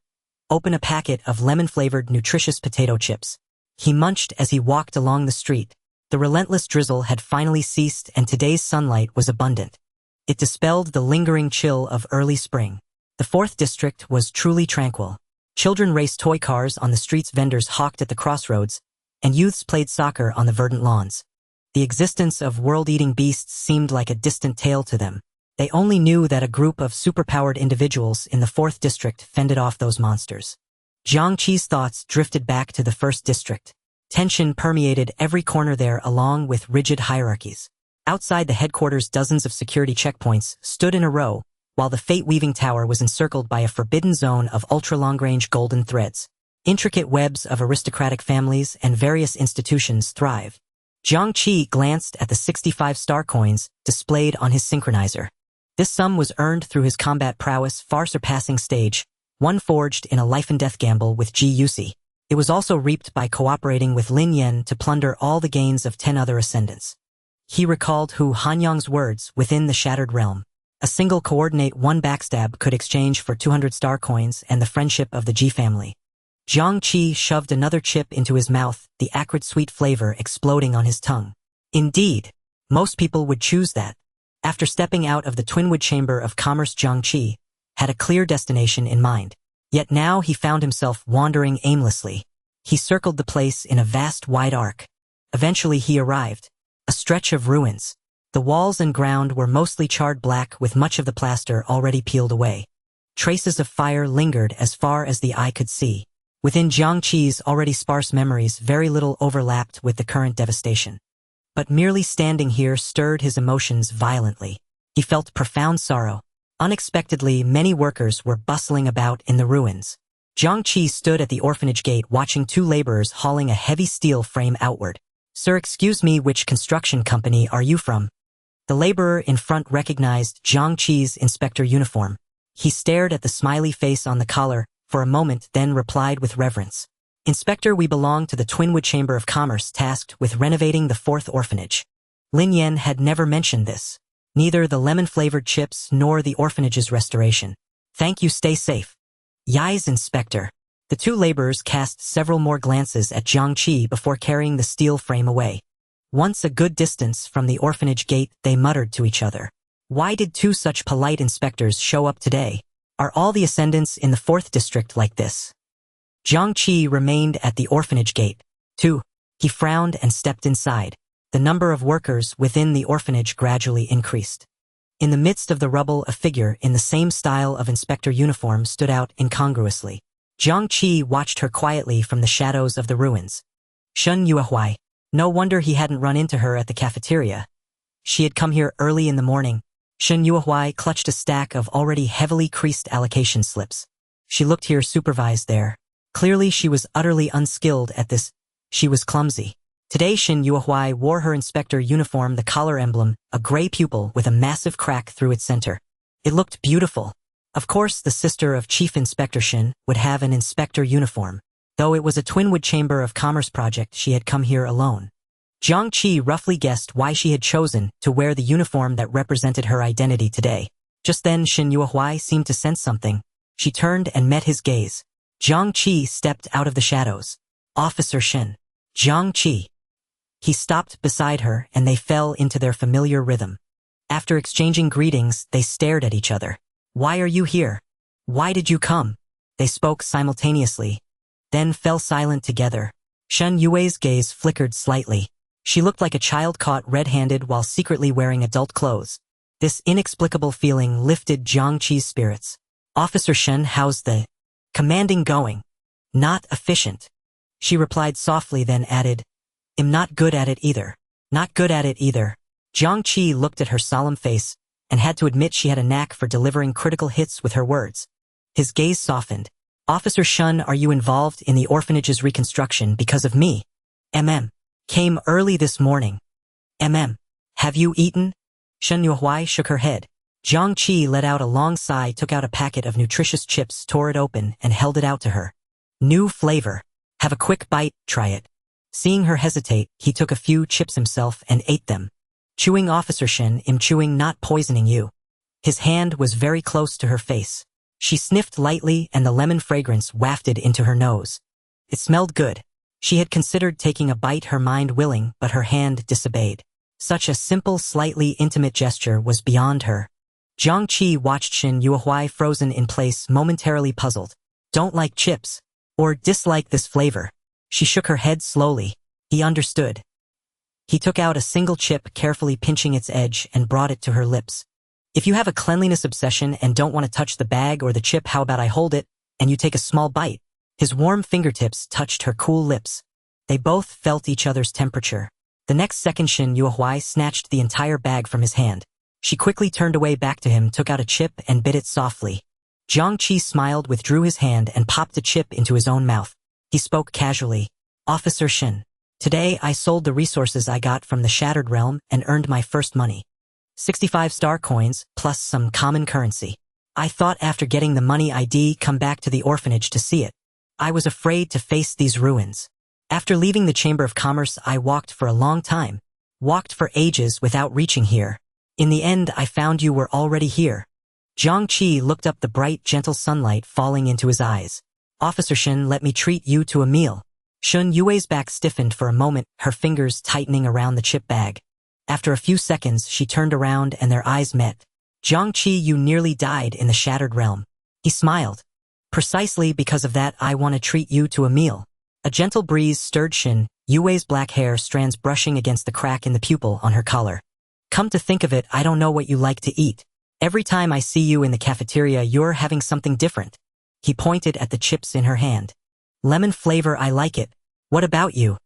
open a packet of lemon-flavored nutritious potato chips. He munched as he walked along the street. The relentless drizzle had finally ceased and today's sunlight was abundant. It dispelled the lingering chill of early spring. The 4th district was truly tranquil. Children raced toy cars on the streets, vendors hawked at the crossroads, and youths played soccer on the verdant lawns. The existence of world-eating beasts seemed like a distant tale to them. They only knew that a group of superpowered individuals in the 4th district fended off those monsters. Jiang Qi's thoughts drifted back to the 1st district. Tension permeated every corner there along with rigid hierarchies. Outside the headquarters, dozens of security checkpoints stood in a row, while the fate-weaving tower was encircled by a forbidden zone of ultra-long-range golden threads. Intricate webs of aristocratic families and various institutions thrive. Jiang Qi glanced at the 65 star coins displayed on his synchronizer. This sum was earned through his combat prowess, far surpassing stage, one forged in a life-and-death gamble with Ji Yusi. It was also reaped by cooperating with Lin Yan to plunder all the gains of 10 other ascendants. He recalled Hu Hanyang's words within the Shattered Realm. A single coordinate, one backstab could exchange for 200 star coins and the friendship of the Ji family. Jiang Qi shoved another chip into his mouth, the acrid sweet flavor exploding on his tongue. Indeed, most people would choose that. After stepping out of the Twinwood Chamber of Commerce, Jiang Qi had a clear destination in mind. Yet now he found himself wandering aimlessly. He circled the place in a vast wide arc. Eventually he arrived. A stretch of ruins. The walls and ground were mostly charred black with much of the plaster already peeled away. Traces of fire lingered as far as the eye could see. Within Jiang Qi's already sparse memories, very little overlapped with the current devastation. But merely standing here stirred his emotions violently. He felt profound sorrow. Unexpectedly, many workers were bustling about in the ruins. Jiang Qi stood at the orphanage gate watching 2 laborers hauling a heavy steel frame outward. Sir, excuse me, which construction company are you from? The laborer in front recognized Jiang Qi's inspector uniform. He stared at the smiley face on the collar for a moment, then replied with reverence. Inspector, we belong to the Twinwood Chamber of Commerce, tasked with renovating the 4th orphanage. Lin Yan had never mentioned this. Neither the lemon-flavored chips nor the orphanage's restoration. Thank you, stay safe. Yai's inspector. The 2 laborers cast several more glances at Jiang Qi before carrying the steel frame away. Once a good distance from the orphanage gate, they muttered to each other. Why did 2 such polite inspectors show up today? Are all the ascendants in the 4th district like this? Jiang Qi remained at the orphanage gate. 2. He frowned and stepped inside. The number of workers within the orphanage gradually increased. In the midst of the rubble, a figure in the same style of inspector uniform stood out incongruously. Jiang Qi watched her quietly from the shadows of the ruins. Shen Yuehuai. No wonder he hadn't run into her at the cafeteria. She had come here early in the morning. Shen Yuehuai clutched a stack of already heavily creased allocation slips. She looked here, supervised there. Clearly she was utterly unskilled at this. She was clumsy. Today Shen Yuehuai wore her inspector uniform, the collar emblem, a gray pupil with a massive crack through its center. It looked beautiful. Of course, the sister of Chief Inspector Shen would have an inspector uniform. Though it was a Twinwood Chamber of Commerce project, she had come here alone. Jiang Qi roughly guessed why she had chosen to wear the uniform that represented her identity today. Just then Shen Yuehuai seemed to sense something. She turned and met his gaze. Jiang Qi stepped out of the shadows. Officer Shen. Jiang Qi. He stopped beside her and they fell into their familiar rhythm. After exchanging greetings, they stared at each other. Why are you here? Why did you come? They spoke simultaneously, then fell silent together. Shen Yue's gaze flickered slightly. She looked like a child caught red-handed while secretly wearing adult clothes. This inexplicable feeling lifted Jiang Qi's spirits. Officer Shen, how's the commanding going? Not efficient. She replied softly, then added, I'm not good at it either. Not good at it either. Jiang Qi looked at her solemn face and had to admit she had a knack for delivering critical hits with her words. His gaze softened. Officer Shun, are you involved in the orphanage's reconstruction because of me? Came early this morning. Have you eaten? Shen Yuhui shook her head. Jiang Qi let out a long sigh, took out a packet of nutritious chips, tore it open, and held it out to her. New flavor. Have a quick bite, try it. Seeing her hesitate, he took a few chips himself and ate them. Chewing, Officer Shen, I'm chewing, not poisoning you. His hand was very close to her face. She sniffed lightly and the lemon fragrance wafted into her nose. It smelled good. She had considered taking a bite, her mind willing, but her hand disobeyed. Such a simple, slightly intimate gesture was beyond her. Jiang Qi watched Shen Yuhui frozen in place, momentarily puzzled. Don't like chips? Or dislike this flavor? She shook her head slowly. He understood. He took out a single chip, carefully pinching its edge, and brought it to her lips. If you have a cleanliness obsession and don't want to touch the bag or the chip, how about I hold it, and you take a small bite? His warm fingertips touched her cool lips. They both felt each other's temperature. The next second, Shen Yuhui snatched the entire bag from his hand. She quickly turned away back to him, took out a chip, and bit it softly. Jiang Qi smiled, withdrew his hand, and popped the chip into his own mouth. He spoke casually. Officer Shen, today I sold the resources I got from the Shattered Realm and earned my first money. 65 star coins, plus some common currency. I thought after getting the money I'd come back to the orphanage to see it. I was afraid to face these ruins. After leaving the Chamber of Commerce, I walked for a long time. Walked for ages without reaching here. In the end, I found you were already here. Jiang Qi looked up, the bright, gentle sunlight falling into his eyes. Officer Shen, let me treat you to a meal. Shen Yue's back stiffened for a moment, her fingers tightening around the chip bag. After a few seconds, she turned around and their eyes met. Jiang Qi, you nearly died in the Shattered Realm. He smiled. Precisely because of that, I want to treat you to a meal. A gentle breeze stirred Shen Yue's black hair strands, brushing against the crack in the pupil on her collar. Come to think of it, I don't know what you like to eat. Every time I see you in the cafeteria, you're having something different. He pointed at the chips in her hand. Lemon flavor, I like it. What about you?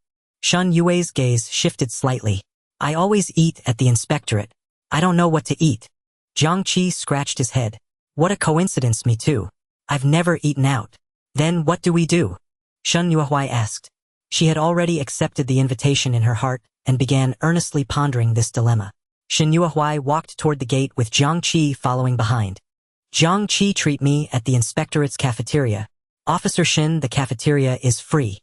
Shen Yue's gaze shifted slightly. I always eat at the inspectorate. I don't know what to eat. Jiang Qi scratched his head. What a coincidence, me too. I've never eaten out. Then what do we do? Shen Yuhui asked. She had already accepted the invitation in her heart and began earnestly pondering this dilemma. Shen Yuhui walked toward the gate with Jiang Qi following behind. Jiang Qi, treat me at the inspectorate's cafeteria. Officer Shen, the cafeteria is free.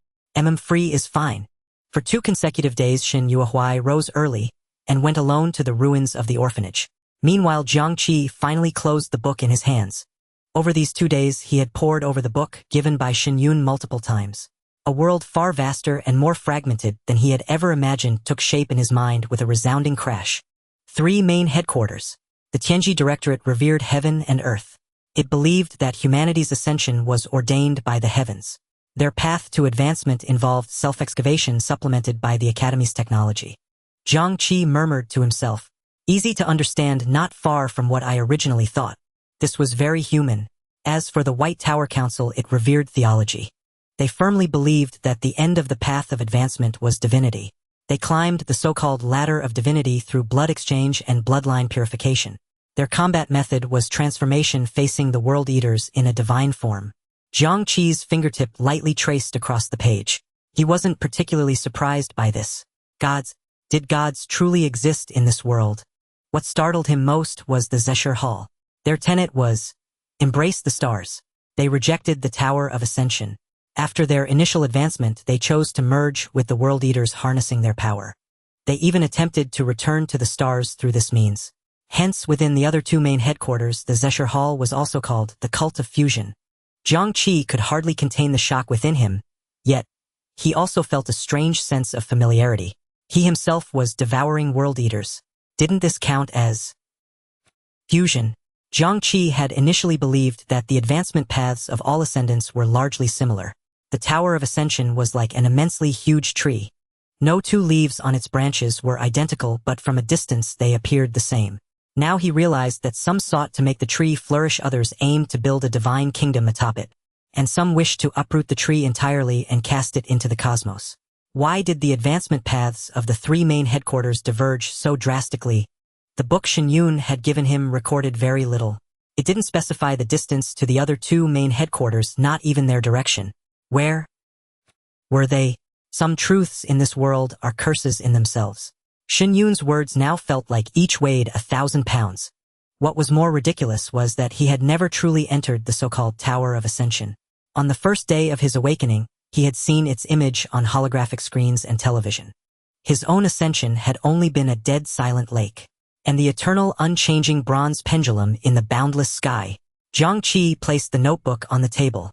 Free is fine. For 2 consecutive days, Shen Yuhui rose early and went alone to the ruins of the orphanage. Meanwhile, Jiang Qi finally closed the book in his hands. Over these 2 days, he had pored over the book given by Shen Yun multiple times. A world far vaster and more fragmented than he had ever imagined took shape in his mind with a resounding crash. 3 main headquarters. The Tianji Directorate revered heaven and earth. It believed that humanity's ascension was ordained by the heavens. Their path to advancement involved self-excavation supplemented by the Academy's technology. Jiang Qi murmured to himself, easy to understand, not far from what I originally thought. This was very human. As for the White Tower Council, it revered theology. They firmly believed that the end of the path of advancement was divinity. They climbed the so-called ladder of divinity through blood exchange and bloodline purification. Their combat method was transformation, facing the world eaters in a divine form. Jiang Qi's fingertip lightly traced across the page. He wasn't particularly surprised by this. Did gods truly exist in this world? What startled him most was the Zesher Hall. Their tenet was, embrace the stars. They rejected the Tower of Ascension. After their initial advancement, they chose to merge with the world eaters, harnessing their power. They even attempted to return to the stars through this means. Hence, within the other 2 main headquarters, the Zesher Hall was also called the Cult of Fusion. Jiang Qi could hardly contain the shock within him, yet he also felt a strange sense of familiarity. He himself was devouring world eaters. Didn't this count as fusion? Jiang Qi had initially believed that the advancement paths of all ascendants were largely similar. The Tower of Ascension was like an immensely huge tree. No two leaves on its branches were identical, but from a distance they appeared the same. Now he realized that some sought to make the tree flourish, others aimed to build a divine kingdom atop it, and some wished to uproot the tree entirely and cast it into the cosmos. Why did the advancement paths of the three main headquarters diverge so drastically? The book Shen Yun had given him recorded very little. It didn't specify the distance to the other two main headquarters, not even their direction. Where were they? Some truths in this world are curses in themselves. Shen Yun's words now felt like each weighed 1,000 pounds. What was more ridiculous was that he had never truly entered the so-called Tower of Ascension. On the first day of his awakening, he had seen its image on holographic screens and television. His own ascension had only been a dead silent lake, and the eternal unchanging bronze pendulum in the boundless sky. Jiang Qi placed the notebook on the table.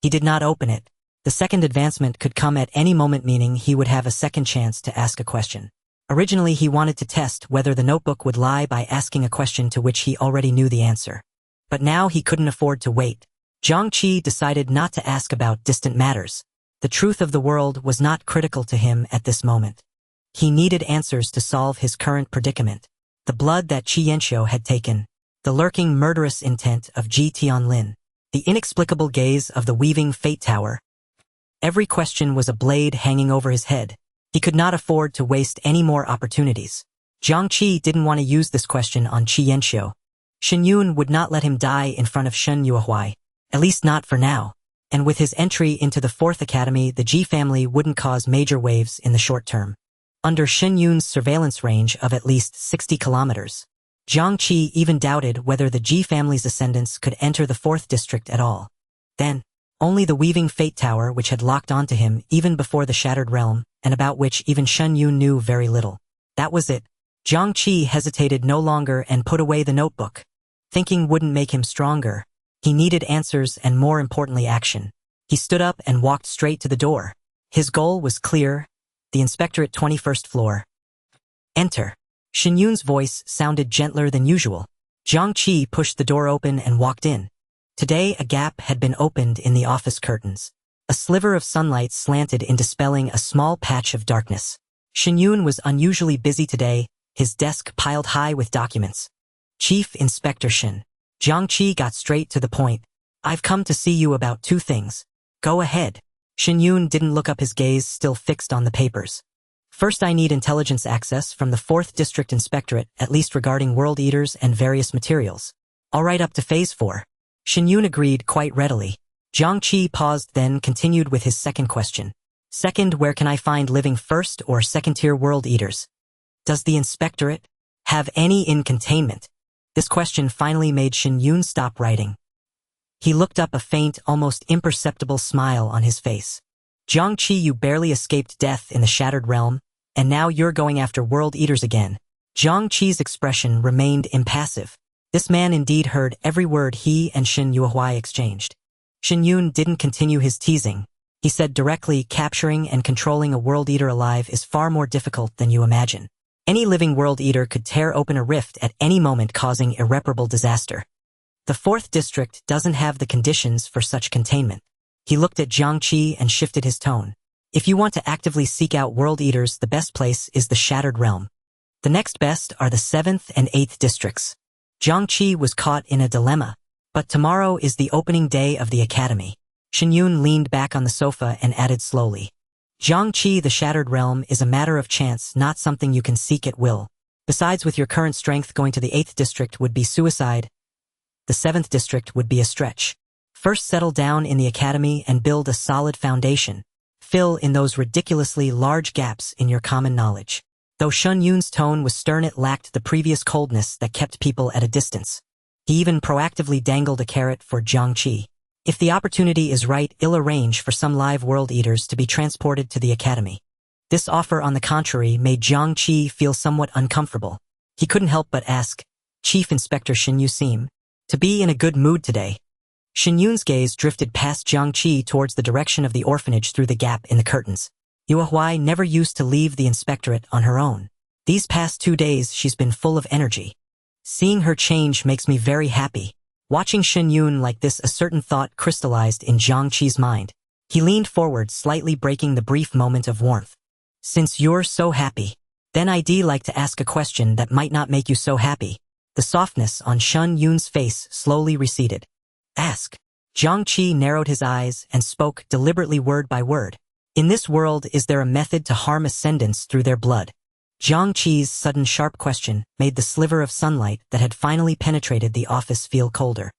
He did not open it. The second advancement could come at any moment, meaning he would have a second chance to ask a question. Originally, he wanted to test whether the notebook would lie by asking a question to which he already knew the answer. But now he couldn't afford to wait. Jiang Qi decided not to ask about distant matters. The truth of the world was not critical to him at this moment. He needed answers to solve his current predicament. The blood that Qi Yanxiu had taken, the lurking murderous intent of Ji Tianlin, the inexplicable gaze of the weaving fate tower. Every question was a blade hanging over his head. He could not afford to waste any more opportunities. Jiang Qi didn't want to use this question on Qi Yanxiu. Shen Yun would not let him die in front of Shen Yuehuai, at least not for now. And with his entry into the Fourth Academy, the Ji family wouldn't cause major waves in the short term. Under Shen Yun's surveillance range of at least 60 kilometers, Jiang Qi even doubted whether the Ji family's ascendants could enter the 4th district at all. Then, only the weaving fate tower, which had locked onto him even before the shattered realm, and about which even Shen Yun knew very little. That was it. Jiang Qi hesitated no longer and put away the notebook. Thinking wouldn't make him stronger. He needed answers and, more importantly, action. He stood up and walked straight to the door. His goal was clear: the inspectorate 21st floor. Enter. Shen Yun's voice sounded gentler than usual. Jiang Qi pushed the door open and walked in. Today a gap had been opened in the office curtains. A sliver of sunlight slanted in, dispelling a small patch of darkness. Shen Yun was unusually busy today, his desk piled high with documents. Chief Inspector Shen. Jiang Qi got straight to the point. I've come to see you about two things. Go ahead. Shen Yun didn't look up, his gaze still fixed on the papers. First, I need intelligence access from the 4th District Inspectorate, at least regarding World Eaters and various materials. All right, up to Phase 4. Shen Yun agreed quite readily. Jiang Qi paused, then continued with his second question. Second, where can I find living 1st or 2nd-tier World Eaters? Does the Inspectorate have any in containment? This question finally made Shen Yun stop writing. He looked up, a faint, almost imperceptible smile on his face. Jiang Qi, you barely escaped death in the Shattered Realm, and now you're going after World Eaters again. Jiang Qi's expression remained impassive. This man indeed heard every word he and Shen Yuehuai exchanged. Shen Yun didn't continue his teasing. He said directly, capturing and controlling a World Eater alive is far more difficult than you imagine. Any living World Eater could tear open a rift at any moment, causing irreparable disaster. The 4th District doesn't have the conditions for such containment. He looked at Jiang Qi and shifted his tone. If you want to actively seek out World Eaters, the best place is the Shattered Realm. The next best are the 7th and 8th districts. Jiang Qi was caught in a dilemma. But tomorrow is the opening day of the academy. Shen Yun leaned back on the sofa and added slowly. Jiang Qi, the Shattered Realm is a matter of chance, not something you can seek at will. Besides, with your current strength, going to the 8th district would be suicide. The 7th district would be a stretch. First, settle down in the academy and build a solid foundation. Fill in those ridiculously large gaps in your common knowledge. Though Shen Yun's tone was stern, it lacked the previous coldness that kept people at a distance. He even proactively dangled a carrot for Jiang Qi. If the opportunity is right, he'll arrange for some live World Eaters to be transported to the academy. This offer, on the contrary, made Jiang Qi feel somewhat uncomfortable. He couldn't help but ask, Chief Inspector Shen, you seem to be in a good mood today. Shen Yun's gaze drifted past Jiang Qi towards the direction of the orphanage through the gap in the curtains. Yuehuai never used to leave the inspectorate on her own. These past 2 days she's been full of energy. Seeing her change makes me very happy. Watching Shen Yun like this, a certain thought crystallized in Jiang Qi's mind. He leaned forward, slightly breaking the brief moment of warmth. Since you're so happy, then I'd like to ask a question that might not make you so happy. The softness on Shen Yun's face slowly receded. Ask. Jiang Qi narrowed his eyes and spoke deliberately word by word. In this world, is there a method to harm ascendants through their blood? Jiang Qi's sudden sharp question made the sliver of sunlight that had finally penetrated the office feel colder.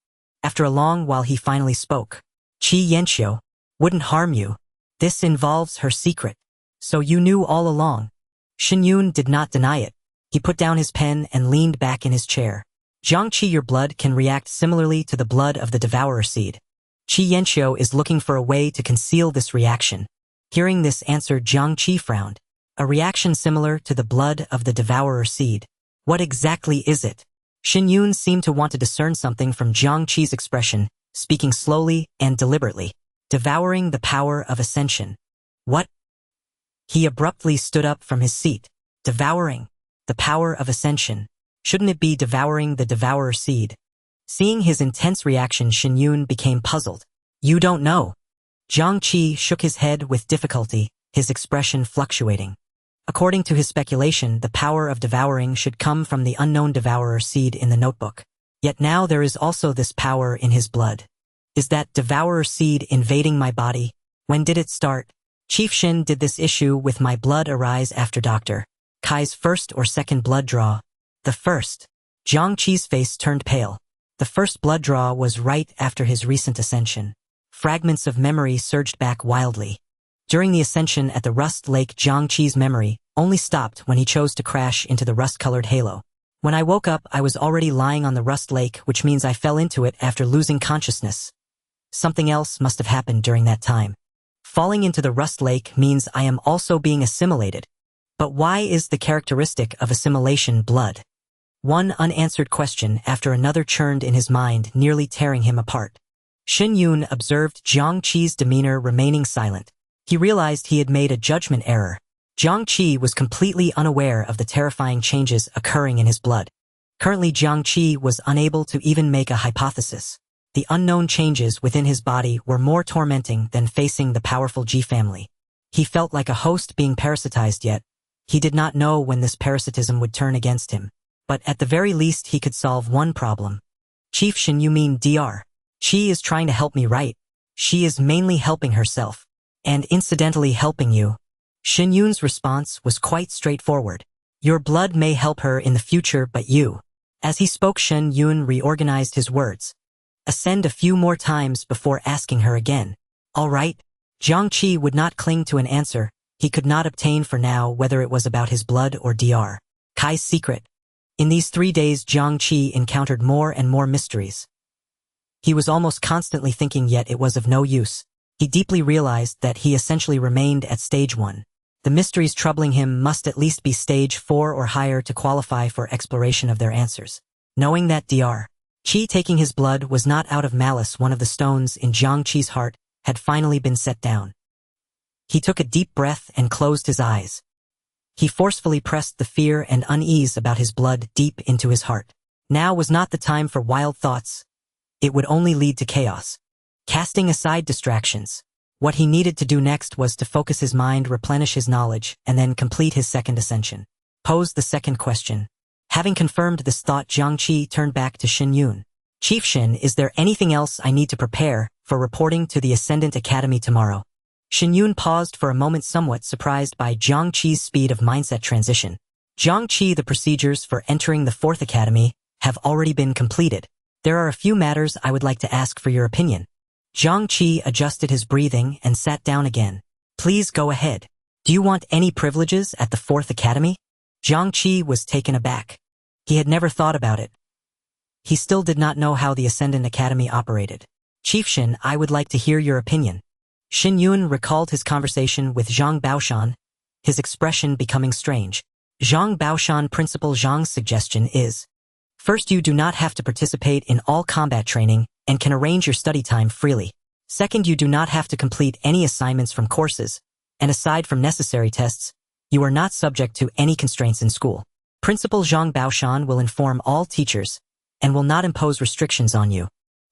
After a long while he finally spoke. Qi Yanqiu wouldn't harm you. This involves her secret. So you knew all along. Shen Yun did not deny it. He put down his pen and leaned back in his chair. Jiang Qi, your blood can react similarly to the blood of the devourer seed. Qi Yanqiu is looking for a way to conceal this reaction. Hearing this answer, Jiang Qi frowned. A reaction similar to the blood of the devourer seed. What exactly is it? Shen Yun seemed to want to discern something from Jiang Qi's expression, speaking slowly and deliberately. Devouring the power of ascension. What? He abruptly stood up from his seat. Devouring the power of ascension. Shouldn't it be devouring the devourer seed? Seeing his intense reaction, Shen Yun became puzzled. You don't know. Jiang Qi shook his head with difficulty, his expression fluctuating. According to his speculation, the power of devouring should come from the unknown devourer seed in the notebook. Yet now there is also this power in his blood. Is that devourer seed invading my body? When did it start? Chief Shin, did this issue with my blood arise after Dr. Kai's first or second blood draw? The first. Jiang Qi's face turned pale. The first blood draw was right after his recent ascension. Fragments of memory surged back wildly. During the ascension at the Rust Lake, Jiang Qi's memory only stopped when he chose to crash into the rust-colored halo. When I woke up, I was already lying on the Rust Lake, which means I fell into it after losing consciousness. Something else must have happened during that time. Falling into the Rust Lake means I am also being assimilated. But why is the characteristic of assimilation blood? One unanswered question after another churned in his mind, nearly tearing him apart. Shen Yun observed Jiang Qi's demeanor remaining silent. He realized he had made a judgment error. Jiang Qi was completely unaware of the terrifying changes occurring in his blood. Currently, Jiang Qi was unable to even make a hypothesis. The unknown changes within his body were more tormenting than facing the powerful Ji family. He felt like a host being parasitized, yet he did not know when this parasitism would turn against him. But at the very least he could solve one problem. Chief Shin, you mean Dr. Qi is trying to help me, right? She is mainly helping herself. And incidentally helping you. Shen Yun's response was quite straightforward. Your blood may help her in the future, but you. As he spoke, Shen Yun reorganized his words. Ascend a few more times before asking her again. All right? Jiang Qi would not cling to an answer he could not obtain for now, whether it was about his blood or Dr. Kai's secret. In these 3 days, Jiang Qi encountered more and more mysteries. He was almost constantly thinking, yet it was of no use. He deeply realized that he essentially remained at stage 1. The mysteries troubling him must at least be stage 4 or higher to qualify for exploration of their answers. Knowing that Dr. Qi taking his blood was not out of malice, one of the stones in Jiang Qi's heart had finally been set down. He took a deep breath and closed his eyes. He forcefully pressed the fear and unease about his blood deep into his heart. Now was not the time for wild thoughts. It would only lead to chaos. Casting aside distractions, what he needed to do next was to focus his mind, replenish his knowledge, and then complete his second ascension. Pose the second question. Having confirmed this thought, Jiang Qi turned back to Shen Yun. Chief Shin, is there anything else I need to prepare for reporting to the Ascendant Academy tomorrow? Shen Yun paused for a moment, somewhat surprised by Jiang Qi's speed of mindset transition. Jiang Qi, the procedures for entering the 4th Academy have already been completed. There are a few matters I would like to ask for your opinion. Jiang Qi adjusted his breathing and sat down again. Please go ahead. Do you want any privileges at the 4th Academy? Jiang Qi was taken aback. He had never thought about it. He still did not know how the Ascendant Academy operated. Chief Shin, I would like to hear your opinion. Shen Yun recalled his conversation with Zhang Baoshan, his expression becoming strange. Zhang Baoshan, Principal Zhang's suggestion is, first, you do not have to participate in all combat training and can arrange your study time freely. Second, you do not have to complete any assignments from courses, and aside from necessary tests, you are not subject to any constraints in school. Principal Zhang Baoshan will inform all teachers and will not impose restrictions on you.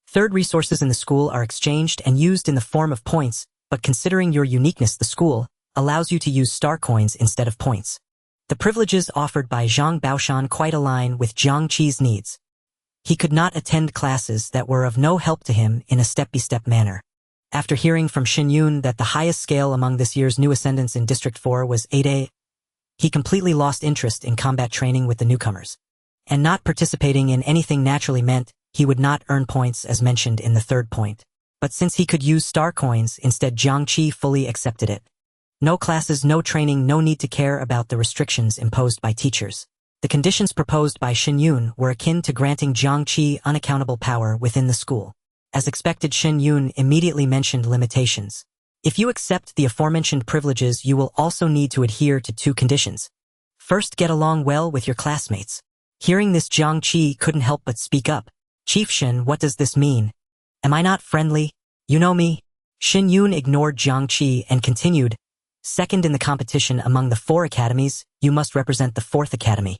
Third, resources in the school are exchanged and used in the form of points, but considering your uniqueness, the school allows you to use star coins instead of points. The privileges offered by Zhang Baoshan quite align with Jiang Qi's needs. He could not attend classes that were of no help to him in a step-by-step manner. After hearing from Xin Yun that the highest scale among this year's new ascendants in District 4 was 8A, he completely lost interest in combat training with the newcomers. And not participating in anything naturally meant he would not earn points as mentioned in the third point. But since he could use star coins, instead Jiang Qi fully accepted it. No classes, no training, no need to care about the restrictions imposed by teachers. The conditions proposed by Xin Yun were akin to granting Jiang Qi unaccountable power within the school. As expected, Xin Yun immediately mentioned limitations. If you accept the aforementioned privileges, you will also need to adhere to 2 conditions. First, get along well with your classmates. Hearing this, Jiang Qi couldn't help but speak up. Chief Xin, what does this mean? Am I not friendly? You know me. Xin Yun ignored Jiang Qi and continued, second in the competition among the 4 academies, you must represent the 4th academy.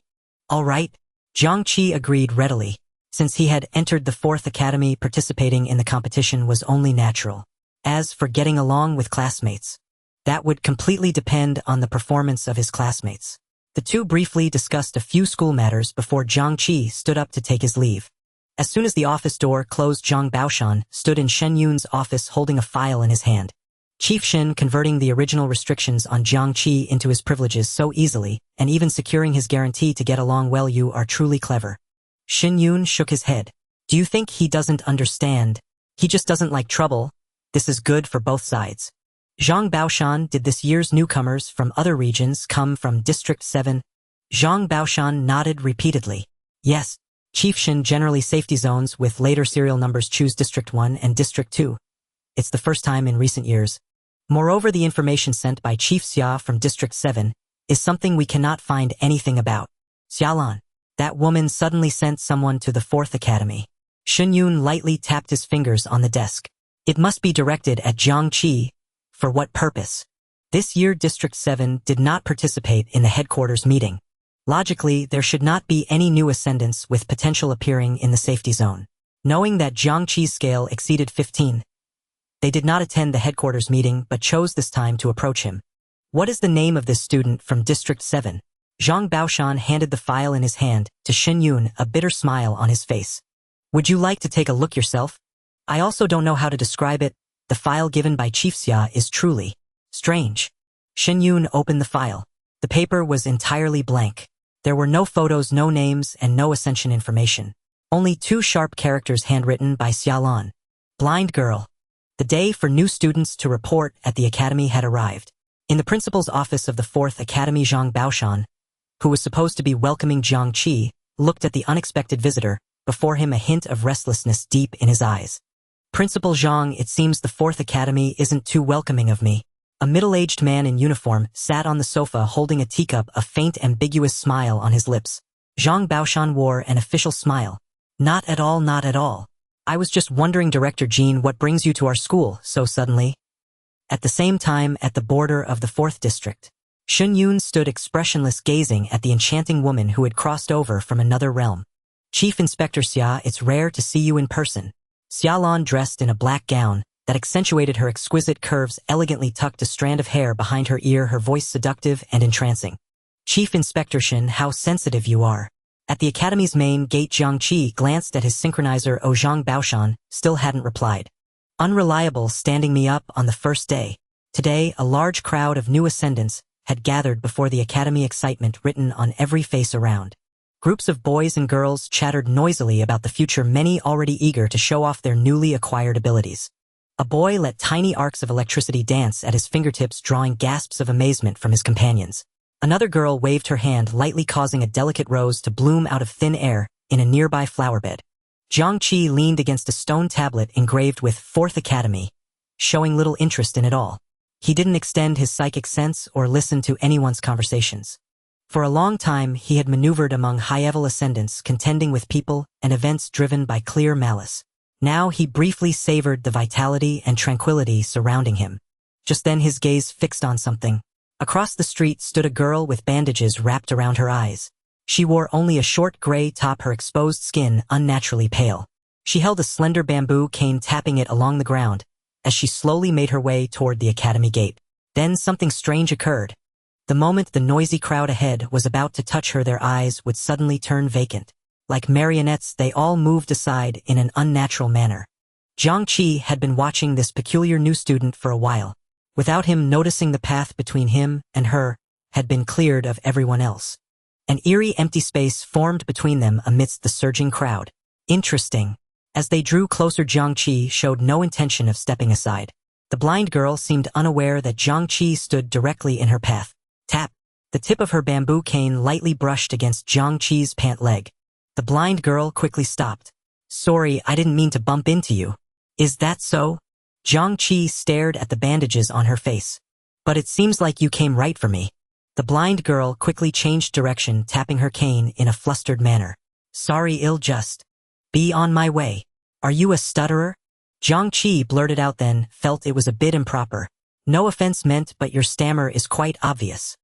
All right. Jiang Qi agreed readily. Since he had entered the 4th academy, participating in the competition was only natural. As for getting along with classmates, that would completely depend on the performance of his classmates. The two briefly discussed a few school matters before Jiang Qi stood up to take his leave. As soon as the office door closed, Zhang Baoshan stood in Shen Yun's office holding a file in his hand. Chief Shen converting the original restrictions on Jiang Qi into his privileges so easily, and even securing his guarantee to get along well. You are truly clever. Shen Yun shook his head. Do you think he doesn't understand? He just doesn't like trouble. This is good for both sides. Zhang Baoshan, did this year's newcomers from other regions come from District 7? Zhang Baoshan nodded repeatedly. Yes. Chief Shen, generally safety zones with later serial numbers choose District 1 and District 2. It's the first time in recent years. Moreover, the information sent by Chief Xia from District 7 is something we cannot find anything about. Xiaolan, that woman suddenly sent someone to the 4th academy. Shen Yun lightly tapped his fingers on the desk. It must be directed at Jiang Qi. For what purpose? This year District 7 did not participate in the headquarters meeting. Logically, there should not be any new ascendants with potential appearing in the safety zone. Knowing that Jiang Qi's scale exceeded 15, they did not attend the headquarters meeting but chose this time to approach him. What is the name of this student from District 7? Zhang Baoshan handed the file in his hand to Shen Yun, a bitter smile on his face. Would you like to take a look yourself? I also don't know how to describe it. The file given by Chief Xia is truly strange. Shen Yun opened the file. The paper was entirely blank. There were no photos, no names, and no Ascension information. Only 2 sharp characters handwritten by Xiaolan. Blind girl. The day for new students to report at the academy had arrived. In the principal's office of the 4th academy, Zhang Baoshan, who was supposed to be welcoming Jiang Qi, looked at the unexpected visitor, before him a hint of restlessness deep in his eyes. Principal Zhang, it seems the 4th academy isn't too welcoming of me. A middle-aged man in uniform sat on the sofa holding a teacup, a faint ambiguous smile on his lips. Zhang Baoshan wore an official smile. Not at all, not at all. I was just wondering, Director Jean, what brings you to our school so suddenly? At the same time, at the border of the 4th district, Shen Yun stood expressionless, gazing at the enchanting woman who had crossed over from another realm. Chief Inspector Xia, it's rare to see you in person. Xiaolan, dressed in a black gown that accentuated her exquisite curves, elegantly tucked a strand of hair behind her ear, her voice seductive and entrancing. Chief Inspector Shen, how sensitive you are. At the academy's main gate, Jiang Qi glanced at his synchronizer. Zhang Baoshan still hadn't replied. Unreliable, standing me up on the first day. Today, a large crowd of new ascendants had gathered before the academy, excitement written on every face around. Groups of boys and girls chattered noisily about the future, many already eager to show off their newly acquired abilities. A boy let tiny arcs of electricity dance at his fingertips, drawing gasps of amazement from his companions. Another girl waved her hand lightly, causing a delicate rose to bloom out of thin air in a nearby flowerbed. Jiang Qi leaned against a stone tablet engraved with 4th Academy, showing little interest in it all. He didn't extend his psychic sense or listen to anyone's conversations. For a long time, he had maneuvered among high-level ascendants, contending with people and events driven by clear malice. Now he briefly savored the vitality and tranquility surrounding him. Just then his gaze fixed on something. Across the street stood a girl with bandages wrapped around her eyes. She wore only a short gray top, her exposed skin unnaturally pale. She held a slender bamboo cane, tapping it along the ground as she slowly made her way toward the academy gate. Then something strange occurred. The moment the noisy crowd ahead was about to touch her, their eyes would suddenly turn vacant. Like marionettes, they all moved aside in an unnatural manner. Jiang Qi had been watching this peculiar new student for a while. Without him noticing, the path between him and her had been cleared of everyone else. An eerie empty space formed between them amidst the surging crowd. Interesting. As they drew closer, Jiang Qi showed no intention of stepping aside. The blind girl seemed unaware that Jiang Qi stood directly in her path. Tap. The tip of her bamboo cane lightly brushed against Jiang Qi's pant leg. The blind girl quickly stopped. Sorry, I didn't mean to bump into you. Is that so? Jiang Qi stared at the bandages on her face. But it seems like you came right for me. The blind girl quickly changed direction, tapping her cane in a flustered manner. Sorry, I'll just be on my way. Are you a stutterer? Jiang Qi blurted out, then felt it was a bit improper. No offense meant, but your stammer is quite obvious.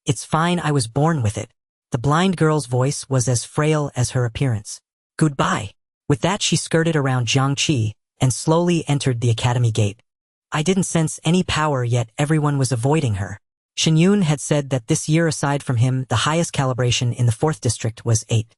It's fine, I was born with it. The blind girl's voice was as frail as her appearance. Goodbye. With that, she skirted around Jiang Qi and slowly entered the academy gate. I didn't sense any power, yet everyone was avoiding her. Shenyun had said that this year, aside from him, the highest calibration in the 4th district was 8.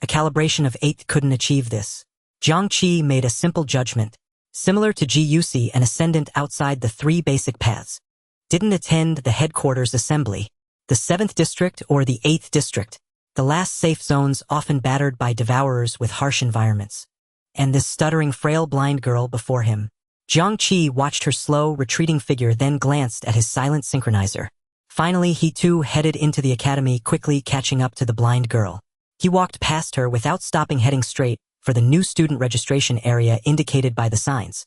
A calibration of 8 couldn't achieve this. Jiang Qi made a simple judgment. Similar to Ji, an ascendant outside the 3 basic paths. Didn't attend the headquarters assembly. The 7th district or the 8th district. The last safe zones often battered by devourers with harsh environments. And this stuttering, frail blind girl before him. Jiang Qi watched her slow, retreating figure, then glanced at his silent synchronizer. Finally, he too headed into the academy, quickly catching up to the blind girl. He walked past her without stopping, heading straight for the new student registration area indicated by the signs.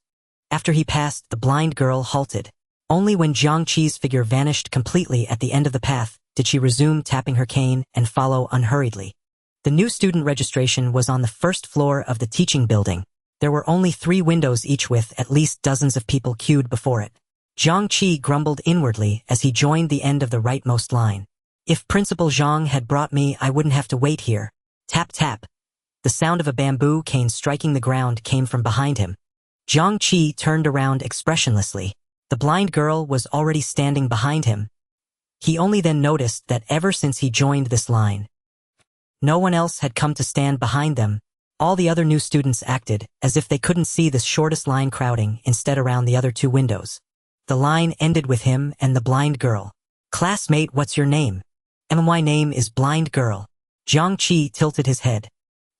After he passed, the blind girl halted. Only when Jiang Qi's figure vanished completely at the end of the path did she resume tapping her cane and follow unhurriedly. The new student registration was on the 1st floor of the teaching building. There were only 3 windows each, with at least dozens of people queued before it. Jiang Qi grumbled inwardly as he joined the end of the rightmost line. If Principal Zhang had brought me, I wouldn't have to wait here. Tap tap. The sound of a bamboo cane striking the ground came from behind him. Jiang Qi turned around expressionlessly. The blind girl was already standing behind him. He only then noticed that ever since he joined this line, no one else had come to stand behind them. All the other new students acted as if they couldn't see this shortest line, crowding instead around the other 2 windows. The line ended with him and the blind girl. Classmate, what's your name? My name is Blind Girl. Jiang Qi tilted his head.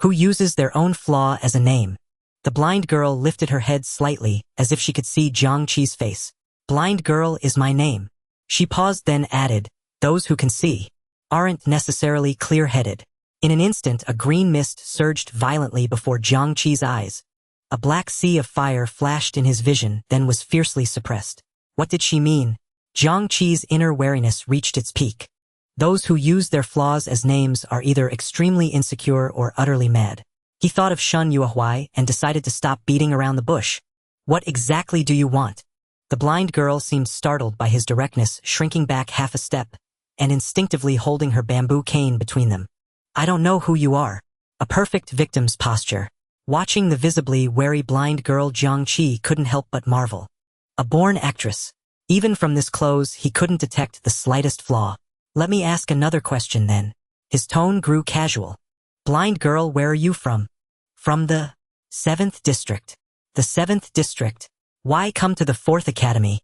Who uses their own flaw as a name? The blind girl lifted her head slightly as if she could see Jiang Qi's face. Blind Girl is my name. She paused, then added, those who can see aren't necessarily clear-headed. In an instant, a green mist surged violently before Jiang Qi's eyes. A black sea of fire flashed in his vision, then was fiercely suppressed. What did she mean? Jiang Qi's inner wariness reached its peak. Those who use their flaws as names are either extremely insecure or utterly mad. He thought of Shun Yuehuai and decided to stop beating around the bush. What exactly do you want? The blind girl seemed startled by his directness, shrinking back half a step and instinctively holding her bamboo cane between them. I don't know who you are. A perfect victim's posture. Watching the visibly wary blind girl, Jiang Qi couldn't help but marvel. A born actress. Even from this close, he couldn't detect the slightest flaw. Let me ask another question then. His tone grew casual. Blind girl, where are you from? From the 7th district. The 7th district. Why come to the 4th academy?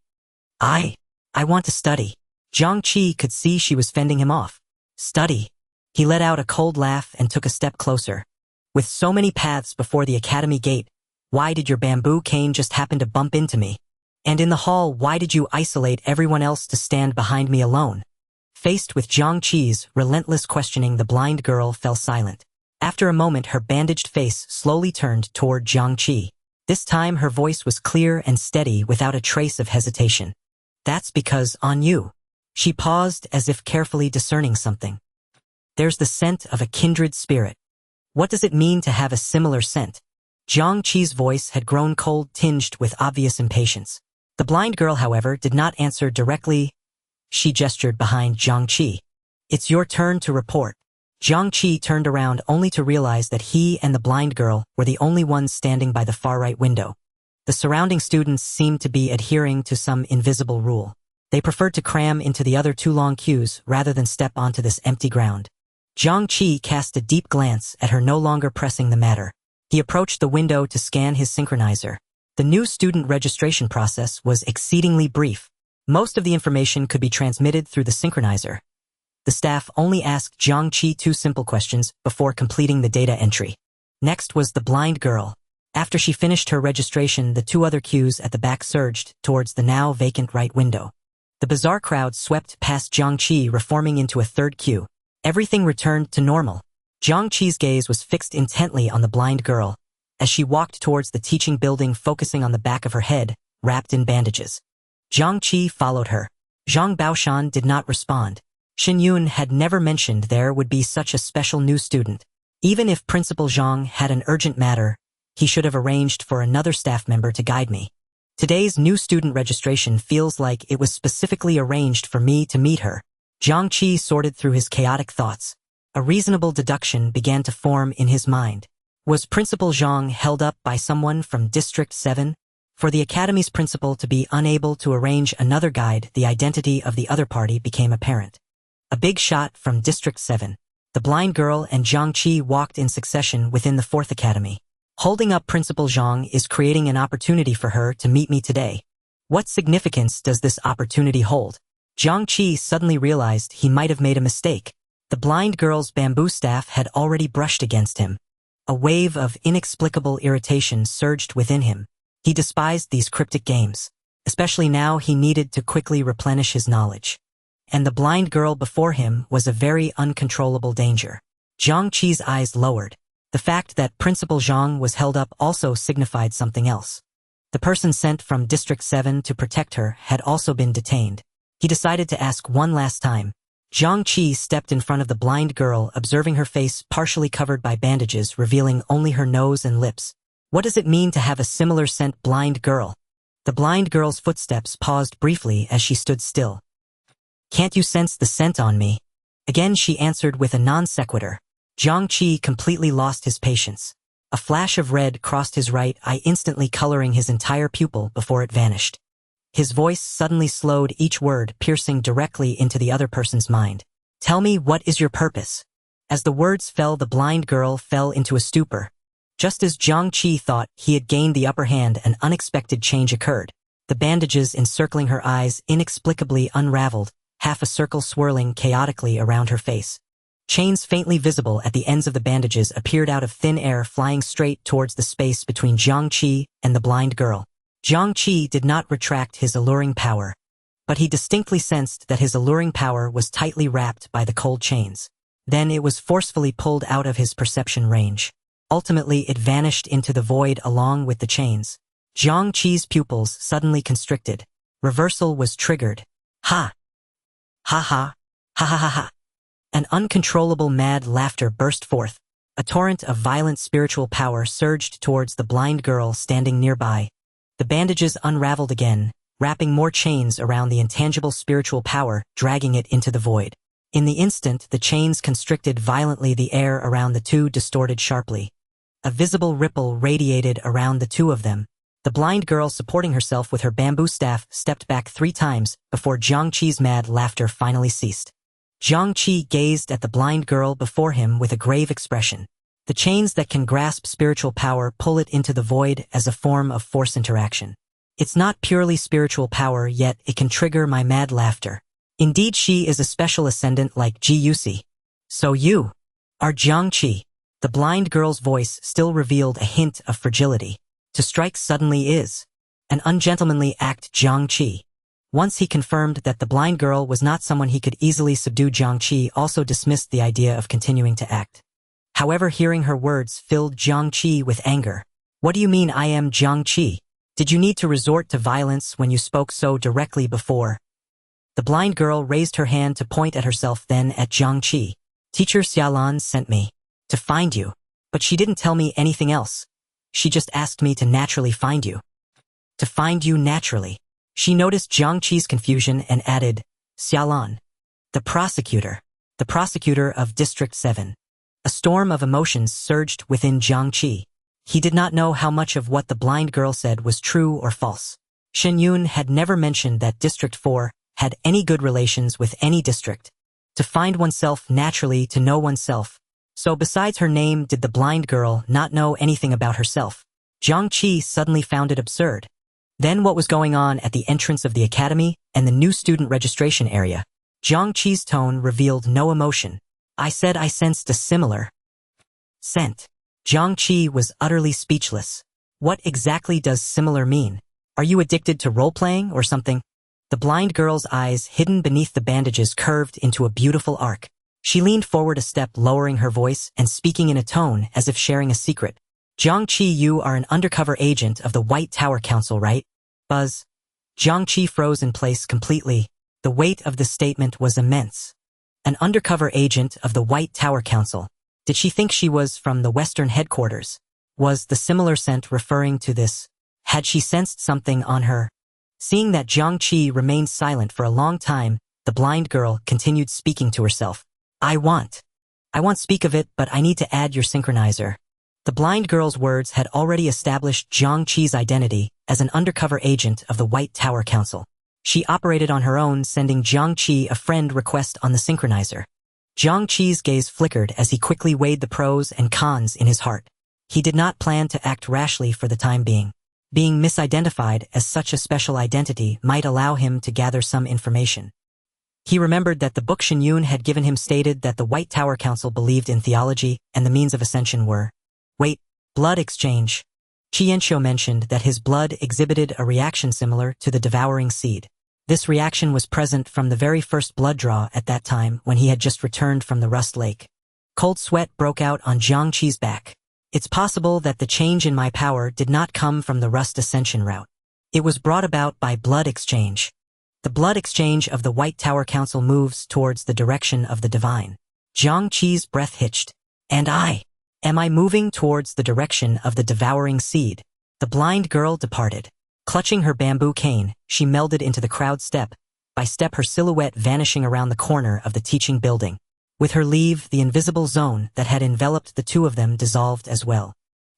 I want to study. Jiang Qi could see she was fending him off. Study. He let out a cold laugh and took a step closer. With so many paths before the academy gate, why did your bamboo cane just happen to bump into me? And in the hall, why did you isolate everyone else to stand behind me alone? Faced with Jiang Qi's relentless questioning, the blind girl fell silent. After a moment, her bandaged face slowly turned toward Jiang Qi. This time her voice was clear and steady without a trace of hesitation. That's because on you. She paused as if carefully discerning something. There's the scent of a kindred spirit. What does it mean to have a similar scent? Jiang Qi's voice had grown cold, tinged with obvious impatience. The blind girl, however, did not answer directly. She gestured behind Jiang Qi. It's your turn to report. Jiang Qi turned around only to realize that he and the blind girl were the only ones standing by the far-right window. The surrounding students seemed to be adhering to some invisible rule. They preferred to cram into the other two long queues rather than step onto this empty ground. Jiang Qi cast a deep glance at her, no longer pressing the matter. He approached the window to scan his synchronizer. The new student registration process was exceedingly brief. Most of the information could be transmitted through the synchronizer. The staff only asked Jiang Qi 2 simple questions before completing the data entry. Next was the blind girl. After she finished her registration, the 2 other queues at the back surged towards the now vacant right window. The bizarre crowd swept past Jiang Qi, reforming into a 3rd queue. Everything returned to normal. Jiang Qi's gaze was fixed intently on the blind girl as she walked towards the teaching building, focusing on the back of her head, wrapped in bandages. Jiang Qi followed her. Zhang Baoshan did not respond. Xin Yun had never mentioned there would be such a special new student. Even if Principal Zhang had an urgent matter, he should have arranged for another staff member to guide me. Today's new student registration feels like it was specifically arranged for me to meet her. Jiang Qi sorted through his chaotic thoughts. A reasonable deduction began to form in his mind. Was Principal Zhang held up by someone from District 7? For the Academy's principal to be unable to arrange another guide, the identity of the other party became apparent. A big shot from District 7. The blind girl and Jiang Qi walked in succession within the 4th Academy. Holding up Principal Zhang is creating an opportunity for her to meet me today. What significance does this opportunity hold? Jiang Qi suddenly realized he might have made a mistake. The blind girl's bamboo staff had already brushed against him. A wave of inexplicable irritation surged within him. He despised these cryptic games. Especially now, he needed to quickly replenish his knowledge. And the blind girl before him was a very uncontrollable danger. Jiang Qi's eyes lowered. The fact that Principal Zhang was held up also signified something else. The person sent from District 7 to protect her had also been detained. He decided to ask one last time. Jiang Qi stepped in front of the blind girl, observing her face partially covered by bandages, revealing only her nose and lips. What does it mean to have a similar scent, blind girl? The blind girl's footsteps paused briefly as she stood still. Can't you sense the scent on me? Again she answered with a non-sequitur. Jiang Qi completely lost his patience. A flash of red crossed his right eye, instantly coloring his entire pupil before it vanished. His voice suddenly slowed, each word piercing directly into the other person's mind. Tell me, what is your purpose? As the words fell, the blind girl fell into a stupor. Just as Jiang Qi thought he had gained the upper hand, an unexpected change occurred. The bandages encircling her eyes inexplicably unraveled, half a circle swirling chaotically around her face. Chains faintly visible at the ends of the bandages appeared out of thin air, flying straight towards the space between Jiang Qi and the blind girl. Jiang Qi did not retract his alluring power, but he distinctly sensed that his alluring power was tightly wrapped by the cold chains. Then it was forcefully pulled out of his perception range. Ultimately, it vanished into the void along with the chains. Jiang Qi's pupils suddenly constricted. Reversal was triggered. Ha! Ha ha! Ha ha ha ha! An uncontrollable mad laughter burst forth. A torrent of violent spiritual power surged towards the blind girl standing nearby. The bandages unraveled again, wrapping more chains around the intangible spiritual power, dragging it into the void. In the instant, the chains constricted violently, the air around the two distorted sharply. A visible ripple radiated around the two of them. The blind girl, supporting herself with her bamboo staff, stepped back 3 times before Jiang Qi's mad laughter finally ceased. Jiang Qi gazed at the blind girl before him with a grave expression. The chains that can grasp spiritual power pull it into the void as a form of force interaction. It's not purely spiritual power, yet it can trigger my mad laughter. Indeed, she is a special ascendant like Ji Yusi. So you are Jiang Qi. The blind girl's voice still revealed a hint of fragility. To strike suddenly is an ungentlemanly act, Jiang Qi. Once he confirmed that the blind girl was not someone he could easily subdue, Jiang Qi also dismissed the idea of continuing to act. However, hearing her words filled Jiang Qi with anger. What do you mean I am Jiang Qi? Did you need to resort to violence when you spoke so directly before? The blind girl raised her hand to point at herself, then at Jiang Qi. Teacher Xiaolan sent me to find you, but she didn't tell me anything else. She just asked me to naturally find you. To find you naturally. She noticed Jiang Qi's confusion and added, Xiaolan, the prosecutor. the prosecutor of District 7. A storm of emotions surged within Jiang Qi. He did not know how much of what the blind girl said was true or false. Shen Yun had never mentioned that District 4 had any good relations with any district. To find oneself naturally to know oneself. So besides her name, did the blind girl not know anything about herself? Jiang Qi suddenly found it absurd. Then what was going on at the entrance of the academy and the new student registration area? Jiang Qi's tone revealed no emotion. I said I sensed a similar scent. Jiang Qi was utterly speechless. What exactly does similar mean? Are you addicted to role-playing or something? The blind girl's eyes, hidden beneath the bandages, curved into a beautiful arc. She leaned forward a step, lowering her voice and speaking in a tone as if sharing a secret. Jiang Qi, you are an undercover agent of the White Tower Council, right? Buzz. Jiang Qi froze in place completely. The weight of the statement was immense. An undercover agent of the White Tower Council. Did she think she was from the Western headquarters? Was the similar scent referring to this? Had she sensed something on her? Seeing that Jiang Qi remained silent for a long time, the blind girl continued speaking to herself. I want speak of it, but I need to add your synchronizer. The blind girl's words had already established Jiang Qi's identity as an undercover agent of the White Tower Council. She operated on her own, sending Jiang Qi a friend request on the synchronizer. Jiang Qi's gaze flickered as he quickly weighed the pros and cons in his heart. He did not plan to act rashly for the time being. Being misidentified as such a special identity might allow him to gather some information. He remembered that the book Shen Yun had given him stated that the White Tower Council believed in theology and the means of ascension were blood exchange. Qianqiu mentioned that his blood exhibited a reaction similar to the devouring seed. This reaction was present from the very first blood draw at that time when he had just returned from the Rust Lake. Cold sweat broke out on Jiang Qi's back. It's possible that the change in my power did not come from the Rust Ascension route. It was brought about by blood exchange. The blood exchange of the White Tower Council moves towards the direction of the divine. Jiang Qi's breath hitched. And am I moving towards the direction of the devouring seed? The blind girl departed. Clutching her bamboo cane, she melded into the crowd step by step, her silhouette vanishing around the corner of the teaching building. With her leave, the invisible zone that had enveloped the two of them dissolved as well.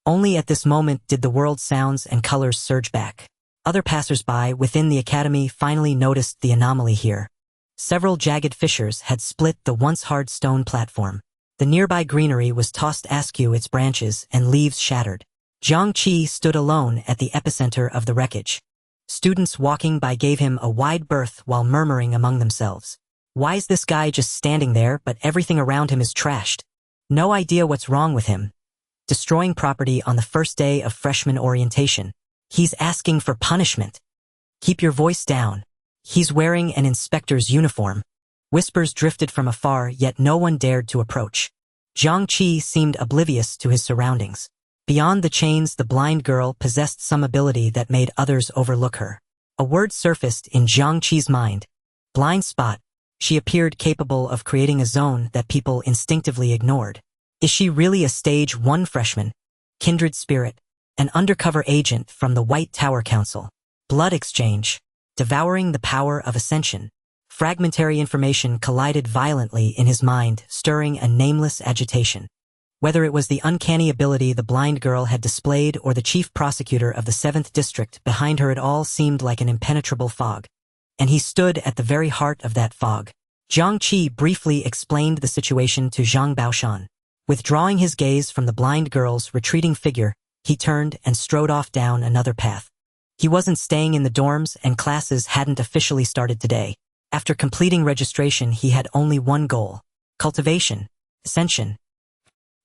Only at this moment did the world's sounds and colors surge back. Other passers-by within the academy finally noticed the anomaly here. Several jagged fissures had split the once hard stone platform. The nearby greenery was tossed askew, its branches and leaves shattered. Jiang Qi stood alone at the epicenter of the wreckage. Students walking by gave him a wide berth while murmuring among themselves. Why is this guy just standing there, but everything around him is trashed? No idea what's wrong with him. Destroying property on the first day of freshman orientation. He's asking for punishment. Keep your voice down. He's wearing an inspector's uniform. Whispers drifted from afar, yet no one dared to approach. Jiang Qi seemed oblivious to his surroundings. Beyond the chains, the blind girl possessed some ability that made others overlook her. A word surfaced in Jiang Qi's mind. Blind spot. She appeared capable of creating a zone that people instinctively ignored. Is she really a stage 1 freshman? Kindred spirit. An undercover agent from the White Tower Council. Blood exchange. Devouring the power of ascension. Fragmentary information collided violently in his mind, stirring a nameless agitation. Whether it was the uncanny ability the blind girl had displayed or the chief prosecutor of the 7th district behind her, it all seemed like an impenetrable fog. And he stood at the very heart of that fog. Jiang Qi briefly explained the situation to Zhang Baoshan. Withdrawing his gaze from the blind girl's retreating figure, he turned and strode off down another path. He wasn't staying in the dorms, and classes hadn't officially started today. After completing registration, he had only one goal: cultivation, ascension.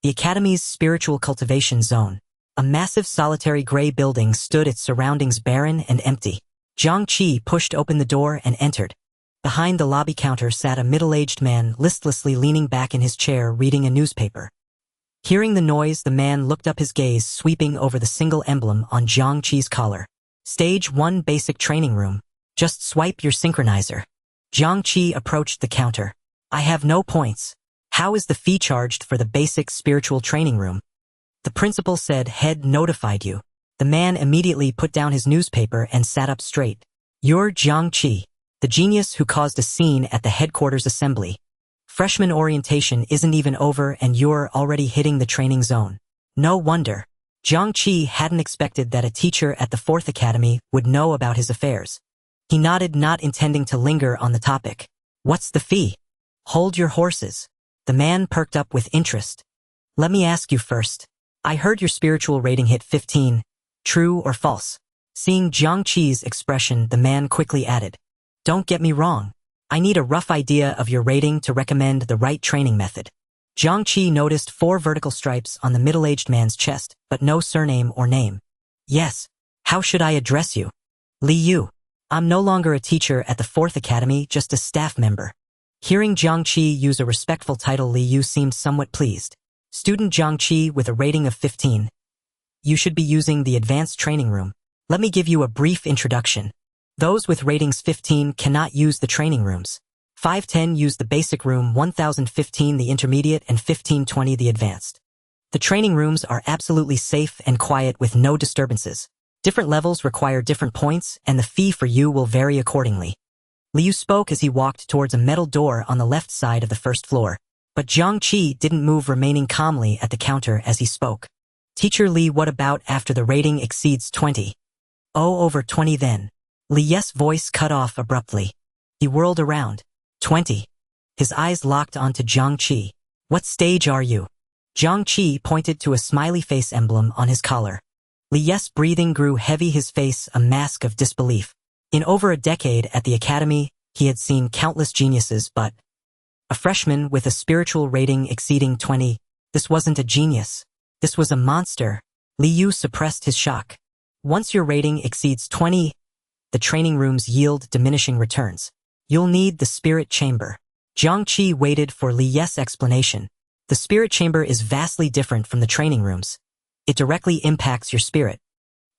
The Academy's spiritual cultivation zone. A massive solitary gray building stood, its surroundings barren and empty. Jiang Qi pushed open the door and entered. Behind the lobby counter sat a middle-aged man, listlessly leaning back in his chair reading a newspaper. Hearing the noise, the man looked up, his gaze sweeping over the single emblem on Jiang Qi's collar. Stage 1 basic training room. Just swipe your synchronizer. Jiang Qi approached the counter. I have no points. How is the fee charged for the basic spiritual training room? The principal said head notified you. The man immediately put down his newspaper and sat up straight. You're Jiang Qi, the genius who caused a scene at the headquarters assembly. Freshman orientation isn't even over and you're already hitting the training zone. No wonder. Jiang Qi hadn't expected that a teacher at the 4th Academy would know about his affairs. He nodded, not intending to linger on the topic. What's the fee? Hold your horses. The man perked up with interest. Let me ask you first. I heard your spiritual rating hit 15. True or false? Seeing Jiang Qi's expression, the man quickly added. Don't get me wrong. I need a rough idea of your rating to recommend the right training method. Jiang Qi noticed 4 vertical stripes on the middle-aged man's chest, but no surname or name. Yes. How should I address you? Li Yu. I'm no longer a teacher at the 4th Academy, just a staff member. Hearing Jiang Qi use a respectful title, Li Yu seemed somewhat pleased. Student Jiang Qi with a rating of 15. You should be using the advanced training room. Let me give you a brief introduction. Those with ratings 15 cannot use the training rooms. 510 use the basic room, 1015 the intermediate, and 1520 the advanced. The training rooms are absolutely safe and quiet with no disturbances. Different levels require different points, and the fee for you will vary accordingly. Liu spoke as he walked towards a metal door on the left side of the first floor, but Jiang Qi didn't move, remaining calmly at the counter as he spoke. Teacher Li, what about after the rating exceeds 20? Oh, over 20 then. Li's voice cut off abruptly. He whirled around. 20. His eyes locked onto Jiang Qi. What stage are you? Jiang Qi pointed to a smiley face emblem on his collar. Li's breathing grew heavy, his face a mask of disbelief. In over a decade at the academy, he had seen countless geniuses, but a freshman with a spiritual rating exceeding 20, this wasn't a genius. This was a monster. Li Yu suppressed his shock. Once your rating exceeds 20, the training rooms yield diminishing returns. You'll need the spirit chamber. Jiang Qi waited for Li's explanation. The spirit chamber is vastly different from the training rooms. It directly impacts your spirit.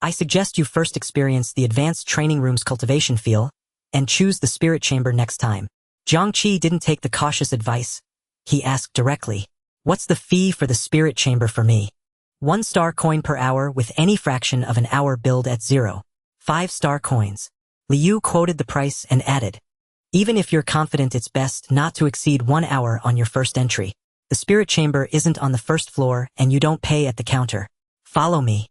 I suggest you first experience the advanced training room's cultivation feel, and choose the spirit chamber next time. Jiang Qi didn't take the cautious advice. He asked directly, what's the fee for the spirit chamber for me? 1 star coin per hour with any fraction of an hour billed at 0. 5 star coins. Li Yu quoted the price and added, even if you're confident it's best not to exceed 1 hour on your first entry. The spirit chamber isn't on the first floor and you don't pay at the counter. Follow me.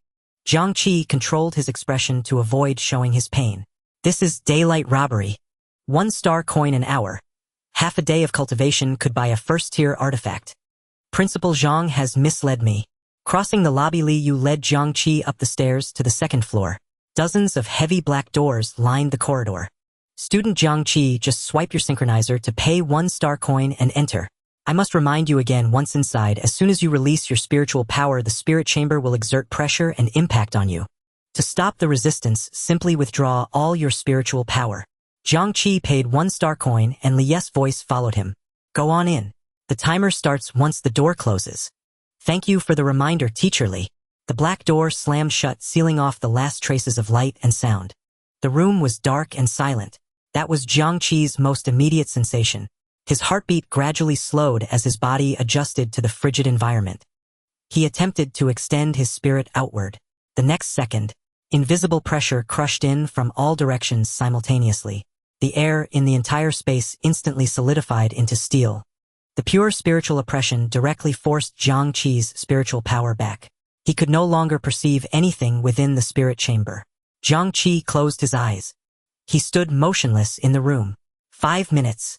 Jiang Qi controlled his expression to avoid showing his pain. This is daylight robbery. 1 star coin an hour. Half a day of cultivation could buy a first-tier artifact. Principal Zhang has misled me. Crossing the lobby, Li Yu led Jiang Qi up the stairs to the 2nd floor. Dozens of heavy black doors lined the corridor. Student Jiang Qi, just swipe your synchronizer to pay 1 star coin and enter. I must remind you again, once inside, as soon as you release your spiritual power, the spirit chamber will exert pressure and impact on you. To stop the resistance, simply withdraw all your spiritual power. Jiang Qi paid 1 star coin and Li's voice followed him. Go on in. The timer starts once the door closes. Thank you for the reminder, Teacher Li. The black door slammed shut, sealing off the last traces of light and sound. The room was dark and silent. That was Jiang Qi's most immediate sensation. His heartbeat gradually slowed as his body adjusted to the frigid environment. He attempted to extend his spirit outward. The next second, invisible pressure crushed in from all directions simultaneously. The air in the entire space instantly solidified into steel. The pure spiritual oppression directly forced Jiang Qi's spiritual power back. He could no longer perceive anything within the spirit chamber. Jiang Qi closed his eyes. He stood motionless in the room. 5 minutes.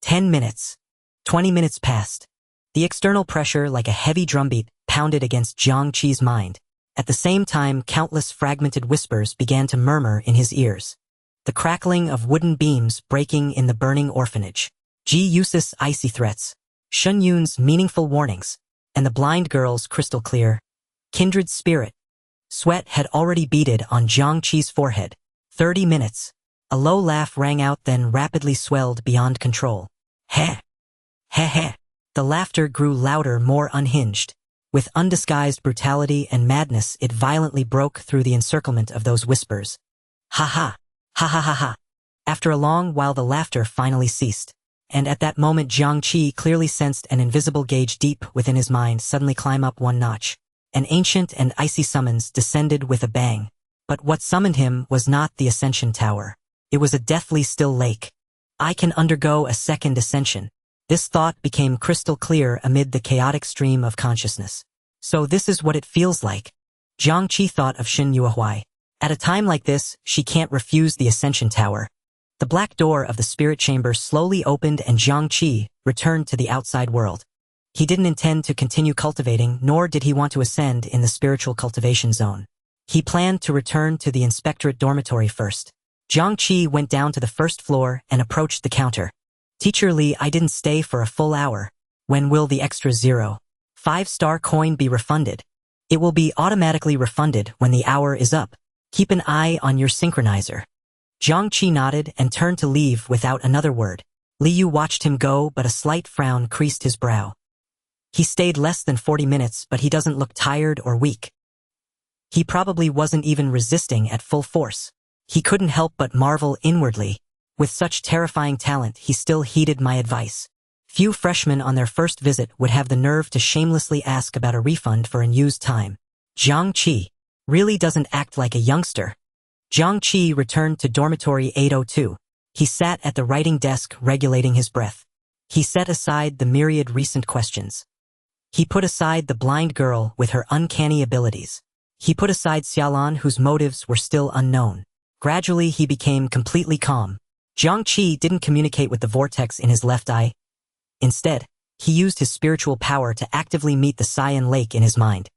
10 minutes. 20 minutes passed. The external pressure, like a heavy drumbeat, pounded against Jiang Qi's mind. At the same time, countless fragmented whispers began to murmur in his ears. The crackling of wooden beams breaking in the burning orphanage. Ji Yusis' icy threats. Shun Yun's meaningful warnings. And the blind girl's crystal clear, kindred spirit. Sweat had already beaded on Jiang Qi's forehead. 30 minutes. A low laugh rang out, then rapidly swelled beyond control. Heh. Heh heh. The laughter grew louder, more unhinged. With undisguised brutality and madness, it violently broke through the encirclement of those whispers. Ha ha. Ha ha ha ha. After a long while, the laughter finally ceased. And at that moment, Jiang Qi clearly sensed an invisible gauge deep within his mind suddenly climb up 1 notch. An ancient and icy summons descended with a bang. But what summoned him was not the Ascension Tower. It was a deathly still lake. I can undergo a second ascension. This thought became crystal clear amid the chaotic stream of consciousness. So this is what it feels like. Jiang Qi thought of Xin Yuehuai. At a time like this, she can't refuse the Ascension Tower. The black door of the spirit chamber slowly opened and Jiang Qi returned to the outside world. He didn't intend to continue cultivating, nor did he want to ascend in the spiritual cultivation zone. He planned to return to the inspectorate dormitory first. Jiang Qi went down to the first floor and approached the counter. Teacher Li, I didn't stay for a full hour. When will the extra 0.5 coin be refunded? It will be automatically refunded when the hour is up. Keep an eye on your synchronizer. Jiang Qi nodded and turned to leave without another word. Li Yu watched him go, but a slight frown creased his brow. He stayed less than 40 minutes, but he doesn't look tired or weak. He probably wasn't even resisting at full force. He couldn't help but marvel inwardly. With such terrifying talent, he still heeded my advice. Few freshmen on their first visit would have the nerve to shamelessly ask about a refund for unused time. Jiang Qi really doesn't act like a youngster. Jiang Qi returned to dormitory 802. He sat at the writing desk regulating his breath. He set aside the myriad recent questions. He put aside the blind girl with her uncanny abilities. He put aside Xiaolan, whose motives were still unknown. Gradually, he became completely calm. Jiang Qi didn't communicate with the vortex in his left eye. Instead, he used his spiritual power to actively meet the Cyan Lake in his mind.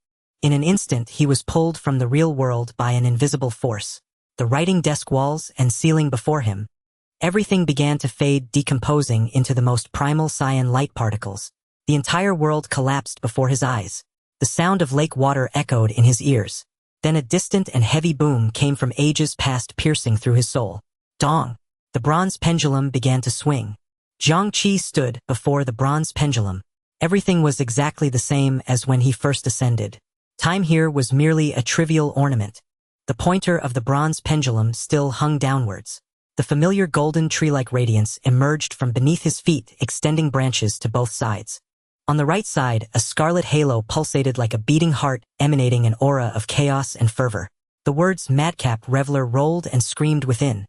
In an instant, he was pulled from the real world by an invisible force. The writing desk walls and ceiling before him. Everything began to fade, decomposing into the most primal cyan light particles. The entire world collapsed before his eyes. The sound of lake water echoed in his ears. Then a distant and heavy boom came from ages past, piercing through his soul. Dong! The bronze pendulum began to swing. Jiang Qi stood before the bronze pendulum. Everything was exactly the same as when he first ascended. Time here was merely a trivial ornament. The pointer of the bronze pendulum still hung downwards. The familiar golden tree-like radiance emerged from beneath his feet, extending branches to both sides. On the right side, a scarlet halo pulsated like a beating heart, emanating an aura of chaos and fervor. The words "Madcap Reveler" rolled and screamed within.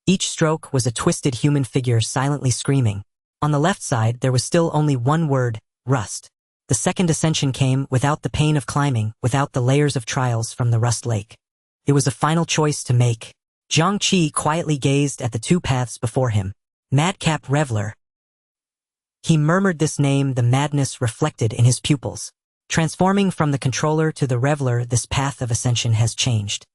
Each stroke was a twisted human figure silently screaming. On the left side, there was still only one word: rust. The second ascension came without the pain of climbing, without the layers of trials from the Rust Lake. It was a final choice to make. Jiang Qi quietly gazed at the two paths before him. Madcap Reveler. He murmured this name, the madness reflected in his pupils. Transforming from the controller to the reveler, this path of ascension has changed.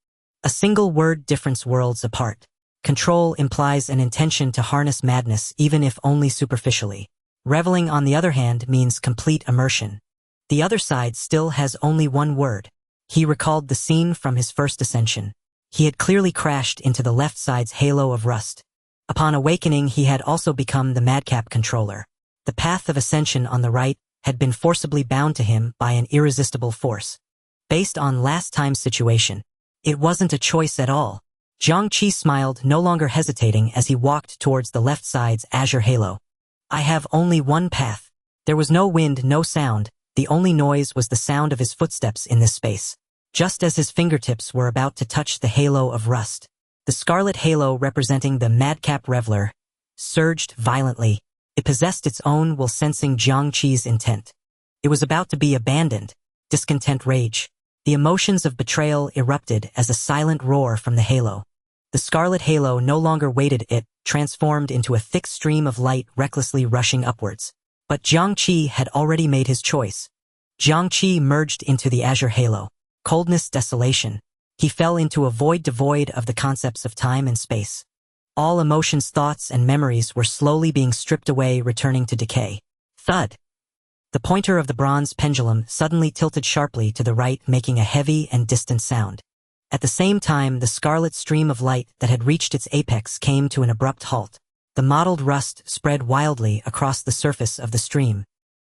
A single word difference worlds apart. Control implies an intention to harness madness, even if only superficially. Reveling, on the other hand, means complete immersion. The other side still has only one word. He recalled the scene from his first ascension. He had clearly crashed into the left side's halo of rust. Upon awakening, he had also become the madcap controller. The path of ascension on the right had been forcibly bound to him by an irresistible force. Based on last time's situation, it wasn't a choice at all. Jiang Qi smiled, no longer hesitating as he walked towards the left side's azure halo. I have only one path. There was no wind, no sound. The only noise was the sound of his footsteps in this space. Just as his fingertips were about to touch the halo of rust, the scarlet halo representing the madcap reveler surged violently. It possessed its own will, sensing Jiang Qi's intent. It was about to be abandoned. Discontent, rage. The emotions of betrayal erupted as a silent roar from the halo. The scarlet halo no longer waited, it transformed into a thick stream of light recklessly rushing upwards. But Jiang Qi had already made his choice. Jiang Qi merged into the azure halo. Coldness, desolation. He fell into a void devoid of the concepts of time and space. All emotions, thoughts, and memories were slowly being stripped away, returning to decay. Thud! The pointer of the bronze pendulum suddenly tilted sharply to the right, making a heavy and distant sound. At the same time, the scarlet stream of light that had reached its apex came to an abrupt halt. The mottled rust spread wildly across the surface of the stream.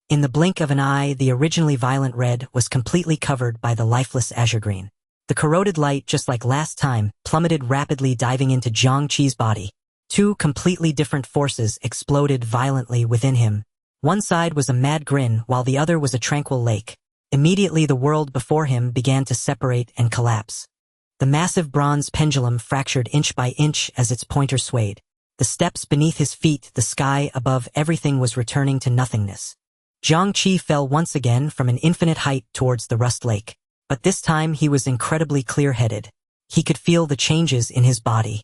In the blink of an eye, the originally violent red was completely covered by the lifeless azure green. The corroded light, just like last time, plummeted rapidly, diving into Jiang Qi's body. Two completely different forces exploded violently within him. One side was a mad grin, while the other was a tranquil lake. Immediately the world before him began to separate and collapse. The massive bronze pendulum fractured inch by inch as its pointer swayed. The steps beneath his feet, the sky above, everything was returning to nothingness. Jiang Qi fell once again from an infinite height towards the Rust Lake. But this time he was incredibly clear-headed. He could feel the changes in his body.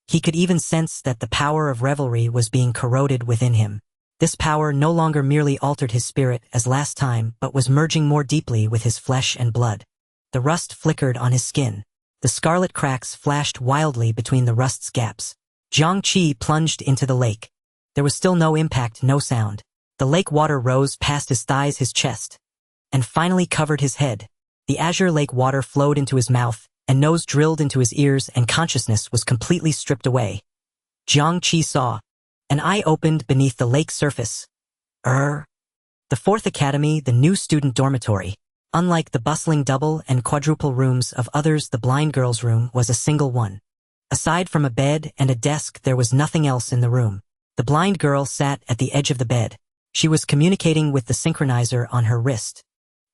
He could even sense that the power of revelry was being corroded within him. This power no longer merely altered his spirit as last time, but was merging more deeply with his flesh and blood. The rust flickered on his skin. The scarlet cracks flashed wildly between the rust's gaps. Jiang Qi plunged into the lake. There was still no impact, no sound. The lake water rose past his thighs, his chest, and finally covered his head. The azure lake water flowed into his mouth, and nose drilled into his ears, and consciousness was completely stripped away. Jiang Qi saw. An eye opened beneath the lake surface. The Fourth Academy, the new student dormitory. Unlike the bustling double and quadruple rooms of others, the blind girl's room was a single one. Aside from a bed and a desk, there was nothing else in the room. The blind girl sat at the edge of the bed. She was communicating with the synchronizer on her wrist.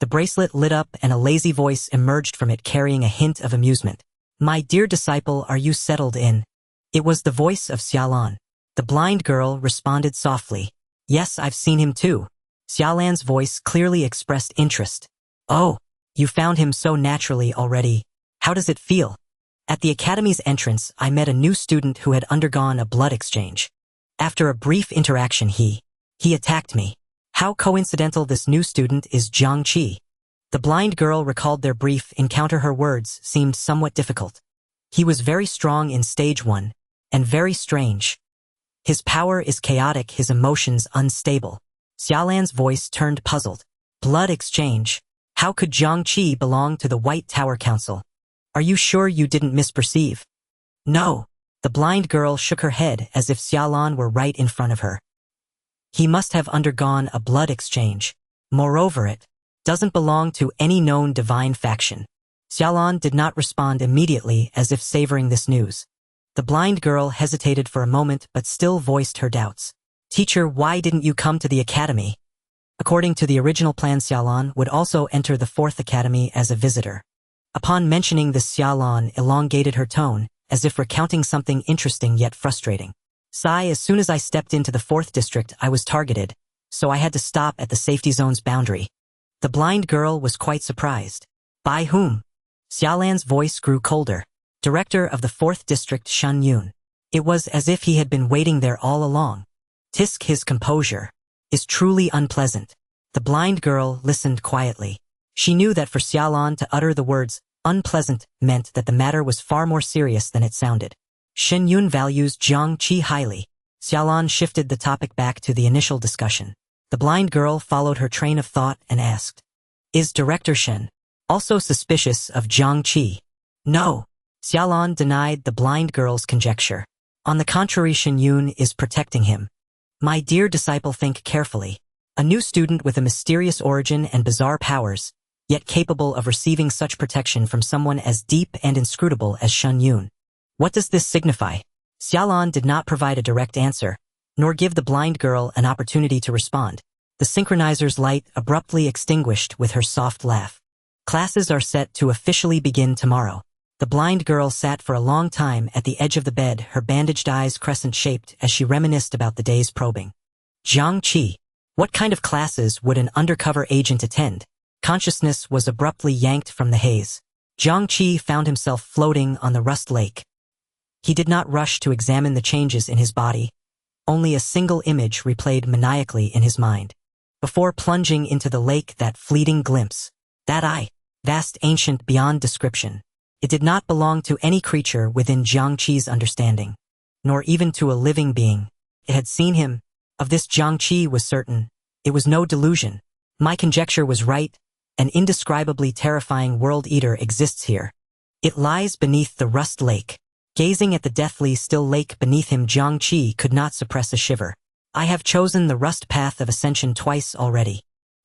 The bracelet lit up and a lazy voice emerged from it carrying a hint of amusement. "My dear disciple, are you settled in?" It was the voice of Xiaolan. The blind girl responded softly. "Yes, I've seen him too." Xiaolan's voice clearly expressed interest. "Oh, you found him so naturally already. How does it feel?" At the academy's entrance, I met a new student who had undergone a blood exchange. After a brief interaction, he attacked me. How coincidental. This new student is Jiang Qi. The blind girl recalled their brief encounter. Her words seemed somewhat difficult. He was very strong in stage 1, and very strange. His power is chaotic, his emotions unstable. Xiaolan's voice turned puzzled. Blood exchange. How could Jiang Qi belong to the White Tower Council? Are you sure you didn't misperceive? No. The blind girl shook her head as if Xiaolan were right in front of her. He must have undergone a blood exchange. Moreover, it doesn't belong to any known divine faction. Xiaolan did not respond immediately, as if savoring this news. The blind girl hesitated for a moment but still voiced her doubts. "Teacher, why didn't you come to the academy?" According to the original plan, Xiaolan would also enter the Fourth Academy as a visitor. Upon mentioning this, Xiaolan elongated her tone, as if recounting something interesting yet frustrating. "Sigh, as soon as I stepped into the 4th district, I was targeted, so I had to stop at the safety zone's boundary." The blind girl was quite surprised. "By whom?" Xiaolan's voice grew colder. "Director of the 4th district, Shen Yun." It was as if he had been waiting there all along. Tisk, his composure is truly unpleasant. The blind girl listened quietly. She knew that for Xiaolan to utter the words unpleasant meant that the matter was far more serious than it sounded. Shen Yun values Jiang Qi highly. Xiaolan shifted the topic back to the initial discussion. The blind girl followed her train of thought and asked, "Is Director Shen also suspicious of Jiang Qi?" "No." Xiaolan denied the blind girl's conjecture. "On the contrary, Shen Yun is protecting him." "My dear disciple, think carefully. A new student with a mysterious origin and bizarre powers, yet capable of receiving such protection from someone as deep and inscrutable as Shen Yun. What does this signify?" Xiaolan did not provide a direct answer, nor give the blind girl an opportunity to respond. The synchronizer's light abruptly extinguished with her soft laugh. "Classes are set to officially begin tomorrow." The blind girl sat for a long time at the edge of the bed, her bandaged eyes crescent-shaped as she reminisced about the day's probing. Jiang Qi. What kind of classes would an undercover agent attend? Consciousness was abruptly yanked from the haze. Jiang Qi found himself floating on the Rust Lake. He did not rush to examine the changes in his body. Only a single image replayed maniacally in his mind. Before plunging into the lake, that fleeting glimpse. That eye, vast, ancient, beyond description. It did not belong to any creature within Jiang Qi's understanding, nor even to a living being. It had seen him. Of this Jiang Qi was certain. It was no delusion. My conjecture was right. An indescribably terrifying world eater exists here. It lies beneath the Rust Lake. Gazing at the deathly still lake beneath him, Jiang Qi could not suppress a shiver. I have chosen the rust path of ascension twice already.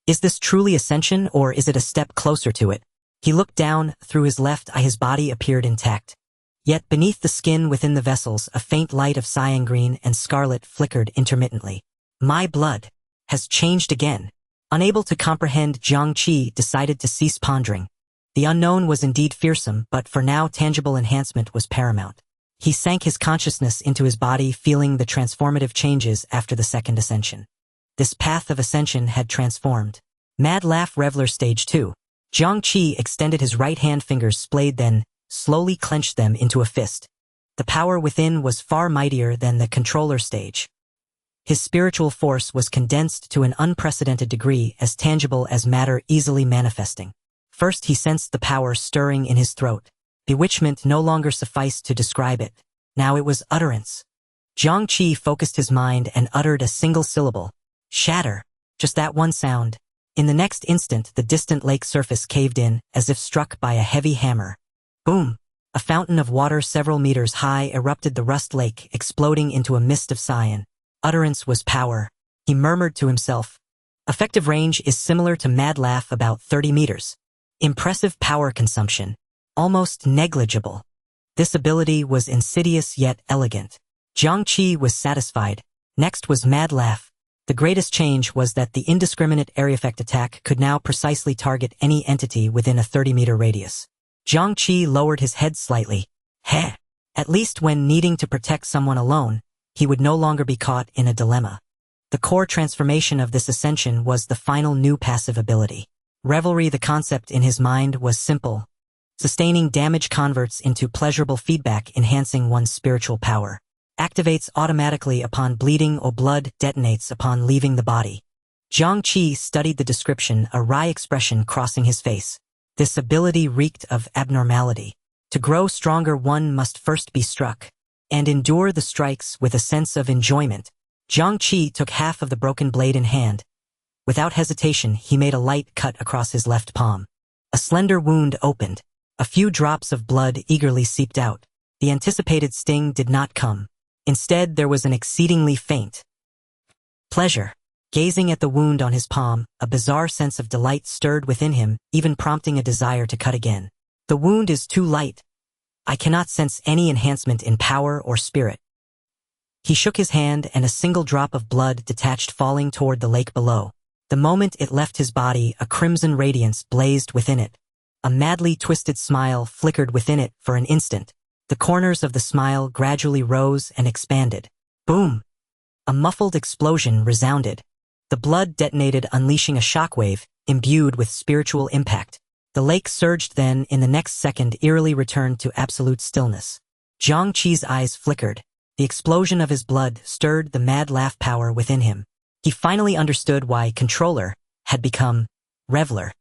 Is this truly ascension, or is it a step closer to it? He looked down. Through his left eye his body appeared intact. Yet beneath the skin within the vessels, a faint light of cyan green and scarlet flickered intermittently. My blood has changed again. Unable to comprehend, Jiang Qi decided to cease pondering. The unknown was indeed fearsome, but for now tangible enhancement was paramount. He sank his consciousness into his body, feeling the transformative changes after the second ascension. This path of ascension had transformed. Mad Laugh Reveler Stage 2. Jiang Qi extended his right hand fingers splayed, then slowly clenched them into a fist. The power within was far mightier than the controller stage. His spiritual force was condensed to an unprecedented degree, as tangible as matter easily manifesting. First he sensed the power stirring in his throat. Bewitchment no longer sufficed to describe it. Now it was utterance. Jiang Qi focused his mind and uttered a single syllable. Shatter. Just that one sound. In the next instant, the distant lake surface caved in, as if struck by a heavy hammer. Boom! A fountain of water several meters high erupted the rust lake, exploding into a mist of cyan. Utterance was power. He murmured to himself. Effective range is similar to Mad Laugh, about 30 meters. Impressive power consumption. Almost negligible. This ability was insidious yet elegant. Jiang Qi was satisfied. Next was Mad Laugh. The greatest change was that the indiscriminate area effect attack could now precisely target any entity within a 30-meter radius. Jiang Qi lowered his head slightly. Heh! At least when needing to protect someone alone, he would no longer be caught in a dilemma. The core transformation of this ascension was the final new passive ability. Revelry. The concept in his mind was simple. Sustaining damage converts into pleasurable feedback, enhancing one's spiritual power. Activates automatically upon bleeding or blood detonates upon leaving the body. Jiang Qi studied the description, a wry expression crossing his face. This ability reeked of abnormality. To grow stronger, one must first be struck, and endure the strikes with a sense of enjoyment. Jiang Qi took half of the broken blade in hand. Without hesitation, he made a light cut across his left palm. A slender wound opened. A few drops of blood eagerly seeped out. The anticipated sting did not come. Instead, there was an exceedingly faint pleasure. Gazing at the wound on his palm, a bizarre sense of delight stirred within him, even prompting a desire to cut again. The wound is too light. I cannot sense any enhancement in power or spirit. He shook his hand, and a single drop of blood detached, falling toward the lake below. The moment it left his body, a crimson radiance blazed within it. A madly twisted smile flickered within it for an instant. The corners of the smile gradually rose and expanded. Boom! A muffled explosion resounded. The blood detonated, unleashing a shockwave, imbued with spiritual impact. The lake surged, then, in the next second, eerily returned to absolute stillness. Jiang Qi's eyes flickered. The explosion of his blood stirred the Mad Laugh power within him. He finally understood why Controller had become Reveler.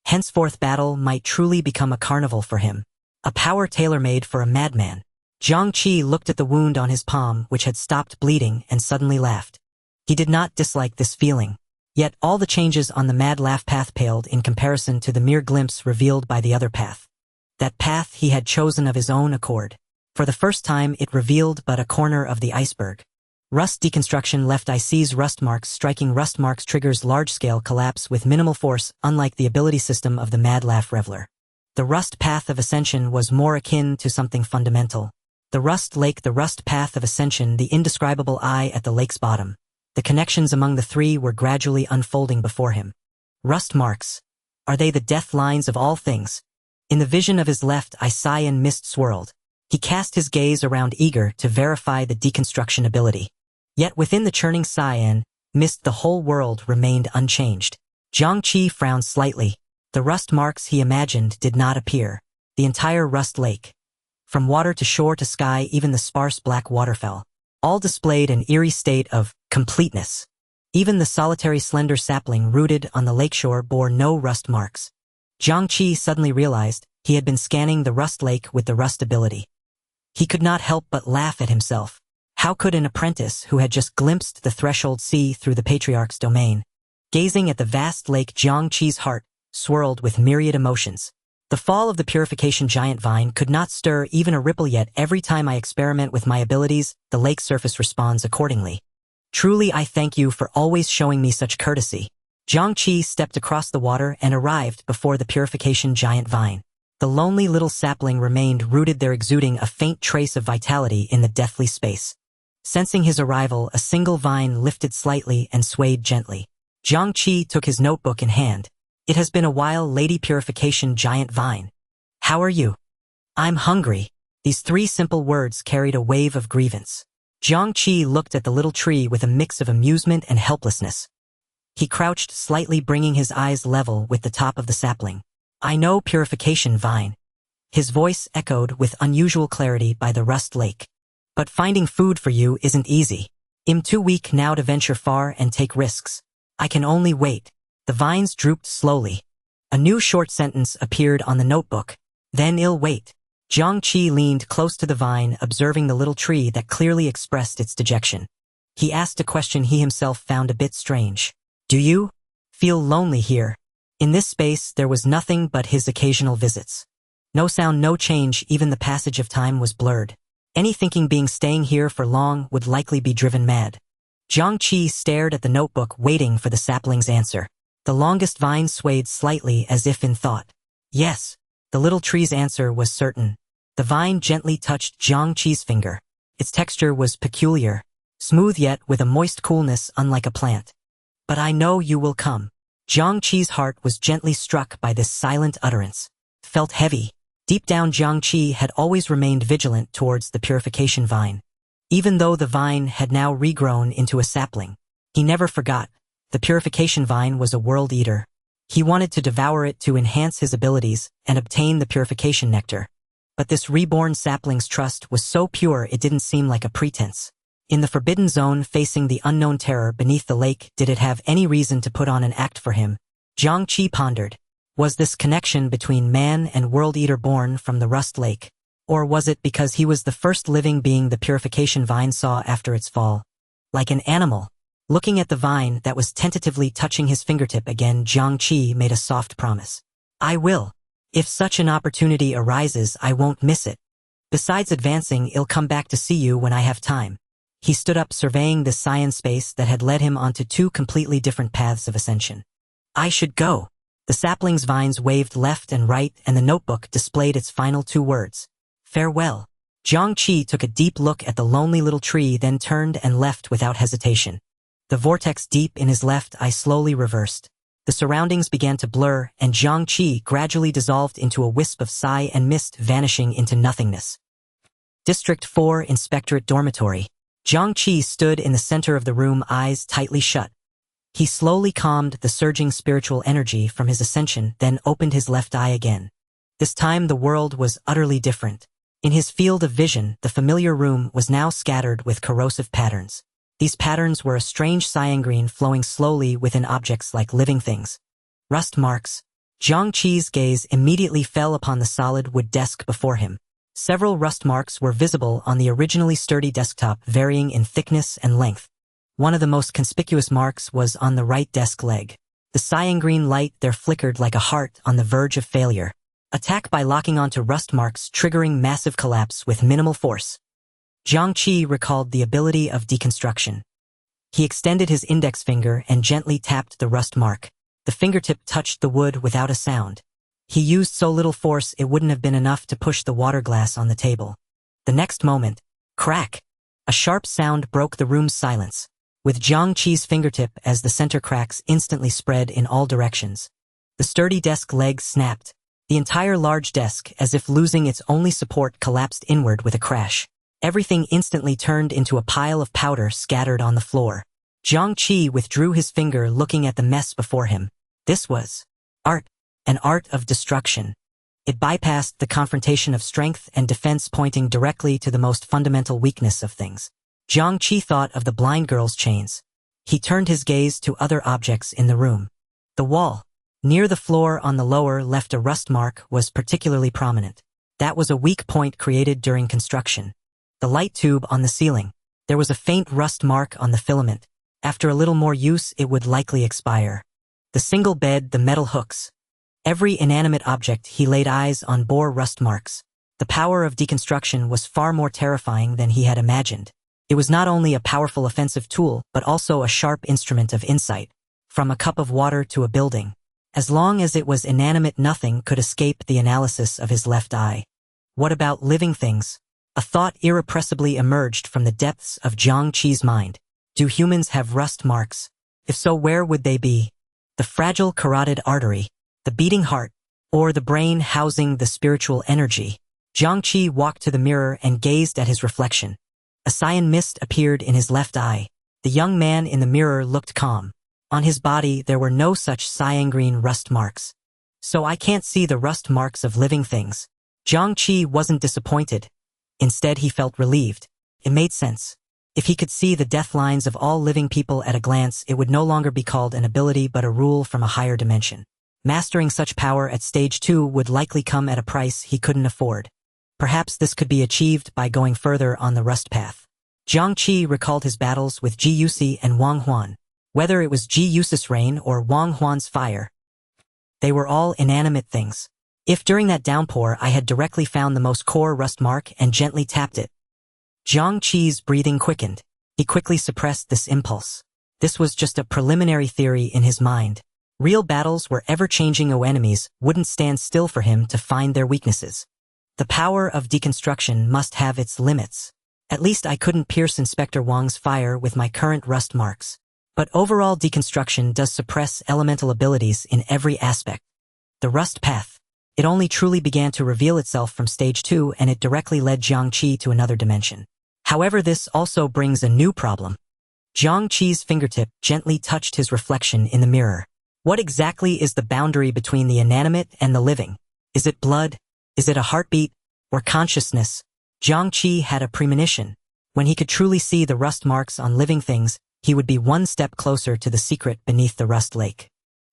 Henceforth, battle might truly become a carnival for him. A power tailor-made for a madman. Jiang Qi looked at the wound on his palm, which had stopped bleeding, and suddenly laughed. He did not dislike this feeling. Yet all the changes on the Mad Laugh path paled in comparison to the mere glimpse revealed by the other path. That path he had chosen of his own accord. For the first time, it revealed but a corner of the iceberg. Rust deconstruction left IC's rust marks. Striking rust marks triggers large-scale collapse with minimal force, unlike the ability system of the Mad Laugh Reveler. The rust path of ascension was more akin to something fundamental. The rust lake, the rust path of ascension, the indescribable eye at the lake's bottom. The connections among the three were gradually unfolding before him. Rust marks. Are they the death lines of all things? In the vision of his left eye, cyan mist swirled. He cast his gaze around, eager to verify the deconstruction ability. Yet within the churning cyan mist, the whole world remained unchanged. Jiang Qi frowned slightly. The rust marks he imagined did not appear. The entire rust lake, from water to shore to sky, even the sparse black waterfall, all displayed an eerie state of completeness. Even the solitary slender sapling rooted on the lakeshore bore no rust marks. Jiang Qi suddenly realized he had been scanning the rust lake with the rust ability. He could not help but laugh at himself. How could an apprentice who had just glimpsed the threshold see through the patriarch's domain? Gazing at the vast lake, Jiang Qi's heart swirled with myriad emotions. The fall of the Purification giant vine could not stir even a ripple, yet every time I experiment with my abilities, the lake surface responds accordingly. Truly, I thank you for always showing me such courtesy. Jiang Qi stepped across the water and arrived before the Purification giant vine. The lonely little sapling remained rooted there, exuding a faint trace of vitality in the deathly space. Sensing his arrival, a single vine lifted slightly and swayed gently. Jiang Qi took his notebook in hand. It has been a while, Lady Purification giant vine. How are you? I'm hungry. These 3 simple words carried a wave of grievance. Jiang Qi looked at the little tree with a mix of amusement and helplessness. He crouched slightly, bringing his eyes level with the top of the sapling. I know, Purification Vine. His voice echoed with unusual clarity by the Rust Lake. But finding food for you isn't easy. I'm too weak now to venture far and take risks. I can only wait. The vines drooped slowly. A new short sentence appeared on the notebook. Then I'll wait. Jiang Qi leaned close to the vine, observing the little tree that clearly expressed its dejection. He asked a question he himself found a bit strange. Do you feel lonely here? In this space, there was nothing but his occasional visits. No sound, no change, even the passage of time was blurred. Any thinking being staying here for long would likely be driven mad. Jiang Qi stared at the notebook, waiting for the sapling's answer. The longest vine swayed slightly as if in thought. Yes. The little tree's answer was certain. The vine gently touched Jiang Qi's finger. Its texture was peculiar, smooth yet with a moist coolness unlike a plant. But I know you will come. Jiang Qi's heart was gently struck by this silent utterance. Felt heavy. Deep down, Jiang Qi had always remained vigilant towards the Purification Vine. Even though the vine had now regrown into a sapling, he never forgot. The Purification Vine was a world eater. He wanted to devour it to enhance his abilities and obtain the purification nectar. But this reborn sapling's trust was so pure it didn't seem like a pretense. In the forbidden zone facing the unknown terror beneath the lake, did it have any reason to put on an act for him? Jiang Qi pondered. Was this connection between man and world eater born from the Rust Lake? Or was it because he was the first living being the Purification Vine saw after its fall? Like an animal. Looking at the vine that was tentatively touching his fingertip again, Jiang Qi made a soft promise. I will. If such an opportunity arises, I won't miss it. Besides advancing, I'll come back to see you when I have time. He stood up, surveying the cyan space that had led him onto 2 completely different paths of ascension. I should go. The sapling's vines waved left and right, and the notebook displayed its final 2 words. Farewell. Jiang Qi took a deep look at the lonely little tree, then turned and left without hesitation. The vortex deep in his left eye slowly reversed. The surroundings began to blur, and Jiang Qi gradually dissolved into a wisp of sigh and mist, vanishing into nothingness. District 4 Inspectorate Dormitory. Jiang Qi stood in the center of the room, eyes tightly shut. He slowly calmed the surging spiritual energy from his ascension, then opened his left eye again. This time the world was utterly different. In his field of vision, the familiar room was now scattered with corrosive patterns. These patterns were a strange cyan green flowing slowly within objects like living things. Rust marks. Jiang Qi's gaze immediately fell upon the solid wood desk before him. Several rust marks were visible on the originally sturdy desktop, varying in thickness and length. One of the most conspicuous marks was on the right desk leg. The cyan green light there flickered like a heart on the verge of failure. Attack by locking onto rust marks, triggering massive collapse with minimal force. Jiang Qi recalled the ability of deconstruction. He extended his index finger and gently tapped the rust mark. The fingertip touched the wood without a sound. He used so little force it wouldn't have been enough to push the water glass on the table. The next moment, crack! A sharp sound broke the room's silence, with Jiang Qi's fingertip as the center cracks instantly spread in all directions. The sturdy desk leg snapped. The entire large desk, as if losing its only support, collapsed inward with a crash. Everything instantly turned into a pile of powder scattered on the floor. Jiang Qi withdrew his finger, looking at the mess before him. This was art, an art of destruction. It bypassed the confrontation of strength and defense, pointing directly to the most fundamental weakness of things. Jiang Qi thought of the blind girl's chains. He turned his gaze to other objects in the room. The wall, near the floor on the lower left, a rust mark was particularly prominent. That was a weak point created during construction. The light tube on the ceiling. There was a faint rust mark on the filament. After a little more use, it would likely expire. The single bed, the metal hooks. Every inanimate object he laid eyes on bore rust marks. The power of deconstruction was far more terrifying than he had imagined. It was not only a powerful offensive tool, but also a sharp instrument of insight. From a cup of water to a building. As long as it was inanimate, nothing could escape the analysis of his left eye. What about living things? A thought irrepressibly emerged from the depths of Jiang Qi's mind. Do humans have rust marks? If so, where would they be? The fragile carotid artery, the beating heart, or the brain housing the spiritual energy? Jiang Qi walked to the mirror and gazed at his reflection. A cyan mist appeared in his left eye. The young man in the mirror looked calm. On his body there were no such cyan-green rust marks. So I can't see the rust marks of living things. Jiang Qi wasn't disappointed. Instead he felt relieved. It made sense. If he could see the death lines of all living people at a glance, it would no longer be called an ability but a rule from a higher dimension. Mastering such power at stage 2 would likely come at a price he couldn't afford. Perhaps this could be achieved by going further on the rust path. Jiang Qi recalled his battles with Ji Yusi and Wang Huan. Whether it was Ji Yusi's rain or Wang Huan's fire, they were all inanimate things. If during that downpour I had directly found the most core rust mark and gently tapped it. Jiang Qi's breathing quickened. He quickly suppressed this impulse. This was just a preliminary theory in his mind. Real battles where ever-changing enemies wouldn't stand still for him to find their weaknesses. The power of deconstruction must have its limits. At least I couldn't pierce Inspector Wang's fire with my current rust marks. But overall deconstruction does suppress elemental abilities in every aspect. The rust path. It only truly began to reveal itself from stage 2 and it directly led Jiang Qi to another dimension. However, this also brings a new problem. Jiang Qi's fingertip gently touched his reflection in the mirror. What exactly is the boundary between the inanimate and the living? Is it blood? Is it a heartbeat? Or consciousness? Jiang Qi had a premonition. When he could truly see the rust marks on living things, he would be one step closer to the secret beneath the rust lake.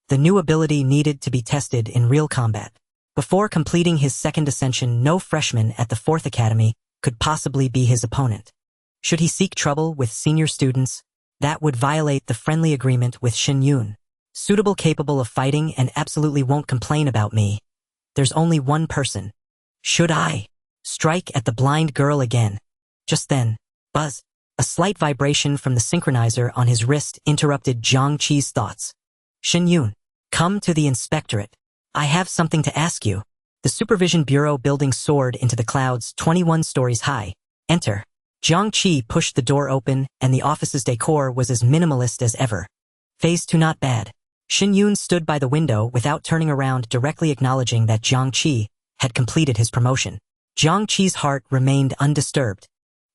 The new ability needed to be tested in real combat. Before completing his second ascension, no freshman at the 4th Academy could possibly be his opponent. Should he seek trouble with senior students, that would violate the friendly agreement with Shen Yun. Suitable, capable of fighting, and absolutely won't complain about me. There's only one person. Should I strike at the blind girl again? Just then, buzz. A slight vibration from the synchronizer on his wrist interrupted Jiang Qi's thoughts. Shen Yun, come to the inspectorate. I have something to ask you. The Supervision Bureau building soared into the clouds 21 stories high. Enter. Jiang Qi pushed the door open and the office's decor was as minimalist as ever. Phase 2 not bad. Shen Yun stood by the window without turning around, directly acknowledging that Jiang Qi had completed his promotion. Jiang Qi's heart remained undisturbed.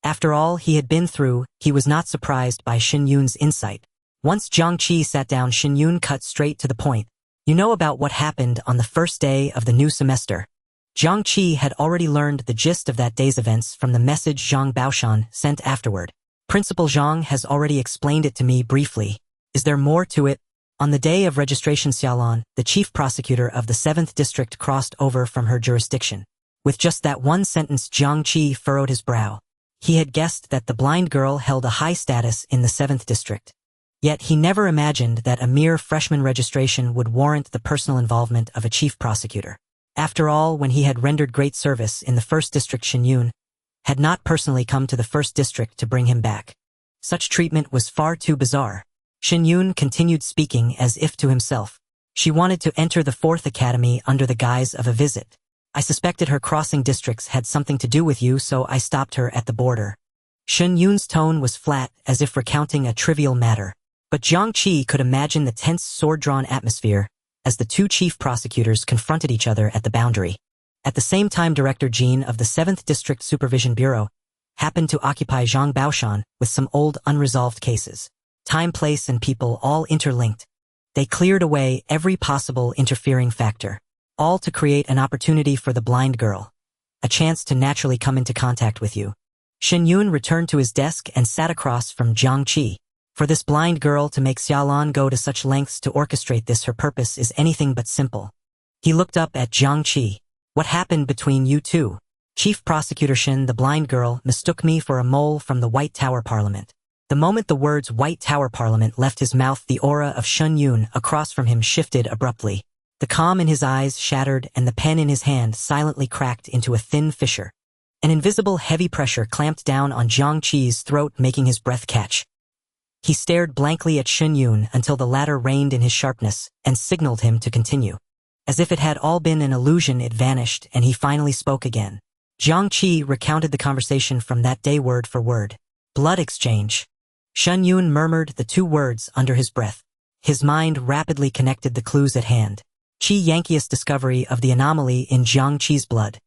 After all he had been through, he was not surprised by Shen Yun's insight. Once Jiang Qi sat down, Shen Yun cut straight to the point. You know about what happened on the first day of the new semester. Jiang Qi had already learned the gist of that day's events from the message Zhang Baoshan sent afterward. Principal Zhang has already explained it to me briefly. Is there more to it? On the day of registration, Xiaolan, the chief prosecutor of the 7th district, crossed over from her jurisdiction. With just that one sentence, Jiang Qi furrowed his brow. He had guessed that the blind girl held a high status in the 7th district. Yet he never imagined that a mere freshman registration would warrant the personal involvement of a chief prosecutor. After all, when he had rendered great service in the 1st district, Shen Yun had not personally come to the 1st district to bring him back. Such treatment was far too bizarre. Shen Yun continued speaking as if to himself. She wanted to enter the 4th Academy under the guise of a visit. I suspected her crossing districts had something to do with you, so I stopped her at the border. Shen Yun's tone was flat, as if recounting a trivial matter. But Jiang Qi could imagine the tense, sword-drawn atmosphere as the two chief prosecutors confronted each other at the boundary. At the same time, Director Jean of the 7th District Supervision Bureau happened to occupy Zhang Baoshan with some old unresolved cases. Time, place, and people all interlinked. They cleared away every possible interfering factor, all to create an opportunity for the blind girl, a chance to naturally come into contact with you. Shen Yun returned to his desk and sat across from Jiang Qi. For this blind girl to make Xiaolan go to such lengths to orchestrate this, her purpose is anything but simple. He looked up at Jiang Qi. What happened between you two? Chief Prosecutor Shen, the blind girl, mistook me for a mole from the White Tower Parliament. The moment the words White Tower Parliament left his mouth, the aura of Shen Yun across from him shifted abruptly. The calm in his eyes shattered and the pen in his hand silently cracked into a thin fissure. An invisible heavy pressure clamped down on Jiang Qi's throat, making his breath catch. He stared blankly at Shen Yun until the latter reined in his sharpness and signaled him to continue. As if it had all been an illusion, it vanished and he finally spoke again. Jiang Qi recounted the conversation from that day word for word. Blood exchange. Shen Yun murmured the two words under his breath. His mind rapidly connected the clues at hand. Qi Yanqi's discovery of the anomaly in Jiang Qi's blood.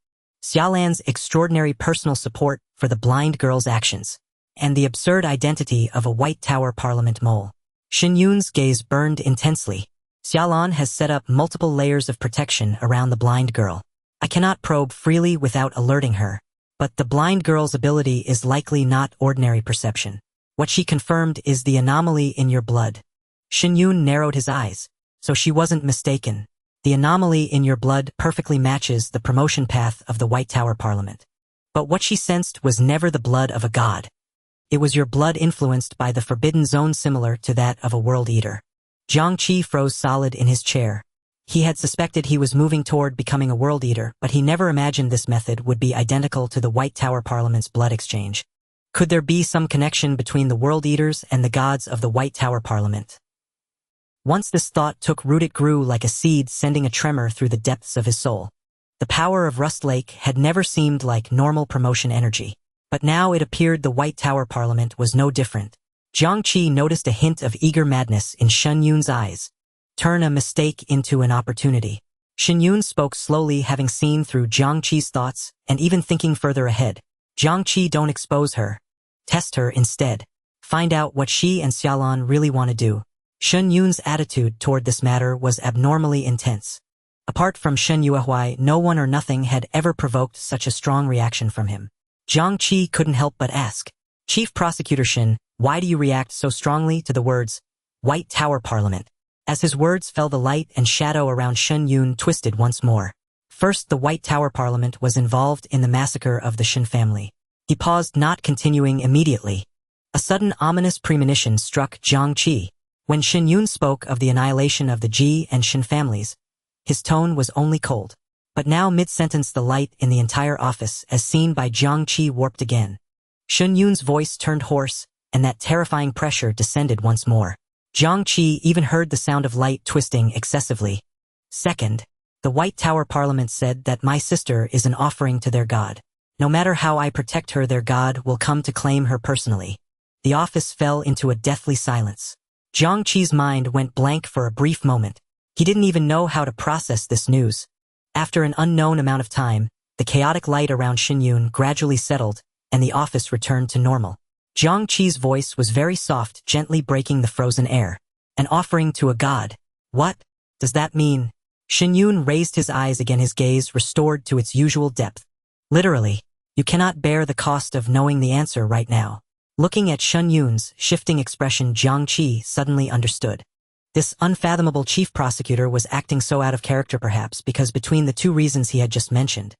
Xiaolan's extraordinary personal support for the blind girl's actions, and the absurd identity of a White Tower Parliament mole. Shen Yun's gaze burned intensely. Xiaolan has set up multiple layers of protection around the blind girl. I cannot probe freely without alerting her. But the blind girl's ability is likely not ordinary perception. What she confirmed is the anomaly in your blood. Shen Yun narrowed his eyes, so she wasn't mistaken. The anomaly in your blood perfectly matches the promotion path of the White Tower Parliament. But what she sensed was never the blood of a god. It was your blood influenced by the forbidden zone similar to that of a world eater. Jiang Qi froze solid in his chair. He had suspected he was moving toward becoming a world eater, but he never imagined this method would be identical to the White Tower Parliament's blood exchange. Could there be some connection between the world eaters and the gods of the White Tower Parliament? Once this thought took root, it grew like a seed, sending a tremor through the depths of his soul. The power of Rust Lake had never seemed like normal promotion energy. But now it appeared the White Tower Parliament was no different. Jiang Qi noticed a hint of eager madness in Shen Yun's eyes. Turn a mistake into an opportunity. Shen Yun spoke slowly, having seen through Jiang Qi's thoughts and even thinking further ahead. Jiang Qi, don't expose her. Test her instead. Find out what she and Xiaolan really want to do. Shen Yun's attitude toward this matter was abnormally intense. Apart from Shen Yuehuai, no one or nothing had ever provoked such a strong reaction from him. Jiang Qi couldn't help but ask, Chief Prosecutor Shen, why do you react so strongly to the words, White Tower Parliament? As his words fell, the light and shadow around Shen Yun twisted once more. First, the White Tower Parliament was involved in the massacre of the Shen family. He paused, not continuing immediately. A sudden ominous premonition struck Jiang Qi. When Shen Yun spoke of the annihilation of the Ji and Shen families, his tone was only cold. But now mid-sentence the light in the entire office, as seen by Jiang Qi, warped again. Shen Yun's voice turned hoarse, and that terrifying pressure descended once more. Jiang Qi even heard the sound of light twisting excessively. Second, the White Tower Parliament said that my sister is an offering to their god. No matter how I protect her, their god will come to claim her personally. The office fell into a deathly silence. Jiang Qi's mind went blank for a brief moment. He didn't even know how to process this news. After an unknown amount of time, the chaotic light around Shen Yun gradually settled, and the office returned to normal. Jiang Qi's voice was very soft, gently breaking the frozen air. An offering to a god. What does that mean? Shen Yun raised his eyes again, his gaze restored to its usual depth. Literally, you cannot bear the cost of knowing the answer right now. Looking at Shen Yun's shifting expression, Jiang Qi suddenly understood. This unfathomable chief prosecutor was acting so out of character, perhaps because between the two reasons he had just mentioned,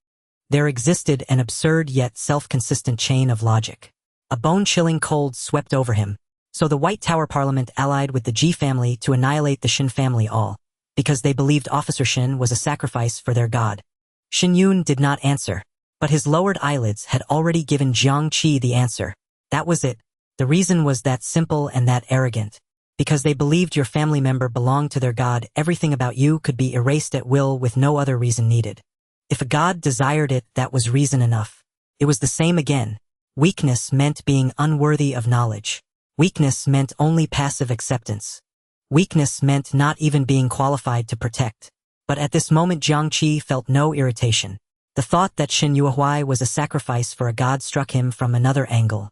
there existed an absurd yet self-consistent chain of logic. A bone-chilling cold swept over him. So the White Tower Parliament allied with the Ji family to annihilate the Shen family, all because they believed Officer Shen was a sacrifice for their god. Shen Yun did not answer, but his lowered eyelids had already given Jiang Qi the answer. That was it. The reason was that simple and that arrogant. Because they believed your family member belonged to their god, everything about you could be erased at will with no other reason needed. If a god desired it, that was reason enough. It was the same again. Weakness meant being unworthy of knowledge. Weakness meant only passive acceptance. Weakness meant not even being qualified to protect. But at this moment Jiang Qi felt no irritation. The thought that Shen Yuehuai was a sacrifice for a god struck him from another angle.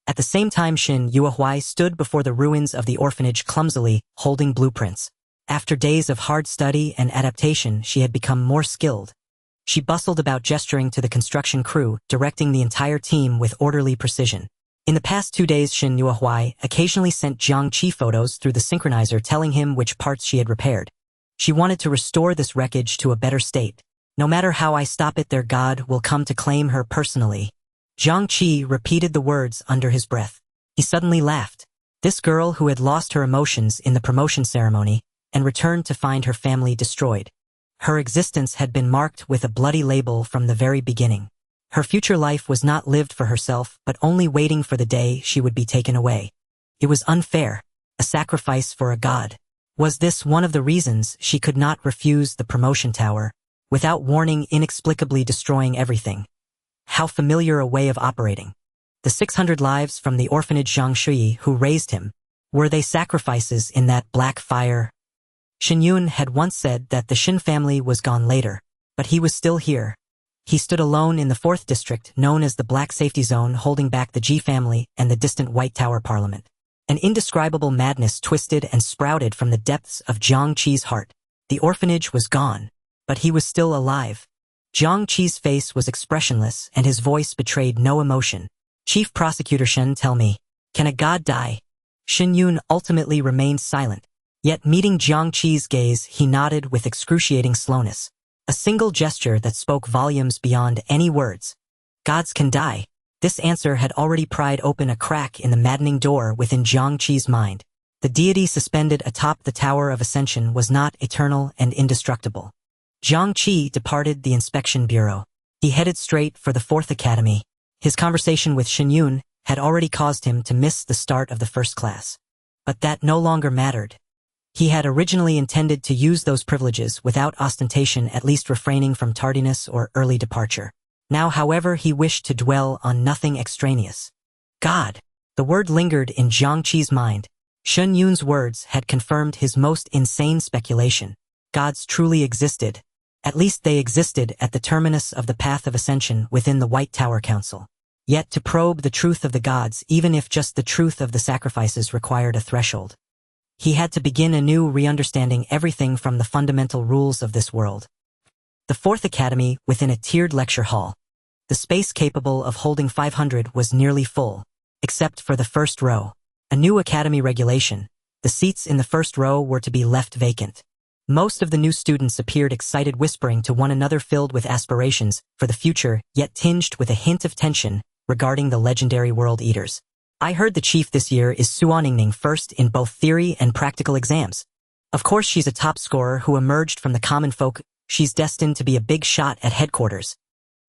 At the same time, Shen Yuehuai stood before the ruins of the orphanage clumsily, holding blueprints. After days of hard study and adaptation, she had become more skilled. She bustled about, gesturing to the construction crew, directing the entire team with orderly precision. In the past 2 days, Shen Yuehuai occasionally sent Jiang Qi photos through the synchronizer telling him which parts she had repaired. She wanted to restore this wreckage to a better state. No matter how I stop it, their god will come to claim her personally. Jiang Qi repeated the words under his breath. He suddenly laughed. This girl who had lost her emotions in the promotion ceremony and returned to find her family destroyed. Her existence had been marked with a bloody label from the very beginning. Her future life was not lived for herself, but only waiting for the day she would be taken away. It was unfair, a sacrifice for a god. Was this one of the reasons she could not refuse the promotion tower, without warning, inexplicably destroying everything? How familiar a way of operating. The 600 lives from the orphanage Jiang Qi who raised him, were they sacrifices in that black fire? Shen Yun had once said that the Shen family was gone later, but he was still here. He stood alone in the 4th district, known as the Black Safety Zone, holding back the Ji family and the distant White Tower Parliament. An indescribable madness twisted and sprouted from the depths of Jiang Qi's heart. The orphanage was gone, but he was still alive. Jiang Qi's face was expressionless and his voice betrayed no emotion. Chief Prosecutor Shen, tell me, can a god die? Shen Yun ultimately remained silent. Yet meeting Jiang Qi's gaze, he nodded with excruciating slowness. A single gesture that spoke volumes beyond any words. Gods can die. This answer had already pried open a crack in the maddening door within Jiang Qi's mind. The deity suspended atop the Tower of Ascension was not eternal and indestructible. Jiang Qi departed the inspection bureau. He headed straight for the 4th Academy. His conversation with Shen Yun had already caused him to miss the start of the first class. But that no longer mattered. He had originally intended to use those privileges without ostentation, at least refraining from tardiness or early departure. Now, however, he wished to dwell on nothing extraneous. God. The word lingered in Jiang Qi's mind. Shen Yun's words had confirmed his most insane speculation. Gods truly existed. At least they existed at the terminus of the path of ascension within the White Tower Council. Yet to probe the truth of the gods, even if just the truth of the sacrifices, required a threshold. He had to begin anew, re-understanding everything from the fundamental rules of this world. The 4th Academy, within a tiered lecture hall. The space capable of holding 500 was nearly full, except for the first row. A new academy regulation. The seats in the first row were to be left vacant. Most of the new students appeared excited, whispering to one another, filled with aspirations for the future, yet tinged with a hint of tension regarding the legendary World Eaters. I heard the chief this year is Suaningning, first in both theory and practical exams. Of course she's a top scorer who emerged from the common folk. She's destined to be a big shot at headquarters.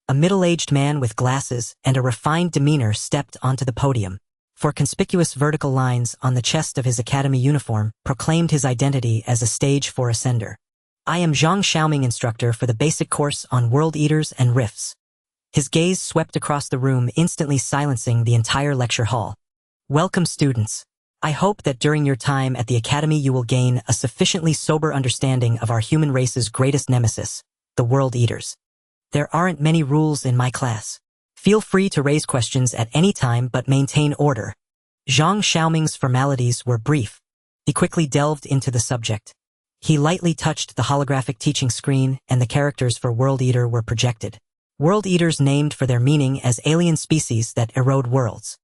A middle-aged man with glasses and a refined demeanor stepped onto the podium. For conspicuous vertical lines on the chest of his academy uniform proclaimed his identity as a stage 4 ascender. I am Zhang Xiaoming, instructor for the basic course on World Eaters and Rifts. His gaze swept across the room, instantly silencing the entire lecture hall. Welcome, students. I hope that during your time at the academy you will gain a sufficiently sober understanding of our human race's greatest nemesis, the World Eaters. There aren't many rules in my class. Feel free to raise questions at any time, but maintain order. Zhang Xiaoming's formalities were brief. He quickly delved into the subject. He lightly touched the holographic teaching screen, and the characters for World Eater were projected. World Eaters, named for their meaning as alien species that erode worlds.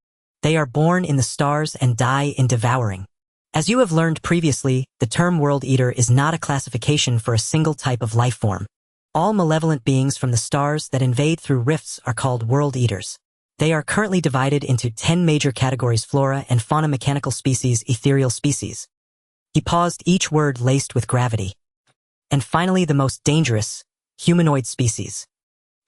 They are born in the stars and die in devouring. As you have learned previously, the term World Eater is not a classification for a single type of life form. All malevolent beings from the stars that invade through rifts are called World Eaters. They are currently divided into 10 major categories: flora and fauna, mechanical species, ethereal species. He paused, each word laced with gravity. And finally, the most dangerous, humanoid species.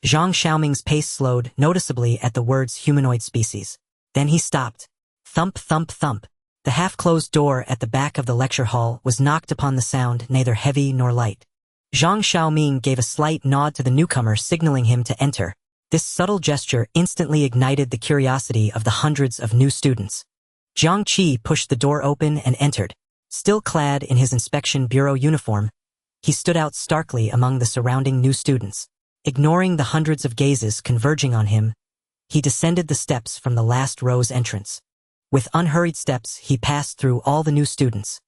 Zhang Xiaoming's pace slowed noticeably at the words humanoid species. Then he stopped. Thump, thump, thump. The half-closed door at the back of the lecture hall was knocked upon, the sound neither heavy nor light. Zhang Xiaoming gave a slight nod to the newcomer, signaling him to enter. This subtle gesture instantly ignited the curiosity of the hundreds of new students. Jiang Qi pushed the door open and entered. Still clad in his inspection bureau uniform, he stood out starkly among the surrounding new students. Ignoring the hundreds of gazes converging on him, he descended the steps from the last row's entrance. With unhurried steps, he passed through all the new students.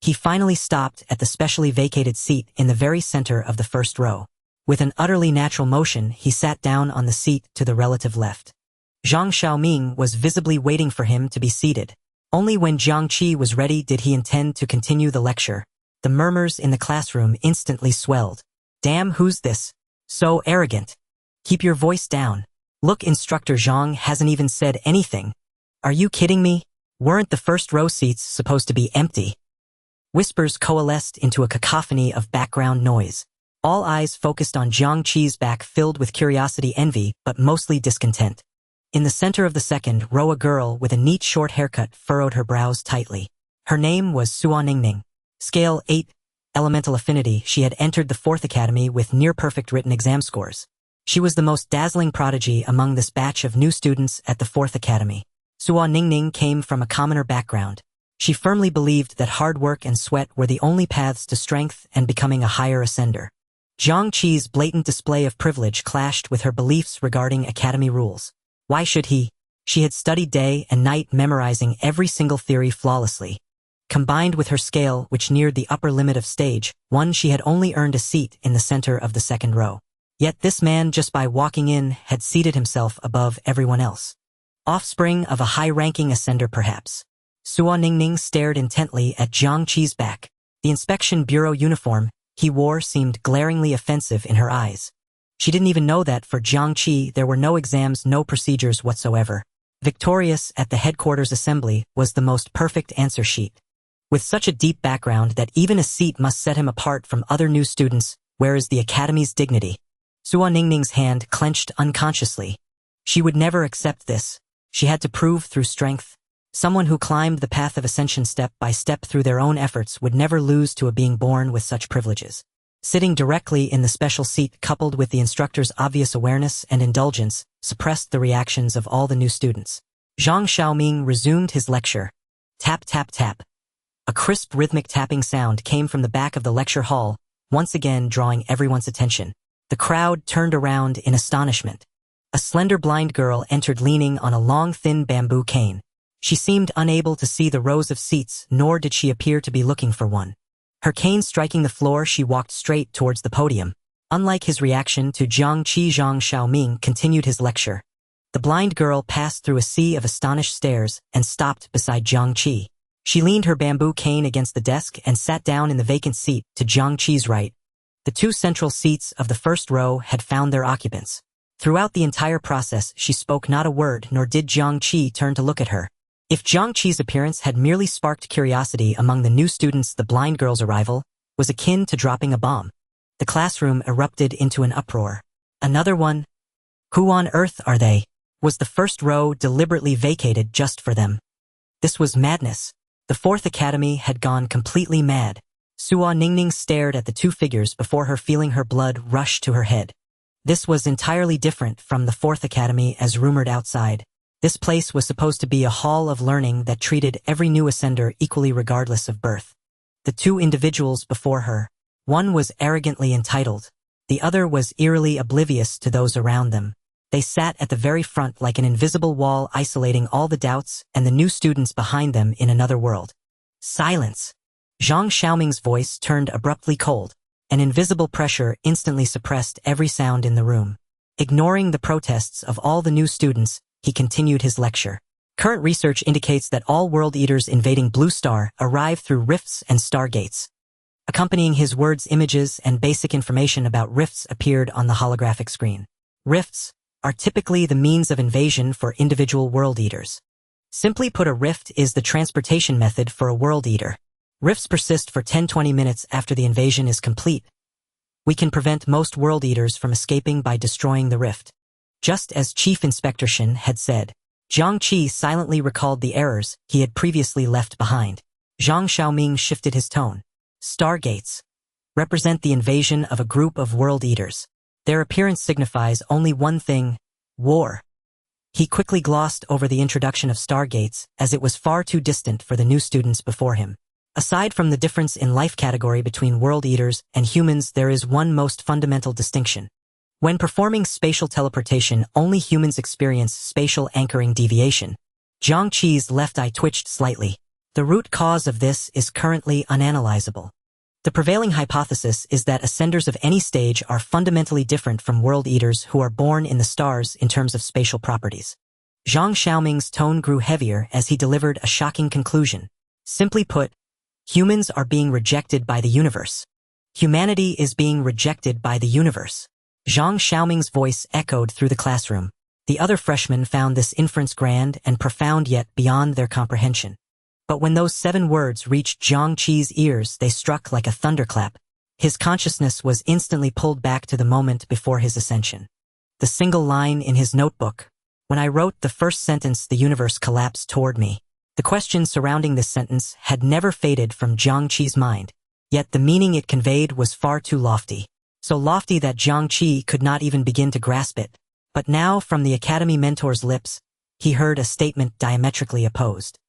He finally stopped at the specially vacated seat in the very center of the first row. With an utterly natural motion, he sat down on the seat to the relative left. Zhang Xiaoming was visibly waiting for him to be seated. Only when Jiang Qi was ready did he intend to continue the lecture. The murmurs in the classroom instantly swelled. Damn, who's this? So arrogant. Keep your voice down. Look, Instructor Zhang hasn't even said anything. Are you kidding me? Weren't the first row seats supposed to be empty? Whispers coalesced into a cacophony of background noise. All eyes focused on Jiang Qi's back, filled with curiosity, envy, but mostly discontent. In the center of the second row, a girl with a neat short haircut furrowed her brows tightly. Her name was Suaningning. Scale 8, Elemental Affinity. She had entered the 4th Academy with near-perfect written exam scores. She was the most dazzling prodigy among this batch of new students at the 4th Academy. Suaningning came from a commoner background. She firmly believed that hard work and sweat were the only paths to strength and becoming a higher ascender. Jiang Qi's blatant display of privilege clashed with her beliefs regarding academy rules. Why should he? She had studied day and night, memorizing every single theory flawlessly. Combined with her scale, which neared the upper limit of stage 1, she had only earned a seat in the center of the second row. Yet this man, just by walking in, had seated himself above everyone else. Offspring of a high-ranking ascender, perhaps. Suo Ningning stared intently at Jiang Qi's back. The inspection bureau uniform he wore seemed glaringly offensive in her eyes. She didn't even know that for Jiang Qi there were no exams, no procedures whatsoever. Victorious at the headquarters assembly was the most perfect answer sheet. With such a deep background that even a seat must set him apart from other new students, where is the academy's dignity? Suo Ningning's hand clenched unconsciously. She would never accept this. She had to prove through strength. Someone who climbed the path of ascension step by step through their own efforts would never lose to a being born with such privileges. Sitting directly in the special seat, coupled with the instructor's obvious awareness and indulgence, suppressed the reactions of all the new students. Zhang Xiaoming resumed his lecture. Tap, tap, tap. A crisp rhythmic tapping sound came from the back of the lecture hall, once again drawing everyone's attention. The crowd turned around in astonishment. A slender blind girl entered leaning on a long thin bamboo cane. She seemed unable to see the rows of seats, nor did she appear to be looking for one. Her cane striking the floor, she walked straight towards the podium. Unlike his reaction to Jiang Qi, Zhang Xiaoming continued his lecture. The blind girl passed through a sea of astonished stares and stopped beside Jiang Qi. She leaned her bamboo cane against the desk and sat down in the vacant seat to Jiang Qi's right. The 2 central seats of the first row had found their occupants. Throughout the entire process, she spoke not a word, nor did Jiang Qi turn to look at her. If Jiang Qi's appearance had merely sparked curiosity among the new students, the blind girl's arrival was akin to dropping a bomb. The classroom erupted into an uproar. Another one? Who on earth are they? Was the first row deliberately vacated just for them? This was madness. The 4th Academy had gone completely mad. Suo Ningning stared at the 2 figures before her, feeling her blood rush to her head. This was entirely different from the 4th Academy as rumored outside. This place was supposed to be a hall of learning that treated every new ascender equally regardless of birth. The 2 individuals before her, one was arrogantly entitled, the other was eerily oblivious to those around them. They sat at the very front like an invisible wall, isolating all the doubts and the new students behind them in another world. Silence. Zhang Xiaoming's voice turned abruptly cold. An invisible pressure instantly suppressed every sound in the room. Ignoring the protests of all the new students, he continued his lecture. Current research indicates that all world eaters invading Blue Star arrive through rifts and stargates. Accompanying his words, images and basic information about rifts appeared on the holographic screen. Rifts are typically the means of invasion for individual world eaters. Simply put, a rift is the transportation method for a world eater. Rifts persist for 10-20 minutes after the invasion is complete. We can prevent most world eaters from escaping by destroying the rift. Just as Chief Inspector Shin had said, Jiang Qi silently recalled the errors he had previously left behind. Zhang Xiaoming shifted his tone. Stargates represent the invasion of a group of world eaters. Their appearance signifies only one thing: war. He quickly glossed over the introduction of stargates as it was far too distant for the new students before him. Aside from the difference in life category between world eaters and humans, there is one most fundamental distinction. When performing spatial teleportation, only humans experience spatial anchoring deviation. Jiang Qi's left eye twitched slightly. The root cause of this is currently unanalyzable. The prevailing hypothesis is that ascenders of any stage are fundamentally different from world eaters who are born in the stars in terms of spatial properties. Zhang Xiaoming's tone grew heavier as he delivered a shocking conclusion. Simply put, humans are being rejected by the universe. Humanity is being rejected by the universe. Zhang Xiaoming's voice echoed through the classroom. The other freshmen found this inference grand and profound, yet beyond their comprehension. But when those 7 words reached Jiang Qi's ears, they struck like a thunderclap. His consciousness was instantly pulled back to the moment before his ascension. The single line in his notebook: when I wrote the first sentence, the universe collapsed toward me. The question surrounding this sentence had never faded from Jiang Qi's mind, yet the meaning it conveyed was far too lofty. So lofty that Jiang Qi could not even begin to grasp it. But now, from the Academy mentor's lips, he heard a statement diametrically opposed.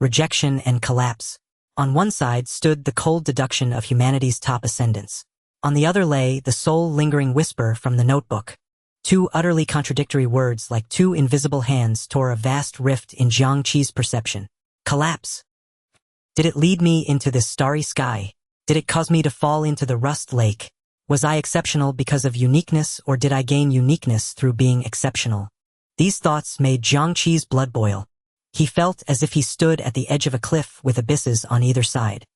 Rejection and collapse. On one side stood the cold deduction of humanity's top ascendants. On the other lay the soul-lingering whisper from the notebook. Two utterly contradictory words like two invisible hands tore a vast rift in Jiang Qi's perception. Collapse. Did it lead me into this starry sky? Did it cause me to fall into the rust lake? Was I exceptional because of uniqueness, or did I gain uniqueness through being exceptional? These thoughts made Jiang Qi's blood boil. He felt as if he stood at the edge of a cliff with abysses on either side.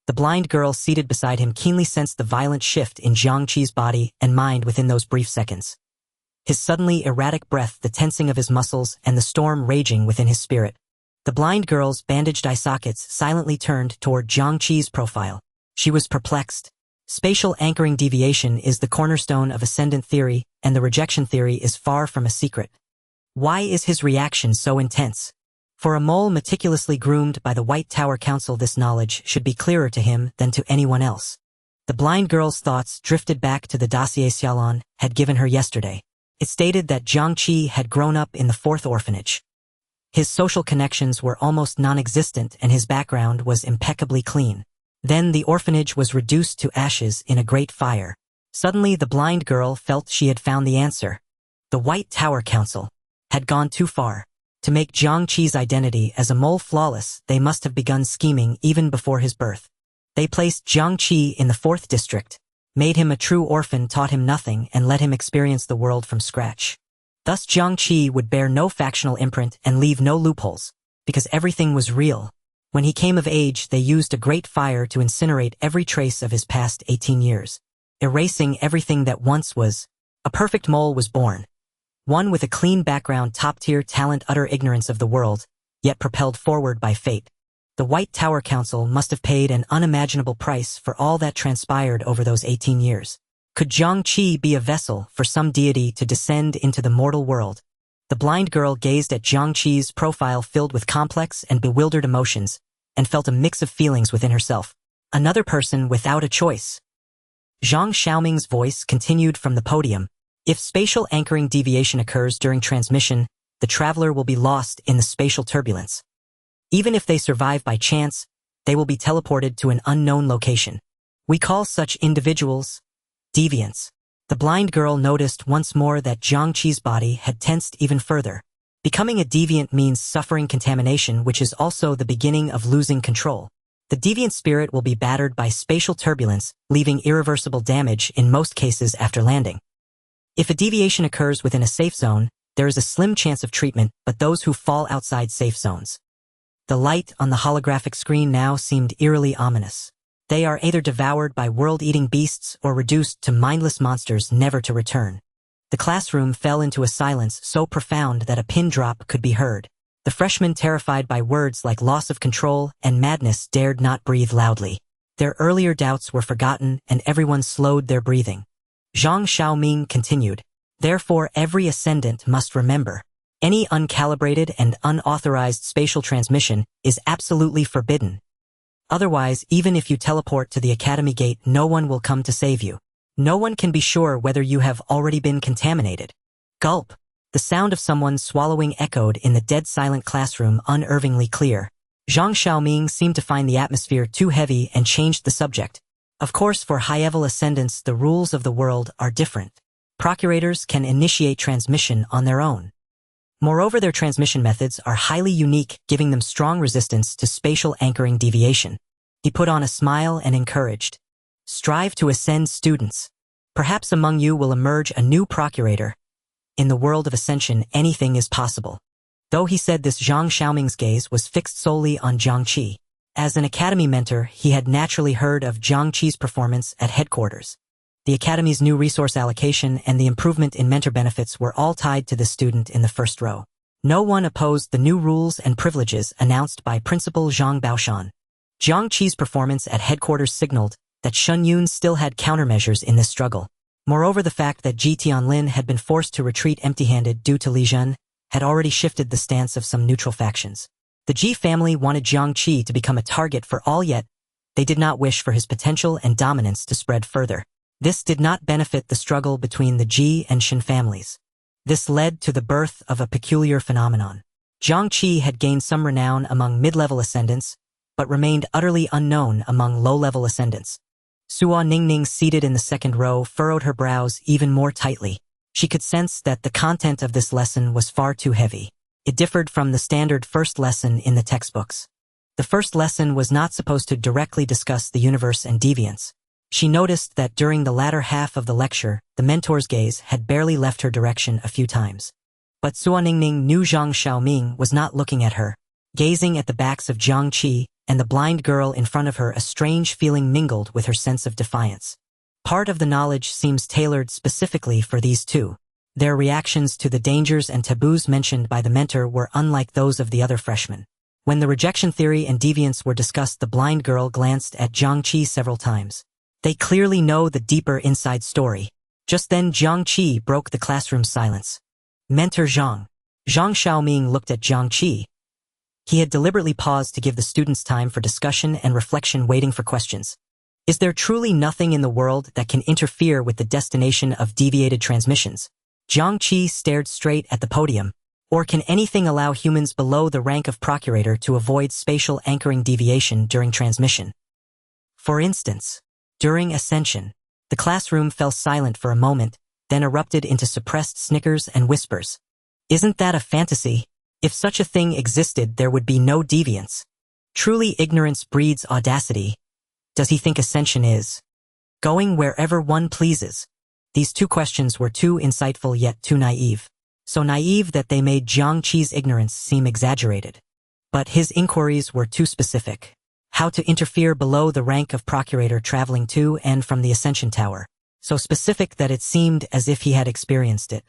The blind girl seated beside him keenly sensed the violent shift in Jiang Qi's body and mind within those brief seconds. His suddenly erratic breath, the tensing of his muscles, and the storm raging within his spirit. The blind girl's bandaged eye sockets silently turned toward Jiang Qi's profile. She was perplexed. Spatial anchoring deviation is the cornerstone of ascendant theory, and the rejection theory is far from a secret. Why is his reaction so intense? For a mole meticulously groomed by the White Tower Council, this knowledge should be clearer to him than to anyone else. The blind girl's thoughts drifted back to the dossier Xiaolon had given her yesterday. It stated that Jiang Qi had grown up in the 4th orphanage. His social connections were almost non-existent and his background was impeccably clean. Then the orphanage was reduced to ashes in a great fire. Suddenly the blind girl felt she had found the answer. The White Tower Council had gone too far. To make Jiang Qi's identity as a mole flawless, they must have begun scheming even before his birth. They placed Jiang Qi in the 4th district, made him a true orphan, taught him nothing, and let him experience the world from scratch. Thus Jiang Qi would bear no factional imprint and leave no loopholes, because everything was real. When he came of age, they used a great fire to incinerate every trace of his past 18 years, erasing everything that once was. A perfect mole was born. One with a clean background, top-tier talent, utter ignorance of the world, yet propelled forward by fate. The White Tower Council must have paid an unimaginable price for all that transpired over those 18 years. Could Jiang Qi be a vessel for some deity to descend into the mortal world? The blind girl gazed at Jiang Qi's profile filled with complex and bewildered emotions, and felt a mix of feelings within herself. Another person without a choice. Zhang Xiaoming's voice continued from the podium. If spatial anchoring deviation occurs during transmission, the traveler will be lost in the spatial turbulence. Even if they survive by chance, they will be teleported to an unknown location. We call such individuals deviants. The blind girl noticed once more that Jiang Qi's body had tensed even further. Becoming a deviant means suffering contamination, which is also the beginning of losing control. The deviant spirit will be battered by spatial turbulence, leaving irreversible damage in most cases after landing. If a deviation occurs within a safe zone, there is a slim chance of treatment, but those who fall outside safe zones. The light on the holographic screen now seemed eerily ominous. They are either devoured by world-eating beasts or reduced to mindless monsters never to return. The classroom fell into a silence so profound that a pin drop could be heard. The freshmen, terrified by words like loss of control and madness, dared not breathe loudly. Their earlier doubts were forgotten and everyone slowed their breathing. Zhang Xiaoming continued, "Therefore every ascendant must remember, any uncalibrated and unauthorized spatial transmission is absolutely forbidden. Otherwise, even if you teleport to the academy gate, no one will come to save you. No one can be sure whether you have already been contaminated." Gulp. The sound of someone swallowing echoed in the dead silent classroom, unnervingly clear. Zhang Xiaoming seemed to find the atmosphere too heavy and changed the subject. Of course, for high-level ascendants, the rules of the world are different. Procurators can initiate transmission on their own. Moreover, their transmission methods are highly unique, giving them strong resistance to spatial anchoring deviation. He put on a smile and encouraged, "Strive to ascend, students. Perhaps among you will emerge a new procurator. In the world of Ascension, anything is possible." Though he said this, Zhang Xiaoming's gaze was fixed solely on Jiang Qi. As an academy mentor, he had naturally heard of Jiang Qi's performance at headquarters. The academy's new resource allocation and the improvement in mentor benefits were all tied to the student in the first row. No one opposed the new rules and privileges announced by Principal Zhang Baoshan. Jiang Qi's performance at headquarters signaled that Shun Yun still had countermeasures in this struggle. Moreover, the fact that Ji Tianlin had been forced to retreat empty-handed due to Li Zhen had already shifted the stance of some neutral factions. The Ji family wanted Jiang Qi to become a target for all, yet they did not wish for his potential and dominance to spread further. This did not benefit the struggle between the Ji and Shen families. This led to the birth of a peculiar phenomenon. Jiang Qi had gained some renown among mid-level ascendants, but remained utterly unknown among low-level ascendants. Suo Ningning, seated in the second row, furrowed her brows even more tightly. She could sense that the content of this lesson was far too heavy. It differed from the standard first lesson in the textbooks. The first lesson was not supposed to directly discuss the universe and deviance. She noticed that during the latter half of the lecture, the mentor's gaze had barely left her direction a few times. But Suo Ningning knew Zhang Xiaoming was not looking at her. Gazing at the backs of Jiang Qi and the blind girl in front of her, a strange feeling mingled with her sense of defiance. Part of the knowledge seems tailored specifically for these two. Their reactions to the dangers and taboos mentioned by the mentor were unlike those of the other freshmen. When the rejection theory and deviance were discussed, the blind girl glanced at Jiang Qi several times. They clearly know the deeper inside story. Just then Jiang Qi broke the classroom's silence. Mentor Zhang. Zhang Xiaoming looked at Jiang Qi. He had deliberately paused to give the students time for discussion and reflection, waiting for questions. Is there truly nothing in the world that can interfere with the destination of deviated transmissions? Jiang Qi stared straight at the podium. Or can anything allow humans below the rank of procurator to avoid spatial anchoring deviation during transmission? For instance, during Ascension, the classroom fell silent for a moment, then erupted into suppressed snickers and whispers. Isn't that a fantasy? If such a thing existed, there would be no deviance. Truly, ignorance breeds audacity. Does he think Ascension is going wherever one pleases? These two questions were too insightful yet too naive. So naive that they made Jiang Qi's ignorance seem exaggerated. But his inquiries were too specific. How to interfere below the rank of procurator traveling to and from the Ascension Tower. So specific that it seemed as if he had experienced it.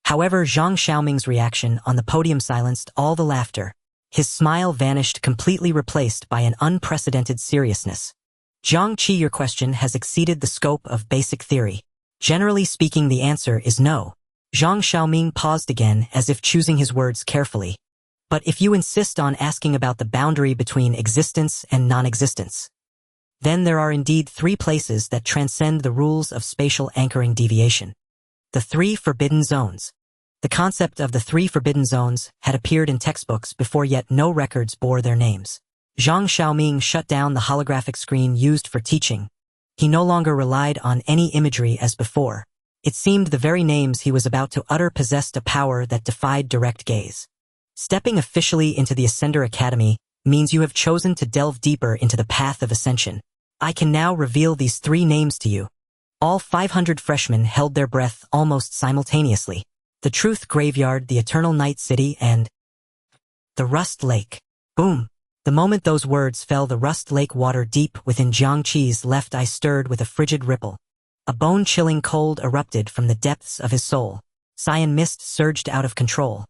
However, Zhang Xiaoming's reaction on the podium silenced all the laughter. His smile vanished, completely replaced by an unprecedented seriousness. Jiang Qi, your question has exceeded the scope of basic theory. Generally speaking, the answer is no. Zhang Xiaoming paused again, as if choosing his words carefully. But if you insist on asking about the boundary between existence and non-existence, then there are indeed three places that transcend the rules of spatial anchoring deviation. The three forbidden zones. The concept of the three forbidden zones had appeared in textbooks before, yet no records bore their names. Zhang Xiaoming shut down the holographic screen used for teaching. He no longer relied on any imagery as before. It seemed the very names he was about to utter possessed a power that defied direct gaze. Stepping officially into the Ascender Academy means you have chosen to delve deeper into the path of ascension. I can now reveal these three names to you. All 500 freshmen held their breath almost simultaneously. The Truth Graveyard, the Eternal Night City, and the Rust Lake. Boom! The moment those words fell, the Rust Lake water deep within Jiang Qi's left eye stirred with a frigid ripple. A bone-chilling cold erupted from the depths of his soul. Cyan mist surged out of control.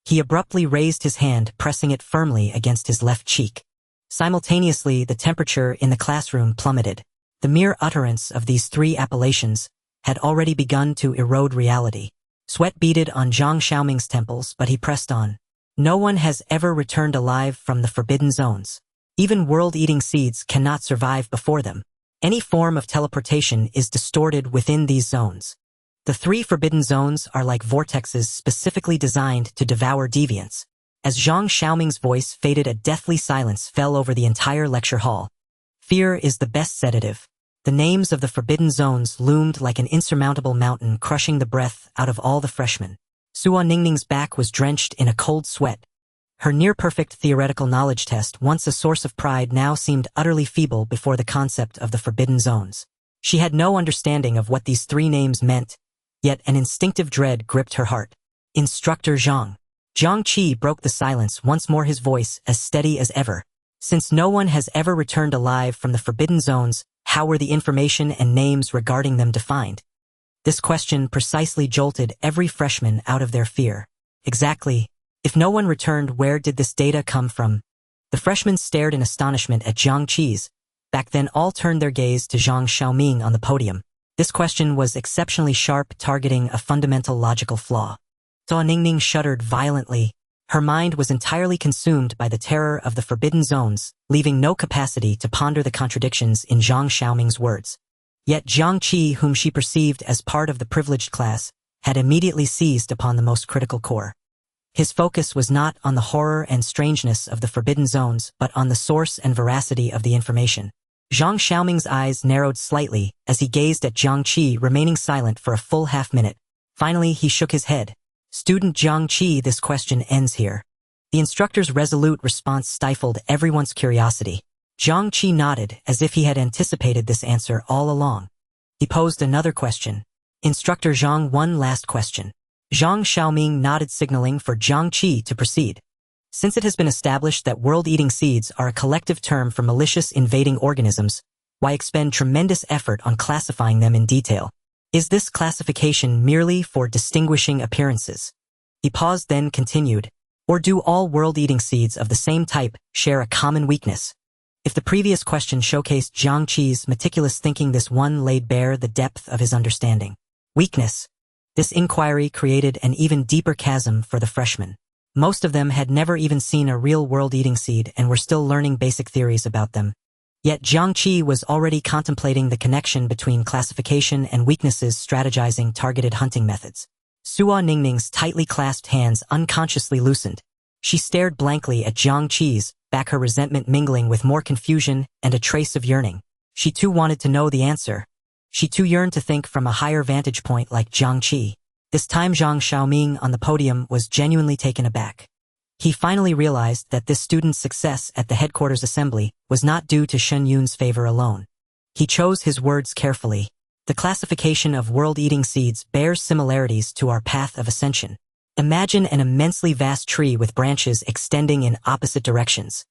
He abruptly raised his hand, pressing it firmly against his left cheek. Simultaneously, the temperature in the classroom plummeted. The mere utterance of these three appellations had already begun to erode reality. Sweat beaded on Zhang Xiaoming's temples, but he pressed on. No one has ever returned alive from the forbidden zones. Even world-eating seeds cannot survive before them. Any form of teleportation is distorted within these zones. The three forbidden zones are like vortexes specifically designed to devour deviance. As Zhang Xiaoming's voice faded, a deathly silence fell over the entire lecture hall. Fear is the best sedative. The names of the forbidden zones loomed like an insurmountable mountain, crushing the breath out of all the freshmen. Suo Ningning's back was drenched in a cold sweat. Her near-perfect theoretical knowledge test, once a source of pride, now seemed utterly feeble before the concept of the forbidden zones. She had no understanding of what these three names meant, yet an instinctive dread gripped her heart. Instructor Zhang. Jiang Qi broke the silence, once more his voice as steady as ever. Since no one has ever returned alive from the forbidden zones, how were the information and names regarding them defined? This question precisely jolted every freshman out of their fear. Exactly. If no one returned, where did this data come from? The freshmen stared in astonishment at Jiang Qi's. Back then, all turned their gaze to Zhang Xiaoming on the podium. This question was exceptionally sharp, targeting a fundamental logical flaw. Suo Ningning shuddered violently. Her mind was entirely consumed by the terror of the forbidden zones, leaving no capacity to ponder the contradictions in Zhang Xiaoming's words. Yet Jiang Qi, whom she perceived as part of the privileged class, had immediately seized upon the most critical core. His focus was not on the horror and strangeness of the forbidden zones, but on the source and veracity of the information. Zhang Xiaoming's eyes narrowed slightly as he gazed at Jiang Qi, remaining silent for a full half-minute. Finally, he shook his head. Student Jiang Qi, this question ends here. The instructor's resolute response stifled everyone's curiosity. Jiang Qi nodded as if he had anticipated this answer all along. He posed another question. Instructor Zhang, one last question. Zhang Xiaoming nodded, signaling for Jiang Qi to proceed. Since it has been established that world-eating seeds are a collective term for malicious invading organisms, why expend tremendous effort on classifying them in detail? Is this classification merely for distinguishing appearances? He paused, then continued. Or do all world-eating seeds of the same type share a common weakness? If the previous question showcased Jiang Qi's meticulous thinking, this one laid bare the depth of his understanding. Weakness. This inquiry created an even deeper chasm for the freshmen. Most of them had never even seen a real world-eating seed and were still learning basic theories about them. Yet Jiang Qi was already contemplating the connection between classification and weaknesses, strategizing targeted hunting methods. Suo Ningning's tightly clasped hands unconsciously loosened. She stared blankly at Jiang Qi's back, her resentment mingling with more confusion and a trace of yearning. She too wanted to know the answer. She too yearned to think from a higher vantage point like Jiang Qi. This time Zhang Xiaoming on the podium was genuinely taken aback. He finally realized that this student's success at the headquarters assembly was not due to Shen Yun's favor alone. He chose his words carefully. The classification of world-eating seeds bears similarities to our path of ascension. Imagine an immensely vast tree with branches extending in opposite directions.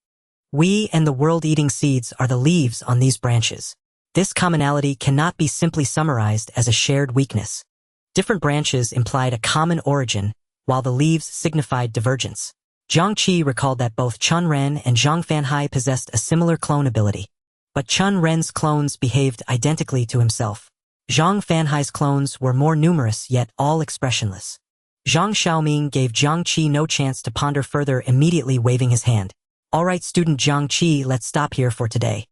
We and the world-eating seeds are the leaves on these branches. This commonality cannot be simply summarized as a shared weakness. Different branches implied a common origin, while the leaves signified divergence. Jiang Qi recalled that both Chun Ren and Zhang Fanhai possessed a similar clone ability. But Chun Ren's clones behaved identically to himself. Zhang Fanhai's clones were more numerous, yet all expressionless. Zhang Xiaoming gave Jiang Qi no chance to ponder further, immediately waving his hand. All right, student Jiang Qi, let's stop here for today.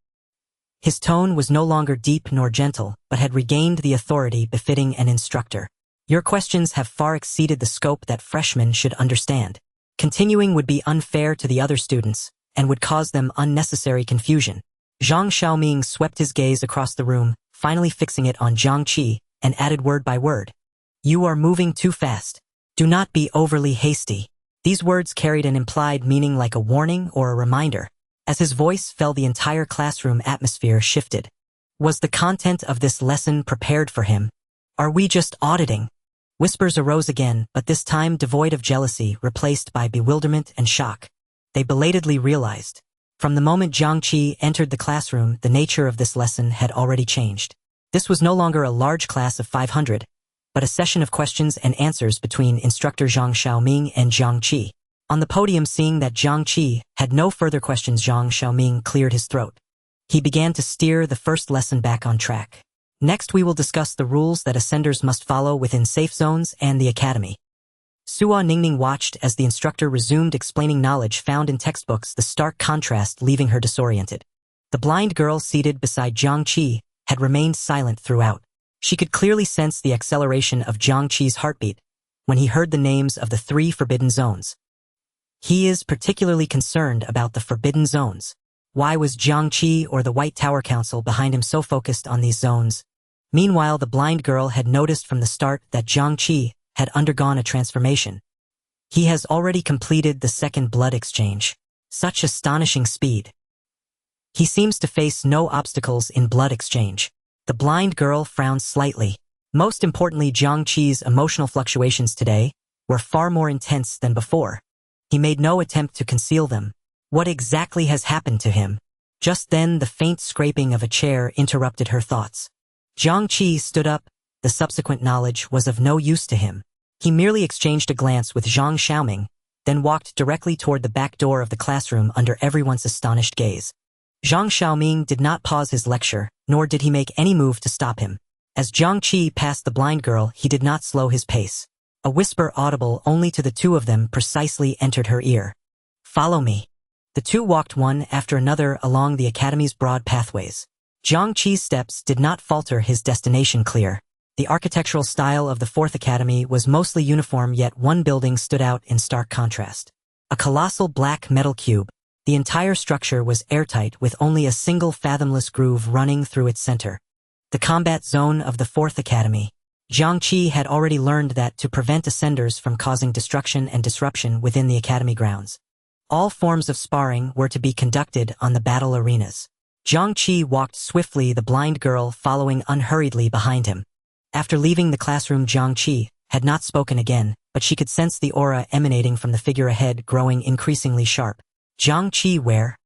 His tone was no longer deep nor gentle, but had regained the authority befitting an instructor. Your questions have far exceeded the scope that freshmen should understand. Continuing would be unfair to the other students, and would cause them unnecessary confusion. Zhang Xiaoming swept his gaze across the room, finally fixing it on Jiang Qi, and added word by word. You are moving too fast. Do not be overly hasty. These words carried an implied meaning like a warning or a reminder. As his voice fell, the entire classroom atmosphere shifted. Was the content of this lesson prepared for him? Are we just auditing? Whispers arose again, but this time devoid of jealousy, replaced by bewilderment and shock. They belatedly realized. From the moment Jiang Qi entered the classroom, the nature of this lesson had already changed. This was no longer a large class of 500, but a session of questions and answers between instructor Zhang Xiaoming and Jiang Qi. On the podium, seeing that Jiang Qi had no further questions, Zhang Xiaoming cleared his throat. He began to steer the first lesson back on track. Next, we will discuss the rules that ascenders must follow within safe zones and the academy. Suo Ningning watched as the instructor resumed explaining knowledge found in textbooks, the stark contrast leaving her disoriented. The blind girl seated beside Jiang Qi had remained silent throughout. She could clearly sense the acceleration of Jiang Qi's heartbeat when he heard the names of the 3 forbidden zones. He is particularly concerned about the forbidden zones. Why was Jiang Qi or the White Tower Council behind him so focused on these zones? Meanwhile, the blind girl had noticed from the start that Jiang Qi had undergone a transformation. He has already completed the second blood exchange. Such astonishing speed. He seems to face no obstacles in blood exchange. The blind girl frowned slightly. Most importantly, Jiang Qi's emotional fluctuations today were far more intense than before. He made no attempt to conceal them. What exactly has happened to him? Just then, the faint scraping of a chair interrupted her thoughts. Jiang Qi stood up. The subsequent knowledge was of no use to him. He merely exchanged a glance with Zhang Xiaoming, then walked directly toward the back door of the classroom under everyone's astonished gaze. Zhang Xiaoming did not pause his lecture, nor did he make any move to stop him. As Jiang Qi passed the blind girl, he did not slow his pace. A whisper audible only to the two of them precisely entered her ear. Follow me. The two walked one after another along the academy's broad pathways. Jiang Qi's steps did not falter, his destination clear. The architectural style of the Fourth Academy was mostly uniform, yet one building stood out in stark contrast. A colossal black metal cube, The entire structure was airtight with only a single fathomless groove running through its center. The combat zone of the 4th Academy. Jiang Qi had already learned that to prevent ascenders from causing destruction and disruption within the academy grounds, all forms of sparring were to be conducted on the battle arenas. Jiang Qi walked swiftly, the blind girl following unhurriedly behind him. After leaving the classroom, Jiang Qi had not spoken again, but she could sense the aura emanating from the figure ahead growing increasingly sharp. Jiang Qi, where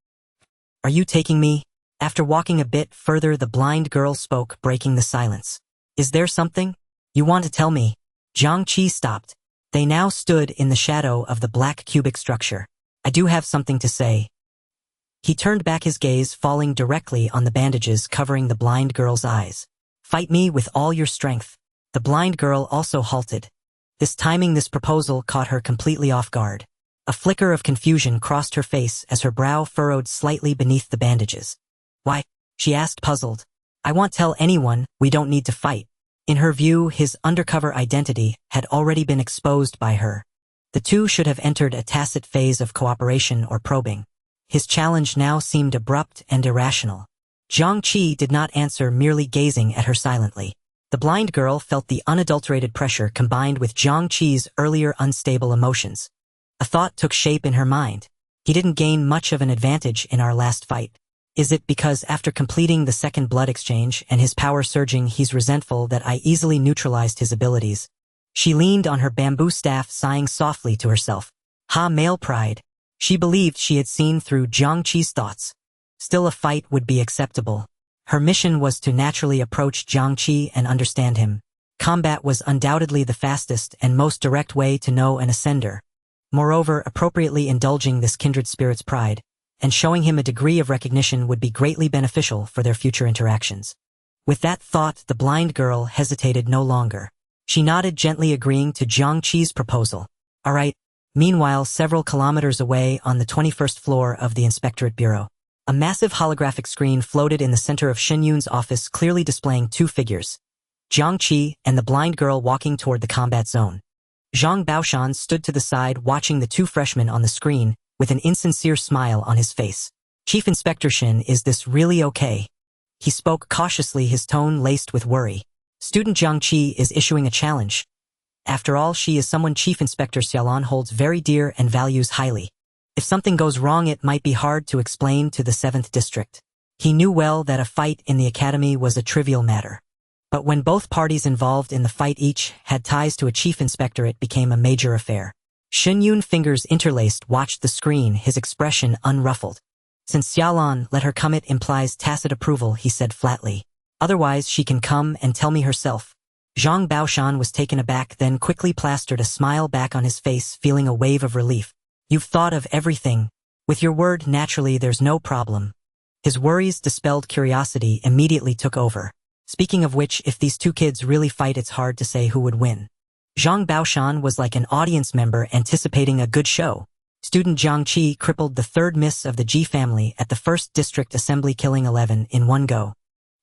are you taking me? After walking a bit further, the blind girl spoke, breaking the silence. Is there something you want to tell me? Jiang Qi stopped. They now stood in the shadow of the black cubic structure. I do have something to say. He turned back, his gaze falling directly on the bandages covering the blind girl's eyes. Fight me with all your strength. The blind girl also halted. This proposal caught her completely off guard. A flicker of confusion crossed her face as her brow furrowed slightly beneath the bandages. Why? She asked, puzzled. I won't tell anyone, we don't need to fight. In her view, his undercover identity had already been exposed by her. The two should have entered a tacit phase of cooperation or probing. His challenge now seemed abrupt and irrational. Jiang Qi did not answer, merely gazing at her silently. The blind girl felt the unadulterated pressure combined with Jiang Qi's earlier unstable emotions. A thought took shape in her mind. He didn't gain much of an advantage in our last fight. Is it because after completing the second blood exchange and his power surging, he's resentful that I easily neutralized his abilities? She leaned on her bamboo staff, sighing softly to herself. Ha, male pride. She believed she had seen through Jiang Qi's thoughts. Still, a fight would be acceptable. Her mission was to naturally approach Jiang Qi and understand him. Combat was undoubtedly the fastest and most direct way to know an ascender. Moreover, appropriately indulging this kindred spirit's pride and showing him a degree of recognition would be greatly beneficial for their future interactions. With that thought, the blind girl hesitated no longer. She nodded, gently agreeing to Jiang Qi's proposal. All right. Meanwhile, several kilometers away on the 21st floor of the Inspectorate Bureau, a massive holographic screen floated in the center of Shen Yun's office, clearly displaying two figures, Jiang Qi and the blind girl walking toward the combat zone. Zhang Baoshan stood to the side, watching the two freshmen on the screen with an insincere smile on his face. Chief Inspector Shen, is this really okay? He spoke cautiously, his tone laced with worry. Student Jiang Qi is issuing a challenge. After all, she is someone Chief Inspector Xiaolan holds very dear and values highly. If something goes wrong, it might be hard to explain to the 7th District. He knew well that a fight in the academy was a trivial matter. But when both parties involved in the fight each had ties to a chief inspector, it became a major affair. Shen Yun, fingers interlaced, watched the screen, his expression unruffled. Since Xiaolan let her come, it implies tacit approval, he said flatly. Otherwise, she can come and tell me herself. Zhang Baoshan was taken aback, then quickly plastered a smile back on his face, feeling a wave of relief. You've thought of everything. With your word, naturally, there's no problem. His worries dispelled, curiosity immediately took over. Speaking of which, if these two kids really fight, it's hard to say who would win. Zhang Baoshan was like an audience member anticipating a good show. Student Jiang Qi crippled the third miss of the Ji family at the 1st District Assembly, killing 11 in one go.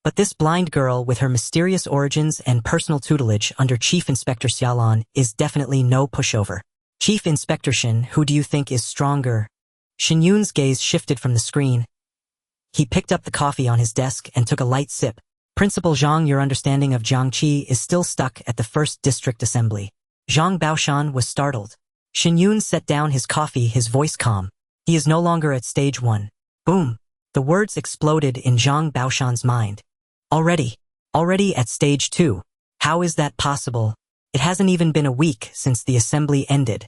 But this blind girl, with her mysterious origins and personal tutelage under Chief Inspector Xiaolan, is definitely no pushover. Chief Inspector Shen, who do you think is stronger? Shen Yun's gaze shifted from the screen. He picked up the coffee on his desk and took a light sip. Principal Zhang, your understanding of Jiang Qi is still stuck at the 1st District Assembly. Zhang Baoshan was startled. Shen Yun set down his coffee, his voice calm. He is no longer at stage 1. Boom! The words exploded in Zhang Baoshan's mind. Already at stage 2. How is that possible? It hasn't even been a week since the assembly ended.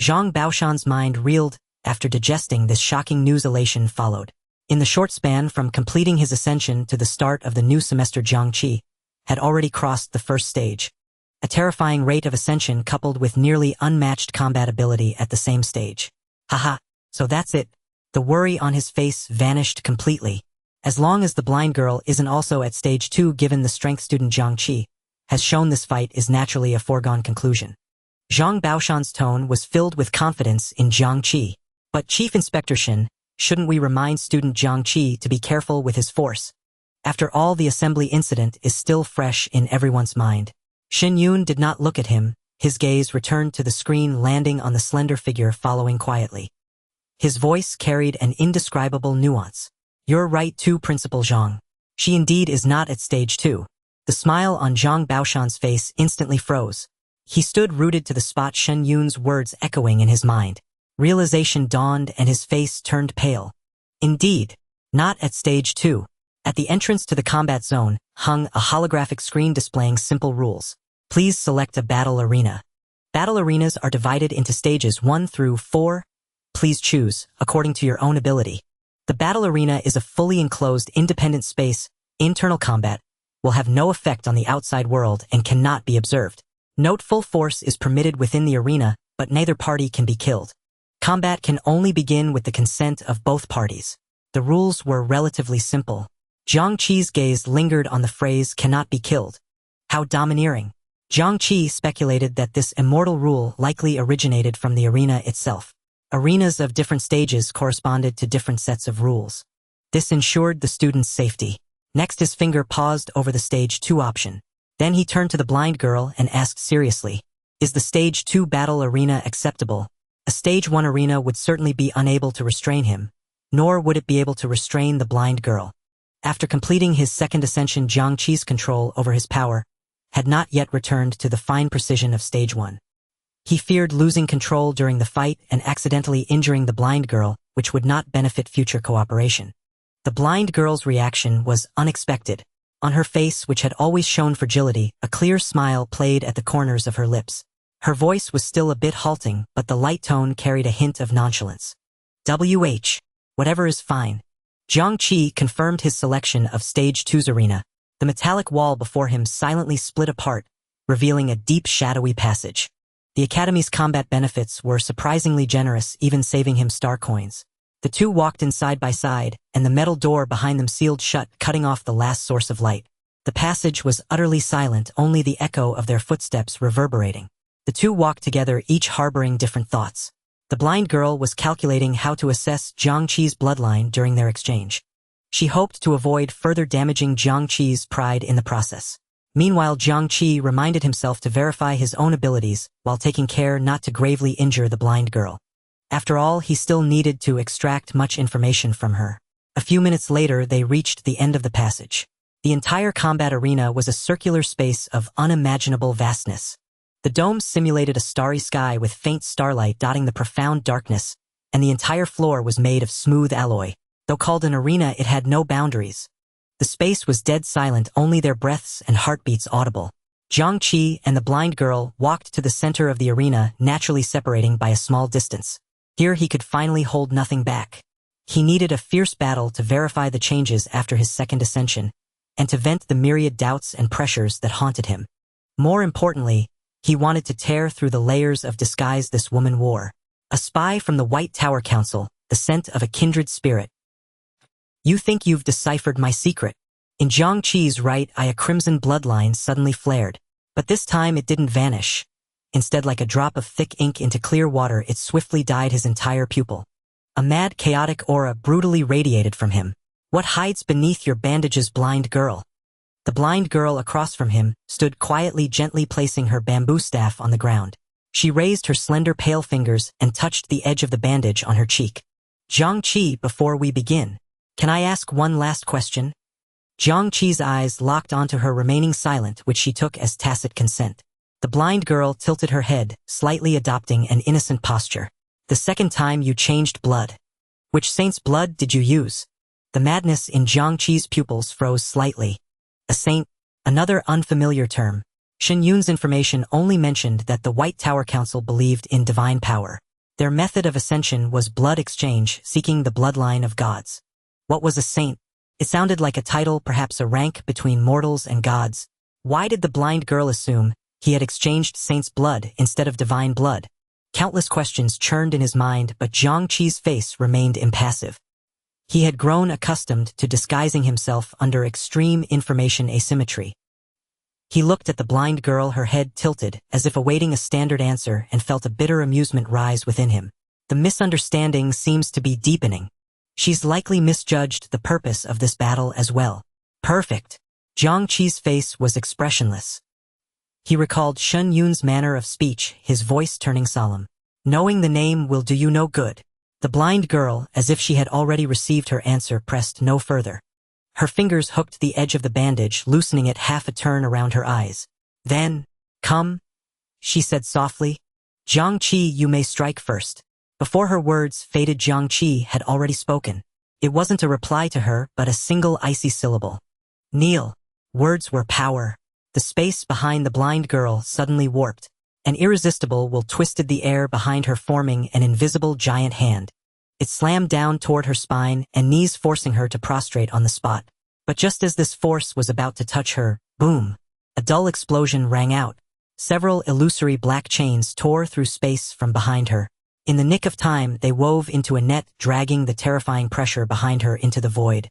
Zhang Baoshan's mind reeled. After digesting this shocking news, elation followed. In the short span from completing his ascension to the start of the new semester, Jiang Qi had already crossed the 1st stage. A terrifying rate of ascension coupled with nearly unmatched combat ability at the same stage. Haha, so that's it. The worry on his face vanished completely. As long as the blind girl isn't also at stage 2, given the strength student Jiang Qi has shown, this fight is naturally a foregone conclusion. Zhang Baoshan's tone was filled with confidence in Jiang Qi. But Chief Inspector Shen, shouldn't we remind student Jiang Qi to be careful with his force? After all, the assembly incident is still fresh in everyone's mind. Shen Yun did not look at him, his gaze returned to the screen, landing on the slender figure following quietly. His voice carried an indescribable nuance. You're right too, Principal Zhang. She indeed is not at stage 2. The smile on Zhang Baoshan's face instantly froze. He stood rooted to the spot, Shen Yun's words echoing in his mind. Realization dawned and his face turned pale. Indeed, not at stage 2. At the entrance to the combat zone hung a holographic screen displaying simple rules. Please select a battle arena. Battle arenas are divided into stages 1 through 4. Please choose, according to your own ability. The battle arena is a fully enclosed, independent space. Internal combat will have no effect on the outside world and cannot be observed. Note: full force is permitted within the arena, but neither party can be killed. Combat can only begin with the consent of both parties. The rules were relatively simple. Jiang Qi's gaze lingered on the phrase "cannot be killed." How domineering. Jiang Qi speculated that this immortal rule likely originated from the arena itself. Arenas of different stages corresponded to different sets of rules. This ensured the student's safety. Next, his finger paused over the stage 2 option. Then he turned to the blind girl and asked seriously, "Is the stage 2 battle arena acceptable?" A stage 1 arena would certainly be unable to restrain him, nor would it be able to restrain the blind girl. After completing his second ascension, Jiang Qi's control over his power had not yet returned to the fine precision of stage 1. He feared losing control during the fight and accidentally injuring the blind girl, which would not benefit future cooperation. The blind girl's reaction was unexpected. On her face, which had always shown fragility, a clear smile played at the corners of her lips. Her voice was still a bit halting, but the light tone carried a hint of nonchalance. Whatever is fine. Jiang Qi confirmed his selection of stage 2's arena. The metallic wall before him silently split apart, revealing a deep shadowy passage. The Academy's combat benefits were surprisingly generous, even saving him star coins. The two walked in side by side, and the metal door behind them sealed shut, cutting off the last source of light. The passage was utterly silent, only the echo of their footsteps reverberating. The two walked together, each harboring different thoughts. The blind girl was calculating how to assess Jiang Qi's bloodline during their exchange. She hoped to avoid further damaging Jiang Qi's pride in the process. Meanwhile, Jiang Qi reminded himself to verify his own abilities while taking care not to gravely injure the blind girl. After all, he still needed to extract much information from her. A few minutes later, they reached the end of the passage. The entire combat arena was a circular space of unimaginable vastness. The dome simulated a starry sky with faint starlight dotting the profound darkness, and the entire floor was made of smooth alloy. Though called an arena, it had no boundaries. The space was dead silent, only their breaths and heartbeats audible. Jiang Qi and the blind girl walked to the center of the arena, naturally separating by a small distance. Here he could finally hold nothing back. He needed a fierce battle to verify the changes after his second ascension, and to vent the myriad doubts and pressures that haunted him. More importantly, he wanted to tear through the layers of disguise this woman wore. A spy from the White Tower Council, the scent of a kindred spirit. You think you've deciphered my secret? In Jiang Qi's right eye, a crimson bloodline suddenly flared, but this time it didn't vanish. Instead, like a drop of thick ink into clear water, it swiftly dyed his entire pupil. A mad, chaotic aura brutally radiated from him. What hides beneath your bandages, blind girl? The blind girl across from him stood quietly, gently placing her bamboo staff on the ground. She raised her slender, pale fingers and touched the edge of the bandage on her cheek. Jiang Qi, before we begin, can I ask one last question? Jiang Qi's eyes locked onto her, remaining silent, which she took as tacit consent. The blind girl tilted her head, slightly adopting an innocent posture. The second time you changed blood. Which saint's blood did you use? The madness in Jiang Qi's pupils froze slightly. A saint, another unfamiliar term. Shen Yun's information only mentioned that the White Tower Council believed in divine power. Their method of ascension was blood exchange, seeking the bloodline of gods. What was a saint? It sounded like a title, perhaps a rank between mortals and gods. Why did the blind girl assume he had exchanged saint's blood instead of divine blood? Countless questions churned in his mind, but Jiang Qi's face remained impassive. He had grown accustomed to disguising himself under extreme information asymmetry. He looked at the blind girl, her head tilted, as if awaiting a standard answer, and felt a bitter amusement rise within him. The misunderstanding seems to be deepening. She's likely misjudged the purpose of this battle as well. Perfect. Jiang Qi's face was expressionless. He recalled Shen Yun's manner of speech, his voice turning solemn. Knowing the name will do you no good. The blind girl, as if she had already received her answer, pressed no further. Her fingers hooked the edge of the bandage, loosening it half a turn around her eyes. Then, "Come," she said softly. "Jiang Qi, you may strike first." Before her words faded, Jiang Qi had already spoken. It wasn't a reply to her, but a single icy syllable. "Kneel." Words were power. The space behind the blind girl suddenly warped. An irresistible will twisted the air behind her, forming an invisible giant hand. It slammed down toward her spine and knees, forcing her to prostrate on the spot. But just as this force was about to touch her, boom! A dull explosion rang out. Several illusory black chains tore through space from behind her. In the nick of time, they wove into a net, dragging the terrifying pressure behind her into the void.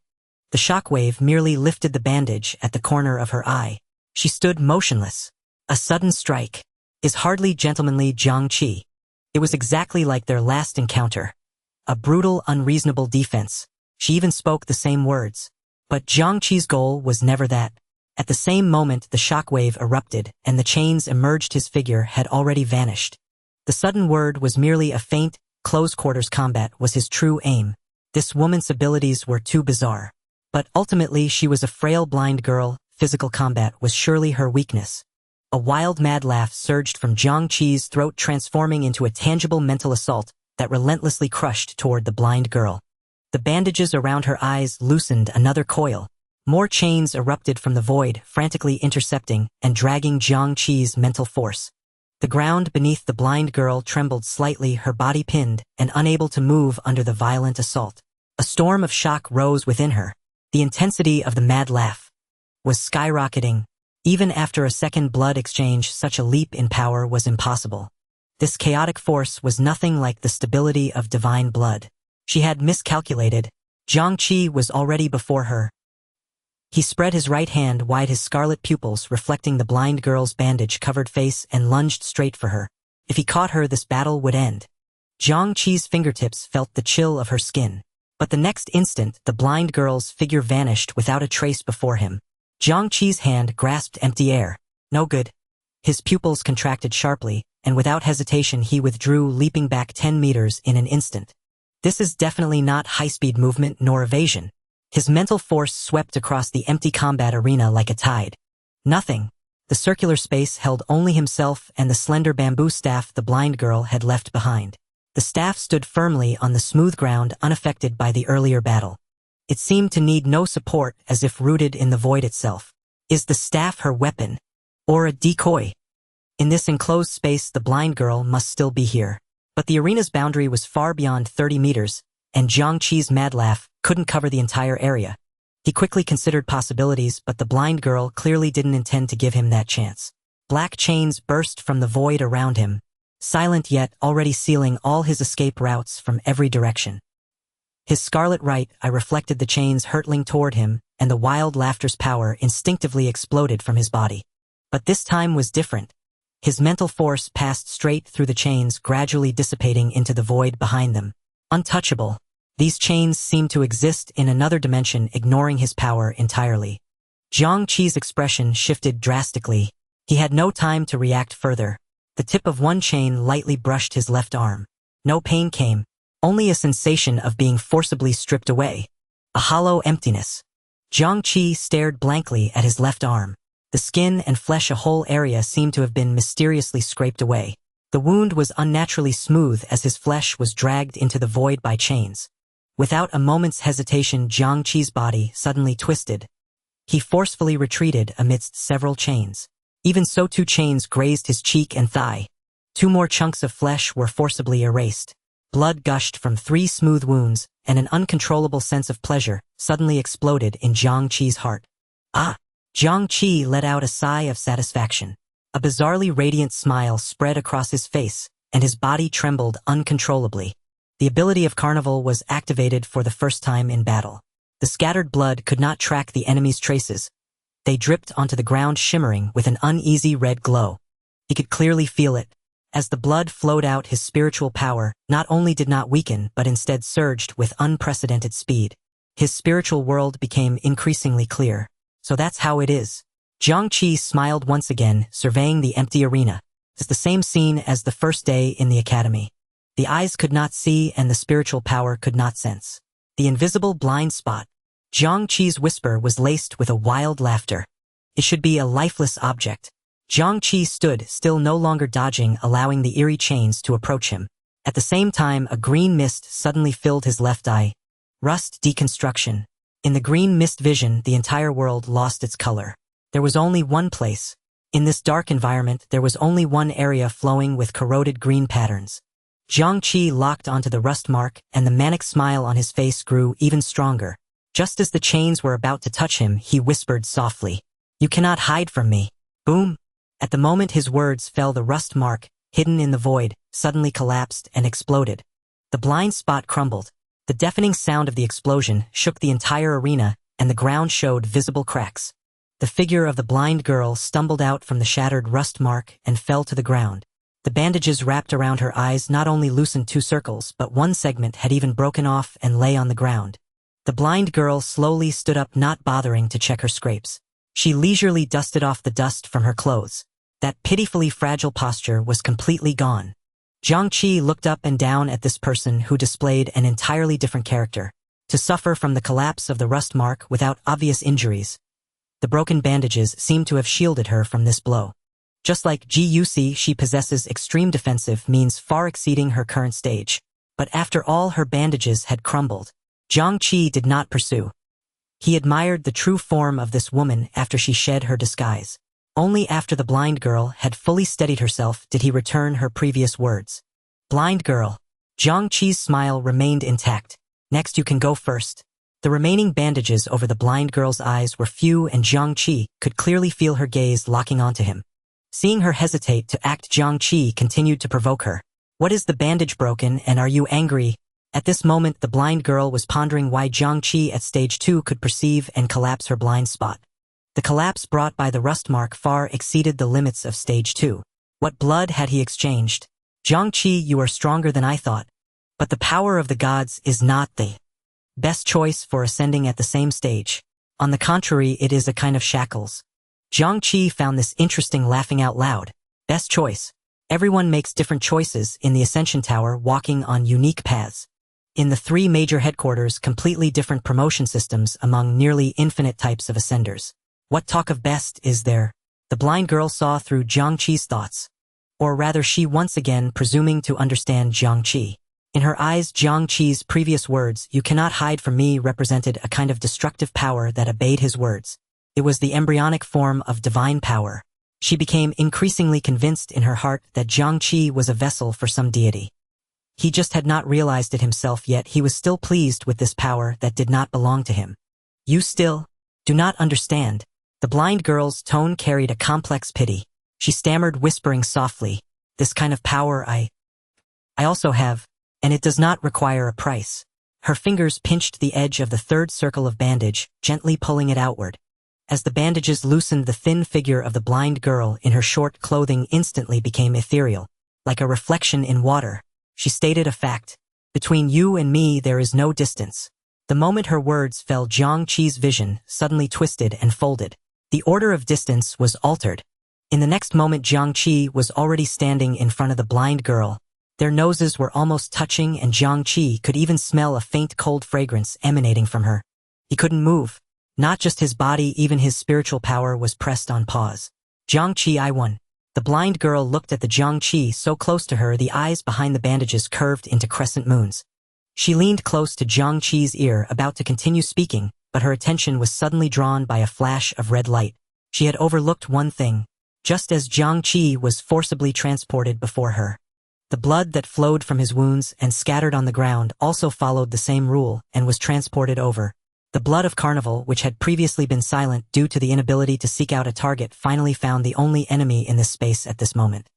The shockwave merely lifted the bandage at the corner of her eye. She stood motionless. A sudden strike. Is hardly gentlemanly, Jiang Qi. It was exactly like their last encounter. A brutal, unreasonable defense. She even spoke the same words. But Jiang Qi's goal was never that. At the same moment, the shockwave erupted, and the chains emerged. His figure had already vanished. The sudden word was merely a feint. Close-quarters combat was his true aim. This woman's abilities were too bizarre. But ultimately, she was a frail blind girl. Physical combat was surely her weakness. A wild, mad laugh surged from Jiang Qi's throat, transforming into a tangible mental assault that relentlessly crushed toward the blind girl. The bandages around her eyes loosened another coil. More chains erupted from the void, frantically intercepting and dragging Jiang Qi's mental force. The ground beneath the blind girl trembled slightly, her body pinned and unable to move under the violent assault. A storm of shock rose within her. The intensity of the mad laugh was skyrocketing. Even after a second blood exchange, such a leap in power was impossible. This chaotic force was nothing like the stability of divine blood. She had miscalculated. Jiang Qi was already before her. He spread his right hand wide, his scarlet pupils reflecting the blind girl's bandage-covered face, and lunged straight for her. If he caught her, this battle would end. Jiang Qi's fingertips felt the chill of her skin. But the next instant, the blind girl's figure vanished without a trace before him. Jiang Qi's hand grasped empty air. No good. His pupils contracted sharply, and without hesitation he withdrew, leaping back 10 meters in an instant. This is definitely not high-speed movement nor evasion. His mental force swept across the empty combat arena like a tide. Nothing. The circular space held only himself and the slender bamboo staff the blind girl had left behind. The staff stood firmly on the smooth ground, unaffected by the earlier battle. It seemed to need no support, as if rooted in the void itself. Is the staff her weapon? Or a decoy? In this enclosed space, the blind girl must still be here. But the arena's boundary was far beyond 30 meters, and Jiang Qi's mad laugh couldn't cover the entire area. He quickly considered possibilities, but the blind girl clearly didn't intend to give him that chance. Black chains burst from the void around him, silent yet already sealing all his escape routes from every direction. His scarlet right eye reflected the chains hurtling toward him, and the wild laughter's power instinctively exploded from his body. But this time was different. His mental force passed straight through the chains, gradually dissipating into the void behind them. Untouchable. These chains seemed to exist in another dimension, ignoring his power entirely. Jiang Qi's expression shifted drastically. He had no time to react further. The tip of one chain lightly brushed his left arm. No pain came, only a sensation of being forcibly stripped away. A hollow emptiness. Jiang Qi stared blankly at his left arm. The skin and flesh, a whole area, seemed to have been mysteriously scraped away. The wound was unnaturally smooth as his flesh was dragged into the void by chains. Without a moment's hesitation, Jiang Qi's body suddenly twisted. He forcefully retreated amidst several chains. Even so, 2 chains grazed his cheek and thigh. 2 more chunks of flesh were forcibly erased. Blood gushed from 3 smooth wounds, and an uncontrollable sense of pleasure suddenly exploded in Jiang Qi's heart. Ah! Jiang Qi let out a sigh of satisfaction. A bizarrely radiant smile spread across his face, and his body trembled uncontrollably. The ability of Carnival was activated for the first time in battle. The scattered blood could not track the enemy's traces. They dripped onto the ground, shimmering with an uneasy red glow. He could clearly feel it. As the blood flowed out, his spiritual power not only did not weaken but instead surged with unprecedented speed. His spiritual world became increasingly clear. So that's how it is. Jiang Qi smiled once again, surveying the empty arena. It's the same scene as the first day in the academy. The eyes could not see and the spiritual power could not sense. The invisible blind spot. Jiang Qi's whisper was laced with a wild laughter. It should be a lifeless object. Jiang Qi stood still, no longer dodging, allowing the eerie chains to approach him. At the same time, a green mist suddenly filled his left eye. Rust deconstruction. In the green mist vision, the entire world lost its color. There was only one place. In this dark environment, there was only one area flowing with corroded green patterns. Jiang Qi locked onto the rust mark, and the manic smile on his face grew even stronger. Just as the chains were about to touch him, he whispered softly, "You cannot hide from me." Boom! At the moment his words fell, the rust mark, hidden in the void, suddenly collapsed and exploded. The blind spot crumbled. The deafening sound of the explosion shook the entire arena, and the ground showed visible cracks. The figure of the blind girl stumbled out from the shattered rust mark and fell to the ground. The bandages wrapped around her eyes not only loosened 2 circles, but one segment had even broken off and lay on the ground. The blind girl slowly stood up, not bothering to check her scrapes. She leisurely dusted off the dust from her clothes. That pitifully fragile posture was completely gone. Jiang Qi looked up and down at this person who displayed an entirely different character. To suffer from the collapse of the rust mark without obvious injuries. The broken bandages seemed to have shielded her from this blow. Just like Guc, she possesses extreme defensive means far exceeding her current stage. But after all her bandages had crumbled, Jiang Qi did not pursue. He admired the true form of this woman after she shed her disguise. Only after the blind girl had fully steadied herself did he return her previous words. "Blind girl." Jiang Qi's smile remained intact. "Next, you can go first." The remaining bandages over the blind girl's eyes were few, and Jiang Qi could clearly feel her gaze locking onto him. Seeing her hesitate to act, Jiang Qi continued to provoke her. "What is the bandage broken, and are you angry?" At this moment, the blind girl was pondering why Jiang Qi at stage 2 could perceive and collapse her blind spot. The collapse brought by the rust mark far exceeded the limits of stage 2. What blood had he exchanged? "Jiang Qi, you are stronger than I thought. But the power of the gods is not the best choice for ascending at the same stage. On the contrary, it is a kind of shackles." Jiang Qi found this interesting, laughing out loud. Best choice. Everyone makes different choices in the Ascension Tower, walking on unique paths. In the 3 major headquarters, completely different promotion systems among nearly infinite types of ascenders. What talk of best is there? The blind girl saw through Jiang Qi's thoughts. Or rather, she once again presuming to understand Jiang Qi. In her eyes, Jiang Qi's previous words, "You cannot hide from me," represented a kind of destructive power that obeyed his words. It was the embryonic form of divine power. She became increasingly convinced in her heart that Jiang Qi was a vessel for some deity. He just had not realized it himself yet. He was still pleased with this power that did not belong to him. "You still do not understand." The blind girl's tone carried a complex pity. She stammered, whispering softly, "This kind of power I also have, and it does not require a price." Her fingers pinched the edge of the 3rd circle of bandage, gently pulling it outward. As the bandages loosened, the thin figure of the blind girl in her short clothing instantly became ethereal, like a reflection in water. She stated a fact. "Between you and me there is no distance." The moment her words fell, Jiang Qi's vision suddenly twisted and folded. The order of distance was altered. In the next moment, Jiang Qi was already standing in front of the blind girl. Their noses were almost touching, and Jiang Qi could even smell a faint cold fragrance emanating from her. He couldn't move. Not just his body, even his spiritual power was pressed on pause. "Jiang Qi, I won." The blind girl looked at the Jiang Qi so close to her, the eyes behind the bandages curved into crescent moons. She leaned close to Jiang Qi's ear, about to continue speaking, but her attention was suddenly drawn by a flash of red light. She had overlooked one thing. Just as Jiang Qi was forcibly transported before her, the blood that flowed from his wounds and scattered on the ground also followed the same rule and was transported over. The blood of Carnival, which had previously been silent due to the inability to seek out a target, finally found the only enemy in this space at this moment.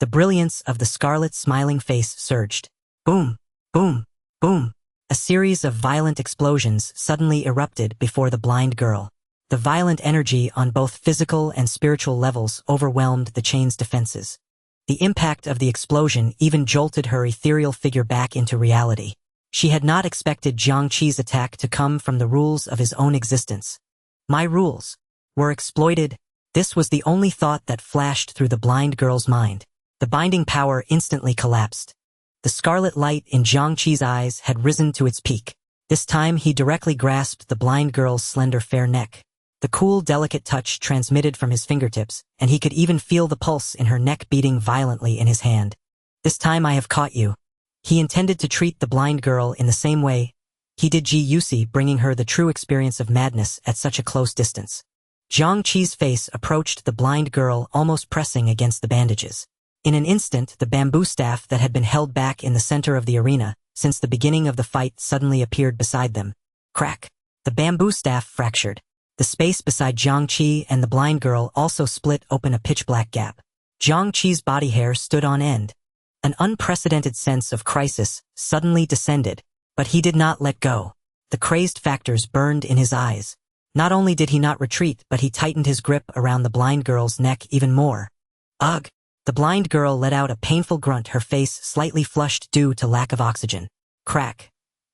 The brilliance of the scarlet smiling face surged. Boom! Boom! Boom! A series of violent explosions suddenly erupted before the blind girl. The violent energy on both physical and spiritual levels overwhelmed the chain's defenses. The impact of the explosion even jolted her ethereal figure back into reality. She had not expected Jiang Qi's attack to come from the rules of his own existence. My rules were exploited. This was the only thought that flashed through the blind girl's mind. The binding power instantly collapsed. The scarlet light in Jiang Qi's eyes had risen to its peak. This time he directly grasped the blind girl's slender fair neck. The cool, delicate touch transmitted from his fingertips, and he could even feel the pulse in her neck beating violently in his hand. This time I have caught you. He intended to treat the blind girl in the same way he did Ji Yusi, bringing her the true experience of madness at such a close distance. Jiang Qi's face approached the blind girl, almost pressing against the bandages. In an instant, the bamboo staff that had been held back in the center of the arena since the beginning of the fight suddenly appeared beside them. Crack! The bamboo staff fractured. The space beside Jiang Qi and the blind girl also split open a pitch-black gap. Jiang Qi's body hair stood on end. An unprecedented sense of crisis suddenly descended, but he did not let go. The crazed factors burned in his eyes. Not only did he not retreat, but he tightened his grip around the blind girl's neck even more. Ugh! The blind girl let out a painful grunt, her face slightly flushed due to lack of oxygen. Crack!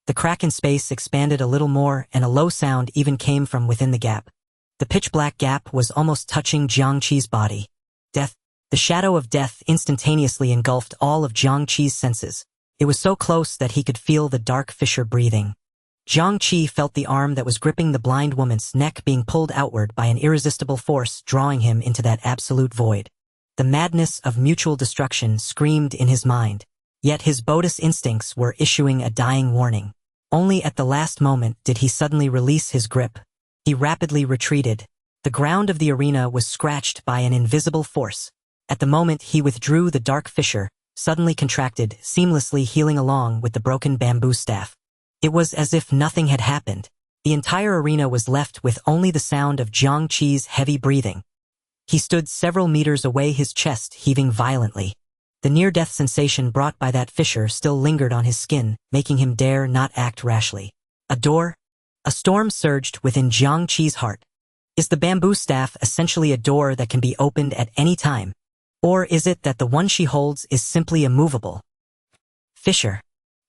The crack in space expanded a little more, and a low sound even came from within the gap. The pitch-black gap was almost touching Jiang Qi's body. Death! The shadow of death instantaneously engulfed all of Jiang Qi's senses. It was so close that he could feel the dark fissure breathing. Jiang Qi felt the arm that was gripping the blind woman's neck being pulled outward by an irresistible force, drawing him into that absolute void. The madness of mutual destruction screamed in his mind, yet his Bodis instincts were issuing a dying warning. Only at the last moment did he suddenly release his grip. He rapidly retreated. The ground of the arena was scratched by an invisible force. At the moment he withdrew, the dark fissure suddenly contracted, seamlessly healing along with the broken bamboo staff. It was as if nothing had happened. The entire arena was left with only the sound of Jiang Qi's heavy breathing. He stood several meters away, his chest heaving violently. The near-death sensation brought by that fissure still lingered on his skin, making him dare not act rashly. A door? A storm surged within Jiang Qi's heart. Is the bamboo staff essentially a door that can be opened at any time? Or is it that the one she holds is simply immovable? Fissure.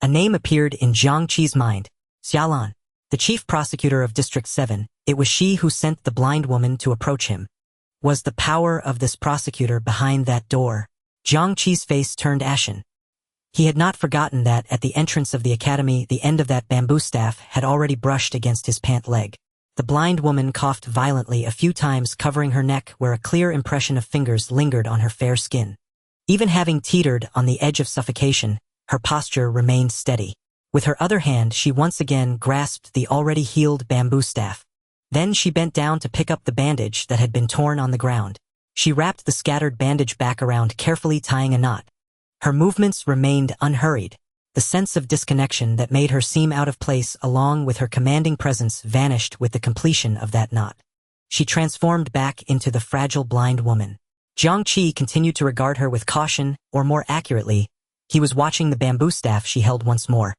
A name appeared in Jiang Qi's mind. Xiaolan, the chief prosecutor of District 7. It was she who sent the blind woman to approach him. Was the power of this prosecutor behind that door? Jiang Qi's face turned ashen. He had not forgotten that at the entrance of the academy, the end of that bamboo staff had already brushed against his pant leg. The blind woman coughed violently a few times, covering her neck where a clear impression of fingers lingered on her fair skin. Even having teetered on the edge of suffocation, her posture remained steady. With her other hand, she once again grasped the already healed bamboo staff. Then she bent down to pick up the bandage that had been torn on the ground. She wrapped the scattered bandage back around, carefully tying a knot. Her movements remained unhurried. The sense of disconnection that made her seem out of place along with her commanding presence vanished with the completion of that knot. She transformed back into the fragile blind woman. Jiang Qi continued to regard her with caution, or more accurately, he was watching the bamboo staff she held once more.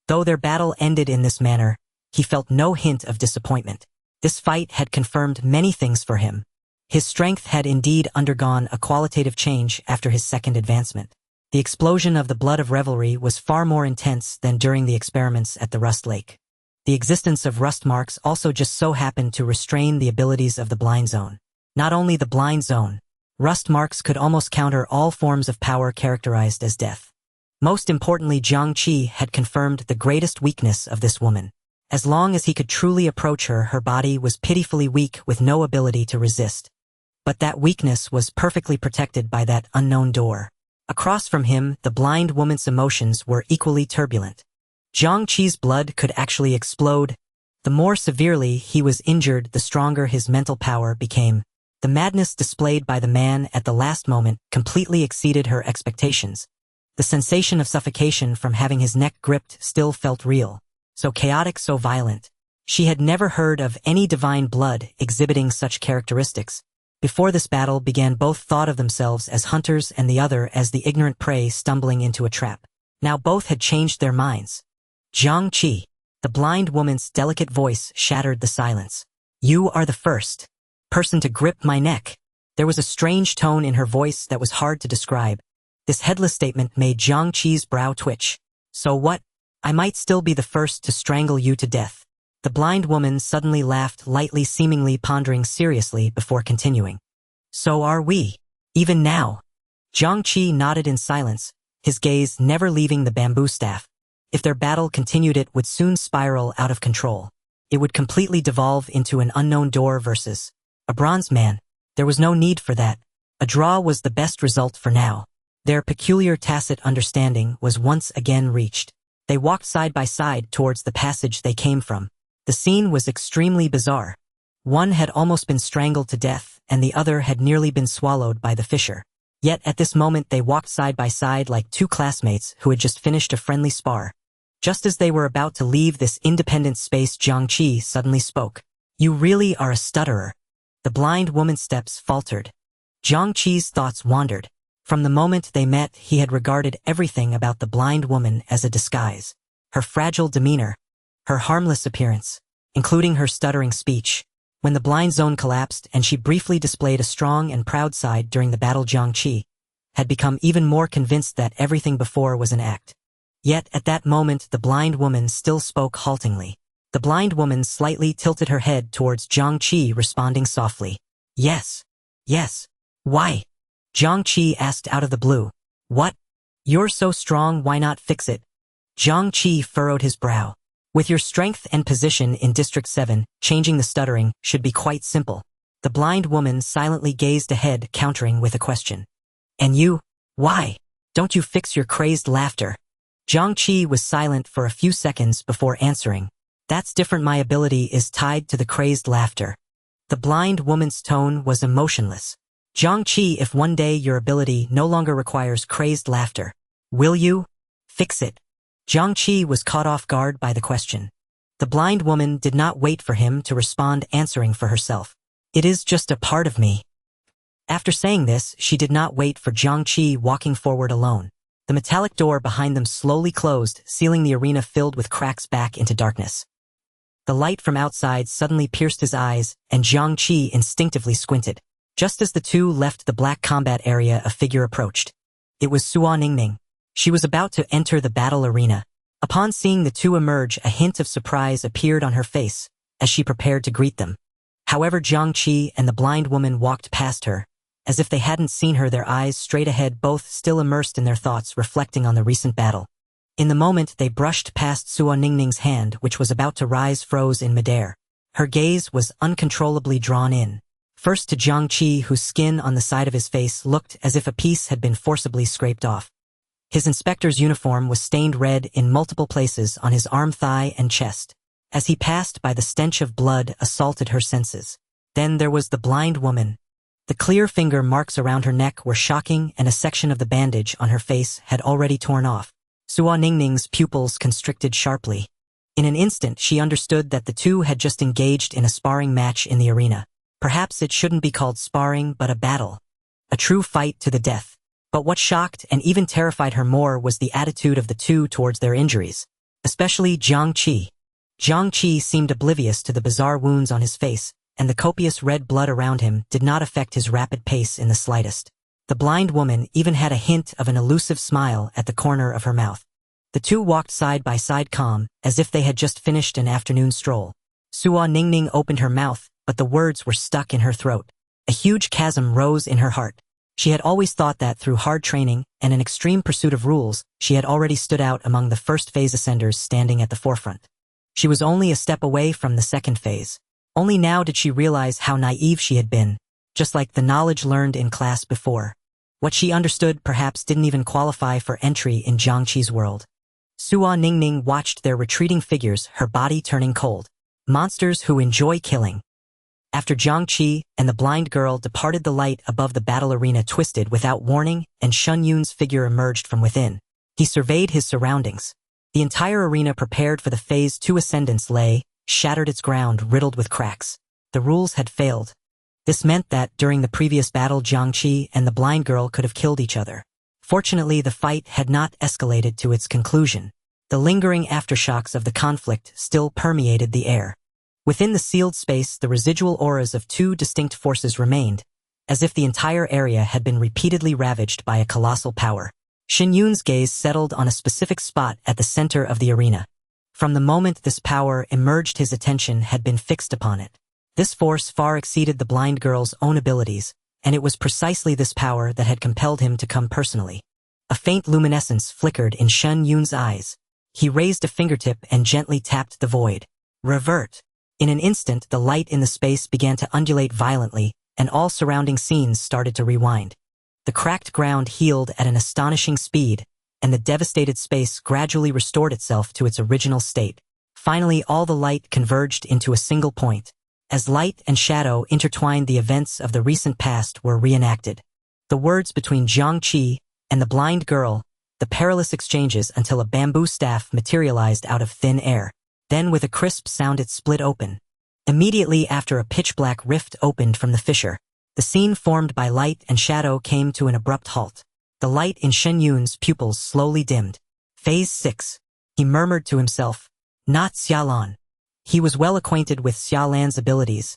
Though their battle ended in this manner, he felt no hint of disappointment. This fight had confirmed many things for him. His strength had indeed undergone a qualitative change after his second advancement. The explosion of the blood of revelry was far more intense than during the experiments at the Rust Lake. The existence of rust marks also just so happened to restrain the abilities of the blind zone. Not only the blind zone, rust marks could almost counter all forms of power characterized as death. Most importantly, Jiang Qi had confirmed the greatest weakness of this woman. As long as he could truly approach her, her body was pitifully weak with no ability to resist. But that weakness was perfectly protected by that unknown door. Across from him, the blind woman's emotions were equally turbulent. Jiang Qi's blood could actually explode. The more severely he was injured, the stronger his mental power became. The madness displayed by the man at the last moment completely exceeded her expectations. The sensation of suffocation from having his neck gripped still felt real. So chaotic, so violent. She had never heard of any divine blood exhibiting such characteristics. Before this battle began, both thought of themselves as hunters and the other as the ignorant prey stumbling into a trap. Now both had changed their minds. Jiang Qi, the blind woman's delicate voice shattered the silence. You are the first person to grip my neck. There was a strange tone in her voice that was hard to describe. This headless statement made Jiang Qi's brow twitch. So what? I might still be the first to strangle you to death. The blind woman suddenly laughed lightly, seemingly pondering seriously before continuing. So are we. Even now. Jiang Qi nodded in silence, his gaze never leaving the bamboo staff. If their battle continued, it would soon spiral out of control. It would completely devolve into an unknown door versus a bronze man. There was no need for that. A draw was the best result for now. Their peculiar tacit understanding was once again reached. They walked side by side towards the passage they came from. The scene was extremely bizarre. One had almost been strangled to death, and the other had nearly been swallowed by the fissure. Yet at this moment they walked side by side like two classmates who had just finished a friendly spar. Just as they were about to leave this independent space, Jiang Qi suddenly spoke. "You really are a stutterer." The blind woman's steps faltered. Jiang Qi's thoughts wandered. From the moment they met, he had regarded everything about the blind woman as a disguise. Her fragile demeanor, her harmless appearance, including her stuttering speech. When the blind zone collapsed and she briefly displayed a strong and proud side during the battle, Jiang Qi had become even more convinced that everything before was an act. Yet at that moment the blind woman still spoke haltingly. The blind woman slightly tilted her head towards Jiang Qi, responding softly. "Yes. Yes. Why?" Jiang Qi asked out of the blue. "What? You're so strong, why not fix it?" Jiang Qi furrowed his brow. "With your strength and position in District 7, changing the stuttering should be quite simple." The blind woman silently gazed ahead, countering with a question. "And you? Why don't you fix your crazed laughter?" Jiang Qi was silent for a few seconds before answering. "That's different. My ability is tied to the crazed laughter." The blind woman's tone was emotionless. "Jiang Qi, if one day your ability no longer requires crazed laughter, will you fix it?" Jiang Qi was caught off guard by the question. The blind woman did not wait for him to respond, answering for herself. "It is just a part of me." After saying this, she did not wait for Jiang Qi, walking forward alone. The metallic door behind them slowly closed, sealing the arena filled with cracks back into darkness. The light from outside suddenly pierced his eyes, and Jiang Qi instinctively squinted. Just as the two left the black combat area, a figure approached. It was Suo Ningning. She was about to enter the battle arena. Upon seeing the two emerge, a hint of surprise appeared on her face as she prepared to greet them. However, Jiang Qi and the blind woman walked past her, as if they hadn't seen her, their eyes straight ahead, both still immersed in their thoughts, reflecting on the recent battle. In the moment they brushed past Suo Ningning's hand, which was about to rise, froze in midair. Her gaze was uncontrollably drawn in. First to Jiang Qi, whose skin on the side of his face looked as if a piece had been forcibly scraped off. His inspector's uniform was stained red in multiple places on his arm, thigh, and chest. As he passed by, the stench of blood assaulted her senses. Then there was the blind woman. The clear finger marks around her neck were shocking, and a section of the bandage on her face had already torn off. Suo Ningning's pupils constricted sharply. In an instant she understood that the two had just engaged in a sparring match in the arena. Perhaps it shouldn't be called sparring, but a battle. A true fight to the death. But what shocked and even terrified her more was the attitude of the two towards their injuries. Especially Jiang Qi. Jiang Qi seemed oblivious to the bizarre wounds on his face, and the copious red blood around him did not affect his rapid pace in the slightest. The blind woman even had a hint of an elusive smile at the corner of her mouth. The two walked side by side, calm, as if they had just finished an afternoon stroll. Suo Ningning opened her mouth, but the words were stuck in her throat. A huge chasm rose in her heart. She had always thought that through hard training and an extreme pursuit of rules, she had already stood out among the first phase ascenders, standing at the forefront. She was only a step away from the second phase. Only now did she realize how naive she had been, just like the knowledge learned in class before. What she understood perhaps didn't even qualify for entry in Jiang Qi's world. Suo Ningning watched their retreating figures, her body turning cold. Monsters who enjoy killing. After Jiang Qi and the blind girl departed, the light above the battle arena twisted without warning, and Shun Yun's figure emerged from within. He surveyed his surroundings. The entire arena prepared for the Phase 2 ascendance lay, shattered, its ground riddled with cracks. The rules had failed. This meant that during the previous battle, Jiang Qi and the blind girl could have killed each other. Fortunately, the fight had not escalated to its conclusion. The lingering aftershocks of the conflict still permeated the air. Within the sealed space, the residual auras of two distinct forces remained, as if the entire area had been repeatedly ravaged by a colossal power. Shin Yun's gaze settled on a specific spot at the center of the arena. From the moment this power emerged, his attention had been fixed upon it. This force far exceeded the blind girl's own abilities, and it was precisely this power that had compelled him to come personally. A faint luminescence flickered in Shen Yun's eyes. He raised a fingertip and gently tapped the void. Revert. In an instant, the light in the space began to undulate violently, and all surrounding scenes started to rewind. The cracked ground healed at an astonishing speed, and the devastated space gradually restored itself to its original state. Finally, all the light converged into a single point. As light and shadow intertwined, the events of the recent past were reenacted. The words between Jiang Qi and the blind girl, the perilous exchanges until a bamboo staff materialized out of thin air. Then with a crisp sound it split open. Immediately after, a pitch-black rift opened from the fissure. The scene formed by light and shadow came to an abrupt halt. The light in Shen Yun's pupils slowly dimmed. Phase 6. He murmured to himself. Not Xiaolan. He was well acquainted with Xiaolan's abilities.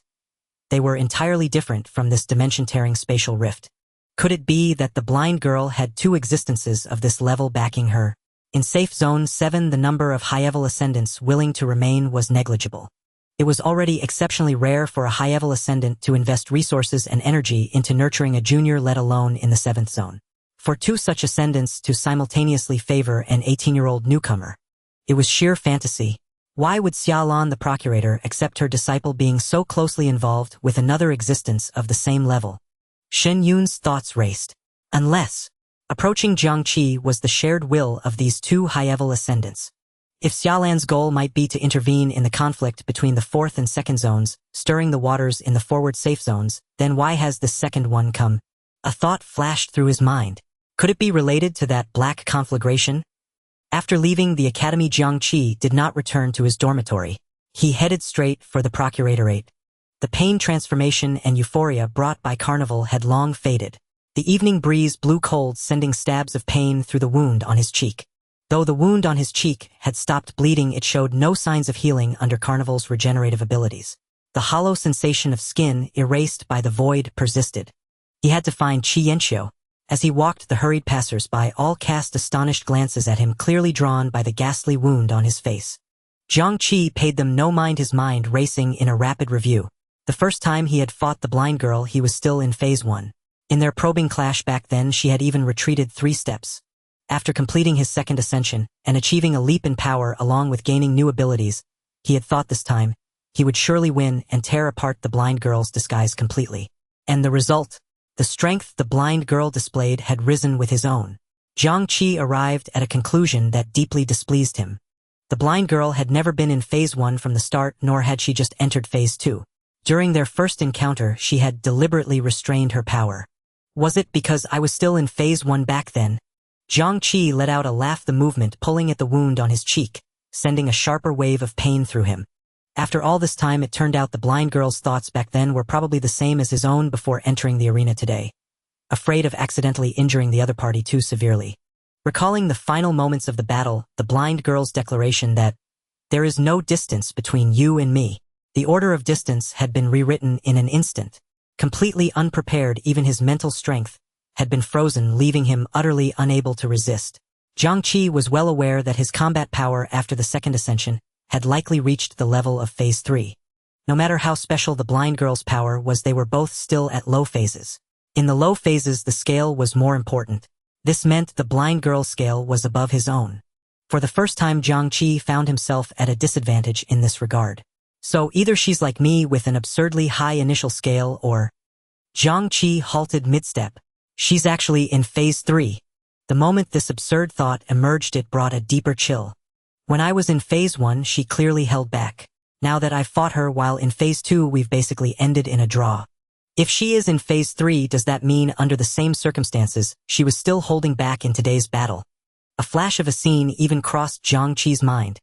They were entirely different from this dimension-tearing spatial rift. Could it be that the blind girl had two existences of this level backing her? In Safe Zone 7, the number of high-level ascendants willing to remain was negligible. It was already exceptionally rare for a high-level ascendant to invest resources and energy into nurturing a junior, let alone in the 7th zone. For two such ascendants to simultaneously favor an 18-year-old newcomer, it was sheer fantasy. Why would Xiaolan the procurator accept her disciple being so closely involved with another existence of the same level? Shen Yun's thoughts raced. Unless approaching Jiang Qi was the shared will of these two high-level ascendants. If Xiaolan's goal might be to intervene in the conflict between the 4th and 2nd zones, stirring the waters in the forward safe zones, then why has the second one come? A thought flashed through his mind. Could it be related to that black conflagration? After leaving the academy, Jiang Qi did not return to his dormitory. He headed straight for the procuratorate. The pain, transformation, and euphoria brought by carnival had long faded. The evening breeze blew cold, sending stabs of pain through the wound on his cheek. Though the wound on his cheek had stopped bleeding, it showed no signs of healing under carnival's regenerative abilities. The hollow sensation of skin erased by the void persisted. He had to find Qi Yanqiu. As he walked, the hurried passers-by all cast astonished glances at him, clearly drawn by the ghastly wound on his face. Jiang Qi paid them no mind, his mind racing in a rapid review. The first time he had fought the blind girl, he was still in Phase 1. In their probing clash back then, she had even retreated 3 steps. After completing his second ascension, and achieving a leap in power along with gaining new abilities, he had thought this time, he would surely win and tear apart the blind girl's disguise completely. And the result? The strength the blind girl displayed had risen with his own. Jiang Qi arrived at a conclusion that deeply displeased him. The blind girl had never been in Phase 1 from the start, nor had she just entered Phase 2. During their first encounter, she had deliberately restrained her power. Was it because I was still in Phase 1 back then? Jiang Qi let out a laugh, the movement pulling at the wound on his cheek, sending a sharper wave of pain through him. After all this time, it turned out the blind girl's thoughts back then were probably the same as his own before entering the arena today. Afraid of accidentally injuring the other party too severely. Recalling the final moments of the battle, the blind girl's declaration that, "There is no distance between you and me." The order of distance had been rewritten in an instant. Completely unprepared, even his mental strength had been frozen, leaving him utterly unable to resist. Jiang Qi was well aware that his combat power after the second ascension had likely reached the level of Phase 3. No matter how special the blind girl's power was, they were both still at low phases. In the low phases, the scale was more important. This meant the blind girl's scale was above his own. For the first time, Jiang Qi found himself at a disadvantage in this regard. So either she's like me with an absurdly high initial scale, or... Jiang Qi halted mid-step. She's actually in Phase 3. The moment this absurd thought emerged, it brought a deeper chill. When I was in Phase 1, she clearly held back. Now that I've fought her while in Phase 2, we've basically ended in a draw. If she is in Phase 3, does that mean under the same circumstances, she was still holding back in today's battle? A flash of a scene even crossed Jiang Qi's mind.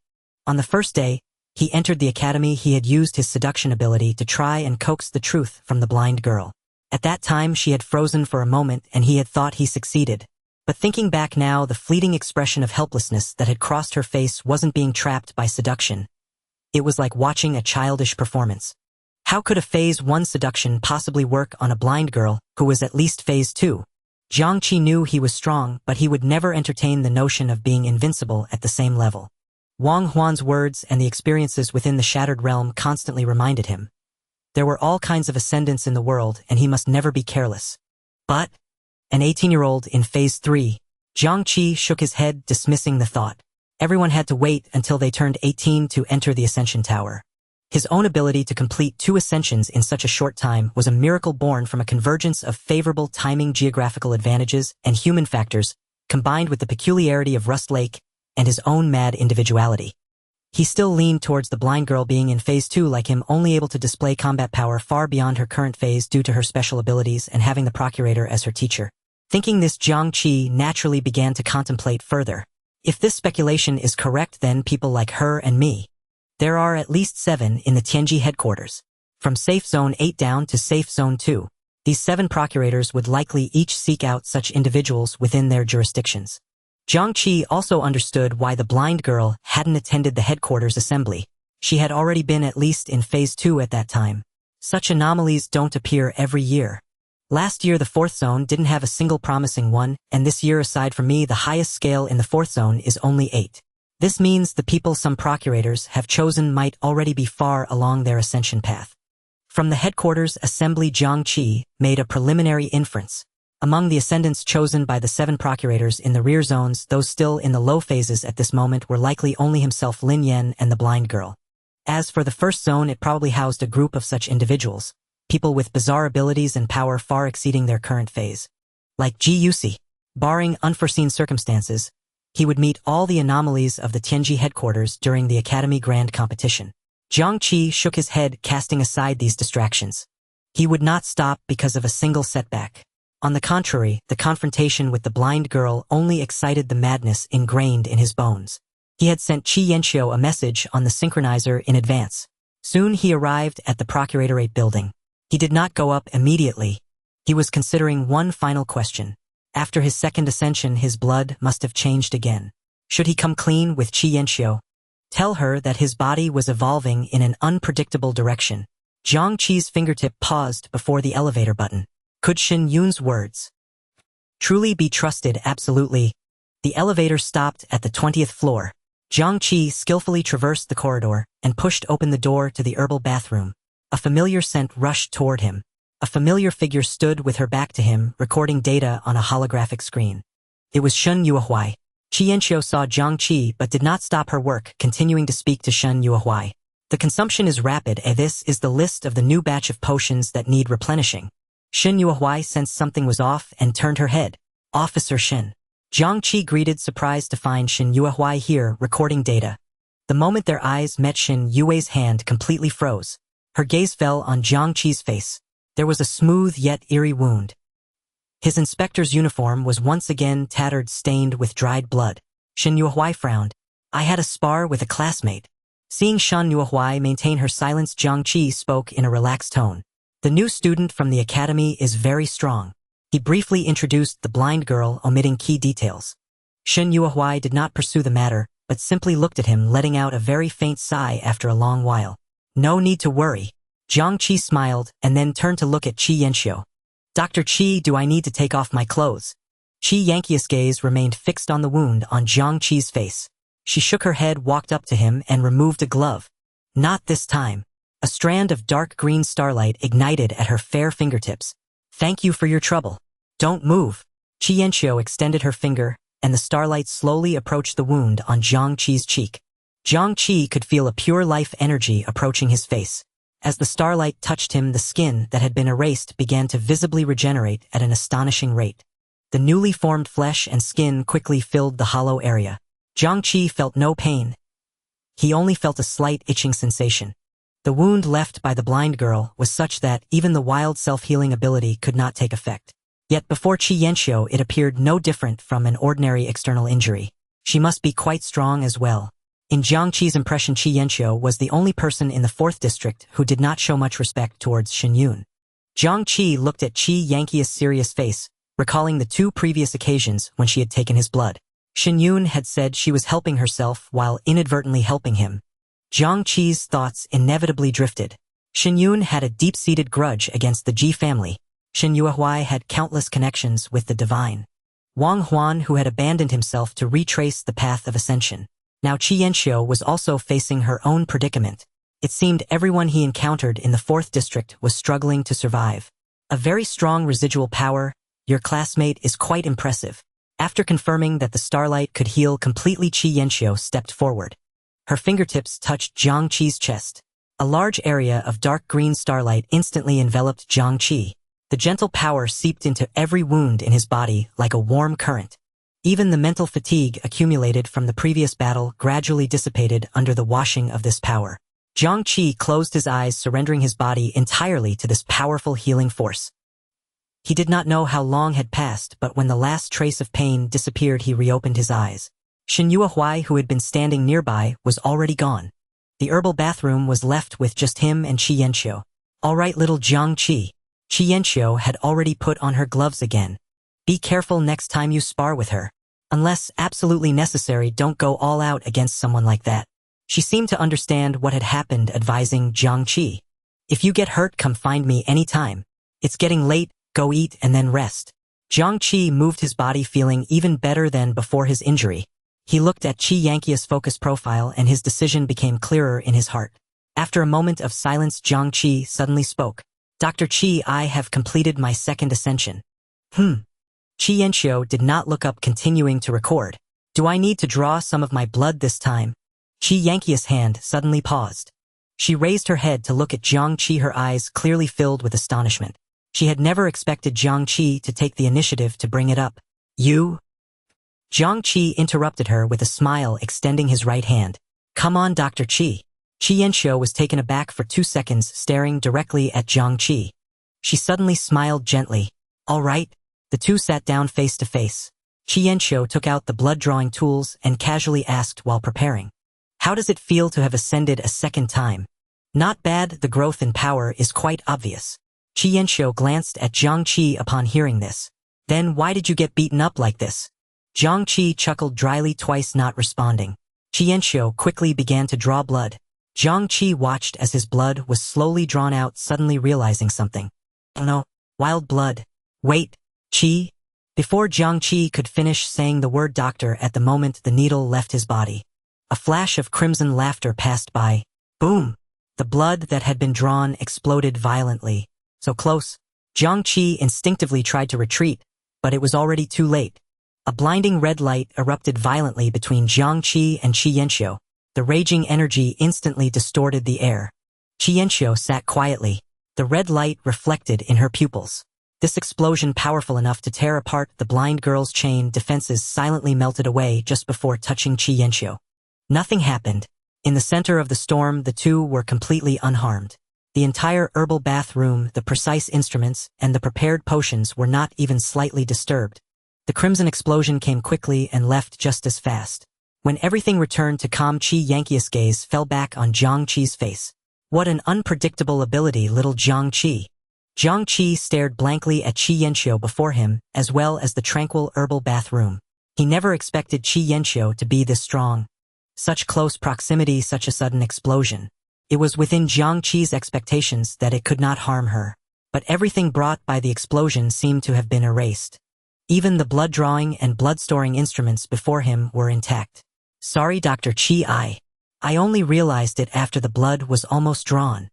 On the first day, he entered the academy, he had used his seduction ability to try and coax the truth from the blind girl. At that time, she had frozen for a moment and he had thought he succeeded. But thinking back now, the fleeting expression of helplessness that had crossed her face wasn't being trapped by seduction. It was like watching a childish performance. How could a Phase 1 seduction possibly work on a blind girl who was at least Phase 2? Jiang Qi knew he was strong, but he would never entertain the notion of being invincible at the same level. Wang Huan's words and the experiences within the Shattered Realm constantly reminded him. There were all kinds of ascendants in the world, and he must never be careless. But an 18-year-old in Phase 3, Jiang Qi shook his head, dismissing the thought. Everyone had to wait until they turned 18 to enter the Ascension Tower. His own ability to complete 2 ascensions in such a short time was a miracle born from a convergence of favorable timing, geographical advantages, and human factors, combined with the peculiarity of Rust Lake and his own mad individuality. He still leaned towards the blind girl being in Phase 2 like him, only able to display combat power far beyond her current phase due to her special abilities and having the Procurator as her teacher. Thinking this, Jiang Qi naturally began to contemplate further. If this speculation is correct, then people like her and me. There are at least 7 in the Tianji headquarters. From Safe Zone 8 down to Safe Zone 2, these 7 procurators would likely each seek out such individuals within their jurisdictions. Jiang Qi also understood why the blind girl hadn't attended the headquarters assembly. She had already been at least in Phase 2 at that time. Such anomalies don't appear every year. Last year the 4th zone didn't have a single promising one, and this year aside from me the highest scale in the 4th zone is only 8. This means the people some procurators have chosen might already be far along their ascension path. From the headquarters assembly, Jiang Qi made a preliminary inference. Among the ascendants chosen by the 7 procurators in the rear zones, those still in the low phases at this moment were likely only himself, Lin Yan, and the blind girl. As for the 1st zone, it probably housed a group of such individuals, people with bizarre abilities and power far exceeding their current phase. Like Ji Yusi, barring unforeseen circumstances, he would meet all the anomalies of the Tianji headquarters during the Academy Grand Competition. Jiang Qi shook his head, casting aside these distractions. He would not stop because of a single setback. On the contrary, the confrontation with the blind girl only excited the madness ingrained in his bones. He had sent Qi Yanxiu a message on the synchronizer in advance. Soon he arrived at the Procuratorate building. He did not go up immediately. He was considering one final question. After his 2nd ascension, his blood must have changed again. Should he come clean with Qi Yanxiu? Tell her that his body was evolving in an unpredictable direction. Jiang Qi's fingertip paused before the elevator button. Could Shen Yun's words truly be trusted? Absolutely. The elevator stopped at the 20th floor. Jiang Qi skillfully traversed the corridor and pushed open the door to the herbal bathroom. A familiar scent rushed toward him. A familiar figure stood with her back to him, recording data on a holographic screen. It was Shen Yuehuai. Qi Yanxiu saw Jiang Qi but did not stop her work, continuing to speak to Shen Yuehuai. The consumption is rapid, and this is the list of the new batch of potions that need replenishing. Shen Yuehuai sensed something was off and turned her head. Officer Shen. Jiang Qi greeted, surprised to find Shen Yuehuai here, recording data. The moment their eyes met, Shen Yue's hand completely froze. Her gaze fell on Jiang Qi's face. There was a smooth yet eerie wound. His inspector's uniform was once again tattered, stained with dried blood. Shen Yuehuai frowned. I had a spar with a classmate. Seeing Shen Yuehuai maintain her silence, Jiang Qi spoke in a relaxed tone. The new student from the academy is very strong. He briefly introduced the blind girl, omitting key details. Shen Yuehuai did not pursue the matter, but simply looked at him, letting out a very faint sigh after a long while. No need to worry. Jiang Qi smiled and then turned to look at Qi Yanxiu. Dr. Qi, do I need to take off my clothes? Qi Yanxiu's gaze remained fixed on the wound on Jiang Qi's face. She shook her head, walked up to him, and removed a glove. Not this time. A strand of dark green starlight ignited at her fair fingertips. Thank you for your trouble. Don't move. Qi Yanxiu extended her finger, and the starlight slowly approached the wound on Jiang Qi's cheek. Jiang Qi could feel a pure life energy approaching his face. As the starlight touched him, the skin that had been erased began to visibly regenerate at an astonishing rate. The newly formed flesh and skin quickly filled the hollow area. Jiang Qi felt no pain. He only felt a slight itching sensation. The wound left by the blind girl was such that even the wild self-healing ability could not take effect. Yet before Qi Yanxiu, it appeared no different from an ordinary external injury. She must be quite strong as well. In Jiang Qi's impression, Qi Yanxiu was the only person in the 4th district who did not show much respect towards Shen Yun. Jiang Qi looked at Qi Yanxiu's serious face, recalling the 2 previous occasions when she had taken his blood. Shen Yun had said she was helping herself while inadvertently helping him. Jiang Qi's thoughts inevitably drifted. Shen Yun had a deep-seated grudge against the Ji family. Shen Yuehuai had countless connections with the divine. Wang Huan, who had abandoned himself to retrace the path of ascension. Now Qi Yanxiu was also facing her own predicament. It seemed everyone he encountered in the 4th district was struggling to survive. A very strong residual power. Your classmate is quite impressive. After confirming that the starlight could heal completely, Qi Yanxiu stepped forward. Her fingertips touched Jiang Qi's chest. A large area of dark green starlight instantly enveloped Jiang Qi. The gentle power seeped into every wound in his body like a warm current. Even the mental fatigue accumulated from the previous battle gradually dissipated under the washing of this power. Jiang Qi closed his eyes, surrendering his body entirely to this powerful healing force. He did not know how long had passed, but when the last trace of pain disappeared, he reopened his eyes. Shen Yuehuai, who had been standing nearby, was already gone. The herbal bathroom was left with just him and Qi Yanxiu. All right, little Jiang Qi. Qi Yanxiu had already put on her gloves again. Be careful next time you spar with her. Unless absolutely necessary, don't go all out against someone like that. She seemed to understand what had happened, advising Jiang Qi. If you get hurt, come find me anytime. It's getting late, go eat and then rest. Jiang Qi moved his body, feeling even better than before his injury. He looked at Qi Yanqi's focus profile and his decision became clearer in his heart. After a moment of silence, Jiang Qi suddenly spoke. Dr. Qi, I have completed my second ascension. Qi Yanxiu did not look up, continuing to record. Do I need to draw some of my blood this time? Qi Yanqi's hand suddenly paused. She raised her head to look at Jiang Qi, her eyes clearly filled with astonishment. She had never expected Jiang Qi to take the initiative to bring it up. You? Jiang Qi interrupted her with a smile, extending his right hand. Come on, Dr. Qi. Qi Yanxiu was taken aback for 2 seconds, staring directly at Jiang Qi. She suddenly smiled gently. All right. The two sat down face to face. Qi Yanxiu took out the blood-drawing tools and casually asked while preparing. How does it feel to have ascended a second time? Not bad, the growth in power is quite obvious. Qi Yanxiu glanced at Jiang Qi upon hearing this. Then why did you get beaten up like this? Jiang Qi chuckled dryly, twice not responding. Qi Yanxiu quickly began to draw blood. Jiang Qi watched as his blood was slowly drawn out, suddenly realizing something. Oh no, wild blood. Wait, Qi? Before Jiang Qi could finish saying the word doctor, at the moment the needle left his body. A flash of crimson laughter passed by. Boom! The blood that had been drawn exploded violently. So close. Jiang Qi instinctively tried to retreat, but it was already too late. A blinding red light erupted violently between Jiang Qi and Qi Yanxiu. The raging energy instantly distorted the air. Qi Yanxiu sat quietly. The red light reflected in her pupils. This explosion, powerful enough to tear apart the blind girl's chain defenses, silently melted away just before touching Qi Yanxiu. Nothing happened. In the center of the storm, the two were completely unharmed. The entire herbal bath room, the precise instruments, and the prepared potions were not even slightly disturbed. The crimson explosion came quickly and left just as fast. When everything returned to calm, Qi Yanqi's gaze fell back on Jiang Qi's face. What an unpredictable ability, little Jiang Qi. Jiang Qi stared blankly at Qi Yanxiu before him, as well as the tranquil herbal bath room. He never expected Qi Yanxiu to be this strong. Such close proximity, such a sudden explosion. It was within Jiang Qi's expectations that it could not harm her. But everything brought by the explosion seemed to have been erased. Even the blood-drawing and blood-storing instruments before him were intact. Sorry, Dr. Qi, I only realized it after the blood was almost drawn.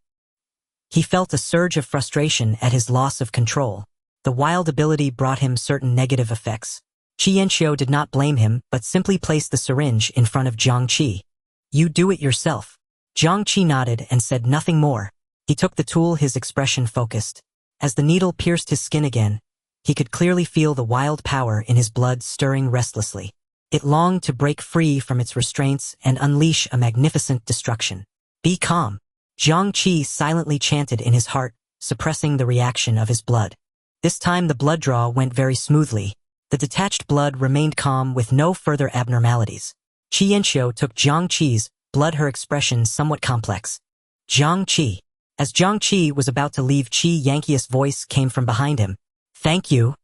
He felt a surge of frustration at his loss of control. The wild ability brought him certain negative effects. Qi Yanxiu did not blame him, but simply placed the syringe in front of Jiang Qi. You do it yourself. Jiang Qi nodded and said nothing more. He took the tool, his expression focused. As the needle pierced his skin again, he could clearly feel the wild power in his blood stirring restlessly. It longed to break free from its restraints and unleash a magnificent destruction. Be calm. Jiang Qi silently chanted in his heart, suppressing the reaction of his blood. This time the blood draw went very smoothly. The detached blood remained calm with no further abnormalities. Qi Yanxiu took Jiang Qi's blood, her expression somewhat complex. Jiang Qi. As Jiang Qi was about to leave, Qi Yanqi's voice came from behind him. Thank you.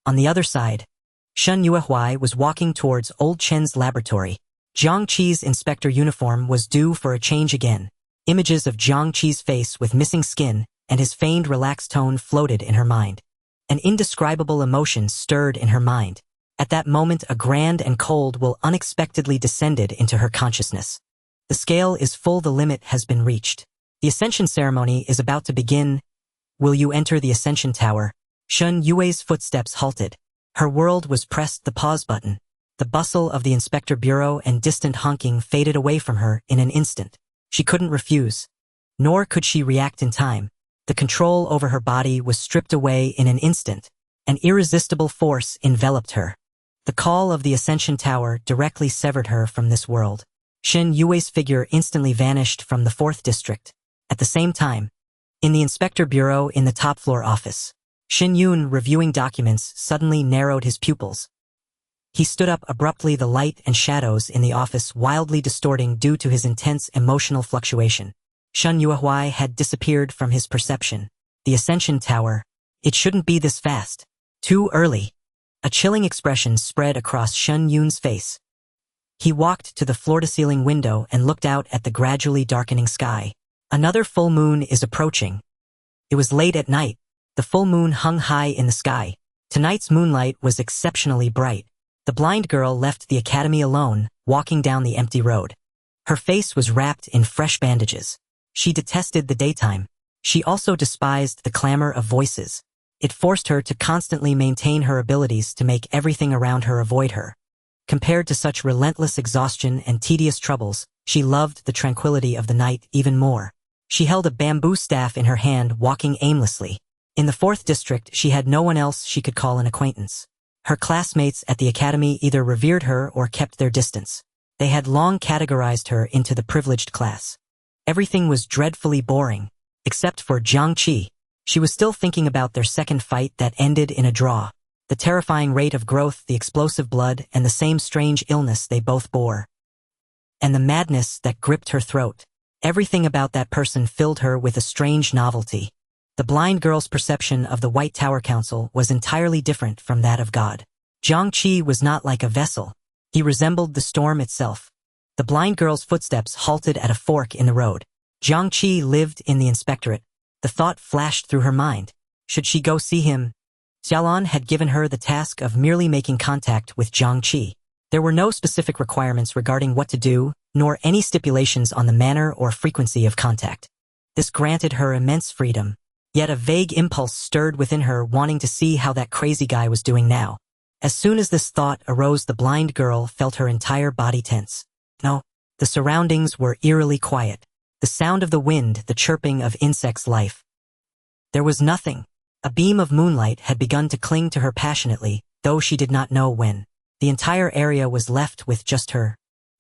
On the other side, Shen Yuehuai was walking towards Old Chen's laboratory. Jiang Qi's inspector uniform was due for a change again. Images of Jiang Qi's face with missing skin and his feigned relaxed tone floated in her mind. An indescribable emotion stirred in her mind. At that moment, a grand and cold will unexpectedly descended into her consciousness. The scale is full, the limit has been reached. The ascension ceremony is about to begin. Will you enter the Ascension Tower? Shen Yue's footsteps halted. Her world was pressed the pause button. The bustle of the inspector bureau and distant honking faded away from her in an instant. She couldn't refuse. Nor could she react in time. The control over her body was stripped away in an instant. An irresistible force enveloped her. The call of the Ascension Tower directly severed her from this world. Shen Yue's figure instantly vanished from the 4th district. At the same time, in the inspector bureau in the top floor office, Shen Yun, reviewing documents, suddenly narrowed his pupils. He stood up abruptly, the light and shadows in the office wildly distorting due to his intense emotional fluctuation. Shen Yuehua had disappeared from his perception. The Ascension Tower. It shouldn't be this fast. Too early. A chilling expression spread across Shen Yun's face. He walked to the floor-to-ceiling window and looked out at the gradually darkening sky. Another full moon is approaching. It was late at night. The full moon hung high in the sky. Tonight's moonlight was exceptionally bright. The blind girl left the academy alone, walking down the empty road. Her face was wrapped in fresh bandages. She detested the daytime. She also despised the clamor of voices. It forced her to constantly maintain her abilities to make everything around her avoid her. Compared to such relentless exhaustion and tedious troubles, she loved the tranquility of the night even more. She held a bamboo staff in her hand, walking aimlessly. In the 4th district, she had no one else she could call an acquaintance. Her classmates at the academy either revered her or kept their distance. They had long categorized her into the privileged class. Everything was dreadfully boring, except for Jiang Qi. She was still thinking about their second fight that ended in a draw. The terrifying rate of growth, the explosive blood, and the same strange illness they both bore. And the madness that gripped her throat. Everything about that person filled her with a strange novelty. The blind girl's perception of the White Tower Council was entirely different from that of God. Jiang Qi was not like a vessel. He resembled the storm itself. The blind girl's footsteps halted at a fork in the road. Jiang Qi lived in the inspectorate. The thought flashed through her mind. Should she go see him? Xiaolan had given her the task of merely making contact with Jiang Qi. There were no specific requirements regarding what to do, nor any stipulations on the manner or frequency of contact. This granted her immense freedom. Yet a vague impulse stirred within her, wanting to see how that crazy guy was doing now. As soon as this thought arose, the blind girl felt her entire body tense. No, the surroundings were eerily quiet. The sound of the wind, the chirping of insects' life. There was nothing. A beam of moonlight had begun to cling to her passionately, though she did not know when. The entire area was left with just her.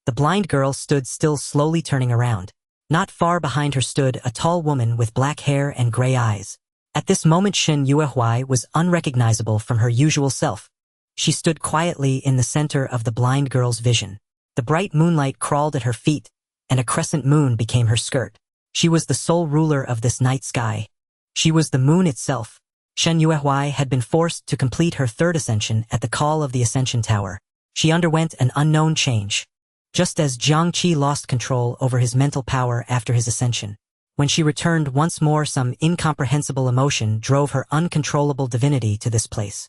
The blind girl stood still, slowly turning around. Not far behind her stood a tall woman with black hair and gray eyes. At this moment Shen Yuehua was unrecognizable from her usual self. She stood quietly in the center of the blind girl's vision. The bright moonlight crawled at her feet, and a crescent moon became her skirt. She was the sole ruler of this night sky. She was the moon itself. Shen Yuehua had been forced to complete her 3rd ascension at the call of the Ascension Tower. She underwent an unknown change. Just as Jiang Qi lost control over his mental power after his ascension. When she returned once more, some incomprehensible emotion drove her uncontrollable divinity to this place.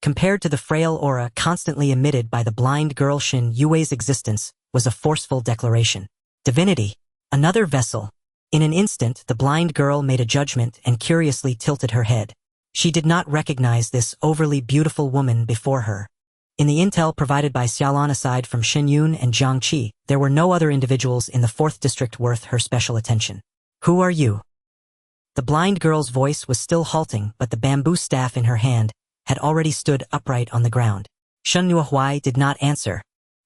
Compared to the frail aura constantly emitted by the blind girl, Shen Yue's existence was a forceful declaration. Divinity. Another vessel. In an instant, the blind girl made a judgment and curiously tilted her head. She did not recognize this overly beautiful woman before her. In the intel provided by Xiaolan, aside from Shen Yun and Jiang Qi, there were no other individuals in the 4th district worth her special attention. Who are you? The blind girl's voice was still halting, but the bamboo staff in her hand had already stood upright on the ground. Shen Yuehua did not answer.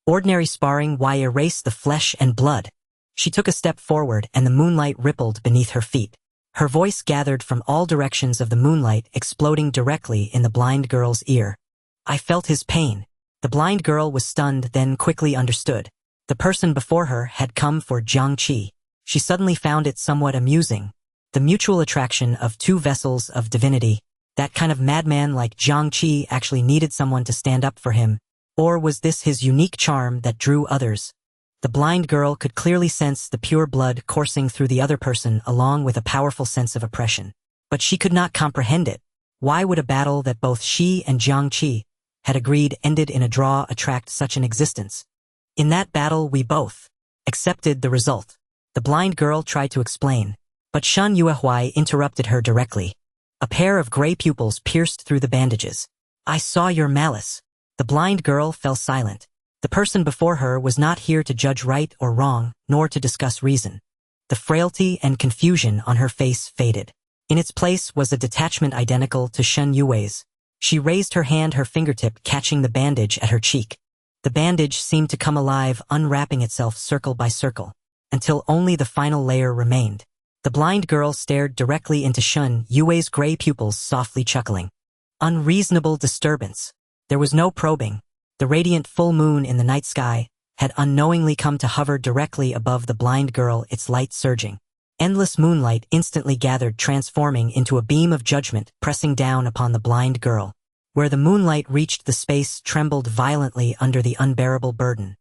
Ordinary sparring, why erase the flesh and blood? She took a step forward and the moonlight rippled beneath her feet. Her voice gathered from all directions of the moonlight, exploding directly in the blind girl's ear. I felt his pain. The blind girl was stunned, then quickly understood. The person before her had come for Jiang Qi. She suddenly found it somewhat amusing. The mutual attraction of two vessels of divinity. That kind of madman like Jiang Qi actually needed someone to stand up for him. Or was this his unique charm that drew others? The blind girl could clearly sense the pure blood coursing through the other person, along with a powerful sense of oppression. But she could not comprehend it. Why would a battle that both she and Jiang Qi had agreed ended in a draw attract such an existence? In that battle we both accepted the result. The blind girl tried to explain, but Shen Yuehua interrupted her directly. A pair of gray pupils pierced through the bandages. I saw your malice. The blind girl fell silent. The person before her was not here to judge right or wrong, nor to discuss reason. The frailty and confusion on her face faded. In its place was a detachment identical to Shen Yue's. She raised her hand, her fingertip catching the bandage at her cheek. The bandage seemed to come alive, unwrapping itself circle by circle, until only the final layer remained. The blind girl stared directly into Shen Yue's gray pupils, softly chuckling. Unreasonable disturbance. There was no probing. The radiant full moon in the night sky had unknowingly come to hover directly above the blind girl, its light surging. Endless moonlight instantly gathered, transforming into a beam of judgment, pressing down upon the blind girl. Where the moonlight reached, the space trembled violently under the unbearable burden.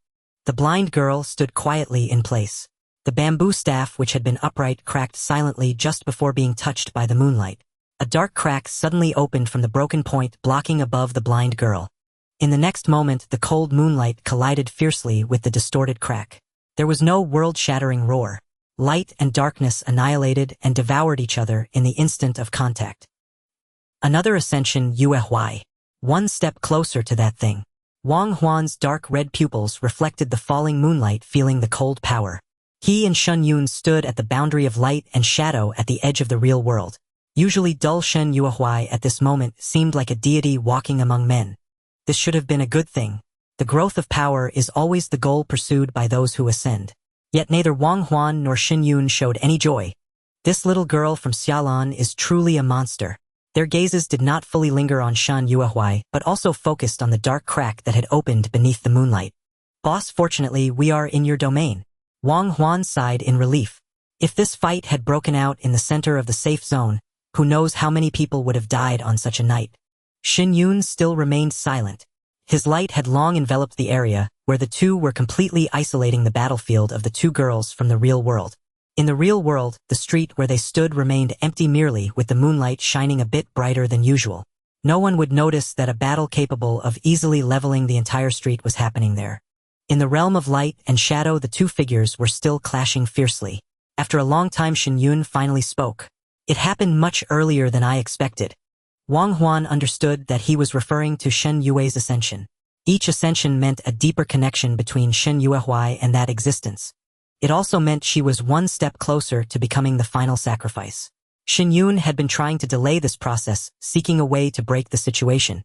The blind girl stood quietly in place. The bamboo staff, which had been upright, cracked silently just before being touched by the moonlight. A dark crack suddenly opened from the broken point, blocking above the blind girl. In the next moment, the cold moonlight collided fiercely with the distorted crack. There was no world-shattering roar. Light and darkness annihilated and devoured each other in the instant of contact. Another ascension, Yue. One step closer to that thing. Wang Huan's dark red pupils reflected the falling moonlight, feeling the cold power. He and Shen Yun stood at the boundary of light and shadow at the edge of the real world. Usually dull Shen Yue at this moment seemed like a deity walking among men. This should have been a good thing. The growth of power is always the goal pursued by those who ascend. Yet neither Wang Huan nor Shen Yun showed any joy. This little girl from Xialan is truly a monster. Their gazes did not fully linger on Shen Yue, but also focused on the dark crack that had opened beneath the moonlight. Boss, fortunately we are in your domain. Wang Huan sighed in relief. If this fight had broken out in the center of the safe zone, who knows how many people would have died on such a night. Shen Yun still remained silent. His light had long enveloped the area, where the two were completely isolating the battlefield of the two girls from the real world. In the real world, the street where they stood remained empty, merely with the moonlight shining a bit brighter than usual. No one would notice that a battle capable of easily leveling the entire street was happening there. In the realm of light and shadow, the two figures were still clashing fiercely. After a long time, Shen Yun finally spoke. It happened much earlier than I expected. Wang Huan understood that he was referring to Shen Yue's ascension. Each ascension meant a deeper connection between Shen Yue and that existence. It also meant she was one step closer to becoming the final sacrifice. Shen Yun had been trying to delay this process, seeking a way to break the situation.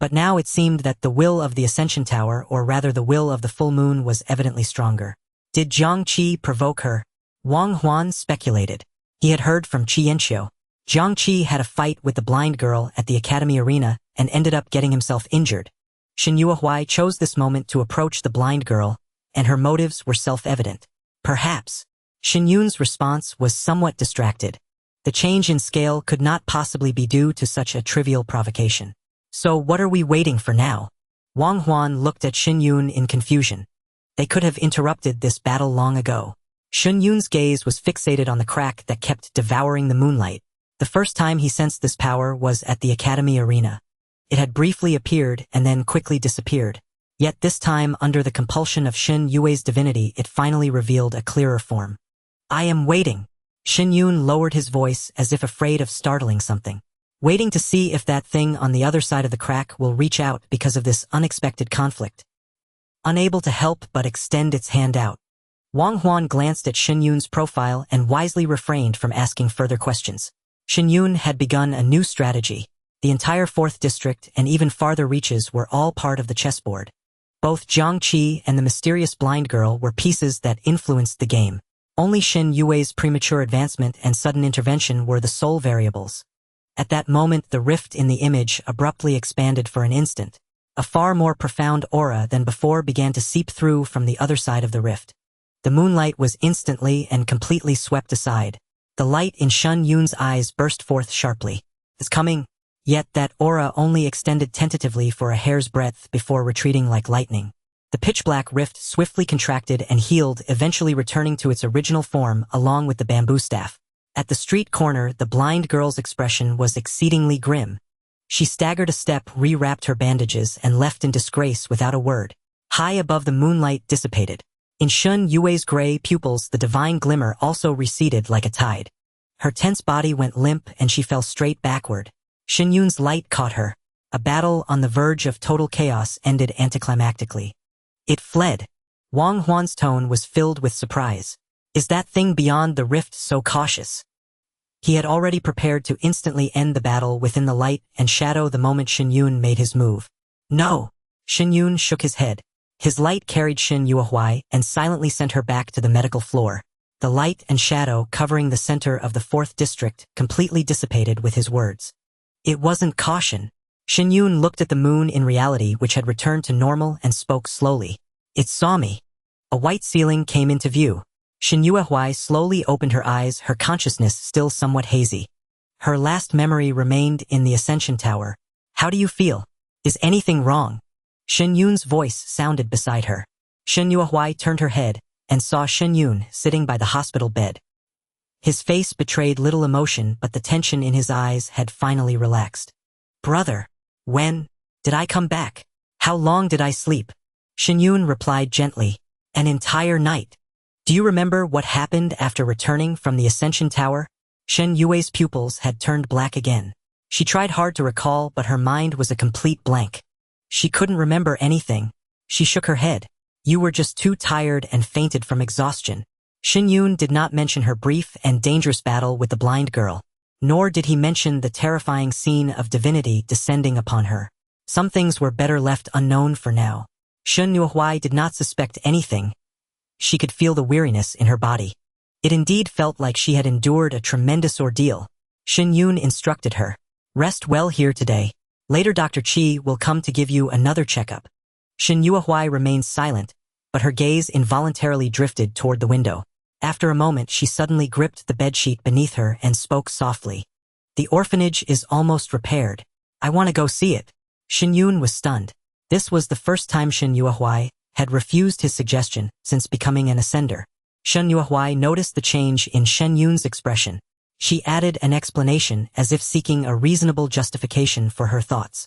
But now it seemed that the will of the Ascension Tower, or rather the will of the full moon, was evidently stronger. Did Jiang Qi provoke her? Wang Huan speculated. He had heard from Qianqiu. Jiang Qi had a fight with the blind girl at the academy arena and ended up getting himself injured. Shen Yue chose this moment to approach the blind girl, and her motives were self-evident. Perhaps. Shen Yun's response was somewhat distracted. The change in scale could not possibly be due to such a trivial provocation. So what are we waiting for now? Wang Huan looked at Shen Yun in confusion. They could have interrupted this battle long ago. Shen Yun's gaze was fixated on the crack that kept devouring the moonlight. The first time he sensed this power was at the academy arena. It had briefly appeared and then quickly disappeared. Yet this time, under the compulsion of Shen Yue's divinity, it finally revealed a clearer form. I am waiting. Shen Yun lowered his voice as if afraid of startling something. Waiting to see if that thing on the other side of the crack will reach out because of this unexpected conflict. Unable to help but extend its hand out. Wang Huan glanced at Shen Yun's profile and wisely refrained from asking further questions. Shen Yun had begun a new strategy. The entire 4th district and even farther reaches were all part of the chessboard. Both Jiang Qi and the mysterious blind girl were pieces that influenced the game. Only Shen Yue's premature advancement and sudden intervention were the sole variables. At that moment, the rift in the image abruptly expanded for an instant. A far more profound aura than before began to seep through from the other side of the rift. The moonlight was instantly and completely swept aside. The light in Shen Yun's eyes burst forth sharply. It's coming. Yet that aura only extended tentatively for a hair's breadth before retreating like lightning. The pitch-black rift swiftly contracted and healed, eventually returning to its original form along with the bamboo staff. At the street corner, the blind girl's expression was exceedingly grim. She staggered a step, rewrapped her bandages, and left in disgrace without a word. High above, the moonlight dissipated. In Shen Yue's gray pupils, the divine glimmer also receded like a tide. Her tense body went limp and she fell straight backward. Shen Yun's light caught her. A battle on the verge of total chaos ended anticlimactically. It fled. Wang Huan's tone was filled with surprise. Is that thing beyond the rift so cautious? He had already prepared to instantly end the battle within the light and shadow the moment Shen Yun made his move. No! Shen Yun shook his head. His light carried Shen Yuehuai and silently sent her back to the medical floor. The light and shadow covering the center of the 4th district completely dissipated with his words. It wasn't caution. Shen Yun looked at the moon in reality, which had returned to normal, and spoke slowly. It saw me. A white ceiling came into view. Shen Yuehuai slowly opened her eyes, her consciousness still somewhat hazy. Her last memory remained in the Ascension Tower. How do you feel? Is anything wrong? Shen Yun's voice sounded beside her. Shen Yuehuai turned her head and saw Shen Yun sitting by the hospital bed. His face betrayed little emotion, but the tension in his eyes had finally relaxed. Brother, when did I come back? How long did I sleep? Shen Yun replied gently. An entire night. Do you remember what happened after returning from the Ascension Tower? Shen Yue's pupils had turned black again. She tried hard to recall, but her mind was a complete blank. She couldn't remember anything. She shook her head. You were just too tired and fainted from exhaustion. Shen Yun did not mention her brief and dangerous battle with the blind girl, nor did he mention the terrifying scene of divinity descending upon her. Some things were better left unknown for now. Shen Yuehuai did not suspect anything. She could feel the weariness in her body. It indeed felt like she had endured a tremendous ordeal. Shen Yun instructed her. Rest well here today. Later Dr. Qi will come to give you another checkup. Shen Yuehuai remained silent, but her gaze involuntarily drifted toward the window. After a moment, she suddenly gripped the bedsheet beneath her and spoke softly. The orphanage is almost repaired. I want to go see it. Shen Yun was stunned. This was the first time Shen Yuehuai had refused his suggestion since becoming an ascender. Shen Yuehuai noticed the change in Shen Yun's expression. She added an explanation as if seeking a reasonable justification for her thoughts.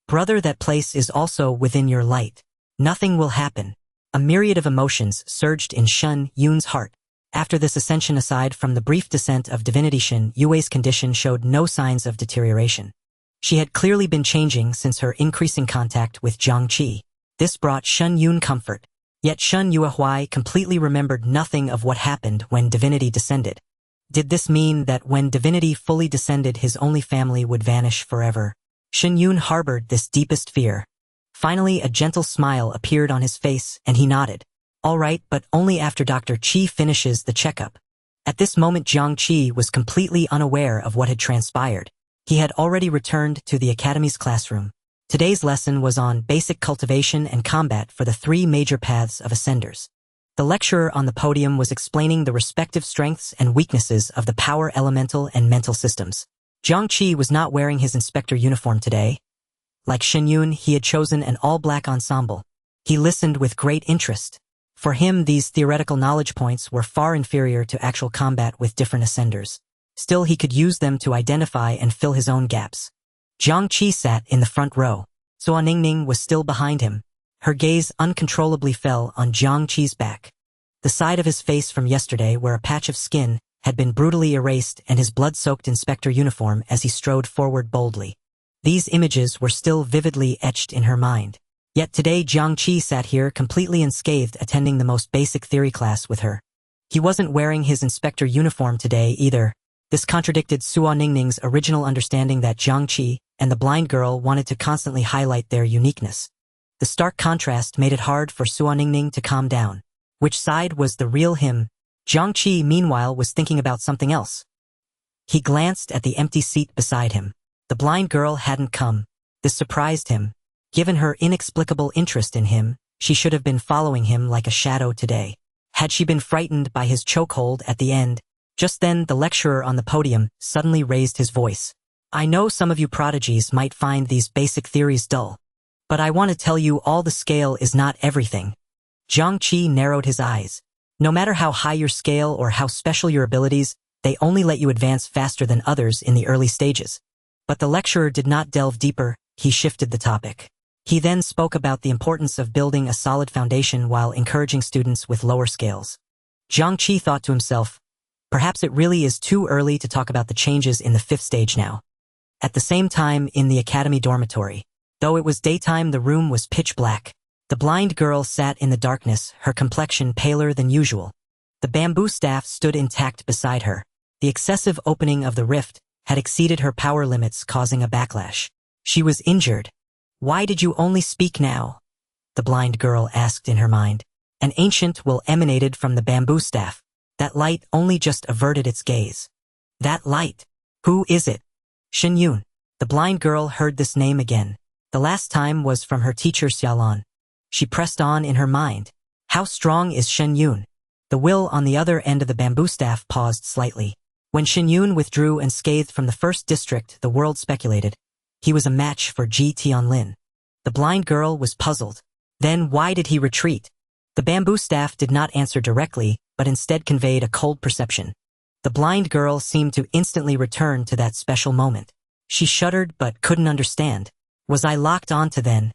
Brother, that place is also within your light. Nothing will happen. A myriad of emotions surged in Shen Yun's heart. After this ascension, aside from the brief descent of divinity, Shen Yue's condition showed no signs of deterioration. She had clearly been changing since her increasing contact with Jiang Qi. This brought Shen Yun comfort. Yet Shen Yuehuai completely remembered nothing of what happened when divinity descended. Did this mean that when divinity fully descended, his only family would vanish forever? Shen Yun harbored this deepest fear. Finally, a gentle smile appeared on his face, and he nodded. All right, but only after Dr. Qi finishes the checkup. At this moment, Jiang Qi was completely unaware of what had transpired. He had already returned to the academy's classroom. Today's lesson was on basic cultivation and combat for the 3 major paths of ascenders. The lecturer on the podium was explaining the respective strengths and weaknesses of the power elemental and mental systems. Jiang Qi was not wearing his inspector uniform today. Like Shen Yun, he had chosen an all-black ensemble. He listened with great interest. For him, these theoretical knowledge points were far inferior to actual combat with different ascenders. Still, he could use them to identify and fill his own gaps. Jiang Qi sat in the front row. Suo Ningning was still behind him. Her gaze uncontrollably fell on Jiang Qi's back. The side of his face from yesterday, where a patch of skin had been brutally erased, and his blood-soaked inspector uniform as he strode forward boldly. These images were still vividly etched in her mind. Yet today Jiang Qi sat here completely unscathed, attending the most basic theory class with her. He wasn't wearing his inspector uniform today either. This contradicted Suo Ningning's original understanding that Jiang Qi and the blind girl wanted to constantly highlight their uniqueness. The stark contrast made it hard for Suo Ningning to calm down. Which side was the real him? Jiang Qi, meanwhile, was thinking about something else. He glanced at the empty seat beside him. The blind girl hadn't come. This surprised him. Given her inexplicable interest in him, she should have been following him like a shadow today. Had she been frightened by his chokehold at the end? Just then, the lecturer on the podium suddenly raised his voice. I know some of you prodigies might find these basic theories dull. But I want to tell you all, the scale is not everything. Jiang Qi narrowed his eyes. No matter how high your scale or how special your abilities, they only let you advance faster than others in the early stages. But the lecturer did not delve deeper. He shifted the topic. He then spoke about the importance of building a solid foundation while encouraging students with lower scales. Jiang Qi thought to himself, perhaps it really is too early to talk about the changes in the 5th stage now. At the same time, in the academy dormitory, Though it was daytime, the room was pitch black. The blind girl sat in the darkness, her complexion paler than usual. The bamboo staff stood intact beside her. The excessive opening of the rift had exceeded her power limits, causing a backlash. She was injured. Why did you only speak now? The blind girl asked in her mind. An ancient will emanated from the bamboo staff. That light only just averted its gaze. That light. Who is it? Shen Yun. The blind girl heard this name again. The last time was from her teacher Xiaolan. She pressed on in her mind. How strong is Shen Yun? The will on the other end of the bamboo staff paused slightly. When Shen Yun withdrew unscathed from the first district, the world speculated. He was a match for Ji Tianlin. The blind girl was puzzled. Then why did he retreat? The bamboo staff did not answer directly, but instead conveyed a cold perception. The blind girl seemed to instantly return to that special moment. She shuddered but couldn't understand. Was I locked onto then?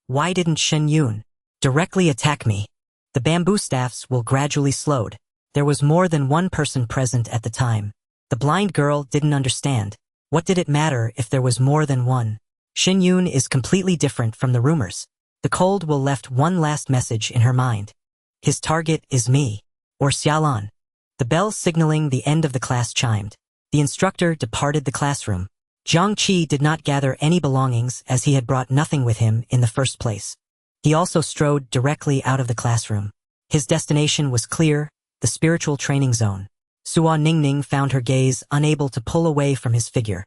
Why didn't Shen Yun directly attack me? The bamboo staffs will gradually slowed. There was more than one person present at the time. The blind girl didn't understand. What did it matter if there was more than one? Shen Yun is completely different from the rumors. The cold will left one last message in her mind. His target is me, or Xiaolan. The bell signaling the end of the class chimed. The instructor departed the classroom. Jiang Qi did not gather any belongings as he had brought nothing with him in the first place. He also strode directly out of the classroom. His destination was clear, the spiritual training zone. Suo Ningning found her gaze unable to pull away from his figure.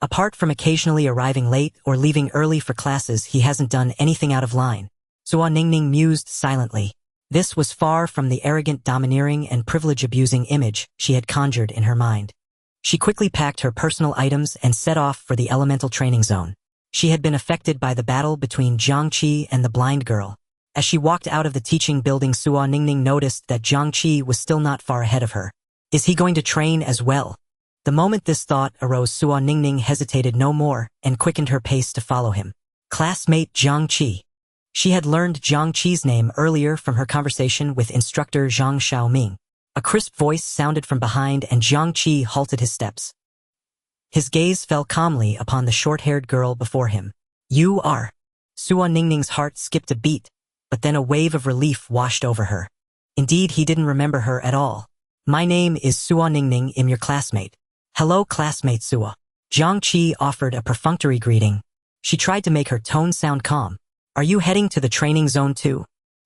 Apart from occasionally arriving late or leaving early for classes, he hasn't done anything out of line. Suo Ningning mused silently. This was far from the arrogant, domineering, and privilege-abusing image she had conjured in her mind. She quickly packed her personal items and set off for the elemental training zone. She had been affected by the battle between Jiang Qi and the blind girl. As she walked out of the teaching building, Suo Ningning noticed that Jiang Qi was still not far ahead of her. Is he going to train as well? The moment this thought arose, Suo Ningning hesitated no more and quickened her pace to follow him. Classmate Jiang Qi. She had learned Jiang Qi's name earlier from her conversation with instructor Zhang Xiaoming. A crisp voice sounded from behind and Jiang Qi halted his steps. His gaze fell calmly upon the short-haired girl before him. You are. Suo Ningning's heart skipped a beat, but then a wave of relief washed over her. Indeed, he didn't remember her at all. My name is Suo Ningning, I'm your classmate. Hello, classmate Suo. Jiang Qi offered a perfunctory greeting. She tried to make her tone sound calm. Are you heading to the training zone too?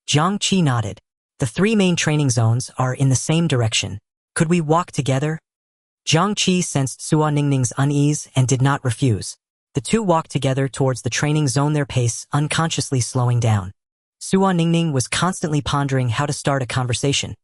Jiang Qi nodded. The three main training zones are in the same direction. Could we walk together? Jiang Qi sensed Suo Ningning's unease and did not refuse. The two walked together towards the training zone, their pace unconsciously slowing down. Suo Ningning was constantly pondering how to start a conversation.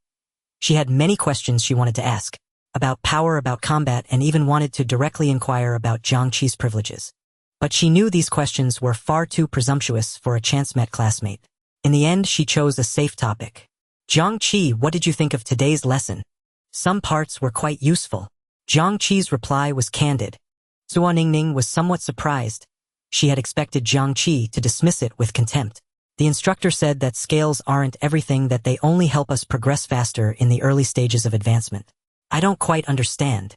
She had many questions she wanted to ask, about power, about combat, and even wanted to directly inquire about Jiang Qi's privileges. But she knew these questions were far too presumptuous for a chance-met classmate. In the end, she chose a safe topic. Jiang Qi, what did you think of today's lesson? Some parts were quite useful. Jiang Qi's reply was candid. Suo Ningning was somewhat surprised. She had expected Jiang Qi to dismiss it with contempt. The instructor said that scales aren't everything, that they only help us progress faster in the early stages of advancement. I don't quite understand.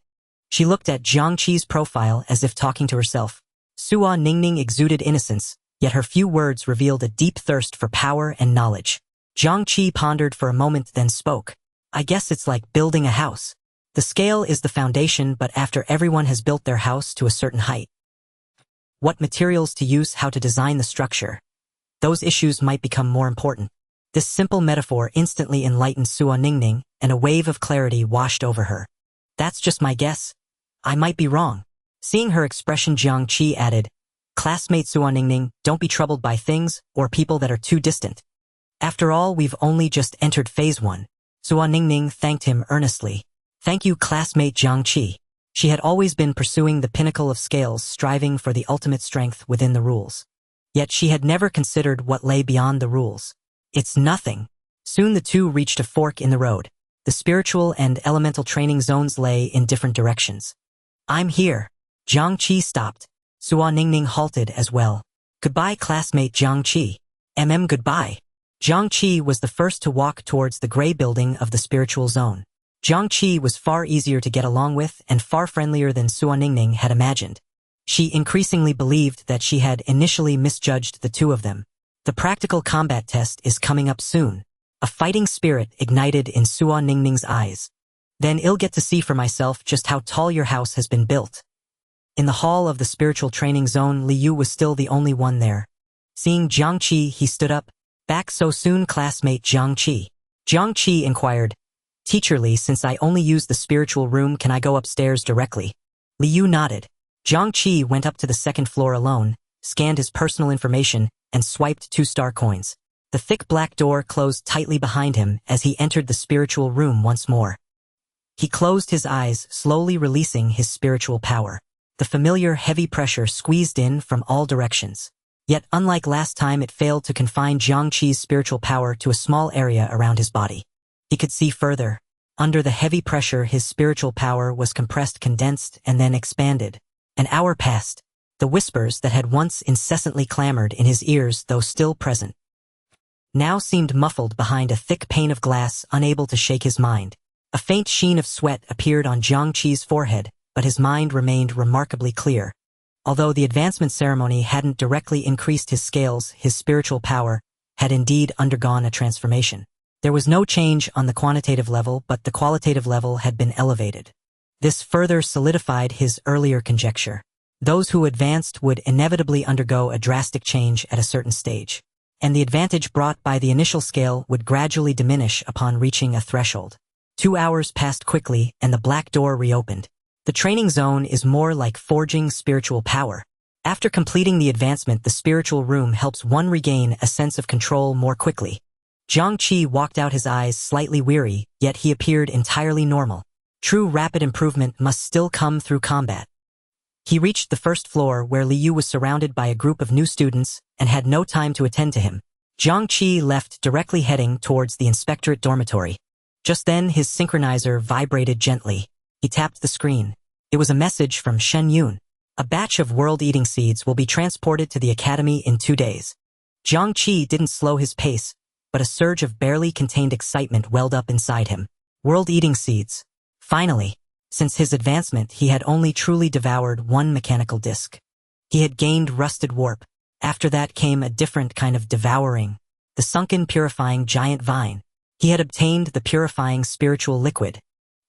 She looked at Jiang Qi's profile as if talking to herself. Suo Ningning exuded innocence, yet her few words revealed a deep thirst for power and knowledge. Jiang Qi pondered for a moment, then spoke. I guess it's like building a house. The scale is the foundation, but after everyone has built their house to a certain height, what materials to use, how to design the structure, those issues might become more important. This simple metaphor instantly enlightened Suo Ningning, and a wave of clarity washed over her. That's just my guess. I might be wrong. Seeing her expression, Jiang Qi added, Classmate Suo Ningning, don't be troubled by things or people that are too distant. After all, we've only just entered phase 1. Suo Ningning thanked him earnestly. Thank you, classmate Jiang Qi. She had always been pursuing the pinnacle of scales, striving for the ultimate strength within the rules. Yet she had never considered what lay beyond the rules. It's nothing. Soon the two reached a fork in the road. The spiritual and elemental training zones lay in different directions. I'm here. Jiang Qi stopped. Suo Ningning halted as well. Goodbye, classmate Jiang Qi. Goodbye. Jiang Qi was the first to walk towards the gray building of the spiritual zone. Jiang Qi was far easier to get along with and far friendlier than Suo Ningning had imagined. She increasingly believed that she had initially misjudged the two of them. The practical combat test is coming up soon. A fighting spirit ignited in Suo Ningning's eyes. Then I'll get to see for myself just how tall your house has been built. In the hall of the spiritual training zone, Liu was still the only one there. Seeing Jiang Qi, he stood up. Back so soon, classmate Jiang Qi? Jiang Qi inquired. Teacher Li, since I only use the spiritual room, can I go upstairs directly? Liu nodded. Jiang Qi went up to the second floor alone, scanned his personal information, and swiped 2-star coins. The thick black door closed tightly behind him as he entered the spiritual room once more. He closed his eyes, slowly releasing his spiritual power. The familiar heavy pressure squeezed in from all directions. Yet unlike last time, it failed to confine Jiang Qi's spiritual power to a small area around his body. He could see further. Under the heavy pressure, his spiritual power was compressed, condensed, and then expanded. An hour passed. The whispers that had once incessantly clamored in his ears, though still present, now seemed muffled behind a thick pane of glass, unable to shake his mind. A faint sheen of sweat appeared on Jiang Qi's forehead, but his mind remained remarkably clear. Although the advancement ceremony hadn't directly increased his scales, his spiritual power had indeed undergone a transformation. There was no change on the quantitative level, but the qualitative level had been elevated. This further solidified his earlier conjecture. Those who advanced would inevitably undergo a drastic change at a certain stage, and the advantage brought by the initial scale would gradually diminish upon reaching a threshold. 2 hours passed quickly, and the black door reopened. The training zone is more like forging spiritual power. After completing the advancement, the spiritual room helps one regain a sense of control more quickly. Jiang Qi walked out, his eyes slightly weary, yet he appeared entirely normal. True rapid improvement must still come through combat. He reached the first floor, where Liu was surrounded by a group of new students and had no time to attend to him. Jiang Qi left, directly heading towards the inspectorate dormitory. Just then, his synchronizer vibrated gently. He tapped the screen. It was a message from Shen Yun. A batch of world-eating seeds will be transported to the academy in 2 days. Jiang Qi didn't slow his pace, but a surge of barely contained excitement welled up inside him. World-eating seeds. Finally, since his advancement, he had only truly devoured one mechanical disc. He had gained rusted warp. After that came a different kind of devouring. The sunken purifying giant vine. He had obtained the purifying spiritual liquid.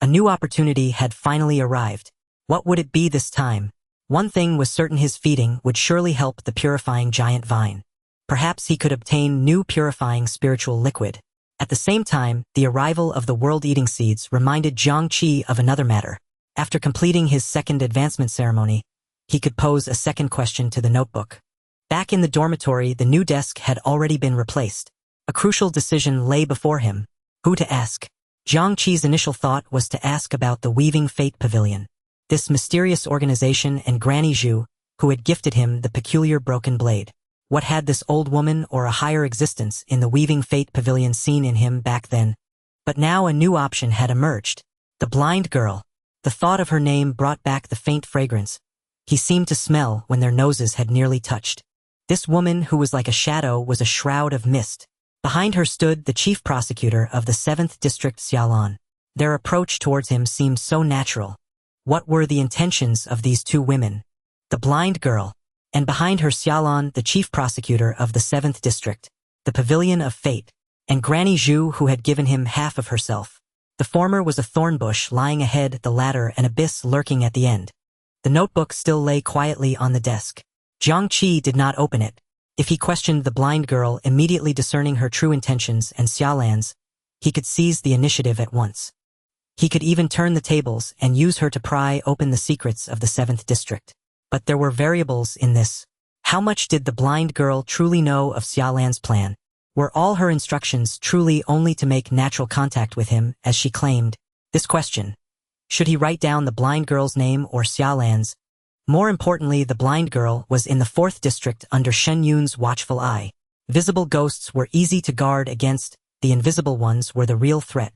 A new opportunity had finally arrived. What would it be this time? One thing was certain: his feeding would surely help the purifying giant vine. Perhaps he could obtain new purifying spiritual liquid. At the same time, the arrival of the world-eating seeds reminded Jiang Qi of another matter. After completing his second advancement ceremony, he could pose a second question to the notebook. Back in the dormitory, the new desk had already been replaced. A crucial decision lay before him. Who to ask? Jiang Qi's initial thought was to ask about the Weaving Fate Pavilion. This mysterious organization and Granny Zhu, who had gifted him the peculiar broken blade. What had this old woman or a higher existence in the Weaving Fate Pavilion seen in him back then? But now a new option had emerged. The blind girl. The thought of her name brought back the faint fragrance he seemed to smell when their noses had nearly touched. This woman, who was like a shadow, was a shroud of mist. Behind her stood the chief prosecutor of the 7th District, Xiaolan. Their approach towards him seemed so natural. What were the intentions of these two women? The blind girl, and behind her Xiaolan, the chief prosecutor of the 7th District, the Pavilion of Fate, and Granny Zhu, who had given him half of herself. The former was a thorn bush lying ahead, the latter an abyss lurking at the end. The notebook still lay quietly on the desk. Jiang Qi did not open it. If he questioned the blind girl, immediately discerning her true intentions and Xiaolan's, he could seize the initiative at once. He could even turn the tables and use her to pry open the secrets of the 7th District. But there were variables in this. How much did the blind girl truly know of Xiaolan's plan? Were all her instructions truly only to make natural contact with him, as she claimed? This question. Should he write down the blind girl's name or Xiaolan's? More importantly, the blind girl was in the 4th District under Shen Yun's watchful eye. Visible ghosts were easy to guard against, the invisible ones were the real threat.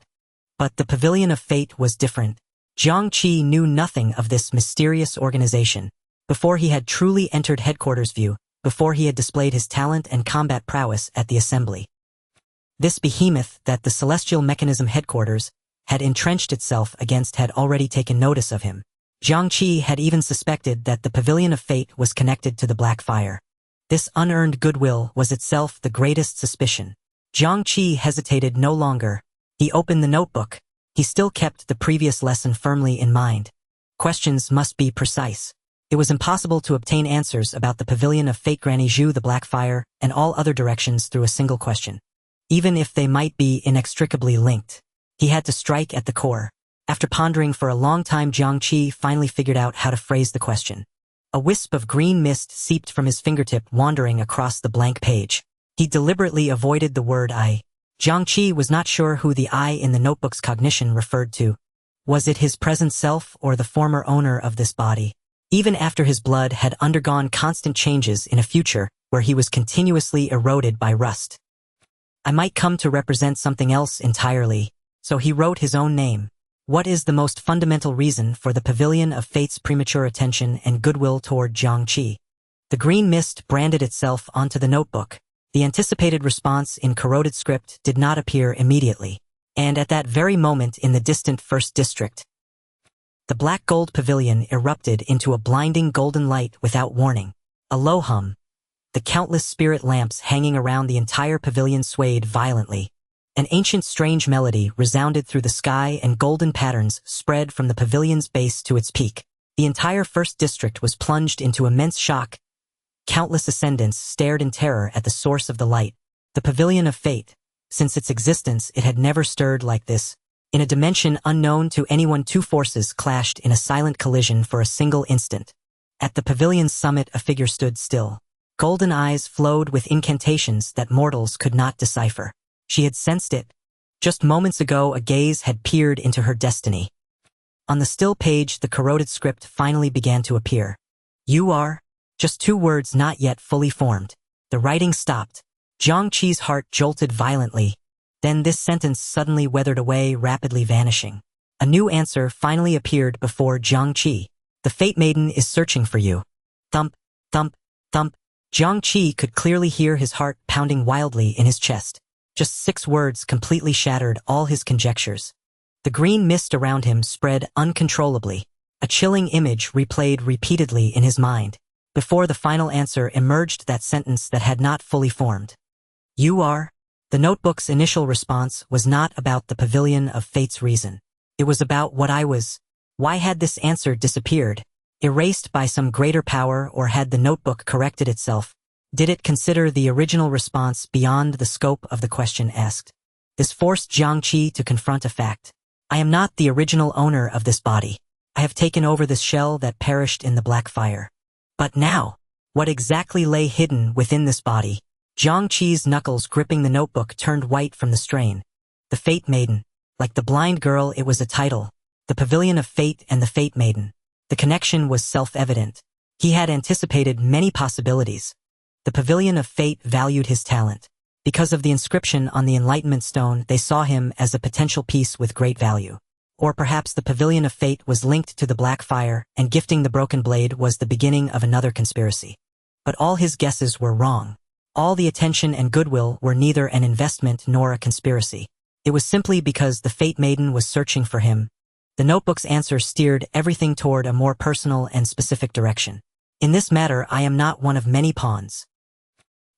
But the Pavilion of Fate was different. Jiang Qi knew nothing of this mysterious organization. Before he had truly entered headquarters view, before he had displayed his talent and combat prowess at the assembly. This behemoth that the Celestial Mechanism headquarters had entrenched itself against had already taken notice of him. Jiang Qi had even suspected that the Pavilion of Fate was connected to the Black Fire. This unearned goodwill was itself the greatest suspicion. Jiang Qi hesitated no longer. He opened the notebook. He still kept the previous lesson firmly in mind. Questions must be precise. It was impossible to obtain answers about the Pavilion of Fate, Granny Zhu, the Black Fire, and all other directions through a single question. Even if they might be inextricably linked. He had to strike at the core. After pondering for a long time, Jiang Qi finally figured out how to phrase the question. A wisp of green mist seeped from his fingertip, wandering across the blank page. He deliberately avoided the word I. Jiang Qi was not sure who the I in the notebook's cognition referred to. Was it his present self or the former owner of this body? Even after his blood had undergone constant changes in a future where he was continuously eroded by rust. I might come to represent something else entirely, so he wrote his own name. What is the most fundamental reason for the Pavilion of Fate's premature attention and goodwill toward Jiang Qi? The green mist branded itself onto the notebook. The anticipated response in corroded script did not appear immediately, and at that very moment in the distant First District, the black gold pavilion erupted into a blinding golden light without warning. A low hum. The countless spirit lamps hanging around the entire pavilion swayed violently. An ancient strange melody resounded through the sky and golden patterns spread from the pavilion's base to its peak. The entire First District was plunged into immense shock. Countless ascendants stared in terror at the source of the light. The Pavilion of Fate. Since its existence, it had never stirred like this. In a dimension unknown to anyone, two forces clashed in a silent collision for a single instant. At the pavilion's summit, a figure stood still. Golden eyes flowed with incantations that mortals could not decipher. She had sensed it. Just moments ago, a gaze had peered into her destiny. On the still page, the corroded script finally began to appear. You are? Just two words not yet fully formed. The writing stopped. Jiang Qi's heart jolted violently. Then this sentence suddenly weathered away, rapidly vanishing. A new answer finally appeared before Jiang Qi. The Fate Maiden is searching for you. Thump, thump, thump. Jiang Qi could clearly hear his heart pounding wildly in his chest. Just 6 words completely shattered all his conjectures. The green mist around him spread uncontrollably. A chilling image replayed repeatedly in his mind. Before the final answer emerged, that sentence that had not fully formed. You are? The notebook's initial response was not about the Pavilion of Fate's reason. It was about what I was. Why had this answer disappeared? Erased by some greater power, or had the notebook corrected itself? Did it consider the original response beyond the scope of the question asked? This forced Jiang Qi to confront a fact. I am not the original owner of this body. I have taken over this shell that perished in the Black Fire. But now, what exactly lay hidden within this body? Jiang Qi's knuckles gripping the notebook turned white from the strain. The Fate Maiden. Like the blind girl, it was a title. The Pavilion of Fate and the Fate Maiden. The connection was self-evident. He had anticipated many possibilities. The Pavilion of Fate valued his talent. Because of the inscription on the Enlightenment Stone, they saw him as a potential piece with great value. Or perhaps the Pavilion of Fate was linked to the Black Fire, and gifting the broken blade was the beginning of another conspiracy. But all his guesses were wrong. All the attention and goodwill were neither an investment nor a conspiracy. It was simply because the Fate Maiden was searching for him. The notebook's answer steered everything toward a more personal and specific direction. In this matter, I am not one of many pawns,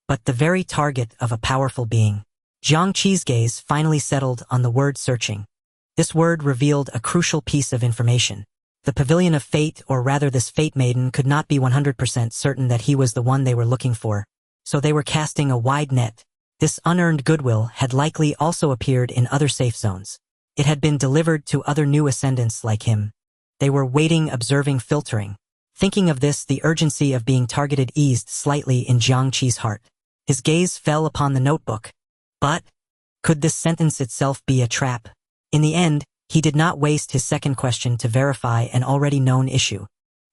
but the very target of a powerful being. Jiang Qi's gaze finally settled on the word searching. This word revealed a crucial piece of information. The Pavilion of Fate, or rather this Fate Maiden, could not be 100% certain that he was the one they were looking for, so they were casting a wide net. This unearned goodwill had likely also appeared in other safe zones. It had been delivered to other new ascendants like him. They were waiting, observing, filtering. Thinking of this, the urgency of being targeted eased slightly in Jiang Qi's heart. His gaze fell upon the notebook. But could this sentence itself be a trap? In the end, he did not waste his second question to verify an already known issue.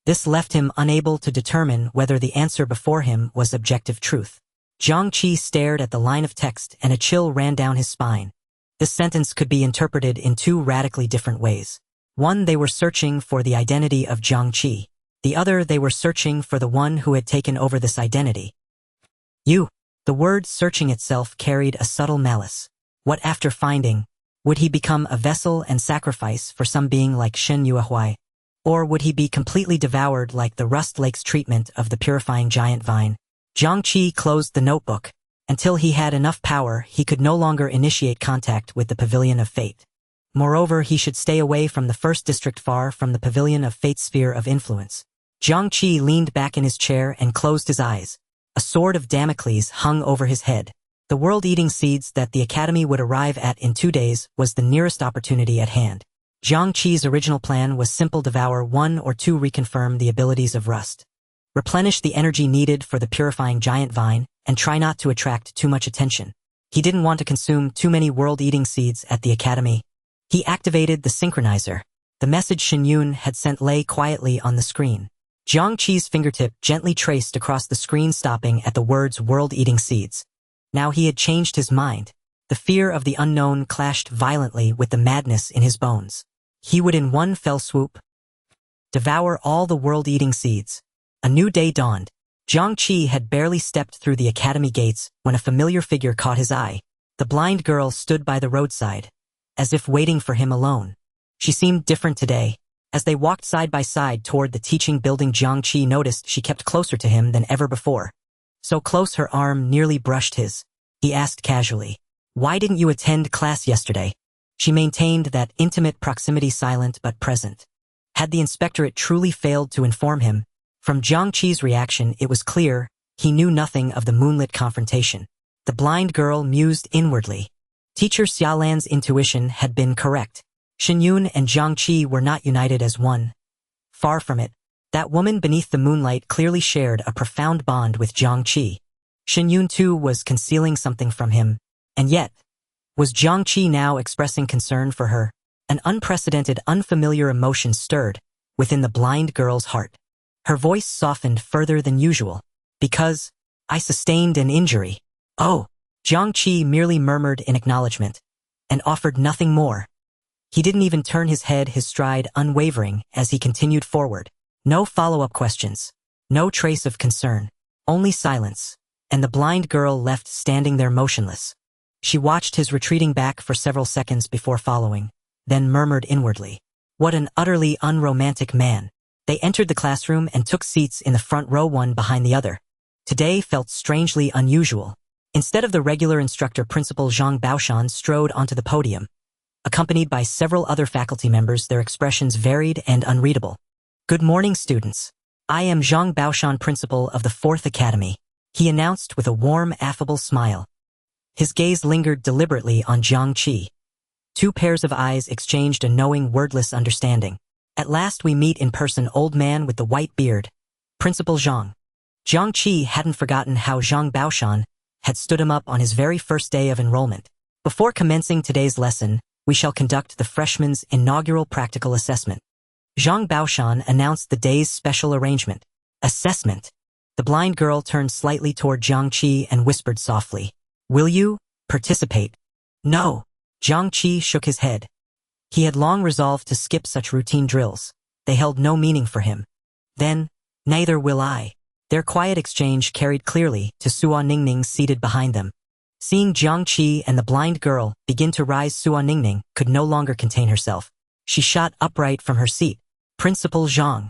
This left him unable to determine whether the answer before him was objective truth. Jiang Qi stared at the line of text and a chill ran down his spine. This sentence could be interpreted in 2 radically different ways. One, they were searching for the identity of Jiang Qi. The other, they were searching for the one who had taken over this identity. The word searching itself carried a subtle malice. What after finding? Would he become a vessel and sacrifice for some being like Shen Yuehuai? Or would he be completely devoured like the Rust Lake's treatment of the purifying giant vine? Jiang Qi closed the notebook. Until he had enough power, he could no longer initiate contact with the Pavilion of Fate. Moreover, he should stay away from the first district far from the Pavilion of Fate's sphere of influence. Jiang Qi leaned back in his chair and closed his eyes. A sword of Damocles hung over his head. The world-eating seeds that the Academy would arrive at in 2 days was the nearest opportunity at hand. Jiang Qi's original plan was simple: devour 1 or 2, reconfirm the abilities of Rust. Replenish the energy needed for the purifying giant vine, and try not to attract too much attention. He didn't want to consume too many world-eating seeds at the Academy. He activated the synchronizer. The message Xinyun had sent lay quietly on the screen. Jiang Qi's fingertip gently traced across the screen, stopping at the words world-eating seeds. Now he had changed his mind. The fear of the unknown clashed violently with the madness in his bones. He would in one fell swoop devour all the world-eating seeds. A new day dawned. Jiang Qi had barely stepped through the academy gates when a familiar figure caught his eye. The blind girl stood by the roadside, as if waiting for him alone. She seemed different today. As they walked side by side toward the teaching building, Jiang Qi noticed she kept closer to him than ever before. So close her arm nearly brushed his. He asked casually, "Why didn't you attend class yesterday?" She maintained that intimate proximity, silent but present. Had the inspectorate truly failed to inform him? From Jiang Qi's reaction, it was clear he knew nothing of the moonlit confrontation. The blind girl mused inwardly. Teacher Xiaolan's intuition had been correct. Xinyun and Jiang Qi were not united as one. Far from it. That woman beneath the moonlight clearly shared a profound bond with Jiang Qi. Xinyun too was concealing something from him. And yet, was Jiang Qi now expressing concern for her? An unprecedented, unfamiliar emotion stirred within the blind girl's heart. Her voice softened further than usual. "Because I sustained an injury." "Oh," Jiang Qi merely murmured in acknowledgement, and offered nothing more. He didn't even turn his head, his stride unwavering as he continued forward. No follow-up questions. No trace of concern. Only silence. And the blind girl left standing there motionless. She watched his retreating back for several seconds before following, then murmured inwardly, "What an utterly unromantic man." They entered the classroom and took seats in the front row, one behind the other. Today felt strangely unusual. Instead of the regular instructor, Principal Zhang Baoshan strode onto the podium. Accompanied by several other faculty members, their expressions varied and unreadable. "Good morning, students. I am Zhang Baoshan, principal of the 4th Academy," he announced with a warm, affable smile. His gaze lingered deliberately on Jiang Qi. 2 pairs of eyes exchanged a knowing, wordless understanding. "At last we meet in person, old man with the white beard. Principal Zhang." Jiang Qi hadn't forgotten how Zhang Baoshan had stood him up on his very first day of enrollment. "Before commencing today's lesson, we shall conduct the freshmen's inaugural practical assessment." Zhang Baoshan announced the day's special arrangement. "Assessment." The blind girl turned slightly toward Jiang Qi and whispered softly, "Will you participate?" "No." Jiang Qi shook his head. He had long resolved to skip such routine drills. They held no meaning for him. "Then, neither will I." Their quiet exchange carried clearly to Suo Ningning seated behind them. Seeing Jiang Qi and the blind girl begin to rise, Suo Ningning could no longer contain herself. She shot upright from her seat. "Principal Zhang."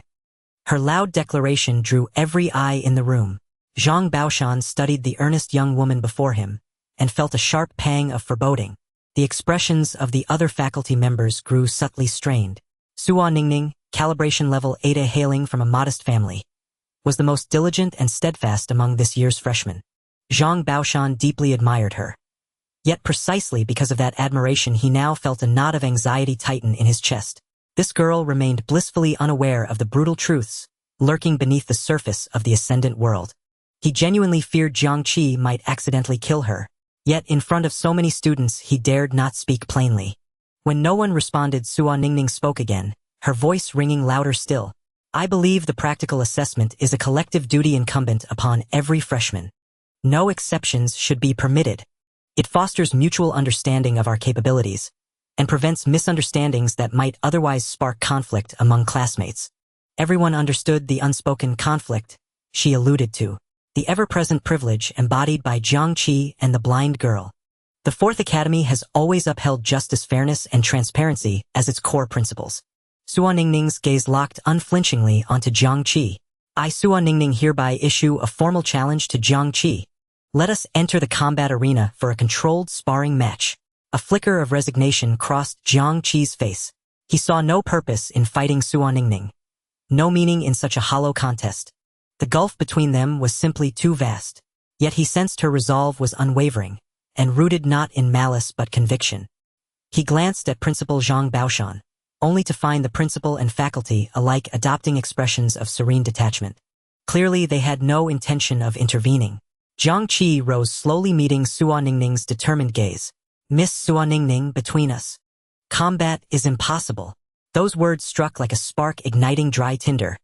Her loud declaration drew every eye in the room. Zhang Baoshan studied the earnest young woman before him and felt a sharp pang of foreboding. The expressions of the other faculty members grew subtly strained. Suo Ningning, calibration level Eta, hailing from a modest family, was the most diligent and steadfast among this year's freshmen. Zhang Baoshan deeply admired her. Yet precisely because of that admiration, he now felt a knot of anxiety tighten in his chest. This girl remained blissfully unaware of the brutal truths lurking beneath the surface of the ascendant world. He genuinely feared Jiang Qi might accidentally kill her. Yet in front of so many students, he dared not speak plainly. When no one responded, Suo Ningning spoke again, her voice ringing louder still. "I believe the practical assessment is a collective duty incumbent upon every freshman. No exceptions should be permitted. It fosters mutual understanding of our capabilities and prevents misunderstandings that might otherwise spark conflict among classmates." Everyone understood the unspoken conflict she alluded to, the ever-present privilege embodied by Jiang Qi and the blind girl. The 4th Academy has always upheld justice, fairness, and transparency as its core principles. Suan Ningning's gaze locked unflinchingly onto Jiang Qi. I, Suan Ningning, hereby issue a formal challenge to Jiang Qi. Let us enter the combat arena for a controlled sparring match. A flicker of resignation crossed Jiang Qi's face. He saw no purpose in fighting Suan Ningning. No meaning in such a hollow contest. The gulf between them was simply too vast. Yet he sensed her resolve was unwavering, and rooted not in malice but conviction. He glanced at Principal Zhang Baoshan, only to find the principal and faculty alike adopting expressions of serene detachment. Clearly they had no intention of intervening. Jiang Qi rose slowly, meeting Suan Ningning's determined gaze. Miss Suan Ningning, between us, combat is impossible. Those words struck like a spark igniting dry tinder,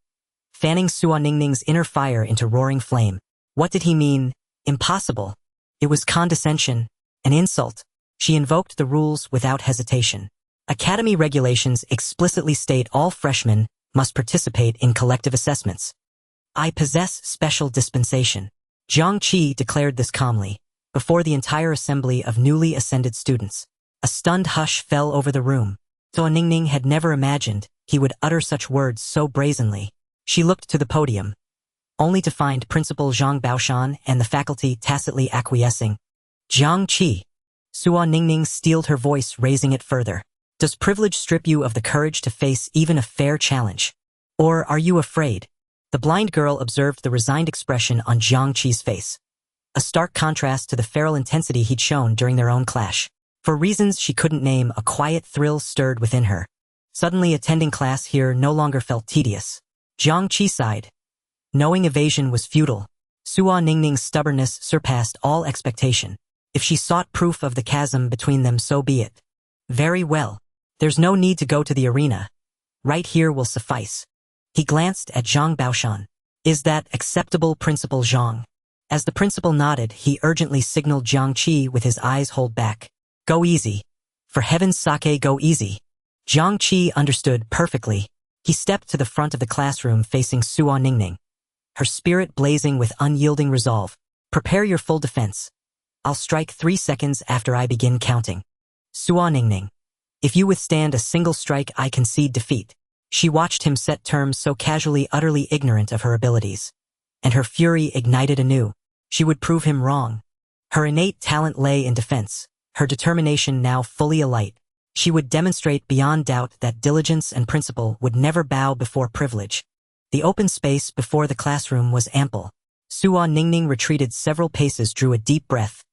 fanning Suan Ningning's inner fire into roaring flame. What did he mean, impossible? It was condescension, an insult. She invoked the rules without hesitation. Academy regulations explicitly state all freshmen must participate in collective assessments. I possess special dispensation. Jiang Qi declared this calmly, before the entire assembly of newly ascended students. A stunned hush fell over the room. Suan Ningning had never imagined he would utter such words so brazenly. She looked to the podium, only to find Principal Zhang Baoshan and the faculty tacitly acquiescing. Jiang Qi. Suan Ningning steeled her voice, raising it further. Does privilege strip you of the courage to face even a fair challenge? Or are you afraid? The blind girl observed the resigned expression on Jiang Qi's face. A stark contrast to the feral intensity he'd shown during their own clash. For reasons she couldn't name, a quiet thrill stirred within her. Suddenly attending class here no longer felt tedious. Jiang Qi sighed. Knowing evasion was futile, Suan Ningning's stubbornness surpassed all expectation. If she sought proof of the chasm between them, so be it. Very well. There's no need to go to the arena. Right here will suffice. He glanced at Zhang Baoshan. Is that acceptable, Principal Zhang? As the principal nodded, he urgently signaled Jiang Qi with his eyes hold back. Go easy. For heaven's sake, go easy. Jiang Qi understood perfectly. He stepped to the front of the classroom facing Suan Ningning, her spirit blazing with unyielding resolve. Prepare your full defense. I'll strike 3 seconds after I begin counting. Suan Ningning. If you withstand a single strike, I concede defeat. She watched him set terms so casually, utterly ignorant of her abilities. And her fury ignited anew. She would prove him wrong. Her innate talent lay in defense, her determination now fully alight. She would demonstrate beyond doubt that diligence and principle would never bow before privilege. The open space before the classroom was ample. Suan Ningning retreated several paces, drew a deep breath,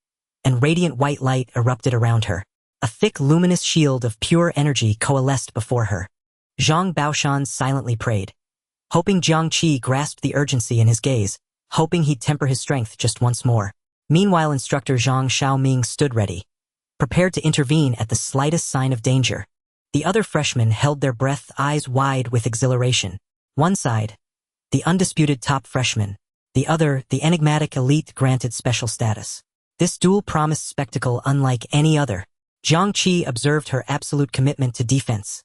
and radiant white light erupted around her. A thick, luminous shield of pure energy coalesced before her. Zhang Baoshan silently prayed, hoping Jiang Qi grasped the urgency in his gaze, hoping he'd temper his strength just once more. Meanwhile, instructor Zhang Xiaoming stood ready, prepared to intervene at the slightest sign of danger. The other freshmen held their breath, eyes wide with exhilaration. One side, the undisputed top freshman. The other, the enigmatic elite granted special status. This duel promised spectacle unlike any other. Jiang Qi observed her absolute commitment to defense,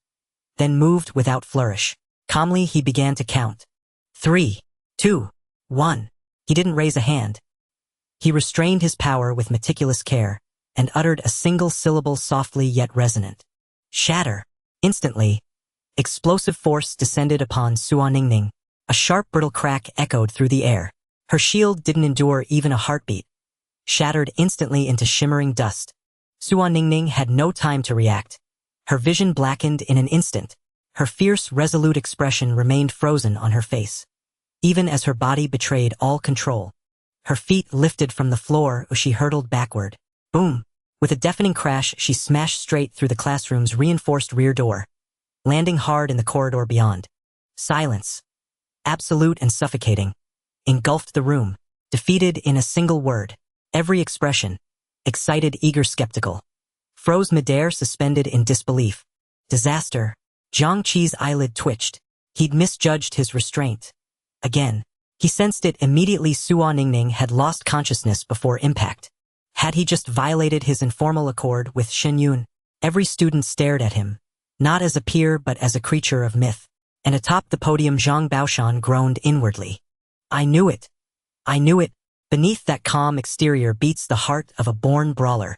then moved without flourish. Calmly, he began to count. 3, 2, 1. He didn't raise a hand. He restrained his power with meticulous care and uttered a single syllable, softly yet resonant. Shatter. Instantly, explosive force descended upon Suan Ningning. A sharp, brittle crack echoed through the air. Her shield didn't endure even a heartbeat, shattered instantly into shimmering dust. Suan Ningning had no time to react. Her vision blackened in an instant. Her fierce, resolute expression remained frozen on her face, even as her body betrayed all control. Her feet lifted from the floor as she hurtled backward. Boom! With a deafening crash, she smashed straight through the classroom's reinforced rear door, landing hard in the corridor beyond. Silence, absolute and suffocating, engulfed the room, defeated in a single word. Every expression, excited, eager, skeptical, froze midair, suspended in disbelief. Disaster. Jiang Qi's eyelid twitched. He'd misjudged his restraint. Again. He sensed it immediately. Suan Ningning had lost consciousness before impact. Had he just violated his informal accord with Shen Yun? Every student stared at him, not as a peer but as a creature of myth. And atop the podium, Zhang Baoshan groaned inwardly. I knew it. I knew it. Beneath that calm exterior beats the heart of a born brawler.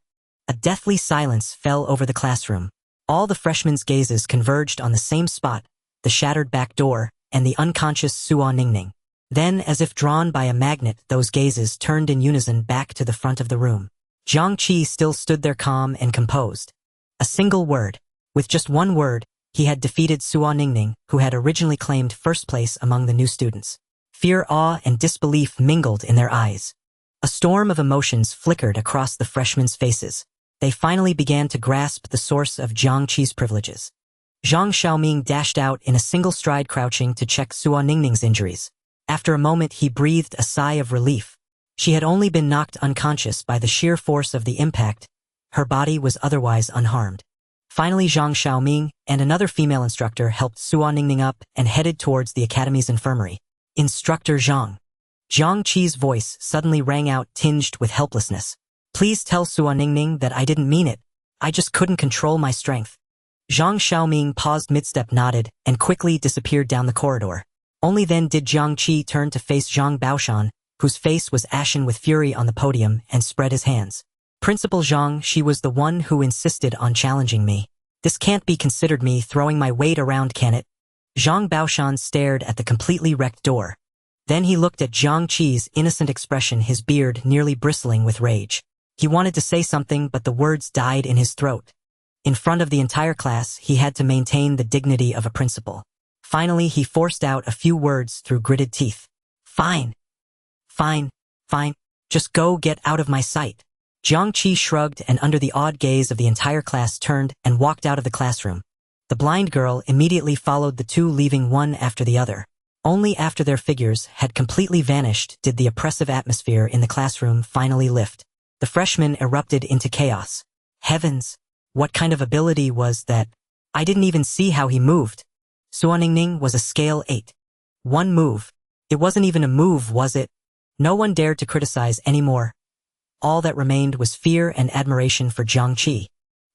A deathly silence fell over the classroom. All the freshmen's gazes converged on the same spot, the shattered back door, and the unconscious Suo Ningning. Then, as if drawn by a magnet, those gazes turned in unison back to the front of the room. Jiang Qi still stood there calm and composed. A single word. With just one word, he had defeated Suo Ningning, who had originally claimed first place among the new students. Fear, awe, and disbelief mingled in their eyes. A storm of emotions flickered across the freshmen' faces. They finally began to grasp the source of Jiang Qi's privileges. Zhang Xiaoming dashed out in a single stride, crouching to check Suo Ningning's injuries. After a moment, he breathed a sigh of relief. She had only been knocked unconscious by the sheer force of the impact. Her body was otherwise unharmed. Finally, Zhang Xiaoming and another female instructor helped Suo Ningning up and headed towards the academy's infirmary. Instructor Zhang. Jiang Qi's voice suddenly rang out, tinged with helplessness. Please tell Suo Ningning that I didn't mean it. I just couldn't control my strength. Zhang Xiaoming paused mid-step, nodded, and quickly disappeared down the corridor. Only then did Jiang Qi turn to face Zhang Baoshan, whose face was ashen with fury on the podium, and spread his hands. Principal Zhang, she was the one who insisted on challenging me. This can't be considered me throwing my weight around, can it? Zhang Baoshan stared at the completely wrecked door. Then he looked at Jiang Qi's innocent expression, his beard nearly bristling with rage. He wanted to say something, but the words died in his throat. In front of the entire class, he had to maintain the dignity of a principal. Finally, he forced out a few words through gritted teeth. Fine. Fine. Fine. Just go get out of my sight. Jiang Qi shrugged, and under the awed gaze of the entire class turned and walked out of the classroom. The blind girl immediately followed the two, leaving one after the other. Only after their figures had completely vanished did the oppressive atmosphere in the classroom finally lift. The freshmen erupted into chaos. Heavens! What kind of ability was that? I didn't even see how he moved. Suo Ningning was a scale 8. One move. It wasn't even a move, was it? No one dared to criticize anymore. All that remained was fear and admiration for Jiang Qi.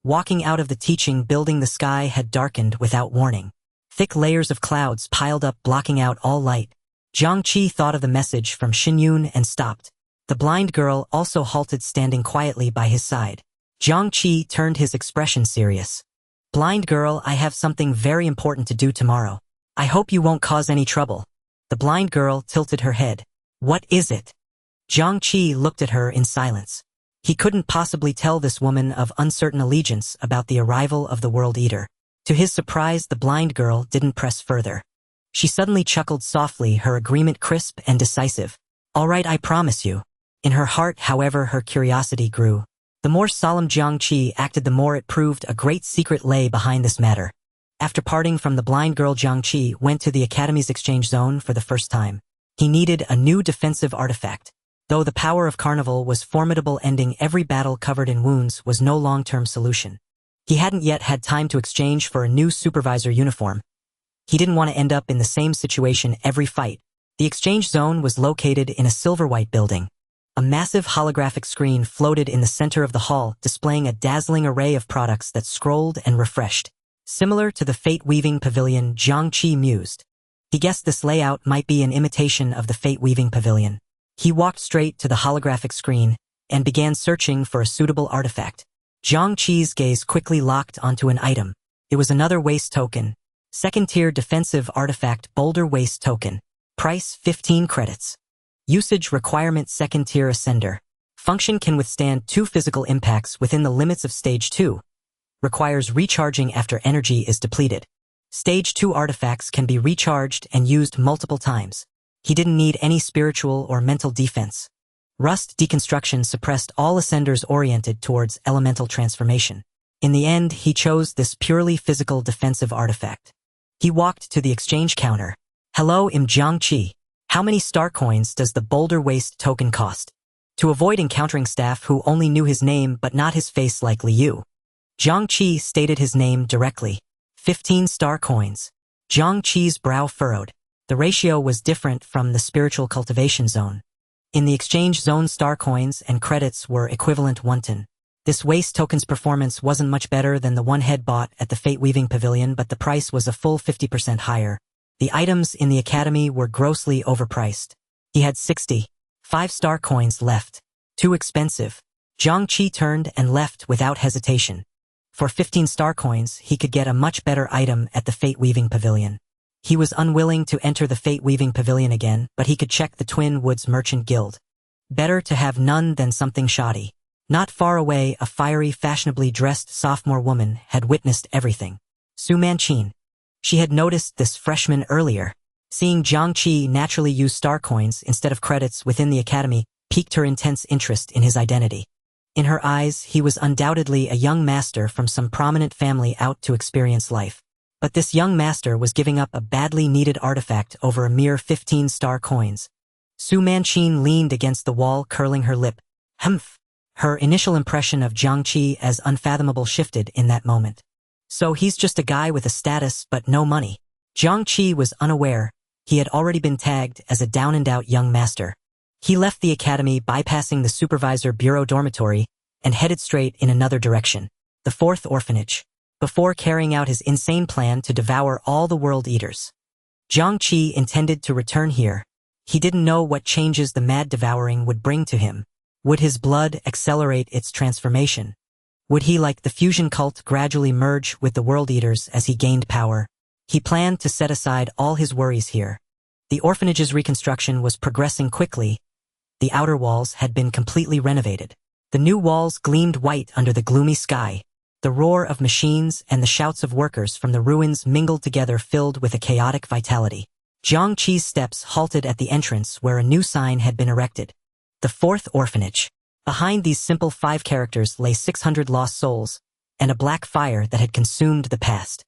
Walking out of the teaching building, the sky had darkened without warning. Thick layers of clouds piled up, blocking out all light. Jiang Qi thought of the message from Xinyun and stopped. The blind girl also halted, standing quietly by his side. Jiang Qi turned, his expression serious. Blind girl, I have something very important to do tomorrow. I hope you won't cause any trouble. The blind girl tilted her head. What is it? Jiang Qi looked at her in silence. He couldn't possibly tell this woman of uncertain allegiance about the arrival of the World Eater. To his surprise, the blind girl didn't press further. She suddenly chuckled softly, her agreement crisp and decisive. All right, I promise you. In her heart, however, her curiosity grew. The more solemn Jiang Qi acted, the more it proved a great secret lay behind this matter. After parting from the blind girl, Jiang Qi went to the Academy's exchange zone for the first time. He needed a new defensive artifact. Though the power of Carnival was formidable, ending every battle covered in wounds was no long-term solution. He hadn't yet had time to exchange for a new supervisor uniform. He didn't want to end up in the same situation every fight. The exchange zone was located in a silver-white building. A massive holographic screen floated in the center of the hall, displaying a dazzling array of products that scrolled and refreshed. Similar to the fate-weaving pavilion, Jiang Qi mused. He guessed this layout might be an imitation of the fate-weaving pavilion. He walked straight to the holographic screen and began searching for a suitable artifact. Jiang Qi's gaze quickly locked onto an item. It was another waste token. Second-tier defensive artifact, Boulder Waste Token. Price 15 credits. Usage requirement, second-tier ascender. Function, can withstand 2 physical impacts within the limits of Stage 2. Requires recharging after energy is depleted. Stage 2 artifacts can be recharged and used multiple times. He didn't need any spiritual or mental defense. Rust deconstruction suppressed all ascenders oriented towards elemental transformation. In the end, he chose this purely physical defensive artifact. He walked to the exchange counter. Hello, I'm Jiang Qi. How many star coins does the Boulder Waste Token cost? To avoid encountering staff who only knew his name but not his face like Liu, Jiang Qi stated his name directly. 15 star coins. Jiang Qi's brow furrowed. The ratio was different from the spiritual cultivation zone. In the exchange zone, star coins and credits were equivalent 1 ton. This waste token's performance wasn't much better than the one head bought at the fate-weaving pavilion, but the price was a full 50% higher. The items in the academy were grossly overpriced. He had 65 star coins left. Too expensive. Jiang Qi turned and left without hesitation. For 15 star coins, he could get a much better item at the fate-weaving pavilion. He was unwilling to enter the fate-weaving pavilion again, but he could check the Twin Woods Merchant Guild. Better to have none than something shoddy. Not far away, a fiery, fashionably dressed sophomore woman had witnessed everything. Su Manqin. She had noticed this freshman earlier. Seeing Jiang Qi naturally use star coins instead of credits within the academy piqued her intense interest in his identity. In her eyes, he was undoubtedly a young master from some prominent family out to experience life. But this young master was giving up a badly needed artifact over a mere 15 star coins. Su Manqin leaned against the wall, curling her lip. Humph! Her initial impression of Jiang Qi as unfathomable shifted in that moment. So he's just a guy with a status but no money. Jiang Qi was unaware. He had already been tagged as a down-and-out young master. He left the academy, bypassing the supervisor bureau dormitory, and headed straight in another direction, the fourth orphanage, before carrying out his insane plan to devour all the world eaters. Jiang Qi intended to return here. He didn't know what changes the mad devouring would bring to him. Would his blood accelerate its transformation? Would he, like the fusion cult, gradually merge with the world eaters as he gained power? He planned to set aside all his worries here. The orphanage's reconstruction was progressing quickly. The outer walls had been completely renovated. The new walls gleamed white under the gloomy sky. The roar of machines and the shouts of workers from the ruins mingled together, filled with a chaotic vitality. Jiang Qi's steps halted at the entrance where a new sign had been erected. The fourth orphanage. Behind these simple 5 characters lay 600 lost souls, and a black fire that had consumed the past.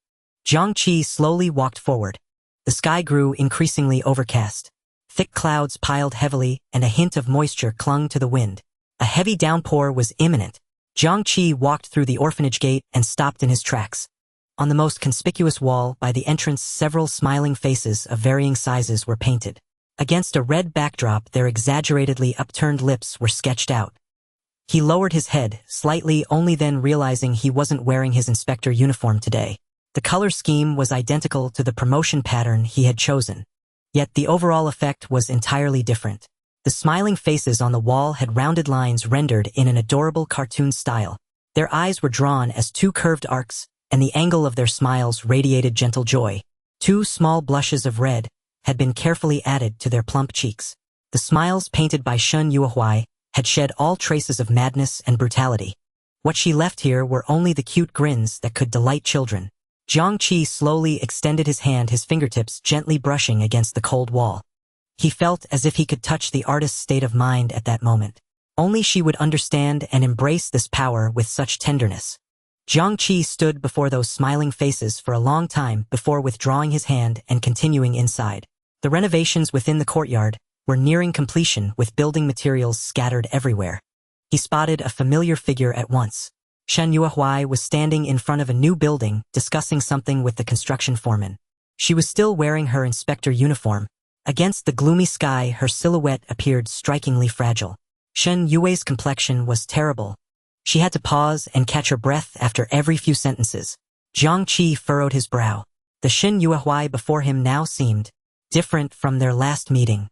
Jiang Qi slowly walked forward. The sky grew increasingly overcast. Thick clouds piled heavily, and a hint of moisture clung to the wind. A heavy downpour was imminent. Jiang Qi walked through the orphanage gate and stopped in his tracks. On the most conspicuous wall by the entrance, several smiling faces of varying sizes were painted. Against a red backdrop, their exaggeratedly upturned lips were sketched out. He lowered his head slightly, only then realizing he wasn't wearing his inspector uniform today. The color scheme was identical to the promotion pattern he had chosen. Yet the overall effect was entirely different. The smiling faces on the wall had rounded lines rendered in an adorable cartoon style. Their eyes were drawn as 2 curved arcs, and the angle of their smiles radiated gentle joy. 2 small blushes of red had been carefully added to their plump cheeks. The smiles painted by Shen Yuehuai had shed all traces of madness and brutality. What she left here were only the cute grins that could delight children. Jiang Qi slowly extended his hand, his fingertips gently brushing against the cold wall. He felt as if he could touch the artist's state of mind at that moment. Only she would understand and embrace this power with such tenderness. Jiang Qi stood before those smiling faces for a long time before withdrawing his hand and continuing inside. The renovations within the courtyard were nearing completion, with building materials scattered everywhere. He spotted a familiar figure at once. Shen Yuehuai was standing in front of a new building, discussing something with the construction foreman. She was still wearing her inspector uniform. Against the gloomy sky, her silhouette appeared strikingly fragile. Shen Yue's complexion was terrible. She had to pause and catch her breath after every few sentences. Jiang Qi furrowed his brow. The Shen Yuehuai before him now seemed different from their last meeting.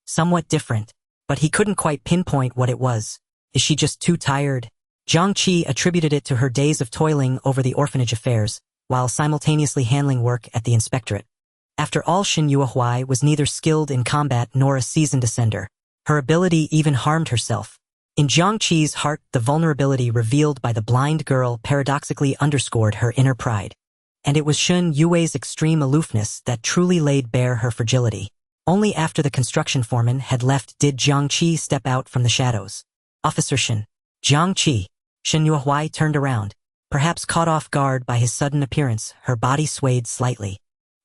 Somewhat different, but he couldn't quite pinpoint what it was. Is she just too tired? Jiang Qi attributed it to her days of toiling over the orphanage affairs, while simultaneously handling work at the inspectorate. After all, Shen Yuehuai was neither skilled in combat nor a seasoned ascender. Her ability even harmed herself. In Jiang Qi's heart, the vulnerability revealed by the blind girl paradoxically underscored her inner pride. And it was Shen Yue's extreme aloofness that truly laid bare her fragility. Only after the construction foreman had left did Jiang Qi step out from the shadows. Officer Shen. Jiang Qi. Shen Yuehuai turned around. Perhaps caught off guard by his sudden appearance, her body swayed slightly.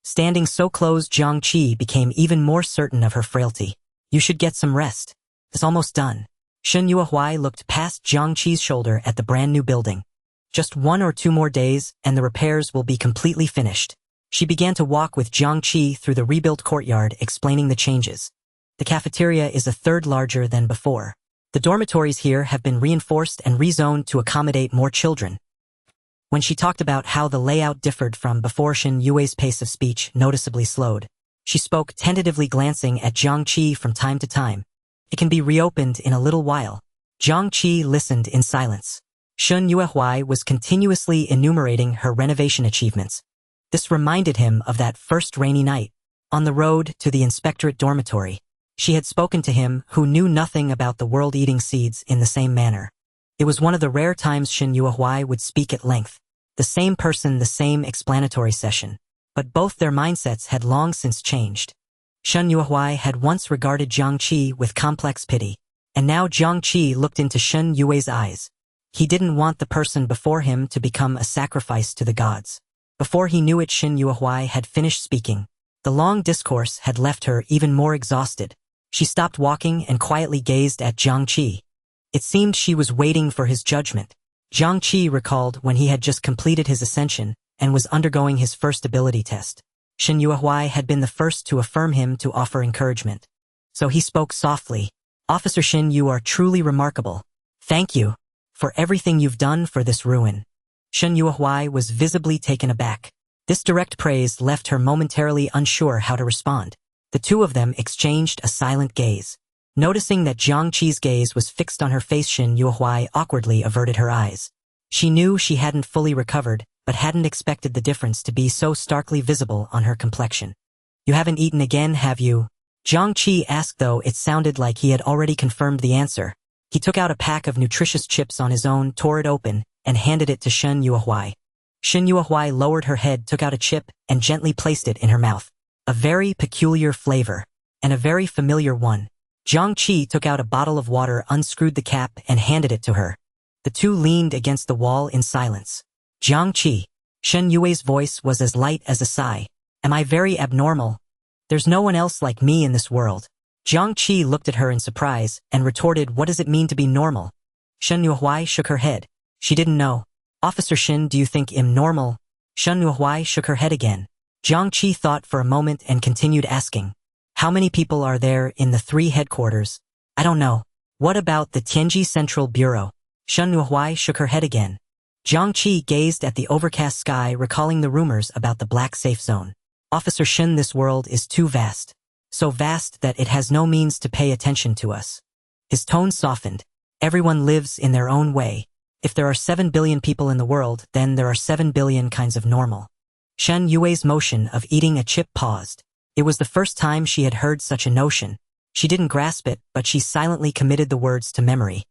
Standing so close, Jiang Qi became even more certain of her frailty. You should get some rest. It's almost done. Shen Yuehuai looked past Jiang Qi's shoulder at the brand new building. Just 1 or 2 more days and the repairs will be completely finished. She began to walk with Jiang Qi through the rebuilt courtyard, explaining the changes. The cafeteria is a third larger than before. The dormitories here have been reinforced and rezoned to accommodate more children. When she talked about how the layout differed from before, Shen Yue's pace of speech noticeably slowed. She spoke tentatively, glancing at Jiang Qi from time to time. It can be reopened in a little while. Jiang Qi listened in silence. Shen Yuehuai was continuously enumerating her renovation achievements. This reminded him of that first rainy night. On the road to the inspectorate dormitory, she had spoken to him who knew nothing about the world-eating seeds in the same manner. It was one of the rare times Shen Yuehuai would speak at length. The same person, the same explanatory session. But both their mindsets had long since changed. Shen Yuehuai had once regarded Jiang Qi with complex pity, and now Jiang Qi looked into Shen Yue's eyes. He didn't want the person before him to become a sacrifice to the gods. Before he knew it, Shen Yuehuai had finished speaking. The long discourse had left her even more exhausted. She stopped walking and quietly gazed at Jiang Qi. It seemed she was waiting for his judgment. Jiang Qi recalled when he had just completed his ascension and was undergoing his first ability test. Shen Yuehuai had been the first to affirm him to offer encouragement. So he spoke softly. Officer Shen, you are truly remarkable. Thank you for everything you've done for this ruin. Shen Yuehuai was visibly taken aback. This direct praise left her momentarily unsure how to respond. The two of them exchanged a silent gaze. Noticing that Jiang Qi's gaze was fixed on her face, Shen Yuehuai awkwardly averted her eyes. She knew she hadn't fully recovered, but hadn't expected the difference to be so starkly visible on her complexion. You haven't eaten again, have you? Jiang Qi asked, though it sounded like he had already confirmed the answer. He took out a pack of nutritious chips on his own, tore it open, and handed it to Shen Yuehuai. Shen Yuehuai lowered her head, took out a chip, and gently placed it in her mouth. A very peculiar flavor, and a very familiar one. Jiang Qi took out a bottle of water, unscrewed the cap, and handed it to her. The two leaned against the wall in silence. Jiang Qi. Shen Yue's voice was as light as a sigh. Am I very abnormal? There's no one else like me in this world. Jiang Qi looked at her in surprise and retorted, what does it mean to be normal? Shen Yuehuai shook her head. She didn't know. Officer Shen, do you think I'm normal? Shen Yuehuai shook her head again. Jiang Qi thought for a moment and continued asking. How many people are there in the 3 headquarters? I don't know. What about the Tianji Central Bureau? Shen Yuehuai shook her head again. Jiang Qi gazed at the overcast sky, recalling the rumors about the black safe zone. Officer Shen, this world is too vast. So vast that it has no means to pay attention to us. His tone softened. Everyone lives in their own way. If there are 7 billion people in the world, then there are 7 billion kinds of normal. Shen Yue's motion of eating a chip paused. It was the first time she had heard such a notion. She didn't grasp it, but she silently committed the words to memory.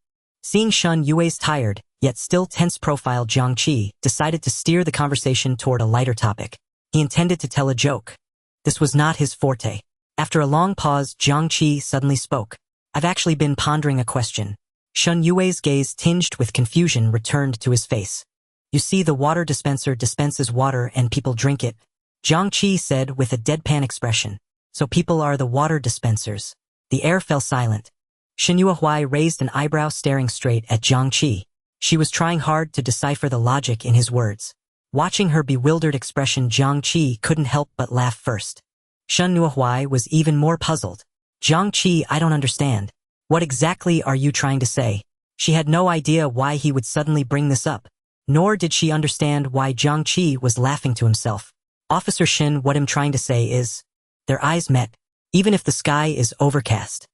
Seeing Shen Yue's tired, yet still tense profile, Jiang Qi decided to steer the conversation toward a lighter topic. He intended to tell a joke. This was not his forte. After a long pause, Jiang Qi suddenly spoke. I've actually been pondering a question. Shen Yue's gaze, tinged with confusion, returned to his face. You see, the water dispenser dispenses water and people drink it. Jiang Qi said with a deadpan expression. So people are the water dispensers. The air fell silent. Shen Yuehuai raised an eyebrow, staring straight at Jiang Qi. She was trying hard to decipher the logic in his words. Watching her bewildered expression, Jiang Qi couldn't help but laugh first. Shen Yuehuai was even more puzzled. Jiang Qi, I don't understand. What exactly are you trying to say? She had no idea why he would suddenly bring this up. Nor did she understand why Jiang Qi was laughing to himself. Officer Shen, what I'm trying to say is... Their eyes met. Even if the sky is overcast.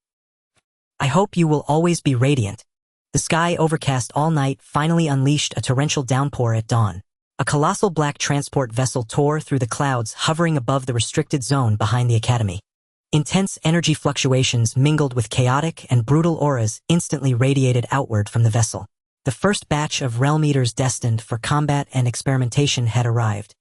I hope you will always be radiant. The sky, overcast all night, finally unleashed a torrential downpour at dawn. A colossal black transport vessel tore through the clouds, hovering above the restricted zone behind the academy. Intense energy fluctuations mingled with chaotic and brutal auras instantly radiated outward from the vessel. The first batch of realm eaters destined for combat and experimentation had arrived.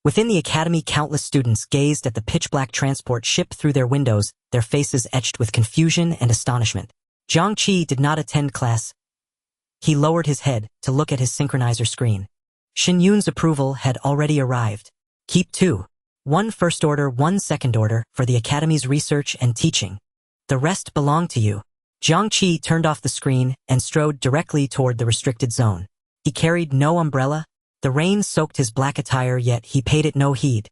Within the academy, countless students gazed at the pitch-black transport ship through their windows, their faces etched with confusion and astonishment. Jiang Qi did not attend class. He lowered his head to look at his synchronizer screen. Shen Yun's approval had already arrived. Keep 2. 1 first order, 1 second order for the academy's research and teaching. The rest belong to you. Jiang Qi turned off the screen and strode directly toward the restricted zone. He carried no umbrella. The rain soaked his black attire, yet he paid it no heed.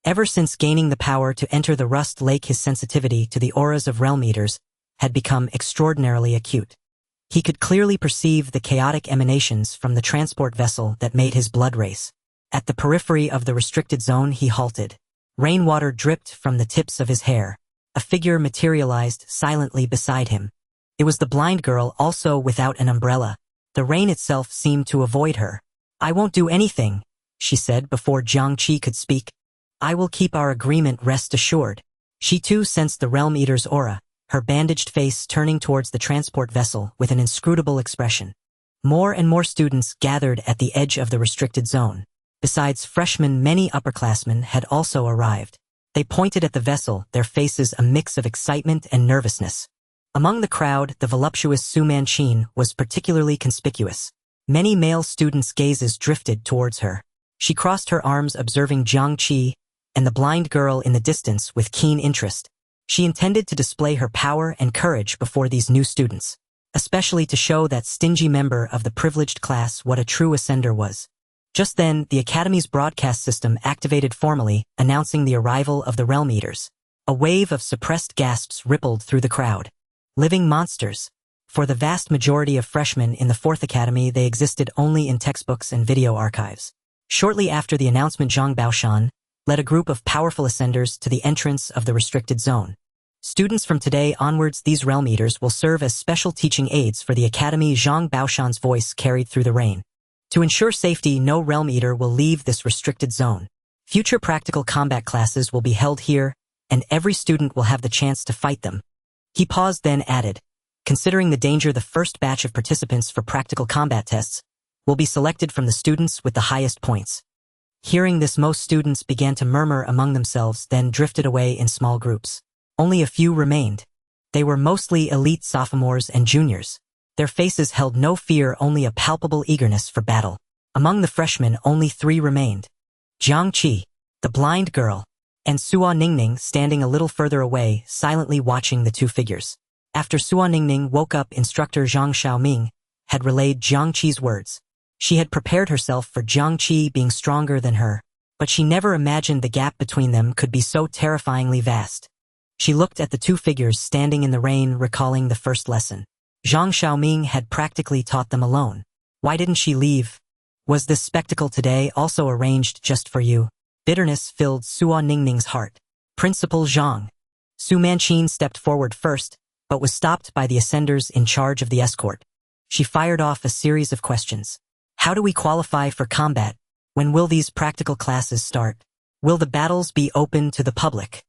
Ever since gaining the power to enter the Rust Lake, his sensitivity to the auras of realm eaters had become extraordinarily acute. He could clearly perceive the chaotic emanations from the transport vessel that made his blood race. At the periphery of the restricted zone, he halted. Rainwater dripped from the tips of his hair. A figure materialized silently beside him. It was the blind girl, also without an umbrella. The rain itself seemed to avoid her. I won't do anything, she said before Jiang Qi could speak. I will keep our agreement, rest assured. She too sensed the Realm Eater's aura, her bandaged face turning towards the transport vessel with an inscrutable expression. More and more students gathered at the edge of the restricted zone. Besides freshmen, many upperclassmen had also arrived. They pointed at the vessel, their faces a mix of excitement and nervousness. Among the crowd, the voluptuous Su Manqin was particularly conspicuous. Many male students' gazes drifted towards her. She crossed her arms observing Jiang Qi and the blind girl in the distance with keen interest. She intended to display her power and courage before these new students, especially to show that stingy member of the privileged class what a true ascender was. Just then, the Academy's broadcast system activated formally, announcing the arrival of the Realm Eaters. A wave of suppressed gasps rippled through the crowd. Living monsters. For the vast majority of freshmen in the Fourth Academy, they existed only in textbooks and video archives. Shortly after the announcement, Zhang Baoshan led a group of powerful ascenders to the entrance of the restricted zone. Students from today onwards, these Realm Eaters will serve as special teaching aids for the Academy. Zhang Baoshan's voice carried through the rain. To ensure safety, no Realm Eater will leave this restricted zone. Future practical combat classes will be held here, and every student will have the chance to fight them. He paused, then added, considering the danger, the first batch of participants for practical combat tests will be selected from the students with the highest points. Hearing this, most students began to murmur among themselves, then drifted away in small groups. Only a few remained. They were mostly elite sophomores and juniors. Their faces held no fear, only a palpable eagerness for battle. Among the freshmen, only 3 remained. Jiang Qi, the blind girl, and Suo Ningning standing a little further away, silently watching the two figures. After Suo Ningning woke up, instructor Zhang Xiaoming had relayed Jiang Qi's words. She had prepared herself for Jiang Qi being stronger than her, but she never imagined the gap between them could be so terrifyingly vast. She looked at the two figures standing in the rain, recalling the first lesson. Zhang Xiaoming had practically taught them alone. Why didn't she leave? Was this spectacle today also arranged just for you? Bitterness filled Suo Ningning's heart. Principal Zhang. Su Manqin stepped forward first, but was stopped by the ascenders in charge of the escort. She fired off a series of questions. How do we qualify for combat? When will these practical classes start? Will the battles be open to the public?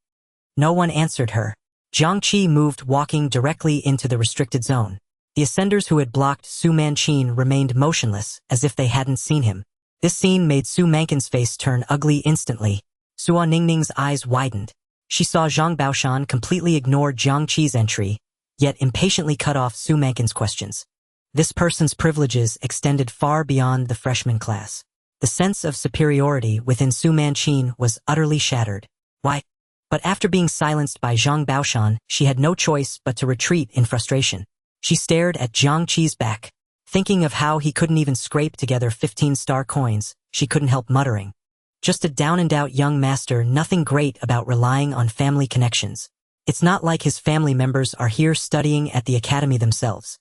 No one answered her. Jiang Qi moved, walking directly into the restricted zone. The ascenders who had blocked Su Manqin remained motionless, as if they hadn't seen him. This scene made Su Manqin's face turn ugly instantly. Suo Ningning's eyes widened. She saw Zhang Baoshan completely ignore Jiang Qi's entry, yet impatiently cut off Su Manqin's questions. This person's privileges extended far beyond the freshman class. The sense of superiority within Su Manqin was utterly shattered. Why? But after being silenced by Zhang Baoshan, she had no choice but to retreat in frustration. She stared at Jiang Qi's back. Thinking of how he couldn't even scrape together 15-star coins, she couldn't help muttering. Just a down-and-out young master, nothing great about relying on family connections. It's not like his family members are here studying at the academy themselves.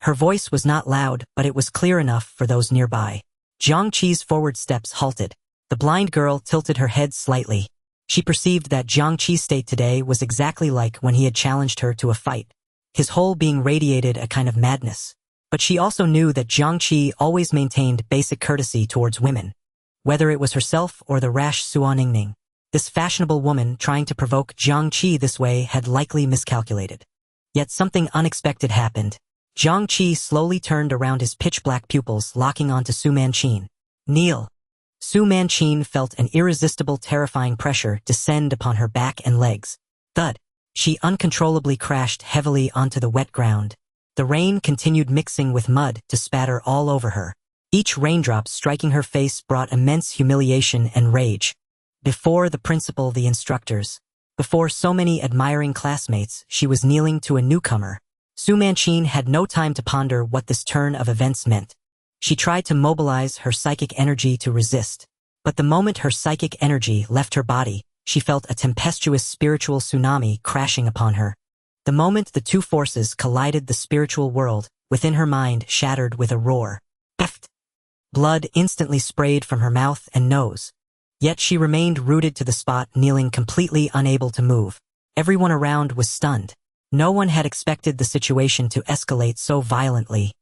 Her voice was not loud, but it was clear enough for those nearby. Jiang Qi's forward steps halted. The blind girl tilted her head slightly. She perceived that Jiang Qi's state today was exactly like when he had challenged her to a fight. His whole being radiated a kind of madness. But she also knew that Jiang Qi always maintained basic courtesy towards women. Whether it was herself or the rash Suo Ningning, this fashionable woman trying to provoke Jiang Qi this way had likely miscalculated. Yet something unexpected happened. Jiang Qi slowly turned around, his pitch-black pupils locking onto Su Manqin. Kneel. Su Manqin felt an irresistible, terrifying pressure descend upon her back and legs. Thud. She uncontrollably crashed heavily onto the wet ground. The rain continued mixing with mud to spatter all over her. Each raindrop striking her face brought immense humiliation and rage. Before the principal, the instructors, before so many admiring classmates, she was kneeling to a newcomer. Su Manqin had no time to ponder what this turn of events meant. She tried to mobilize her psychic energy to resist. But the moment her psychic energy left her body, she felt a tempestuous spiritual tsunami crashing upon her. The moment the two forces collided, the spiritual world, within her mind, shattered with a roar. Eft! Blood instantly sprayed from her mouth and nose. Yet she remained rooted to the spot, kneeling, completely unable to move. Everyone around was stunned. No one had expected the situation to escalate so violently.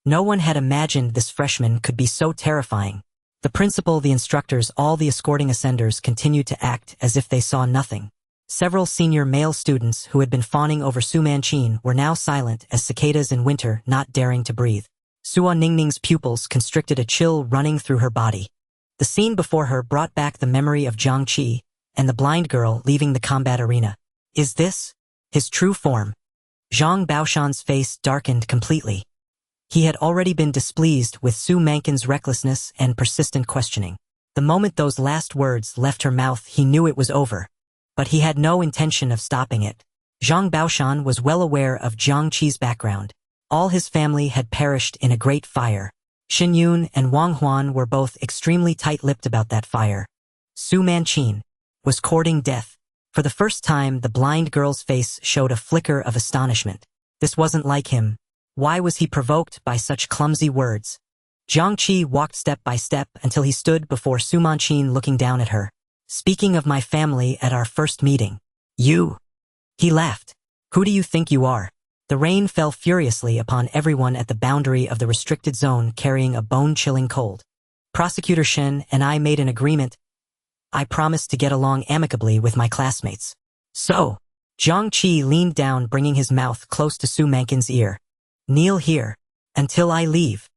No one had imagined this freshman could be so terrifying. The principal, the instructors, all the escorting ascenders continued to act as if they saw nothing. Several senior male students who had been fawning over Su Manqin were now silent as cicadas in winter, not daring to breathe. Suo Ningning's pupils constricted, a chill running through her body. The scene before her brought back the memory of Jiang Qi and the blind girl leaving the combat arena. Is this his true form? Zhang Baoshan's face darkened completely. He had already been displeased with Su Manqin's recklessness and persistent questioning. The moment those last words left her mouth, he knew it was over. But he had no intention of stopping it. Zhang Baoshan was well aware of Jiang Qi's background. All his family had perished in a great fire. Xin Yun and Wang Huan were both extremely tight-lipped about that fire. Su Manqin was courting death. For the first time, the blind girl's face showed a flicker of astonishment. This wasn't like him. Why was he provoked by such clumsy words? Jiang Qi walked step by step until he stood before Su Manqin, looking down at her. Speaking of my family at our first meeting. You? He laughed. Who do you think you are? The rain fell furiously upon everyone at the boundary of the restricted zone, carrying a bone-chilling cold. Prosecutor Shen and I made an agreement. I promised to get along amicably with my classmates. So, Jiang Qi leaned down, bringing his mouth close to Su Manqin's ear. Kneel here, until I leave.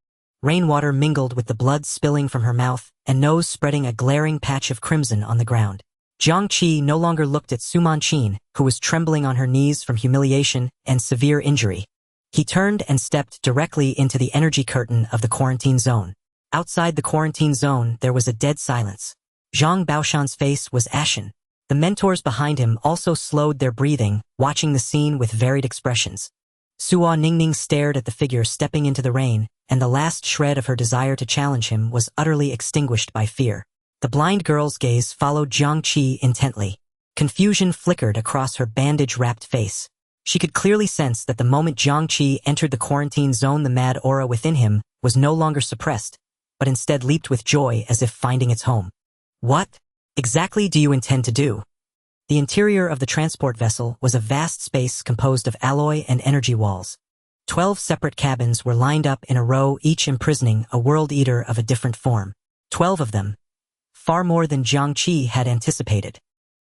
Rainwater mingled with the blood spilling from her mouth and nose, spreading a glaring patch of crimson on the ground. Jiang Qi no longer looked at Su Manqin, who was trembling on her knees from humiliation and severe injury. He turned and stepped directly into the energy curtain of the quarantine zone. Outside the quarantine zone, there was a dead silence. Zhang Baoshan's face was ashen. The mentors behind him also slowed their breathing, watching the scene with varied expressions. Suo Ningning stared at the figure stepping into the rain, and the last shred of her desire to challenge him was utterly extinguished by fear. The blind girl's gaze followed Jiang Qi intently. Confusion flickered across her bandage-wrapped face. She could clearly sense that the moment Jiang Qi entered the quarantine zone, the mad aura within him was no longer suppressed, but instead leaped with joy as if finding its home. What exactly do you intend to do? The interior of the transport vessel was a vast space composed of alloy and energy walls. 12 separate cabins were lined up in a row, each imprisoning a world eater of a different form. 12 of them. Far more than Jiang Qi had anticipated.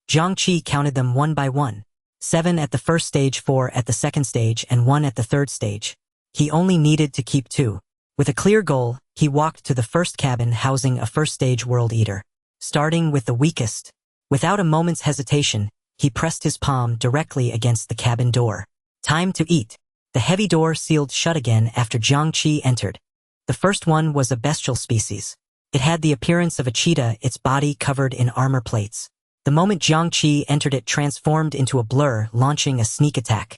Jiang Qi counted them one by one. 7 at the first stage, 4 at the second stage, and 1 at the third stage. He only needed to keep 2. With a clear goal, he walked to the first cabin housing a first-stage world eater. Starting with the weakest. Without a moment's hesitation, he pressed his palm directly against the cabin door. Time to eat. The heavy door sealed shut again after Jiang Qi entered. The first one was a bestial species. It had the appearance of a cheetah, its body covered in armor plates. The moment Jiang Qi entered, it transformed into a blur, launching a sneak attack.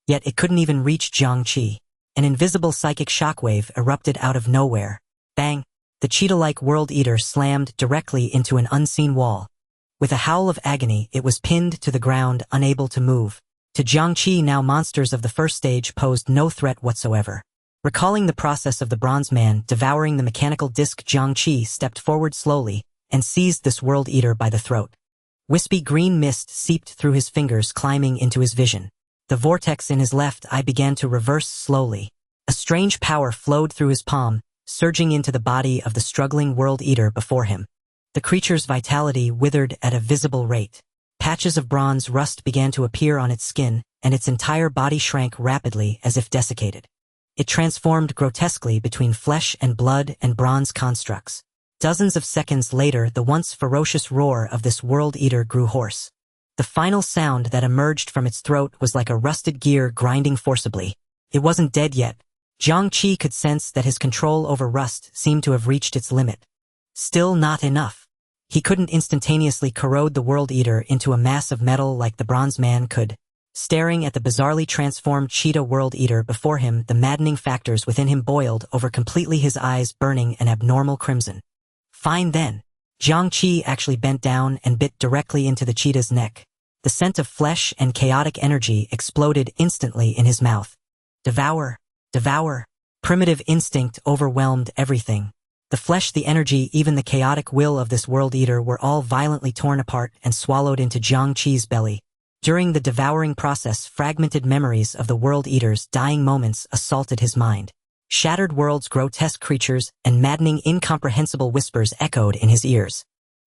Yet it couldn't even reach Jiang Qi. An invisible psychic shockwave erupted out of nowhere. Bang! The cheetah-like world eater slammed directly into an unseen wall. With a howl of agony, it was pinned to the ground, unable to move. To Jiang Qi now, monsters of the first stage posed no threat whatsoever. Recalling the process of the bronze man devouring the mechanical disc, Jiang Qi stepped forward slowly and seized this world eater by the throat. Wispy green mist seeped through his fingers, climbing into his vision. The vortex in his left eye began to reverse slowly. A strange power flowed through his palm, surging into the body of the struggling world eater before him. The creature's vitality withered at a visible rate. Patches of bronze rust began to appear on its skin, and its entire body shrank rapidly as if desiccated. It transformed grotesquely between flesh and blood and bronze constructs. Dozens of seconds later, the once ferocious roar of this world eater grew hoarse. The final sound that emerged from its throat was like a rusted gear grinding forcibly. It wasn't dead yet. Jiang Qi could sense that his control over rust seemed to have reached its limit. Still not enough. He couldn't instantaneously corrode the world eater into a mass of metal like the bronze man could. Staring at the bizarrely transformed cheetah world eater before him, the maddening factors within him boiled over completely, his eyes burning an abnormal crimson. Fine then. Jiang Qi actually bent down and bit directly into the cheetah's neck. The scent of flesh and chaotic energy exploded instantly in his mouth. Devour. Devour. Primitive instinct overwhelmed everything. The flesh, the energy, even the chaotic will of this world eater were all violently torn apart and swallowed into Jiang Qi's belly. During the devouring process, fragmented memories of the world eater's dying moments assaulted his mind. Shattered worlds, grotesque creatures, and maddening, incomprehensible whispers echoed in his ears.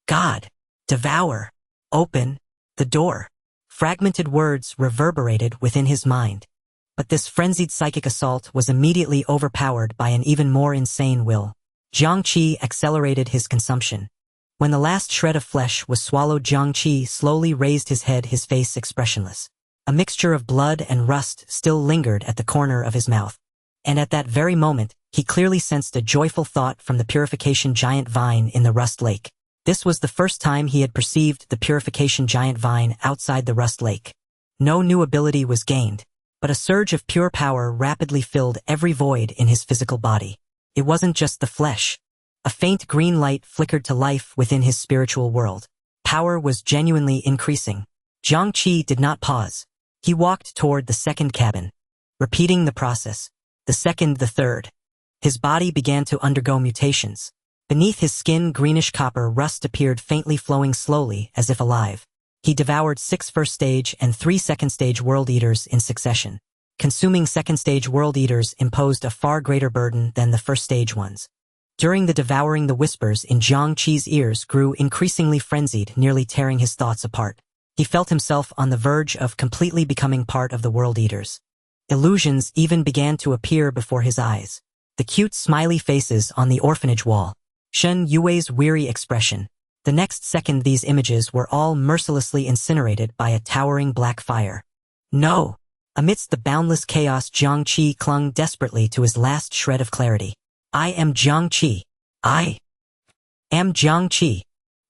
God! Devour! Open! The door! Fragmented words reverberated within his mind. But this frenzied psychic assault was immediately overpowered by an even more insane will. Jiang Qi accelerated his consumption. When the last shred of flesh was swallowed, Jiang Qi slowly raised his head, his face expressionless. A mixture of blood and rust still lingered at the corner of his mouth. And at that very moment, he clearly sensed a joyful thought from the Purification giant vine in the Rust Lake. This was the first time he had perceived the Purification giant vine outside the Rust Lake. No new ability was gained, but a surge of pure power rapidly filled every void in his physical body. It wasn't just the flesh. A faint green light flickered to life within his spiritual world. Power was genuinely increasing. Jiang Qi did not pause. He walked toward the second cabin, repeating the process. The second, the third. His body began to undergo mutations. Beneath his skin, greenish copper rust appeared, faintly flowing slowly, as if alive. He devoured 6 first-stage and 3 second-stage World Eaters in succession. Consuming second-stage World Eaters imposed a far greater burden than the first-stage ones. During the devouring, the whispers in Jiang Qi's ears grew increasingly frenzied, nearly tearing his thoughts apart. He felt himself on the verge of completely becoming part of the World Eaters. Illusions even began to appear before his eyes. The cute, smiley faces on the orphanage wall. Shen Yue's weary expression. The next second, these images were all mercilessly incinerated by a towering black fire. No! Amidst the boundless chaos, Jiang Qi clung desperately to his last shred of clarity. I am Jiang Qi. I am Jiang Qi.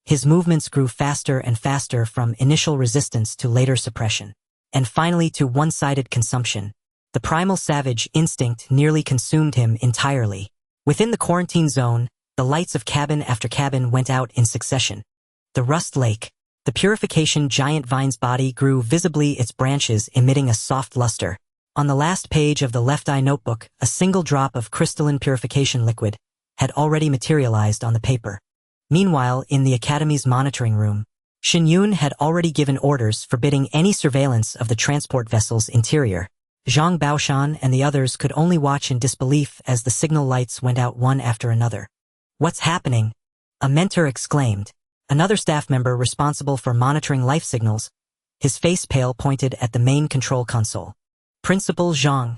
His movements grew faster and faster, from initial resistance to later suppression, and finally to one-sided consumption. The primal savage instinct nearly consumed him entirely. Within the quarantine zone, the lights of cabin after cabin went out in succession. The Rust Lake. The Purification giant vine's body grew visibly, its branches emitting a soft luster. On the last page of the left eye notebook, a single drop of crystalline purification liquid had already materialized on the paper. Meanwhile, in the Academy's monitoring room, Shen Yun had already given orders forbidding any surveillance of the transport vessel's interior. Zhang Baoshan and the others could only watch in disbelief as the signal lights went out one after another. What's happening? A mentor exclaimed. Another staff member responsible for monitoring life signals, his face pale, pointed at the main control console. Principal Zhang.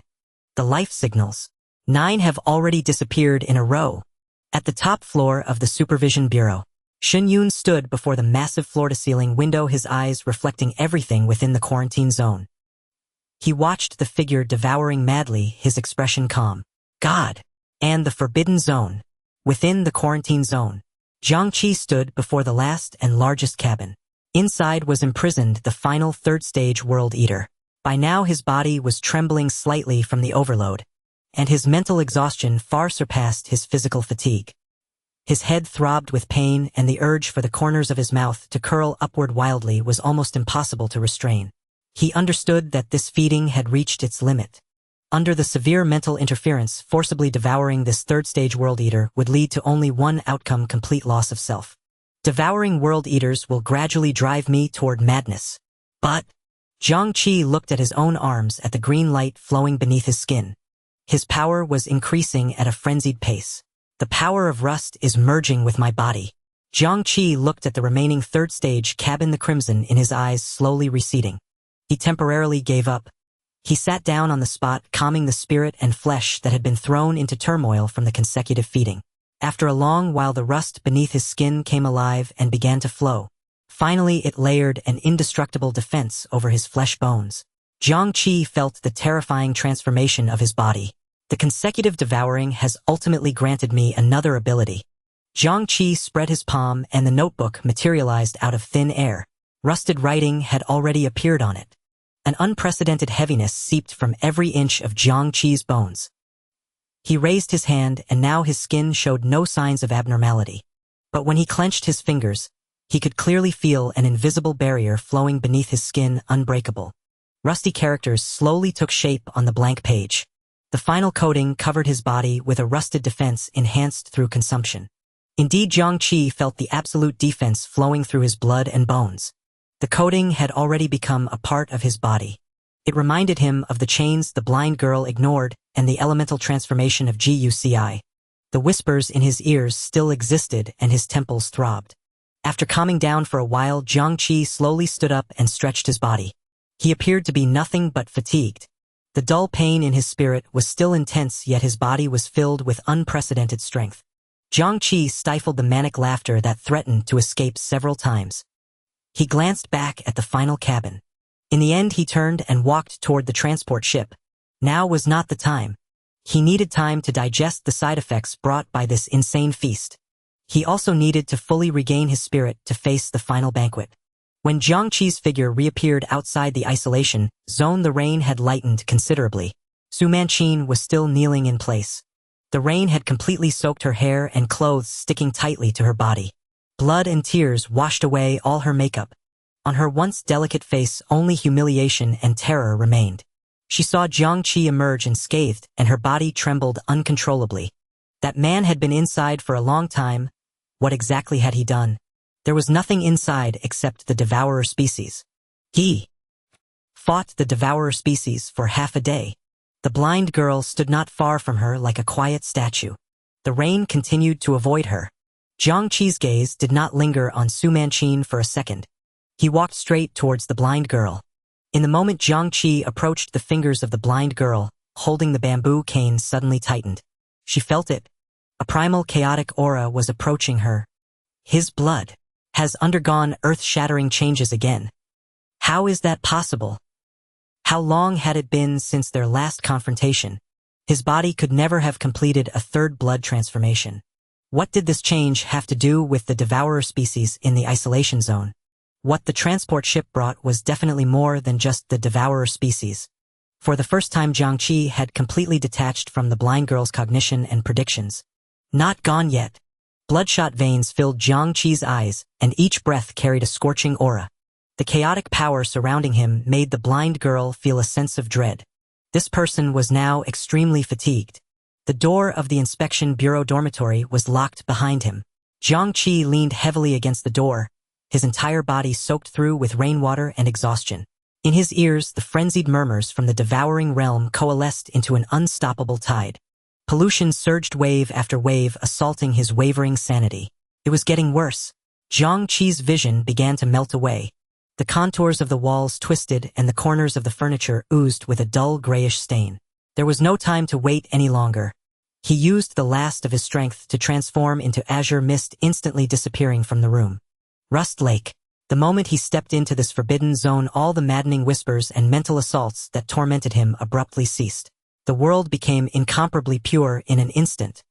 The life signals. 9 have already disappeared in a row. At the top floor of the Supervision Bureau, Shen Yun stood before the massive floor-to-ceiling window, his eyes reflecting everything within the quarantine zone. He watched the figure devouring madly, his expression calm. God! And the forbidden zone. Within the quarantine zone, Jiang Qi stood before the last and largest cabin. Inside was imprisoned the final third-stage World Eater. By now his body was trembling slightly from the overload, and his mental exhaustion far surpassed his physical fatigue. His head throbbed with pain, and the urge for the corners of his mouth to curl upward wildly was almost impossible to restrain. He understood that this feeding had reached its limit. Under the severe mental interference, forcibly devouring this third-stage World Eater would lead to only one outcome: complete loss of self. Devouring World Eaters will gradually drive me toward madness. But Jiang Qi looked at his own arms, at the green light flowing beneath his skin. His power was increasing at a frenzied pace. The power of rust is merging with my body. Jiang Qi looked at the remaining third-stage cabin, the crimson in his eyes slowly receding. He temporarily gave up. He sat down on the spot, calming the spirit and flesh that had been thrown into turmoil from the consecutive feeding. After a long while, the rust beneath his skin came alive and began to flow. Finally, it layered an indestructible defense over his flesh bones. Jiang Qi felt the terrifying transformation of his body. The consecutive devouring has ultimately granted me another ability. Jiang Qi spread his palm, and the notebook materialized out of thin air. Rusted writing had already appeared on it. An unprecedented heaviness seeped from every inch of Jiang Qi's bones. He raised his hand, and now his skin showed no signs of abnormality. But when he clenched his fingers, he could clearly feel an invisible barrier flowing beneath his skin, unbreakable. Rusty characters slowly took shape on the blank page. The final coating covered his body with a rusted defense enhanced through consumption. Indeed, Jiang Qi felt the absolute defense flowing through his blood and bones. The coating had already become a part of his body. It reminded him of the chains the blind girl ignored and the elemental transformation of Guci. The whispers in his ears still existed and his temples throbbed. After calming down for a while, Jiang Qi slowly stood up and stretched his body. He appeared to be nothing but fatigued. The dull pain in his spirit was still intense, yet his body was filled with unprecedented strength. Jiang Qi stifled the manic laughter that threatened to escape several times. He glanced back at the final cabin. In the end, he turned and walked toward the transport ship. Now was not the time. He needed time to digest the side effects brought by this insane feast. He also needed to fully regain his spirit to face the final banquet. When Jiang Qi's figure reappeared outside the isolation zone, the rain had lightened considerably. Su Manqin was still kneeling in place. The rain had completely soaked her hair and clothes, sticking tightly to her body. Blood and tears washed away all her makeup. On her once delicate face, only humiliation and terror remained. She saw Jiang Qi emerge unscathed, and her body trembled uncontrollably. That man had been inside for a long time. What exactly had he done? There was nothing inside except the devourer species. He fought the devourer species for half a day. The blind girl stood not far from her like a quiet statue. The rain continued to avoid her. Jiang Qi's gaze did not linger on Su Manqin for a second. He walked straight towards the blind girl. In the moment Jiang Qi approached, the fingers of the blind girl, holding the bamboo cane, suddenly tightened. She felt it. A primal chaotic aura was approaching her. His blood has undergone earth-shattering changes again. How is that possible? How long had it been since their last confrontation? His body could never have completed a third blood transformation. What did this change have to do with the devourer species in the isolation zone? What the transport ship brought was definitely more than just the devourer species. For the first time, Jiang Qi had completely detached from the blind girl's cognition and predictions. Not gone yet. Bloodshot veins filled Jiang Qi's eyes, and each breath carried a scorching aura. The chaotic power surrounding him made the blind girl feel a sense of dread. This person was now extremely fatigued. The door of the inspection bureau dormitory was locked behind him. Jiang Qi leaned heavily against the door, his entire body soaked through with rainwater and exhaustion. In his ears, the frenzied murmurs from the devouring realm coalesced into an unstoppable tide. Pollution surged wave after wave, assaulting his wavering sanity. It was getting worse. Jiang Qi's vision began to melt away. The contours of the walls twisted and the corners of the furniture oozed with a dull grayish stain. There was no time to wait any longer. He used the last of his strength to transform into azure mist, instantly disappearing from the room. Rust Lake. The moment he stepped into this forbidden zone, all the maddening whispers and mental assaults that tormented him abruptly ceased. The world became incomparably pure in an instant.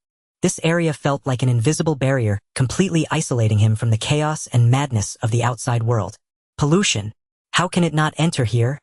This area felt like an invisible barrier, completely isolating him from the chaos and madness of the outside world. Pollution. How can it not enter here?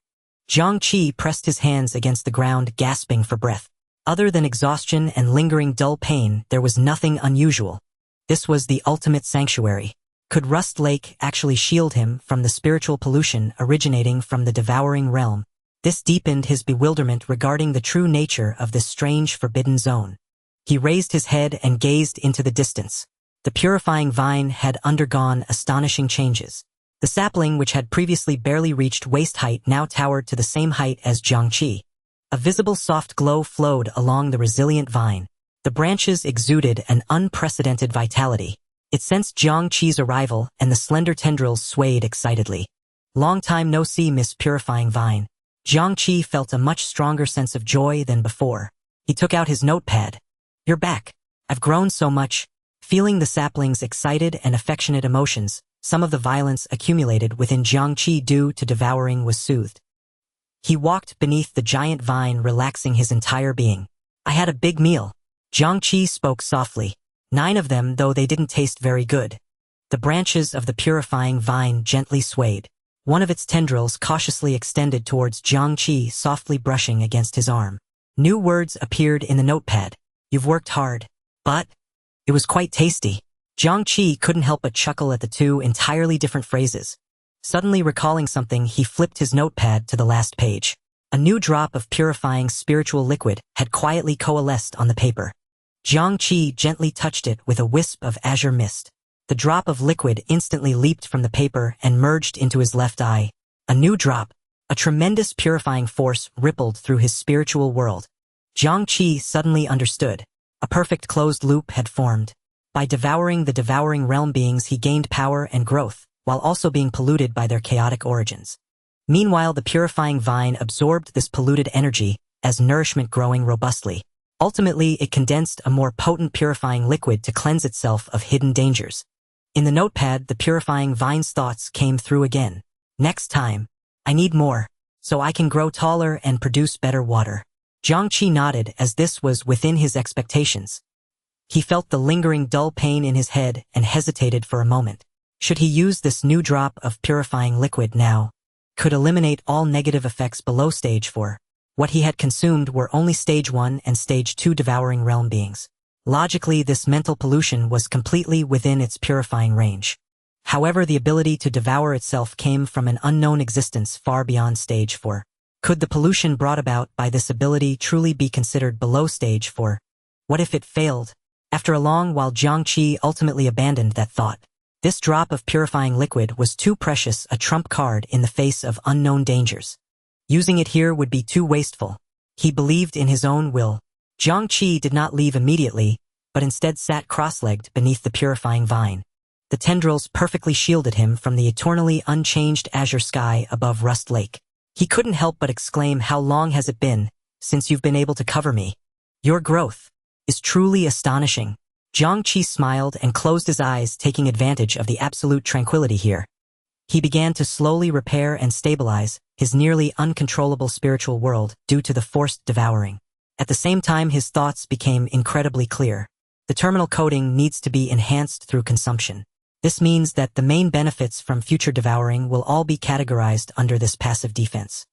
Jiang Qi pressed his hands against the ground, gasping for breath. Other than exhaustion and lingering dull pain, there was nothing unusual. This was the ultimate sanctuary. Could Rust Lake actually shield him from the spiritual pollution originating from the devouring realm? This deepened his bewilderment regarding the true nature of this strange forbidden zone. He raised his head and gazed into the distance. The purifying vine had undergone astonishing changes. The sapling, which had previously barely reached waist height, now towered to the same height as Jiang Qi. A visible soft glow flowed along the resilient vine. The branches exuded an unprecedented vitality. It sensed Jiang Qi's arrival, and the slender tendrils swayed excitedly. Long time no see, Miss Purifying Vine. Jiang Qi felt a much stronger sense of joy than before. He took out his notepad. You're back. I've grown so much. Feeling the sapling's excited and affectionate emotions, some of the violence accumulated within Jiang Qi due to devouring was soothed. He walked beneath the giant vine, relaxing his entire being. I had a big meal. Jiang Qi spoke softly. 9 of them, though they didn't taste very good. The branches of the purifying vine gently swayed. One of its tendrils cautiously extended towards Jiang Qi, softly brushing against his arm. New words appeared in the notepad. You've worked hard. But it was quite tasty. Jiang Qi couldn't help but chuckle at the two entirely different phrases. Suddenly recalling something, he flipped his notepad to the last page. A new drop of purifying spiritual liquid had quietly coalesced on the paper. Jiang Qi gently touched it with a wisp of azure mist. The drop of liquid instantly leaped from the paper and merged into his left eye. A new drop. A tremendous purifying force rippled through his spiritual world. Jiang Qi suddenly understood. A perfect closed loop had formed. By devouring the devouring realm beings, he gained power and growth, while also being polluted by their chaotic origins. Meanwhile, the purifying vine absorbed this polluted energy as nourishment, growing robustly. Ultimately, it condensed a more potent purifying liquid to cleanse itself of hidden dangers. In the notepad, the purifying vine's thoughts came through again. Next time, I need more, so I can grow taller and produce better water. Jiang Qi nodded as this was within his expectations. He felt the lingering dull pain in his head and hesitated for a moment. Should he use this new drop of purifying liquid now? Could eliminate all negative effects below stage 4. What he had consumed were only stage 1 and stage 2 devouring realm beings. Logically, this mental pollution was completely within its purifying range. However, the ability to devour itself came from an unknown existence far beyond stage 4. Could the pollution brought about by this ability truly be considered below stage 4? What if it failed? After a long while, Jiang Qi ultimately abandoned that thought. This drop of purifying liquid was too precious a trump card in the face of unknown dangers. Using it here would be too wasteful. He believed in his own will. Jiang Qi did not leave immediately, but instead sat cross-legged beneath the purifying vine. The tendrils perfectly shielded him from the eternally unchanged azure sky above Rust Lake. He couldn't help but exclaim, "How long has it been since you've been able to cover me? Your growth is truly astonishing." Jiang Qi smiled and closed his eyes, taking advantage of the absolute tranquility here. He began to slowly repair and stabilize his nearly uncontrollable spiritual world due to the forced devouring. At the same time, his thoughts became incredibly clear. The terminal coding needs to be enhanced through consumption. This means that the main benefits from future devouring will all be categorized under this passive defense.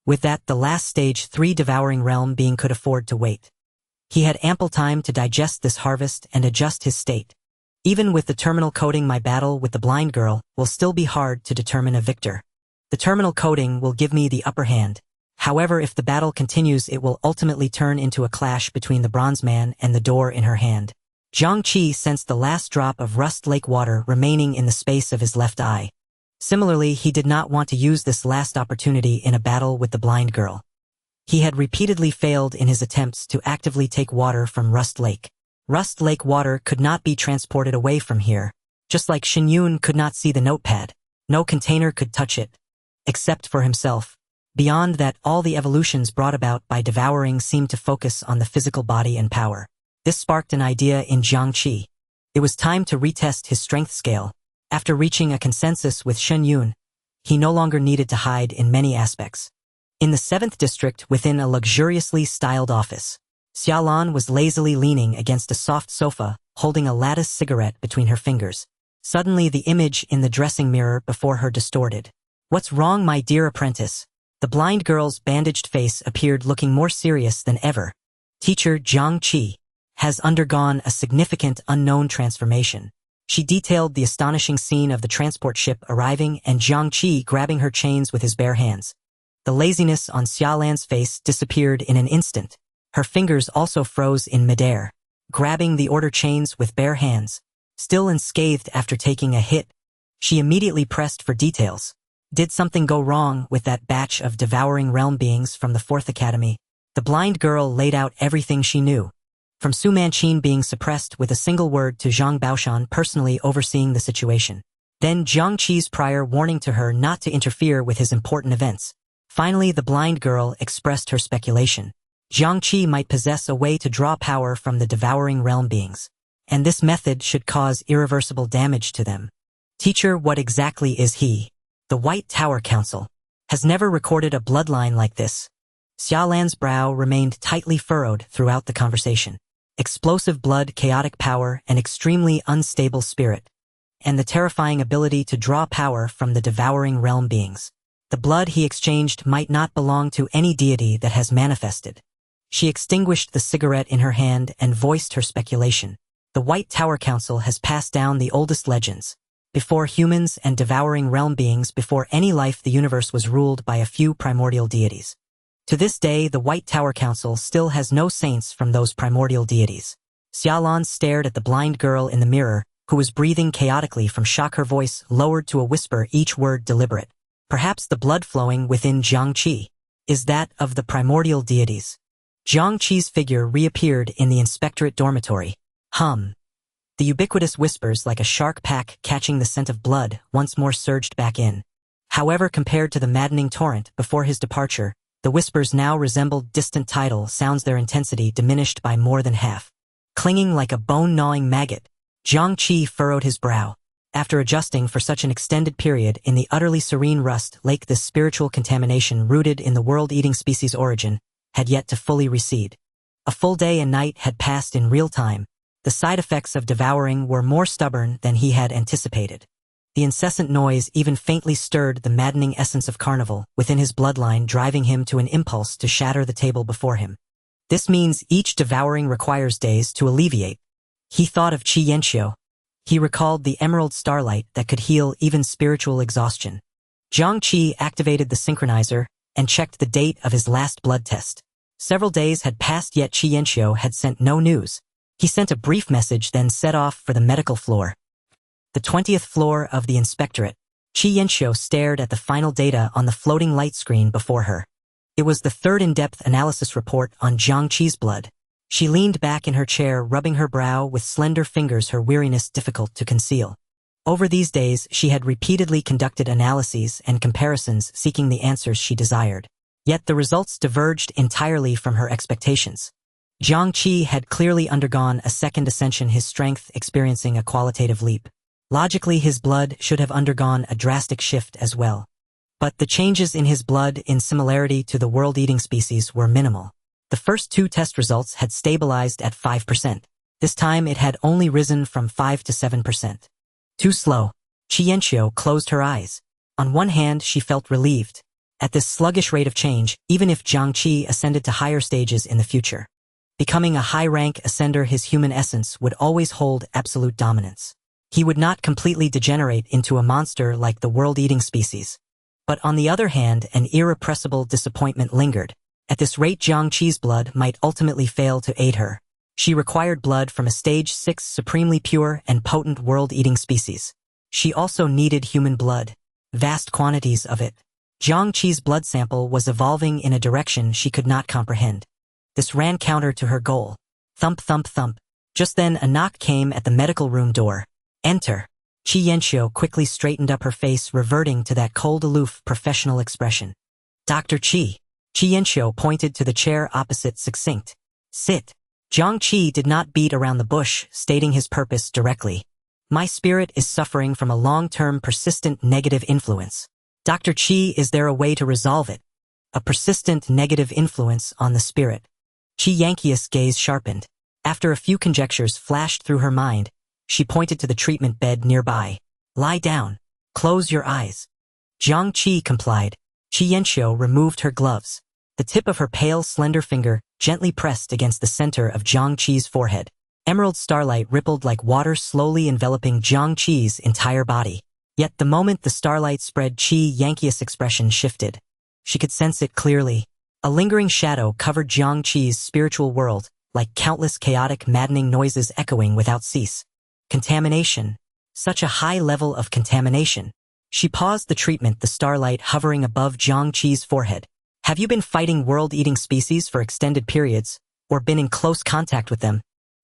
With that, the last stage 3 devouring realm being could afford to wait. He had ample time to digest this harvest and adjust his state. Even with the terminal coding, my battle with the blind girl will still be hard to determine a victor. The terminal coding will give me the upper hand. However, if the battle continues, it will ultimately turn into a clash between the bronze man and the door in her hand. Jiang Qi sensed the last drop of Rust Lake water remaining in the space of his left eye. Similarly, he did not want to use this last opportunity in a battle with the blind girl. He had repeatedly failed in his attempts to actively take water from Rust Lake. Rust Lake water could not be transported away from here. Just like Xinyun could not see the notepad, no container could touch it, except for himself. Beyond that, all the evolutions brought about by devouring seemed to focus on the physical body and power. This sparked an idea in Jiang Qi. It was time to retest his strength scale. After reaching a consensus with Xinyun, he no longer needed to hide in many aspects. In the 7th district, within a luxuriously styled office, Xiaolan was lazily leaning against a soft sofa, holding a lattice cigarette between her fingers. Suddenly, the image in the dressing mirror before her distorted. "What's wrong, my dear apprentice?" The blind girl's bandaged face appeared, looking more serious than ever. "Teacher Jiang Qi has undergone a significant unknown transformation." She detailed the astonishing scene of the transport ship arriving and Jiang Qi grabbing her chains with his bare hands. The laziness on Xiaolan's face disappeared in an instant. Her fingers also froze in midair, grabbing the order chains with bare hands. Still unscathed after taking a hit, she immediately pressed for details. Did something go wrong with that batch of devouring realm beings from the 4th Academy? The blind girl laid out everything she knew. From Su Manqin being suppressed with a single word to Zhang Baoshan personally overseeing the situation. Then Jiang Qi's prior warning to her not to interfere with his important events. Finally, the blind girl expressed her speculation. Jiang Qi might possess a way to draw power from the devouring realm beings, and this method should cause irreversible damage to them. Teacher, what exactly is he? The White Tower Council has never recorded a bloodline like this. Xiaolan's brow remained tightly furrowed throughout the conversation. Explosive blood, chaotic power, and extremely unstable spirit, and the terrifying ability to draw power from the devouring realm beings. The blood he exchanged might not belong to any deity that has manifested. She extinguished the cigarette in her hand and voiced her speculation. The White Tower Council has passed down the oldest legends. Before humans and devouring realm beings, before any life, the universe was ruled by a few primordial deities. To this day, the White Tower Council still has no saints from those primordial deities. Xiaolan stared at the blind girl in the mirror, who was breathing chaotically from shock, her voice lowered to a whisper, each word deliberate. Perhaps the blood flowing within Jiang Qi is that of the primordial deities. Jiang Qi's figure reappeared in the inspectorate dormitory. Hum. The ubiquitous whispers like a shark pack catching the scent of blood once more surged back in. However, compared to the maddening torrent before his departure, the whispers now resembled distant tidal sounds, their intensity diminished by more than half. Clinging like a bone-gnawing maggot, Jiang Qi furrowed his brow. After adjusting for such an extended period in the utterly serene rust lake, this spiritual contamination rooted in the world-eating species' origin had yet to fully recede. A full day and night had passed in real time. The side effects of devouring were more stubborn than he had anticipated. The incessant noise even faintly stirred the maddening essence of carnival within his bloodline, driving him to an impulse to shatter the table before him. This means each devouring requires days to alleviate. He thought of Qi Yanxiu. He recalled the emerald starlight that could heal even spiritual exhaustion. Jiang Qi activated the synchronizer and checked the date of his last blood test. Several days had passed, yet Qi Yanxiu had sent no news. He sent a brief message, then set off for the medical floor. The 20th floor of the inspectorate. Qi Yanxiu stared at the final data on the floating light screen before her. It was the third in-depth analysis report on Jiang Qi's blood. She leaned back in her chair, rubbing her brow with slender fingers, her weariness difficult to conceal. Over these days, she had repeatedly conducted analyses and comparisons, seeking the answers she desired. Yet the results diverged entirely from her expectations. Jiang Qi had clearly undergone a second ascension, his strength experiencing a qualitative leap. Logically, his blood should have undergone a drastic shift as well. But the changes in his blood, in similarity to the world-eating species, were minimal. The first two test results had stabilized at 5%. This time it had only risen from 5 to 7%. Too slow. Qi Yanxiu closed her eyes. On one hand, she felt relieved. At this sluggish rate of change, even if Jiang Qi ascended to higher stages in the future, becoming a high-rank ascender, his human essence would always hold absolute dominance. He would not completely degenerate into a monster like the world-eating species. But on the other hand, an irrepressible disappointment lingered. At this rate, Jiang Qi's blood might ultimately fail to aid her. She required blood from a stage 6 supremely pure and potent world-eating species. She also needed human blood. Vast quantities of it. Jiang Qi's blood sample was evolving in a direction she could not comprehend. This ran counter to her goal. Thump, thump, thump. Just then a knock came at the medical room door. Enter. Qi Yanxiu quickly straightened up her face, reverting to that cold, aloof, professional expression. Dr. Qi. Qi Yanxiu pointed to the chair opposite, succinct. Sit. Jiang Qi did not beat around the bush, stating his purpose directly. My spirit is suffering from a long-term, persistent negative influence. Dr. Qi, is there a way to resolve it? A persistent negative influence on the spirit. Qi Yanqi's gaze sharpened. After a few conjectures flashed through her mind, she pointed to the treatment bed nearby. Lie down. Close your eyes. Jiang Qi complied. Qi Yanxiu removed her gloves. The tip of her pale, slender finger gently pressed against the center of Jiang Qi's forehead. Emerald starlight rippled like water, slowly enveloping Jiang Qi's entire body. Yet the moment the starlight spread, Qi Yanqi's expression shifted. She could sense it clearly. A lingering shadow covered Jiang Qi's spiritual world, like countless chaotic, maddening noises echoing without cease. Contamination. Such a high level of contamination. She paused the treatment, the starlight hovering above Jiang Qi's forehead. Have you been fighting world-eating species for extended periods, or been in close contact with them?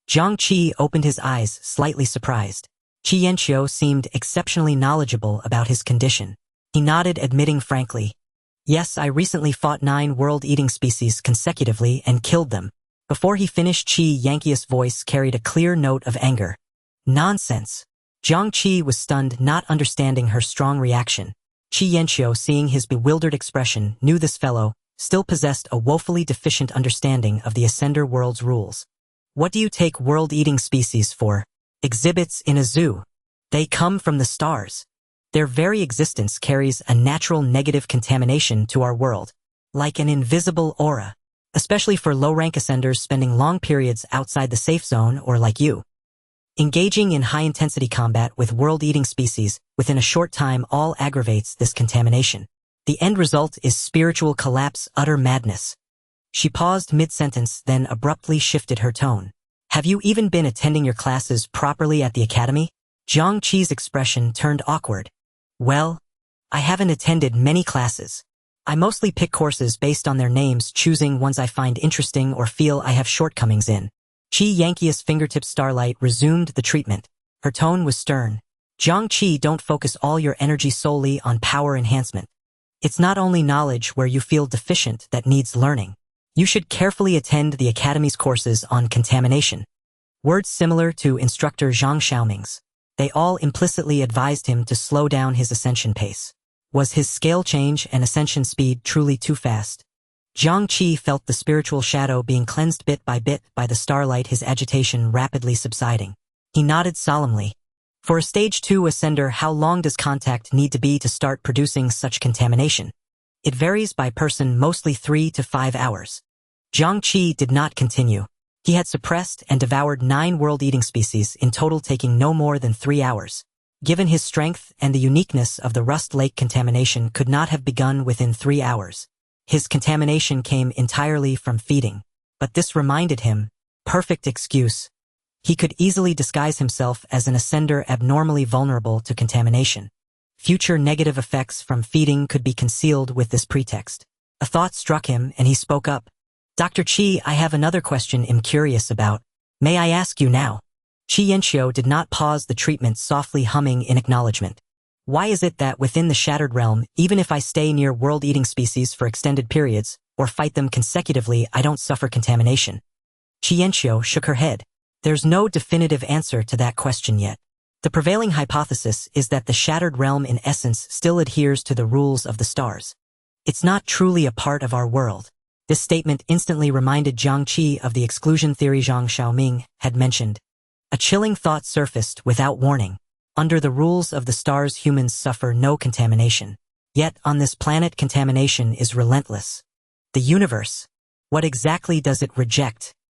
Jiang Qi opened his eyes, slightly surprised. Qi Yanxiu seemed exceptionally knowledgeable about his condition. He nodded, admitting frankly, yes, I recently fought 9 world-eating species consecutively and killed them. Before he finished, Qi Yanqi's voice carried a clear note of anger. Nonsense. Jiang Qi was stunned, not understanding her strong reaction. Qi Yanxiu, seeing his bewildered expression, knew this fellow still possessed a woefully deficient understanding of the Ascender world's rules. What do you take world-eating species for? Exhibits in a zoo. They come from the stars. Their very existence carries a natural negative contamination to our world, like an invisible aura, especially for low-rank ascenders spending long periods outside the safe zone, or like you. Engaging in high-intensity combat with world-eating species within a short time all aggravates this contamination. The end result is spiritual collapse, utter madness. She paused mid-sentence, then abruptly shifted her tone. Have you even been attending your classes properly at the academy? Jiang Qi's expression turned awkward. Well, I haven't attended many classes. I mostly pick courses based on their names, choosing ones I find interesting or feel I have shortcomings in. Qi Yankee's fingertip starlight resumed the treatment. Her tone was stern. Jiang Qi, don't focus all your energy solely on power enhancement. It's not only knowledge where you feel deficient that needs learning. You should carefully attend the Academy's courses on contamination. Words similar to instructor Zhang Xiaoming's. They all implicitly advised him to slow down his ascension pace. Was his scale change and ascension speed truly too fast? Jiang Qi felt the spiritual shadow being cleansed bit by the starlight, his agitation rapidly subsiding. He nodded solemnly. For a stage 2 ascender, how long does contact need to be to start producing such contamination? It varies by person, mostly 3 to 5 hours. Jiang Qi did not continue. He had suppressed and devoured 9 world-eating species, in total taking no more than 3 hours. Given his strength and the uniqueness of the Rust Lake contamination could not have begun within 3 hours. His contamination came entirely from feeding. But this reminded him, perfect excuse. He could easily disguise himself as an ascender abnormally vulnerable to contamination. Future negative effects from feeding could be concealed with this pretext. A thought struck him and he spoke up. Dr. Qi, I have another question I'm curious about. May I ask you now? Qi Yanqiu did not pause the treatment, softly humming in acknowledgement. Why is it that within the Shattered Realm, even if I stay near world-eating species for extended periods, or fight them consecutively, I don't suffer contamination? Qi Yanqiu shook her head. There's no definitive answer to that question yet. The prevailing hypothesis is that the Shattered Realm in essence still adheres to the rules of the stars. It's not truly a part of our world. This statement instantly reminded Jiang Qi of the exclusion theory Zhang Xiaoming had mentioned. A chilling thought surfaced without warning. Under the rules of the stars, humans suffer no contamination. Yet on this planet, contamination is relentless. The universe. What exactly does it reject?